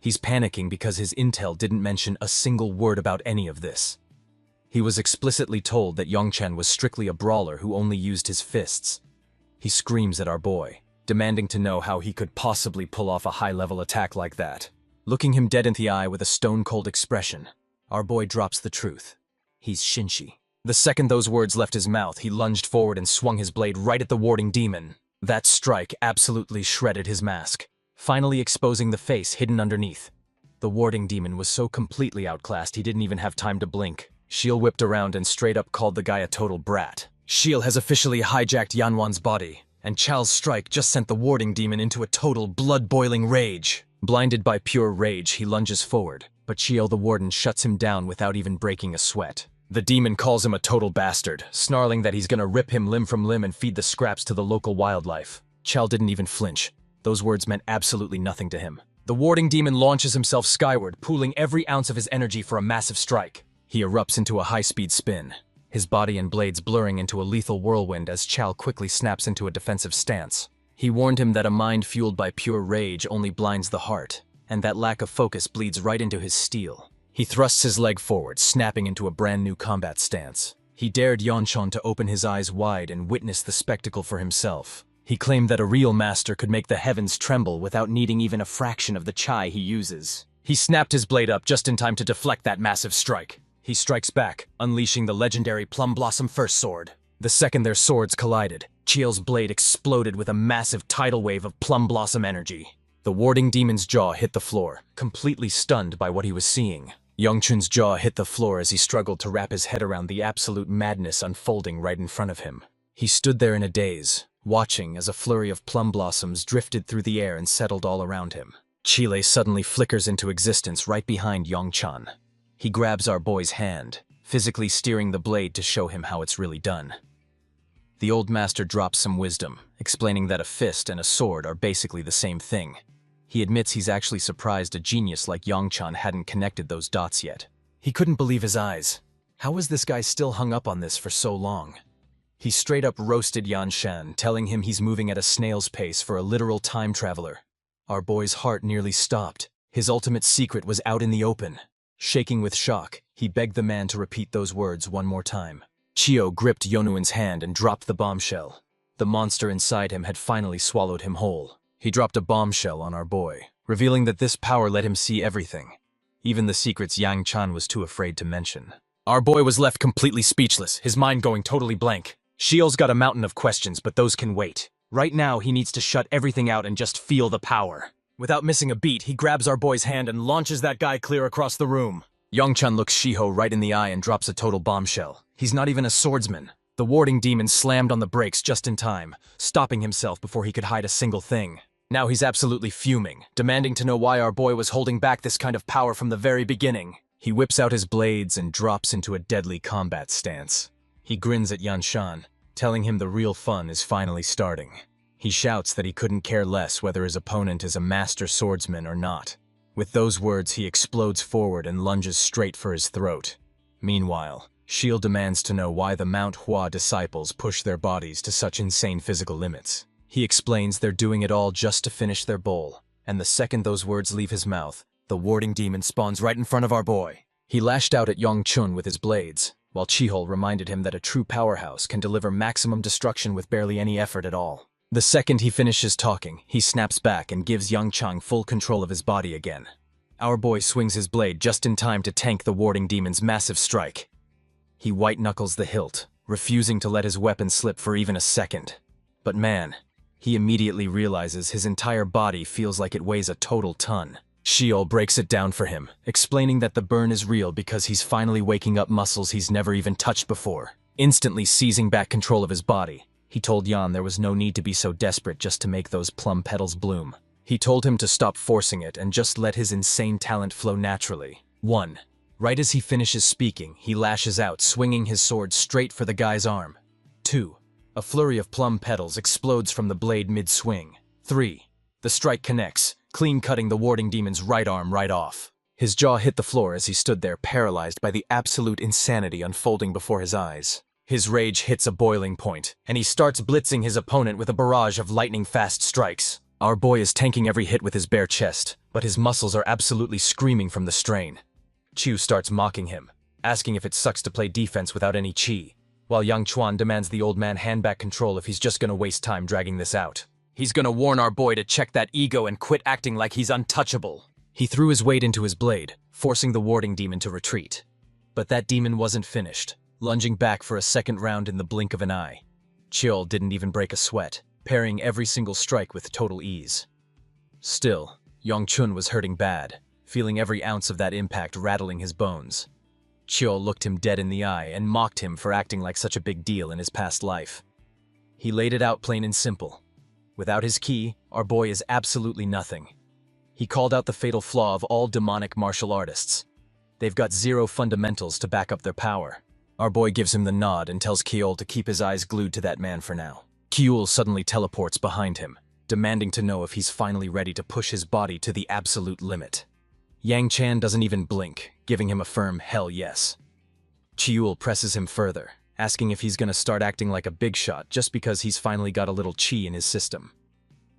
He's panicking because his intel didn't mention a single word about any of this. He was explicitly told that Yongchen was strictly a brawler who only used his fists. He screams at our boy, demanding to know how he could possibly pull off a high-level attack like that. Looking him dead in the eye with a stone-cold expression, our boy drops the truth. He's Shinshi. The second those words left his mouth, he lunged forward and swung his blade right at the warding demon. That strike absolutely shredded his mask, finally exposing the face hidden underneath. The warding demon was so completely outclassed he didn't even have time to blink. Shiel whipped around and straight up called the guy a total brat. Shiel has officially hijacked Yanwan's body, and Chao's strike just sent the warding demon into a total blood-boiling rage. Blinded by pure rage, he lunges forward, but Shiel the warden shuts him down without even breaking a sweat. The demon calls him a total bastard, snarling that he's gonna rip him limb from limb and feed the scraps to the local wildlife. Chao didn't even flinch. Those words meant absolutely nothing to him. The warding demon launches himself skyward, pooling every ounce of his energy for a massive strike. He erupts into a high-speed spin, his body and blades blurring into a lethal whirlwind as Chao quickly snaps into a defensive stance. He warned him that a mind fueled by pure rage only blinds the heart, and that lack of focus bleeds right into his steel. He thrusts his leg forward, snapping into a brand new combat stance. He dared Yonchon to open his eyes wide and witness the spectacle for himself. He claimed that a real master could make the heavens tremble without needing even a fraction of the chai he uses. He snapped his blade up just in time to deflect that massive strike. He strikes back, unleashing the legendary Plum Blossom First Sword. The second their swords collided, Chiel's blade exploded with a massive tidal wave of Plum Blossom energy. The warding demon's jaw hit the floor, completely stunned by what he was seeing. Yongchun's jaw hit the floor as he struggled to wrap his head around the absolute madness unfolding right in front of him. He stood there in a daze, watching as a flurry of plum blossoms drifted through the air and settled all around him. Chile suddenly flickers into existence right behind Yongchan. He grabs our boy's hand, physically steering the blade to show him how it's really done. The old master drops some wisdom, explaining that a fist and a sword are basically the same thing. He admits he's actually surprised a genius like Yongchan hadn't connected those dots yet. He couldn't believe his eyes. How was this guy still hung up on this for so long? He straight up roasted Yanshan, telling him he's moving at a snail's pace for a literal time traveler. Our boy's heart nearly stopped. His ultimate secret was out in the open. Shaking with shock, he begged the man to repeat those words one more time. Chio gripped Yonuin's hand and dropped the bombshell. The monster inside him had finally swallowed him whole. He dropped a bombshell on our boy, revealing that this power let him see everything, even the secrets Yang Chan was too afraid to mention. Our boy was left completely speechless, his mind going totally blank. Shiel's got a mountain of questions, but those can wait. Right now, he needs to shut everything out and just feel the power. Without missing a beat, he grabs our boy's hand and launches that guy clear across the room. Yongchan looks Shiho right in the eye and drops a total bombshell. He's not even a swordsman. The warding demon slammed on the brakes just in time, stopping himself before he could hide a single thing. Now he's absolutely fuming, demanding to know why our boy was holding back this kind of power from the very beginning. He whips out his blades and drops into a deadly combat stance. He grins at Yanshan, telling him the real fun is finally starting. He shouts that he couldn't care less whether his opponent is a master swordsman or not. With those words, he explodes forward and lunges straight for his throat. Meanwhile, Shield demands to know why the Manhwa disciples push their bodies to such insane physical limits. He explains they're doing it all just to finish their bowl, and the second those words leave his mouth, the warding demon spawns right in front of our boy. He lashed out at Yongchun with his blades, while Chihol reminded him that a true powerhouse can deliver maximum destruction with barely any effort at all. The second he finishes talking, he snaps back and gives Yongchang full control of his body again. Our boy swings his blade just in time to tank the warding demon's massive strike. He white-knuckles the hilt, refusing to let his weapon slip for even a second. But man, he immediately realizes his entire body feels like it weighs a total ton. Sheol breaks it down for him, explaining that the burn is real because he's finally waking up muscles he's never even touched before. Instantly seizing back control of his body, he told Yan there was no need to be so desperate just to make those plum petals bloom. He told him to stop forcing it and just let his insane talent flow naturally. 1. Right as he finishes speaking, he lashes out, swinging his sword straight for the guy's arm. 2. A flurry of plum petals explodes from the blade mid-swing. 3. The strike connects, clean-cutting the warding demon's right arm right off. His jaw hit the floor as he stood there paralyzed by the absolute insanity unfolding before his eyes. His rage hits a boiling point, and he starts blitzing his opponent with a barrage of lightning-fast strikes. Our boy is tanking every hit with his bare chest, but his muscles are absolutely screaming from the strain. Chu starts mocking him, asking if it sucks to play defense without any chi, while Yang Chuan demands the old man hand back control if he's just gonna waste time dragging this out. He's gonna warn our boy to check that ego and quit acting like he's untouchable. He threw his weight into his blade, forcing the warding demon to retreat. But that demon wasn't finished, lunging back for a second round in the blink of an eye. Chiol didn't even break a sweat, parrying every single strike with total ease. Still, Yongchun was hurting bad, feeling every ounce of that impact rattling his bones. Chiol looked him dead in the eye and mocked him for acting like such a big deal in his past life. He laid it out plain and simple. Without his ki, our boy is absolutely nothing. He called out the fatal flaw of all demonic martial artists. They've got zero fundamentals to back up their power. Our boy gives him the nod and tells Kiol to keep his eyes glued to that man for now. Kiul suddenly teleports behind him, demanding to know if he's finally ready to push his body to the absolute limit. Yang Chan doesn't even blink, giving him a firm hell yes. Chiul presses him further, asking if he's gonna start acting like a big shot just because he's finally got a little chi in his system.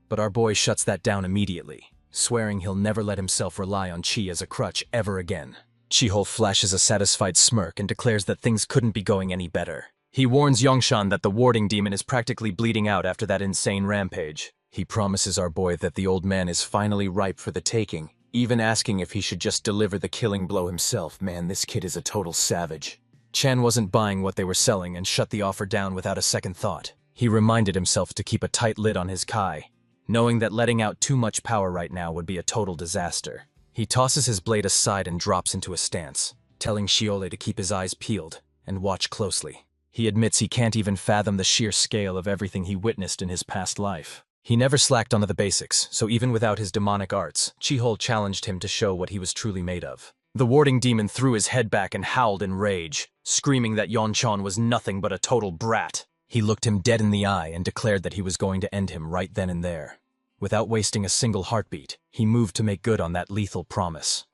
But our boy shuts that down immediately, swearing he'll never let himself rely on chi as a crutch ever again. Chihol flashes a satisfied smirk and declares that things couldn't be going any better. He warns Yongshan that the warding demon is practically bleeding out after that insane rampage. He promises our boy that the old man is finally ripe for the taking, even asking if he should just deliver the killing blow himself. Man, this kid is a total savage. Chan wasn't buying what they were selling and shut the offer down without a second thought. He reminded himself to keep a tight lid on his kai, knowing that letting out too much power right now would be a total disaster. He tosses his blade aside and drops into a stance, telling Shiole to keep his eyes peeled and watch closely. He admits he can't even fathom the sheer scale of everything he witnessed in his past life. He never slacked onto the basics, so even without his demonic arts, Chihol challenged him to show what he was truly made of. The warding demon threw his head back and howled in rage, screaming that Yeonchan was nothing but a total brat. He looked him dead in the eye and declared that he was going to end him right then and there. Without wasting a single heartbeat, he moved to make good on that lethal promise.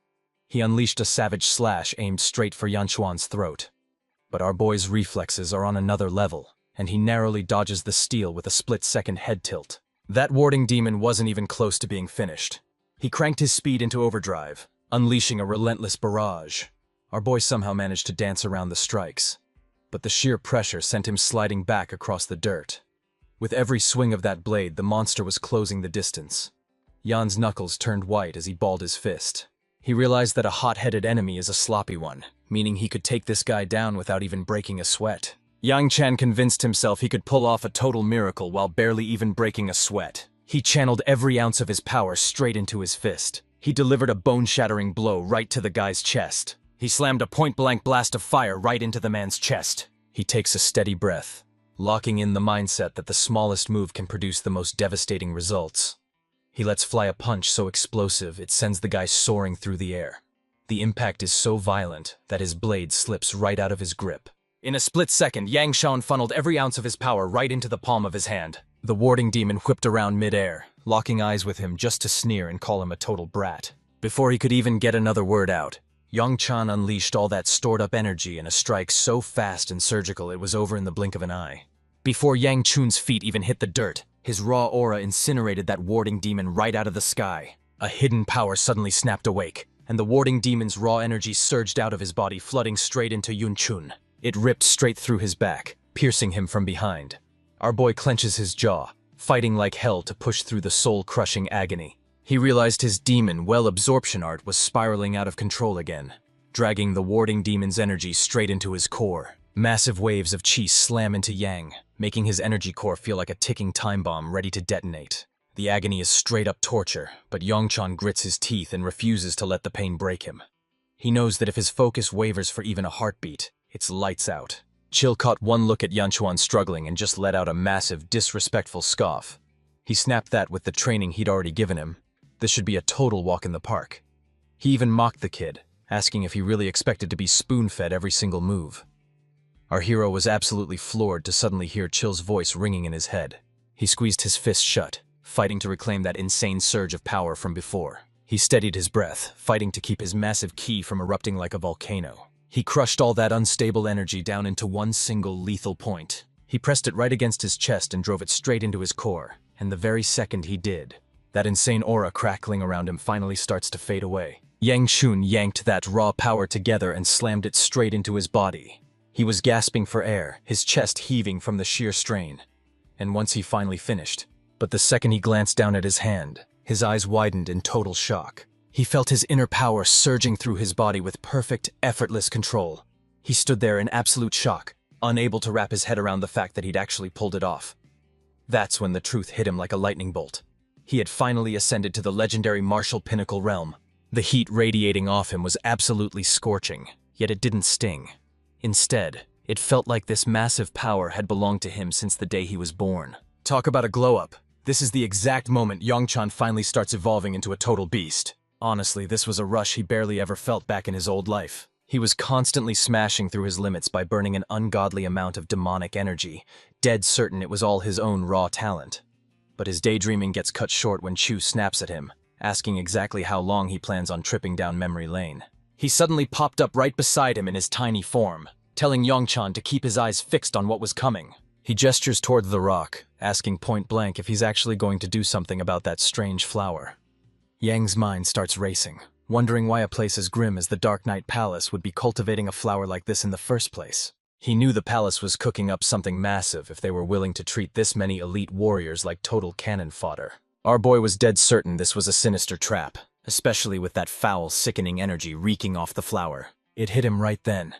He unleashed a savage slash aimed straight for Yanchuan's throat. But our boy's reflexes are on another level, and he narrowly dodges the steel with a split-second head tilt. That warding demon wasn't even close to being finished. He cranked his speed into overdrive, unleashing a relentless barrage. Our boy somehow managed to dance around the strikes, but the sheer pressure sent him sliding back across the dirt. With every swing of that blade, the monster was closing the distance. Yan's knuckles turned white as he balled his fist. He realized that a hot-headed enemy is a sloppy one, meaning he could take this guy down without even breaking a sweat. Yang Chan convinced himself he could pull off a total miracle while barely even breaking a sweat. He channeled every ounce of his power straight into his fist. He delivered a bone-shattering blow right to the guy's chest. He slammed a point-blank blast of fire right into the man's chest. He takes a steady breath, locking in the mindset that the smallest move can produce the most devastating results. He lets fly a punch so explosive it sends the guy soaring through the air. The impact is so violent that his blade slips right out of his grip. In a split second, Yang Shan funneled every ounce of his power right into the palm of his hand. The warding demon whipped around mid-air, locking eyes with him just to sneer and call him a total brat. Before he could even get another word out, Yang Chan unleashed all that stored-up energy in a strike so fast and surgical it was over in the blink of an eye. Before Yang Chun's feet even hit the dirt, his raw aura incinerated that warding demon right out of the sky. A hidden power suddenly snapped awake, and the warding demon's raw energy surged out of his body, flooding straight into Yun Chun. It ripped straight through his back, piercing him from behind. Our boy clenches his jaw, fighting like hell to push through the soul-crushing agony. He realized his demon well-absorption art was spiraling out of control again, dragging the warding demon's energy straight into his core. Massive waves of chi slam into Yang, making his energy core feel like a ticking time bomb ready to detonate. The agony is straight-up torture, but Yongchan grits his teeth and refuses to let the pain break him. He knows that if his focus wavers for even a heartbeat, it's lights out. Chill caught one look at Yanchuan struggling and just let out a massive, disrespectful scoff. He snapped that with the training he'd already given him. This should be a total walk in the park. He even mocked the kid, asking if he really expected to be spoon-fed every single move. Our hero was absolutely floored to suddenly hear Chill's voice ringing in his head. He squeezed his fist shut, fighting to reclaim that insane surge of power from before. He steadied his breath, fighting to keep his massive ki from erupting like a volcano. He crushed all that unstable energy down into one single lethal point. He pressed it right against his chest and drove it straight into his core, and the very second he did, that insane aura crackling around him finally starts to fade away. Yang Shun yanked that raw power together and slammed it straight into his body. He was gasping for air, his chest heaving from the sheer strain. And once he finally finished, but the second he glanced down at his hand, his eyes widened in total shock. He felt his inner power surging through his body with perfect, effortless control. He stood there in absolute shock, unable to wrap his head around the fact that he'd actually pulled it off. That's when the truth hit him like a lightning bolt. He had finally ascended to the legendary martial pinnacle realm. The heat radiating off him was absolutely scorching, yet it didn't sting. Instead, it felt like this massive power had belonged to him since the day he was born. Talk about a glow-up. This is the exact moment Yongchan finally starts evolving into a total beast. Honestly, this was a rush he barely ever felt back in his old life. He was constantly smashing through his limits by burning an ungodly amount of demonic energy, dead certain it was all his own raw talent. But his daydreaming gets cut short when Chu snaps at him, asking exactly how long he plans on tripping down memory lane. He suddenly popped up right beside him in his tiny form, telling Yongchan to keep his eyes fixed on what was coming. He gestures toward the rock, asking point-blank if he's actually going to do something about that strange flower. Yang's mind starts racing, wondering why a place as grim as the Dark Knight Palace would be cultivating a flower like this in the first place. He knew the palace was cooking up something massive if they were willing to treat this many elite warriors like total cannon fodder. Our boy was dead certain this was a sinister trap, especially with that foul, sickening energy reeking off the flower. It hit him right then.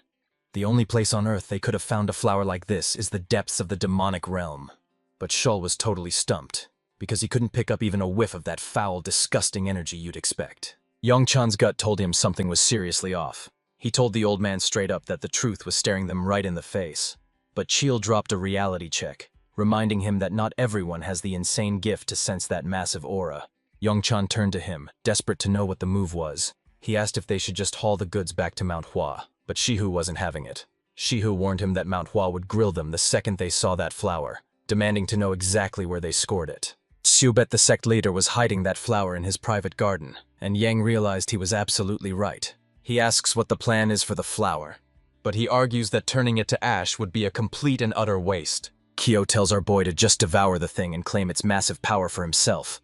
The only place on Earth they could have found a flower like this is the depths of the demonic realm. But Shull was totally stumped, because he couldn't pick up even a whiff of that foul, disgusting energy you'd expect. Yongchan's gut told him something was seriously off. He told the old man straight up that the truth was staring them right in the face. But Chil dropped a reality check, reminding him that not everyone has the insane gift to sense that massive aura. Yongchan turned to him, desperate to know what the move was. He asked if they should just haul the goods back to Manhwa, but Shihu wasn't having it. Shihu warned him that Manhwa would grill them the second they saw that flower, demanding to know exactly where they scored it. Xiu bet the sect leader was hiding that flower in his private garden, and Yang realized he was absolutely right. He asks what the plan is for the flower, but he argues that turning it to ash would be a complete and utter waste. Kyo tells our boy to just devour the thing and claim its massive power for himself.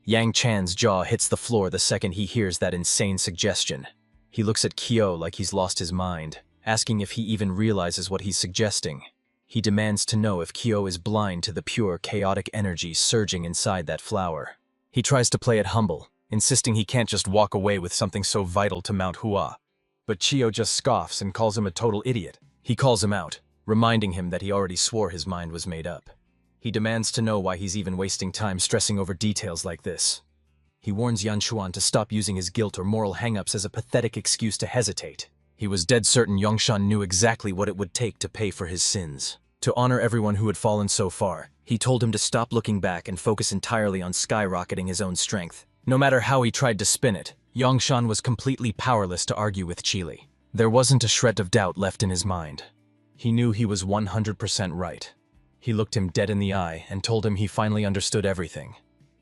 Yang Chan's jaw hits the floor the second he hears that insane suggestion. He looks at Kyo like he's lost his mind, asking if he even realizes what he's suggesting. He demands to know if Kyo is blind to the pure, chaotic energy surging inside that flower. He tries to play it humble, insisting he can't just walk away with something so vital to Mount Hua. But Chio just scoffs and calls him a total idiot. He calls him out, reminding him that he already swore his mind was made up. He demands to know why he's even wasting time stressing over details like this. He warns Yan Xuan to stop using his guilt or moral hang-ups as a pathetic excuse to hesitate. He was dead certain Yongshan knew exactly what it would take to pay for his sins. To honor everyone who had fallen so far, he told him to stop looking back and focus entirely on skyrocketing his own strength. No matter how he tried to spin it, Yongshan was completely powerless to argue with Chili. There wasn't a shred of doubt left in his mind. He knew he was 100% right. He looked him dead in the eye and told him he finally understood everything.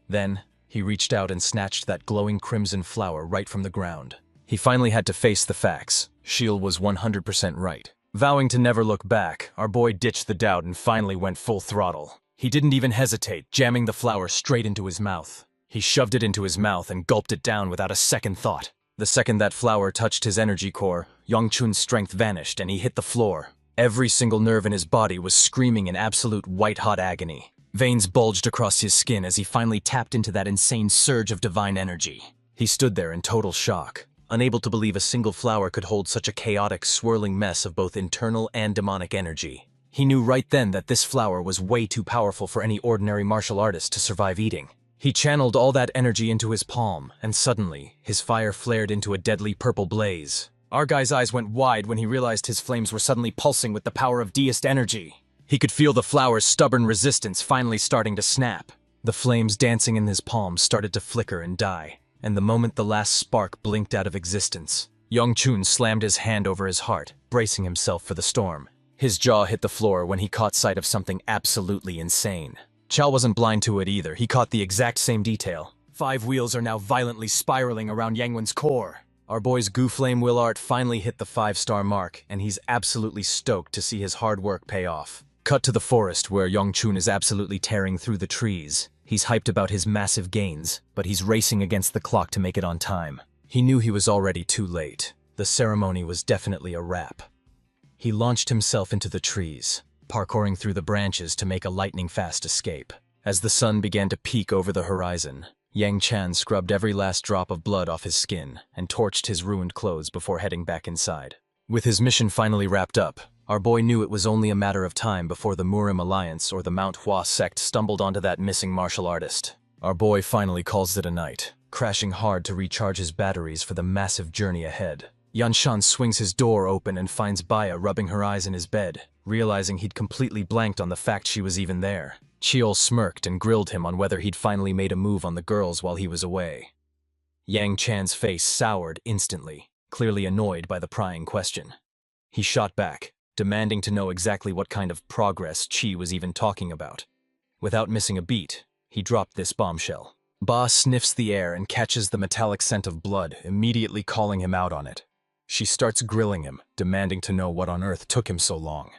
Then, he reached out and snatched that glowing crimson flower right from the ground. He finally had to face the facts. Shiel was 100% right. Vowing to never look back, our boy ditched the doubt and finally went full throttle. He didn't even hesitate, jamming the flower straight into his mouth. He shoved it into his mouth and gulped it down without a second thought. The second that flower touched his energy core, Yongchun's strength vanished and he hit the floor. Every single nerve in his body was screaming in absolute white-hot agony. Veins bulged across his skin as he finally tapped into that insane surge of divine energy. He stood there in total shock, unable to believe a single flower could hold such a chaotic, swirling mess of both internal and demonic energy. He knew right then that this flower was way too powerful for any ordinary martial artist to survive eating. He channeled all that energy into his palm, and suddenly, his fire flared into a deadly purple blaze. Our guy's eyes went wide when he realized his flames were suddenly pulsing with the power of deist energy. He could feel the flower's stubborn resistance finally starting to snap. The flames dancing in his palm started to flicker and die, and the moment the last spark blinked out of existence, Yongchun slammed his hand over his heart, bracing himself for the storm. His jaw hit the floor when he caught sight of something absolutely insane. Chao wasn't blind to it either. He caught the exact same detail. 5 wheels are now violently spiraling around Yangwen's core. Our boy's Goo Flame Will Art finally hit the 5-star mark, and he's absolutely stoked to see his hard work pay off. Cut to the forest where Yongchun is absolutely tearing through the trees. He's hyped about his massive gains, but he's racing against the clock to make it on time. He knew he was already too late. The ceremony was definitely a wrap. He launched himself into the trees, parkouring through the branches to make a lightning-fast escape. As the sun began to peek over the horizon, Yang Chan scrubbed every last drop of blood off his skin and torched his ruined clothes before heading back inside. With his mission finally wrapped up, our boy knew it was only a matter of time before the Murim Alliance or the Mount Hua sect stumbled onto that missing martial artist. Our boy finally calls it a night, crashing hard to recharge his batteries for the massive journey ahead. Yanshan swings his door open and finds Baya rubbing her eyes in his bed, realizing he'd completely blanked on the fact she was even there. Chiol smirked and grilled him on whether he'd finally made a move on the girls while he was away. Yang Chan's face soured instantly, clearly annoyed by the prying question. He shot back, demanding to know exactly what kind of progress Chi was even talking about. Without missing a beat, he dropped this bombshell. Ba sniffs the air and catches the metallic scent of blood, immediately calling him out on it. She starts grilling him, demanding to know what on earth took him so long.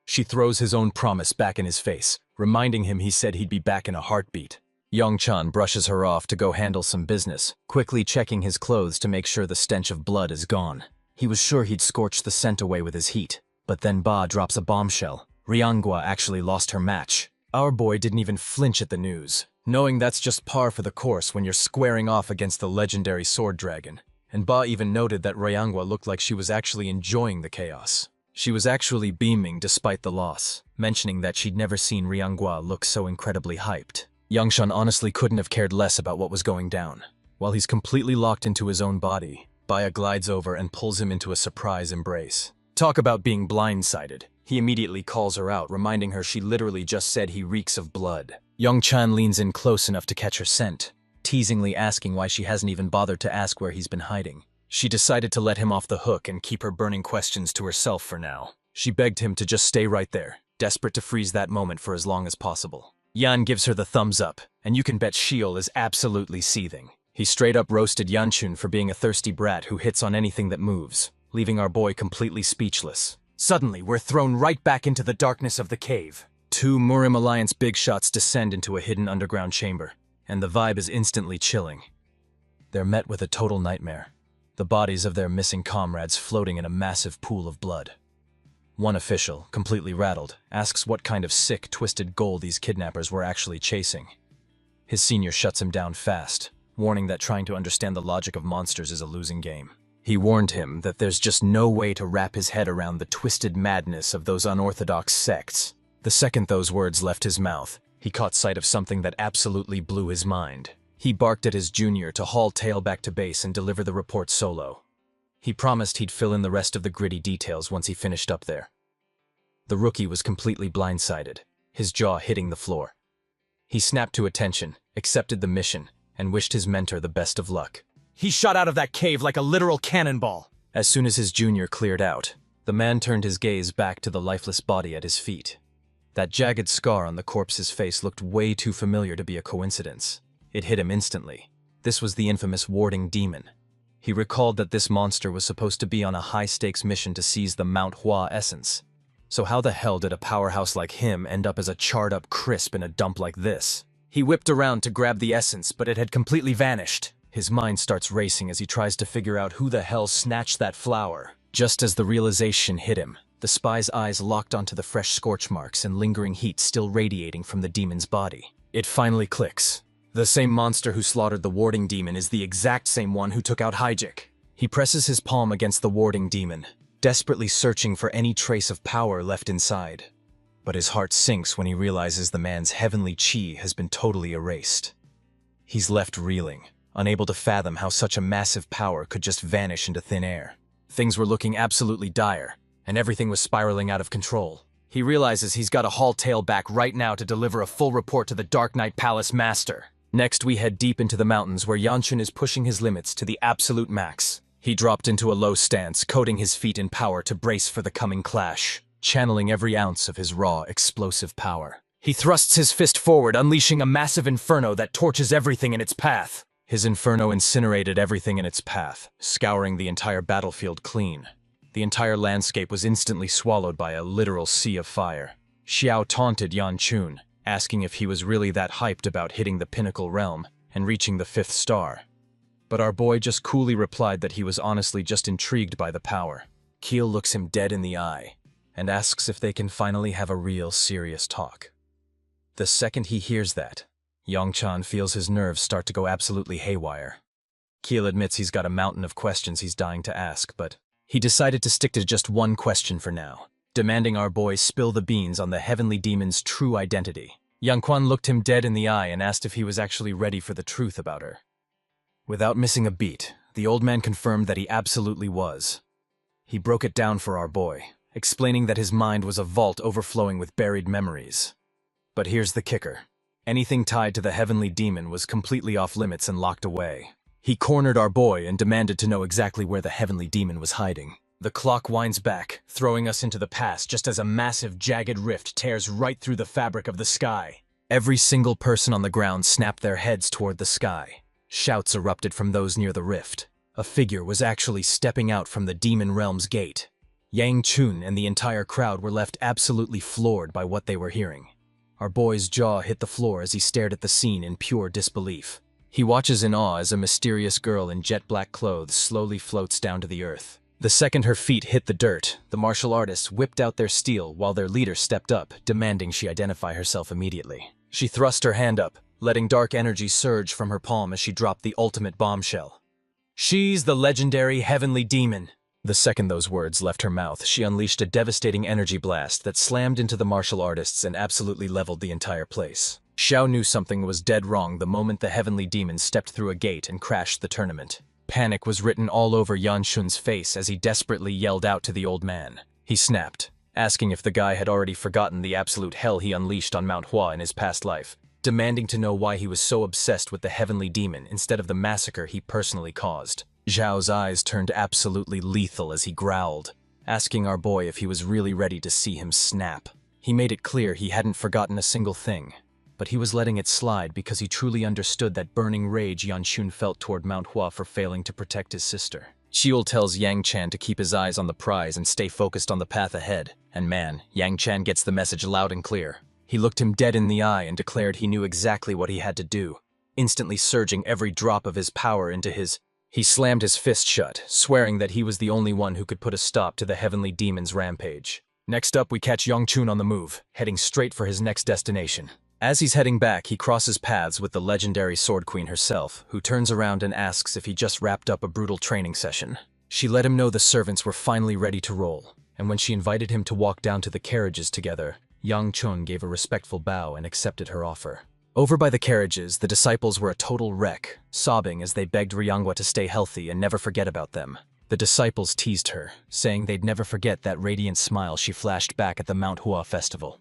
She throws his own promise back in his face, reminding him he said he'd be back in a heartbeat. Yongchan brushes her off to go handle some business, quickly checking his clothes to make sure the stench of blood is gone. He was sure he'd scorched the scent away with his heat, but then Ba drops a bombshell. Ryangwa actually lost her match. Our boy didn't even flinch at the news, knowing that's just par for the course when you're squaring off against the legendary sword dragon. And Ba even noted that Ryangwa looked like she was actually enjoying the chaos. She was actually beaming despite the loss, mentioning that she'd never seen Ryangwa look so incredibly hyped. Yangshan honestly couldn't have cared less about what was going down. While he's completely locked into his own body, Baya glides over and pulls him into a surprise embrace. Talk about being blindsided. He immediately calls her out, reminding her she literally just said he reeks of blood. Young-chan leans in close enough to catch her scent, teasingly asking why she hasn't even bothered to ask where he's been hiding. She decided to let him off the hook and keep her burning questions to herself for now. She begged him to just stay right there, desperate to freeze that moment for as long as possible. Yan gives her the thumbs up, and you can bet Sheol is absolutely seething. He straight up roasted Yanchun for being a thirsty brat who hits on anything that moves, leaving our boy completely speechless. Suddenly, we're thrown right back into the darkness of the cave. Two Murim Alliance big shots descend into a hidden underground chamber, and the vibe is instantly chilling. They're met with a total nightmare. The bodies of their missing comrades floating in a massive pool of blood. One official, completely rattled, asks what kind of sick, twisted goal these kidnappers were actually chasing. His senior shuts him down fast, warning that trying to understand the logic of monsters is a losing game. He warned him that there's just no way to wrap his head around the twisted madness of those unorthodox sects. The second those words left his mouth, he caught sight of something that absolutely blew his mind. He barked at his junior to haul tail back to base and deliver the report solo. He promised he'd fill in the rest of the gritty details once he finished up there. The rookie was completely blindsided, his jaw hitting the floor. He snapped to attention, accepted the mission, and wished his mentor the best of luck. He shot out of that cave like a literal cannonball. As soon as his junior cleared out, the man turned his gaze back to the lifeless body at his feet. That jagged scar on the corpse's face looked way too familiar to be a coincidence. It hit him instantly. This was the infamous warding demon. He recalled that this monster was supposed to be on a high-stakes mission to seize the Manhwa essence. So how the hell did a powerhouse like him end up as a charred-up crisp in a dump like this? He whipped around to grab the essence, but it had completely vanished. His mind starts racing as he tries to figure out who the hell snatched that flower. Just as the realization hit him, the spy's eyes locked onto the fresh scorch marks and lingering heat still radiating from the demon's body. It finally clicks. The same monster who slaughtered the warding demon is the exact same one who took out Hijik. He presses his palm against the warding demon, desperately searching for any trace of power left inside. But his heart sinks when he realizes the man's heavenly chi has been totally erased. He's left reeling, unable to fathom how such a massive power could just vanish into thin air. Things were looking absolutely dire, and everything was spiraling out of control. He realizes he's got to haul tail back right now to deliver a full report to the Dark Knight Palace Master. Next, we head deep into the mountains where Yanchun is pushing his limits to the absolute max. He dropped into a low stance, coating his feet in power to brace for the coming clash, channeling every ounce of his raw, explosive power. He thrusts his fist forward, unleashing a massive inferno that torches everything in its path. His inferno incinerated everything in its path, scouring the entire battlefield clean. The entire landscape was instantly swallowed by a literal sea of fire. Xiao taunted Yanchun, asking if he was really that hyped about hitting the pinnacle realm and reaching the 5th star. But our boy just coolly replied that he was honestly just intrigued by the power. Keel looks him dead in the eye and asks if they can finally have a real serious talk. The second he hears that, Yongchan feels his nerves start to go absolutely haywire. Keel admits he's got a mountain of questions he's dying to ask, but he decided to stick to just one question for now, demanding our boy spill the beans on the heavenly demon's true identity. Yang Quan looked him dead in the eye and asked if he was actually ready for the truth about her. Without missing a beat, the old man confirmed that he absolutely was. He broke it down for our boy, explaining that his mind was a vault overflowing with buried memories. But here's the kicker. Anything tied to the heavenly demon was completely off limits and locked away. He cornered our boy and demanded to know exactly where the heavenly demon was hiding. The clock winds back, throwing us into the past just as a massive, jagged rift tears right through the fabric of the sky. Every single person on the ground snapped their heads toward the sky. Shouts erupted from those near the rift. A figure was actually stepping out from the demon realm's gate. Yang Chun and the entire crowd were left absolutely floored by what they were hearing. Our boy's jaw hit the floor as he stared at the scene in pure disbelief. He watches in awe as a mysterious girl in jet-black clothes slowly floats down to the earth. The second her feet hit the dirt, the martial artists whipped out their steel while their leader stepped up, demanding she identify herself immediately. She thrust her hand up, letting dark energy surge from her palm as she dropped the ultimate bombshell. "She's the legendary heavenly demon." The second those words left her mouth, she unleashed a devastating energy blast that slammed into the martial artists and absolutely leveled the entire place. Xiao knew something was dead wrong the moment the heavenly demon stepped through a gate and crashed the tournament. Panic was written all over Yanshun's face as he desperately yelled out to the old man. He snapped, asking if the guy had already forgotten the absolute hell he unleashed on Mount Hua in his past life, demanding to know why he was so obsessed with the heavenly demon instead of the massacre he personally caused. Zhao's eyes turned absolutely lethal as he growled, asking our boy if he was really ready to see him snap. He made it clear he hadn't forgotten a single thing, but he was letting it slide because he truly understood that burning rage Yanshun felt toward Mount Hua for failing to protect his sister. Xiul tells Yang Chan to keep his eyes on the prize and stay focused on the path ahead, and man, Yang Chan gets the message loud and clear. He looked him dead in the eye and declared he knew exactly what he had to do, instantly surging every drop of his power into his... He slammed his fist shut, swearing that he was the only one who could put a stop to the heavenly demon's rampage. Next up, we catch Yongchun on the move, heading straight for his next destination. As he's heading back, he crosses paths with the legendary Sword Queen herself, who turns around and asks if he just wrapped up a brutal training session. She let him know the servants were finally ready to roll, and when she invited him to walk down to the carriages together, Yang Chun gave a respectful bow and accepted her offer. Over by the carriages, the disciples were a total wreck, sobbing as they begged Ryangwa to stay healthy and never forget about them. The disciples teased her, saying they'd never forget that radiant smile she flashed back at the Mount Hua festival.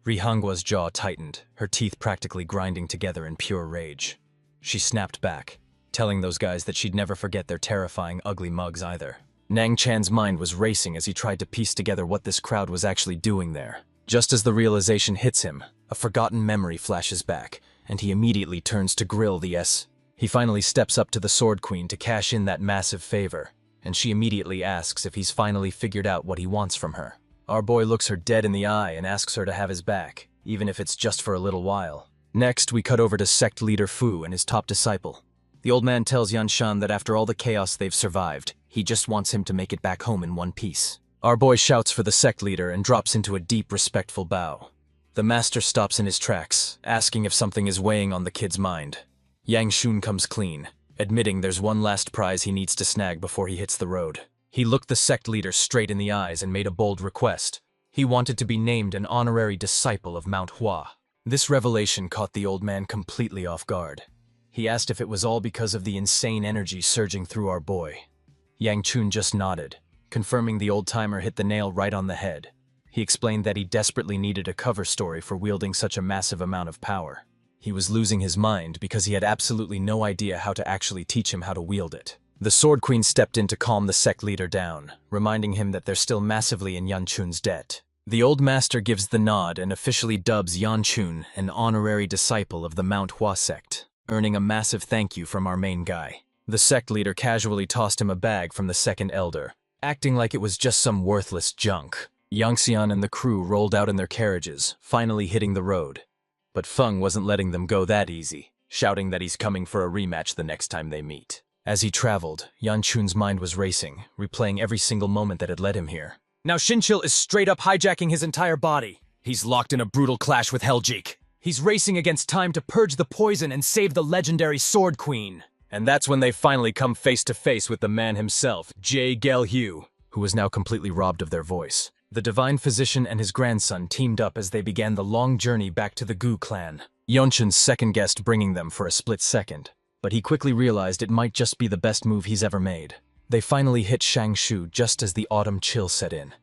Rihangwa's jaw tightened, her teeth practically grinding together in pure rage. She snapped back, telling those guys that she'd never forget their terrifying ugly mugs either. Nang Chan's mind was racing as he tried to piece together what this crowd was actually doing there. Just as the realization hits him, a forgotten memory flashes back, and he immediately turns to grill the S. He finally steps up to the Sword Queen to cash in that massive favor, and she immediately asks if he's finally figured out what he wants from her. Our boy looks her dead in the eye and asks her to have his back, even if it's just for a little while. Next, we cut over to sect leader Fu and his top disciple. The old man tells Yanshan that after all the chaos they've survived, he just wants him to make it back home in one piece. Our boy shouts for the sect leader and drops into a deep, respectful bow. The master stops in his tracks, asking if something is weighing on the kid's mind. Yang Shun comes clean, admitting there's one last prize he needs to snag before he hits the road. He looked the sect leader straight in the eyes and made a bold request. He wanted to be named an honorary disciple of Mount Hua. This revelation caught the old man completely off guard. He asked if it was all because of the insane energy surging through our boy. Yang Chun just nodded, confirming the old-timer hit the nail right on the head. He explained that he desperately needed a cover story for wielding such a massive amount of power. He was losing his mind because he had absolutely no idea how to actually teach him how to wield it. The Sword Queen stepped in to calm the sect leader down, reminding him that they're still massively in Yan Chun's debt. The old master gives the nod and officially dubs Yan Chun an honorary disciple of the Mount Hua sect, earning a massive thank you from our main guy. The sect leader casually tossed him a bag from the second elder, acting like it was just some worthless junk. Yangxian and the crew rolled out in their carriages, finally hitting the road. But Feng wasn't letting them go that easy, shouting that he's coming for a rematch the next time they meet. As he traveled, Yan Chun's mind was racing, replaying every single moment that had led him here. Now Shinchil is straight up hijacking his entire body. He's locked in a brutal clash with Helgeek. He's racing against time to purge the poison and save the legendary Sword Queen. And that's when they finally come face to face with the man himself, Jie Gelhu, who was now completely robbed of their voice. The divine physician and his grandson teamed up as they began the long journey back to the Gu clan. Yonchun's second guest bringing them for a split second, but he quickly realized it might just be the best move he's ever made. They finally hit Shangshu just as the autumn chill set in.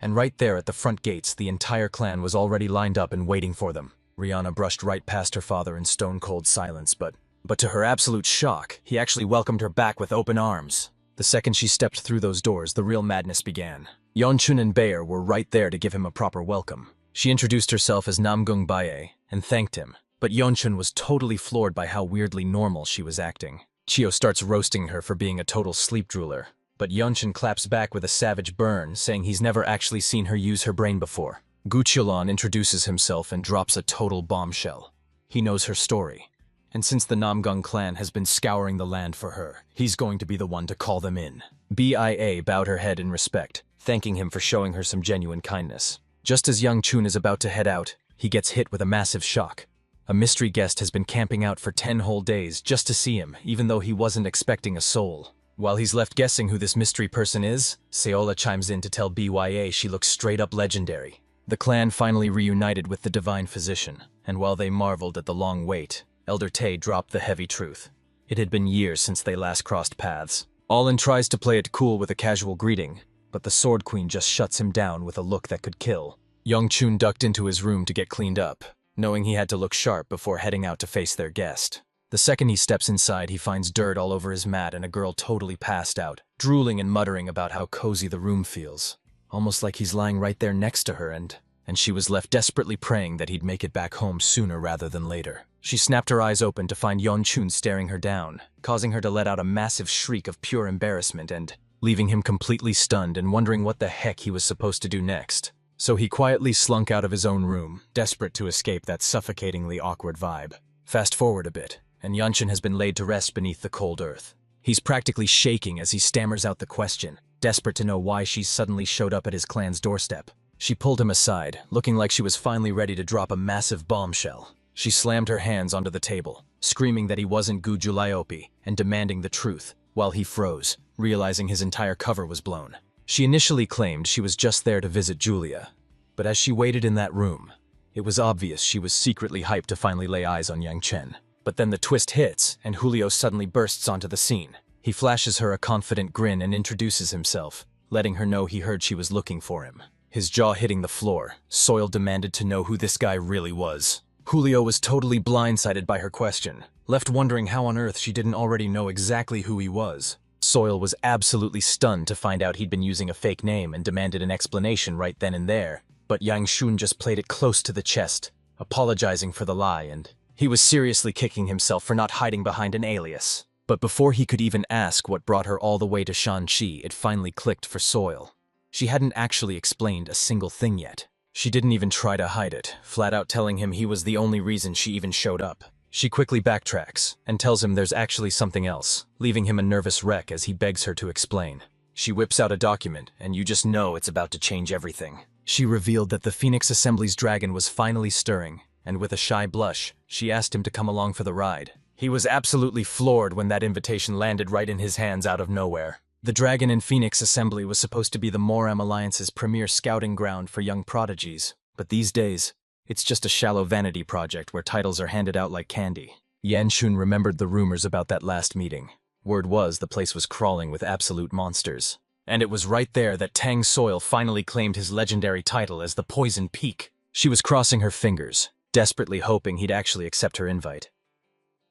And right there at the front gates, the entire clan was already lined up and waiting for them. Rihanna brushed right past her father in stone-cold silence, but to her absolute shock, he actually welcomed her back with open arms. The second she stepped through those doors, the real madness began. Yonchun and Bayer were right there to give him a proper welcome. She introduced herself as Namgung Baye and thanked him, but Yonchun was totally floored by how weirdly normal she was acting. Chio starts roasting her for being a total sleep drooler, but Yonchun claps back with a savage burn, saying he's never actually seen her use her brain before. Guqilan introduces himself and drops a total bombshell. He knows her story, and since the Namgung clan has been scouring the land for her, he's going to be the one to call them in. Bia bowed her head in respect, thanking him for showing her some genuine kindness. Just as Young Chun is about to head out, he gets hit with a massive shock. A mystery guest has been camping out for 10 whole days just to see him, even though he wasn't expecting a soul. While he's left guessing who this mystery person is, Seola chimes in to tell BYA she looks straight up legendary. The clan finally reunited with the divine physician, and while they marveled at the long wait, Elder Tay dropped the heavy truth. It had been years since they last crossed paths. Alin tries to play it cool with a casual greeting, but the Sword Queen just shuts him down with a look that could kill. Yongchun ducked into his room to get cleaned up, knowing he had to look sharp before heading out to face their guest. The second he steps inside, he finds dirt all over his mat and a girl totally passed out, drooling and muttering about how cozy the room feels. Almost like he's lying right there next to her, and she was left desperately praying that he'd make it back home sooner rather than later. She snapped her eyes open to find Yongchun staring her down, causing her to let out a massive shriek of pure embarrassment and leaving him completely stunned and wondering what the heck he was supposed to do next. So he quietly slunk out of his own room, desperate to escape that suffocatingly awkward vibe. Fast forward a bit, and Yongchun has been laid to rest beneath the cold earth. He's practically shaking as he stammers out the question, desperate to know why she suddenly showed up at his clan's doorstep. She pulled him aside, looking like she was finally ready to drop a massive bombshell. She slammed her hands onto the table, screaming that he wasn't Gu Julaiopi and demanding the truth, while he froze, realizing his entire cover was blown. She initially claimed she was just there to visit Julia, but as she waited in that room, it was obvious she was secretly hyped to finally lay eyes on Yang Chen. But then the twist hits, and Julio suddenly bursts onto the scene. He flashes her a confident grin and introduces himself, letting her know he heard she was looking for him. His jaw hitting the floor, Soil demanded to know who this guy really was. Julio was totally blindsided by her question, left wondering how on earth she didn't already know exactly who he was. Soil was absolutely stunned to find out he'd been using a fake name and demanded an explanation right then and there, but Yang Shun just played it close to the chest, apologizing for the lie, and he was seriously kicking himself for not hiding behind an alias. But before he could even ask what brought her all the way to Shanxi, it finally clicked for Soil. She hadn't actually explained a single thing yet. She didn't even try to hide it, flat out telling him he was the only reason she even showed up. She quickly backtracks and tells him there's actually something else, leaving him a nervous wreck as he begs her to explain. She whips out a document, and you just know it's about to change everything. She revealed that the Phoenix Assembly's dragon was finally stirring, and with a shy blush, she asked him to come along for the ride. He was absolutely floored when that invitation landed right in his hands out of nowhere. The Dragon and Phoenix Assembly was supposed to be the Moram Alliance's premier scouting ground for young prodigies, but these days, it's just a shallow vanity project where titles are handed out like candy. Yanshun remembered the rumors about that last meeting. Word was the place was crawling with absolute monsters. And it was right there that Tang Soil finally claimed his legendary title as the Poison Peak. She was crossing her fingers, desperately hoping he'd actually accept her invite.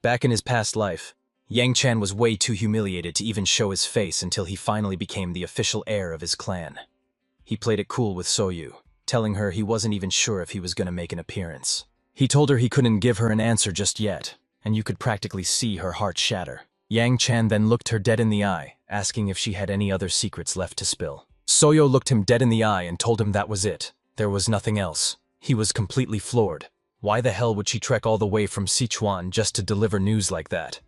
Back in his past life, Yang Chan was way too humiliated to even show his face until he finally became the official heir of his clan. He played it cool with Soyu, telling her he wasn't even sure if he was going to make an appearance. He told her he couldn't give her an answer just yet, and you could practically see her heart shatter. Yang Chan then looked her dead in the eye, asking if she had any other secrets left to spill. Soyo looked him dead in the eye and told him that was it. There was nothing else. He was completely floored. Why the hell would she trek all the way from Sichuan just to deliver news like that?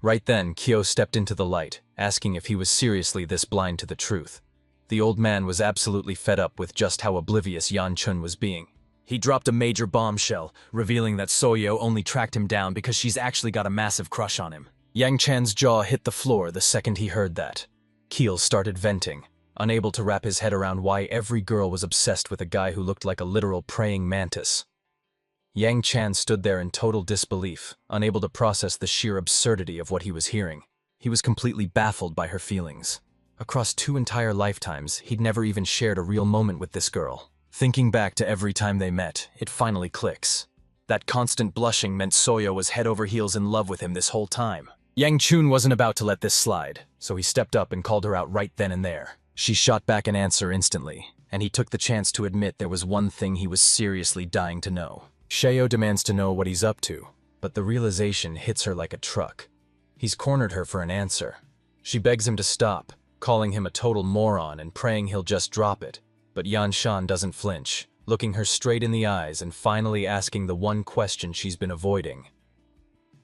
Right then, Kyo stepped into the light, asking if he was seriously this blind to the truth. The old man was absolutely fed up with just how oblivious Yan Chun was being. He dropped a major bombshell, revealing that Soyo only tracked him down because she's actually got a massive crush on him. Yang Chan's jaw hit the floor the second he heard that. Keel started venting, unable to wrap his head around why every girl was obsessed with a guy who looked like a literal praying mantis. Yang Chan stood there in total disbelief, unable to process the sheer absurdity of what he was hearing. He was completely baffled by her feelings. Across 2 entire lifetimes, he'd never even shared a real moment with this girl. Thinking back to every time they met, it finally clicks. That constant blushing meant Soyo was head over heels in love with him this whole time. Yang Chun wasn't about to let this slide, so he stepped up and called her out right then and there. She shot back an answer instantly, and he took the chance to admit there was one thing he was seriously dying to know. Sheo demands to know what he's up to, but the realization hits her like a truck. He's cornered her for an answer. She begs him to stop, calling him a total moron and praying he'll just drop it. But Yan Shan doesn't flinch, looking her straight in the eyes and finally asking the one question she's been avoiding.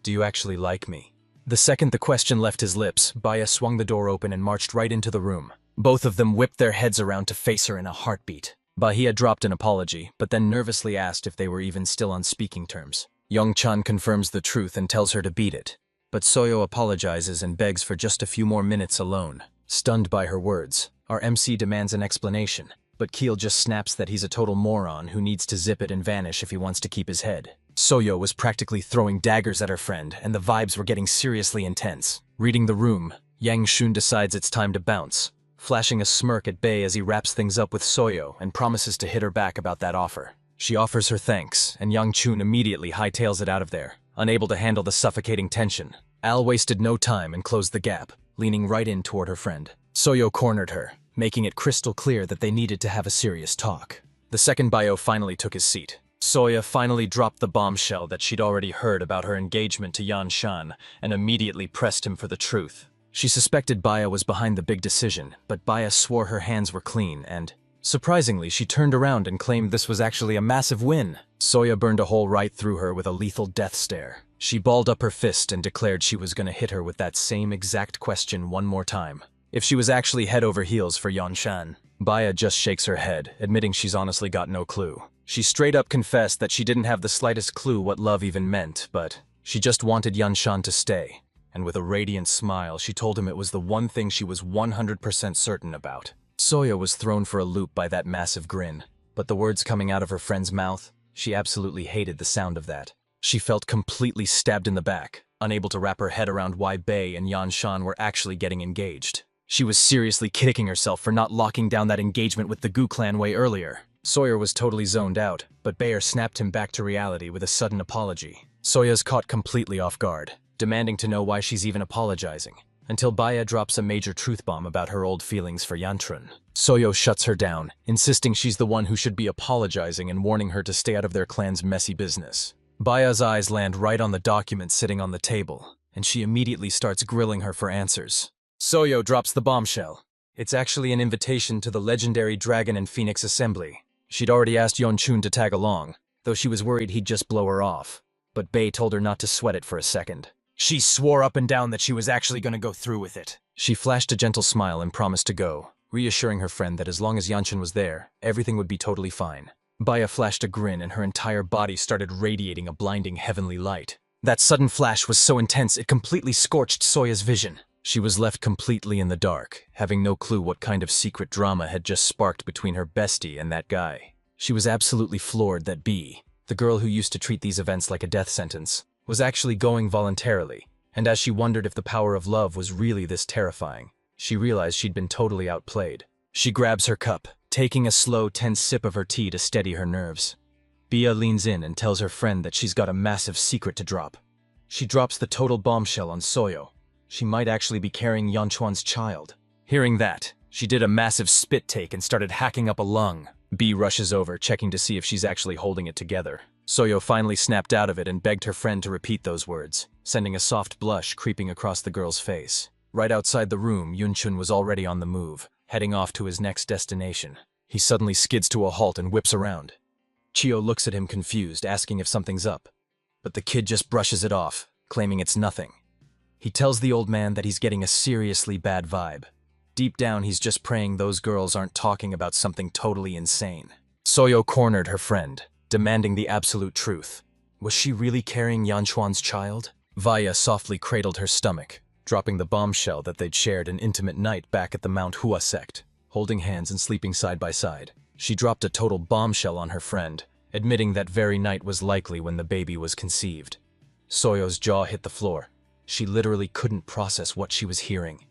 Do you actually like me? The second the question left his lips, Baya swung the door open and marched right into the room. Both of them whipped their heads around to face her in a heartbeat. Bahia dropped an apology, but then nervously asked if they were even still on speaking terms. Yongchan confirms the truth and tells her to beat it. But Soyo apologizes and begs for just a few more minutes alone. Stunned by her words, our MC demands an explanation. but Keel just snaps that he's a total moron who needs to zip it and vanish if he wants to keep his head. Soyo was practically throwing daggers at her friend, and the vibes were getting seriously intense. Reading the room, Yang Shun decides it's time to bounce, flashing a smirk at Bei as he wraps things up with Soyo and promises to hit her back about that offer. She offers her thanks, and Yang Chun immediately hightails it out of there, unable to handle the suffocating tension. Al wasted no time and closed the gap, leaning right in toward her friend. Soyo cornered her, making it crystal clear that they needed to have a serious talk. The second bio finally took his seat. Soya finally dropped the bombshell that she'd already heard about her engagement to Yan Shan and immediately pressed him for the truth. She suspected Baya was behind the big decision, but Baya swore her hands were clean and, surprisingly, she turned around and claimed this was actually a massive win. Soya burned a hole right through her with a lethal death stare. She balled up her fist and declared she was going to hit her with that same exact question one more time. If she was actually head over heels for Yan Shan. Baya just shakes her head, admitting she's honestly got no clue. She straight up confessed that she didn't have the slightest clue what love even meant, but she just wanted Yan Shan to stay. And with a radiant smile, she told him it was the one thing she was 100% certain about. Soya was thrown for a loop by that massive grin, but the words coming out of her friend's mouth, she absolutely hated the sound of that. She felt completely stabbed in the back, unable to wrap her head around why Bei and Yan Shan were actually getting engaged. She was seriously kicking herself for not locking down that engagement with the Gu clan way earlier. Sawyer was totally zoned out, but Bayer snapped him back to reality with a sudden apology. Soya's caught completely off guard, demanding to know why she's even apologizing, until Baya drops a major truth bomb about her old feelings for Yantrun. Soyo shuts her down, insisting she's the one who should be apologizing and warning her to stay out of their clan's messy business. Baya's eyes land right on the document sitting on the table, and she immediately starts grilling her for answers. Soyo drops the bombshell. It's actually an invitation to the legendary Dragon and Phoenix Assembly. She'd already asked Yeonchun to tag along, though she was worried he'd just blow her off. But Bei told her not to sweat it for a second. She swore up and down that she was actually going to go through with it. She flashed a gentle smile and promised to go, reassuring her friend that as long as Yeonchun was there, everything would be totally fine. Baya flashed a grin and her entire body started radiating a blinding heavenly light. That sudden flash was so intense it completely scorched Soya's vision. She was left completely in the dark, having no clue what kind of secret drama had just sparked between her bestie and that guy. She was absolutely floored that B, the girl who used to treat these events like a death sentence, was actually going voluntarily, and as she wondered if the power of love was really this terrifying, she realized she'd been totally outplayed. She grabs her cup, taking a slow, tense sip of her tea to steady her nerves. Bia leans in and tells her friend that she's got a massive secret to drop. She drops the total bombshell on Soyo. She might actually be carrying Yanchuan's child. Hearing that, she did a massive spit take and started hacking up a lung. B rushes over, checking to see if she's actually holding it together. Soyo finally snapped out of it and begged her friend to repeat those words, sending a soft blush creeping across the girl's face. Right outside the room, Yunchun was already on the move, heading off to his next destination. He suddenly skids to a halt and whips around. Chio looks at him confused, asking if something's up. But the kid just brushes it off, claiming it's nothing. He tells the old man that he's getting a seriously bad vibe. Deep down, he's just praying those girls aren't talking about something totally insane. Soyo cornered her friend, demanding the absolute truth. Was she really carrying Yanchuan's child? Vaya softly cradled her stomach, dropping the bombshell that they'd shared an intimate night back at the Mount Hua sect, holding hands and sleeping side by side. She dropped a total bombshell on her friend, admitting that very night was likely when the baby was conceived. Soyo's jaw hit the floor. She literally couldn't process what she was hearing.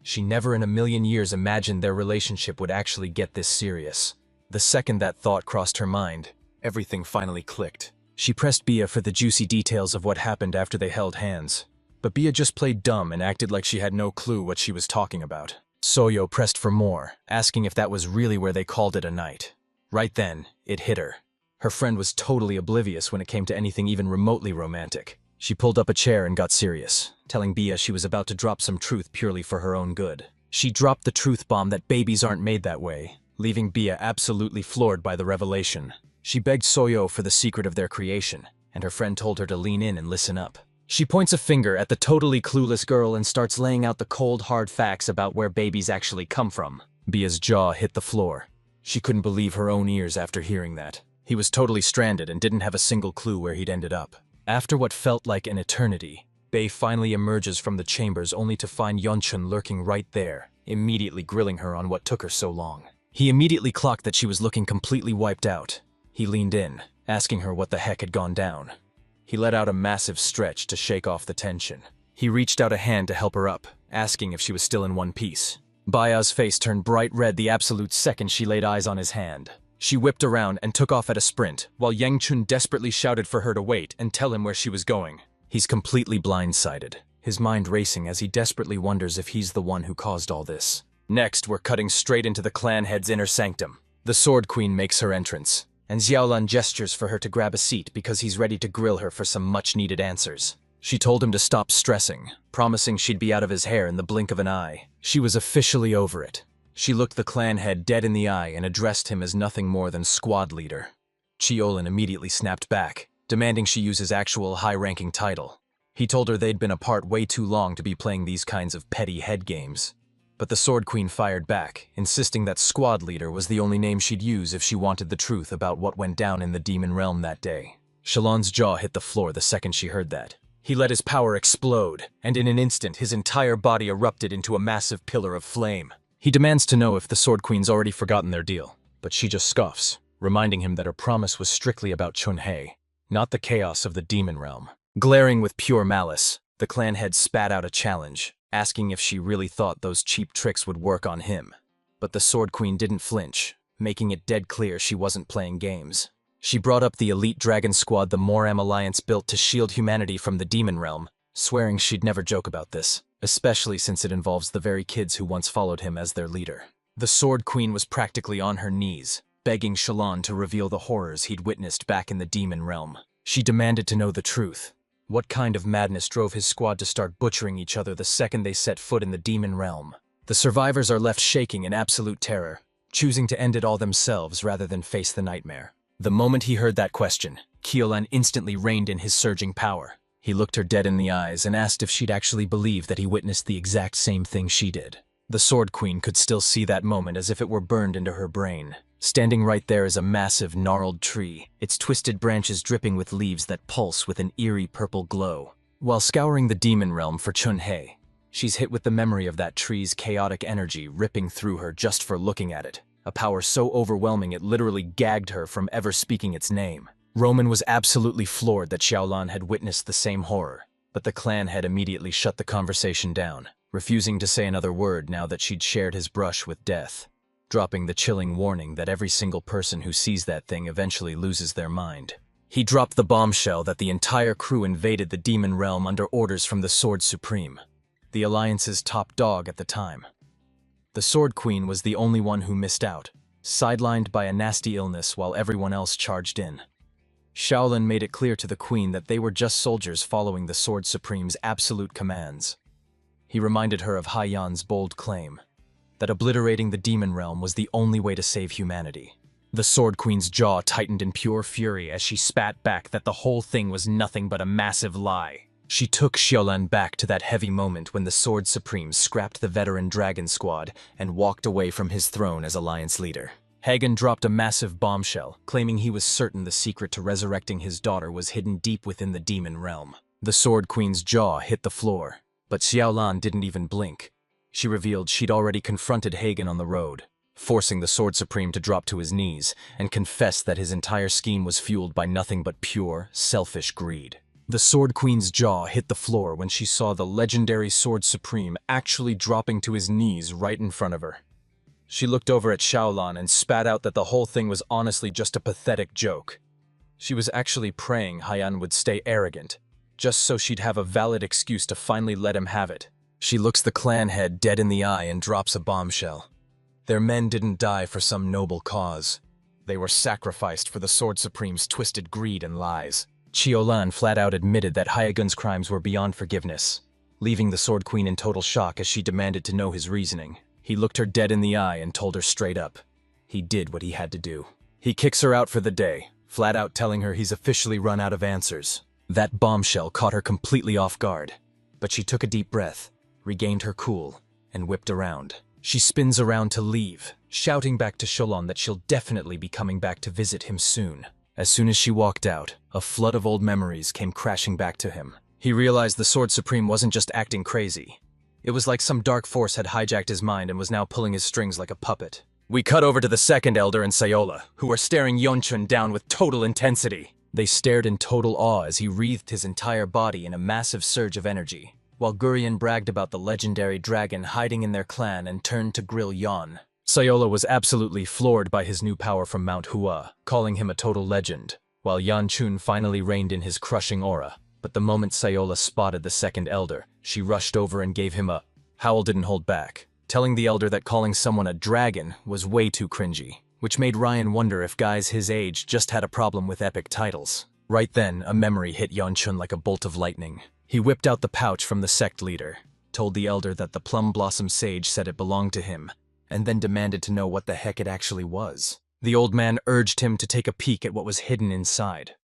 She never in a million years imagined their relationship would actually get this serious. The second that thought crossed her mind, everything finally clicked. She pressed Bia for the juicy details of what happened after they held hands. But Bia just played dumb and acted like she had no clue what she was talking about. Soyo pressed for more, asking if that was really where they called it a night. Right then, it hit her. Her friend was totally oblivious when it came to anything even remotely romantic. She pulled up a chair and got serious, telling Bia she was about to drop some truth purely for her own good. She dropped the truth bomb that babies aren't made that way, leaving Bia absolutely floored by the revelation. She begged Soyo for the secret of their creation, and her friend told her to lean in and listen up. She points a finger at the totally clueless girl and starts laying out the cold, hard facts about where babies actually come from. Bia's jaw hit the floor. She couldn't believe her own ears after hearing that. He was totally stranded and didn't have a single clue where he'd ended up. After what felt like an eternity, Bei finally emerges from the chambers only to find Yeonchun lurking right there, immediately grilling her on what took her so long. He immediately clocked that she was looking completely wiped out. He leaned in, asking her what the heck had gone down. He let out a massive stretch to shake off the tension. He reached out a hand to help her up, asking if she was still in one piece. Baya's face turned bright red the absolute second she laid eyes on his hand. She whipped around and took off at a sprint, while Yang Chun desperately shouted for her to wait and tell him where she was going. He's completely blindsided, his mind racing as he desperately wonders if he's the one who caused all this. Next, we're cutting straight into the clan head's inner sanctum. The Sword Queen makes her entrance, and Xiaolan gestures for her to grab a seat because he's ready to grill her for some much-needed answers. She told him to stop stressing, promising she'd be out of his hair in the blink of an eye. She was officially over it. She looked the clan head dead in the eye and addressed him as nothing more than squad leader. Xiaolan immediately snapped back, demanding she use his actual high-ranking title. He told her they'd been apart way too long to be playing these kinds of petty head games. But the Sword Queen fired back, insisting that squad leader was the only name she'd use if she wanted the truth about what went down in the demon realm that day. Shallan's jaw hit the floor the second she heard that. He let his power explode, and in an instant his entire body erupted into a massive pillar of flame. He demands to know if the Sword Queen's already forgotten their deal, but she just scoffs, reminding him that her promise was strictly about Chunhei, not the chaos of the demon realm. Glaring with pure malice, the clan head spat out a challenge, asking if she really thought those cheap tricks would work on him. But the Sword Queen didn't flinch, making it dead clear she wasn't playing games. She brought up the elite dragon squad the Moram Alliance built to shield humanity from the demon realm, swearing she'd never joke about this, especially since it involves the very kids who once followed him as their leader. The Sword Queen was practically on her knees, begging Shallan to reveal the horrors he'd witnessed back in the demon realm. She demanded to know the truth. What kind of madness drove his squad to start butchering each other the second they set foot in the demon realm? The survivors are left shaking in absolute terror, choosing to end it all themselves rather than face the nightmare. The moment he heard that question, Xiaolan instantly reined in his surging power. He looked her dead in the eyes and asked if she'd actually believe that he witnessed the exact same thing she did. The Sword Queen could still see that moment as if it were burned into her brain. Standing right there is a massive, gnarled tree, its twisted branches dripping with leaves that pulse with an eerie purple glow. While scouring the demon realm for Chunhei, she's hit with the memory of that tree's chaotic energy ripping through her just for looking at it, a power so overwhelming it literally gagged her from ever speaking its name. Roman was absolutely floored that Xiaolan had witnessed the same horror, but the clan had immediately shut the conversation down, refusing to say another word now that she'd shared his brush with death, dropping the chilling warning that every single person who sees that thing eventually loses their mind. He dropped the bombshell that the entire crew invaded the demon realm under orders from the Sword Supreme, the Alliance's top dog at the time. The Sword Queen was the only one who missed out, sidelined by a nasty illness while everyone else charged in. Shaolin made it clear to the Queen that they were just soldiers following the Sword Supreme's absolute commands. He reminded her of Haiyan's bold claim, that obliterating the demon realm was the only way to save humanity. The Sword Queen's jaw tightened in pure fury as she spat back that the whole thing was nothing but a massive lie. She took Xiaolan back to that heavy moment when the Sword Supreme scrapped the veteran dragon squad and walked away from his throne as Alliance leader. Hagen dropped a massive bombshell, claiming he was certain the secret to resurrecting his daughter was hidden deep within the demon realm. The Sword Queen's jaw hit the floor, but Xiaolan didn't even blink. She revealed she'd already confronted Hagen on the road, forcing the Sword Supreme to drop to his knees and confess that his entire scheme was fueled by nothing but pure, selfish greed. The Sword Queen's jaw hit the floor when she saw the legendary Sword Supreme actually dropping to his knees right in front of her. She looked over at Xiaolan and spat out that the whole thing was honestly just a pathetic joke. She was actually praying Haiyan would stay arrogant, just so she'd have a valid excuse to finally let him have it. She looks the clan head dead in the eye and drops a bombshell. Their men didn't die for some noble cause. They were sacrificed for the Sword Supreme's twisted greed and lies. Xiaolan flat out admitted that Hayagun's crimes were beyond forgiveness, leaving the Sword Queen in total shock as she demanded to know his reasoning. He looked her dead in the eye and told her straight up. He did what he had to do. He kicks her out for the day, flat out telling her he's officially run out of answers. That bombshell caught her completely off guard, but she took a deep breath, regained her cool, and whipped around. She spins around to leave, shouting back to Shallan that she'll definitely be coming back to visit him soon. As soon as she walked out, a flood of old memories came crashing back to him. He realized the Sword Supreme wasn't just acting crazy. It was like some dark force had hijacked his mind and was now pulling his strings like a puppet. We cut over to the second elder and Sayola, who are staring Yeonchun down with total intensity. They stared in total awe as he wreathed his entire body in a massive surge of energy, while Gurion bragged about the legendary dragon hiding in their clan and turned to grill Yeon. Sayola was absolutely floored by his new power from Mount Hua, calling him a total legend, while Yeonchun finally reined in his crushing aura. But the moment Sayola spotted the second elder, she rushed over and gave him a... Howell didn't hold back, telling the elder that calling someone a dragon was way too cringy, which made Ryan wonder if guys his age just had a problem with epic titles. Right then, a memory hit Yeonchun like a bolt of lightning. He whipped out the pouch from the sect leader, told the elder that the Plum Blossom Sage said it belonged to him, and then demanded to know what the heck it actually was. The old man urged him to take a peek at what was hidden inside.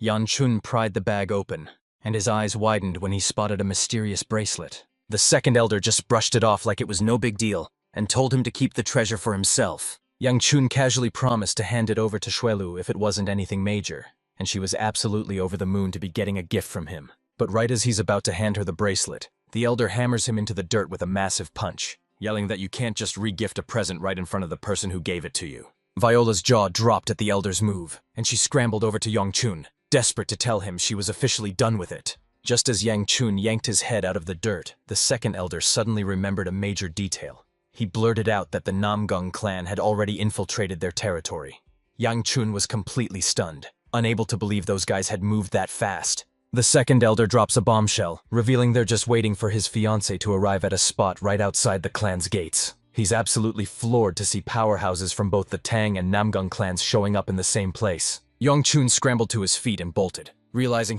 Yeonchun pried the bag open, and his eyes widened when he spotted a mysterious bracelet. The second elder just brushed it off like it was no big deal, and told him to keep the treasure for himself. Yeonchun casually promised to hand it over to Shuelu if it wasn't anything major, and she was absolutely over the moon to be getting a gift from him. But right as he's about to hand her the bracelet, the elder hammers him into the dirt with a massive punch, yelling that you can't just re-gift a present right in front of the person who gave it to you. Viola's jaw dropped at the elder's move, and she scrambled over to Yeonchun, desperate to tell him she was officially done with it. Just as Yeonchun yanked his head out of the dirt, the second elder suddenly remembered a major detail. He blurted out that the Namgung clan had already infiltrated their territory. Yeonchun was completely stunned, unable to believe those guys had moved that fast. The second elder drops a bombshell, revealing they're just waiting for his fiancée to arrive at a spot right outside the clan's gates. He's absolutely floored to see powerhouses from both the Tang and Namgung clans showing up in the same place. Yeonchun scrambled to his feet and bolted, realizing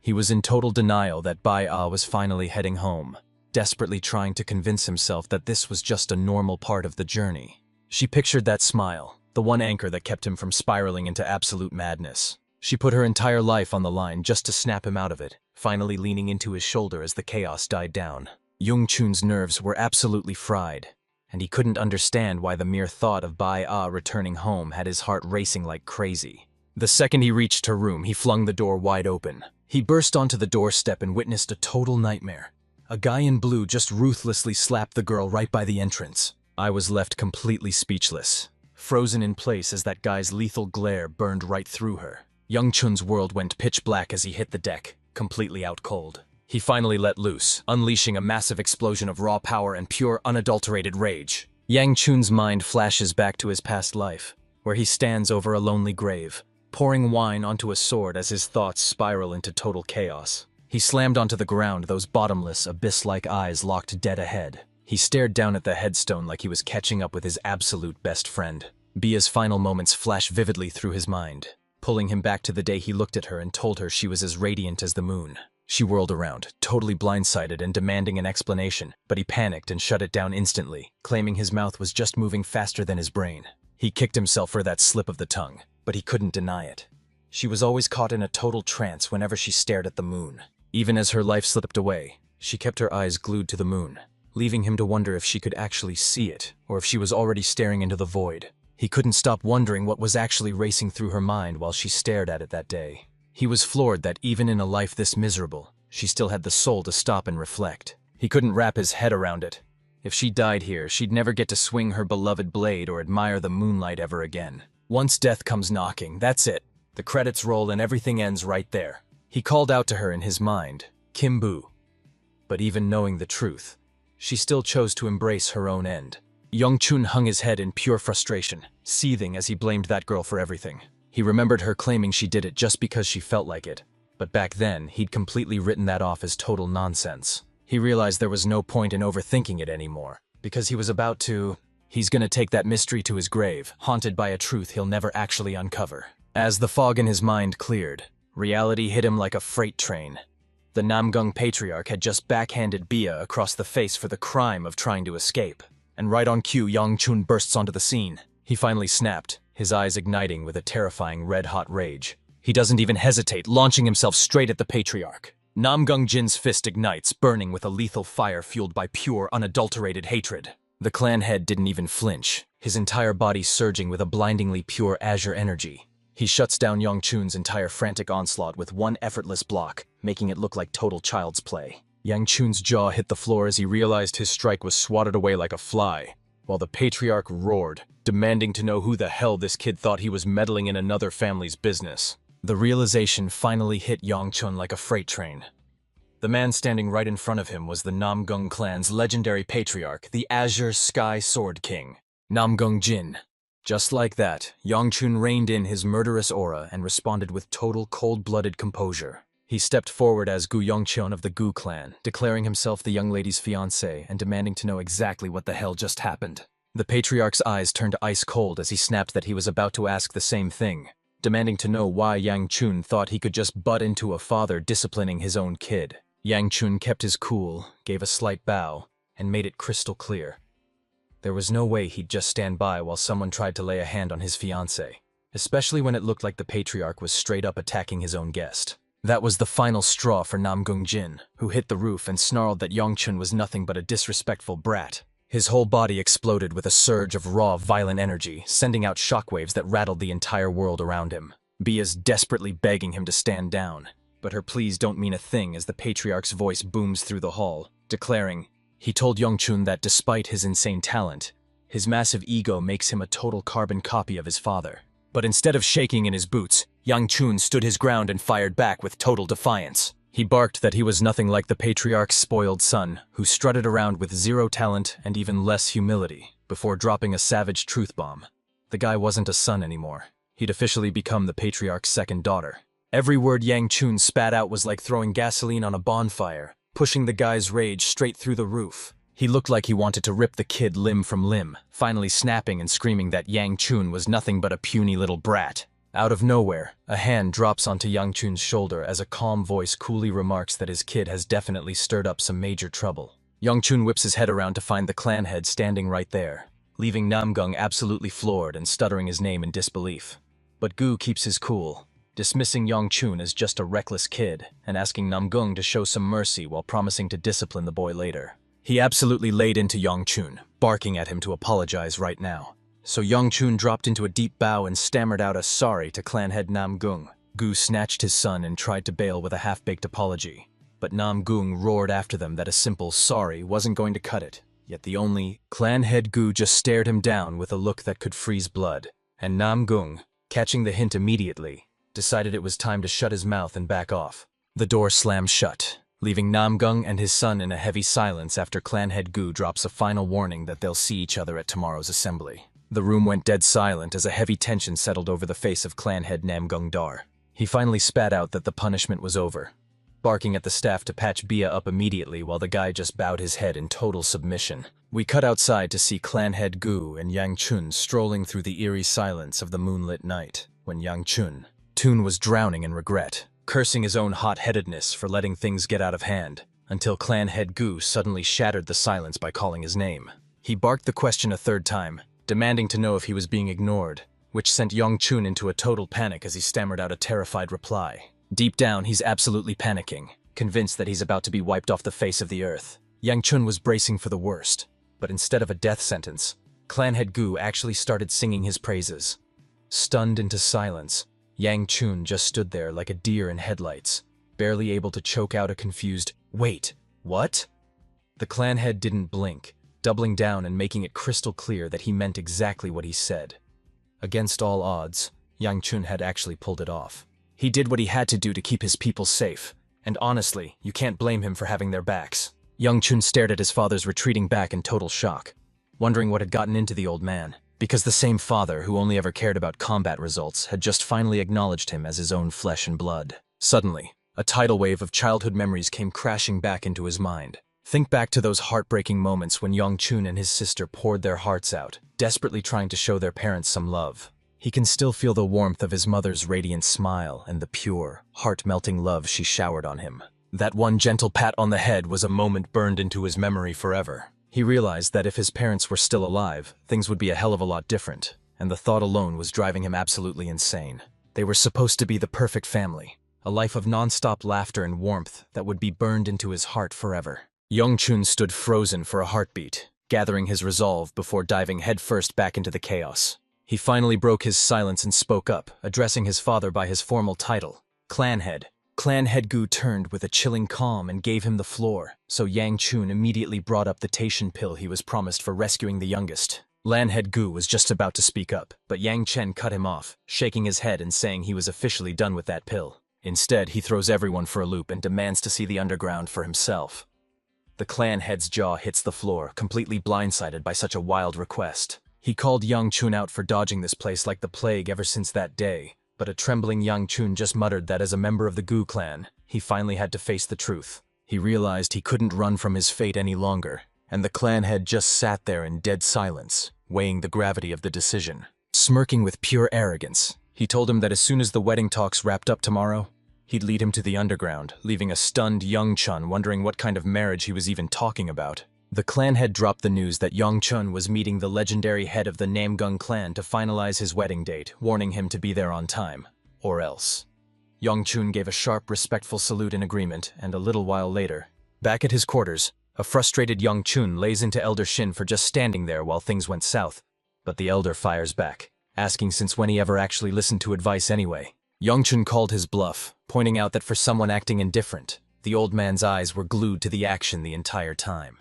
he was in total denial that Bai-Ah was finally heading home, desperately trying to convince himself that this was just a normal part of the journey. She pictured that smile, the one anchor that kept him from spiraling into absolute madness. She put her entire life on the line just to snap him out of it, finally leaning into his shoulder as the chaos died down. Yeonchun's nerves were absolutely fried, and he couldn't understand why the mere thought of Bai-Ah returning home had his heart racing like crazy. The second he reached her room, he flung the door wide open. He burst onto the doorstep and witnessed a total nightmare. A guy in blue just ruthlessly slapped the girl right by the entrance. I was left completely speechless, frozen in place as that guy's lethal glare burned right through her. Yeonchun's world went pitch black as he hit the deck, completely out cold. He finally let loose, unleashing a massive explosion of raw power and pure, unadulterated rage. Yeonchun's mind flashes back to his past life, where he stands over a lonely grave, pouring wine onto a sword as his thoughts spiral into total chaos. He slammed onto the ground, those bottomless, abyss-like eyes locked dead ahead. He stared down at the headstone like he was catching up with his absolute best friend. Bia's final moments flash vividly through his mind, pulling him back to the day he looked at her and told her she was as radiant as the moon. She whirled around, totally blindsided and demanding an explanation, but he panicked and shut it down instantly, claiming his mouth was just moving faster than his brain. He kicked himself for that slip of the tongue, but he couldn't deny it. She was always caught in a total trance whenever she stared at the moon. Even as her life slipped away, she kept her eyes glued to the moon, leaving him to wonder if she could actually see it, or if she was already staring into the void. He couldn't stop wondering what was actually racing through her mind while she stared at it that day. He was floored that even in a life this miserable, she still had the soul to stop and reflect. He couldn't wrap his head around it. If she died here, she'd never get to swing her beloved blade or admire the moonlight ever again. Once death comes knocking, that's it. The credits roll and everything ends right there. He called out to her in his mind, Kim Bu. But even knowing the truth, she still chose to embrace her own end. Yeonchun hung his head in pure frustration, seething as he blamed that girl for everything. He remembered her claiming she did it just because she felt like it, but back then, he'd completely written that off as total nonsense. He realized there was no point in overthinking it anymore, because he was about to... He's gonna take that mystery to his grave, haunted by a truth he'll never actually uncover. As the fog in his mind cleared, reality hit him like a freight train. The Namgung Patriarch had just backhanded Bia across the face for the crime of trying to escape. And right on cue, Yeonchun bursts onto the scene. He finally snapped, his eyes igniting with a terrifying red-hot rage. He doesn't even hesitate, launching himself straight at the Patriarch. Namgung Jin's fist ignites, burning with a lethal fire fueled by pure, unadulterated hatred. The clan head didn't even flinch, his entire body surging with a blindingly pure azure energy. He shuts down Yeonchun's entire frantic onslaught with one effortless block, making it look like total child's play. Yeonchun's jaw hit the floor as he realized his strike was swatted away like a fly, while the patriarch roared, demanding to know who the hell this kid thought he was meddling in another family's business. The realization finally hit Yongchun like a freight train. The man standing right in front of him was the Namgung clan's legendary patriarch, the Azure Sky Sword King, Namgung Jin. Just like that, Yongchun reined in his murderous aura and responded with total cold-blooded composure. He stepped forward as Gu Yongchun of the Gu clan, declaring himself the young lady's fiancé and demanding to know exactly what the hell just happened. The patriarch's eyes turned ice cold as he snapped that he was about to ask the same thing, demanding to know why Yang Chun thought he could just butt into a father disciplining his own kid. Yang Chun kept his cool, gave a slight bow, and made it crystal clear. There was no way he'd just stand by while someone tried to lay a hand on his fiancé, especially when it looked like the patriarch was straight up attacking his own guest. That was the final straw for Namgung Jin, who hit the roof and snarled that Yongchun was nothing but a disrespectful brat. His whole body exploded with a surge of raw, violent energy, sending out shockwaves that rattled the entire world around him. Bia's desperately begging him to stand down, but her pleas don't mean a thing as the patriarch's voice booms through the hall, declaring, he told Yongchun that despite his insane talent, his massive ego makes him a total carbon copy of his father. But instead of shaking in his boots, Yang Chun stood his ground and fired back with total defiance. He barked that he was nothing like the patriarch's spoiled son, who strutted around with zero talent and even less humility, before dropping a savage truth bomb. The guy wasn't a son anymore. He'd officially become the patriarch's second daughter. Every word Yang Chun spat out was like throwing gasoline on a bonfire, pushing the guy's rage straight through the roof. He looked like he wanted to rip the kid limb from limb, finally snapping and screaming that Yang Chun was nothing but a puny little brat. Out of nowhere, a hand drops onto Yang Chun's shoulder as a calm voice coolly remarks that his kid has definitely stirred up some major trouble. Yang Chun whips his head around to find the clan head standing right there, leaving Namgung absolutely floored and stuttering his name in disbelief. But Gu keeps his cool, dismissing Yang Chun as just a reckless kid and asking Namgung to show some mercy while promising to discipline the boy later. He absolutely laid into Yang Chun, barking at him to apologize right now. So Yang Chun dropped into a deep bow and stammered out a sorry to clan head Namgung. Gu snatched his son and tried to bail with a half-baked apology, but Namgung roared after them that a simple sorry wasn't going to cut it. Yet the only clan head Gu just stared him down with a look that could freeze blood, and Namgung, catching the hint immediately, decided it was time to shut his mouth and back off. The door slammed shut, leaving Namgung and his son in a heavy silence after clan head Gu drops a final warning that they'll see each other at tomorrow's assembly. The room went dead silent as a heavy tension settled over the face of clan head Namgung Dar. He finally spat out that the punishment was over, barking at the staff to patch Bia up immediately while the guy just bowed his head in total submission. We cut outside to see clan head Gu and Yang Chun strolling through the eerie silence of the moonlit night, when Yang Chun was drowning in regret, cursing his own hot-headedness for letting things get out of hand, until clan head Gu suddenly shattered the silence by calling his name. He barked the question a third time, demanding to know if he was being ignored, which sent Yang Chun into a total panic as he stammered out a terrified reply. Deep down, he's absolutely panicking, convinced that he's about to be wiped off the face of the earth. Yang Chun was bracing for the worst, but instead of a death sentence, clan head Gu actually started singing his praises. Stunned into silence, Yang Chun just stood there like a deer in headlights, barely able to choke out a confused, "Wait, what?" The clan head didn't blink, doubling down and making it crystal clear that he meant exactly what he said. Against all odds, Yang Chun had actually pulled it off. He did what he had to do to keep his people safe, and honestly, you can't blame him for having their backs. Yang Chun stared at his father's retreating back in total shock, wondering what had gotten into the old man, because the same father who only ever cared about combat results had just finally acknowledged him as his own flesh and blood. Suddenly, a tidal wave of childhood memories came crashing back into his mind. Think back to those heartbreaking moments when Yang Chun and his sister poured their hearts out, desperately trying to show their parents some love. He can still feel the warmth of his mother's radiant smile and the pure, heart-melting love she showered on him. That one gentle pat on the head was a moment burned into his memory forever. He realized that if his parents were still alive, things would be a hell of a lot different, and the thought alone was driving him absolutely insane. They were supposed to be the perfect family, a life of non-stop laughter and warmth that would be burned into his heart forever. Yang Chun stood frozen for a heartbeat, gathering his resolve before diving headfirst back into the chaos. He finally broke his silence and spoke up, addressing his father by his formal title, Clan Head, Clan head Gu turned with a chilling calm and gave him the floor, so Yang Chun immediately brought up the Taishan pill he was promised for rescuing the youngest. Lan head Gu was just about to speak up, but Yang Chen cut him off, shaking his head and saying he was officially done with that pill. Instead, he throws everyone for a loop and demands to see the underground for himself. The clan head's jaw hits the floor, completely blindsided by such a wild request. He called Yang Chun out for dodging this place like the plague ever since that day, but a trembling Yang Chun just muttered that as a member of the Gu clan, he finally had to face the truth. He realized he couldn't run from his fate any longer, and the clan head just sat there in dead silence, weighing the gravity of the decision. Smirking with pure arrogance, he told him that as soon as the wedding talks wrapped up tomorrow, he'd lead him to the underground, leaving a stunned Yang Chun wondering what kind of marriage he was even talking about. The clan head dropped the news that Yang Chun was meeting the legendary head of the Namgung clan to finalize his wedding date, warning him to be there on time, or else. Yang Chun gave a sharp, respectful salute in agreement, and a little while later, back at his quarters, a frustrated Yang Chun lays into Elder Shin for just standing there while things went south, but the elder fires back, asking since when he ever actually listened to advice anyway. Yang Chun called his bluff, pointing out that for someone acting indifferent, the old man's eyes were glued to the action the entire time.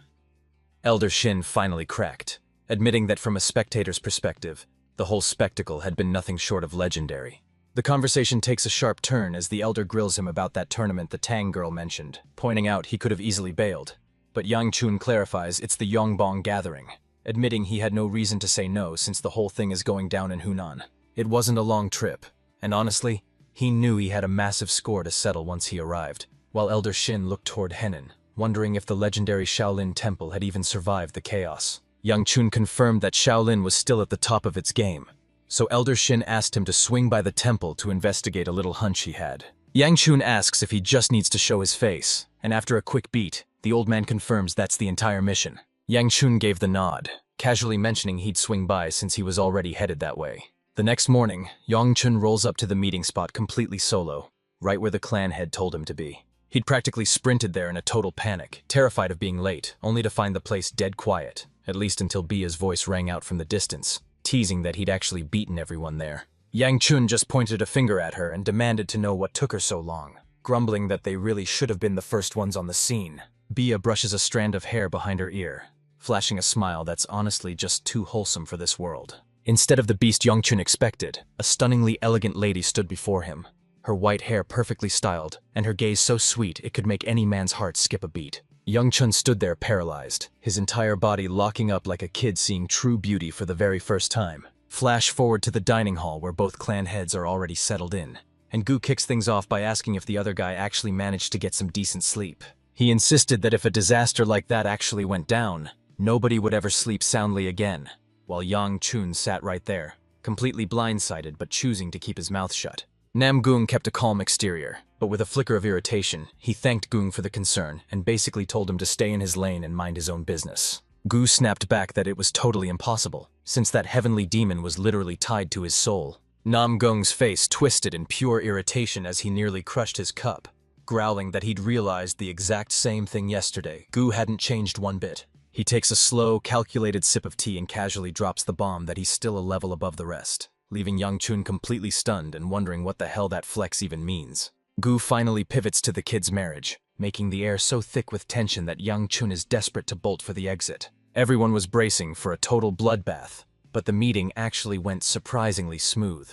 Elder Shin finally cracked, admitting that from a spectator's perspective, the whole spectacle had been nothing short of legendary. The conversation takes a sharp turn as the elder grills him about that tournament the Tang girl mentioned, pointing out he could have easily bailed. But Yang Chun clarifies it's the Yongbong gathering, admitting he had no reason to say no since the whole thing is going down in Hunan. It wasn't a long trip, and honestly, he knew he had a massive score to settle once he arrived, while Elder Shin looked toward Henan, wondering if the legendary Shaolin temple had even survived the chaos. Yang Chun confirmed that Shaolin was still at the top of its game, so Elder Shin asked him to swing by the temple to investigate a little hunch he had. Yang Chun asks if he just needs to show his face, and after a quick beat, the old man confirms that's the entire mission. Yang Chun gave the nod, casually mentioning he'd swing by since he was already headed that way. The next morning, Yang Chun rolls up to the meeting spot completely solo, right where the clan head told him to be. He'd practically sprinted there in a total panic, terrified of being late, only to find the place dead quiet, at least until Bia's voice rang out from the distance, teasing that he'd actually beaten everyone there. Yang Chun just pointed a finger at her and demanded to know what took her so long, grumbling that they really should have been the first ones on the scene. Bia brushes a strand of hair behind her ear, flashing a smile that's honestly just too wholesome for this world. Instead of the beast Yang Chun expected, a stunningly elegant lady stood before him, her white hair perfectly styled, and her gaze so sweet it could make any man's heart skip a beat. Yang Chun stood there paralyzed, his entire body locking up like a kid seeing true beauty for the very first time. Flash forward to the dining hall where both clan heads are already settled in, and Gu kicks things off by asking if the other guy actually managed to get some decent sleep. He insisted that if a disaster like that actually went down, nobody would ever sleep soundly again, while Yang Chun sat right there, completely blindsided but choosing to keep his mouth shut. Nam Gung kept a calm exterior, but with a flicker of irritation, he thanked Gung for the concern and basically told him to stay in his lane and mind his own business. Gu snapped back that it was totally impossible, since that heavenly demon was literally tied to his soul. Nam Gung's face twisted in pure irritation as he nearly crushed his cup, growling that he'd realized the exact same thing yesterday. Gu hadn't changed one bit. He takes a slow, calculated sip of tea and casually drops the bomb that he's still a level above the rest, leaving Yang Chun completely stunned and wondering what the hell that flex even means. Gu finally pivots to the kid's marriage, making the air so thick with tension that Yang Chun is desperate to bolt for the exit. Everyone was bracing for a total bloodbath, but the meeting actually went surprisingly smooth.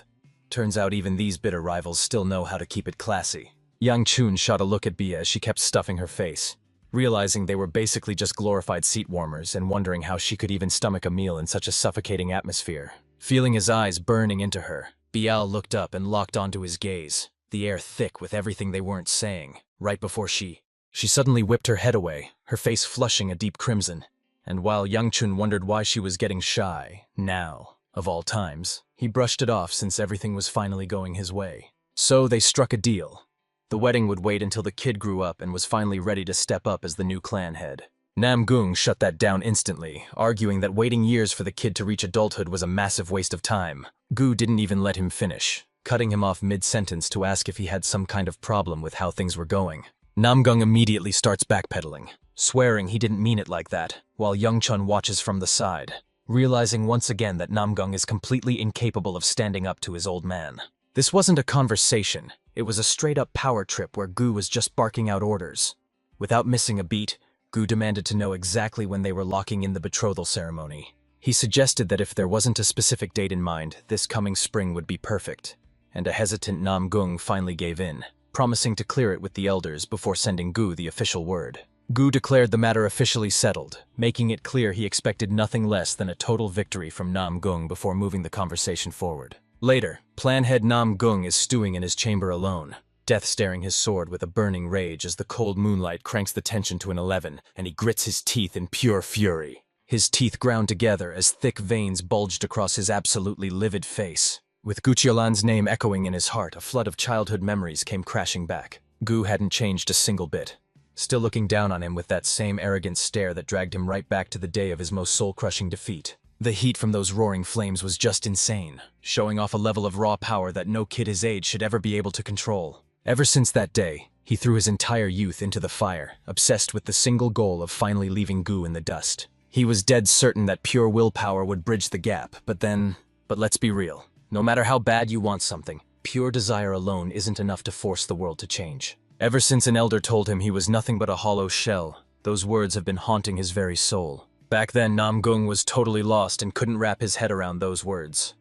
Turns out even these bitter rivals still know how to keep it classy. Yang Chun shot a look at Bia as she kept stuffing her face, realizing they were basically just glorified seat warmers and wondering how she could even stomach a meal in such a suffocating atmosphere. Feeling his eyes burning into her, Bial looked up and locked onto his gaze, the air thick with everything they weren't saying, right before she suddenly whipped her head away, her face flushing a deep crimson. And while Yang Chun wondered why she was getting shy, now, of all times, he brushed it off since everything was finally going his way. So they struck a deal. The wedding would wait until the kid grew up and was finally ready to step up as the new clan head. Nam Gung shut that down instantly, arguing that waiting years for the kid to reach adulthood was a massive waste of time. Gu didn't even let him finish, cutting him off mid-sentence to ask if he had some kind of problem with how things were going. Nam Gung immediately starts backpedaling, swearing he didn't mean it like that, while Yang Chun watches from the side, realizing once again that Nam Gung is completely incapable of standing up to his old man. This wasn't a conversation, it was a straight-up power trip where Gu was just barking out orders. Without missing a beat, Gu demanded to know exactly when they were locking in the betrothal ceremony. He suggested that if there wasn't a specific date in mind, this coming spring would be perfect. And a hesitant Nam Gung finally gave in, promising to clear it with the elders before sending Gu the official word. Gu declared the matter officially settled, making it clear he expected nothing less than a total victory from Nam Gung before moving the conversation forward. Later, Planhead Nam Gung is stewing in his chamber alone, death staring his sword with a burning rage as the cold moonlight cranks the tension to an 11, and he grits his teeth in pure fury. His teeth ground together as thick veins bulged across his absolutely livid face. With Guchiolan's name echoing in his heart, a flood of childhood memories came crashing back. Gu hadn't changed a single bit, still looking down on him with that same arrogant stare that dragged him right back to the day of his most soul-crushing defeat. The heat from those roaring flames was just insane, showing off a level of raw power that no kid his age should ever be able to control. Ever since that day, he threw his entire youth into the fire, obsessed with the single goal of finally leaving Gu in the dust. He was dead certain that pure willpower would bridge the gap, but let's be real. No matter how bad you want something, pure desire alone isn't enough to force the world to change. Ever since an elder told him he was nothing but a hollow shell, those words have been haunting his very soul. Back then, Nam Gung was totally lost and couldn't wrap his head around those words.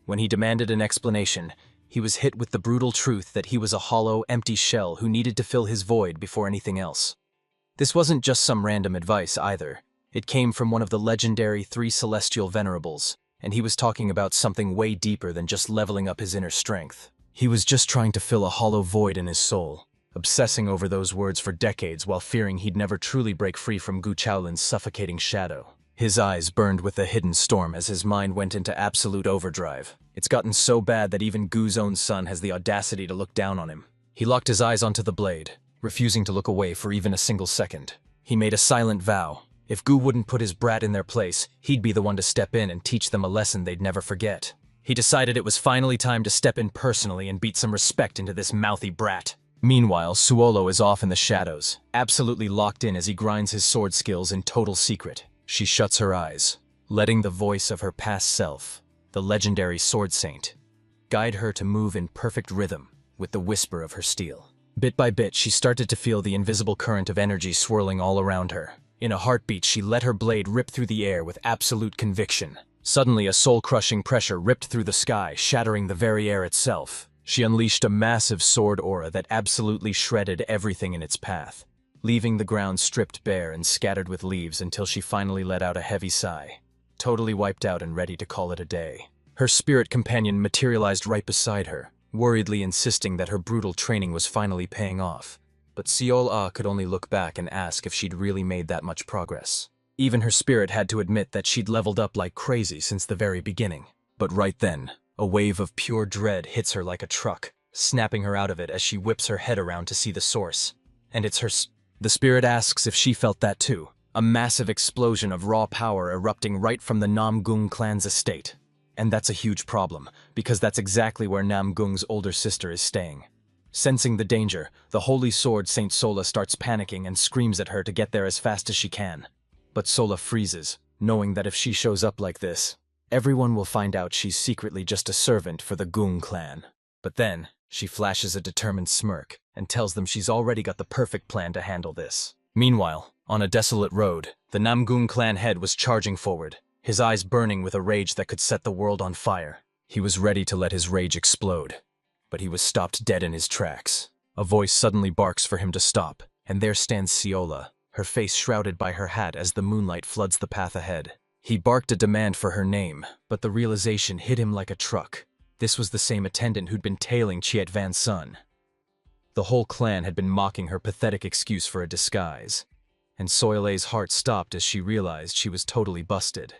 When he demanded an explanation, he was hit with the brutal truth that he was a hollow, empty shell who needed to fill his void before anything else. This wasn't just some random advice either. It came from one of the legendary 3 celestial venerables, and he was talking about something way deeper than just leveling up his inner strength. He was just trying to fill a hollow void in his soul, obsessing over those words for decades while fearing he'd never truly break free from Gu Chaolin's suffocating shadow. His eyes burned with a hidden storm as his mind went into absolute overdrive. It's gotten so bad that even Gu's own son has the audacity to look down on him. He locked his eyes onto the blade, refusing to look away for even a single second. He made a silent vow. If Gu wouldn't put his brat in their place, he'd be the one to step in and teach them a lesson they'd never forget. He decided it was finally time to step in personally and beat some respect into this mouthy brat. Meanwhile, Suolo is off in the shadows, absolutely locked in as he grinds his sword skills in total secret. She shuts her eyes, letting the voice of her past self, the legendary sword saint, guide her to move in perfect rhythm with the whisper of her steel. Bit by bit, she started to feel the invisible current of energy swirling all around her. In a heartbeat, she let her blade rip through the air with absolute conviction. Suddenly, a soul-crushing pressure ripped through the sky, shattering the very air itself. She unleashed a massive sword aura that absolutely shredded everything in its path, leaving the ground stripped bare and scattered with leaves until she finally let out a heavy sigh, totally wiped out and ready to call it a day. Her spirit companion materialized right beside her, worriedly insisting that her brutal training was finally paying off. But Seol-Ah could only look back and ask if she'd really made that much progress. Even her spirit had to admit that she'd leveled up like crazy since the very beginning. But right then, a wave of pure dread hits her like a truck, snapping her out of it as she whips her head around to see the source. And it's her The spirit asks if she felt that too. A massive explosion of raw power erupting right from the Nam Gung clan's estate. And that's a huge problem, because that's exactly where Nam Gung's older sister is staying. Sensing the danger, the holy sword Saint Sola starts panicking and screams at her to get there as fast as she can. But Sola freezes, knowing that if she shows up like this, everyone will find out she's secretly just a servant for the Gung clan. But then, she flashes a determined smirk and tells them she's already got the perfect plan to handle this. Meanwhile, on a desolate road, the Namgung clan head was charging forward, his eyes burning with a rage that could set the world on fire. He was ready to let his rage explode. But he was stopped dead in his tracks. A voice suddenly barks for him to stop, and there stands Seola, her face shrouded by her hat as the moonlight floods the path ahead. He barked a demand for her name, but the realization hit him like a truck. This was the same attendant who'd been tailing Chiet Van's son. The whole clan had been mocking her pathetic excuse for a disguise, and Soile's heart stopped as she realized she was totally busted.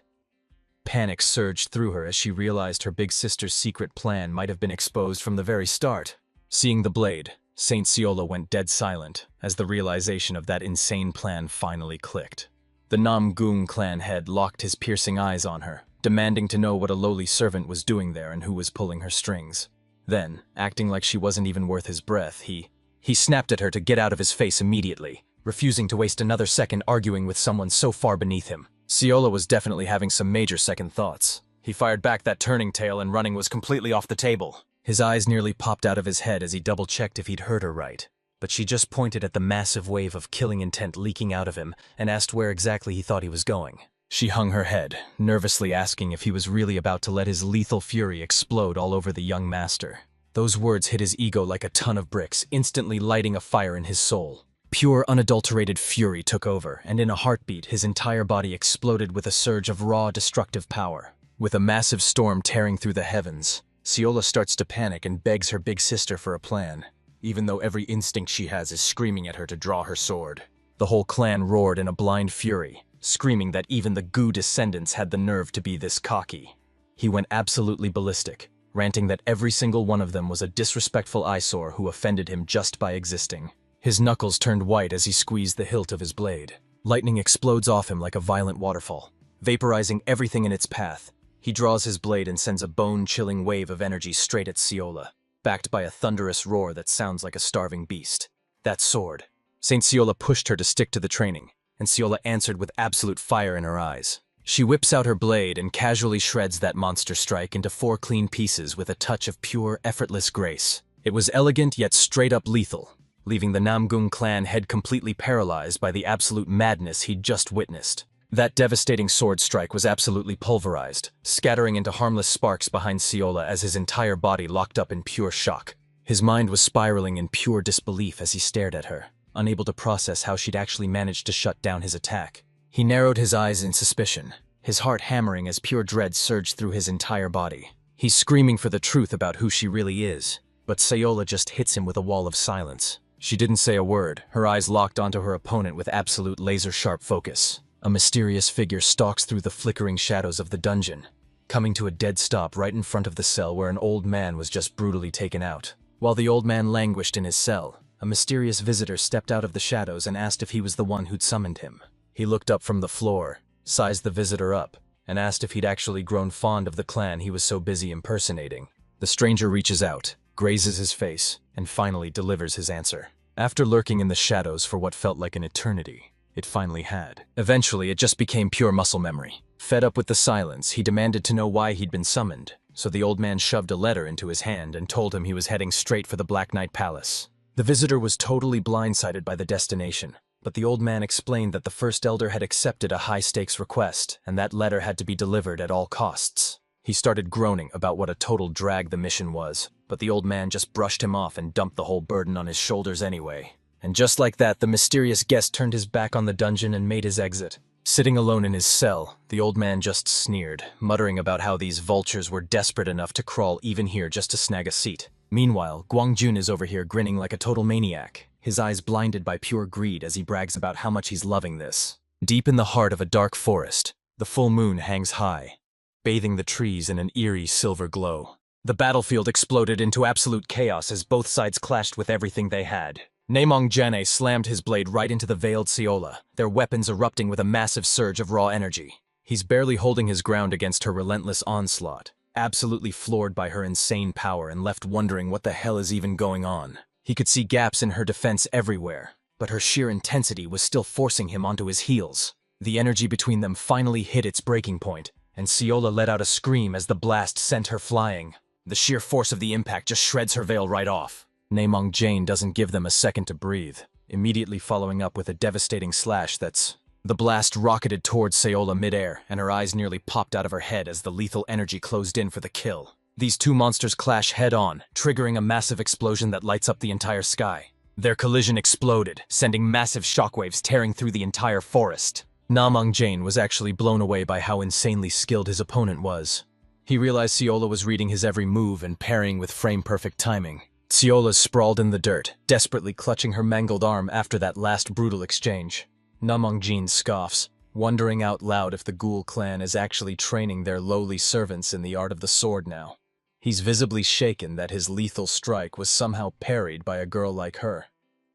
Panic surged through her as she realized her big sister's secret plan might have been exposed from the very start. Seeing the blade, Saint Seola went dead silent as the realization of that insane plan finally clicked. The Namgung clan head locked his piercing eyes on her, demanding to know what a lowly servant was doing there and who was pulling her strings. Then, acting like she wasn't even worth his breath, he snapped at her to get out of his face immediately, refusing to waste another second arguing with someone so far beneath him. Seola was definitely having some major second thoughts. He fired back that turning tail and running was completely off the table. His eyes nearly popped out of his head as he double-checked if he'd heard her right. But she just pointed at the massive wave of killing intent leaking out of him and asked where exactly he thought he was going. She hung her head, nervously asking if he was really about to let his lethal fury explode all over the young master. Those words hit his ego like a ton of bricks, instantly lighting a fire in his soul. Pure, unadulterated fury took over, and in a heartbeat, his entire body exploded with a surge of raw, destructive power. With a massive storm tearing through the heavens, Seola starts to panic and begs her big sister for a plan, even though every instinct she has is screaming at her to draw her sword. The whole clan roared in a blind fury, screaming that even the Gu descendants had the nerve to be this cocky. He went absolutely ballistic, ranting that every single one of them was a disrespectful eyesore who offended him just by existing. His knuckles turned white as he squeezed the hilt of his blade. Lightning explodes off him like a violent waterfall, vaporizing everything in its path. He draws his blade and sends a bone-chilling wave of energy straight at Seola, backed by a thunderous roar that sounds like a starving beast. That sword. Saint Seola pushed her to stick to the training, and Seola answered with absolute fire in her eyes. She whips out her blade and casually shreds that monster strike into 4 clean pieces with a touch of pure, effortless grace. It was elegant yet straight-up lethal, leaving the Namgung clan head completely paralyzed by the absolute madness he'd just witnessed. That devastating sword strike was absolutely pulverized, scattering into harmless sparks behind Seola as his entire body locked up in pure shock. His mind was spiraling in pure disbelief as he stared at her, unable to process how she'd actually managed to shut down his attack. He narrowed his eyes in suspicion, his heart hammering as pure dread surged through his entire body. He's screaming for the truth about who she really is, but Seola just hits him with a wall of silence. She didn't say a word, her eyes locked onto her opponent with absolute laser-sharp focus. A mysterious figure stalks through the flickering shadows of the dungeon, coming to a dead stop right in front of the cell where an old man was just brutally taken out. While the old man languished in his cell, a mysterious visitor stepped out of the shadows and asked if he was the one who'd summoned him. He looked up from the floor, sized the visitor up, and asked if he'd actually grown fond of the clan he was so busy impersonating. The stranger reaches out, grazes his face, and finally delivers his answer. After lurking in the shadows for what felt like an eternity, it finally had. Eventually, it just became pure muscle memory. Fed up with the silence, he demanded to know why he'd been summoned, so the old man shoved a letter into his hand and told him he was heading straight for the Black Knight Palace. The visitor was totally blindsided by the destination, but the old man explained that the First Elder had accepted a high-stakes request, and that letter had to be delivered at all costs. He started groaning about what a total drag the mission was, but the old man just brushed him off and dumped the whole burden on his shoulders anyway. And just like that, the mysterious guest turned his back on the dungeon and made his exit. Sitting alone in his cell, the old man just sneered, muttering about how these vultures were desperate enough to crawl even here just to snag a seat. Meanwhile, Guangjun is over here grinning like a total maniac, his eyes blinded by pure greed as he brags about how much he's loving this. Deep in the heart of a dark forest, the full moon hangs high, bathing the trees in an eerie silver glow. The battlefield exploded into absolute chaos as both sides clashed with everything they had. Naemong Jane slammed his blade right into the veiled Seola, their weapons erupting with a massive surge of raw energy. He's barely holding his ground against her relentless onslaught, absolutely floored by her insane power and left wondering what the hell is even going on. He could see gaps in her defense everywhere, but her sheer intensity was still forcing him onto his heels. The energy between them finally hit its breaking point, and Seola let out a scream as the blast sent her flying. The sheer force of the impact just shreds her veil right off. Naemong Jane doesn't give them a second to breathe, immediately following up with a devastating slash that's... The blast rocketed towards Seola midair, and her eyes nearly popped out of her head as the lethal energy closed in for the kill. These two monsters clash head-on, triggering a massive explosion that lights up the entire sky. Their collision exploded, sending massive shockwaves tearing through the entire forest. Naemong Jane was actually blown away by how insanely skilled his opponent was. He realized Seola was reading his every move and parrying with frame-perfect timing. Seola sprawled in the dirt, desperately clutching her mangled arm after that last brutal exchange. Naemong Jane scoffs, wondering out loud if the Ghoul clan is actually training their lowly servants in the art of the sword now. He's visibly shaken that his lethal strike was somehow parried by a girl like her.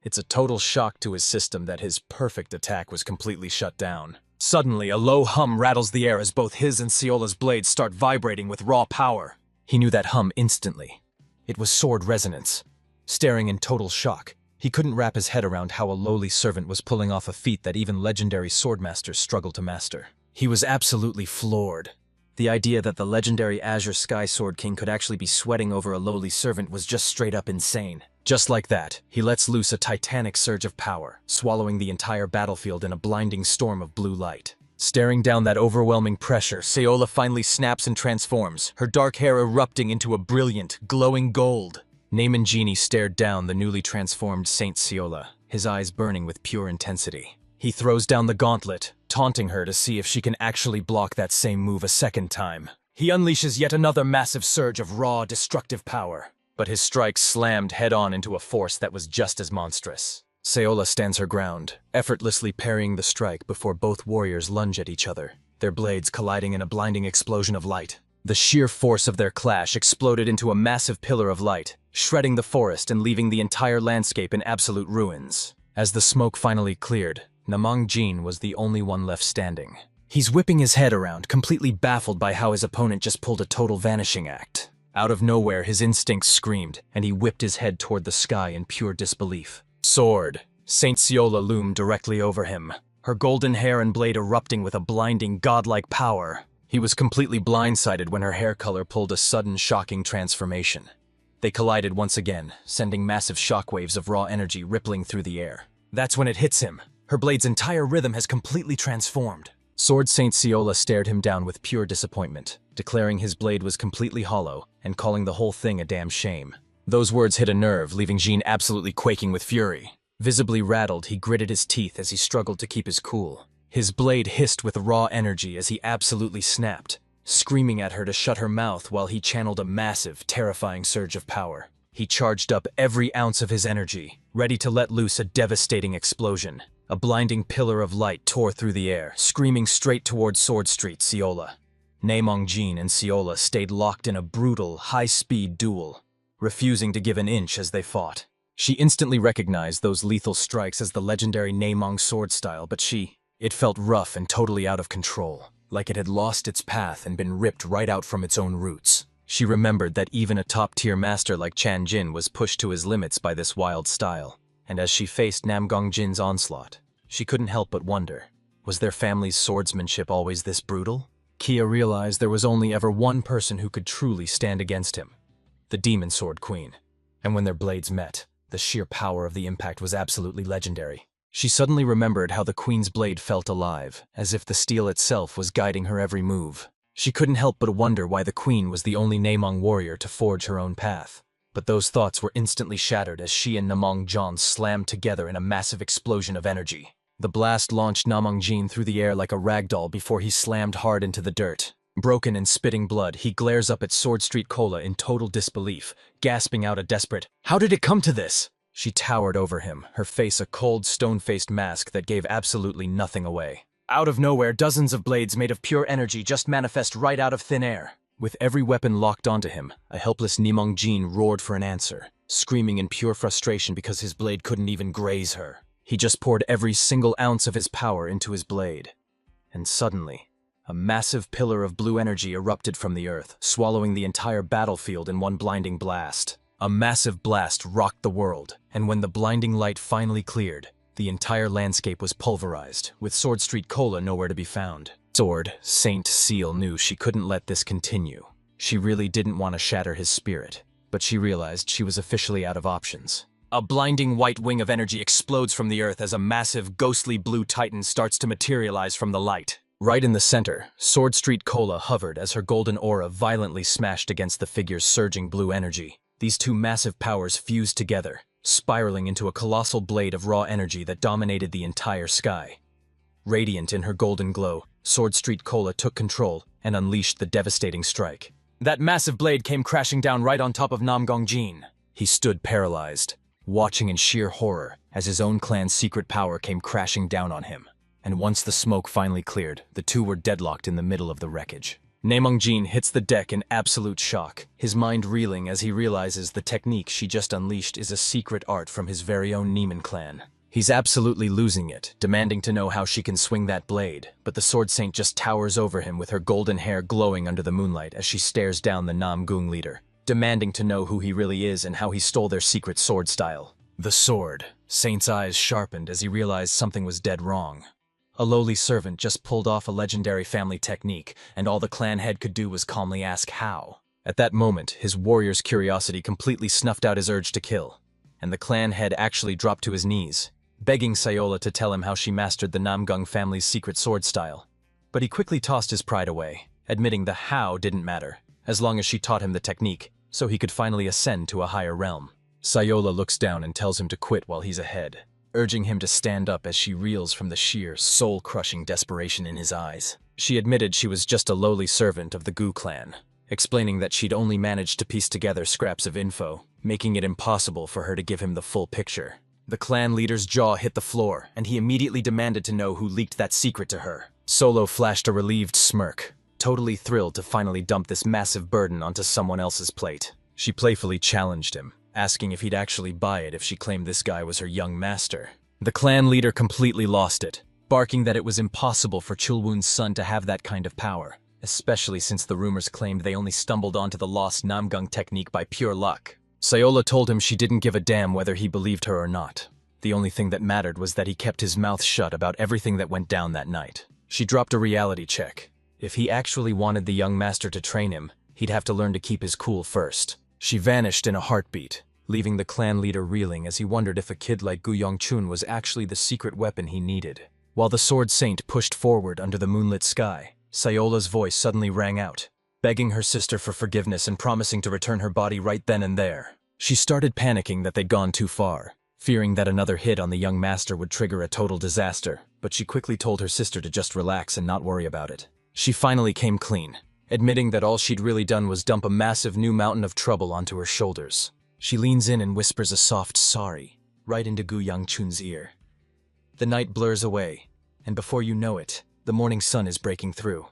It's a total shock to his system that his perfect attack was completely shut down. Suddenly, a low hum rattles the air as both his and Seola's blades start vibrating with raw power. He knew that hum instantly. It was sword resonance. Staring in total shock, he couldn't wrap his head around how a lowly servant was pulling off a feat that even legendary swordmasters struggle to master. He was absolutely floored. The idea that the legendary Azure Sky Sword King could actually be sweating over a lowly servant was just straight up insane. Just like that, he lets loose a titanic surge of power, swallowing the entire battlefield in a blinding storm of blue light. Staring down that overwhelming pressure, Seola finally snaps and transforms, her dark hair erupting into a brilliant, glowing gold. Naaman Genie stared down the newly transformed Saint Seola, his eyes burning with pure intensity. He throws down the gauntlet, taunting her to see if she can actually block that same move a second time. He unleashes yet another massive surge of raw, destructive power. But his strike slammed head-on into a force that was just as monstrous. Seola stands her ground, effortlessly parrying the strike before both warriors lunge at each other, their blades colliding in a blinding explosion of light. The sheer force of their clash exploded into a massive pillar of light, shredding the forest and leaving the entire landscape in absolute ruins. As the smoke finally cleared, Namong Jin was the only one left standing. He's whipping his head around, completely baffled by how his opponent just pulled a total vanishing act. Out of nowhere, his instincts screamed, and he whipped his head toward the sky in pure disbelief. Sword! Saint Seola loomed directly over him, her golden hair and blade erupting with a blinding, godlike power. He was completely blindsided when her hair color pulled a sudden, shocking transformation. They collided once again, sending massive shockwaves of raw energy rippling through the air. That's when it hits him. Her blade's entire rhythm has completely transformed. Sword Saint Seola stared him down with pure disappointment, declaring his blade was completely hollow and calling the whole thing a damn shame. Those words hit a nerve, leaving Jin absolutely quaking with fury. Visibly rattled, he gritted his teeth as he struggled to keep his cool. His blade hissed with raw energy as he absolutely snapped, screaming at her to shut her mouth while he channeled a massive, terrifying surge of power. He charged up every ounce of his energy, ready to let loose a devastating explosion. A blinding pillar of light tore through the air, screaming straight toward Sword Street Seola. Namong Jin and Seola stayed locked in a brutal, high-speed duel, refusing to give an inch as they fought. She instantly recognized those lethal strikes as the legendary Namong sword style, but it felt rough and totally out of control, like it had lost its path and been ripped right out from its own roots. She remembered that even a top-tier master like Chan Jin was pushed to his limits by this wild style, and as she faced Namgong Jin's onslaught, she couldn't help but wonder, was their family's swordsmanship always this brutal? Kia realized there was only ever one person who could truly stand against him, the Demon Sword Queen, and when their blades met, the sheer power of the impact was absolutely legendary. She suddenly remembered how the Queen's blade felt alive, as if the steel itself was guiding her every move. She couldn't help but wonder why the Queen was the only Namong warrior to forge her own path. But those thoughts were instantly shattered as she and Namong Jon slammed together in a massive explosion of energy. The blast launched Namong Jin through the air like a ragdoll before he slammed hard into the dirt. Broken and spitting blood, he glares up at Sword Street Cola in total disbelief, gasping out a desperate, "How did it come to this?" She towered over him, her face a cold, stone-faced mask that gave absolutely nothing away. Out of nowhere, dozens of blades made of pure energy just manifest right out of thin air. With every weapon locked onto him, a helpless Namong Jin roared for an answer, screaming in pure frustration because his blade couldn't even graze her. He just poured every single ounce of his power into his blade. And suddenly, a massive pillar of blue energy erupted from the earth, swallowing the entire battlefield in one blinding blast. A massive blast rocked the world, and when the blinding light finally cleared, the entire landscape was pulverized, with Sword Street Cola nowhere to be found. Sword Saint Seal knew she couldn't let this continue. She really didn't want to shatter his spirit, but she realized she was officially out of options. A blinding white wing of energy explodes from the earth as a massive, ghostly blue titan starts to materialize from the light. Right in the center, Sword Street Cola hovered as her golden aura violently smashed against the figure's surging blue energy. These two massive powers fused together, spiraling into a colossal blade of raw energy that dominated the entire sky. Radiant in her golden glow, Sword Street Cola took control and unleashed the devastating strike. That massive blade came crashing down right on top of Namgong Jin. He stood paralyzed, watching in sheer horror as his own clan's secret power came crashing down on him. And once the smoke finally cleared, the two were deadlocked in the middle of the wreckage. Namong Jin hits the deck in absolute shock, his mind reeling as he realizes the technique she just unleashed is a secret art from his very own Neiman clan. He's absolutely losing it, demanding to know how she can swing that blade, but the Sword Saint just towers over him with her golden hair glowing under the moonlight as she stares down the Namgung leader, demanding to know who he really is and how he stole their secret sword style. The sword. Saint's eyes sharpened as he realized something was dead wrong. A lowly servant just pulled off a legendary family technique, and all the clan head could do was calmly ask how. At that moment, his warrior's curiosity completely snuffed out his urge to kill, and the clan head actually dropped to his knees, begging Sayola to tell him how she mastered the Namgung family's secret sword style. But he quickly tossed his pride away, admitting the how didn't matter, as long as she taught him the technique, so he could finally ascend to a higher realm. Sayola looks down and tells him to quit while he's ahead, urging him to stand up as she reels from the sheer, soul-crushing desperation in his eyes. She admitted she was just a lowly servant of the Gu clan, explaining that she'd only managed to piece together scraps of info, making it impossible for her to give him the full picture. The clan leader's jaw hit the floor, and he immediately demanded to know who leaked that secret to her. Solo flashed a relieved smirk, totally thrilled to finally dump this massive burden onto someone else's plate. She playfully challenged him, asking if he'd actually buy it if she claimed this guy was her young master. The clan leader completely lost it, barking that it was impossible for Chulwun's son to have that kind of power, especially since the rumors claimed they only stumbled onto the lost Namgung technique by pure luck. Sayola told him she didn't give a damn whether he believed her or not. The only thing that mattered was that he kept his mouth shut about everything that went down that night. She dropped a reality check. If he actually wanted the young master to train him, he'd have to learn to keep his cool first. She vanished in a heartbeat, leaving the clan leader reeling as he wondered if a kid like Gu Yongchun was actually the secret weapon he needed. While the sword saint pushed forward under the moonlit sky, Sayola's voice suddenly rang out, begging her sister for forgiveness and promising to return her body right then and there. She started panicking that they'd gone too far, fearing that another hit on the young master would trigger a total disaster, but she quickly told her sister to just relax and not worry about it. She finally came clean, admitting that all she'd really done was dump a massive new mountain of trouble onto her shoulders. She leans in and whispers a soft sorry right into Gu Yangchun's ear. The night blurs away, and before you know it, the morning sun is breaking through.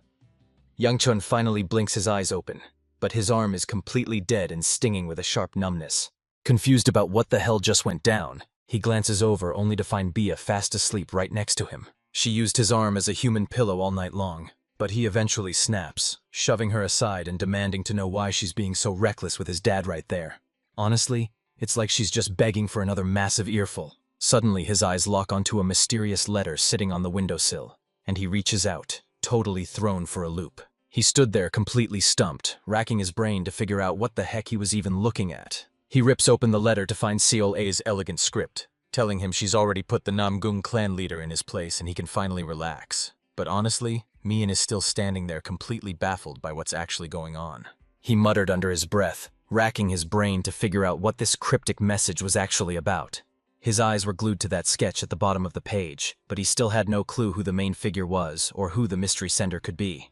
Yangchun finally blinks his eyes open, but his arm is completely dead and stinging with a sharp numbness. Confused about what the hell just went down, he glances over only to find Bia fast asleep right next to him. She used his arm as a human pillow all night long, but he eventually snaps, shoving her aside and demanding to know why she's being so reckless with his dad right there. Honestly, it's like she's just begging for another massive earful. Suddenly his eyes lock onto a mysterious letter sitting on the windowsill, and he reaches out, totally thrown for a loop. He stood there completely stumped, racking his brain to figure out what the heck he was even looking at. He rips open the letter to find Seol A's elegant script, telling him she's already put the Namgung clan leader in his place and he can finally relax. But honestly, Mian is still standing there completely baffled by what's actually going on. He muttered under his breath, racking his brain to figure out what this cryptic message was actually about. His eyes were glued to that sketch at the bottom of the page, but he still had no clue who the main figure was or who the mystery sender could be.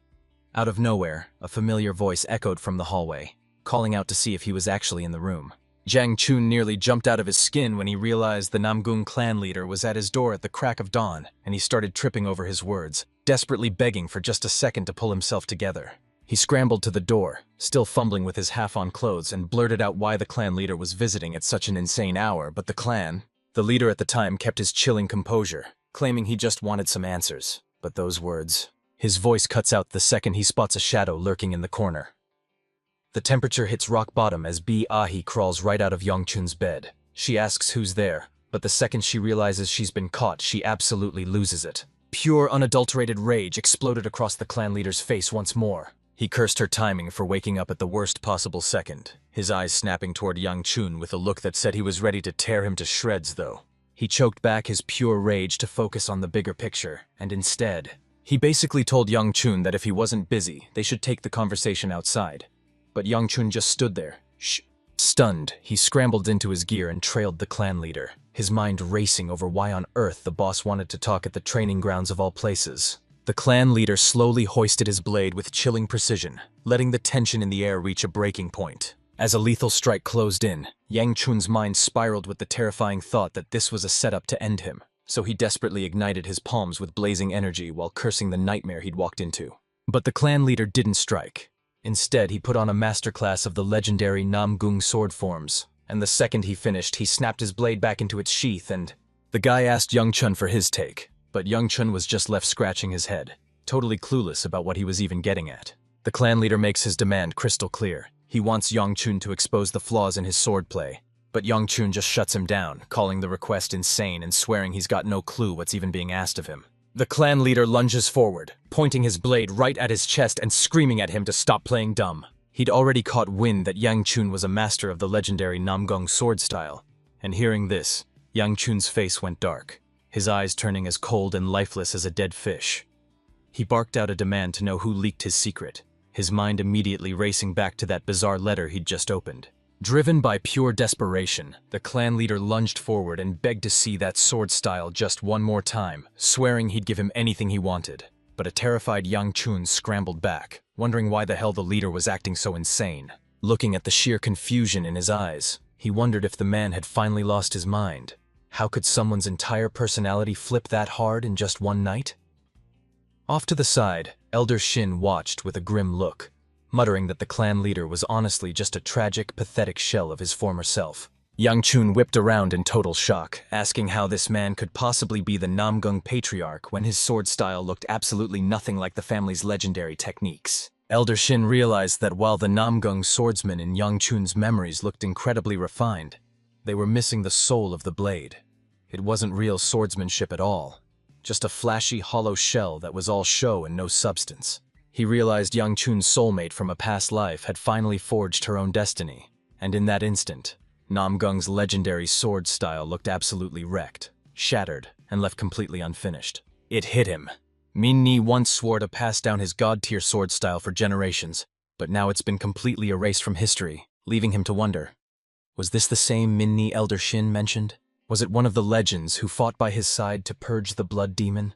Out of nowhere, a familiar voice echoed from the hallway, calling out to see if he was actually in the room. Jiang Chun nearly jumped out of his skin when he realized the Namgung clan leader was at his door at the crack of dawn, and he started tripping over his words, desperately begging for just a second to pull himself together. He scrambled to the door, still fumbling with his half-on clothes, and blurted out why the clan leader was visiting at such an insane hour, but the leader at the time kept his chilling composure, claiming he just wanted some answers. But those words... His voice cuts out the second he spots a shadow lurking in the corner. The temperature hits rock bottom as Bi Ahi crawls right out of Yongchun's bed. She asks who's there, but the second she realizes she's been caught, she absolutely loses it. Pure, unadulterated rage exploded across the clan leader's face once more. He cursed her timing for waking up at the worst possible second, his eyes snapping toward Yangchun with a look that said he was ready to tear him to shreds, though. He choked back his pure rage to focus on the bigger picture, and instead... He basically told Yangchun that if he wasn't busy, they should take the conversation outside. But Yangchun just stood there, stunned. He scrambled into his gear and trailed the clan leader, his mind racing over why on earth the boss wanted to talk at the training grounds of all places. The clan leader slowly hoisted his blade with chilling precision, letting the tension in the air reach a breaking point. As a lethal strike closed in, Yangchun's mind spiraled with the terrifying thought that this was a setup to end him. So he desperately ignited his palms with blazing energy while cursing the nightmare he'd walked into. But the clan leader didn't strike. Instead, he put on a masterclass of the legendary Namgung sword forms, and the second he finished, he snapped his blade back into its sheath and... The guy asked Yangchun for his take, but Yangchun was just left scratching his head, totally clueless about what he was even getting at. The clan leader makes his demand crystal clear. He wants Yangchun to expose the flaws in his swordplay. But Yangchun just shuts him down, calling the request insane and swearing he's got no clue what's even being asked of him. The clan leader lunges forward, pointing his blade right at his chest and screaming at him to stop playing dumb. He'd already caught wind that Yang Chun was a master of the legendary Namgung sword style, and hearing this, Yang Chun's face went dark, his eyes turning as cold and lifeless as a dead fish. He barked out a demand to know who leaked his secret, his mind immediately racing back to that bizarre letter he'd just opened. Driven by pure desperation, the clan leader lunged forward and begged to see that sword style just one more time, swearing he'd give him anything he wanted. But a terrified Yang Chun scrambled back, wondering why the hell the leader was acting so insane. Looking at the sheer confusion in his eyes, he wondered if the man had finally lost his mind. How could someone's entire personality flip that hard in just one night? Off to the side, Elder Shin watched with a grim look, muttering that the clan leader was honestly just a tragic, pathetic shell of his former self. Yang Chun whipped around in total shock, asking how this man could possibly be the Namgung patriarch when his sword style looked absolutely nothing like the family's legendary techniques. Elder Shin realized that while the Namgung swordsmen in Yang Chun's memories looked incredibly refined, they were missing the soul of the blade. It wasn't real swordsmanship at all, just a flashy, hollow shell that was all show and no substance. He realized Yang Chun's soulmate from a past life had finally forged her own destiny, and in that instant, Namgung's legendary sword style looked absolutely wrecked, shattered, and left completely unfinished. It hit him. Min Ni once swore to pass down his god-tier sword style for generations, but now it's been completely erased from history, leaving him to wonder. Was this the same Min Ni Elder Shin mentioned? Was it one of the legends who fought by his side to purge the blood demon?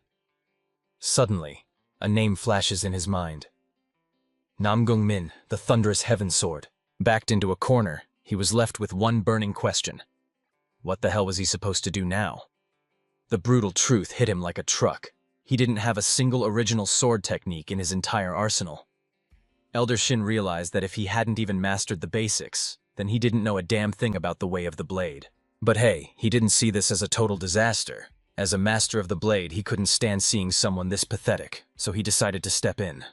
Suddenly, a name flashes in his mind. Namgung Min, the thunderous heaven sword. Backed into a corner, he was left with one burning question. What the hell was he supposed to do now? The brutal truth hit him like a truck. He didn't have a single original sword technique in his entire arsenal. Elder Shin realized that if he hadn't even mastered the basics, then he didn't know a damn thing about the way of the blade. But hey, he didn't see this as a total disaster. As a master of the blade, he couldn't stand seeing someone this pathetic, so he decided to step in.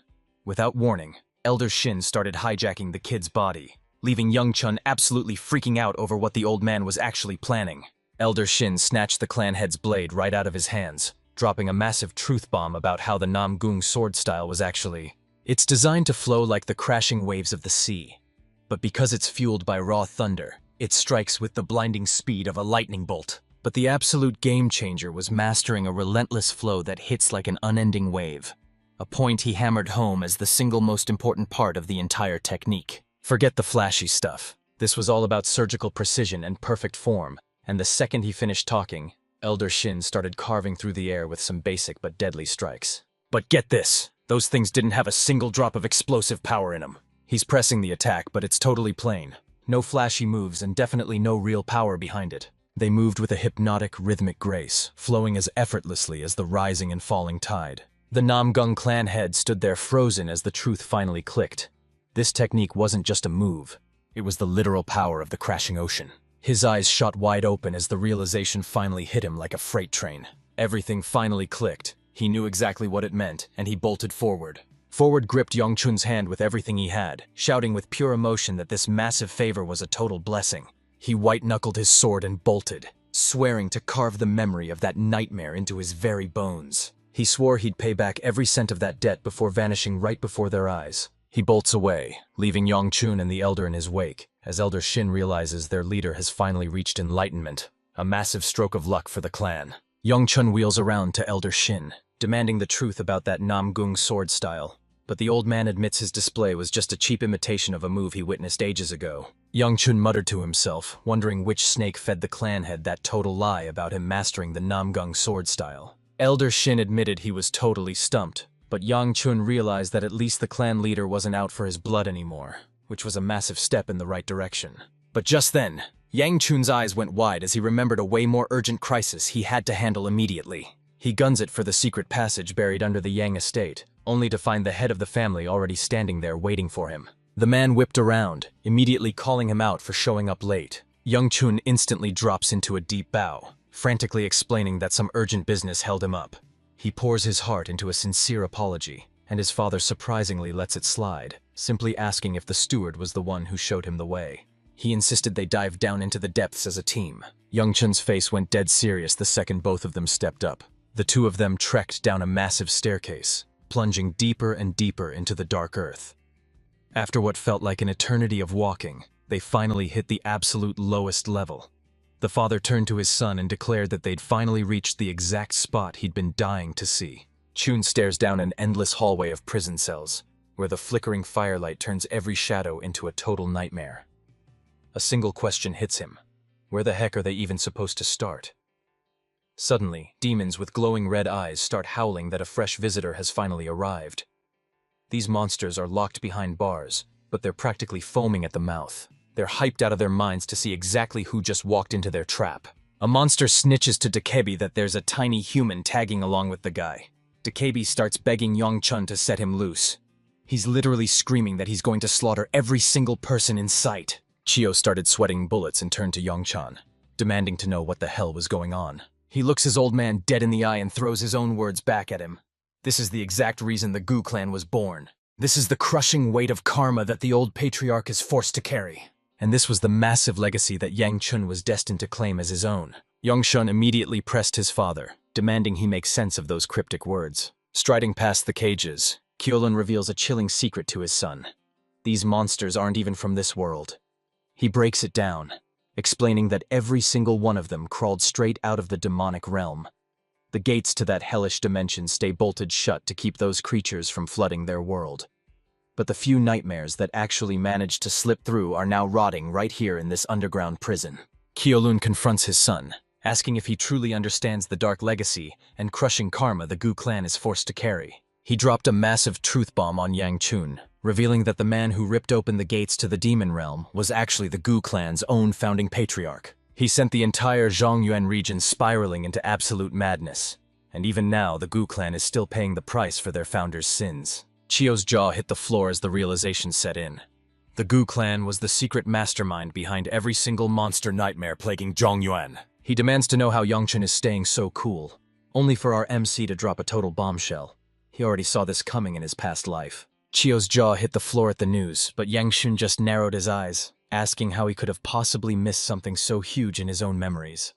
Without warning, Elder Shin started hijacking the kid's body, leaving Young Chun absolutely freaking out over what the old man was actually planning. Elder Shin snatched the clan head's blade right out of his hands, dropping a massive truth bomb about how the Namgung sword style was actually... It's designed to flow like the crashing waves of the sea, but because it's fueled by raw thunder, it strikes with the blinding speed of a lightning bolt. But the absolute game changer was mastering a relentless flow that hits like an unending wave, a point he hammered home as the single most important part of the entire technique. Forget the flashy stuff. This was all about surgical precision and perfect form, and the second he finished talking, Elder Shin started carving through the air with some basic but deadly strikes. But get this, those things didn't have a single drop of explosive power in them. He's pressing the attack, but it's totally plain. No flashy moves and definitely no real power behind it. They moved with a hypnotic, rhythmic grace, flowing as effortlessly as the rising and falling tide. The Namgung clan head stood there frozen as the truth finally clicked. This technique wasn't just a move, it was the literal power of the crashing ocean. His eyes shot wide open as the realization finally hit him like a freight train. Everything finally clicked. He knew exactly what it meant, and he bolted forward. Forward gripped Yang Chun's hand with everything he had, shouting with pure emotion that this massive favor was a total blessing. He white-knuckled his sword and bolted, swearing to carve the memory of that nightmare into his very bones. He swore he'd pay back every cent of that debt before vanishing right before their eyes. He bolts away, leaving Yang Chun and the Elder in his wake, as Elder Shin realizes their leader has finally reached enlightenment, a massive stroke of luck for the clan. Yang Chun wheels around to Elder Shin, demanding the truth about that Namgung sword style. But the old man admits his display was just a cheap imitation of a move he witnessed ages ago. Yang Chun muttered to himself, wondering which snake fed the clan head that total lie about him mastering the Namgung sword style. Elder Shin admitted he was totally stumped, but Yang Chun realized that at least the clan leader wasn't out for his blood anymore, which was a massive step in the right direction. But just then, Yang Chun's eyes went wide as he remembered a way more urgent crisis he had to handle immediately. He guns it for the secret passage buried under the Yang estate, only to find the head of the family already standing there waiting for him. The man whipped around, immediately calling him out for showing up late. Yang Chun instantly drops into a deep bow, frantically explaining that some urgent business held him up. He pours his heart into a sincere apology, and his father surprisingly lets it slide, simply asking if the steward was the one who showed him the way. He insisted they dive down into the depths as a team. Yang Chun's face went dead serious the second both of them stepped up. The two of them trekked down a massive staircase, plunging deeper and deeper into the dark earth. After what felt like an eternity of walking, they finally hit the absolute lowest level. The father turned to his son and declared that they'd finally reached the exact spot he'd been dying to see. Chun stares down an endless hallway of prison cells, where the flickering firelight turns every shadow into a total nightmare. A single question hits him. Where the heck are they even supposed to start? Suddenly, demons with glowing red eyes start howling that a fresh visitor has finally arrived. These monsters are locked behind bars, but they're practically foaming at the mouth. They're hyped out of their minds to see exactly who just walked into their trap. A monster snitches to Dakebi that there's a tiny human tagging along with the guy. Dakebi starts begging Yongchun to set him loose. He's literally screaming that he's going to slaughter every single person in sight. Chio started sweating bullets and turned to Yongchun, demanding to know what the hell was going on. He looks his old man dead in the eye and throws his own words back at him. This is the exact reason the Gu clan was born. This is the crushing weight of karma that the old patriarch is forced to carry. And this was the massive legacy that Yang Chun was destined to claim as his own. Yongchun immediately pressed his father, demanding he make sense of those cryptic words. Striding past the cages, Kyolun reveals a chilling secret to his son. These monsters aren't even from this world. He breaks it down, explaining that every single one of them crawled straight out of the demonic realm. The gates to that hellish dimension stay bolted shut to keep those creatures from flooding their world. But the few nightmares that actually managed to slip through are now rotting right here in this underground prison. Kyolun confronts his son, asking if he truly understands the dark legacy and crushing karma the Gu clan is forced to carry. He dropped a massive truth bomb on Yang Chun, revealing that the man who ripped open the gates to the demon realm was actually the Gu clan's own founding patriarch. He sent the entire Zhongyuan region spiraling into absolute madness, and even now the Gu clan is still paying the price for their founder's sins. Chio's jaw hit the floor as the realization set in. The Gu clan was the secret mastermind behind every single monster nightmare plaguing Zhongyuan. He demands to know how Yongchun is staying so cool, only for our MC to drop a total bombshell. He already saw this coming in his past life. Chio's jaw hit the floor at the news, but Yangchun just narrowed his eyes, asking how he could have possibly missed something so huge in his own memories.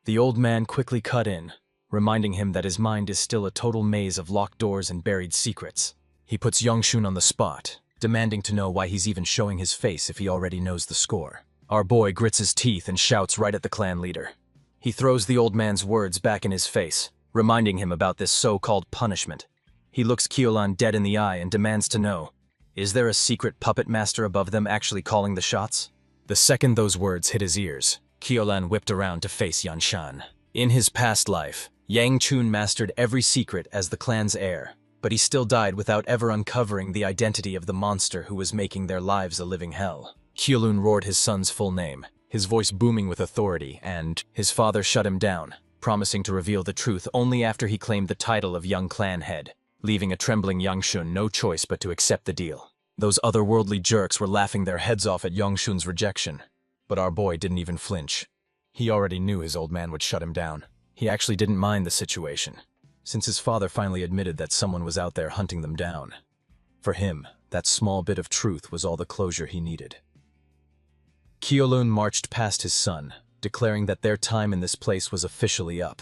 The old man quickly cut in, reminding him that his mind is still a total maze of locked doors and buried secrets. He puts Yongchun on the spot, demanding to know why he's even showing his face if he already knows the score. Our boy grits his teeth and shouts right at the clan leader. He throws the old man's words back in his face, reminding him about this so-called punishment. He looks Kyolun dead in the eye and demands to know, is there a secret puppet master above them actually calling the shots? The second those words hit his ears, Kyolun whipped around to face Yanshan. In his past life, Yang Chun mastered every secret as the clan's heir, but he still died without ever uncovering the identity of the monster who was making their lives a living hell. Kyolun roared his son's full name, his voice booming with authority, and his father shut him down, promising to reveal the truth only after he claimed the title of young clan head, leaving a trembling Yangchun no choice but to accept the deal. Those otherworldly jerks were laughing their heads off at Yangchun's rejection, but our boy didn't even flinch. He already knew his old man would shut him down. He actually didn't mind the situation, since his father finally admitted that someone was out there hunting them down. For him, that small bit of truth was all the closure he needed. Kyolun marched past his son, declaring that their time in this place was officially up.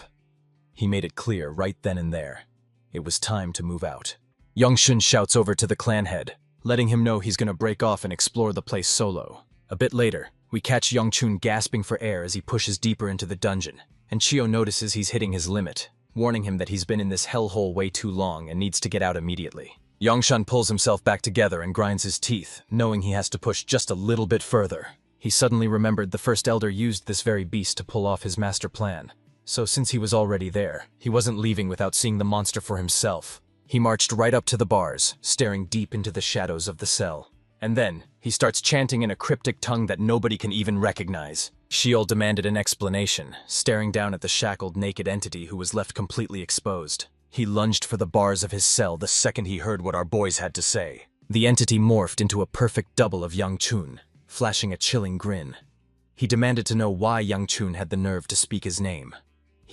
He made it clear right then and there. It was time to move out. Yongchun shouts over to the clan head, letting him know he's gonna break off and explore the place solo. A bit later, we catch Yongchun gasping for air as he pushes deeper into the dungeon, and Chio notices he's hitting his limit, warning him that he's been in this hellhole way too long and needs to get out immediately. Yongchun pulls himself back together and grinds his teeth, knowing he has to push just a little bit further. He suddenly remembered the first elder used this very beast to pull off his master plan. So since he was already there, he wasn't leaving without seeing the monster for himself. He marched right up to the bars, staring deep into the shadows of the cell. And then, he starts chanting in a cryptic tongue that nobody can even recognize. Sheol demanded an explanation, staring down at the shackled, naked entity who was left completely exposed. He lunged for the bars of his cell the second he heard what our boys had to say. The entity morphed into a perfect double of Yangchun, flashing a chilling grin. He demanded to know why Yangchun had the nerve to speak his name.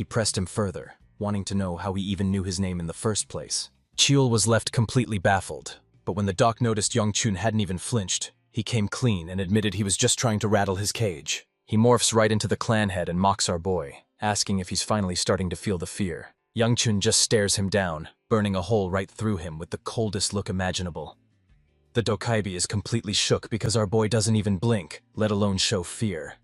He pressed him further, wanting to know how he even knew his name in the first place. Chiul was left completely baffled, but when the doc noticed Yongchun hadn't even flinched, he came clean and admitted he was just trying to rattle his cage. He morphs right into the clan head and mocks our boy, asking if he's finally starting to feel the fear. Young Chun just stares him down, burning a hole right through him with the coldest look imaginable. The Dokaibi is completely shook because our boy doesn't even blink, let alone show fear.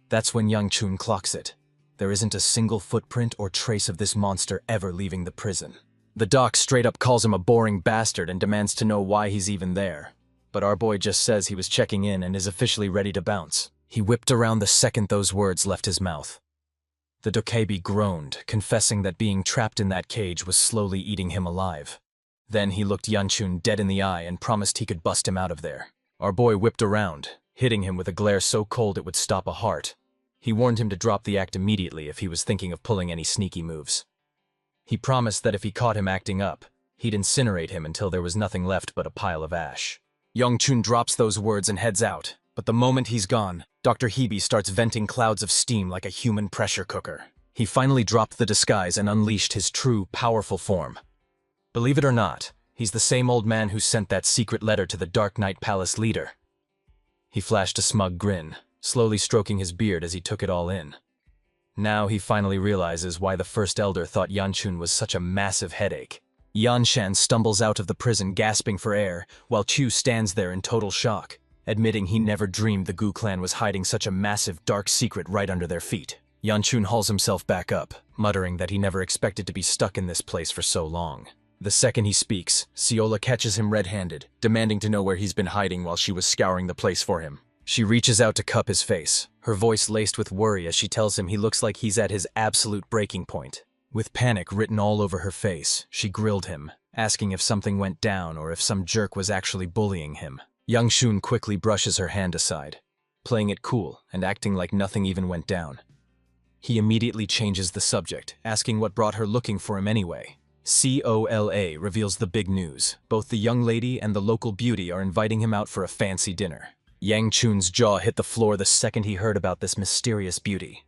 That's when Young Chun clocks it. There isn't a single footprint or trace of this monster ever leaving the prison. The doc straight up calls him a boring bastard and demands to know why he's even there. But our boy just says he was checking in and is officially ready to bounce. He whipped around the second those words left his mouth. The Dokaibi groaned, confessing that being trapped in that cage was slowly eating him alive. Then he looked Yanchun dead in the eye and promised he could bust him out of there. Our boy whipped around, hitting him with a glare so cold it would stop a heart. He warned him to drop the act immediately if he was thinking of pulling any sneaky moves. He promised that if he caught him acting up, he'd incinerate him until there was nothing left but a pile of ash. Young Chun drops those words and heads out, but the moment he's gone, Dr. Hebe starts venting clouds of steam like a human pressure cooker. He finally dropped the disguise and unleashed his true, powerful form. Believe it or not, he's the same old man who sent that secret letter to the Dark Knight Palace leader. He flashed a smug grin, slowly stroking his beard as he took it all in. Now he finally realizes why the First Elder thought Yanchun was such a massive headache. Yanshan stumbles out of the prison gasping for air, while Chu stands there in total shock, admitting he never dreamed the Gu clan was hiding such a massive dark secret right under their feet. Yanchun hauls himself back up, muttering that he never expected to be stuck in this place for so long. The second he speaks, Ciola catches him red-handed, demanding to know where he's been hiding while she was scouring the place for him. She reaches out to cup his face, her voice laced with worry as she tells him he looks like he's at his absolute breaking point. With panic written all over her face, she grilled him, asking if something went down or if some jerk was actually bullying him. Young Shun quickly brushes her hand aside, playing it cool and acting like nothing even went down. He immediately changes the subject, asking what brought her looking for him anyway. COLA reveals the big news. Both the young lady and the local beauty are inviting him out for a fancy dinner. Yang Chun's jaw hit the floor the second he heard about this mysterious beauty.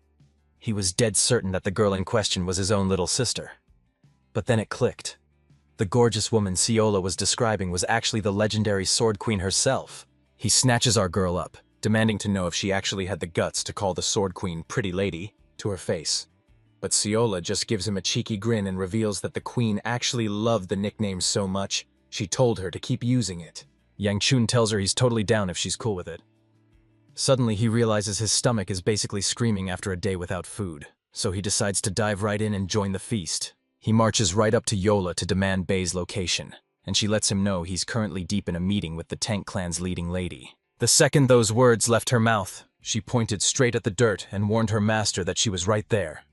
He was dead certain that the girl in question was his own little sister. But then it clicked. The gorgeous woman Ciola was describing was actually the legendary Sword Queen herself. He snatches our girl up, demanding to know if she actually had the guts to call the Sword Queen pretty lady to her face. But Ciola just gives him a cheeky grin and reveals that the queen actually loved the nickname so much, she told her to keep using it. Yang Chun tells her he's totally down if she's cool with it. Suddenly he realizes his stomach is basically screaming after a day without food, so he decides to dive right in and join the feast. He marches right up to Yola to demand Bei's location, and she lets him know he's currently deep in a meeting with the Tank Clan's leading lady. The second those words left her mouth, she pointed straight at the dirt and warned her master that she was right there.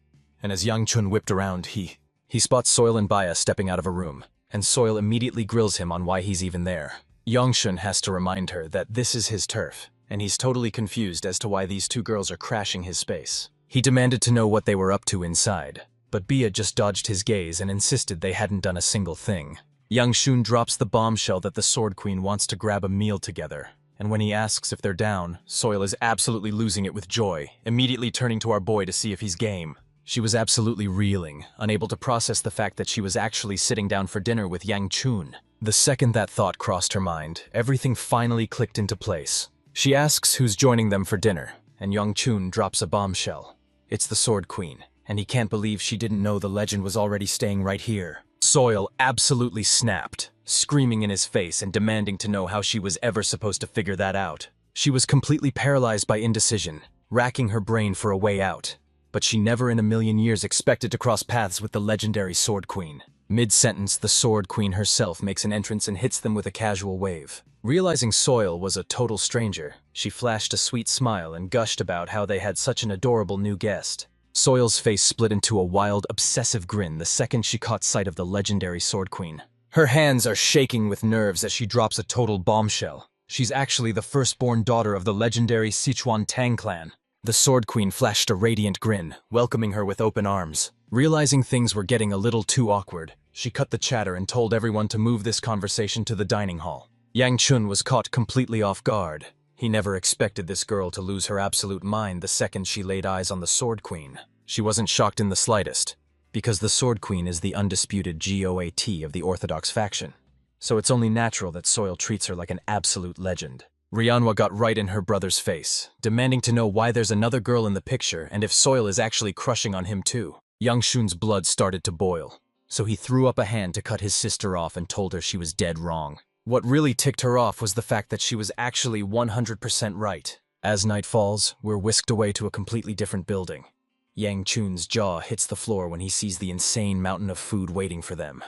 And as Yang Chun whipped around, he spots Soil and Baya stepping out of a room, and Soil immediately grills him on why he's even there. Yang Chun has to remind her that this is his turf, and he's totally confused as to why these two girls are crashing his space. He demanded to know what they were up to inside, but Bia just dodged his gaze and insisted they hadn't done a single thing. Yang Chun drops the bombshell that the Sword Queen wants to grab a meal together, and when he asks if they're down, Soil is absolutely losing it with joy, immediately turning to our boy to see if he's game. She was absolutely reeling, unable to process the fact that she was actually sitting down for dinner with Yang Chun. The second that thought crossed her mind, everything finally clicked into place. She asks who's joining them for dinner, and Yang Chun drops a bombshell. It's the Sword Queen, and he can't believe she didn't know the legend was already staying right here. Soil absolutely snapped, screaming in his face and demanding to know how she was ever supposed to figure that out. She was completely paralyzed by indecision, racking her brain for a way out. But she never in a million years expected to cross paths with the legendary Sword Queen. Mid-sentence, the Sword Queen herself makes an entrance and hits them with a casual wave. Realizing Soil was a total stranger, she flashed a sweet smile and gushed about how they had such an adorable new guest. Soil's face split into a wild, obsessive grin the second she caught sight of the legendary Sword Queen. Her hands are shaking with nerves as she drops a total bombshell. She's actually the firstborn daughter of the legendary Sichuan Tang clan. The Sword Queen flashed a radiant grin, welcoming her with open arms. Realizing things were getting a little too awkward, she cut the chatter and told everyone to move this conversation to the dining hall. Yang Chun was caught completely off guard. He never expected this girl to lose her absolute mind the second she laid eyes on the Sword Queen. She wasn't shocked in the slightest, because the Sword Queen is the undisputed GOAT of the Orthodox faction. So it's only natural that Soil treats her like an absolute legend. Reincarnates got right in her brother's face, demanding to know why there's another girl in the picture and if Soil is actually crushing on him too. Yang Shun's blood started to boil, so he threw up a hand to cut his sister off and told her she was dead wrong. What really ticked her off was the fact that she was actually 100% right. As night falls, we're whisked away to a completely different building. Yang Chun's jaw hits the floor when he sees the insane mountain of food waiting for them.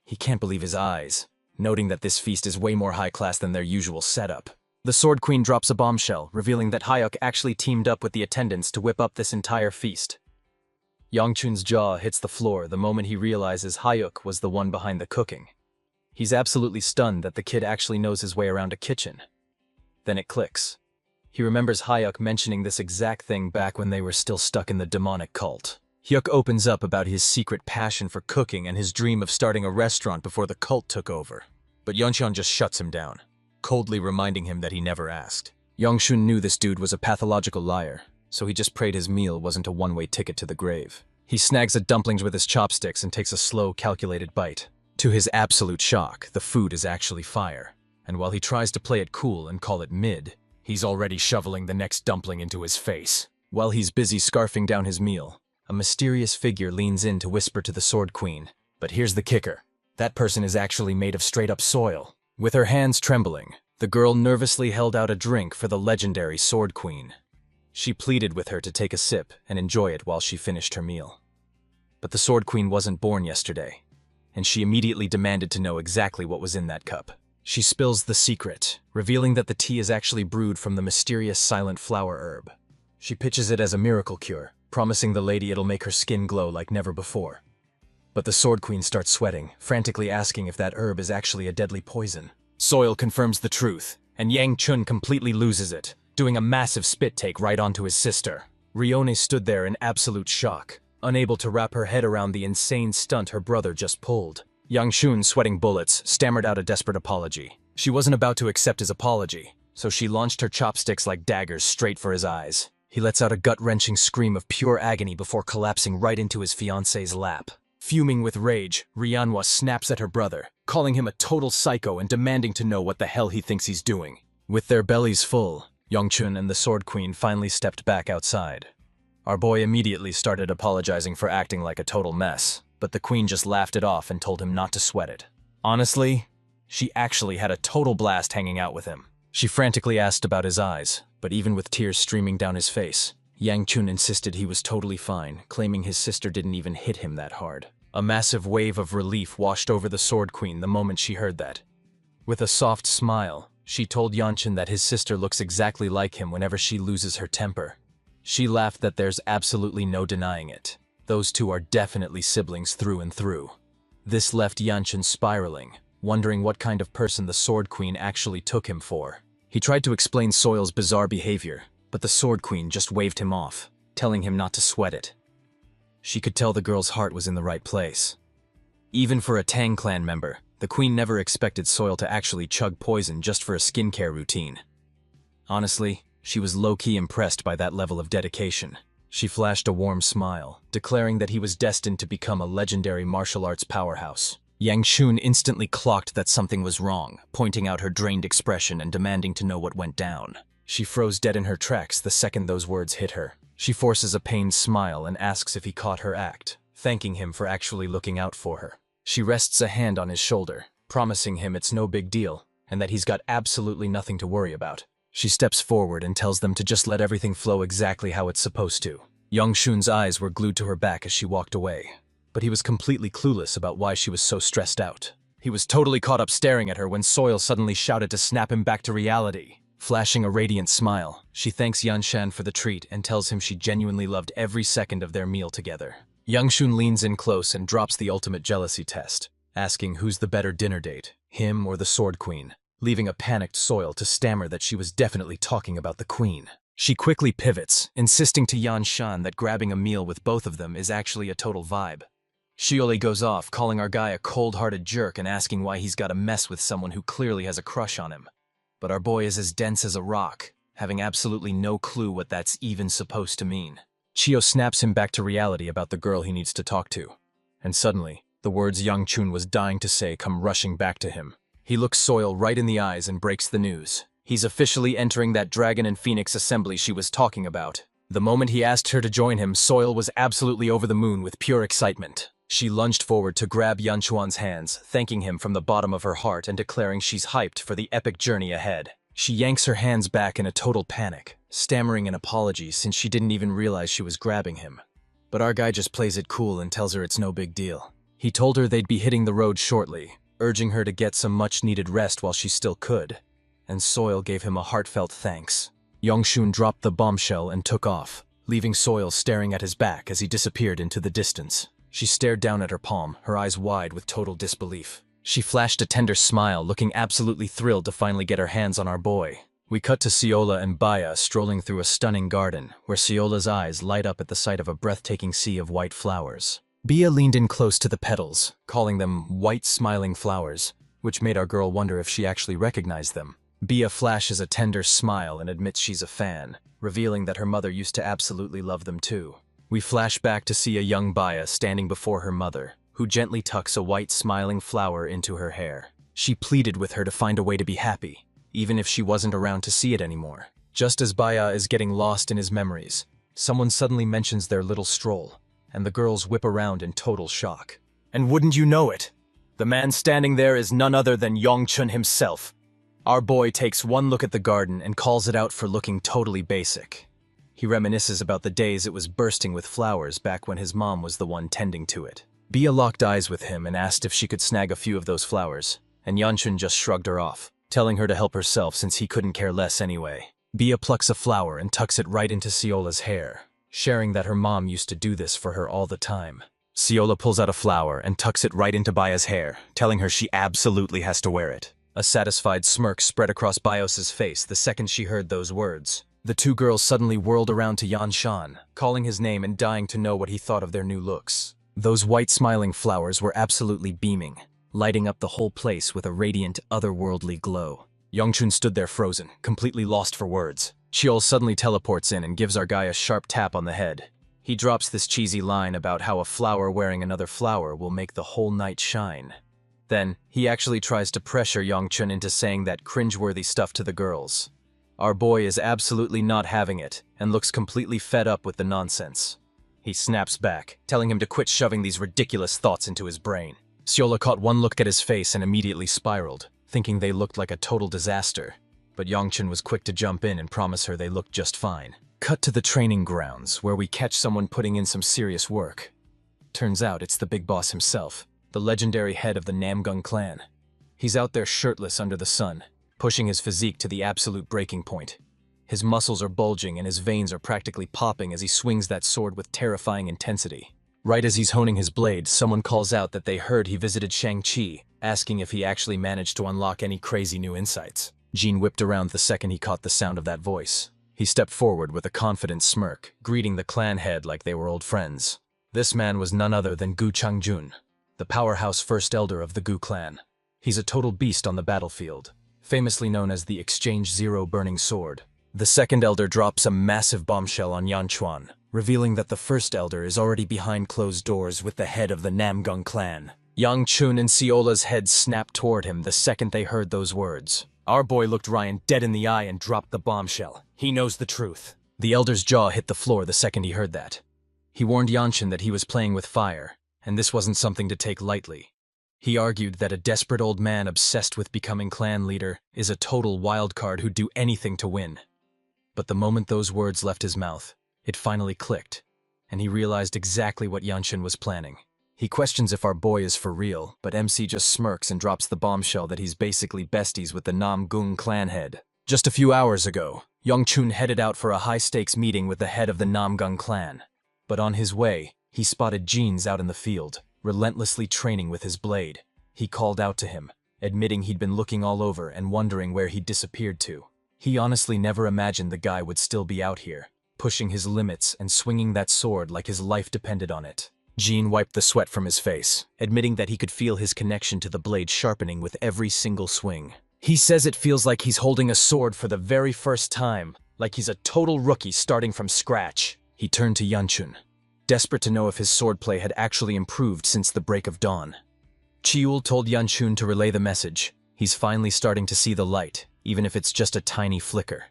He can't believe his eyes, noting that this feast is way more high class than their usual setup. The Sword Queen drops a bombshell, revealing that Hyuk actually teamed up with the attendants to whip up this entire feast. Yang Chun's jaw hits the floor the moment he realizes Hyuk was the one behind the cooking. He's absolutely stunned that the kid actually knows his way around a kitchen. Then it clicks. He remembers Hyuk mentioning this exact thing back when they were still stuck in the demonic cult. Hyuk opens up about his secret passion for cooking and his dream of starting a restaurant before the cult took over. But Yeoncheon just shuts him down, coldly reminding him that he never asked. Yang Shun knew this dude was a pathological liar, so he just prayed his meal wasn't a one-way ticket to the grave. He snags at dumplings with his chopsticks and takes a slow, calculated bite. To his absolute shock, the food is actually fire. And while he tries to play it cool and call it mid, he's already shoveling the next dumpling into his face. While he's busy scarfing down his meal, a mysterious figure leans in to whisper to the Sword Queen. But here's the kicker. That person is actually made of straight-up soil. With her hands trembling, the girl nervously held out a drink for the legendary Sword Queen. She pleaded with her to take a sip and enjoy it while she finished her meal. But the Sword Queen wasn't born yesterday, and she immediately demanded to know exactly what was in that cup. She spills the secret, revealing that the tea is actually brewed from the mysterious silent flower herb. She pitches it as a miracle cure, promising the lady it'll make her skin glow like never before. But the Sword Queen starts sweating, frantically asking if that herb is actually a deadly poison. Soil confirms the truth, and Yang Chun completely loses it, doing a massive spit take right onto his sister. Rione stood there in absolute shock, unable to wrap her head around the insane stunt her brother just pulled. Yang Shun, sweating bullets, stammered out a desperate apology. She wasn't about to accept his apology, so she launched her chopsticks like daggers straight for his eyes. He lets out a gut-wrenching scream of pure agony before collapsing right into his fiancée's lap. Fuming with rage, Manhwa snaps at her brother, calling him a total psycho and demanding to know what the hell he thinks he's doing. With their bellies full, Yeoncheon and the Sword Queen finally stepped back outside. Our boy immediately started apologizing for acting like a total mess, but the queen just laughed it off and told him not to sweat it. Honestly, she actually had a total blast hanging out with him. She frantically asked about his eyes, but even with tears streaming down his face, Yang Chun insisted he was totally fine, claiming his sister didn't even hit him that hard. A massive wave of relief washed over the Sword Queen the moment she heard that. With a soft smile, she told Yeoncheon that his sister looks exactly like him whenever she loses her temper. She laughed that there's absolutely no denying it. Those two are definitely siblings through and through. This left Yeoncheon spiraling, wondering what kind of person the Sword Queen actually took him for. He tried to explain Soil's bizarre behavior, but the Sword Queen just waved him off, telling him not to sweat it. She could tell the girl's heart was in the right place. Even for a Tang clan member, the queen never expected Soil to actually chug poison just for a skincare routine. Honestly, she was low-key impressed by that level of dedication. She flashed a warm smile, declaring that he was destined to become a legendary martial arts powerhouse. Yang Shun instantly clocked that something was wrong, pointing out her drained expression and demanding to know what went down. She froze dead in her tracks the second those words hit her. She forces a pained smile and asks if he caught her act, thanking him for actually looking out for her. She rests a hand on his shoulder, promising him it's no big deal, and that he's got absolutely nothing to worry about. She steps forward and tells them to just let everything flow exactly how it's supposed to. Yang Shun's eyes were glued to her back as she walked away, but he was completely clueless about why she was so stressed out. He was totally caught up staring at her when Soil suddenly shouted to snap him back to reality. Flashing a radiant smile, she thanks Yanshan for the treat and tells him she genuinely loved every second of their meal together. Yang Shun leans in close and drops the ultimate jealousy test, asking who's the better dinner date, him or the Sword Queen, leaving a panicked Soil to stammer that she was definitely talking about the queen. She quickly pivots, insisting to Yanshan that grabbing a meal with both of them is actually a total vibe. Shioli goes off, calling our guy a cold-hearted jerk and asking why he's got to mess with someone who clearly has a crush on him. But our boy is as dense as a rock, having absolutely no clue what that's even supposed to mean. Chio snaps him back to reality about the girl he needs to talk to. And suddenly, the words Yang Chun was dying to say come rushing back to him. He looks Soil right in the eyes and breaks the news. He's officially entering that Dragon and Phoenix assembly she was talking about. The moment he asked her to join him, Soil was absolutely over the moon with pure excitement. She lunged forward to grab Yanchuan's hands, thanking him from the bottom of her heart and declaring she's hyped for the epic journey ahead. She yanks her hands back in a total panic, stammering an apology since she didn't even realize she was grabbing him. But our guy just plays it cool and tells her it's no big deal. He told her they'd be hitting the road shortly, urging her to get some much-needed rest while she still could. And Soil gave him a heartfelt thanks. Yongshun dropped the bombshell and took off, leaving Soil staring at his back as he disappeared into the distance. She stared down at her palm, her eyes wide with total disbelief. She flashed a tender smile, looking absolutely thrilled to finally get her hands on our boy. We cut to Siola and Baya strolling through a stunning garden, where Siola's eyes light up at the sight of a breathtaking sea of white flowers. Bia leaned in close to the petals, calling them white smiling flowers, which made our girl wonder if she actually recognized them. Bia flashes a tender smile and admits she's a fan, revealing that her mother used to absolutely love them too. We flash back to see a young Baya standing before her mother, who gently tucks a white smiling flower into her hair. She pleaded with her to find a way to be happy, even if she wasn't around to see it anymore. Just as Baya is getting lost in his memories, someone suddenly mentions their little stroll, and the girls whip around in total shock. And wouldn't you know it, the man standing there is none other than Yongchun himself. Our boy takes one look at the garden and calls it out for looking totally basic. He reminisces about the days it was bursting with flowers back when his mom was the one tending to it. Bia locked eyes with him and asked if she could snag a few of those flowers, and Yongchun just shrugged her off, telling her to help herself since he couldn't care less anyway. Bia plucks a flower and tucks it right into Siola's hair, sharing that her mom used to do this for her all the time. Siola pulls out a flower and tucks it right into Baya's hair, telling her she absolutely has to wear it. A satisfied smirk spread across Bios's face the second she heard those words. The two girls suddenly whirled around to Yanshan, calling his name and dying to know what he thought of their new looks. Those white smiling flowers were absolutely beaming, lighting up the whole place with a radiant, otherworldly glow. Yongchun stood there frozen, completely lost for words. Cheol suddenly teleports in and gives our guy a sharp tap on the head. He drops this cheesy line about how a flower wearing another flower will make the whole night shine. Then, he actually tries to pressure Yongchun into saying that cringeworthy stuff to the girls. Our boy is absolutely not having it, and looks completely fed up with the nonsense. He snaps back, telling him to quit shoving these ridiculous thoughts into his brain. Siola caught one look at his face and immediately spiraled, thinking they looked like a total disaster. But Yongchun was quick to jump in and promise her they looked just fine. Cut to the training grounds, where we catch someone putting in some serious work. Turns out it's the big boss himself, the legendary head of the Namgung clan. He's out there shirtless under the sun, pushing his physique to the absolute breaking point. His muscles are bulging and his veins are practically popping as he swings that sword with terrifying intensity. Right as he's honing his blade, someone calls out that they heard he visited Shang-Chi, asking if he actually managed to unlock any crazy new insights. Jean whipped around the second he caught the sound of that voice. He stepped forward with a confident smirk, greeting the clan head like they were old friends. This man was none other than Gu Changjun, the powerhouse first elder of the Gu clan. He's a total beast on the battlefield, famously known as the Exchange Zero Burning Sword. The second elder drops a massive bombshell on Yanchuan, revealing that the first elder is already behind closed doors with the head of the Namgung clan. Yongchun and Siola's heads snapped toward him the second they heard those words. Our boy looked Ryan dead in the eye and dropped the bombshell. He knows the truth. The elder's jaw hit the floor the second he heard that. He warned Yanchun that he was playing with fire, and this wasn't something to take lightly. He argued that a desperate old man obsessed with becoming clan leader is a total wild card who'd do anything to win. But the moment those words left his mouth, it finally clicked, and he realized exactly what Yanchun was planning. He questions if our boy is for real, but MC just smirks and drops the bombshell that he's basically besties with the Namgung clan head. Just a few hours ago, Yongchun headed out for a high-stakes meeting with the head of the Namgung clan. But on his way, he spotted Jeans out in the field, relentlessly training with his blade. He called out to him, admitting he'd been looking all over and wondering where he'd disappeared to. He honestly never imagined the guy would still be out here, pushing his limits and swinging that sword like his life depended on it. Jean wiped the sweat from his face, admitting that he could feel his connection to the blade sharpening with every single swing. He says it feels like he's holding a sword for the very first time, like he's a total rookie starting from scratch. He turned to Yanchun, desperate to know if his swordplay had actually improved since the break of dawn. Chiul told Yanchun to relay the message. He's finally starting to see the light, even if it's just a tiny flicker.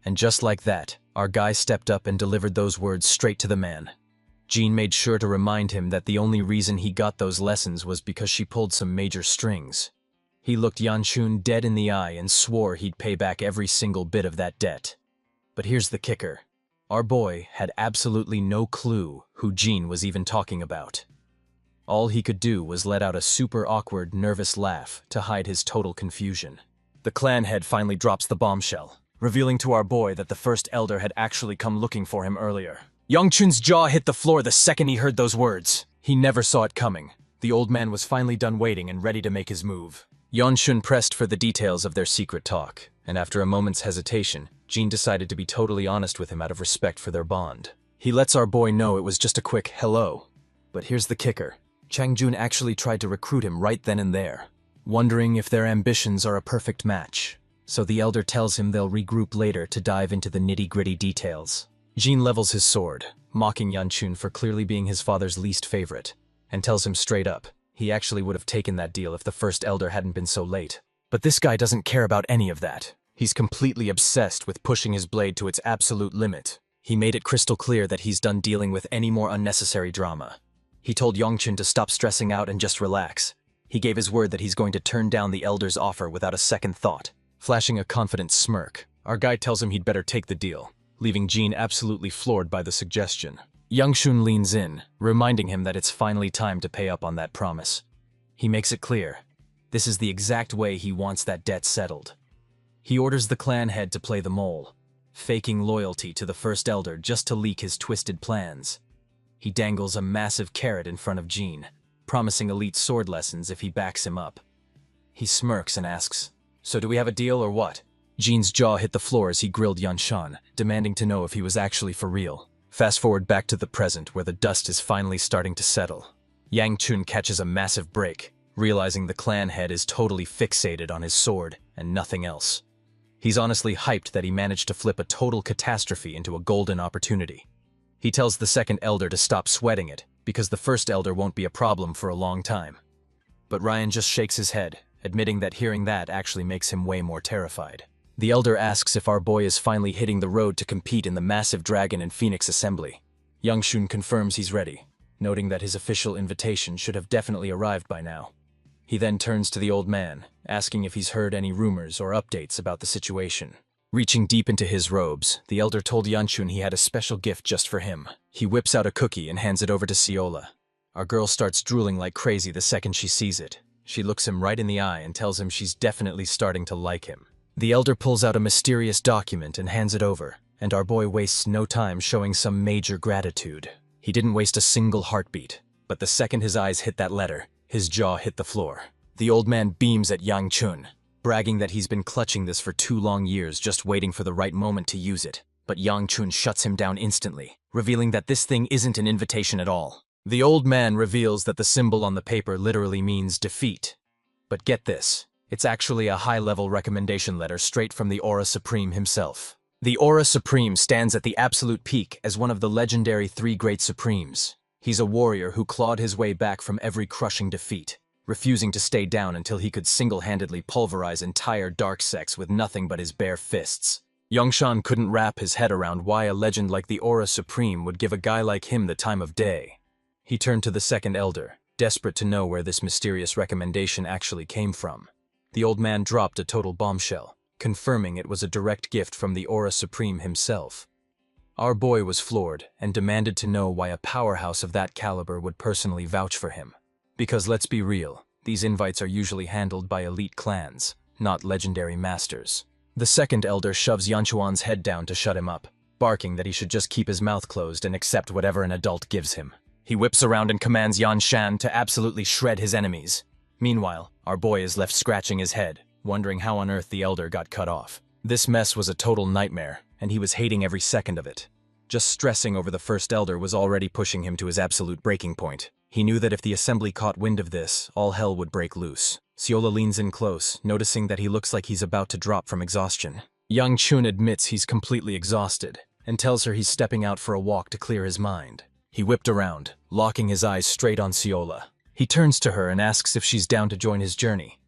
And just like that, Our guy stepped up and delivered those words straight to the man. Jean made sure to remind him that the only reason he got those lessons was because she pulled some major strings. He looked Yanchun dead in the eye and swore he'd pay back every single bit of that debt. But here's the kicker. Our boy had absolutely no clue who Jean was even talking about. All he could do was let out a super awkward, nervous laugh to hide his total confusion. The clan head finally drops the bombshell, revealing to our boy that the first elder had actually come looking for him earlier. Yangchun's jaw hit the floor the second he heard those words. He never saw it coming. The old man was finally done waiting and ready to make his move. Yanchun pressed for the details of their secret talk, and after a moment's hesitation, Jean decided to be totally honest with him out of respect for their bond. He lets our boy know it was just a quick hello. But here's the kicker. Changjun actually tried to recruit him right then and there, wondering if their ambitions are a perfect match. So the elder tells him they'll regroup later to dive into the nitty-gritty details. Jean levels his sword, mocking Yanchun for clearly being his father's least favorite, and tells him straight up, he actually would have taken that deal if the first elder hadn't been so late. But this guy doesn't care about any of that. He's completely obsessed with pushing his blade to its absolute limit. He made it crystal clear that he's done dealing with any more unnecessary drama. He told Yongchun to stop stressing out and just relax. He gave his word that he's going to turn down the elder's offer without a second thought. Flashing a confident smirk, our guide tells him he'd better take the deal, leaving Jean absolutely floored by the suggestion. Yangchun leans in, reminding him that it's finally time to pay up on that promise. He makes it clear. This is the exact way he wants that debt settled. He orders the clan head to play the mole, faking loyalty to the first elder just to leak his twisted plans. He dangles a massive carrot in front of Jean, promising elite sword lessons if he backs him up. He smirks and asks, "So do we have a deal or what?" Jean's jaw hit the floor as he grilled Yanshan, demanding to know if he was actually for real. Fast forward back to the present where the dust is finally starting to settle. Yang Chun catches a massive break, realizing the clan head is totally fixated on his sword and nothing else. He's honestly hyped that he managed to flip a total catastrophe into a golden opportunity. He tells the second elder to stop sweating it, because the first elder won't be a problem for a long time. But Ryan just shakes his head, admitting that hearing that actually makes him way more terrified. The elder asks if our boy is finally hitting the road to compete in the massive Dragon and Phoenix Assembly. Yangshun confirms he's ready, noting that his official invitation should have definitely arrived by now. He then turns to the old man, asking if he's heard any rumors or updates about the situation. Reaching deep into his robes, the elder told Yanchun he had a special gift just for him. He whips out a cookie and hands it over to Siola. Our girl starts drooling like crazy the second she sees it. She looks him right in the eye and tells him she's definitely starting to like him. The elder pulls out a mysterious document and hands it over, and our boy wastes no time showing some major gratitude. He didn't waste a single heartbeat, but the second his eyes hit that letter, his jaw hit the floor. The old man beams at Yang Chun, bragging that he's been clutching this for 2 long years just waiting for the right moment to use it. But Yang Chun shuts him down instantly, revealing that this thing isn't an invitation at all. The old man reveals that the symbol on the paper literally means defeat. But get this, it's actually a high-level recommendation letter straight from the Aura Supreme himself. The Aura Supreme stands at the absolute peak as one of the legendary 3 Great Supremes. He's a warrior who clawed his way back from every crushing defeat, refusing to stay down until he could single-handedly pulverize entire dark sects with nothing but his bare fists. Yongshan couldn't wrap his head around why a legend like the Aura Supreme would give a guy like him the time of day. He turned to the second elder, desperate to know where this mysterious recommendation actually came from. The old man dropped a total bombshell, confirming it was a direct gift from the Aura Supreme himself. Our boy was floored and demanded to know why a powerhouse of that caliber would personally vouch for him. Because let's be real, these invites are usually handled by elite clans, not legendary masters. The second elder shoves Yanchuan's head down to shut him up, barking that he should just keep his mouth closed and accept whatever an adult gives him. He whips around and commands Yan Shan to absolutely shred his enemies. Meanwhile, our boy is left scratching his head, wondering how on earth the elder got cut off. This mess was a total nightmare, and he was hating every second of it. Just stressing over the first elder was already pushing him to his absolute breaking point. He knew that if the assembly caught wind of this, all hell would break loose. Siola leans in close, noticing that he looks like he's about to drop from exhaustion. Yang Chun admits he's completely exhausted, and tells her he's stepping out for a walk to clear his mind. He whipped around, locking his eyes straight on Siola. He turns to her and asks if she's down to join his journey.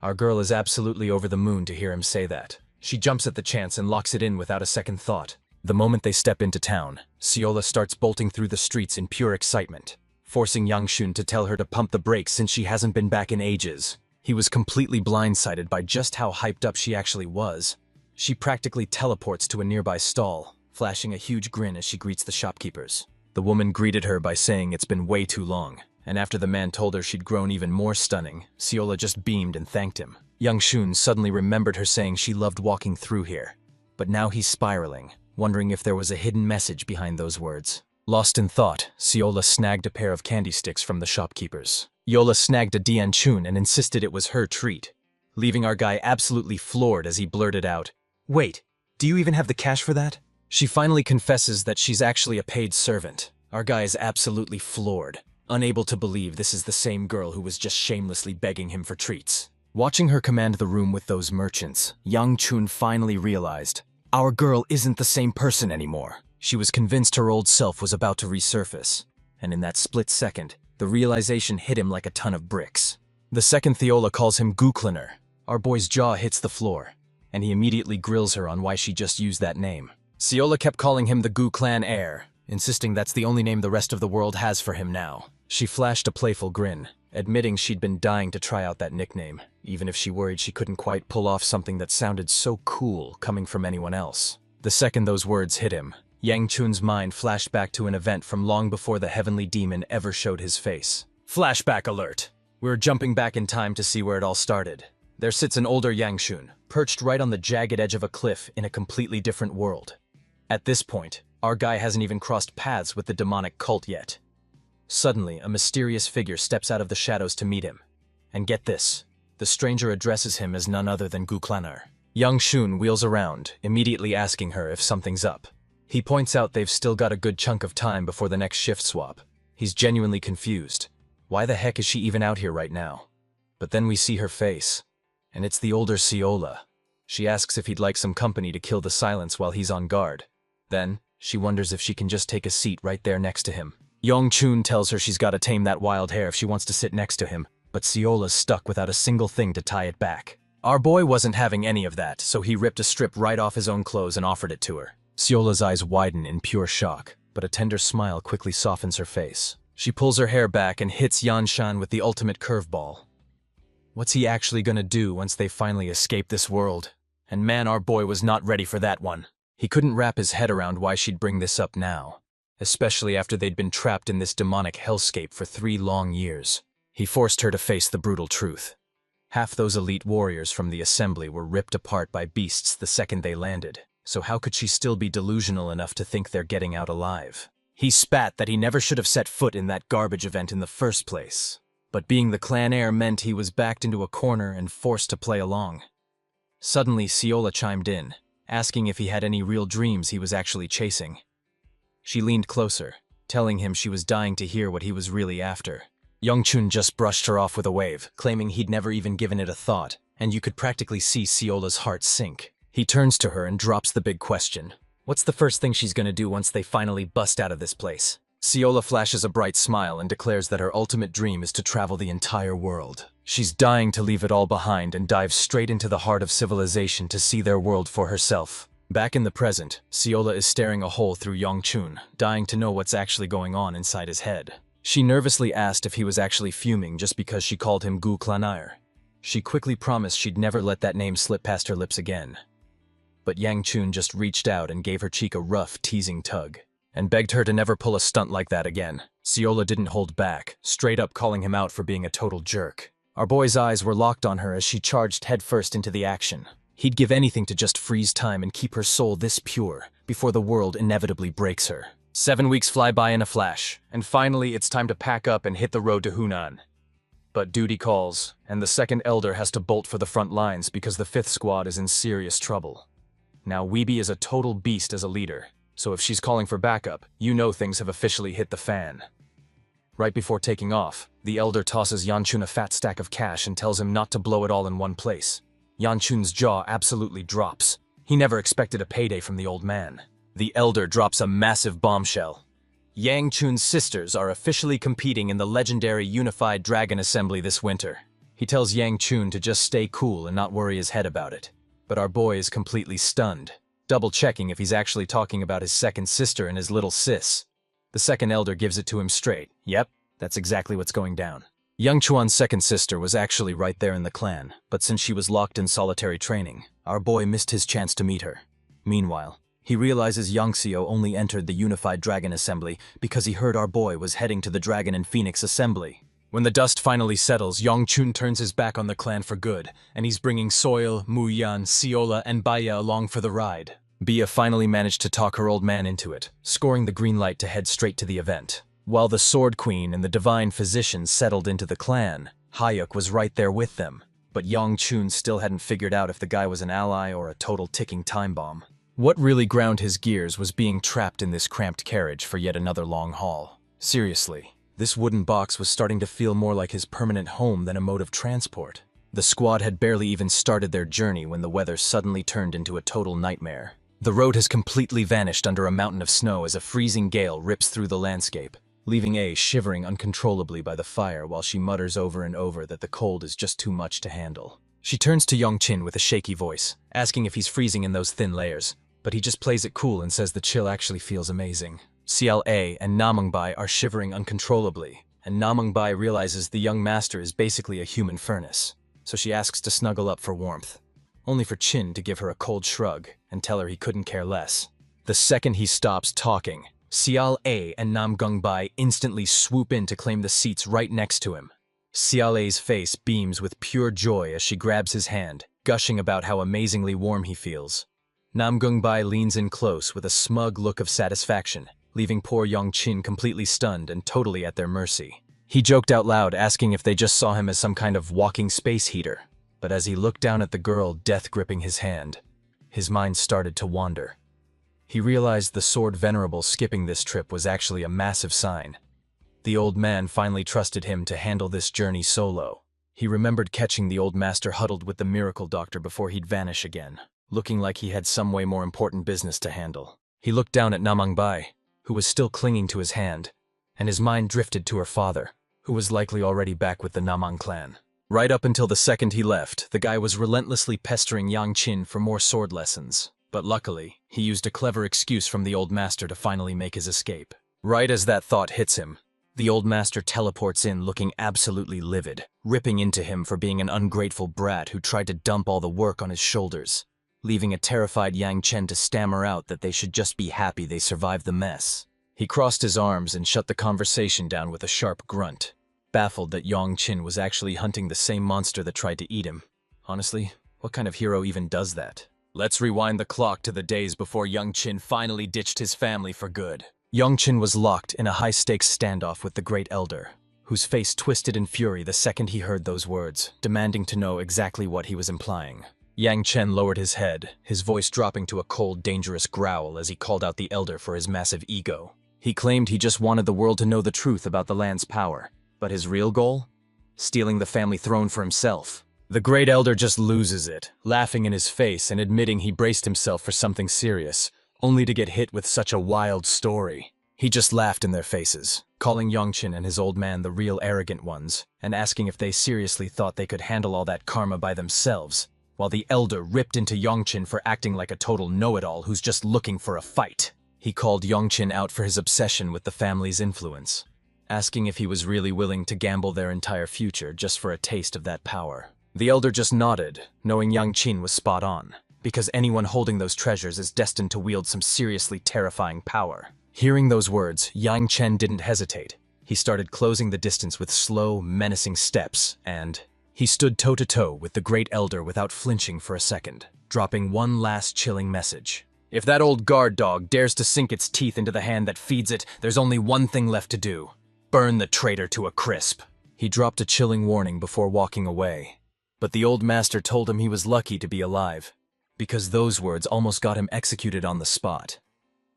Our girl is absolutely over the moon to hear him say that. She jumps at the chance and locks it in without a second thought. The moment they step into town, Seola starts bolting through the streets in pure excitement, forcing Yangshun to tell her to pump the brakes since she hasn't been back in ages. He was completely blindsided by just how hyped up she actually was. She practically teleports to a nearby stall, flashing a huge grin as she greets the shopkeepers. The woman greeted her by saying it's been way too long, and after the man told her she'd grown even more stunning, Seola just beamed and thanked him. Yangshun suddenly remembered her saying she loved walking through here, but now he's spiraling, wondering if there was a hidden message behind those words. Lost in thought, Seola snagged a pair of candy sticks from the shopkeepers. Yola snagged a Dianchun and insisted it was her treat, leaving our guy absolutely floored as he blurted out, "Wait, do you even have the cash for that?" She finally confesses that she's actually a paid servant. Our guy is absolutely floored, unable to believe this is the same girl who was just shamelessly begging him for treats. Watching her command the room with those merchants, Yang Chun finally realized, our girl isn't the same person anymore. She was convinced her old self was about to resurface, and in that split second, the realization hit him like a ton of bricks. The second Theola calls him Goocliner. Our boy's jaw hits the floor, and he immediately grills her on why she just used that name. Seola kept calling him the Goo Clan heir, insisting that's the only name the rest of the world has for him now. She flashed a playful grin, admitting she'd been dying to try out that nickname, even if she worried she couldn't quite pull off something that sounded so cool coming from anyone else. The second those words hit him, Yang Chun's mind flashed back to an event from long before the heavenly demon ever showed his face. Flashback alert! We're jumping back in time to see where it all started. There sits an older Yang Chun, perched right on the jagged edge of a cliff in a completely different world. At this point, our guy hasn't even crossed paths with the demonic cult yet. Suddenly, a mysterious figure steps out of the shadows to meet him. And get this, the stranger addresses him as none other than Guklanar. Yang Shun wheels around, immediately asking her if something's up. He points out they've still got a good chunk of time before the next shift swap. He's genuinely confused. Why the heck is she even out here right now? But then we see her face, and it's the older Seola. She asks if he'd like some company to kill the silence while he's on guard. Then, she wonders if she can just take a seat right there next to him. Yongchun tells her she's gotta tame that wild hair if she wants to sit next to him, but Seola's stuck without a single thing to tie it back. Our boy wasn't having any of that, so he ripped a strip right off his own clothes and offered it to her. Seola's eyes widen in pure shock, but a tender smile quickly softens her face. She pulls her hair back and hits Yanshan with the ultimate curveball. What's he actually gonna do once they finally escape this world? And man, our boy was not ready for that one. He couldn't wrap his head around why she'd bring this up now, especially after they'd been trapped in this demonic hellscape for 3 long years. He forced her to face the brutal truth. Half those elite warriors from the assembly were ripped apart by beasts the second they landed, so how could she still be delusional enough to think they're getting out alive? He spat that he never should have set foot in that garbage event in the first place, but being the clan heir meant he was backed into a corner and forced to play along. Suddenly, Seola chimed in, asking if he had any real dreams he was actually chasing. She leaned closer, telling him she was dying to hear what he was really after. Yongchun just brushed her off with a wave, claiming he'd never even given it a thought, and you could practically see Seola's heart sink. He turns to her and drops the big question. What's the first thing she's gonna do once they finally bust out of this place? Seola flashes a bright smile and declares that her ultimate dream is to travel the entire world. She's dying to leave it all behind and dive straight into the heart of civilization to see their world for herself. Back in the present, Seola is staring a hole through Yongchun, dying to know what's actually going on inside his head. She nervously asked if he was actually fuming just because she called him Gu Klanair. She quickly promised she'd never let that name slip past her lips again. But Yangchun just reached out and gave her cheek a rough, teasing tug, and begged her to never pull a stunt like that again. Seola didn't hold back, straight up calling him out for being a total jerk. Our boy's eyes were locked on her as she charged headfirst into the action. He'd give anything to just freeze time and keep her soul this pure before the world inevitably breaks her. 7 weeks fly by in a flash, and finally it's time to pack up and hit the road to Hunan. But duty calls, and the second elder has to bolt for the front lines because the 5th squad is in serious trouble. Now Weeby is a total beast as a leader, so if she's calling for backup, you know things have officially hit the fan. Right before taking off, the elder tosses Yanchun a fat stack of cash and tells him not to blow it all in one place. Yanchun's jaw absolutely drops. He never expected a payday from the old man. The elder drops a massive bombshell. Yang Chun's sisters are officially competing in the legendary Unified Dragon Assembly this winter. He tells Yang Chun to just stay cool and not worry his head about it. But our boy is completely stunned. double-checking if he's actually talking about his second sister and his little sis. The second elder gives it to him straight. Yep, that's exactly what's going down. Young Chuan's second sister was actually right there in the clan, but since she was locked in solitary training, our boy missed his chance to meet her. Meanwhile, he realizes Yang Xiao only entered the Unified Dragon Assembly because he heard our boy was heading to the Dragon and Phoenix Assembly. When the dust finally settles, Yang Chun turns his back on the clan for good, and he's bringing Soil, Mu Yan, Siola, and Baya along for the ride. Bia finally managed to talk her old man into it, scoring the green light to head straight to the event. While the Sword Queen and the Divine Physician settled into the clan, Hayuk was right there with them, but Yang Chun still hadn't figured out if the guy was an ally or a total ticking time bomb. What really ground his gears was being trapped in this cramped carriage for yet another long haul. Seriously, this wooden box was starting to feel more like his permanent home than a mode of transport. The squad had barely even started their journey when the weather suddenly turned into a total nightmare. The road has completely vanished under a mountain of snow as a freezing gale rips through the landscape, leaving A shivering uncontrollably by the fire while she mutters over and over that the cold is just too much to handle. She turns to Yongqin with a shaky voice, asking if he's freezing in those thin layers, but he just plays it cool and says the chill actually feels amazing. CLA and Namungbai are shivering uncontrollably, and Namungbai realizes the young master is basically a human furnace, so she asks to snuggle up for warmth, only for Chin to give her a cold shrug and tell her he couldn't care less. The second he stops talking, Xiao A and Nam Gungbai instantly swoop in to claim the seats right next to him. Xiao A's face beams with pure joy as she grabs his hand, gushing about how amazingly warm he feels. Nam Gungbai leans in close with a smug look of satisfaction, leaving poor Yongqin completely stunned and totally at their mercy. He joked out loud, asking if they just saw him as some kind of walking space heater, but as he looked down at the girl, death gripping his hand, his mind started to wander. He realized the Sword Venerable skipping this trip was actually a massive sign. The old man finally trusted him to handle this journey solo. He remembered catching the old master huddled with the miracle doctor before he'd vanish again, looking like he had some way more important business to handle. He looked down at Namangbai, who was still clinging to his hand, and his mind drifted to her father, who was likely already back with the Namang clan. Right up until the second he left, the guy was relentlessly pestering Yang Qin for more sword lessons, but luckily, he used a clever excuse from the old master to finally make his escape. Right as that thought hits him, the old master teleports in looking absolutely livid, ripping into him for being an ungrateful brat who tried to dump all the work on his shoulders, leaving a terrified Yang Chen to stammer out that they should just be happy they survived the mess. He crossed his arms and shut the conversation down with a sharp grunt, baffled that Yang Qin was actually hunting the same monster that tried to eat him. Honestly, what kind of hero even does that? Let's rewind the clock to the days before Yang Qin finally ditched his family for good. Yang Qin was locked in a high-stakes standoff with the Great Elder, whose face twisted in fury the second he heard those words, demanding to know exactly what he was implying. Yang Chen lowered his head, his voice dropping to a cold, dangerous growl as he called out the Elder for his massive ego. He claimed he just wanted the world to know the truth about the land's power. But his real goal? Stealing the family throne for himself. The Great Elder just loses it, laughing in his face and admitting he braced himself for something serious, only to get hit with such a wild story. He just laughed in their faces, calling Yongqin and his old man the real arrogant ones, and asking if they seriously thought they could handle all that karma by themselves, while the Elder ripped into Yongqin for acting like a total know-it-all who's just looking for a fight. He called Yongqin out for his obsession with the family's influence, asking if he was really willing to gamble their entire future just for a taste of that power. The Elder just nodded, knowing Yang Qin was spot on, because anyone holding those treasures is destined to wield some seriously terrifying power. Hearing those words, Yang Chen didn't hesitate. He started closing the distance with slow, menacing steps, and he stood toe-to-toe with the Great Elder without flinching for a second, dropping one last chilling message. If that old guard dog dares to sink its teeth into the hand that feeds it, there's only one thing left to do. Burn the traitor to a crisp. He dropped a chilling warning before walking away. But the old master told him he was lucky to be alive, because those words almost got him executed on the spot.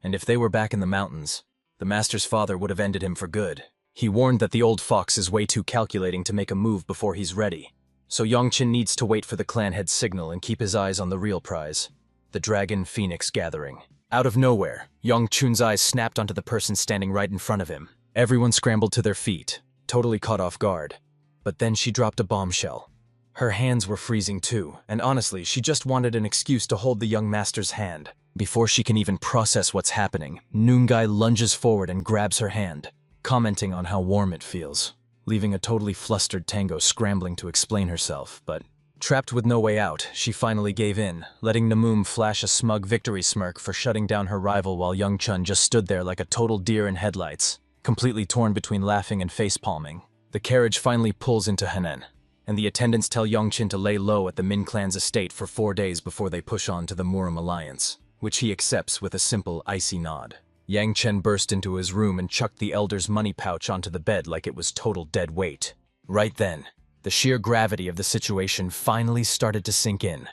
And if they were back in the mountains, the master's father would have ended him for good. He warned that the old fox is way too calculating to make a move before he's ready. So Yongqin needs to wait for the clan head's signal and keep his eyes on the real prize, the Dragon Phoenix gathering. Out of nowhere, Yongqin's eyes snapped onto the person standing right in front of him. Everyone scrambled to their feet, totally caught off guard. But then she dropped a bombshell. Her hands were freezing too, and honestly, she just wanted an excuse to hold the young master's hand. Before she can even process what's happening, Noongai lunges forward and grabs her hand, commenting on how warm it feels, leaving a totally flustered Tango scrambling to explain herself, but trapped with no way out, she finally gave in, letting Namoom flash a smug victory smirk for shutting down her rival while Young Chun just stood there like a total deer in headlights, completely torn between laughing and face-palming. The carriage finally pulls into Henan, and the attendants tell Yongqin to lay low at the Min clan's estate for 4 days before they push on to the Murim alliance, which he accepts with a simple, icy nod. Yang Chen burst into his room and chucked the elder's money pouch onto the bed like it was total dead weight. Right then, the sheer gravity of the situation finally started to sink in.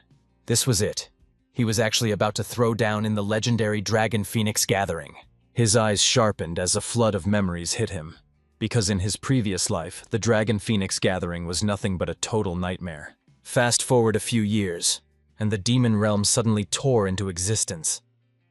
This was it. He was actually about to throw down in the legendary Dragon Phoenix gathering. His eyes sharpened as a flood of memories hit him, because in his previous life, the Dragon Phoenix gathering was nothing but a total nightmare. Fast forward a few years, and the demon realm suddenly tore into existence,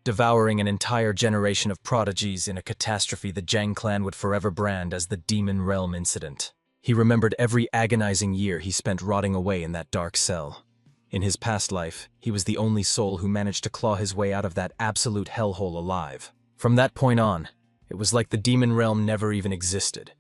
devouring an entire generation of prodigies in a catastrophe the Zhang clan would forever brand as the Demon Realm Incident. He remembered every agonizing year he spent rotting away in that dark cell. In his past life, he was the only soul who managed to claw his way out of that absolute hellhole alive. From that point on, it was like the Demon Realm never even existed.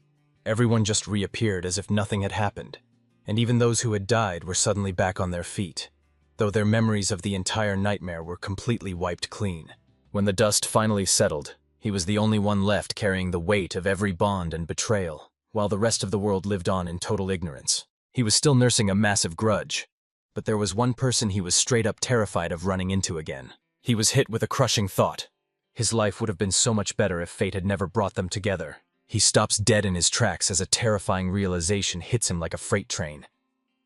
Everyone just reappeared as if nothing had happened, and even those who had died were suddenly back on their feet, though their memories of the entire nightmare were completely wiped clean. When the dust finally settled, he was the only one left carrying the weight of every bond and betrayal, while the rest of the world lived on in total ignorance. He was still nursing a massive grudge, but there was one person he was straight up terrified of running into again. He was hit with a crushing thought. His life would have been so much better if fate had never brought them together. He stops dead in his tracks as a terrifying realization hits him like a freight train.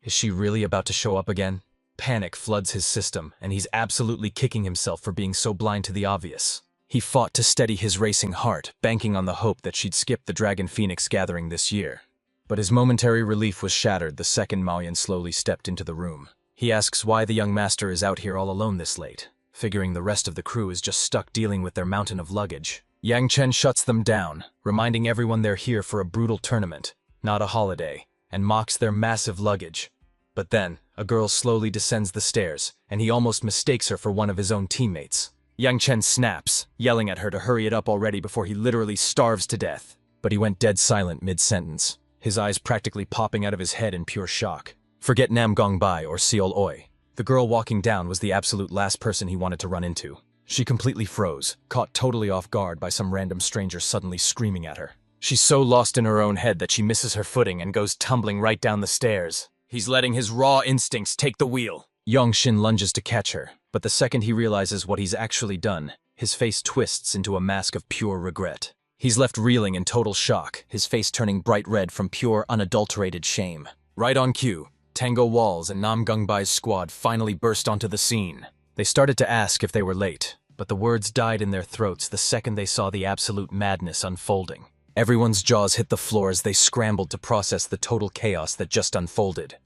Is she really about to show up again? Panic floods his system, and he's absolutely kicking himself for being so blind to the obvious. He fought to steady his racing heart, banking on the hope that she'd skip the Dragon Phoenix gathering this year. But his momentary relief was shattered the second Maoyan slowly stepped into the room. He asks why the young master is out here all alone this late, figuring the rest of the crew is just stuck dealing with their mountain of luggage. Yang Chen shuts them down, reminding everyone they're here for a brutal tournament, not a holiday, and mocks their massive luggage. But then, a girl slowly descends the stairs, and he almost mistakes her for one of his own teammates. Yang Chen snaps, yelling at her to hurry it up already before he literally starves to death. But he went dead silent mid-sentence, his eyes practically popping out of his head in pure shock. Forget Nam Gong Bai or Seol Oi. The girl walking down was the absolute last person he wanted to run into. She completely froze, caught totally off guard by some random stranger suddenly screaming at her. She's so lost in her own head that she misses her footing and goes tumbling right down the stairs. He's letting his raw instincts take the wheel. Yongxin lunges to catch her, but the second he realizes what he's actually done, his face twists into a mask of pure regret. He's left reeling in total shock, his face turning bright red from pure, unadulterated shame. Right on cue, Tango Walls and Nam Gungbai's squad finally burst onto the scene. They started to ask if they were late, but the words died in their throats the second they saw the absolute madness unfolding. Everyone's jaws hit the floor as they scrambled to process the total chaos that just unfolded.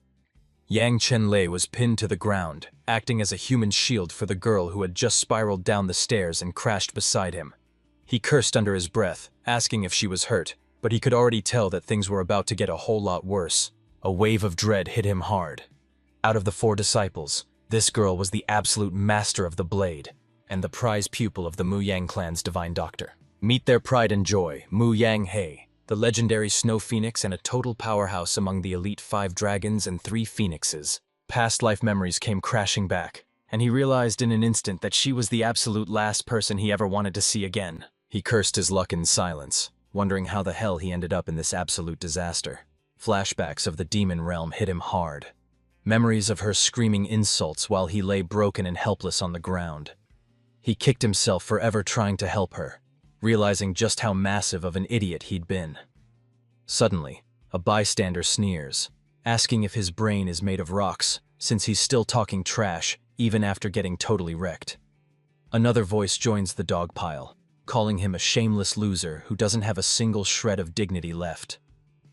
Yang Chenlei was pinned to the ground, acting as a human shield for the girl who had just spiraled down the stairs and crashed beside him. He cursed under his breath, asking if she was hurt, but he could already tell that things were about to get a whole lot worse. A wave of dread hit him hard. Out of the 4 disciples, this girl was the absolute master of the blade, and the prize pupil of the Mu Yang clan's divine doctor. Meet their pride and joy, Mu Yang He, the legendary Snow Phoenix and a total powerhouse among the elite 5 dragons and 3 phoenixes. Past life memories came crashing back, and he realized in an instant that she was the absolute last person he ever wanted to see again. He cursed his luck in silence, wondering how the hell he ended up in this absolute disaster. Flashbacks of the demon realm hit him hard. Memories of her screaming insults while he lay broken and helpless on the ground. He kicked himself for ever trying to help her, realizing just how massive of an idiot he'd been. Suddenly, a bystander sneers, asking if his brain is made of rocks, since he's still talking trash, even after getting totally wrecked. Another voice joins the dog pile, calling him a shameless loser who doesn't have a single shred of dignity left.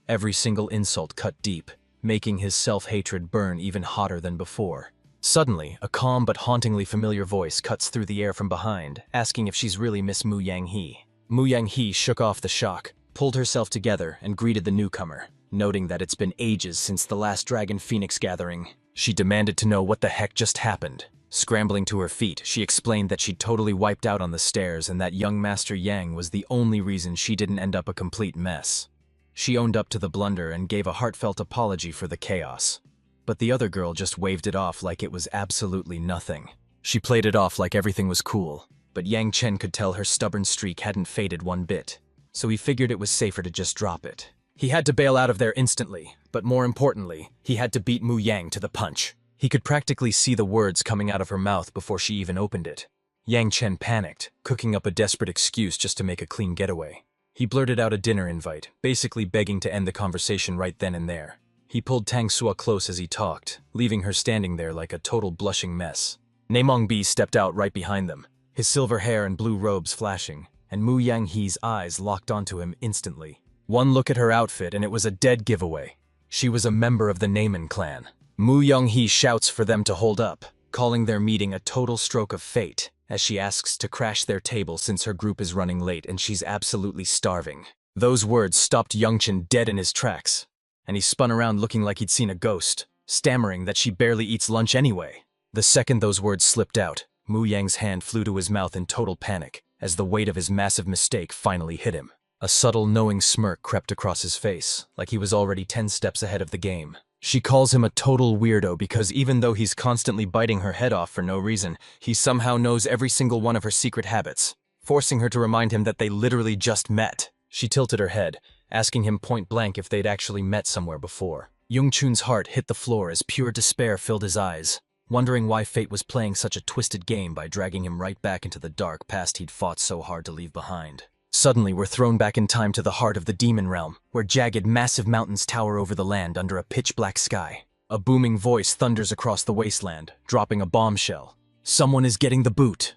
Every single insult cut deep, making his self-hatred burn even hotter than before. Suddenly, a calm but hauntingly familiar voice cuts through the air from behind, asking if she's really Miss Mu Yang He. Mu Yang He shook off the shock, pulled herself together, and greeted the newcomer, noting that it's been ages since the last Dragon Phoenix gathering. She demanded to know what the heck just happened, Scrambling to her feet, she explained that she'd totally wiped out on the stairs and that young Master Yang was the only reason she didn't end up a complete mess. She owned up to the blunder and gave a heartfelt apology for the chaos. But the other girl just waved it off like it was absolutely nothing. She played it off like everything was cool, but Yang Chen could tell her stubborn streak hadn't faded one bit, so he figured it was safer to just drop it. He had to bail out of there instantly, but more importantly, he had to beat Mu Yang to the punch. He could practically see the words coming out of her mouth before she even opened it. Yang Chen panicked, cooking up a desperate excuse just to make a clean getaway. He blurted out a dinner invite, basically begging to end the conversation right then and there. He pulled Tang Sua close as he talked, leaving her standing there like a total blushing mess. Naemong Bi stepped out right behind them, his silver hair and blue robes flashing, and Mu Yang He's eyes locked onto him instantly. One look at her outfit and it was a dead giveaway. She was a member of the Naaman clan. Mu Yang He shouts for them to hold up, calling their meeting a total stroke of fate, as she asks to crash their table since her group is running late and she's absolutely starving. Those words stopped Youngchen dead in his tracks, and he spun around looking like he'd seen a ghost, stammering that she barely eats lunch anyway. The second those words slipped out, Mu Yang's hand flew to his mouth in total panic, as the weight of his massive mistake finally hit him. A subtle, knowing smirk crept across his face, like he was already 10 steps ahead of the game. She calls him a total weirdo because even though he's constantly biting her head off for no reason, he somehow knows every single one of her secret habits, forcing her to remind him that they literally just met. She tilted her head, asking him point blank if they'd actually met somewhere before. Jungchun's heart hit the floor as pure despair filled his eyes, wondering why fate was playing such a twisted game by dragging him right back into the dark past he'd fought so hard to leave behind. Suddenly, we're thrown back in time to the heart of the demon realm, where jagged, massive mountains tower over the land under a pitch-black sky. A booming voice thunders across the wasteland, dropping a bombshell. Someone is getting the boot.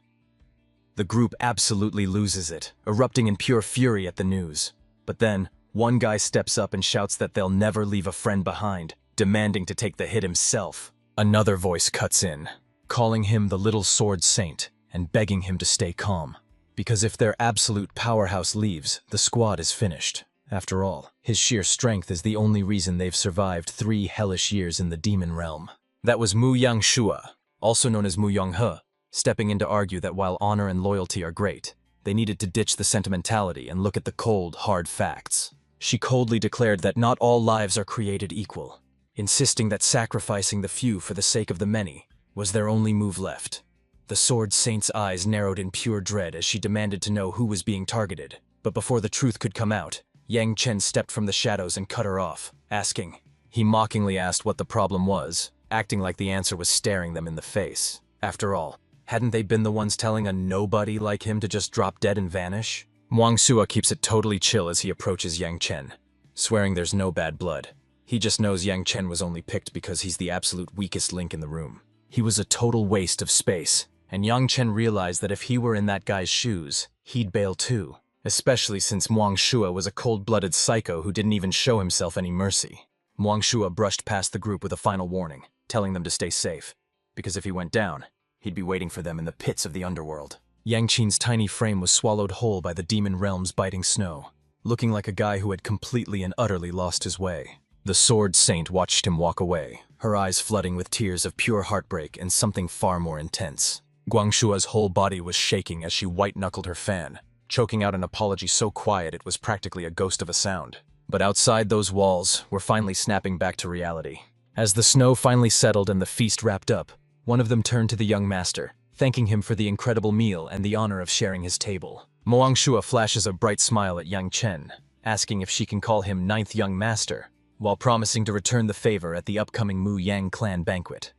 The group absolutely loses it, erupting in pure fury at the news. But then, one guy steps up and shouts that they'll never leave a friend behind, demanding to take the hit himself. Another voice cuts in, calling him the Little Sword Saint, and begging him to stay calm. Because if their absolute powerhouse leaves, the squad is finished. After all, his sheer strength is the only reason they've survived 3 hellish years in the demon realm. That was Mu Yang Shua, also known as Mu Yong He, stepping in to argue that while honor and loyalty are great, they needed to ditch the sentimentality and look at the cold, hard facts. She coldly declared that not all lives are created equal, insisting that sacrificing the few for the sake of the many was their only move left. The Sword Saint's eyes narrowed in pure dread as she demanded to know who was being targeted. But before the truth could come out, Yang Chen stepped from the shadows and cut her off, asking. He mockingly asked what the problem was, acting like the answer was staring them in the face. After all, hadn't they been the ones telling a nobody like him to just drop dead and vanish? Muang Sua keeps it totally chill as he approaches Yang Chen, swearing there's no bad blood. He just knows Yang Chen was only picked because he's the absolute weakest link in the room. He was a total waste of space. And Yang Chen realized that if he were in that guy's shoes, he'd bail too, especially since Muang Shua was a cold-blooded psycho who didn't even show himself any mercy. Muang Shua brushed past the group with a final warning, telling them to stay safe, because if he went down, he'd be waiting for them in the pits of the underworld. Yang Qin's tiny frame was swallowed whole by the demon realm's biting snow, looking like a guy who had completely and utterly lost his way. The Sword Saint watched him walk away, her eyes flooding with tears of pure heartbreak and something far more intense. Guangshua's whole body was shaking as she white-knuckled her fan, choking out an apology so quiet it was practically a ghost of a sound. But outside those walls, we're finally snapping back to reality. As the snow finally settled and the feast wrapped up, one of them turned to the young master, thanking him for the incredible meal and the honor of sharing his table. Muang Shua flashes a bright smile at Yang Chen, asking if she can call him 9th Young Master, while promising to return the favor at the upcoming Mu Yang clan banquet.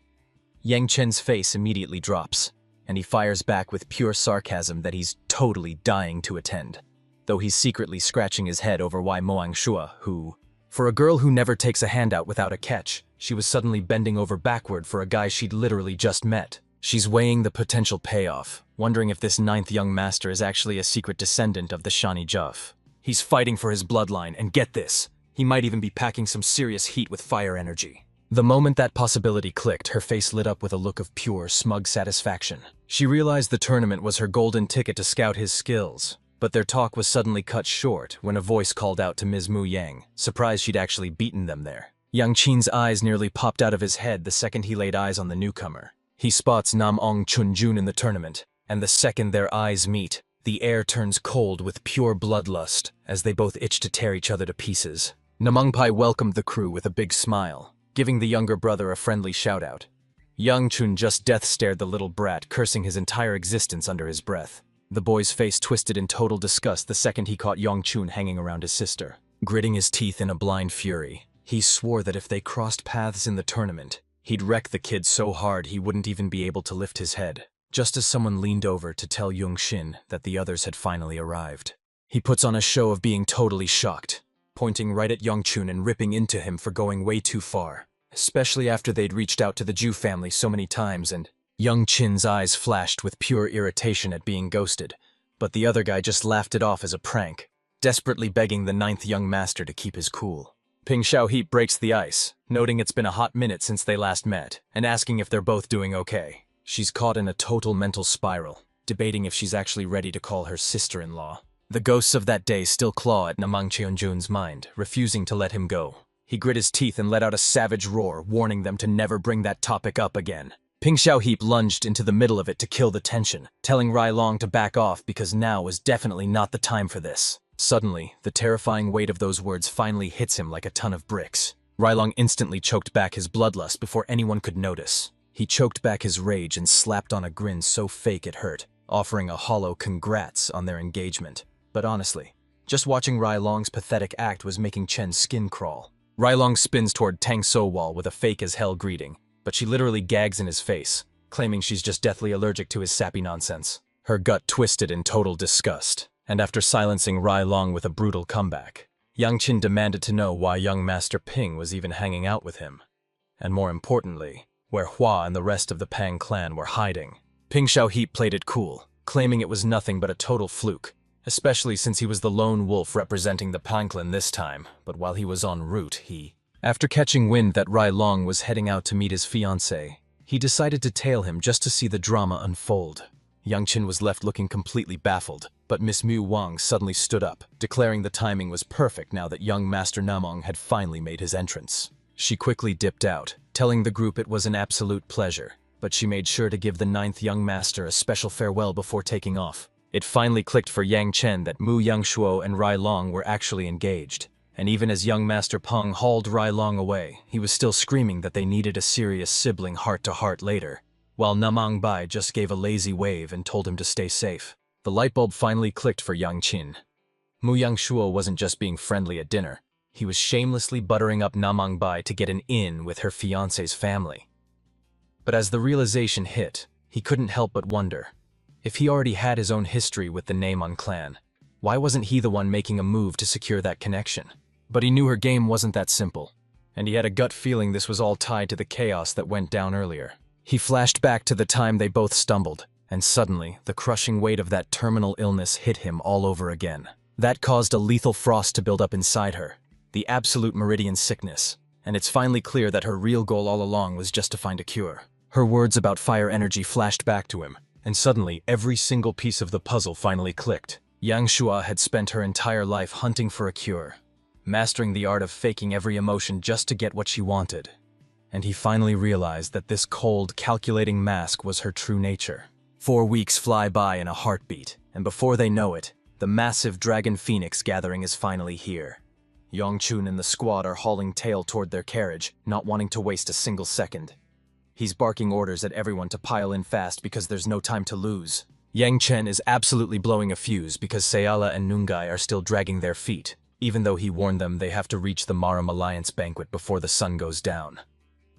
Yang Chen's face immediately drops, and he fires back with pure sarcasm that he's totally dying to attend, though he's secretly scratching his head over why Muang Shua, who, for a girl who never takes a handout without a catch, she was suddenly bending over backward for a guy she'd literally just met. She's weighing the potential payoff, wondering if this 9th Young Master is actually a secret descendant of the Shani Juff. He's fighting for his bloodline, and get this, he might even be packing some serious heat with fire energy. The moment that possibility clicked, her face lit up with a look of pure, smug satisfaction. She realized the tournament was her golden ticket to scout his skills, but their talk was suddenly cut short when a voice called out to Ms. Mu Yang, surprised she'd actually beaten them there. Yang Qin's eyes nearly popped out of his head the second he laid eyes on the newcomer. He spots Nam Ong Chunjun in the tournament, and the second their eyes meet, the air turns cold with pure bloodlust as they both itch to tear each other to pieces. Namangpai welcomed the crew with a big smile, giving the younger brother a friendly shout-out. Young Chun just death-stared the little brat, cursing his entire existence under his breath. The boy's face twisted in total disgust the second he caught Young Chun hanging around his sister. Gritting his teeth in a blind fury, he swore that if they crossed paths in the tournament, he'd wreck the kid so hard he wouldn't even be able to lift his head. Just as someone leaned over to tell Yung Shin that the others had finally arrived. He puts on a show of being totally shocked, pointing right at Young Chun and ripping into him for going way too far, especially after they'd reached out to the Ju family so many times, and Young Chin's eyes flashed with pure irritation at being ghosted, but the other guy just laughed it off as a prank, desperately begging the 9th young master to keep his cool. Ping Xiaoheap breaks the ice, noting it's been a hot minute since they last met, and asking if they're both doing okay. She's caught in a total mental spiral, debating if she's actually ready to call her sister-in-law. The ghosts of that day still claw at Namang Cheonjun's mind, refusing to let him go. He grit his teeth and let out a savage roar, warning them to never bring that topic up again. Ping Xiaoheap lunged into the middle of it to kill the tension, telling Rai Long to back off because now was definitely not the time for this. Suddenly, the terrifying weight of those words finally hits him like a ton of bricks. Rai Long instantly choked back his bloodlust before anyone could notice. He choked back his rage and slapped on a grin so fake it hurt, offering a hollow congrats on their engagement. But honestly, just watching Rai Long's pathetic act was making Chen's skin crawl. Rai Long spins toward Tang So-wal with a fake-as-hell greeting, but she literally gags in his face, claiming she's just deathly allergic to his sappy nonsense. Her gut twisted in total disgust, and after silencing Rai Long with a brutal comeback, Yang Qin demanded to know why young Master Ping was even hanging out with him. And more importantly, where Hua and the rest of the Pang clan were hiding. Ping Xiaoheap played it cool, claiming it was nothing but a total fluke, especially since he was the lone wolf representing the Pang clan this time, but while he was en route, after catching wind that Rai Long was heading out to meet his fiancée, he decided to tail him just to see the drama unfold. Yang Qin was left looking completely baffled, but Miss Mu Wang suddenly stood up, declaring the timing was perfect now that young Master Namong had finally made his entrance. She quickly dipped out, telling the group it was an absolute pleasure, but she made sure to give the 9th young master a special farewell before taking off. It finally clicked for Yang Chen that Mu Yangshuo and Rai Long were actually engaged, and even as young Master Peng hauled Rai Long away, he was still screaming that they needed a serious sibling heart-to-heart later, while Namang Bai just gave a lazy wave and told him to stay safe. The light bulb finally clicked for Yang Qin. Mu Yangshuo wasn't just being friendly at dinner. He was shamelessly buttering up Namang Bai to get an in with her fiancé's family. But as the realization hit, he couldn't help but wonder. If he already had his own history with the Namon clan, why wasn't he the one making a move to secure that connection? But he knew her game wasn't that simple, and he had a gut feeling this was all tied to the chaos that went down earlier. He flashed back to the time they both stumbled, and suddenly, the crushing weight of that terminal illness hit him all over again. That caused a lethal frost to build up inside her, the absolute meridian sickness, and it's finally clear that her real goal all along was just to find a cure. Her words about fire energy flashed back to him, and suddenly every single piece of the puzzle finally clicked. Yang Shua had spent her entire life hunting for a cure, mastering the art of faking every emotion just to get what she wanted. And he finally realized that this cold, calculating mask was her true nature. 4 weeks fly by in a heartbeat, and before they know it, the massive Dragon Phoenix gathering is finally here. Yongchun and the squad are hauling tail toward their carriage, not wanting to waste a single second. He's barking orders at everyone to pile in fast because there's no time to lose. Yang Chen is absolutely blowing a fuse because Sayala and Nungai are still dragging their feet, even though he warned them they have to reach the Marum Alliance banquet before the sun goes down.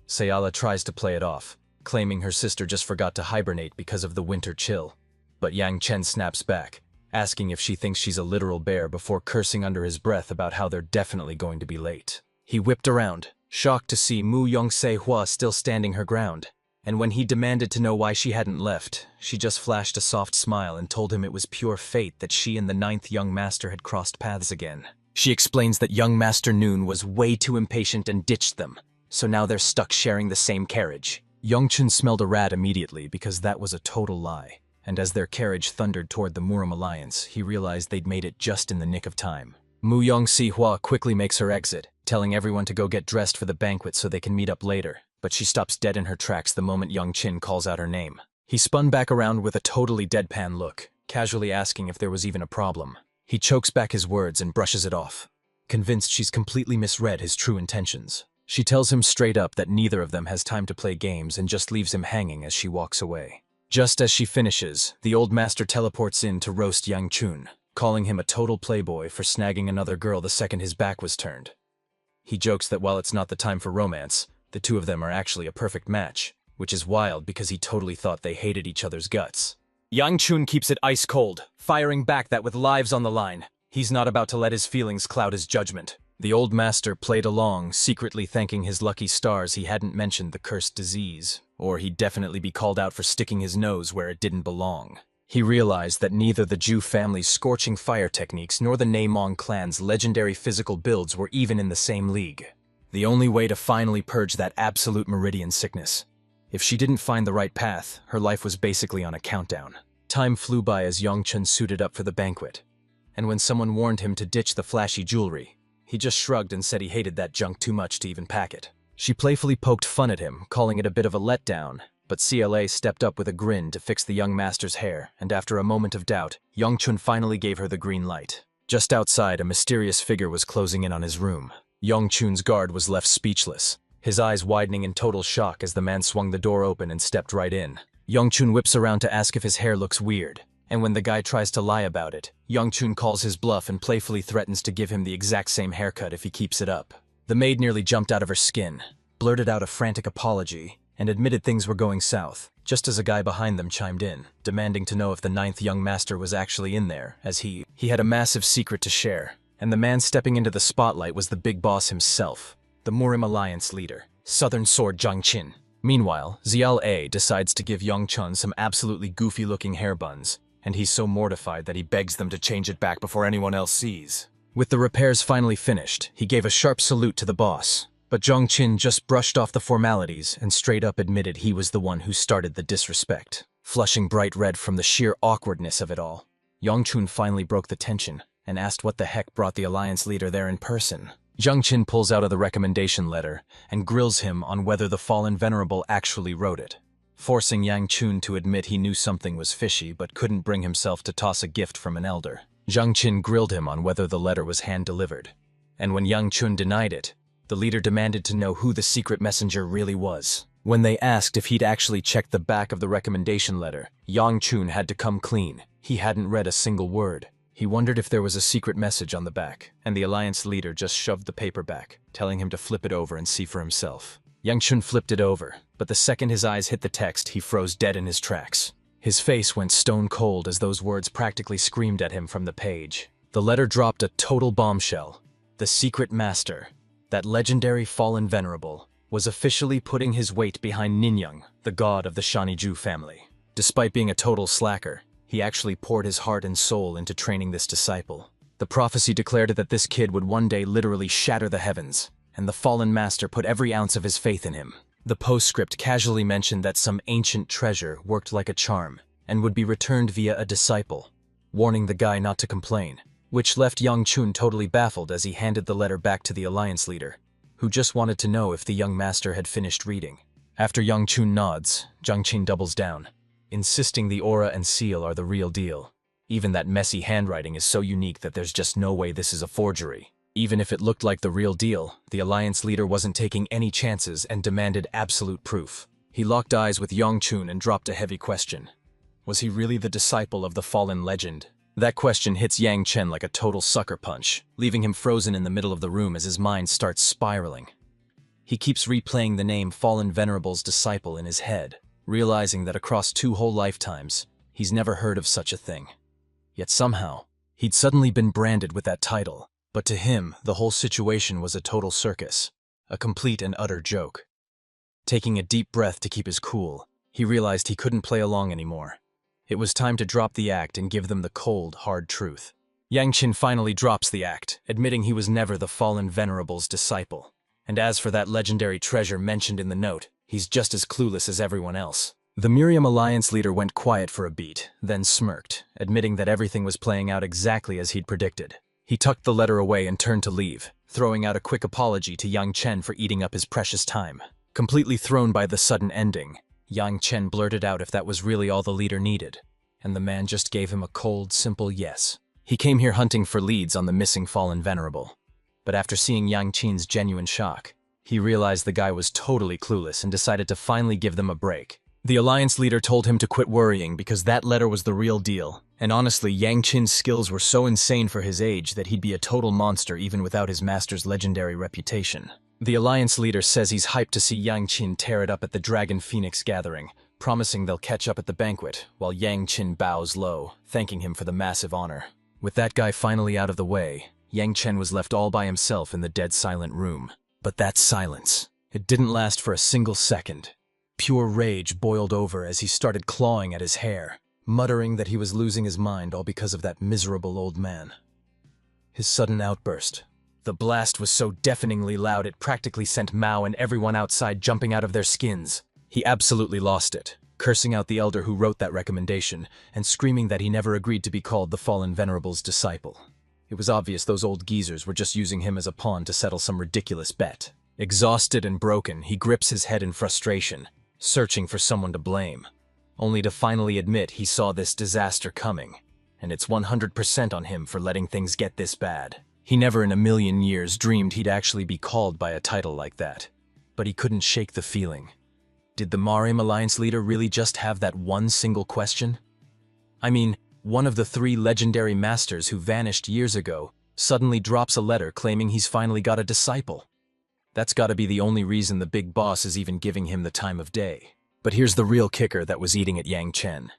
Sayala tries to play it off, claiming her sister just forgot to hibernate because of the winter chill. But Yang Chen snaps back, asking if she thinks she's a literal bear before cursing under his breath about how they're definitely going to be late. He whipped around, shocked to see Mu Yongse Hua still standing her ground, and when he demanded to know why she hadn't left, she just flashed a soft smile and told him it was pure fate that she and the 9th young master had crossed paths again. She explains that young Master Noon was way too impatient and ditched them, so now they're stuck sharing the same carriage. Yongchun smelled a rat immediately because that was a total lie, and as their carriage thundered toward the Murum Alliance, he realized they'd made it just in the nick of time. Mu Yongsi Hua quickly makes her exit, telling everyone to go get dressed for the banquet so they can meet up later. but she stops dead in her tracks the moment Young Chin calls out her name. He spun back around with a totally deadpan look, casually asking if there was even a problem. He chokes back his words and brushes it off, convinced she's completely misread his true intentions. She tells him straight up that neither of them has time to play games and just leaves him hanging as she walks away. Just as she finishes, the old master teleports in to roast Yang Chun, calling him a total playboy for snagging another girl the second his back was turned. He jokes that while it's not the time for romance, the two of them are actually a perfect match, which is wild because he totally thought they hated each other's guts. Yang Chun keeps it ice cold, firing back that with lives on the line, he's not about to let his feelings cloud his judgment. The old master played along, secretly thanking his lucky stars he hadn't mentioned the cursed disease, or he'd definitely be called out for sticking his nose where it didn't belong. He realized that neither the Zhu family's scorching fire techniques nor the Neimong clan's legendary physical builds were even in the same league. The only way to finally purge that absolute meridian sickness. If she didn't find the right path, her life was basically on a countdown. Time flew by as Yongchun suited up for the banquet, and when someone warned him to ditch the flashy jewelry, he just shrugged and said he hated that junk too much to even pack it. She playfully poked fun at him, calling it a bit of a letdown, but CLA stepped up with a grin to fix the young master's hair, and after a moment of doubt, Yongchun finally gave her the green light. Just outside, a mysterious figure was closing in on his room. Yongchun's guard was left speechless, his eyes widening in total shock as the man swung the door open and stepped right in. Yongchun whips around to ask if his hair looks weird, and when the guy tries to lie about it, Yongchun calls his bluff and playfully threatens to give him the exact same haircut if he keeps it up. The maid nearly jumped out of her skin, blurted out a frantic apology, and admitted things were going south, just as a guy behind them chimed in, demanding to know if the ninth young master was actually in there, as he had a massive secret to share. And the man stepping into the spotlight was the big boss himself, the Murim Alliance leader, Southern Sword Zhang Qin. Meanwhile, Xiao A decides to give Yongchun some absolutely goofy-looking hair buns, and he's so mortified that he begs them to change it back before anyone else sees. With the repairs finally finished, he gave a sharp salute to the boss, but Zhang Qin just brushed off the formalities and straight up admitted he was the one who started the disrespect. Flushing bright red from the sheer awkwardness of it all, Yongchun finally broke the tension and asked what the heck brought the alliance leader there in person. Zhang Qin pulls out of the recommendation letter and grills him on whether the fallen venerable actually wrote it, forcing Yang Chun to admit he knew something was fishy but couldn't bring himself to toss a gift from an elder. Zhang Qin grilled him on whether the letter was hand-delivered, and when Yang Chun denied it, the leader demanded to know who the secret messenger really was. When they asked if he'd actually checked the back of the recommendation letter, Yang Chun had to come clean. He hadn't read a single word. He wondered if there was a secret message on the back, and the alliance leader just shoved the paper back, telling him to flip it over and see for himself. Yang Chun flipped it over, but the second his eyes hit the text, he froze dead in his tracks. His face went stone cold as those words practically screamed at him from the page. The letter dropped a total bombshell. The secret master, that legendary fallen venerable, was officially putting his weight behind Ninyang, the god of the Shaniju family. Despite being a total slacker, he actually poured his heart and soul into training this disciple. The prophecy declared that this kid would one day literally shatter the heavens, and the fallen master put every ounce of his faith in him. The postscript casually mentioned that some ancient treasure worked like a charm and would be returned via a disciple, warning the guy not to complain, which left Yang Chun totally baffled as he handed the letter back to the alliance leader, who just wanted to know if the young master had finished reading. After Yang Chun nods, Zhang Qin doubles down, insisting the aura and seal are the real deal. Even that messy handwriting is so unique that there's just no way this is a forgery. Even if it looked like the real deal, the alliance leader wasn't taking any chances and demanded absolute proof. He locked eyes with Yang Chun and dropped a heavy question. Was he really the disciple of the fallen legend? That question hits Yang Chen like a total sucker punch, leaving him frozen in the middle of the room as his mind starts spiraling. He keeps replaying the name Fallen Venerable's disciple in his head, realizing that across 2 whole lifetimes, he's never heard of such a thing. Yet somehow, he'd suddenly been branded with that title. But to him, the whole situation was a total circus, a complete and utter joke. Taking a deep breath to keep his cool, he realized he couldn't play along anymore. It was time to drop the act and give them the cold, hard truth. Yang Qin finally drops the act, admitting he was never the fallen venerable's disciple. And as for that legendary treasure mentioned in the note, he's just as clueless as everyone else. The Miriam Alliance leader went quiet for a beat, then smirked, admitting that everything was playing out exactly as he'd predicted. He tucked the letter away and turned to leave, throwing out a quick apology to Yang Chen for eating up his precious time. Completely thrown by the sudden ending, Yang Chen blurted out if that was really all the leader needed, and the man just gave him a cold, simple yes. He came here hunting for leads on the missing fallen venerable. But after seeing Yang Chen's genuine shock, he realized the guy was totally clueless and decided to finally give them a break. The Alliance leader told him to quit worrying because that letter was the real deal, and honestly, Yang Chen's skills were so insane for his age that he'd be a total monster even without his master's legendary reputation. The Alliance leader says he's hyped to see Yang Chen tear it up at the Dragon Phoenix gathering, promising they'll catch up at the banquet, while Yang Chen bows low, thanking him for the massive honor. With that guy finally out of the way, Yang Chen was left all by himself in the dead silent room. But that silence, it didn't last for a single second. Pure rage boiled over as he started clawing at his hair, muttering that he was losing his mind all because of that miserable old man. His sudden outburst. The blast was so deafeningly loud it practically sent Mao and everyone outside jumping out of their skins. He absolutely lost it, cursing out the elder who wrote that recommendation and screaming that he never agreed to be called the fallen venerable's disciple. It was obvious those old geezers were just using him as a pawn to settle some ridiculous bet. Exhausted and broken, he grips his head in frustration, searching for someone to blame, only to finally admit he saw this disaster coming, and it's 100% on him for letting things get this bad. He never in a million years dreamed he'd actually be called by a title like that, but he couldn't shake the feeling. Did the Marim Alliance leader really just have that one single question? I mean, one of the 3 legendary masters who vanished years ago suddenly drops a letter claiming he's finally got a disciple. That's gotta be the only reason the big boss is even giving him the time of day. But here's the real kicker that was eating at Yang Chen.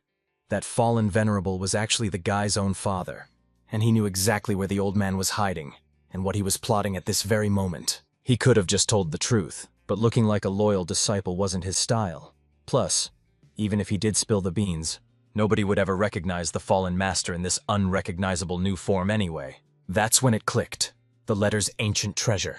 That fallen venerable was actually the guy's own father, and he knew exactly where the old man was hiding and what he was plotting at this very moment. He could have just told the truth, but looking like a loyal disciple wasn't his style. Plus, even if he did spill the beans, nobody would ever recognize the fallen master in this unrecognizable new form anyway. That's when it clicked. The letter's ancient treasure.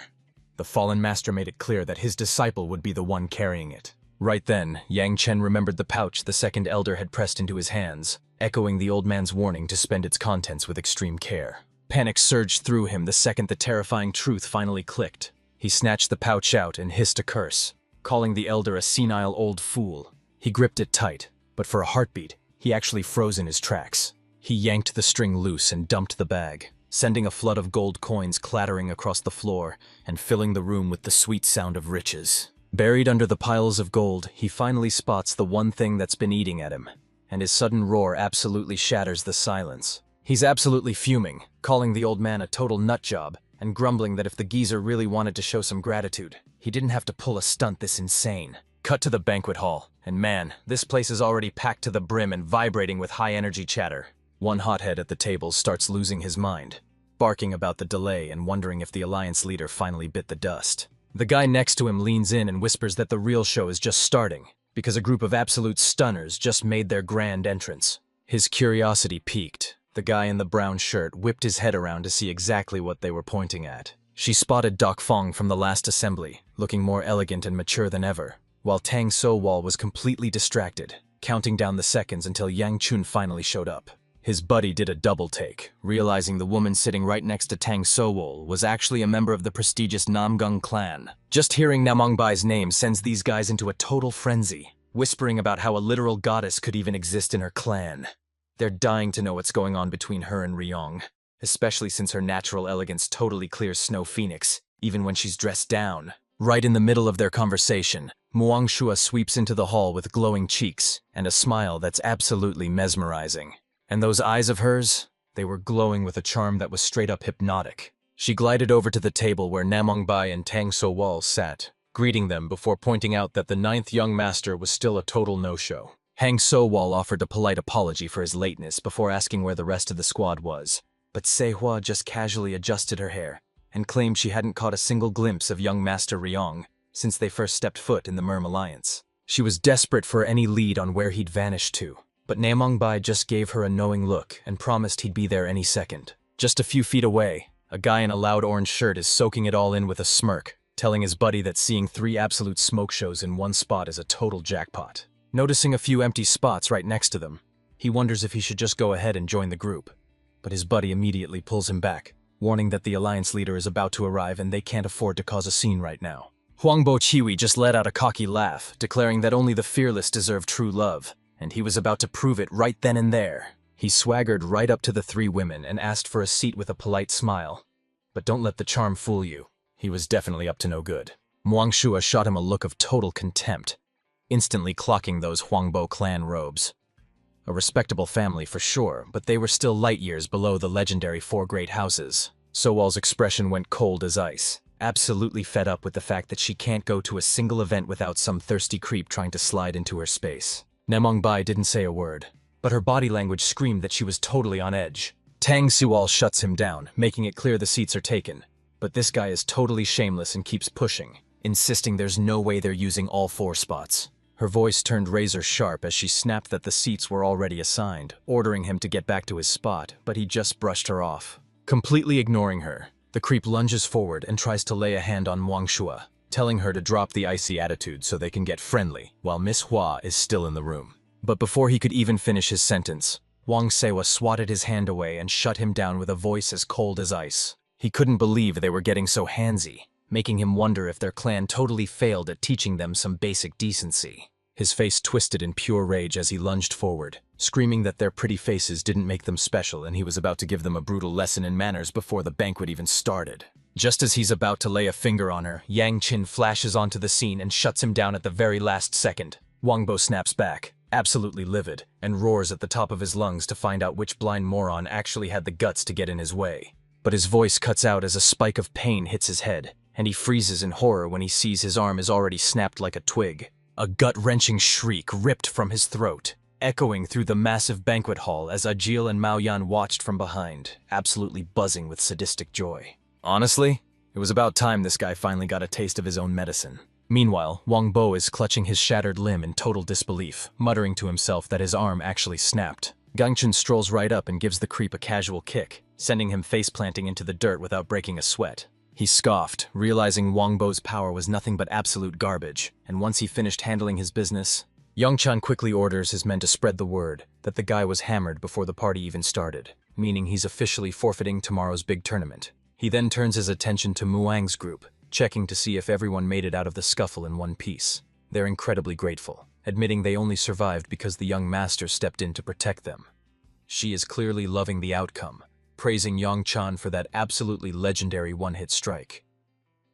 The fallen master made it clear that his disciple would be the one carrying it. Right then, Yang Chen remembered the pouch the second elder had pressed into his hands, echoing the old man's warning to spend its contents with extreme care. Panic surged through him the second the terrifying truth finally clicked. He snatched the pouch out and hissed a curse, calling the elder a senile old fool. He gripped it tight, but for a heartbeat, he actually froze in his tracks. He yanked the string loose and dumped the bag, sending a flood of gold coins clattering across the floor and filling the room with the sweet sound of riches. Buried under the piles of gold, he finally spots the one thing that's been eating at him, and his sudden roar absolutely shatters the silence. He's absolutely fuming, calling the old man a total nutjob, and grumbling that if the geezer really wanted to show some gratitude, he didn't have to pull a stunt this insane. Cut to the banquet hall, and man, this place is already packed to the brim and vibrating with high-energy chatter. One hothead at the table starts losing his mind, barking about the delay and wondering if the Alliance leader finally bit the dust. The guy next to him leans in and whispers that the real show is just starting, because a group of absolute stunners just made their grand entrance. His curiosity piqued. The guy in the brown shirt whipped his head around to see exactly what they were pointing at. She spotted Doc Fong from the last assembly, looking more elegant and mature than ever, while Tang So-wol was completely distracted, counting down the seconds until Yang Chun finally showed up. His buddy did a double take, realizing the woman sitting right next to Tang So-wol was actually a member of the prestigious Namgung clan. Just hearing Namongbai's name sends these guys into a total frenzy, whispering about how a literal goddess could even exist in her clan. They're dying to know what's going on between her and Ryong, especially since her natural elegance totally clears Snow Phoenix, even when she's dressed down. Right in the middle of their conversation, Muang Shua sweeps into the hall with glowing cheeks and a smile that's absolutely mesmerizing. And those eyes of hers, they were glowing with a charm that was straight up hypnotic. She glided over to the table where Namongbai and Tang So-wol sat, greeting them before pointing out that the 9th young master was still a total no-show. Hang So-wol offered a polite apology for his lateness before asking where the rest of the squad was, but Se-hua just casually adjusted her hair and claimed she hadn't caught a single glimpse of young Master Ryong since they first stepped foot in the Merm Alliance. She was desperate for any lead on where he'd vanished to, but Namongbai just gave her a knowing look and promised he'd be there any second. Just a few feet away, a guy in a loud orange shirt is soaking it all in with a smirk, telling his buddy that seeing 3 absolute smoke shows in one spot is a total jackpot. Noticing a few empty spots right next to them, he wonders if he should just go ahead and join the group. But his buddy immediately pulls him back, warning that the Alliance leader is about to arrive and they can't afford to cause a scene right now. Huangbo Qiwi just let out a cocky laugh, declaring that only the fearless deserve true love, and he was about to prove it right then and there. He swaggered right up to the three women and asked for a seat with a polite smile. But don't let the charm fool you. He was definitely up to no good. Muang Shua shot him a look of total contempt, instantly clocking those Huangbo clan robes. A respectable family for sure, but they were still light years below the legendary four great houses. Sowal's expression went cold as ice, absolutely fed up with the fact that she can't go to a single event without some thirsty creep trying to slide into her space. Nemong Bai didn't say a word, but her body language screamed that she was totally on edge. Tang Sual shuts him down, making it clear the seats are taken. But this guy is totally shameless and keeps pushing, insisting there's no way they're using all four spots. Her voice turned razor sharp as she snapped that the seats were already assigned, ordering him to get back to his spot, but he just brushed her off. Completely ignoring her, the creep lunges forward and tries to lay a hand on Muang Shua, telling her to drop the icy attitude so they can get friendly, while Miss Hua is still in the room. But before he could even finish his sentence, Wang Sewa swatted his hand away and shut him down with a voice as cold as ice. He couldn't believe they were getting so handsy, making him wonder if their clan totally failed at teaching them some basic decency. His face twisted in pure rage as he lunged forward, screaming that their pretty faces didn't make them special and he was about to give them a brutal lesson in manners before the banquet even started. Just as he's about to lay a finger on her, Yang Qin flashes onto the scene and shuts him down at the very last second. Wangbo snaps back, absolutely livid, and roars at the top of his lungs to find out which blind moron actually had the guts to get in his way. But his voice cuts out as a spike of pain hits his head, and he freezes in horror when he sees his arm is already snapped like a twig. A gut-wrenching shriek ripped from his throat, echoing through the massive banquet hall as Ajil and Mao Yan watched from behind, absolutely buzzing with sadistic joy. Honestly, it was about time this guy finally got a taste of his own medicine. Meanwhile, Wang Bo is clutching his shattered limb in total disbelief, muttering to himself that his arm actually snapped. Gangchen strolls right up and gives the creep a casual kick, sending him face-planting into the dirt without breaking a sweat. He scoffed, realizing Wang Bo's power was nothing but absolute garbage, and once he finished handling his business, Yongchan quickly orders his men to spread the word that the guy was hammered before the party even started, meaning he's officially forfeiting tomorrow's big tournament. He then turns his attention to Muang's group, checking to see if everyone made it out of the scuffle in one piece. They're incredibly grateful, admitting they only survived because the young master stepped in to protect them. She is clearly loving the outcome, praising Yongchan for that absolutely legendary one-hit strike.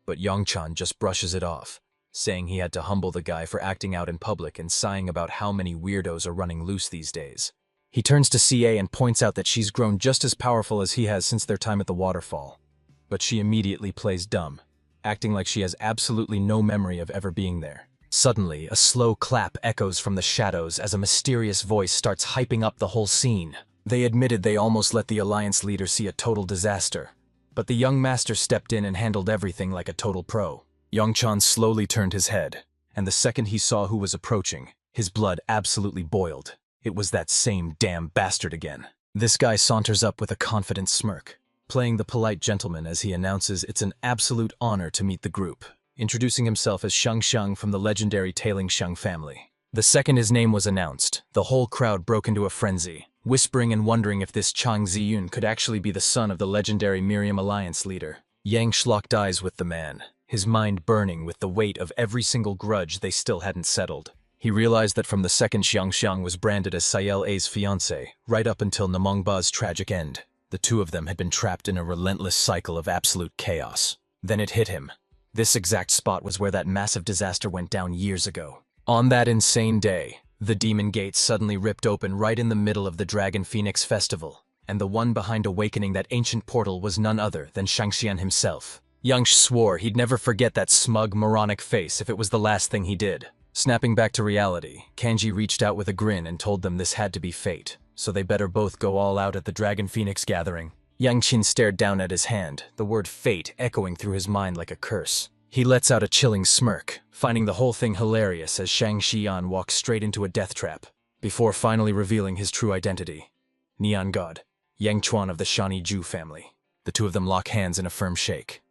But Yongchan just brushes it off, saying he had to humble the guy for acting out in public and sighing about how many weirdos are running loose these days. He turns to CA and points out that she's grown just as powerful as he has since their time at the waterfall. But she immediately plays dumb, acting like she has absolutely no memory of ever being there. Suddenly, a slow clap echoes from the shadows as a mysterious voice starts hyping up the whole scene. They admitted they almost let the Alliance leader see a total disaster, but the young master stepped in and handled everything like a total pro. Yongchan slowly turned his head, and the second he saw who was approaching, his blood absolutely boiled. It was that same damn bastard again. This guy saunters up with a confident smirk, playing the polite gentleman as he announces it's an absolute honor to meet the group, introducing himself as Shang Xiang from the legendary Tailing Xiang family. The second his name was announced, the whole crowd broke into a frenzy, whispering and wondering if this Chang Ziyun could actually be the son of the legendary Miriam Alliance leader. Yang locked eyes with the man, his mind burning with the weight of every single grudge they still hadn't settled. He realized that from the second Xiang Xiang was branded as Sayel A's fiancé, right up until Namongba's tragic end, the two of them had been trapped in a relentless cycle of absolute chaos. Then it hit him. This exact spot was where that massive disaster went down years ago. On that insane day, the demon gates suddenly ripped open right in the middle of the Dragon Phoenix Festival, and the one behind awakening that ancient portal was none other than Shangxian himself. Yang swore he'd never forget that smug, moronic face if it was the last thing he did. Snapping back to reality, Kanji reached out with a grin and told them this had to be fate, so they better both go all out at the Dragon Phoenix gathering. Yang Qin stared down at his hand, the word fate echoing through his mind like a curse. He lets out a chilling smirk, finding the whole thing hilarious as Shang Xian walks straight into a death trap, before finally revealing his true identity. Neon God, Yang Chuan of the Shani Ju family. The two of them lock hands in a firm shake.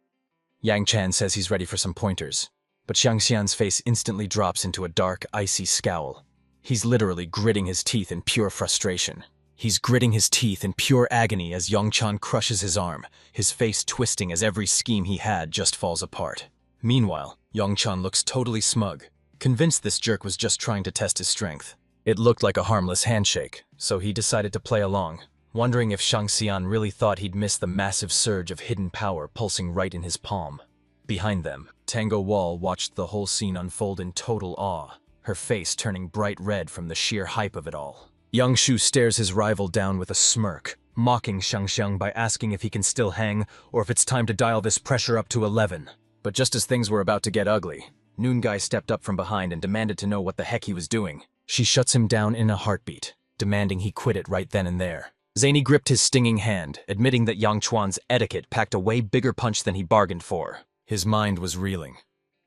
Yang Chan says he's ready for some pointers, but Shang Xian's face instantly drops into a dark, icy scowl. He's literally gritting his teeth in pure frustration. He's gritting his teeth in pure agony as Yongchan crushes his arm, his face twisting as every scheme he had just falls apart. Meanwhile, Yongchan looks totally smug, convinced this jerk was just trying to test his strength. It looked like a harmless handshake, so he decided to play along, wondering if Shang Xian really thought he'd miss the massive surge of hidden power pulsing right in his palm. Behind them, Tango Wall watched the whole scene unfold in total awe, her face turning bright red from the sheer hype of it all. Yang Shu stares his rival down with a smirk, mocking Shang Xiang by asking if he can still hang or if it's time to dial this pressure up to 11. But just as things were about to get ugly, Noon Guy stepped up from behind and demanded to know what the heck he was doing. She shuts him down in a heartbeat, demanding he quit it right then and there. Zany gripped his stinging hand, admitting that Yang Chuan's etiquette packed a way bigger punch than he bargained for. His mind was reeling,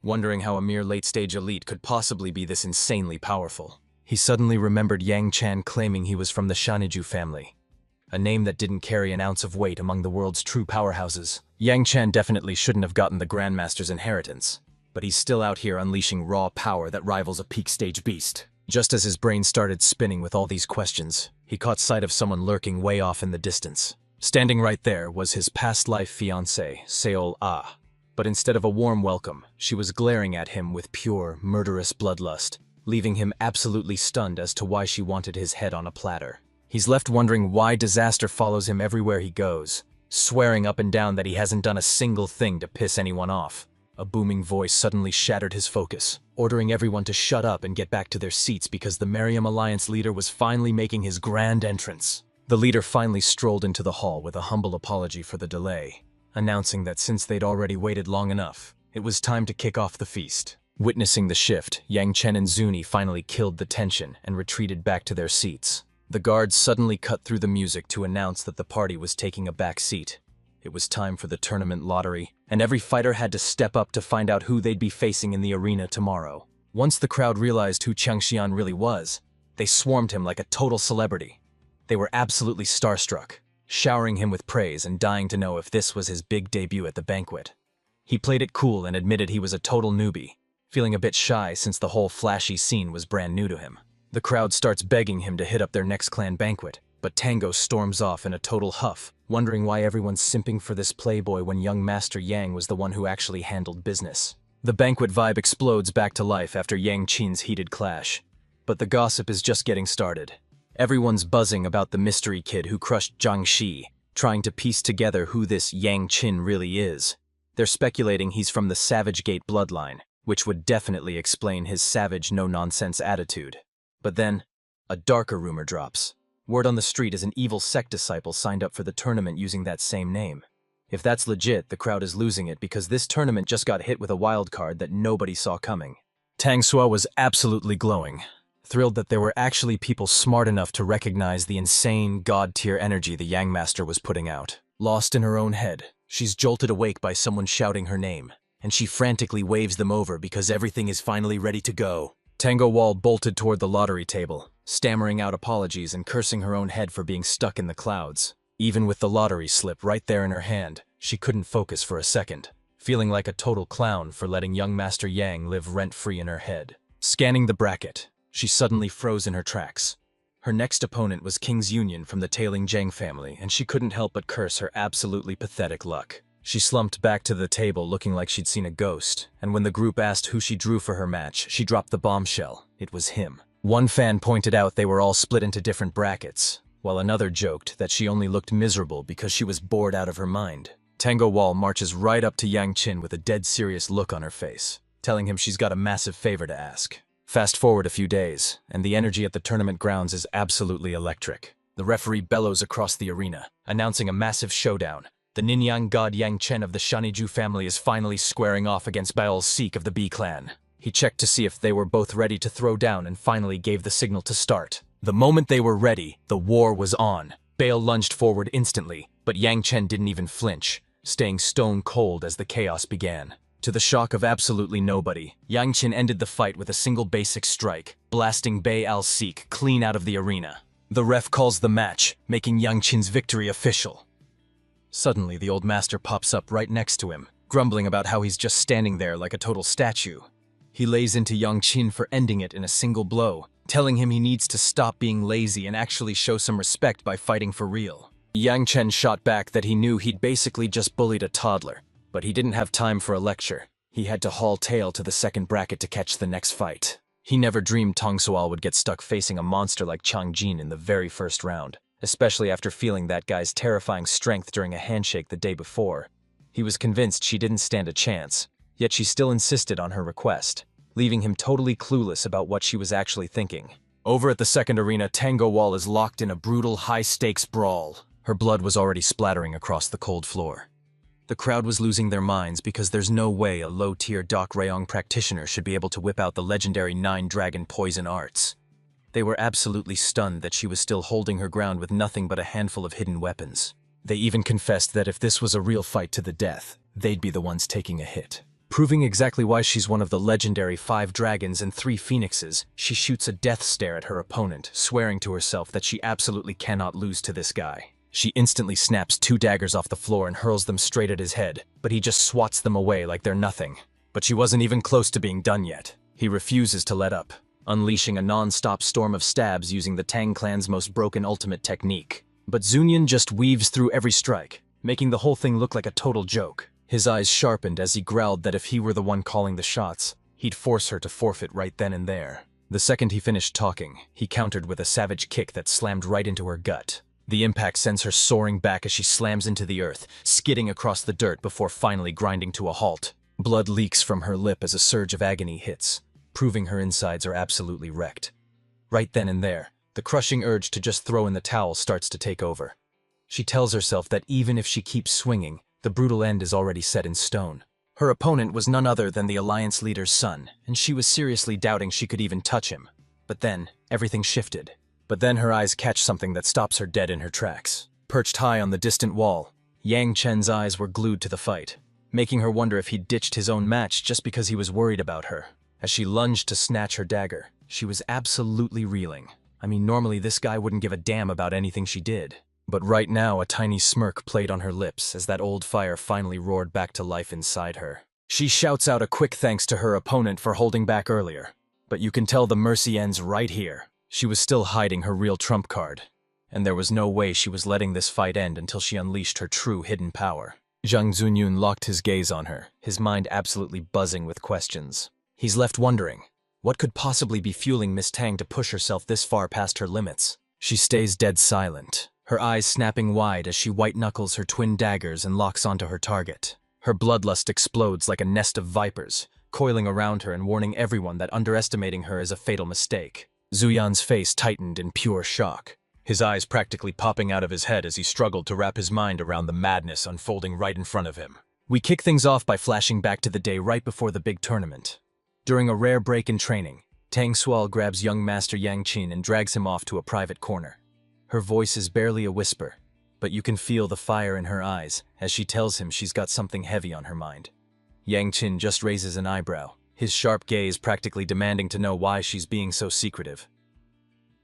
wondering how a mere late-stage elite could possibly be this insanely powerful. He suddenly remembered Yang Chan claiming he was from the Shaniju family, a name that didn't carry an ounce of weight among the world's true powerhouses. Yang Chan definitely shouldn't have gotten the Grandmaster's inheritance, but he's still out here unleashing raw power that rivals a peak-stage beast. Just as his brain started spinning with all these questions, he caught sight of someone lurking way off in the distance. Standing right there was his past-life fiancée, Seol Ah. But instead of a warm welcome, she was glaring at him with pure, murderous bloodlust, leaving him absolutely stunned as to why she wanted his head on a platter. He's left wondering why disaster follows him everywhere he goes, swearing up and down that he hasn't done a single thing to piss anyone off. A booming voice suddenly shattered his focus, ordering everyone to shut up and get back to their seats because the Merriam Alliance leader was finally making his grand entrance. The leader finally strolled into the hall with a humble apology for the delay, announcing that since they'd already waited long enough, it was time to kick off the feast. Witnessing the shift, Yang Chen and Zuni finally killed the tension and retreated back to their seats. The guards suddenly cut through the music to announce that the party was taking a back seat. It was time for the tournament lottery, and every fighter had to step up to find out who they'd be facing in the arena tomorrow. Once the crowd realized who Chang Xian really was, they swarmed him like a total celebrity. They were absolutely starstruck, showering him with praise and dying to know if this was his big debut at the banquet. He played it cool and admitted he was a total newbie, feeling a bit shy since the whole flashy scene was brand new to him. The crowd starts begging him to hit up their next clan banquet, but Tango storms off in a total huff, wondering why everyone's simping for this playboy when young Master Yang was the one who actually handled business. The banquet vibe explodes back to life after Yang Qin's heated clash, but the gossip is just getting started. Everyone's buzzing about the mystery kid who crushed Zhang Shi, trying to piece together who this Yang Qin really is. They're speculating he's from the Savage Gate bloodline, which would definitely explain his savage, no-nonsense attitude. But then, a darker rumor drops. Word on the street is an evil sect disciple signed up for the tournament using that same name. If that's legit, the crowd is losing it because this tournament just got hit with a wild card that nobody saw coming. Tang Sua was absolutely glowing, thrilled that there were actually people smart enough to recognize the insane, god-tier energy the Yang Master was putting out. Lost in her own head, she's jolted awake by someone shouting her name, and she frantically waves them over because everything is finally ready to go. Tango Wall bolted toward the lottery table, stammering out apologies and cursing her own head for being stuck in the clouds. Even with the lottery slip right there in her hand, she couldn't focus for a second, feeling like a total clown for letting young Master Yang live rent-free in her head. Scanning the bracket, she suddenly froze in her tracks. Her next opponent was King's Union from the Tailing Zhang family, and she couldn't help but curse her absolutely pathetic luck. She slumped back to the table looking like she'd seen a ghost, and when the group asked who she drew for her match, she dropped the bombshell. It was him. One fan pointed out they were all split into different brackets, while another joked that she only looked miserable because she was bored out of her mind. Tango Wall marches right up to Yang Qin with a dead serious look on her face, telling him she's got a massive favor to ask. Fast forward a few days, and the energy at the tournament grounds is absolutely electric. The referee bellows across the arena, announcing a massive showdown. The Ninyang god Yang Chen of the Shaniju family is finally squaring off against Baal Sik of the B clan. He checked to see if they were both ready to throw down and finally gave the signal to start. The moment they were ready, the war was on. Baal lunged forward instantly, but Yang Chen didn't even flinch, staying stone cold as the chaos began. To the shock of absolutely nobody, Yang Chen ended the fight with a single basic strike, blasting Baal Sik clean out of the arena. The ref calls the match, making Yang Chen's victory official. Suddenly, the old master pops up right next to him, grumbling about how he's just standing there like a total statue. He lays into Yang Qin for ending it in a single blow, telling him he needs to stop being lazy and actually show some respect by fighting for real. Yang Chen shot back that he knew he'd basically just bullied a toddler, but he didn't have time for a lecture. He had to haul tail to the second bracket to catch the next fight. He never dreamed Tang Soal would get stuck facing a monster like Chang Jin in the very first round, especially after feeling that guy's terrifying strength during a handshake the day before. He was convinced she didn't stand a chance, yet she still insisted on her request, leaving him totally clueless about what she was actually thinking. Over at the second arena, Tango Wall is locked in a brutal, high-stakes brawl. Her blood was already splattering across the cold floor. The crowd was losing their minds because there's no way a low-tier Dak Rayong practitioner should be able to whip out the legendary 9-Dragon poison arts. They were absolutely stunned that she was still holding her ground with nothing but a handful of hidden weapons. They even confessed that if this was a real fight to the death, they'd be the ones taking a hit. Proving exactly why she's one of the legendary 5 dragons and 3 phoenixes, she shoots a death stare at her opponent, swearing to herself that she absolutely cannot lose to this guy. She instantly snaps 2 daggers off the floor and hurls them straight at his head, but he just swats them away like they're nothing. But she wasn't even close to being done yet. He refuses to let up, unleashing a non-stop storm of stabs using the Tang clan's most broken ultimate technique. But Zunyan just weaves through every strike, making the whole thing look like a total joke. His eyes sharpened as he growled that if he were the one calling the shots, he'd force her to forfeit right then and there. The second he finished talking, he countered with a savage kick that slammed right into her gut. The impact sends her soaring back as she slams into the earth, skidding across the dirt before finally grinding to a halt. Blood leaks from her lip as a surge of agony hits, proving her insides are absolutely wrecked. Right then and there, the crushing urge to just throw in the towel starts to take over. She tells herself that even if she keeps swinging, the brutal end is already set in stone. Her opponent was none other than the Alliance leader's son, and she was seriously doubting she could even touch him. But then, everything shifted. But then her eyes catch something that stops her dead in her tracks. Perched high on the distant wall, Yang Chen's eyes were glued to the fight, making her wonder if he'd ditched his own match just because he was worried about her. As she lunged to snatch her dagger, she was absolutely reeling. I mean, normally this guy wouldn't give a damn about anything she did. But right now, a tiny smirk played on her lips as that old fire finally roared back to life inside her. She shouts out a quick thanks to her opponent for holding back earlier. But you can tell the mercy ends right here. She was still hiding her real trump card, and there was no way she was letting this fight end until she unleashed her true hidden power. Zhang Zunyun locked his gaze on her, his mind absolutely buzzing with questions. He's left wondering, what could possibly be fueling Miss Tang to push herself this far past her limits? She stays dead silent, her eyes snapping wide as she white-knuckles her twin daggers and locks onto her target. Her bloodlust explodes like a nest of vipers, coiling around her and warning everyone that underestimating her is a fatal mistake. Zuyan's face tightened in pure shock, his eyes practically popping out of his head as he struggled to wrap his mind around the madness unfolding right in front of him. We kick things off by flashing back to the day right before the big tournament. During a rare break in training, Tang Sual grabs young Master Yang Qin and drags him off to a private corner. Her voice is barely a whisper, but you can feel the fire in her eyes as she tells him she's got something heavy on her mind. Yang Qin just raises an eyebrow, his sharp gaze practically demanding to know why she's being so secretive.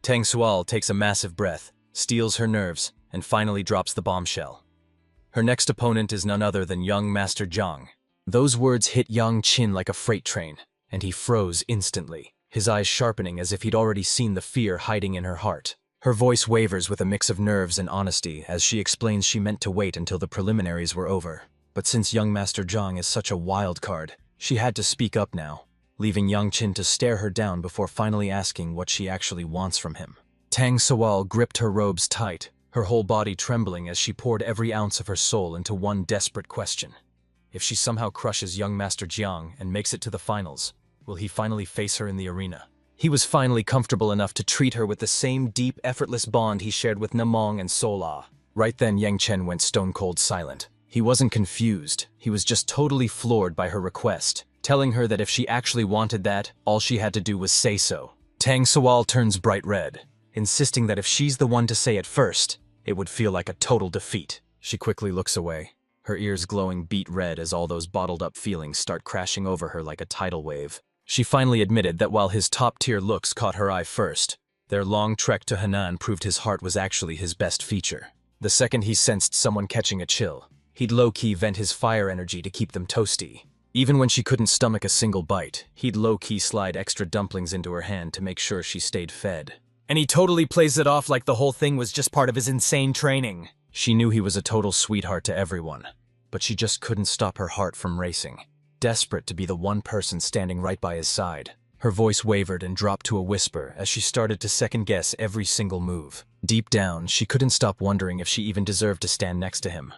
Tang Sual takes a massive breath, steels her nerves, and finally drops the bombshell. Her next opponent is none other than young Master Zhang. Those words hit Yang Qin like a freight train, and he froze instantly, his eyes sharpening as if he'd already seen the fear hiding in her heart. Her voice wavers with a mix of nerves and honesty as she explains she meant to wait until the preliminaries were over. But since young Master Zhang is such a wild card, she had to speak up now, leaving Yang Qin to stare her down before finally asking what she actually wants from him. Tang Sual gripped her robes tight, her whole body trembling as she poured every ounce of her soul into one desperate question. If she somehow crushes young Master Jiang and makes it to the finals, will he finally face her in the arena? He was finally comfortable enough to treat her with the same deep, effortless bond he shared with Namong and Sola. Right then, Yang Chen went stone-cold silent. He wasn't confused, he was just totally floored by her request, telling her that if she actually wanted that, all she had to do was say so. Tang Sual turns bright red, insisting that if she's the one to say it first, it would feel like a total defeat. She quickly looks away, her ears glowing beet red as all those bottled-up feelings start crashing over her like a tidal wave. She finally admitted that while his top-tier looks caught her eye first, their long trek to Henan proved his heart was actually his best feature. The second he sensed someone catching a chill, he'd low-key vent his fire energy to keep them toasty. Even when she couldn't stomach a single bite, he'd low-key slide extra dumplings into her hand to make sure she stayed fed. And he totally plays it off like the whole thing was just part of his insane training. She knew he was a total sweetheart to everyone, but she just couldn't stop her heart from racing. desperate to be the one person standing right by his side. Her voice wavered and dropped to a whisper as she started to second-guess every single move. Deep down, she couldn't stop wondering if she even deserved to stand next to him.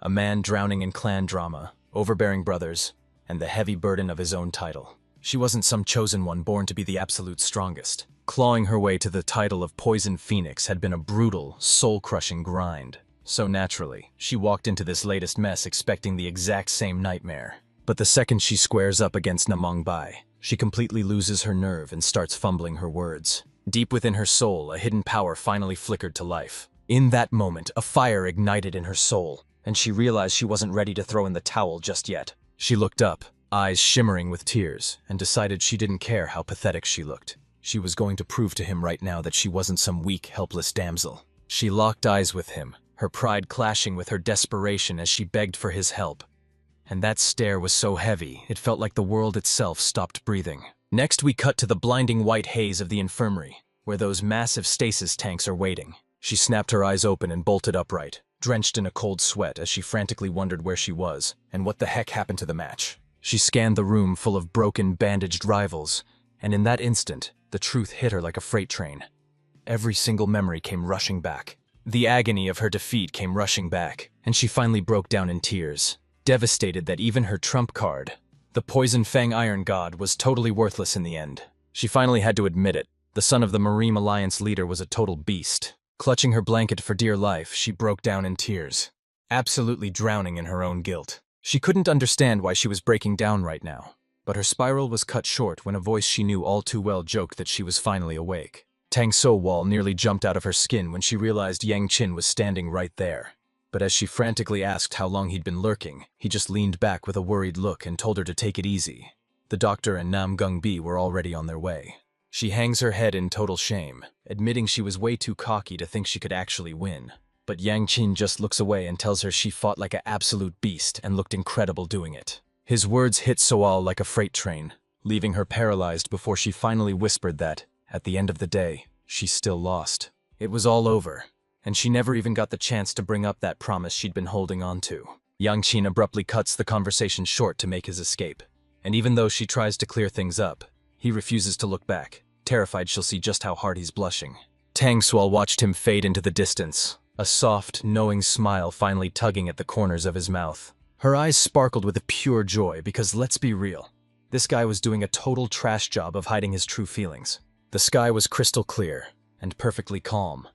A man drowning in clan drama, overbearing brothers, and the heavy burden of his own title. She wasn't some chosen one born to be the absolute strongest. Clawing her way to the title of Poison Phoenix had been a brutal, soul-crushing grind. So naturally, she walked into this latest mess expecting the exact same nightmare. But the second she squares up against Namong Bai, she completely loses her nerve and starts fumbling her words. Deep within her soul, a hidden power finally flickered to life. In that moment, a fire ignited in her soul, and she realized she wasn't ready to throw in the towel just yet. She looked up, eyes shimmering with tears, and decided she didn't care how pathetic she looked. She was going to prove to him right now that she wasn't some weak, helpless damsel. She locked eyes with him, her pride clashing with her desperation as she begged for his help. And that stare was so heavy, it felt like the world itself stopped breathing. Next, we cut to the blinding white haze of the infirmary, where those massive stasis tanks are waiting. She snapped her eyes open and bolted upright, drenched in a cold sweat as she frantically wondered where she was and what the heck happened to the match. She scanned the room full of broken, bandaged rivals, and in that instant, the truth hit her like a freight train. Every single memory came rushing back. The agony of her defeat came rushing back, and she finally broke down in tears, devastated that even her trump card, the Poison Fang Iron God, was totally worthless in the end. She finally had to admit it. The son of the Marine Alliance leader was a total beast. Clutching her blanket for dear life, she broke down in tears, absolutely drowning in her own guilt. She couldn't understand why she was breaking down right now, but her spiral was cut short when a voice she knew all too well joked that she was finally awake. Tang So Wall nearly jumped out of her skin when she realized Yang Qin was standing right there. But as she frantically asked how long he'd been lurking, he just leaned back with a worried look and told her to take it easy. The doctor and Nam Gung Bi were already on their way. She hangs her head in total shame, admitting she was way too cocky to think she could actually win. But Yang Qin just looks away and tells her she fought like an absolute beast and looked incredible doing it. His words hit Soal like a freight train, leaving her paralyzed before she finally whispered that, at the end of the day, she still lost. It was all over, and she never even got the chance to bring up that promise she'd been holding on to. Yang Qin abruptly cuts the conversation short to make his escape, and even though she tries to clear things up, he refuses to look back, terrified she'll see just how hard he's blushing. Tang Sual watched him fade into the distance, a soft, knowing smile finally tugging at the corners of his mouth. Her eyes sparkled with pure joy because, let's be real, this guy was doing a total trash job of hiding his true feelings. The sky was crystal clear and perfectly calm,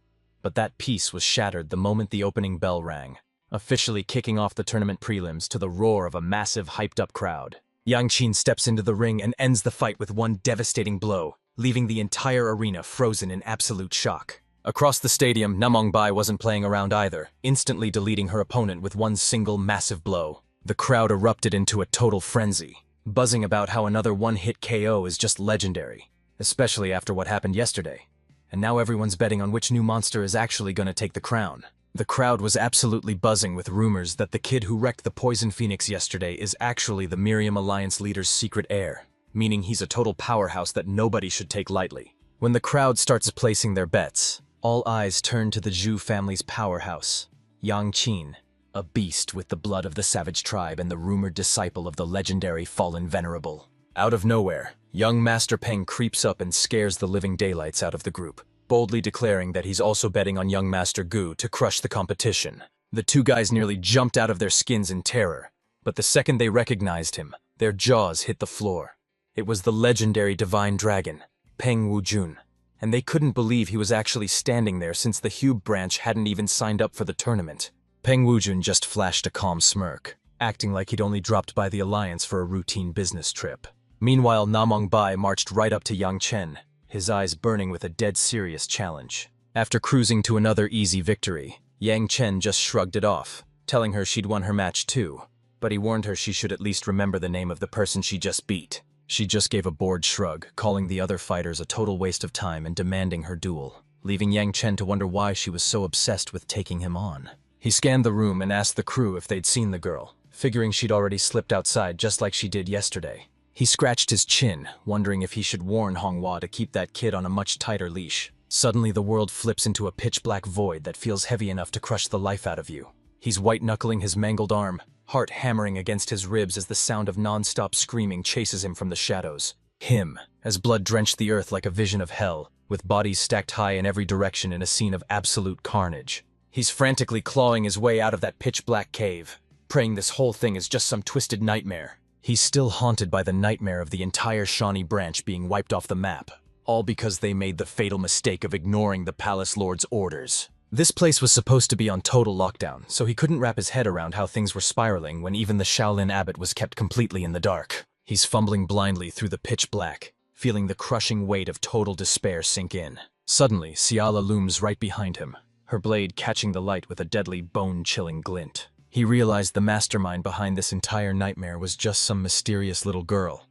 but that peace was shattered the moment the opening bell rang, officially kicking off the tournament prelims to the roar of a massive, hyped-up crowd. Yang Qin steps into the ring and ends the fight with one devastating blow, leaving the entire arena frozen in absolute shock. Across the stadium, Namong Bai wasn't playing around either, instantly deleting her opponent with one single massive blow. The crowd erupted into a total frenzy, buzzing about how another one-hit KO is just legendary, especially after what happened yesterday. And now everyone's betting on which new monster is actually going to take the crown. The crowd was absolutely buzzing with rumors that the kid who wrecked the Poison Phoenix yesterday is actually the Miriam Alliance leader's secret heir, meaning he's a total powerhouse that nobody should take lightly. When the crowd starts placing their bets, all eyes turn to the Zhu family's powerhouse, Yang Qin, a beast with the blood of the savage tribe and the rumored disciple of the legendary fallen venerable. Out of nowhere, young Master Peng creeps up and scares the living daylights out of the group, boldly declaring that he's also betting on young Master Gu to crush the competition. The two guys nearly jumped out of their skins in terror, but the second they recognized him, their jaws hit the floor. It was the legendary divine dragon, Peng Wujun, and they couldn't believe he was actually standing there since the Hube branch hadn't even signed up for the tournament. Peng Wujun just flashed a calm smirk, acting like he'd only dropped by the Alliance for a routine business trip. Meanwhile, Namong Bai marched right up to Yang Chen, his eyes burning with a dead serious challenge. After cruising to another easy victory, Yang Chen just shrugged it off, telling her she'd won her match too, but he warned her she should at least remember the name of the person she just beat. She just gave a bored shrug, calling the other fighters a total waste of time and demanding her duel, leaving Yang Chen to wonder why she was so obsessed with taking him on. He scanned the room and asked the crew if they'd seen the girl, figuring she'd already slipped outside just like she did yesterday. He scratched his chin, wondering if he should warn Honghua to keep that kid on a much tighter leash. Suddenly the world flips into a pitch-black void that feels heavy enough to crush the life out of you. He's white-knuckling his mangled arm, heart hammering against his ribs as the sound of non-stop screaming chases him from the shadows. Him, as blood drenched the earth like a vision of hell, with bodies stacked high in every direction in a scene of absolute carnage. He's frantically clawing his way out of that pitch-black cave, praying this whole thing is just some twisted nightmare. He's still haunted by the nightmare of the entire Shawnee branch being wiped off the map, all because they made the fatal mistake of ignoring the Palace Lord's orders. This place was supposed to be on total lockdown, so he couldn't wrap his head around how things were spiraling when even the Shaolin abbot was kept completely in the dark. He's fumbling blindly through the pitch black, feeling the crushing weight of total despair sink in. Suddenly, Ciala looms right behind him, her blade catching the light with a deadly, bone-chilling glint. He realized the mastermind behind this entire nightmare was just some mysterious little girl.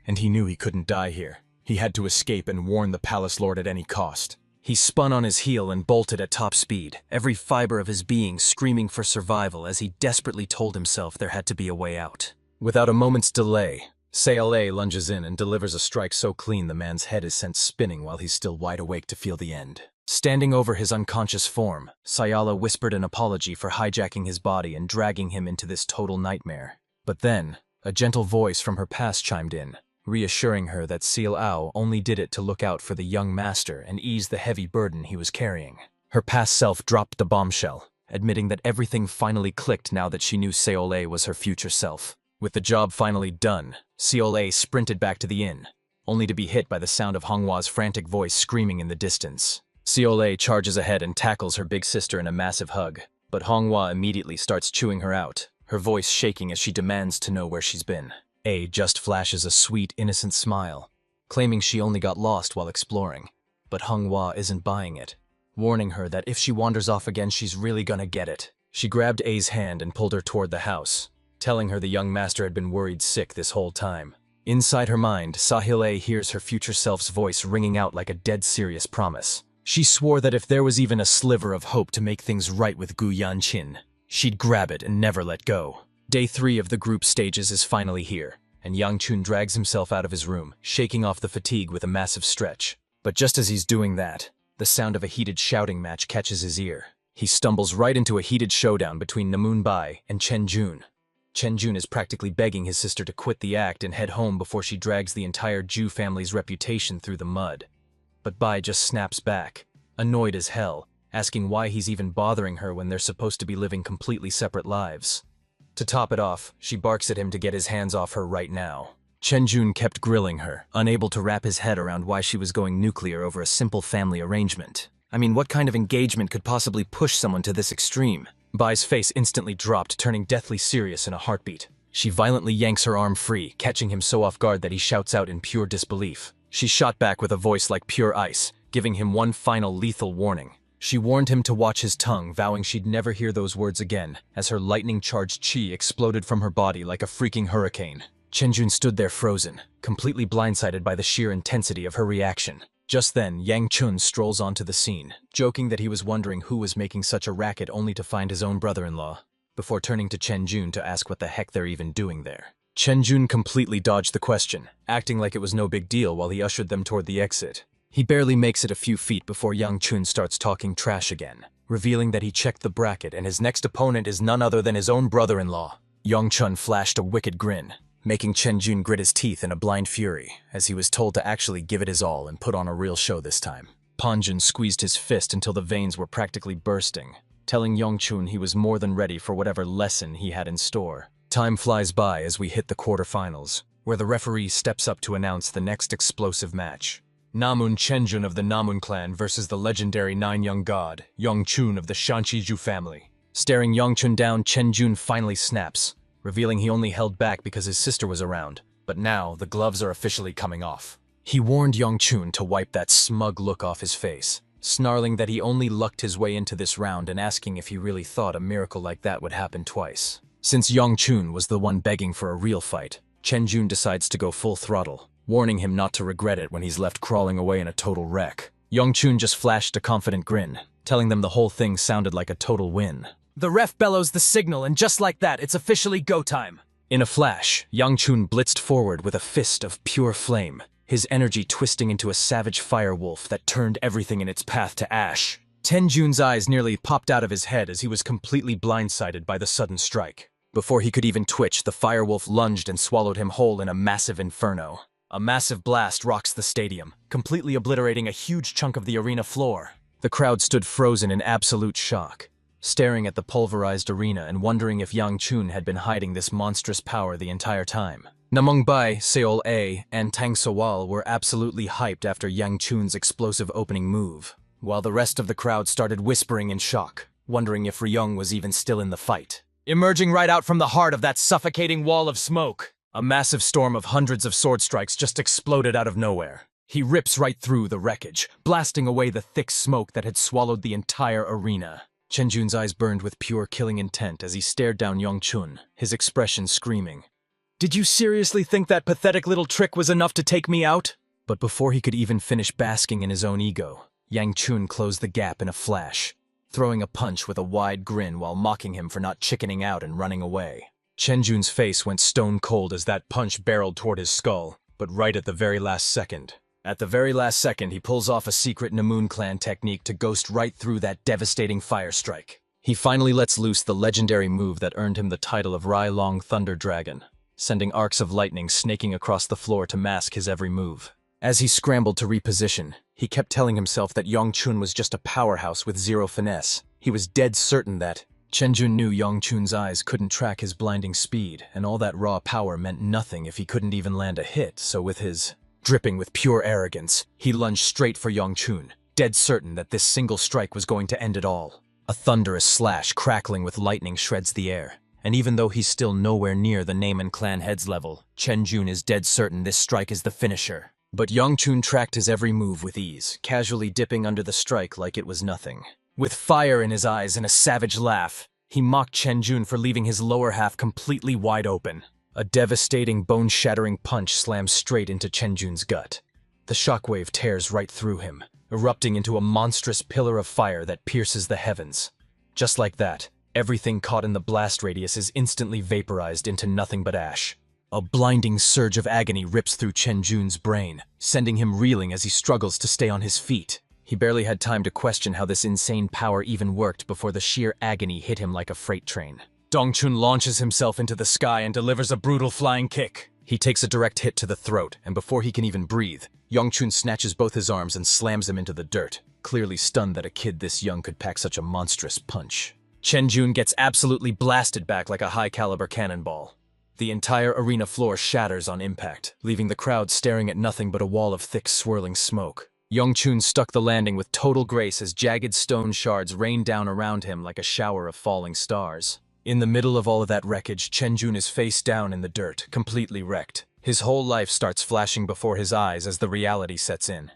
And he knew he couldn't die here. He had to escape and warn the Palace Lord at any cost. He spun on his heel and bolted at top speed, every fiber of his being screaming for survival as he desperately told himself there had to be a way out. Without a moment's delay, Seale lunges in and delivers a strike so clean the man's head is sent spinning while he's still wide awake to feel the end. Standing over his unconscious form, Sayala whispered an apology for hijacking his body and dragging him into this total nightmare. But then, a gentle voice from her past chimed in, reassuring her that Seal Ao only did it to look out for the young master and ease the heavy burden he was carrying. Her past self dropped the bombshell, admitting that everything finally clicked now that she knew Seole was her future self. With the job finally done, Seole sprinted back to the inn, only to be hit by the sound of Honghwa's frantic voice screaming in the distance. Seole charges ahead and tackles her big sister in a massive hug, but Honghwa immediately starts chewing her out, her voice shaking as she demands to know where she's been. A just flashes a sweet, innocent smile, claiming she only got lost while exploring. But Honghwa isn't buying it, warning her that if she wanders off again she's really gonna get it. She grabbed A's hand and pulled her toward the house, telling her the young master had been worried sick this whole time. Inside her mind, Sahil A hears her future self's voice ringing out like a dead serious promise. She swore that if there was even a sliver of hope to make things right with Gu Yanqin, she'd grab it and never let go. Day 3 of the group stages is finally here, and Yang Chun drags himself out of his room, shaking off the fatigue with a massive stretch. But just as he's doing that, the sound of a heated shouting match catches his ear. He stumbles right into a heated showdown between Namun Bai and Chen Jun. Chen Jun is practically begging his sister to quit the act and head home before she drags the entire Ju family's reputation through the mud. But Bai just snaps back, annoyed as hell, asking why he's even bothering her when they're supposed to be living completely separate lives. To top it off, she barks at him to get his hands off her right now. Chen Jun kept grilling her, unable to wrap his head around why she was going nuclear over a simple family arrangement. I mean, what kind of engagement could possibly push someone to this extreme? Bai's face instantly dropped, turning deathly serious in a heartbeat. She violently yanks her arm free, catching him so off guard that he shouts out in pure disbelief. She shot back with a voice like pure ice, giving him one final lethal warning. She warned him to watch his tongue, vowing she'd never hear those words again, as her lightning-charged chi exploded from her body like a freaking hurricane. Chen Jun stood there frozen, completely blindsided by the sheer intensity of her reaction. Just then, Yang Chun strolls onto the scene, joking that he was wondering who was making such a racket only to find his own brother-in-law, before turning to Chen Jun to ask what the heck they're even doing there. Chen Jun completely dodged the question, acting like it was no big deal while he ushered them toward the exit. He barely makes it a few feet before Yang Chun starts talking trash again, revealing that he checked the bracket and his next opponent is none other than his own brother-in-law. Yang Chun flashed a wicked grin, making Chen Jun grit his teeth in a blind fury, as he was told to actually give it his all and put on a real show this time. Panjun squeezed his fist until the veins were practically bursting, telling Yang Chun he was more than ready for whatever lesson he had in store. Time flies by as we hit the quarterfinals, where the referee steps up to announce the next explosive match. Namun Chenjun of the Namun clan versus the legendary Nine Young God, Yang Chun of the Shanchiju family. Staring Yang Chun down, Chen Jun finally snaps, revealing he only held back because his sister was around, but now the gloves are officially coming off. He warned Yang Chun to wipe that smug look off his face, snarling that he only lucked his way into this round and asking if he really thought a miracle like that would happen twice. Since Yang Chun was the one begging for a real fight, Chen Jun decides to go full throttle, warning him not to regret it when he's left crawling away in a total wreck. Yang Chun just flashed a confident grin, telling them the whole thing sounded like a total win. The ref bellows the signal, and just like that, it's officially go time. In a flash, Yang Chun blitzed forward with a fist of pure flame, his energy twisting into a savage fire wolf that turned everything in its path to ash. Chen Jun's eyes nearly popped out of his head as he was completely blindsided by the sudden strike. Before he could even twitch, the firewolf lunged and swallowed him whole in a massive inferno. A massive blast rocks the stadium, completely obliterating a huge chunk of the arena floor. The crowd stood frozen in absolute shock, staring at the pulverized arena and wondering if Yang Chun had been hiding this monstrous power the entire time. Namong Bai, Seol A, and Tang Sowal were absolutely hyped after Yang Chun's explosive opening move, while the rest of the crowd started whispering in shock, wondering if Ryung was even still in the fight. Emerging right out from the heart of that suffocating wall of smoke, a massive storm of hundreds of sword strikes just exploded out of nowhere. He rips right through the wreckage, blasting away the thick smoke that had swallowed the entire arena. Chen Jun's eyes burned with pure killing intent as he stared down Yang Chun, his expression screaming, "Did you seriously think that pathetic little trick was enough to take me out?" But before he could even finish basking in his own ego, Yang Chun closed the gap in a flash, throwing a punch with a wide grin while mocking him for not chickening out and running away. Chen Jun's face went stone cold as that punch barreled toward his skull, but right at the very last second. At the very last second, he pulls off a secret Namoon clan technique to ghost right through that devastating fire strike. He finally lets loose the legendary move that earned him the title of Rai Long Thunder Dragon, sending arcs of lightning snaking across the floor to mask his every move. As he scrambled to reposition, he kept telling himself that Yang Chun was just a powerhouse with zero finesse. He was dead certain that Chen Jun knew Yang Chun's eyes couldn't track his blinding speed, and all that raw power meant nothing if he couldn't even land a hit, so with his dripping with pure arrogance, he lunged straight for Yang Chun, dead certain that this single strike was going to end it all. A thunderous slash crackling with lightning shreds the air, and even though he's still nowhere near the Naaman clan head's level, Chen Jun is dead certain this strike is the finisher. But Yang Chun tracked his every move with ease, casually dipping under the strike like it was nothing. With fire in his eyes and a savage laugh, he mocked Chen Jun for leaving his lower half completely wide open. A devastating, bone-shattering punch slams straight into Chen Jun's gut. The shockwave tears right through him, erupting into a monstrous pillar of fire that pierces the heavens. Just like that, everything caught in the blast radius is instantly vaporized into nothing but ash. A blinding surge of agony rips through Chen Jun's brain, sending him reeling as he struggles to stay on his feet. He barely had time to question how this insane power even worked before the sheer agony hit him like a freight train. Dong Chun launches himself into the sky and delivers a brutal flying kick. He takes a direct hit to the throat, and before he can even breathe, Yang Chun snatches both his arms and slams him into the dirt, clearly stunned that a kid this young could pack such a monstrous punch. Chen Jun gets absolutely blasted back like a high-caliber cannonball. The entire arena floor shatters on impact, leaving the crowd staring at nothing but a wall of thick, swirling smoke. Yang Chun stuck the landing with total grace as jagged stone shards rained down around him like a shower of falling stars. In the middle of all of that wreckage, Chen Jun is face down in the dirt, completely wrecked. His whole life starts flashing before his eyes as the reality sets in.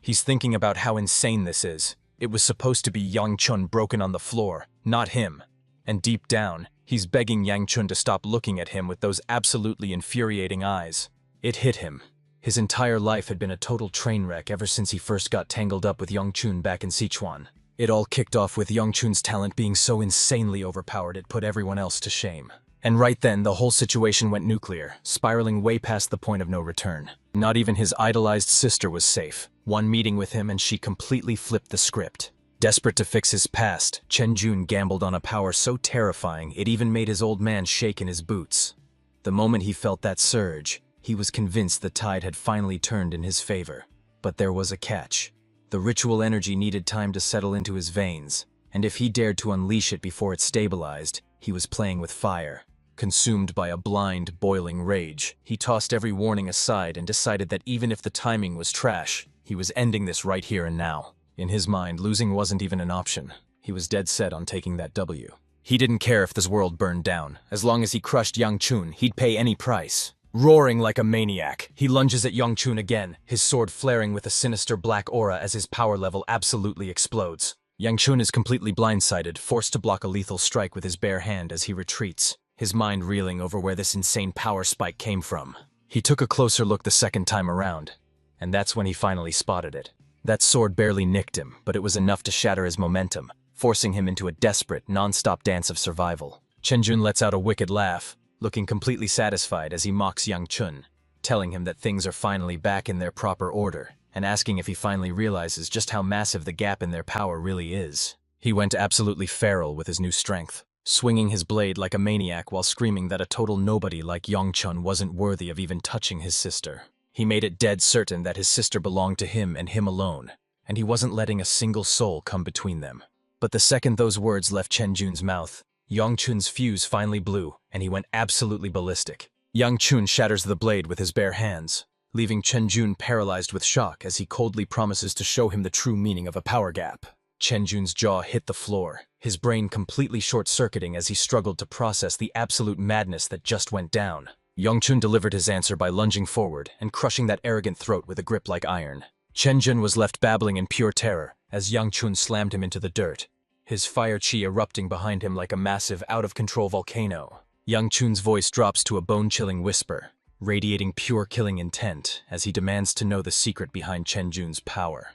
He's thinking about how insane this is. It was supposed to be Yang Chun broken on the floor, not him. And deep down, he's begging Yang Chun to stop looking at him with those absolutely infuriating eyes. It hit him. His entire life had been a total train wreck ever since he first got tangled up with Yang Chun back in Sichuan. It all kicked off with Yang Chun's talent being so insanely overpowered it put everyone else to shame. And right then, the whole situation went nuclear, spiraling way past the point of no return. Not even his idolized sister was safe. One meeting with him and she completely flipped the script. Desperate to fix his past, Chen Jun gambled on a power so terrifying it even made his old man shake in his boots. The moment he felt that surge, he was convinced the tide had finally turned in his favor. But there was a catch. The ritual energy needed time to settle into his veins, and if he dared to unleash it before it stabilized, he was playing with fire. Consumed by a blind, boiling rage, he tossed every warning aside and decided that even if the timing was trash, he was ending this right here and now. In his mind, losing wasn't even an option. He was dead set on taking that W. He didn't care if this world burned down. As long as he crushed Yang Chun, he'd pay any price. Roaring like a maniac, he lunges at Yang Chun again, his sword flaring with a sinister black aura as his power level absolutely explodes. Yang Chun is completely blindsided, forced to block a lethal strike with his bare hand as he retreats, his mind reeling over where this insane power spike came from. He took a closer look the second time around, and that's when he finally spotted it. That sword barely nicked him, but it was enough to shatter his momentum, forcing him into a desperate, non-stop dance of survival. Chen Jun lets out a wicked laugh, looking completely satisfied as he mocks Yang Chun, telling him that things are finally back in their proper order. and asking if he finally realizes just how massive the gap in their power really is. He went absolutely feral with his new strength, swinging his blade like a maniac while screaming that a total nobody like Yongchun wasn't worthy of even touching his sister. He made it dead certain that his sister belonged to him and him alone, and he wasn't letting a single soul come between them. But the second those words left Chen Jun's mouth, Yongchun's fuse finally blew, and he went absolutely ballistic. Yongchun shatters the blade with his bare hands, leaving Chen Jun paralyzed with shock as he coldly promises to show him the true meaning of a power gap. Chen Jun's jaw hit the floor, his brain completely short-circuiting as he struggled to process the absolute madness that just went down. Yongchun delivered his answer by lunging forward and crushing that arrogant throat with a grip like iron. Chen Jun was left babbling in pure terror as Yongchun slammed him into the dirt, his fire chi erupting behind him like a massive, out-of-control volcano. Yongchun's voice drops to a bone-chilling whisper, radiating pure killing intent as he demands to know the secret behind Chen Jun's power.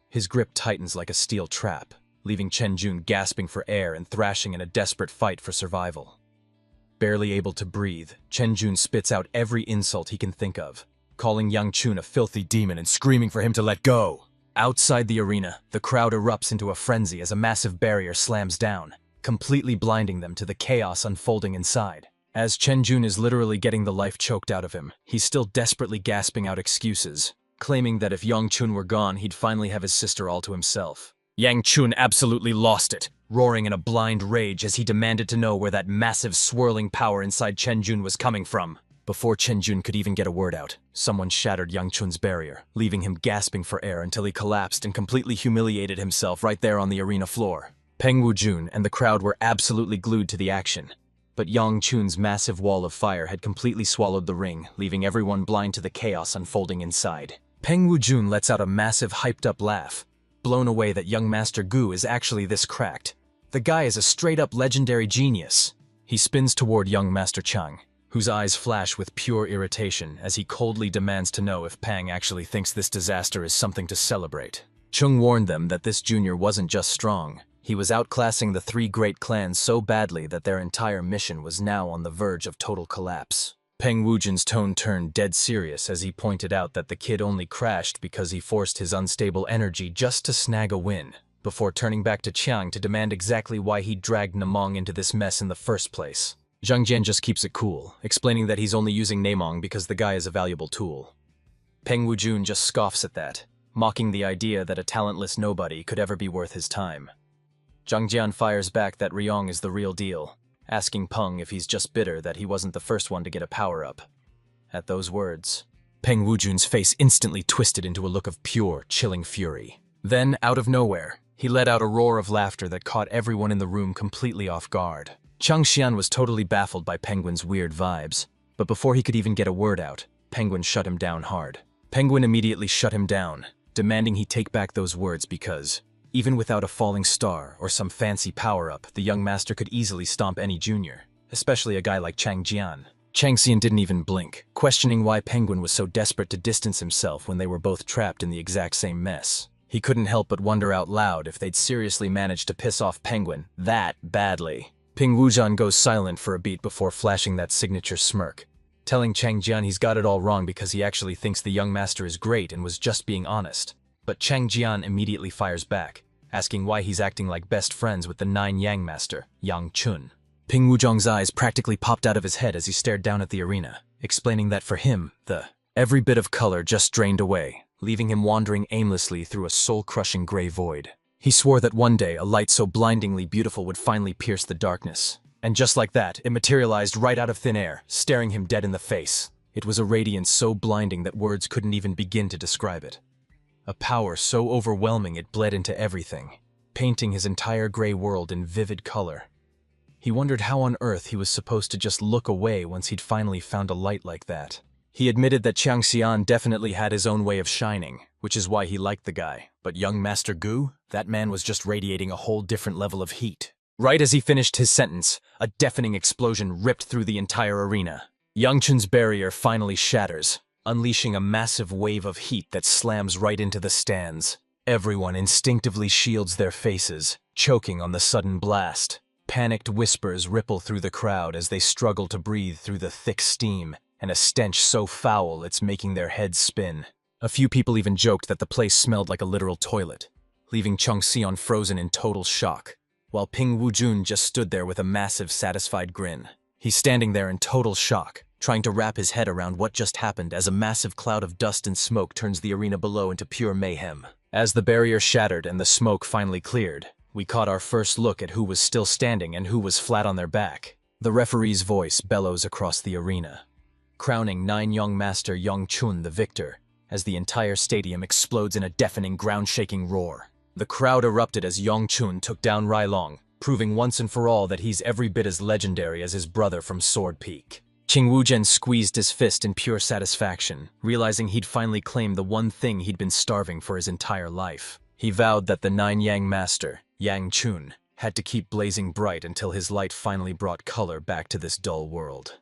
His grip tightens like a steel trap, leaving Chen Jun gasping for air and thrashing in a desperate fight for survival. Barely able to breathe, Chen Jun spits out every insult he can think of, calling Yongchun a filthy demon and screaming for him to let go. Outside the arena, the crowd erupts into a frenzy as a massive barrier slams down, completely blinding them to the chaos unfolding inside. As Chen Jun is literally getting the life choked out of him, he's still desperately gasping out excuses, claiming that if Yongchun were gone, he'd finally have his sister all to himself. Yongchun absolutely lost it, roaring in a blind rage as he demanded to know where that massive swirling power inside Chen Jun was coming from. Before Chen Jun could even get a word out, someone shattered Yongchun's barrier, leaving him gasping for air until he collapsed and completely humiliated himself right there on the arena floor. Peng Wujun and the crowd were absolutely glued to the action, but Yongchun's massive wall of fire had completely swallowed the ring, leaving everyone blind to the chaos unfolding inside. Peng Wujun lets out a massive hyped-up laugh, blown away that young Master Gu is actually this cracked. The guy is a straight-up legendary genius. He spins toward young Master Chang, whose eyes flash with pure irritation as he coldly demands to know if Pang actually thinks this disaster is something to celebrate. Chung warned them that this junior wasn't just strong. He was outclassing the three great clans so badly that their entire mission was now on the verge of total collapse. Peng Wujin's tone turned dead serious as he pointed out that the kid only crashed because he forced his unstable energy just to snag a win, before turning back to Chiang to demand exactly why he dragged Namong into this mess in the first place. Zhang Jian just keeps it cool, explaining that he's only using Namong because the guy is a valuable tool. Peng Wujun just scoffs at that, mocking the idea that a talentless nobody could ever be worth his time. Zhang Jian fires back that Ryong is the real deal, asking Peng if he's just bitter that he wasn't the first one to get a power-up. At those words, Peng Wujun's face instantly twisted into a look of pure, chilling fury. Then, out of nowhere, he let out a roar of laughter that caught everyone in the room completely off guard. Chang Xian was totally baffled by Penguin's weird vibes, but before he could even get a word out, Penguin shut him down hard. Penguin immediately shut him down, demanding he take back those words because, even without a falling star or some fancy power-up, the young master could easily stomp any junior, especially a guy like Chang Jian. Chang Xian didn't even blink, questioning why Penguin was so desperate to distance himself when they were both trapped in the exact same mess. He couldn't help but wonder out loud if they'd seriously managed to piss off Penguin that badly. Ping Wuzhan goes silent for a beat before flashing that signature smirk, telling Chang Jian he's got it all wrong because he actually thinks the young master is great and was just being honest. But Chang Jian immediately fires back, asking why he's acting like best friends with the 9 Yang master, Yang Chun. Ping Wuzhang's eyes practically popped out of his head as he stared down at the arena, explaining that for him, every bit of color just drained away, leaving him wandering aimlessly through a soul-crushing gray void. He swore that one day a light so blindingly beautiful would finally pierce the darkness. And just like that, it materialized right out of thin air, staring him dead in the face. It was a radiance so blinding that words couldn't even begin to describe it. A power so overwhelming it bled into everything, painting his entire gray world in vivid color. He wondered how on earth he was supposed to just look away once he'd finally found a light like that. He admitted that Chang Xian definitely had his own way of shining, which is why he liked the guy. But young Master Gu, that man was just radiating a whole different level of heat. Right as he finished his sentence, a deafening explosion ripped through the entire arena. Yangchun's barrier finally shatters, unleashing a massive wave of heat that slams right into the stands. Everyone instinctively shields their faces, choking on the sudden blast. Panicked whispers ripple through the crowd as they struggle to breathe through the thick steam, and a stench so foul it's making their heads spin. A few people even joked that the place smelled like a literal toilet, leaving Chung Sion frozen in total shock, while Ping Wujun just stood there with a massive, satisfied grin. He's standing there in total shock, trying to wrap his head around what just happened as a massive cloud of dust and smoke turns the arena below into pure mayhem. As the barrier shattered and the smoke finally cleared, we caught our first look at who was still standing and who was flat on their back. The referee's voice bellows across the arena, crowning Nine Young Master Yang Chun the victor, as the entire stadium explodes in a deafening, ground-shaking roar. The crowd erupted as Yang Chun took down Railong, proving once and for all that he's every bit as legendary as his brother from Sword Peak. Qing Wuzhen squeezed his fist in pure satisfaction, realizing he'd finally claimed the one thing he'd been starving for his entire life. He vowed that the Nine Yang Master, Yang Chun, had to keep blazing bright until his light finally brought color back to this dull world.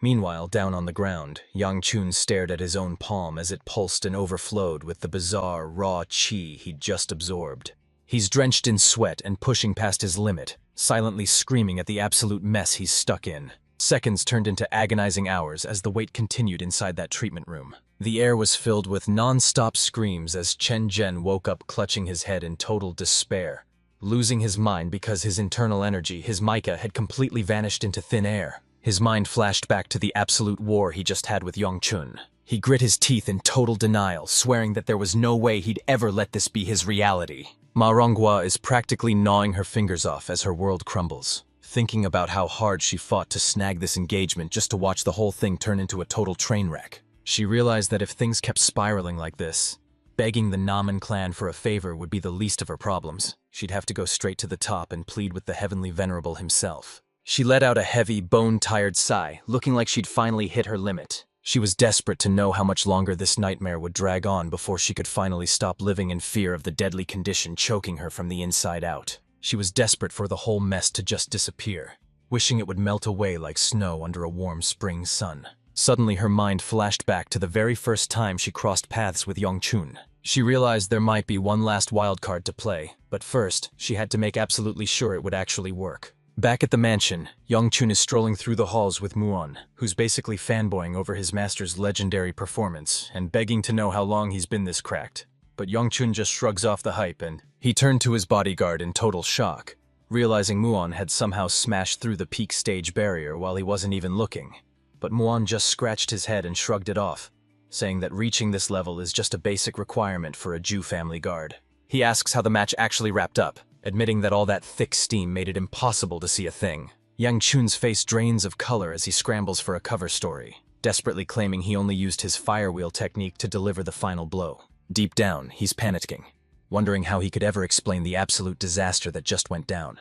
Meanwhile, down on the ground, Yang Chun stared at his own palm as it pulsed and overflowed with the bizarre, raw qi he'd just absorbed. He's drenched in sweat and pushing past his limit, silently screaming at the absolute mess he's stuck in. Seconds turned into agonizing hours as the wait continued inside that treatment room. The air was filled with non-stop screams as Chen Zhen woke up clutching his head in total despair, losing his mind because his internal energy, his mica, had completely vanished into thin air. His mind flashed back to the absolute war he just had with Yang Chun. He grit his teeth in total denial, swearing that there was no way he'd ever let this be his reality. Ma Ronghua is practically gnawing her fingers off as her world crumbles, thinking about how hard she fought to snag this engagement just to watch the whole thing turn into a total train wreck. She realized that if things kept spiraling like this, begging the Namen clan for a favor would be the least of her problems. She'd have to go straight to the top and plead with the Heavenly Venerable himself. She let out a heavy, bone-tired sigh, looking like she'd finally hit her limit. She was desperate to know how much longer this nightmare would drag on before she could finally stop living in fear of the deadly condition choking her from the inside out. She was desperate for the whole mess to just disappear, wishing it would melt away like snow under a warm spring sun. Suddenly her mind flashed back to the very first time she crossed paths with Yang Chun. She realized there might be one last wild card to play, but first, she had to make absolutely sure it would actually work. Back at the mansion, Yang Chun is strolling through the halls with Muon, who's basically fanboying over his master's legendary performance and begging to know how long he's been this cracked. But Yang Chun just shrugs off the hype and he turned to his bodyguard in total shock, realizing Muon had somehow smashed through the peak stage barrier while he wasn't even looking. But Muon just scratched his head and shrugged it off, saying that reaching this level is just a basic requirement for a Jew family guard. He asks how the match actually wrapped up, admitting that all that thick steam made it impossible to see a thing. Yang Chun's face drains of color as he scrambles for a cover story, desperately claiming he only used his firewheel technique to deliver the final blow. Deep down, he's panicking, wondering how he could ever explain the absolute disaster that just went down.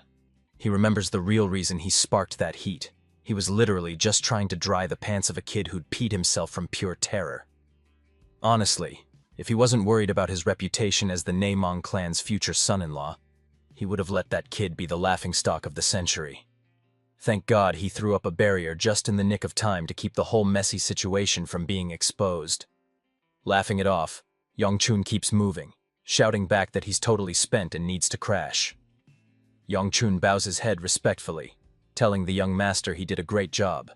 He remembers the real reason he sparked that heat. He was literally just trying to dry the pants of a kid who'd peed himself from pure terror. Honestly, if he wasn't worried about his reputation as the Naemong clan's future son-in-law, he would have let that kid be the laughingstock of the century. Thank God he threw up a barrier just in the nick of time to keep the whole messy situation from being exposed. Laughing it off, Yang Chun keeps moving, shouting back that he's totally spent and needs to crash. Yang Chun bows his head respectfully, telling the young master he did a great job.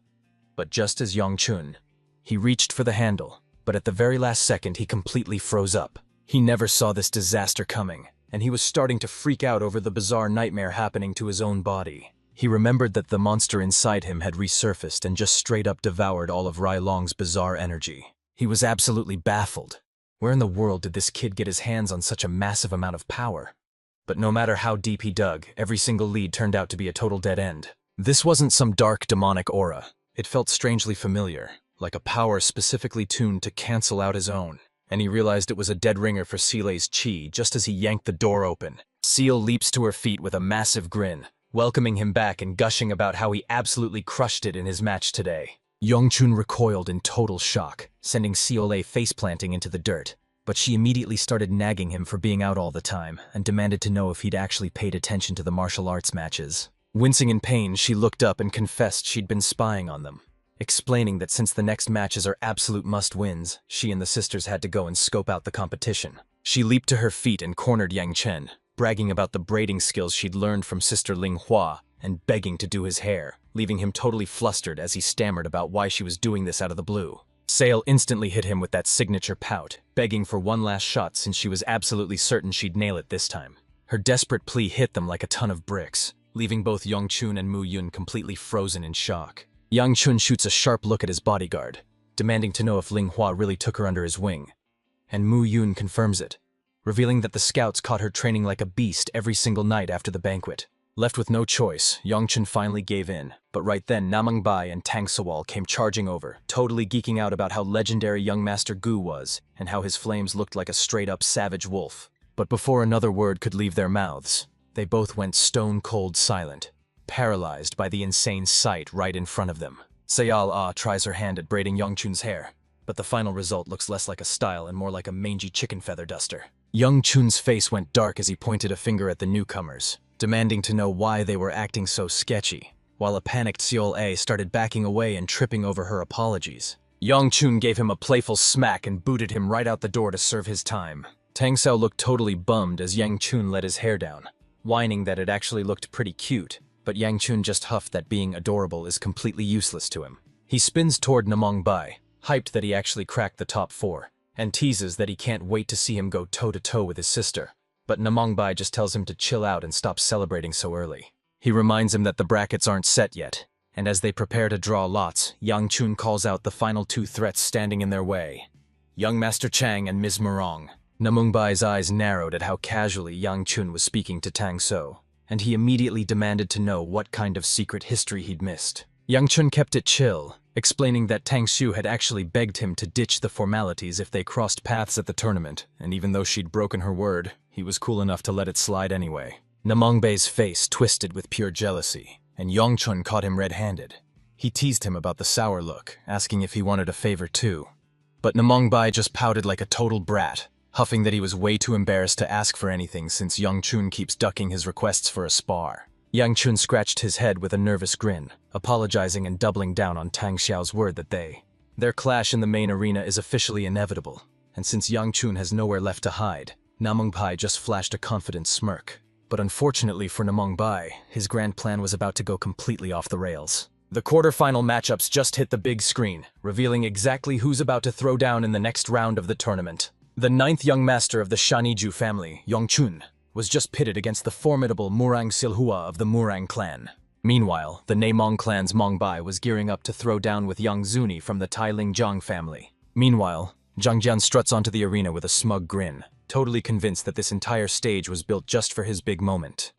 But just as Yang Chun, he reached for the handle, but at the very last second he completely froze up. He never saw this disaster coming, and he was starting to freak out over the bizarre nightmare happening to his own body. He remembered that the monster inside him had resurfaced and just straight up devoured all of Railong's bizarre energy. He was absolutely baffled. Where in the world did this kid get his hands on such a massive amount of power? But no matter how deep he dug, every single lead turned out to be a total dead end. This wasn't some dark demonic aura. It felt strangely familiar, like a power specifically tuned to cancel out his own. And he realized it was a dead ringer for Silei's chi just as he yanked the door open. Seal leaps to her feet with a massive grin, welcoming him back and gushing about how he absolutely crushed it in his match today. Yang Chun recoiled in total shock, sending Siole face-planting into the dirt. But she immediately started nagging him for being out all the time and demanded to know if he'd actually paid attention to the martial arts matches. Wincing in pain, she looked up and confessed she'd been spying on them, explaining that since the next matches are absolute must-wins, she and the sisters had to go and scope out the competition. She leaped to her feet and cornered Yang Chen, bragging about the braiding skills she'd learned from Sister Ling Hua and begging to do his hair, leaving him totally flustered as he stammered about why she was doing this out of the blue. Sale instantly hit him with that signature pout, begging for one last shot since she was absolutely certain she'd nail it this time. Her desperate plea hit them like a ton of bricks, leaving both Yongchun and Mu Yun completely frozen in shock. Yongchun shoots a sharp look at his bodyguard, demanding to know if Ling Hua really took her under his wing. And Mu Yun confirms it, revealing that the scouts caught her training like a beast every single night after the banquet. Left with no choice, Yongchun finally gave in, but right then Namang Bai and Tang Sawal came charging over, totally geeking out about how legendary young Master Gu was, and how his flames looked like a straight-up savage wolf. But before another word could leave their mouths, they both went stone-cold silent, paralyzed by the insane sight right in front of them. Sayal Ah tries her hand at braiding Yongchun's hair, but the final result looks less like a style and more like a mangy chicken feather duster. Yongchun's face went dark as he pointed a finger at the newcomers, demanding to know why they were acting so sketchy, while a panicked Seol A started backing away and tripping over her apologies. Yongchun gave him a playful smack and booted him right out the door to serve his time. Tang Sao looked totally bummed as Yang Chun let his hair down, whining that it actually looked pretty cute, but Yang Chun just huffed that being adorable is completely useless to him. He spins toward Namong Bai, hyped that he actually cracked the top 4, and teases that he can't wait to see him go toe-to-toe with his sister. But Namong Bai just tells him to chill out and stop celebrating so early. He reminds him that the brackets aren't set yet, and as they prepare to draw lots, Yang Chun calls out the final 2 threats standing in their way: Young Master Chang and Ms. Morong. Namong Bai's eyes narrowed at how casually Yang Chun was speaking to Tang So, and he immediately demanded to know what kind of secret history he'd missed. Yang Chun kept it chill, explaining that Tang Xu had actually begged him to ditch the formalities if they crossed paths at the tournament, and even though she'd broken her word, he was cool enough to let it slide anyway. Namong Bai's face twisted with pure jealousy, and Yongchun caught him red-handed. He teased him about the sour look, asking if he wanted a favor too. But Namong Bai just pouted like a total brat, huffing that he was way too embarrassed to ask for anything since Yongchun keeps ducking his requests for a spar. Yangchun scratched his head with a nervous grin, apologizing and doubling down on Tang Xiao's word that their clash in the main arena is officially inevitable, and since Yangchun has nowhere left to hide, Namong Bai just flashed a confident smirk. But unfortunately for Namong Bai, his grand plan was about to go completely off the rails. The quarterfinal matchups just hit the big screen, revealing exactly who's about to throw down in the next round of the tournament. The 9th young master of the Shaniju family, Yongchun, was just pitted against the formidable Murang Silhua of the Murang clan. Meanwhile, the Neimong clan's Mong Bai was gearing up to throw down with Yang Zuni from the Tailing Jiang family. Meanwhile, Zhang Jian struts onto the arena with a smug grin, totally convinced that this entire stage was built just for his big moment.